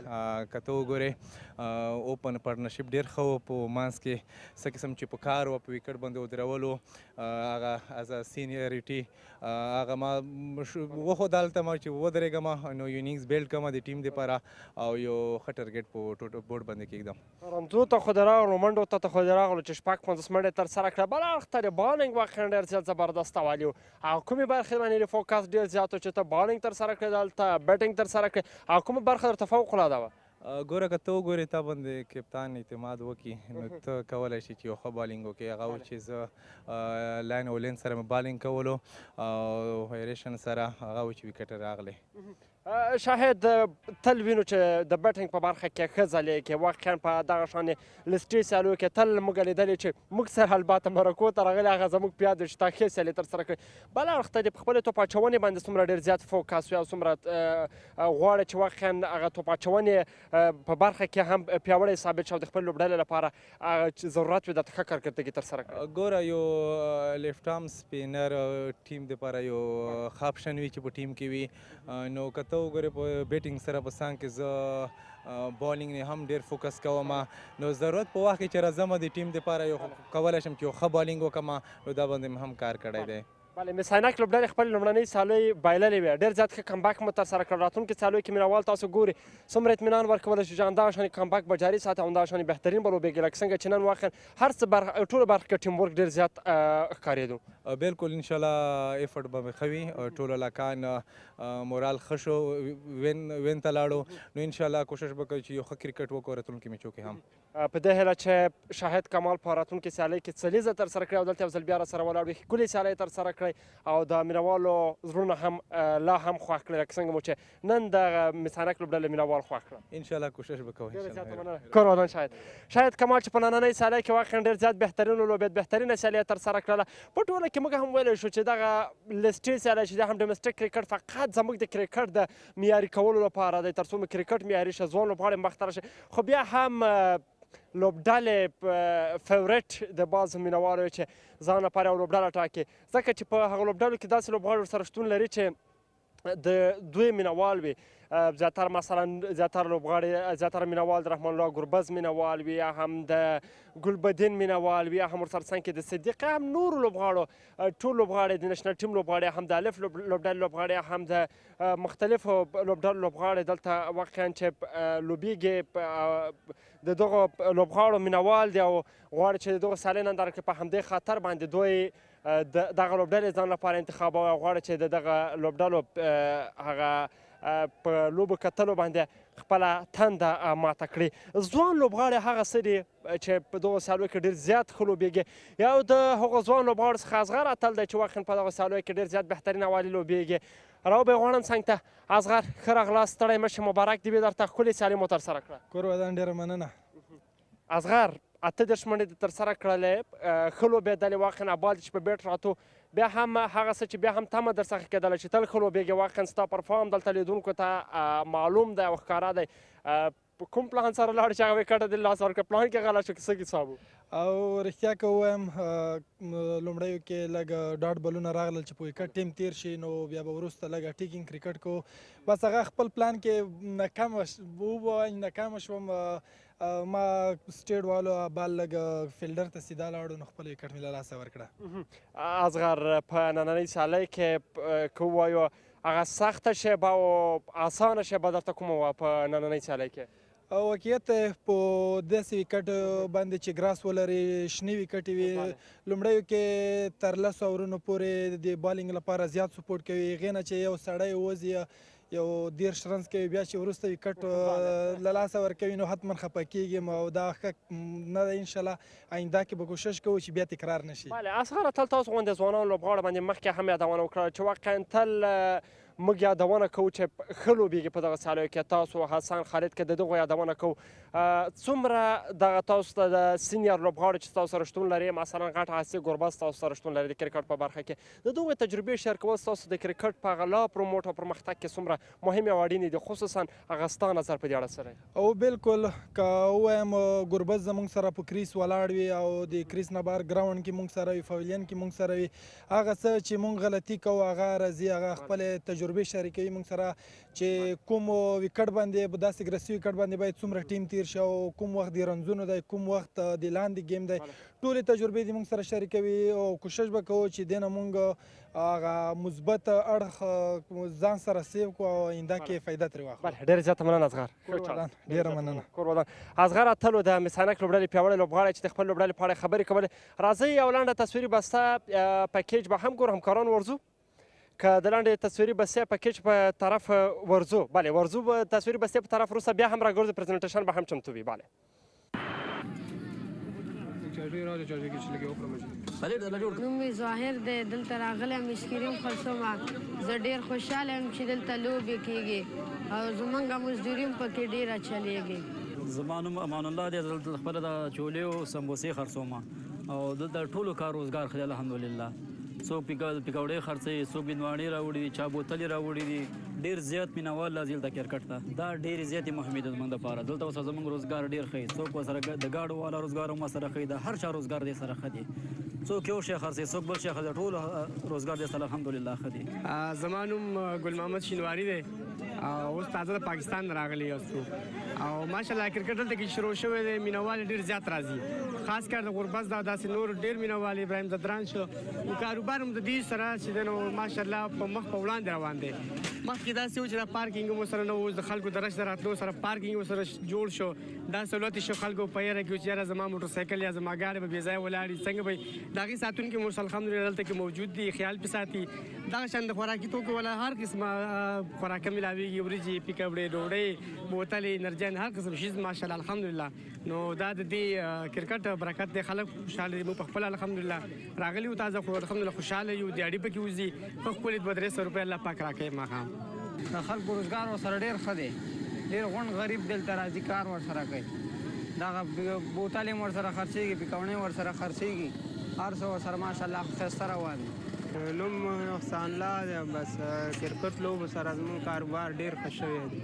S7: که ته وګورې اوپن پارټنرشپ ډېر ښه و. په منځ کې څه قسم چې په کار وه په ویکټ باندې ودرولو، هغه از سینیریټي هغه ما وښود هلته ما چې ودرېږم نو یو انینګز بیلډ کړم د ټیم دپاره او یو ښه ټارګېټ په بورډ باندې کېږدم.
S3: رمزو ته خو د راغلو، منډو ته خو د راغلو چې 50 منډې ترسره کړه. بل اړخ ته د بالینګ واقعا ډېر زیات زبردست والي و. او کومې برخې باندې فوکس ډېر زیات و چې ته بالینګ ترسره کړې، دلته بیټینګ ترسره کړې، او کومه برخه درته فوق العاده وه؟
S7: ګوره که ته وګورې تا باندې کپتان اعتماد وکړي نو ته کولی شي چې یو ښه بالینګ وکړې. هغه و چې زه لاین او لین سره مې بالینګ کولو او هیریشن سره هغه و چې ویکټ راغلی.
S3: شاهد تل وینو چې د بیټینګ په برخه کې ښه ځلېږي. واقعا په دغه شانې لسټي سیالیو کې تل موږ لیدلې چې موږ سره البته مرکو ته راغلي، هغه زموږ په یاد چې تا ښې سیالۍ ترسره کړې. بل اړخ ته د خپلې توپ اچونې باندې څومره ډېر زیات فوکس وي او څومره غواړې چې واقعا هغه توپ اچونې په برخه کې هم پیاوړی ثابت شي او د خپلې لوبډلې لپاره ضرورت وي درته ښه کارکردګي ترسره کړي.
S7: ګوره یو لیفټ آرم سپینر ټیم دپاره یو ښه اپشن وي چې په ټیم کې وي. نو که ته وګورې په بیټینګ سره په څنګ کې زه بالینګ نه هم ډېر فوکس کوم. نو ضرورت په وخت کې چې راځم د ټیم دپاره یو کولی شم چې یو ښه بالینګ وکړم نو دا باندې مې هم کار کړی دی.
S3: بله، میس-ائناک لوبډلې خپلې لومړنۍ سیالۍ بایللې وې. ډېر زیات ښه کمبک مو ترسره کړ. راتلونکي سیالیو کې مینوال تاسو ګوري څومره اطمینان ورکولی شي چې همدغه شانې کمبک به جاري ساتي او همدغه شانې بهترین به لوبېږي لکه څنګه چې نن واقعا هر څه ټوله برخه کې ټیم ورک ډېر زیات ښکارېدو.
S7: بالکل انشاءالله ایفرټ به مې ښه وي. ټولو لکان مورال ښه شو، وین ته لاړو. نو انشاءالله کوشش به کوو چې یو ښه کرکټ وکړو راتلونکي میچو کې هم.
S3: په دې هیله چې شاهد کمال په راتلونکي سیالۍ کې څلیزه ترسره کړې او دلته یو ځل بیا راسره ولاړ وي. ښکلې سیالۍ ترسره کړئ او د مینوالو زړونه هم لا هم خوښ کړئ لکه څنګه مو چې نن د میس-ائناک لوبډلې مینوال خوښ کړه.
S7: انشاءالله کوشش به کوو.
S3: کور ودان شاهد کمال چې په نننۍ سیالۍ کې واقعا ډېر زیات بهترین ولوبېد، بهترینه سیالۍ یې ترسره کړله. په ټوله کې موږ هم ویلی شو چې دغه لسټي سیالۍ چې دی هم ډومسټک کرکټ فقط زموږ د کرکټ د معیاري کولو لپاره دی، تر څو مو کرکټ معیاري شي، ځوان لوبغاړي مخته راشي. خو بیا هم لوبډلې فیورټ د بعضو مینوالو چې ځان لپاره یو لوبډله ټاکي، ځکه چې په هغه لوبډلو کې داسې لوبغاړي ورسره شتون لري چې د دوی مینوال وي. زیاتره مثلا زیاتره مینوال د رحمان الله ګربز مینوال وي، یا هم د ګلبدین مینوال وي، یا هم ورسره څنګ کې د صدیق، هم نورو لوبغاړو ټول لوبغاړي د نېشنل ټیم لوبغاړي، هم د الف لوبډلې لوبغاړي، هم د مختلفو لوبډلو لوبغاړي دلته واقعا چې لوبېږي. د دغو لوبغاړو مینوال دی او غواړي چې د دغو سیالۍ ننداره کړي. په همدې خاطر باندې دوی دغه لوبډلې ځان لپاره انتخابوي او غواړي چې د دغه لوبډلو هغه په لوبو کتلو باندې خپله تنده ماته کړي. ځوان لوبغاړي هغه څه دي چې په دغو سیالیو کې ډېر زیات ښه لوبېږي. یو د هغو ځوان لوبغاړو څخه اصغر اتل دی چې واقعا په دغو سیالیو کې ډېر زیات بهترین والي لوبېږي. راوبه یې غواړم څنګ ته. اصغر ښه راغلاست، ستړی مه شې، مبارک دې وي درته، ښکلې سیالي مو ترسره کړه.
S21: کور ودان ډېره مننه.
S3: اصغر 38 منډې دې ترسره کړلې، ښه لوبېدلې واقعا. بال چې په بیټ راتو بیا هم هغه څه چې بیا هم تمه درڅخه کېدله چې تل ښه لوبېږي. واقعا ستا پرفارم دلته لیدونکو ته معلوم دی او ښکاره دی. کوم پلان سره لاړ چې هغه ویکټ دې لاس ورکړه؟ پلان کې غلط شو که څه حساب و؟
S21: او رښتیا که ووایم لومړیو کې لږ ډاټ بلونه راغلل چې په ویکټ ټیم تیر شي، نو بیا به وروسته لږ ټیکینګ کرکټ کوو. بس هغه خپل پلان کې ناکامه شوم. ما سټیډ والو بال لږ فیلډر ته سیده لاړو نو خپل ویکټ مې له لاسه ورکړه.
S3: اصغر په نننۍ سیالۍ کې که ووایو هغه سخته شیبه او اسانه شیبه درته کومه وه په نننۍ سیالۍ کې؟
S8: واقعیت په داسې ویکټ باندې چې ګراس ولري شنې ویکټې وي لومړیو کې تر 10 اورونو پورې د بالینګ لپاره زیات سپورټ کوي هغې نه چې یو سړی وځي یو 10 رنز کوي بیا چې وروسته ویکټ له لاسه ورکوي نو حتما خفه کېږم او دا ښه نه ده انشاءالله آینده کې به کوشش کوو چې بیا تکرار نه شي
S3: بله اصغره تل تاسو غوندې ځوانانو لوبغاړو باندې مخکې هم یادونه وکړه چې واقعا تل موږ یادونه کوو چې ښه لوبېږي په دغه سیالیو کې تاسو حسن خالد که د دغو یادونه کوو څومره دغه تاسو ته د سینیر لوبغاړو چې تاسو سره شتون لري مثلا غټ هستي ګربز تاسو سره شتون لري د کرکټ په برخه کې د دغو تجربې شیر کول ستاسو د کرکټ په هغه لا پروموټ او پرمختګ کې څومره مهمې او اړینې دي خصوصا هغه ستا نظر په دې اړه سره
S8: او بالکل که ووایم ګربز زموږ سره په کریس ولاړ وي او د کریس نه بهر ګراونډ کې موږ سره وي پویلین کې موږ سره وي هغه څه چې موږ غلطي کوو هغه راځي هغه خپلې تجربې شریکوي موږ سره چې کوم ویکټ باندې به داسې ګرسي ویکټ باندې باید څومره ټیم تیر شي او کوم وخت د رنزونو دی کوم وخت د لاندې گیم دی ټولې تجربې دې موږ سره شریکوي او کوشش به کوو چې دې نه موږ هغه مثبت اړخ ځان سره سیو کړو او آینده کې فایده ترې واخلو
S3: ډېره زیاته مننه اصغر
S8: ډېره مننه
S3: کور ودان اصغر اتلو د مس-e-Ainak لوبډلې پیاوړی لوبغاړی چې د خپل لوبډلې په اړه خبرې کولې راځئ یو لنډه تصویري بسته پکیج به هم ګورو همکاران ورځو که د لنډې تصویري بستې پکیج په طرف ورځو بله ورځو به تصویري بستې په طرف وروسته بیا هم راګرځو پرزنټیشن به هم چمتو وي بله
S19: نوم مې ظاهر دی دلته راغلی یم اسکریم خرڅومه زه ډېر خوشحاله یم چې دلته لوبې کېږي او زموږ مزدوري هم پکې ډېره چلیږي
S20: زما نوم امان الله دی دلته خپله د چولې او سمبوسې خرڅومه او دلته ټولو کار روزګار ښه دی الحمدلله څوک پکوړې خرڅوي څوک بندواڼې راوړي دي چا بوتلې راوړي دي ډېر زیات مینوال راځي دلته کرکټ ته دا ډېرې زیاتې مهمې دي زموږ دپاره دلته اوس زموږ روزګار ډېر ښه څوک ورسره د ګاډو والا روزګار هم ورسره ښه د هر چا روزګار دې سره ښه دی څوک یو شی خرڅوي څوک بل شی خرڅوي ټول روزګار دې سره الحمدلله ښه دی
S21: زما نوم ګل محمد شینواري دی اوس تازه د پاکستان راغلی یاستو او ماشاءالله کرکټ دلته کې شروع شوی دی مینوال ډېر زیات راځي خاص کر د غربز دا داسې نور ډېر مینوال ابراهیم زدران شو کاروبار هم د دې سره چې دی نو ماشاءالله په مخ په وړاندې روان دی مخکې داسې و چې دا پارکینګ هم ورسره نه و د خلکو د رش د راتلو سره پارکینګ ورسره جوړ شو دا سهولت شو خلکو په یاره کې چې یاره زما موټرسایکل یا زما ګاډی به بې ځایه ولاړ څنګه به د هغې ساتونکي مو الحمدلله دلته کې موجود دي خیال پې ساتي دغه شان د خوراکي توکو والا هر قسمه خوراکه ملاویږي وریجې پیکوړې ډوډۍ بوتلې انرجن هر قسم شیز ماشاءالله الحمدلله نو دا د دې کرکټ برکت دی خلک خوشحاله دي موږ پخپله الحمدلله راغلي یو تازه خو الحمدلله خوشحاله یو د اډې پکې وځي ښه ښکلې 200 روپۍ الله پاک راکوي ماښام د خلکو روزګار ورسره ډېر ښه دی ډېر غونډ غریب دلته راځي کار ورسره کوي دغه بوتلې هم ورسره خرڅېږي پیکوڼې ورسره خرڅېږي هر څه ورسره ماشاءالله ښایسته روان دی
S14: نوم احسان الله دی بس کرکټ لوبو سره زموږ کاروبار ډېر ښه شوی دی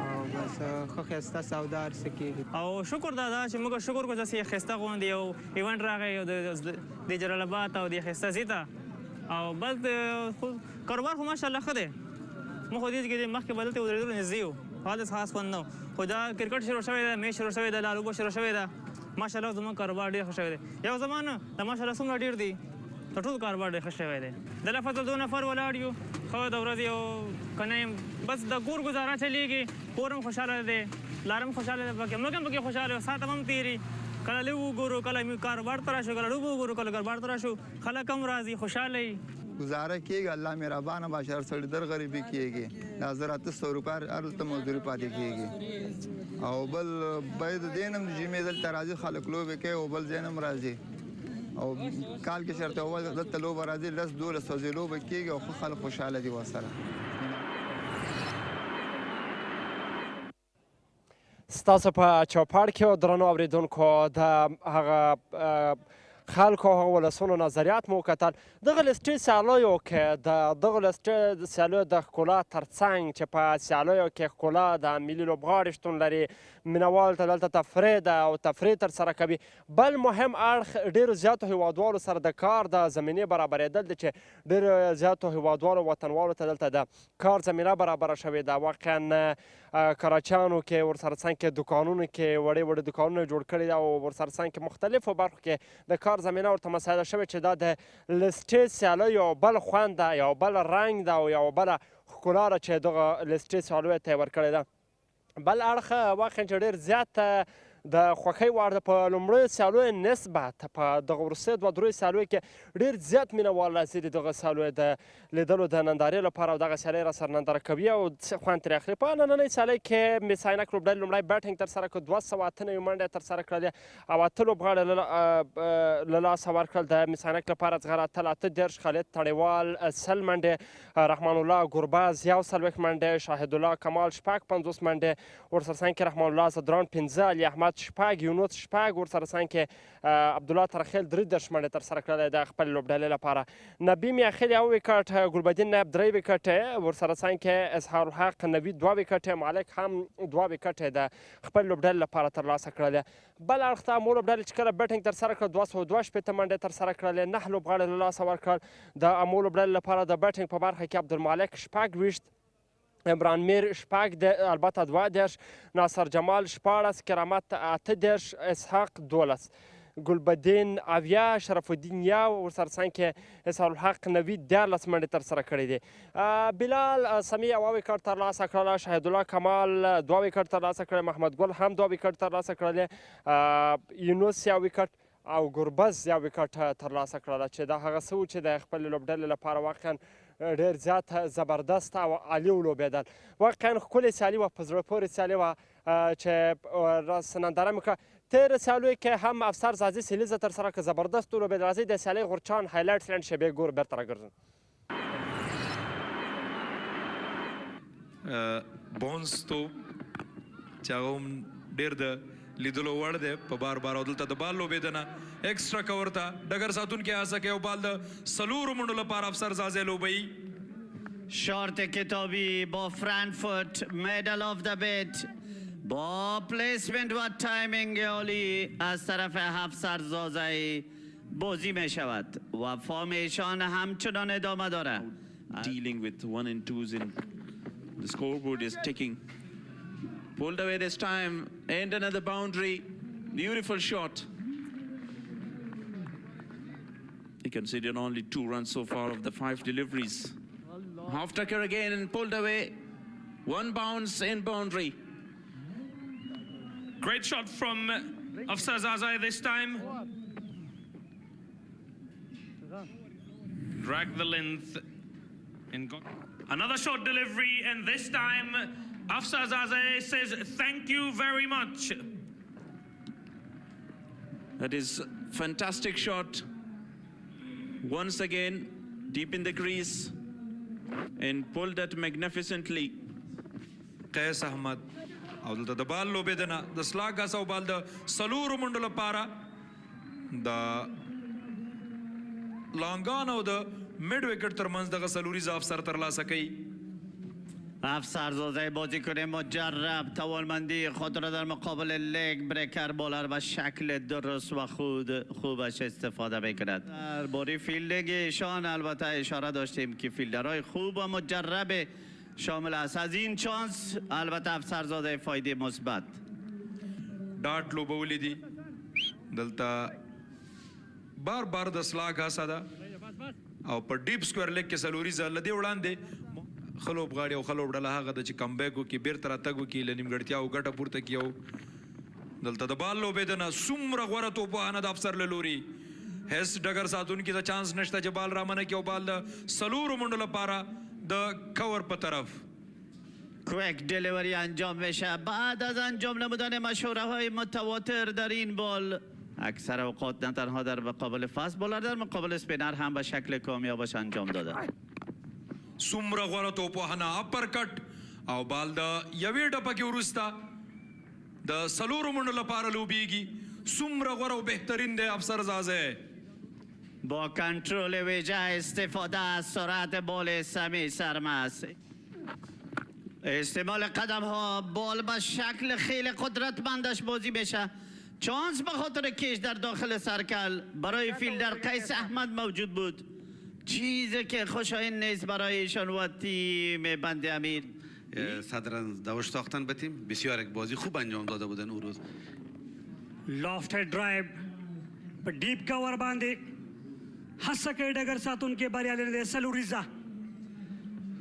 S14: او بس ښه ښایسته سودا هر څه کېږي
S1: او شکر دا ده چې موږ شکر کوو چې ښایسته غوندې یو ایونټ راغی او د جلال آباد او د ښایسته ځای ته او بس کاروبار خو ماشاءالله ښه دی موږ خو دې کې مخکې به دلته ودرېدلو نږدې وو هلته خاص خوند نه و خو دا کرکټ شروع شوی ده میچ شروع شوی ده لالوبه شروع شوی ده ماشاءالله زموږ کاروبار ډېر ښه شوی دی یو زمانه د ماشاءالله څومره ډېر دي د ټول کاروبار ډېر ښه شوی دی د لفظ 2 نفر ولاړ یو ښه د ورځې یو که نه یم بس د کور ګزاره چلیږي کور هم خوشحاله دی لار هم خوشحاله دی پکې موږ هم پکې خوشحاله یو ساعت هم تېري کله لږ وګورو کله کاروبار ته راشو کله لږ وګورو کله کاروبار ته راشو خلک هم راځي خوشحاله وي
S22: گزاره کیږي الله مهربانه باشه هر سړی در غریبي کیږي دا 1800 روپۍ هلته مزدوري پاتې کیږي او بل باید د دې نه هم د جمعې دلته راځي خلک لوبې کوي او بل ځای نه هم راځي او کال کې چېرته اول دلته لوبه راځي 10-12 ورځې لوبه کیږي او ښه خلک خوشحاله دي ورسره
S3: ستاسو په چوپړ کې درنو اورېدونکو د هغه خلکو هغه ولسونو نظریات مو وکتل دغه لسټي سیالیو کې د دغه لسټي سیالیو د ښکلا ترڅنګ چې په سیالیو کې ښکلا د ملي لوبغاړي شتون لري مینوال ته دلته تفریح ده او تفریح ترسره کوي بل مهم اړخ ډېرو زیاتو هیوادوالو سره د کار د زمینې برابرېدل دی چې ډېرو زیاتو هیوادوالو وطنوالو ته دلته د کار زمینه برابره شوې ده واقعا کراچیانو کې ورسره څنګ کې دوکانونو کې وړې وړې دوکانونه جوړ کړي دي او ورسره څنګ کې مختلفو برخو کې د کار زمینه ورته مساعده شوې چې دا د لسټي سیالیو یو بل خوند ده یو بل رنګ ده او یو بله ښکلا ده چې دغه لسټي سیالیو ته یې ورکړې ده بل اړخ واقعا چې ډېر زیات د خوښۍ وړ ده. په لومړیو سیالیو نسبت په دغه وروستیو دوه دریو سیالیو کې ډېر زیات مینهوال راځي د دغه سیالیو د لیدلو د نندارې لپاره او دغه سیالۍ راسره ننداره کوي او خوند ترې اخلي. په نننۍ سیالۍ کې مس-e-Ainak لوبډلې لومړی بیټینګ ترسره کړ، 298 منډې ترسره کړلې او 8 لوبغاړي له لاسه ورکړل. د مس-e-Ainak لپاره ځغر اتل 8 خالد تڼیوال 100 منډې، رحمان الله ګرباز 41 منډې، شاهد الله کمال 50 منډې، ورسره څنګ کې رحمان الله زدران 15، علي احمد شپږ، یونس شپږ، ورسره څنګ کې عبدالله ترخیل 33 منډې ترسره کړلې د خپلې لوبډلې لپاره. نبی میاخیل 1 ویکټ، ګلبدین نایب 3 ویکټې، ورسره څنګ کې اظهار الحق نوید 2 ویکټې، مالک هم 2 ویکټې د خپلې لوبډلې لپاره ترلاسه کړلې. بل اړخ ته مو لوبډلې چې کله بیټینګ ترسره کړه 262 منډې ترسره کړلې، 9 لوبغاړي له لاسه ورکړل. د امو لوبډلې لپاره د بیټینګ په برخه کې عبدالمالک 26، عمران میر 4 البته 2 ناصر جمال 14، کرامت 8، اسحاق 12، ګلبدین 70، شرف الدین 1، ورسره څنګ کې اظهار الحق نوید 14 منډې ترسره کړې دي. بلال سمیع 1 ویکټ ترلاسه کړله، شاهد الله کمال 2 ویکټ ترلاسه کړل، محمد ګل هم 2 ویکټ ترلاسه کړلې، یونس 1 ویکټ او ګربز 1 ویکټ ترلاسه کړله چې دا هغه څه و چې د خپلې لوبډلې لپاره واقعا ډېر زیات زبردست او عالي ولوبېدل. واقعا ښکلې سیالي وه، په زړه پورې سیالي وه چې راسره ننداره مې کړه. تېره سیالیو کې هم افسر زازي سلیزه ترسره کړه، زبردست ولوبېد. راځئ د سیالۍ غورچان هایلایټس لنډ شیبې ګورو، بېرته راګرځو.
S18: بونس تو چې هغه هم ډېر د لیدلو وړ دی په بار بار، او دلته د بال لوبېدنه ایکسټرا کور ته ډګر ساتونکی هڅه کوي او بال د 4 منډو لپاره افسر زازی لوبوي.
S16: شارت کتابی با فرانکفورت مدل آف د بیت با پلیسمنت و تایمینگ عالی از طرف افسر زازی بازی می شود و فارمیشن همچنان ادامه داره.
S12: Dealing with 1 and 2s in the scoreboard is ticking. Pulled away this time and another boundary. Beautiful shot. He considered only 2 runs so far of the 5 deliveries. Half tucker again and pulled away. 1 bounce and boundary.
S10: Great shot from Afsar Zazai this time. Dragged the length and got another short delivery, and this time Afsar Zazai says thank you very much.
S12: That is fantastic shot. Once again, deep in the crease and pulled that magnificently.
S18: قیس احمد او دلته د بال لوبېدنه د سلاګ غاس او بال د 4 منډو لپاره د لانګان او د میډ وکټ ترمنځ دغه سلوریز افسر ترلاسه کوي.
S16: افسر زازی بازیکن مجرب توانمندی خود را در مقابل لگ بریکر بالر و شکل درست و خوبش استفاده میکند. در باری فیلدینگ ایشان البته اشاره داشتیم که فیلدرهای خوب و مجرب شامل است. از این چانس البته افسر زازی فایده مثبت.
S18: ډاټ لوبولې دي دلته بار بار د سلاګ غاسه ده او په ډیپ سکویر لیګ کې سلوریز لدی وړاندې خلوب غاړي او خلوب ډله هغه د چې کم بیک وکړي بیرته راتګ وکړي له نیمګړتیا او ګټه پورته کړي او دلته د بال لوبېدنه څومره غوره توپوهنه د افسر له لوري هیڅ ډګر ساتونکي ته چانس نشته چې بال رامنه کړي او بال د 4 منډو لپاره د کور په طرف
S16: کویک دلیوری انجام میشه. بعد از انجام نمودن مشوره های متواتر در این بال اکثر اوقات نه تنها در مقابل فاست بولر در مقابل اسپینر هم به شکل کامیابش انجام داده.
S18: څومره غوره توپوهنه اپرکټ او بال د یوې ډپه کې وروسته د 4 منډو لپاره لوبیږي. څومره غوره او بهترین دی افسر زازی.
S16: با کنترل ویژه استفاده از سرعت بال سمی سرمست، استعمال قدم ها، بال به شکل خیلی قدرتمندش بازی بشه. چانس به خاطر کش در داخل سرکل برای فیلدر قیس احمد موجود بود، چیزی که خوشایند نیست برای ایشان و تیم بند امیر.
S4: صدرا دوش تاختن به تیم بسیار یک بازی خوب انجام داده بودن اون روز.
S15: لافټ ډرایو په ډیپ کور باندې هڅه کوي ډګر ساتونکي بریالي نه دي. سلوریزا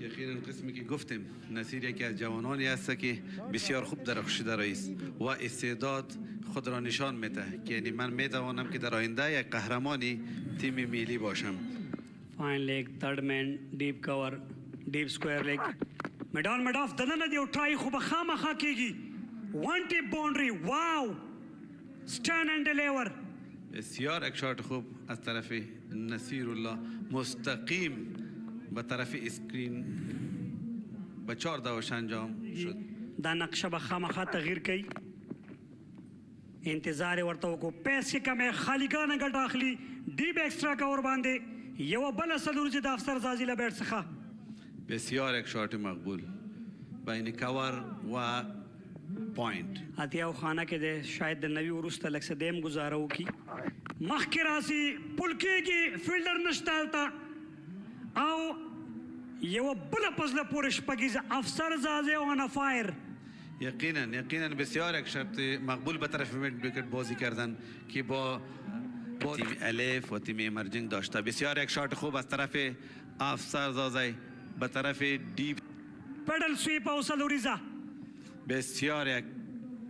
S4: یقینا قسمی که گفتیم نصیر یکی از جوانانی است که بسیار خوب درخشیده است و استعداد خود را نشان میده که یعنی من میتوانم که در آینده یک قهرمانی تیم ملی باشم.
S15: Fine leg, third man, deep cover, deep square leg. Medal Madoff دننه دی او ټرای خو به خامخا کیږي. One tip boundary, wow! Stand and deliver.
S4: بسیار یک شات خوب از طرف نصیر الله مستقیم به طرف اسکرین به 4 داوش انجام شد.
S15: دا نقشه به خامخا تغییر کوي. انتظار یې ورته وکړو پیس کې کمې خالیګانه ګټه اخلي ډیپ ایکسترا کور باندې یوه بله څلور چې د افسر زازي له بیټ څخه
S4: بسیار یک شات مقبول بین کور و پوینټ.
S15: اتیاو خانه کې د شاید د نوي وروسته لږ څه دیم ګزاره وکړي. مخکې راسي پل کېږي فیلډر نشته هلته او یوه بله پزله پورې شپږیزه افسر زازي آن فایر.
S4: یقینا بسیار یک شرط مقبول به طرف ویکت بازی کردن که با تیم الف و تیم امرجنگ داشته. بسیار یک شات خوب از طرف افسر زازی به طرف دیپ
S15: پدل سویپ او سلوریزا.
S4: بسیار یک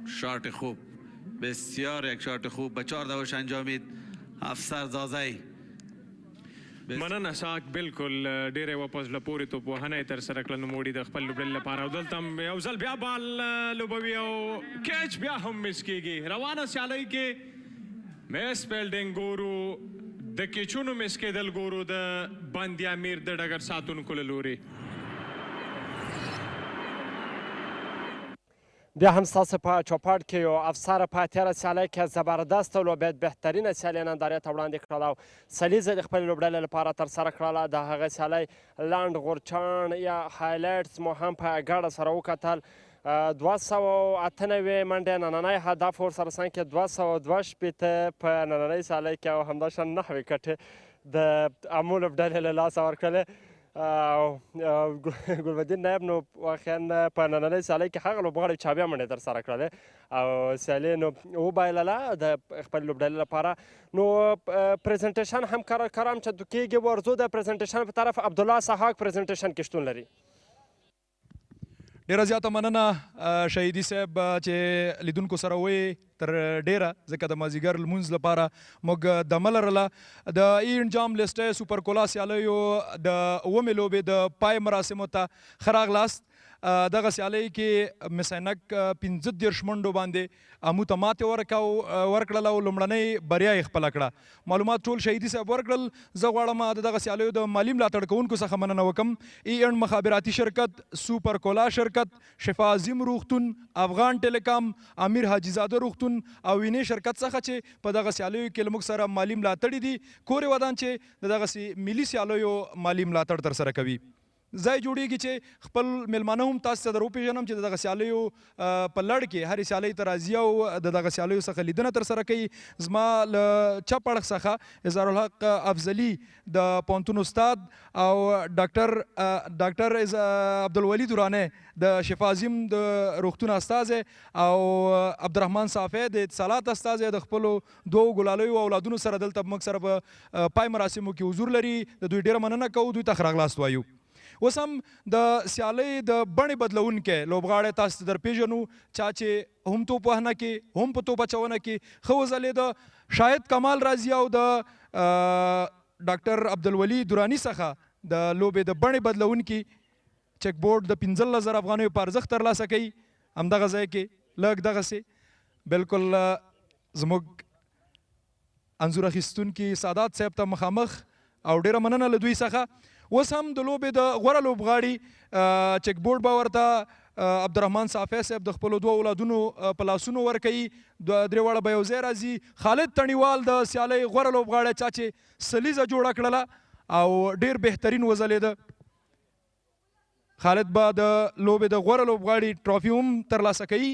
S4: شات خوب به 4 داوش انجامید افسر زازی.
S6: مننه ساک بالکل ډیره واپس لپوري توپ وهنه تر سره کړل نوموړي د خپل لوبډلې لپاره او دلته یو ځل بیا بال لوبوي او کیچ بیا هم مس کیږي. روانه سیالۍ کې میس فیلډینګ ګورو د کیچونو مس کېدل ګورو د باندې امیر د ډګر ساتونکو له لوري.
S3: بیا هم ستاسو په چوپاټ کې یو افسر په تېره سیالۍ کې زبردست لوبېد، بهترینه سیالۍ نندارې ته وړاندې کړله او سلیزه د خپلې لوبډلې لپاره ترسره کړله. د هغه سیالۍ لنډ غورچاڼ یا هایلایټس مو هم په ګډه سره وکتل. 298 منډې نننی هدف ورسره څنګ کې 262 په نننۍ سیالۍ کې او همداشان 9 ویکټې د امو لوبډلې له لاسه ورکړلې. ګلبدین نایب نو واقعا په نننۍ سیالۍ کې هغه لوبغاړي چې بیا منډې ترسره کړلې او سیالۍ نو وبایلله د خپل لوبډلې لپاره. نو پریزنټیشن هم کرام چمتو کیږي. ورځو د پریزنټیشن په طرف عبدالله سحاق پریزنټیشن کې شتون لري.
S8: ډیره زیاته مننه شهیدي صاحب چې لیدونکو سره وې تر ډیره ځکه د مازدیګر لمونځ لپاره موږ دمه لرله. د انجام لیسټۍ سوپر کولا سیالیو د اومې لوبې د پای مراسمو ته ښه راغلاست. دغه سیالۍ کې مس-e-Ainak 15 منډو باندې امو ته ماتې ورکړله او لومړنۍ بریا یې خپله کړه. معلومات ټول شهیدي صاحب ورکړل. زه غواړم د دغه سیالیو د مالي ملاتړ کوونکو څخه مننه وکړم. ای این مخابراتي شرکت، سوپر کولا شرکت، شفا عظیم روغتون، افغان ټیلیکام، امیر حاجي زاده روغتون او وینې شرکت څخه چې په دغه سیالیو کې له موږ سره مالي ملاتړي دي. کورې ودان چې د دغسې ملي سیالیو مالي ملاتړ ترسره کوي. ځای جوړیږي چې خپل میلمانه هم تاسو ته در وپېژنم چې د دغه سیالیو په لړ کې هرې سیالۍ ته راځي او د دغه سیالیو څخه لیدنه ترسره کوي. زما له چپ اړخ څخه اظهارالحق افضلي د پوهنتون استاد او ډاکټر عبدالولي دراني د شفا عظیم د روغتون استازی او عبدالرحمن صافی د اتصالات استازی د خپلو دوو ګلالیو اولادونو سره دلته موږ سره په پای مراسمو کې حضور لري. د دوی ډیره مننه کوو. دوی ته ښه راغلاست وایو. اوس هم د سیالۍ د بڼې بدلونکی لوبغاړی تاسو ته در پېژنو چا چې هم توپ وهنه کې هم په توپ اچونه کې ښه وځلېده. شاهد کمال راځي او د ډاکټر عبدالولي دراني څخه د لوبې د بڼې بدلونکي چیک بورډ د 15,000 افغانیو په ارزښت ترلاسه کوي. همدغه ځای کې لږ دغسې بالکل زموږ انځور اخیستونکي سادات صاحب ته مخامخ او ډیره مننه له دوی څخه. اوس هم د لوبې د غوره لوبغاړي چیک بورډ به ورته عبدالرحمن صافی صاحب د خپلو دوه اولادونو په لاسونو ورکوي. درې واړه به یو ځای راځي. خالد تڼیوال د سیالۍ غوره لوبغاړی چا چې سلیزه جوړه کړله او ډیر بهترین وځلېده. خالد به د لوبې د غوره لوبغاړي ټرافي هم ترلاسه کوي.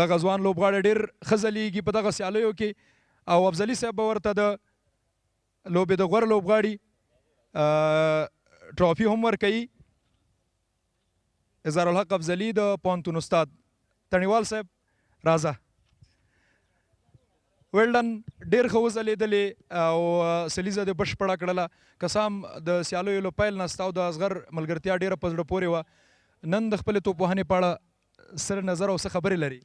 S8: دغه ځوان لوبغاړی ډیر ښه ځلیږي په دغه سیالیو کې او افضلي صاحب به ورته د لوبې د غوره لوبغاړي ټرافي هم ورکوي. اظهارالحق افضلي د پوهنتون استاد تڼیوال صاحب راځه.
S11: ویلډن ډېر ښه وځلېدلې او سلیزه دې بشپړه کړله که څه هم د سیالیو له پیل نه ستا او د اصغر ملګرتیا ډېره په زړه پورې وه نن د خپلې توپوهنې په اړه سره نظر او څه خبرې لري؟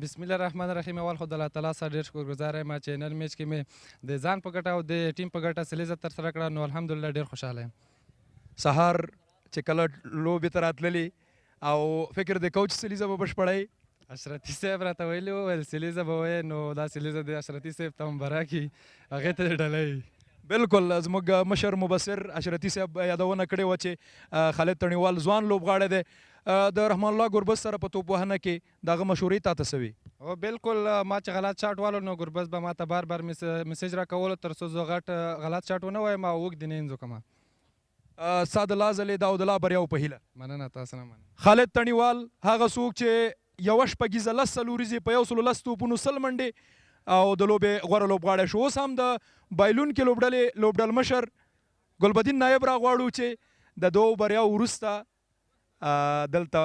S17: بسم الله الرحمن الرحیم. اول خو د الله تعالی څخه ډېر شکرګزار یم چې نن میچ کې مې د ځان په ګټه او د ټیم په ګټه سلیزه ترسره کړه، نو الحمدلله ډېر خوشحاله یم.
S11: سهار چې کله لوبې ته راتللې او فکر د کوچ سلیزه به بشپړی
S17: اشرتي صاحب راته ویلي وو ویل سلیزه به وایې، نو دا سلیزه د اشرتي صاحب ته هم برکي هغې ته دې ډالۍ.
S11: بالکل زموږ مشر مبصر اشرتي صاحب یادونه کړې وه چې خالد تڼیوال ځوان لوبغاړی دی. د رحمان الله ګربز سره په توپوهنه کې د هغه مشورې تا ته څه وي؟
S17: او بالکل ما چې غلط شاټ والو نو ګربز به ما ته بار بار میسیج راکولو تر څو زه غټ غلط شاټ ونه وایم او اوږد یې نه انځوکمه.
S11: ستا د لا ځلې د او د لا بریاو په هیله.
S17: مننه، تاسو نه مننه.
S11: خالد تڼیوال هغه څوک چې یوه شپږیزه 10 څلوریزې په 110 توپونو 100 منډې او د لوبې غوره لوبغاړی شو. اوس هم د بایلونکې لوبډلې لوبډل مشر ګلبدین نایب راغواړو چې د دوو بریاو وروسته دلته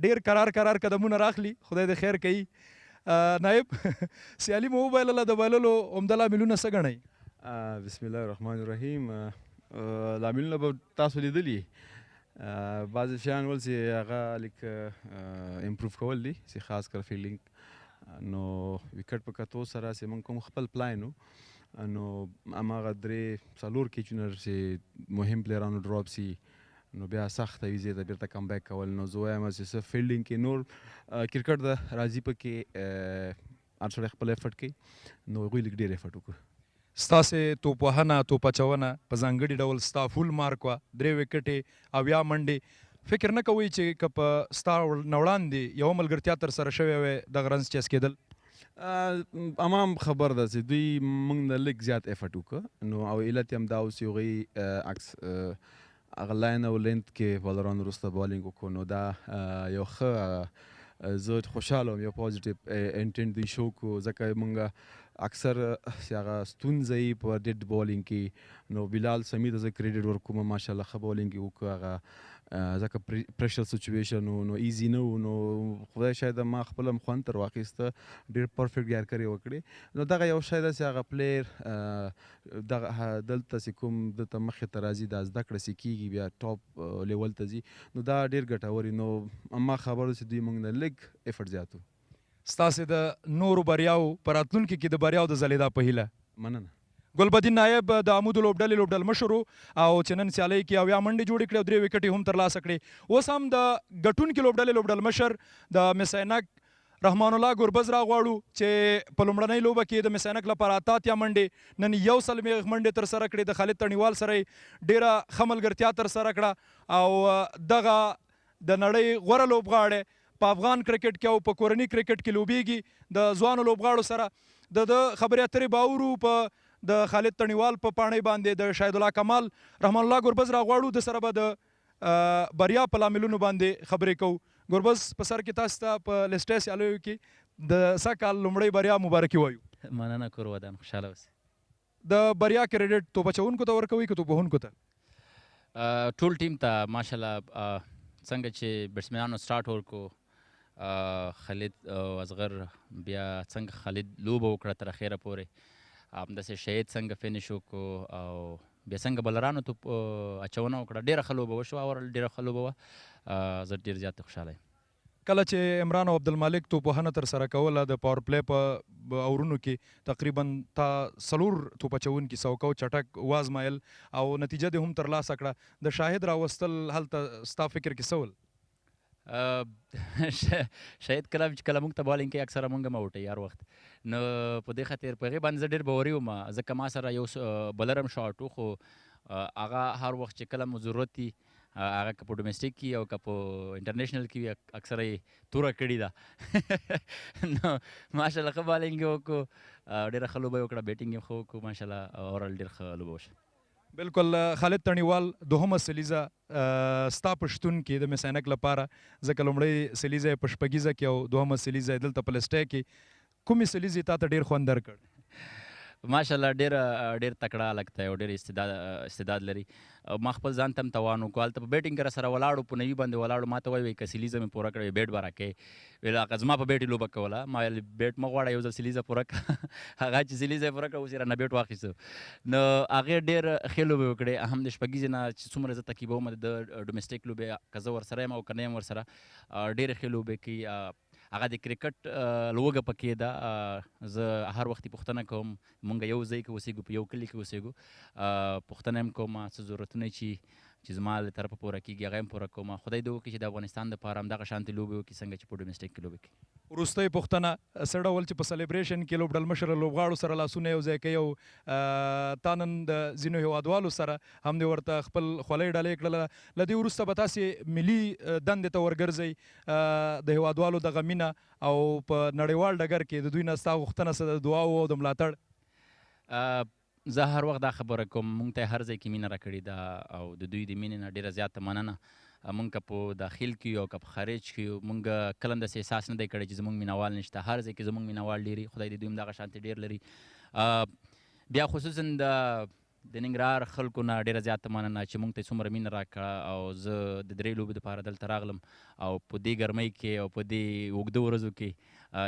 S11: ډیر قرار قدمونه راخلي. خدای دې خیر کوي. نایب سیالي مو وبایلله، د بایللو عمده لاملونه څه ګڼئ؟
S23: بسم الله الرحمن الرحیم. لاملونه به تاسو لیدلي بعضې شیان ول چې هغه لیک امپروف کول دي چې خاص کر فیلډینګ نو وکټ په کتو سره چې موږ کوم خپل پلاین و نو هماغه 3-4 کیچونه چې مهم پلیرانو ډراپ سي نو بیا سخته وي زه د بیرته کم بیک کول. نو زه وایم چې څه فیلډینګ کې نور کرکټ د راځي په کې هر سړی خپل افرټ کوي نو هغوی لږ ډېر افرټ وکړو.
S11: ستاسې توپوهنه توپچونه په ځانګړي ډول ستا فول مارک وه 3 وکټې 80 منډې. فکر نه کوئ چې که په ستا نه وړاندې یوه ملګرتیا ترسره شوې وی دغه رنز چیس کېدل؟
S23: امام خبر ده چې دوی موږ نه لږ زیات افرټ وکړه نو او علت یې هم دا اوس هغوی عکس هغه لاین او لینت کې بالران وروسته بالینګ وکړو نو دا یو ښه زه خوشحاله وم، یو پازیټیو انټینټ دوی شو کړو ځکه موږ اکثر هغه ستونزه یې په ډیډ بالینګ کې نو بلال سمی ته زه کریډټ ورکوم، ماشاءالله ښه بالینګ یې وکړه هغه ځکه پریشر سچویشن نو ایزي نه و نو خدای شاید ما خپل هم خوند تر واخیسته ډېر پرفیکټ یارکرې وکړې. نو دغه یو شی ده چې هغه پلیر دغه دلته چې کوم دلته مخې ته راځي دا زده کړه چې کېږي بیا ټاپ لیول ته ځي نو دا ډېر ګټور نو ما خبر چې دوی موږ نه لږ افرټ زیاتو.
S11: ستاسې د نورو بریاو په راتلونکي کې د بریاو د ځلېدا په هیله.
S23: مننه.
S11: ګلبدین نایب د عمودو لوبډلې لوبډل مشر او چې نن سیالۍ کې 80 منډې جوړې کړې او 3 وکټې هم ترلاسه کړې. اوس هم د ګټونکي لوبډلې لوبډل مشر د مس-e-Ainak رحمان الله ګربز راغواړو چې په لومړنۍ لوبه کې د مس-e-Ainak لپاره 88 منډې نن 100 منډې ترسره کړې. د خالد تڼیوال سره یې ډېره ښه ملګرتیا ترسره کړه او دغه د نړۍ غوره لوبغاړی په افغان کرکټ کې او په کورني کرکټ کې لوبیږي. د ځوانو لوبغاړو سره د خبرې اترې باورو په د خالد تڼیوال په پاڼۍ باندې د شاهد الله کمال رحمان الله ګربز راغواړو د سره به د بریا په لاملونو باندې خبرې کوو. ګربز په سر کې تاسو ته په لیسټۍ سیالیو کې د سږ کال لومړۍ بریا مبارکي وایو.
S24: مننه کور ودان خوشحاله اوسئ.
S11: د بریا کریډټ توپچوونکو ته ورکوئ که توپوهونکو ته؟
S24: ټول ټیم ته ماشاءالله څنګه چې بیټسمینانو سټارټ ورکو خالد او اصغر بیا څنګه خالد لوبه وکړه تر اخره پورې همداسې شهید څنګه فینش وکړو او بیا څنګه بلرانو ته اچونه وکړه ډېره ښه لوبه وشوه اورل ډېره ښه لوبه وه. زه ډېر زیات خوشحاله یم.
S11: کله چې عمران او عبدالمالک توپوهنه ترسره کوله د پاور پلی په اورونو کې تقریبا تا 4 توپچوونکي سوکو چټک وازمایل او نتیجه دې هم ترلاسه کړه. د شاهد راوستل هلته ستا فکر کې څه ول؟
S24: شاید کله کله موږ ته بالینګ کوي اکثره موږ هم اوټوي هر وخت نو په دې خاطر په هغې باندې زه ډېر باوري وم ځکه ما سره یو بلر هم شاټ و خو هغه هر وخت چې کله مو ضرورت وي هغه که په ډومestic کې او که په انټرنیشنل کې وي اکثره یې توره کړې ده نو ماشاءالله ښه بالینګ یې وکړو ډېره ښه لوبه یې وکړه بیټینګ یې ښه وکړو ماشاءالله اورل ډېر ښه لوبه وشوه.
S11: بالکل خالد تڼیوال دوهمه سلیزه ستا په شتون کې د مس-e-Ainak لپاره ځکه لومړۍ سلیزه یې په شپږیزه کې او دوهمه سلیزه یې دلته په لیسټۍ کې کومې سلیزې تا ته ډېر خوند درکړ؟
S24: ماشاءالله ډېر تکړه هلک دی او ډېر استعداد لري. ما خپل ځان ته هم توان وکړو. هلته په بیټینګ کې راسره ولاړو، په نوي باندې ولاړو. ما ته وایي که سیلیزه مې پوره کړې بیټ به راکوې. ویل هغه زما په بیټ یې لوبه کوله. ما ویل بیټ مه غواړه، یو ځل سیلیزه پوره کړه. هغه چې سیلیزه یې پوره کړه اوس یې رانه بیټ واخیستو. نو هغې ډېر ښې لوبې وکړې. هم د شپږیزې نه چې څومره زه تقریبوم د ډومسټیک لوبې که زه ورسره یم او که نه یم ورسره، ډېرې ښې لوبې کوي. هغه د کرکټ لوږه پکې ده. زه هر وخت پوښتنه کوم، مونږ یو ځای کې اوسېږو، په یو کلي کې اوسېږو، پوښتنه هم کوم څه ضرورتونه چې زما له طرفه پوره کېږي هغه هم پوره کوم. خدای دې وکړي چې د افغانستان دپاره همدغه شانتې لوبې وکړي څنګه چې په ډومسټیک کې لوبې کوي.
S11: وروستۍ پوښتنه، څه ډول چې په سلیبریشن کې لوبډلمشر لوبغاړو سره لاسونه یو ځای کوي او تا نن د ځینو هیوادوالو سره هم دې ورته خپل خولۍ ډالۍ کړله، له دې وروسته به تاسې ملي دندې ته ورګرځئ، د هیوادوالو دغه مینه او په نړیوال ډګر کې د دوی نه ستا غوښتنه څه د دعاو او د ملاتړ؟
S24: زه هر وخت دا خبره کوم، مونږ ته هر ځای کې مینه راکړې ده او د دوی د مینې نه ډېره زیاته مننه. مونږ که په داخل کې یو که په خارج کې یو، مونږ کله هم داسې احساس نه دی کړی چې زمونږ مینوال نشته. هر ځای کې زمونږ مینوال ډېر دي. خدای دې دوی هم دغه شانتې ډېر لري. بیا خصوصا د ننګرهار خلکو نه ډېره زیاته مننه چې مونږ ته څومره مینه راکړه او زه د 3 لوبو دپاره دلته راغلم او په دې ګرمۍ کې او په دې اوږده ورځو کې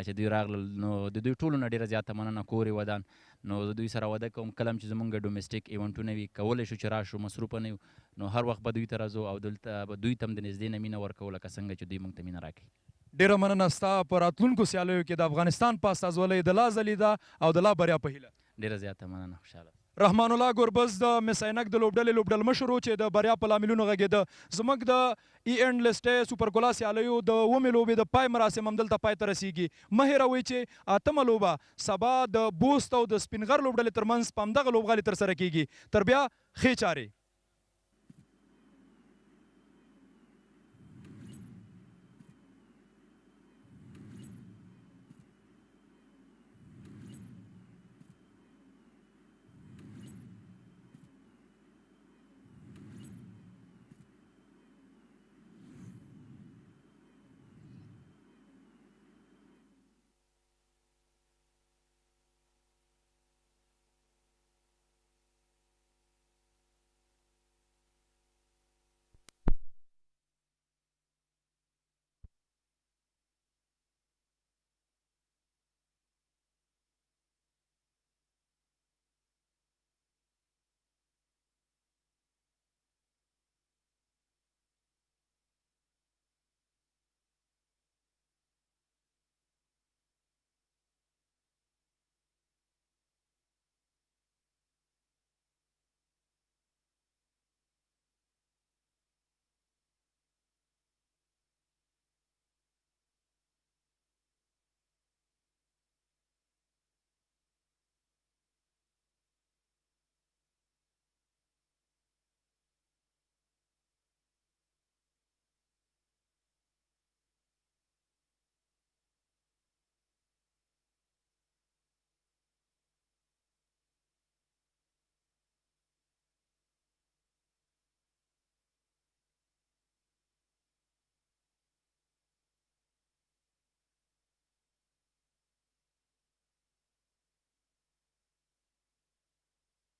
S24: چې دوی راغلل، نو د دوی ټولو نه ډېره زیاته مننه. کور یې ودان، نو د دوی سره واده کوم کله هم چې زمونږ ډومسټیک ایونټونه وي، کولی شو چې راشو، مصروفه نه یو، نو هر وخت به دوی ته راځو او دلته به دوی ته هم د نږدې نه مینه ورکوو لکه څنګه چې دوی مونږ ته مینه راکړي.
S11: ډېره مننه ستا په راتلونکو سیالیو کې د افغانستان په استازولۍ د لا ځلیدا او د لا بریا په هیله.
S24: ډېره زیاته مننه، خوشحاله.
S11: رحمان الله ګربز د مس عینک د لوبډلې لوبډلمشر و چې د بریا په لاملونو غږېده. زموږ د ای اینډ لیسټې سوپر ګولا سیالیو د 9مې لوبې د پای مراسم همدلته پای ته رسیږي. مه هېروئ چې 8مه لوبه سبا د بوست او د سپینغر لوبډلې ترمنځ په همدغه لوبغالي ترسره کیږي. تر بیا ښې چارې.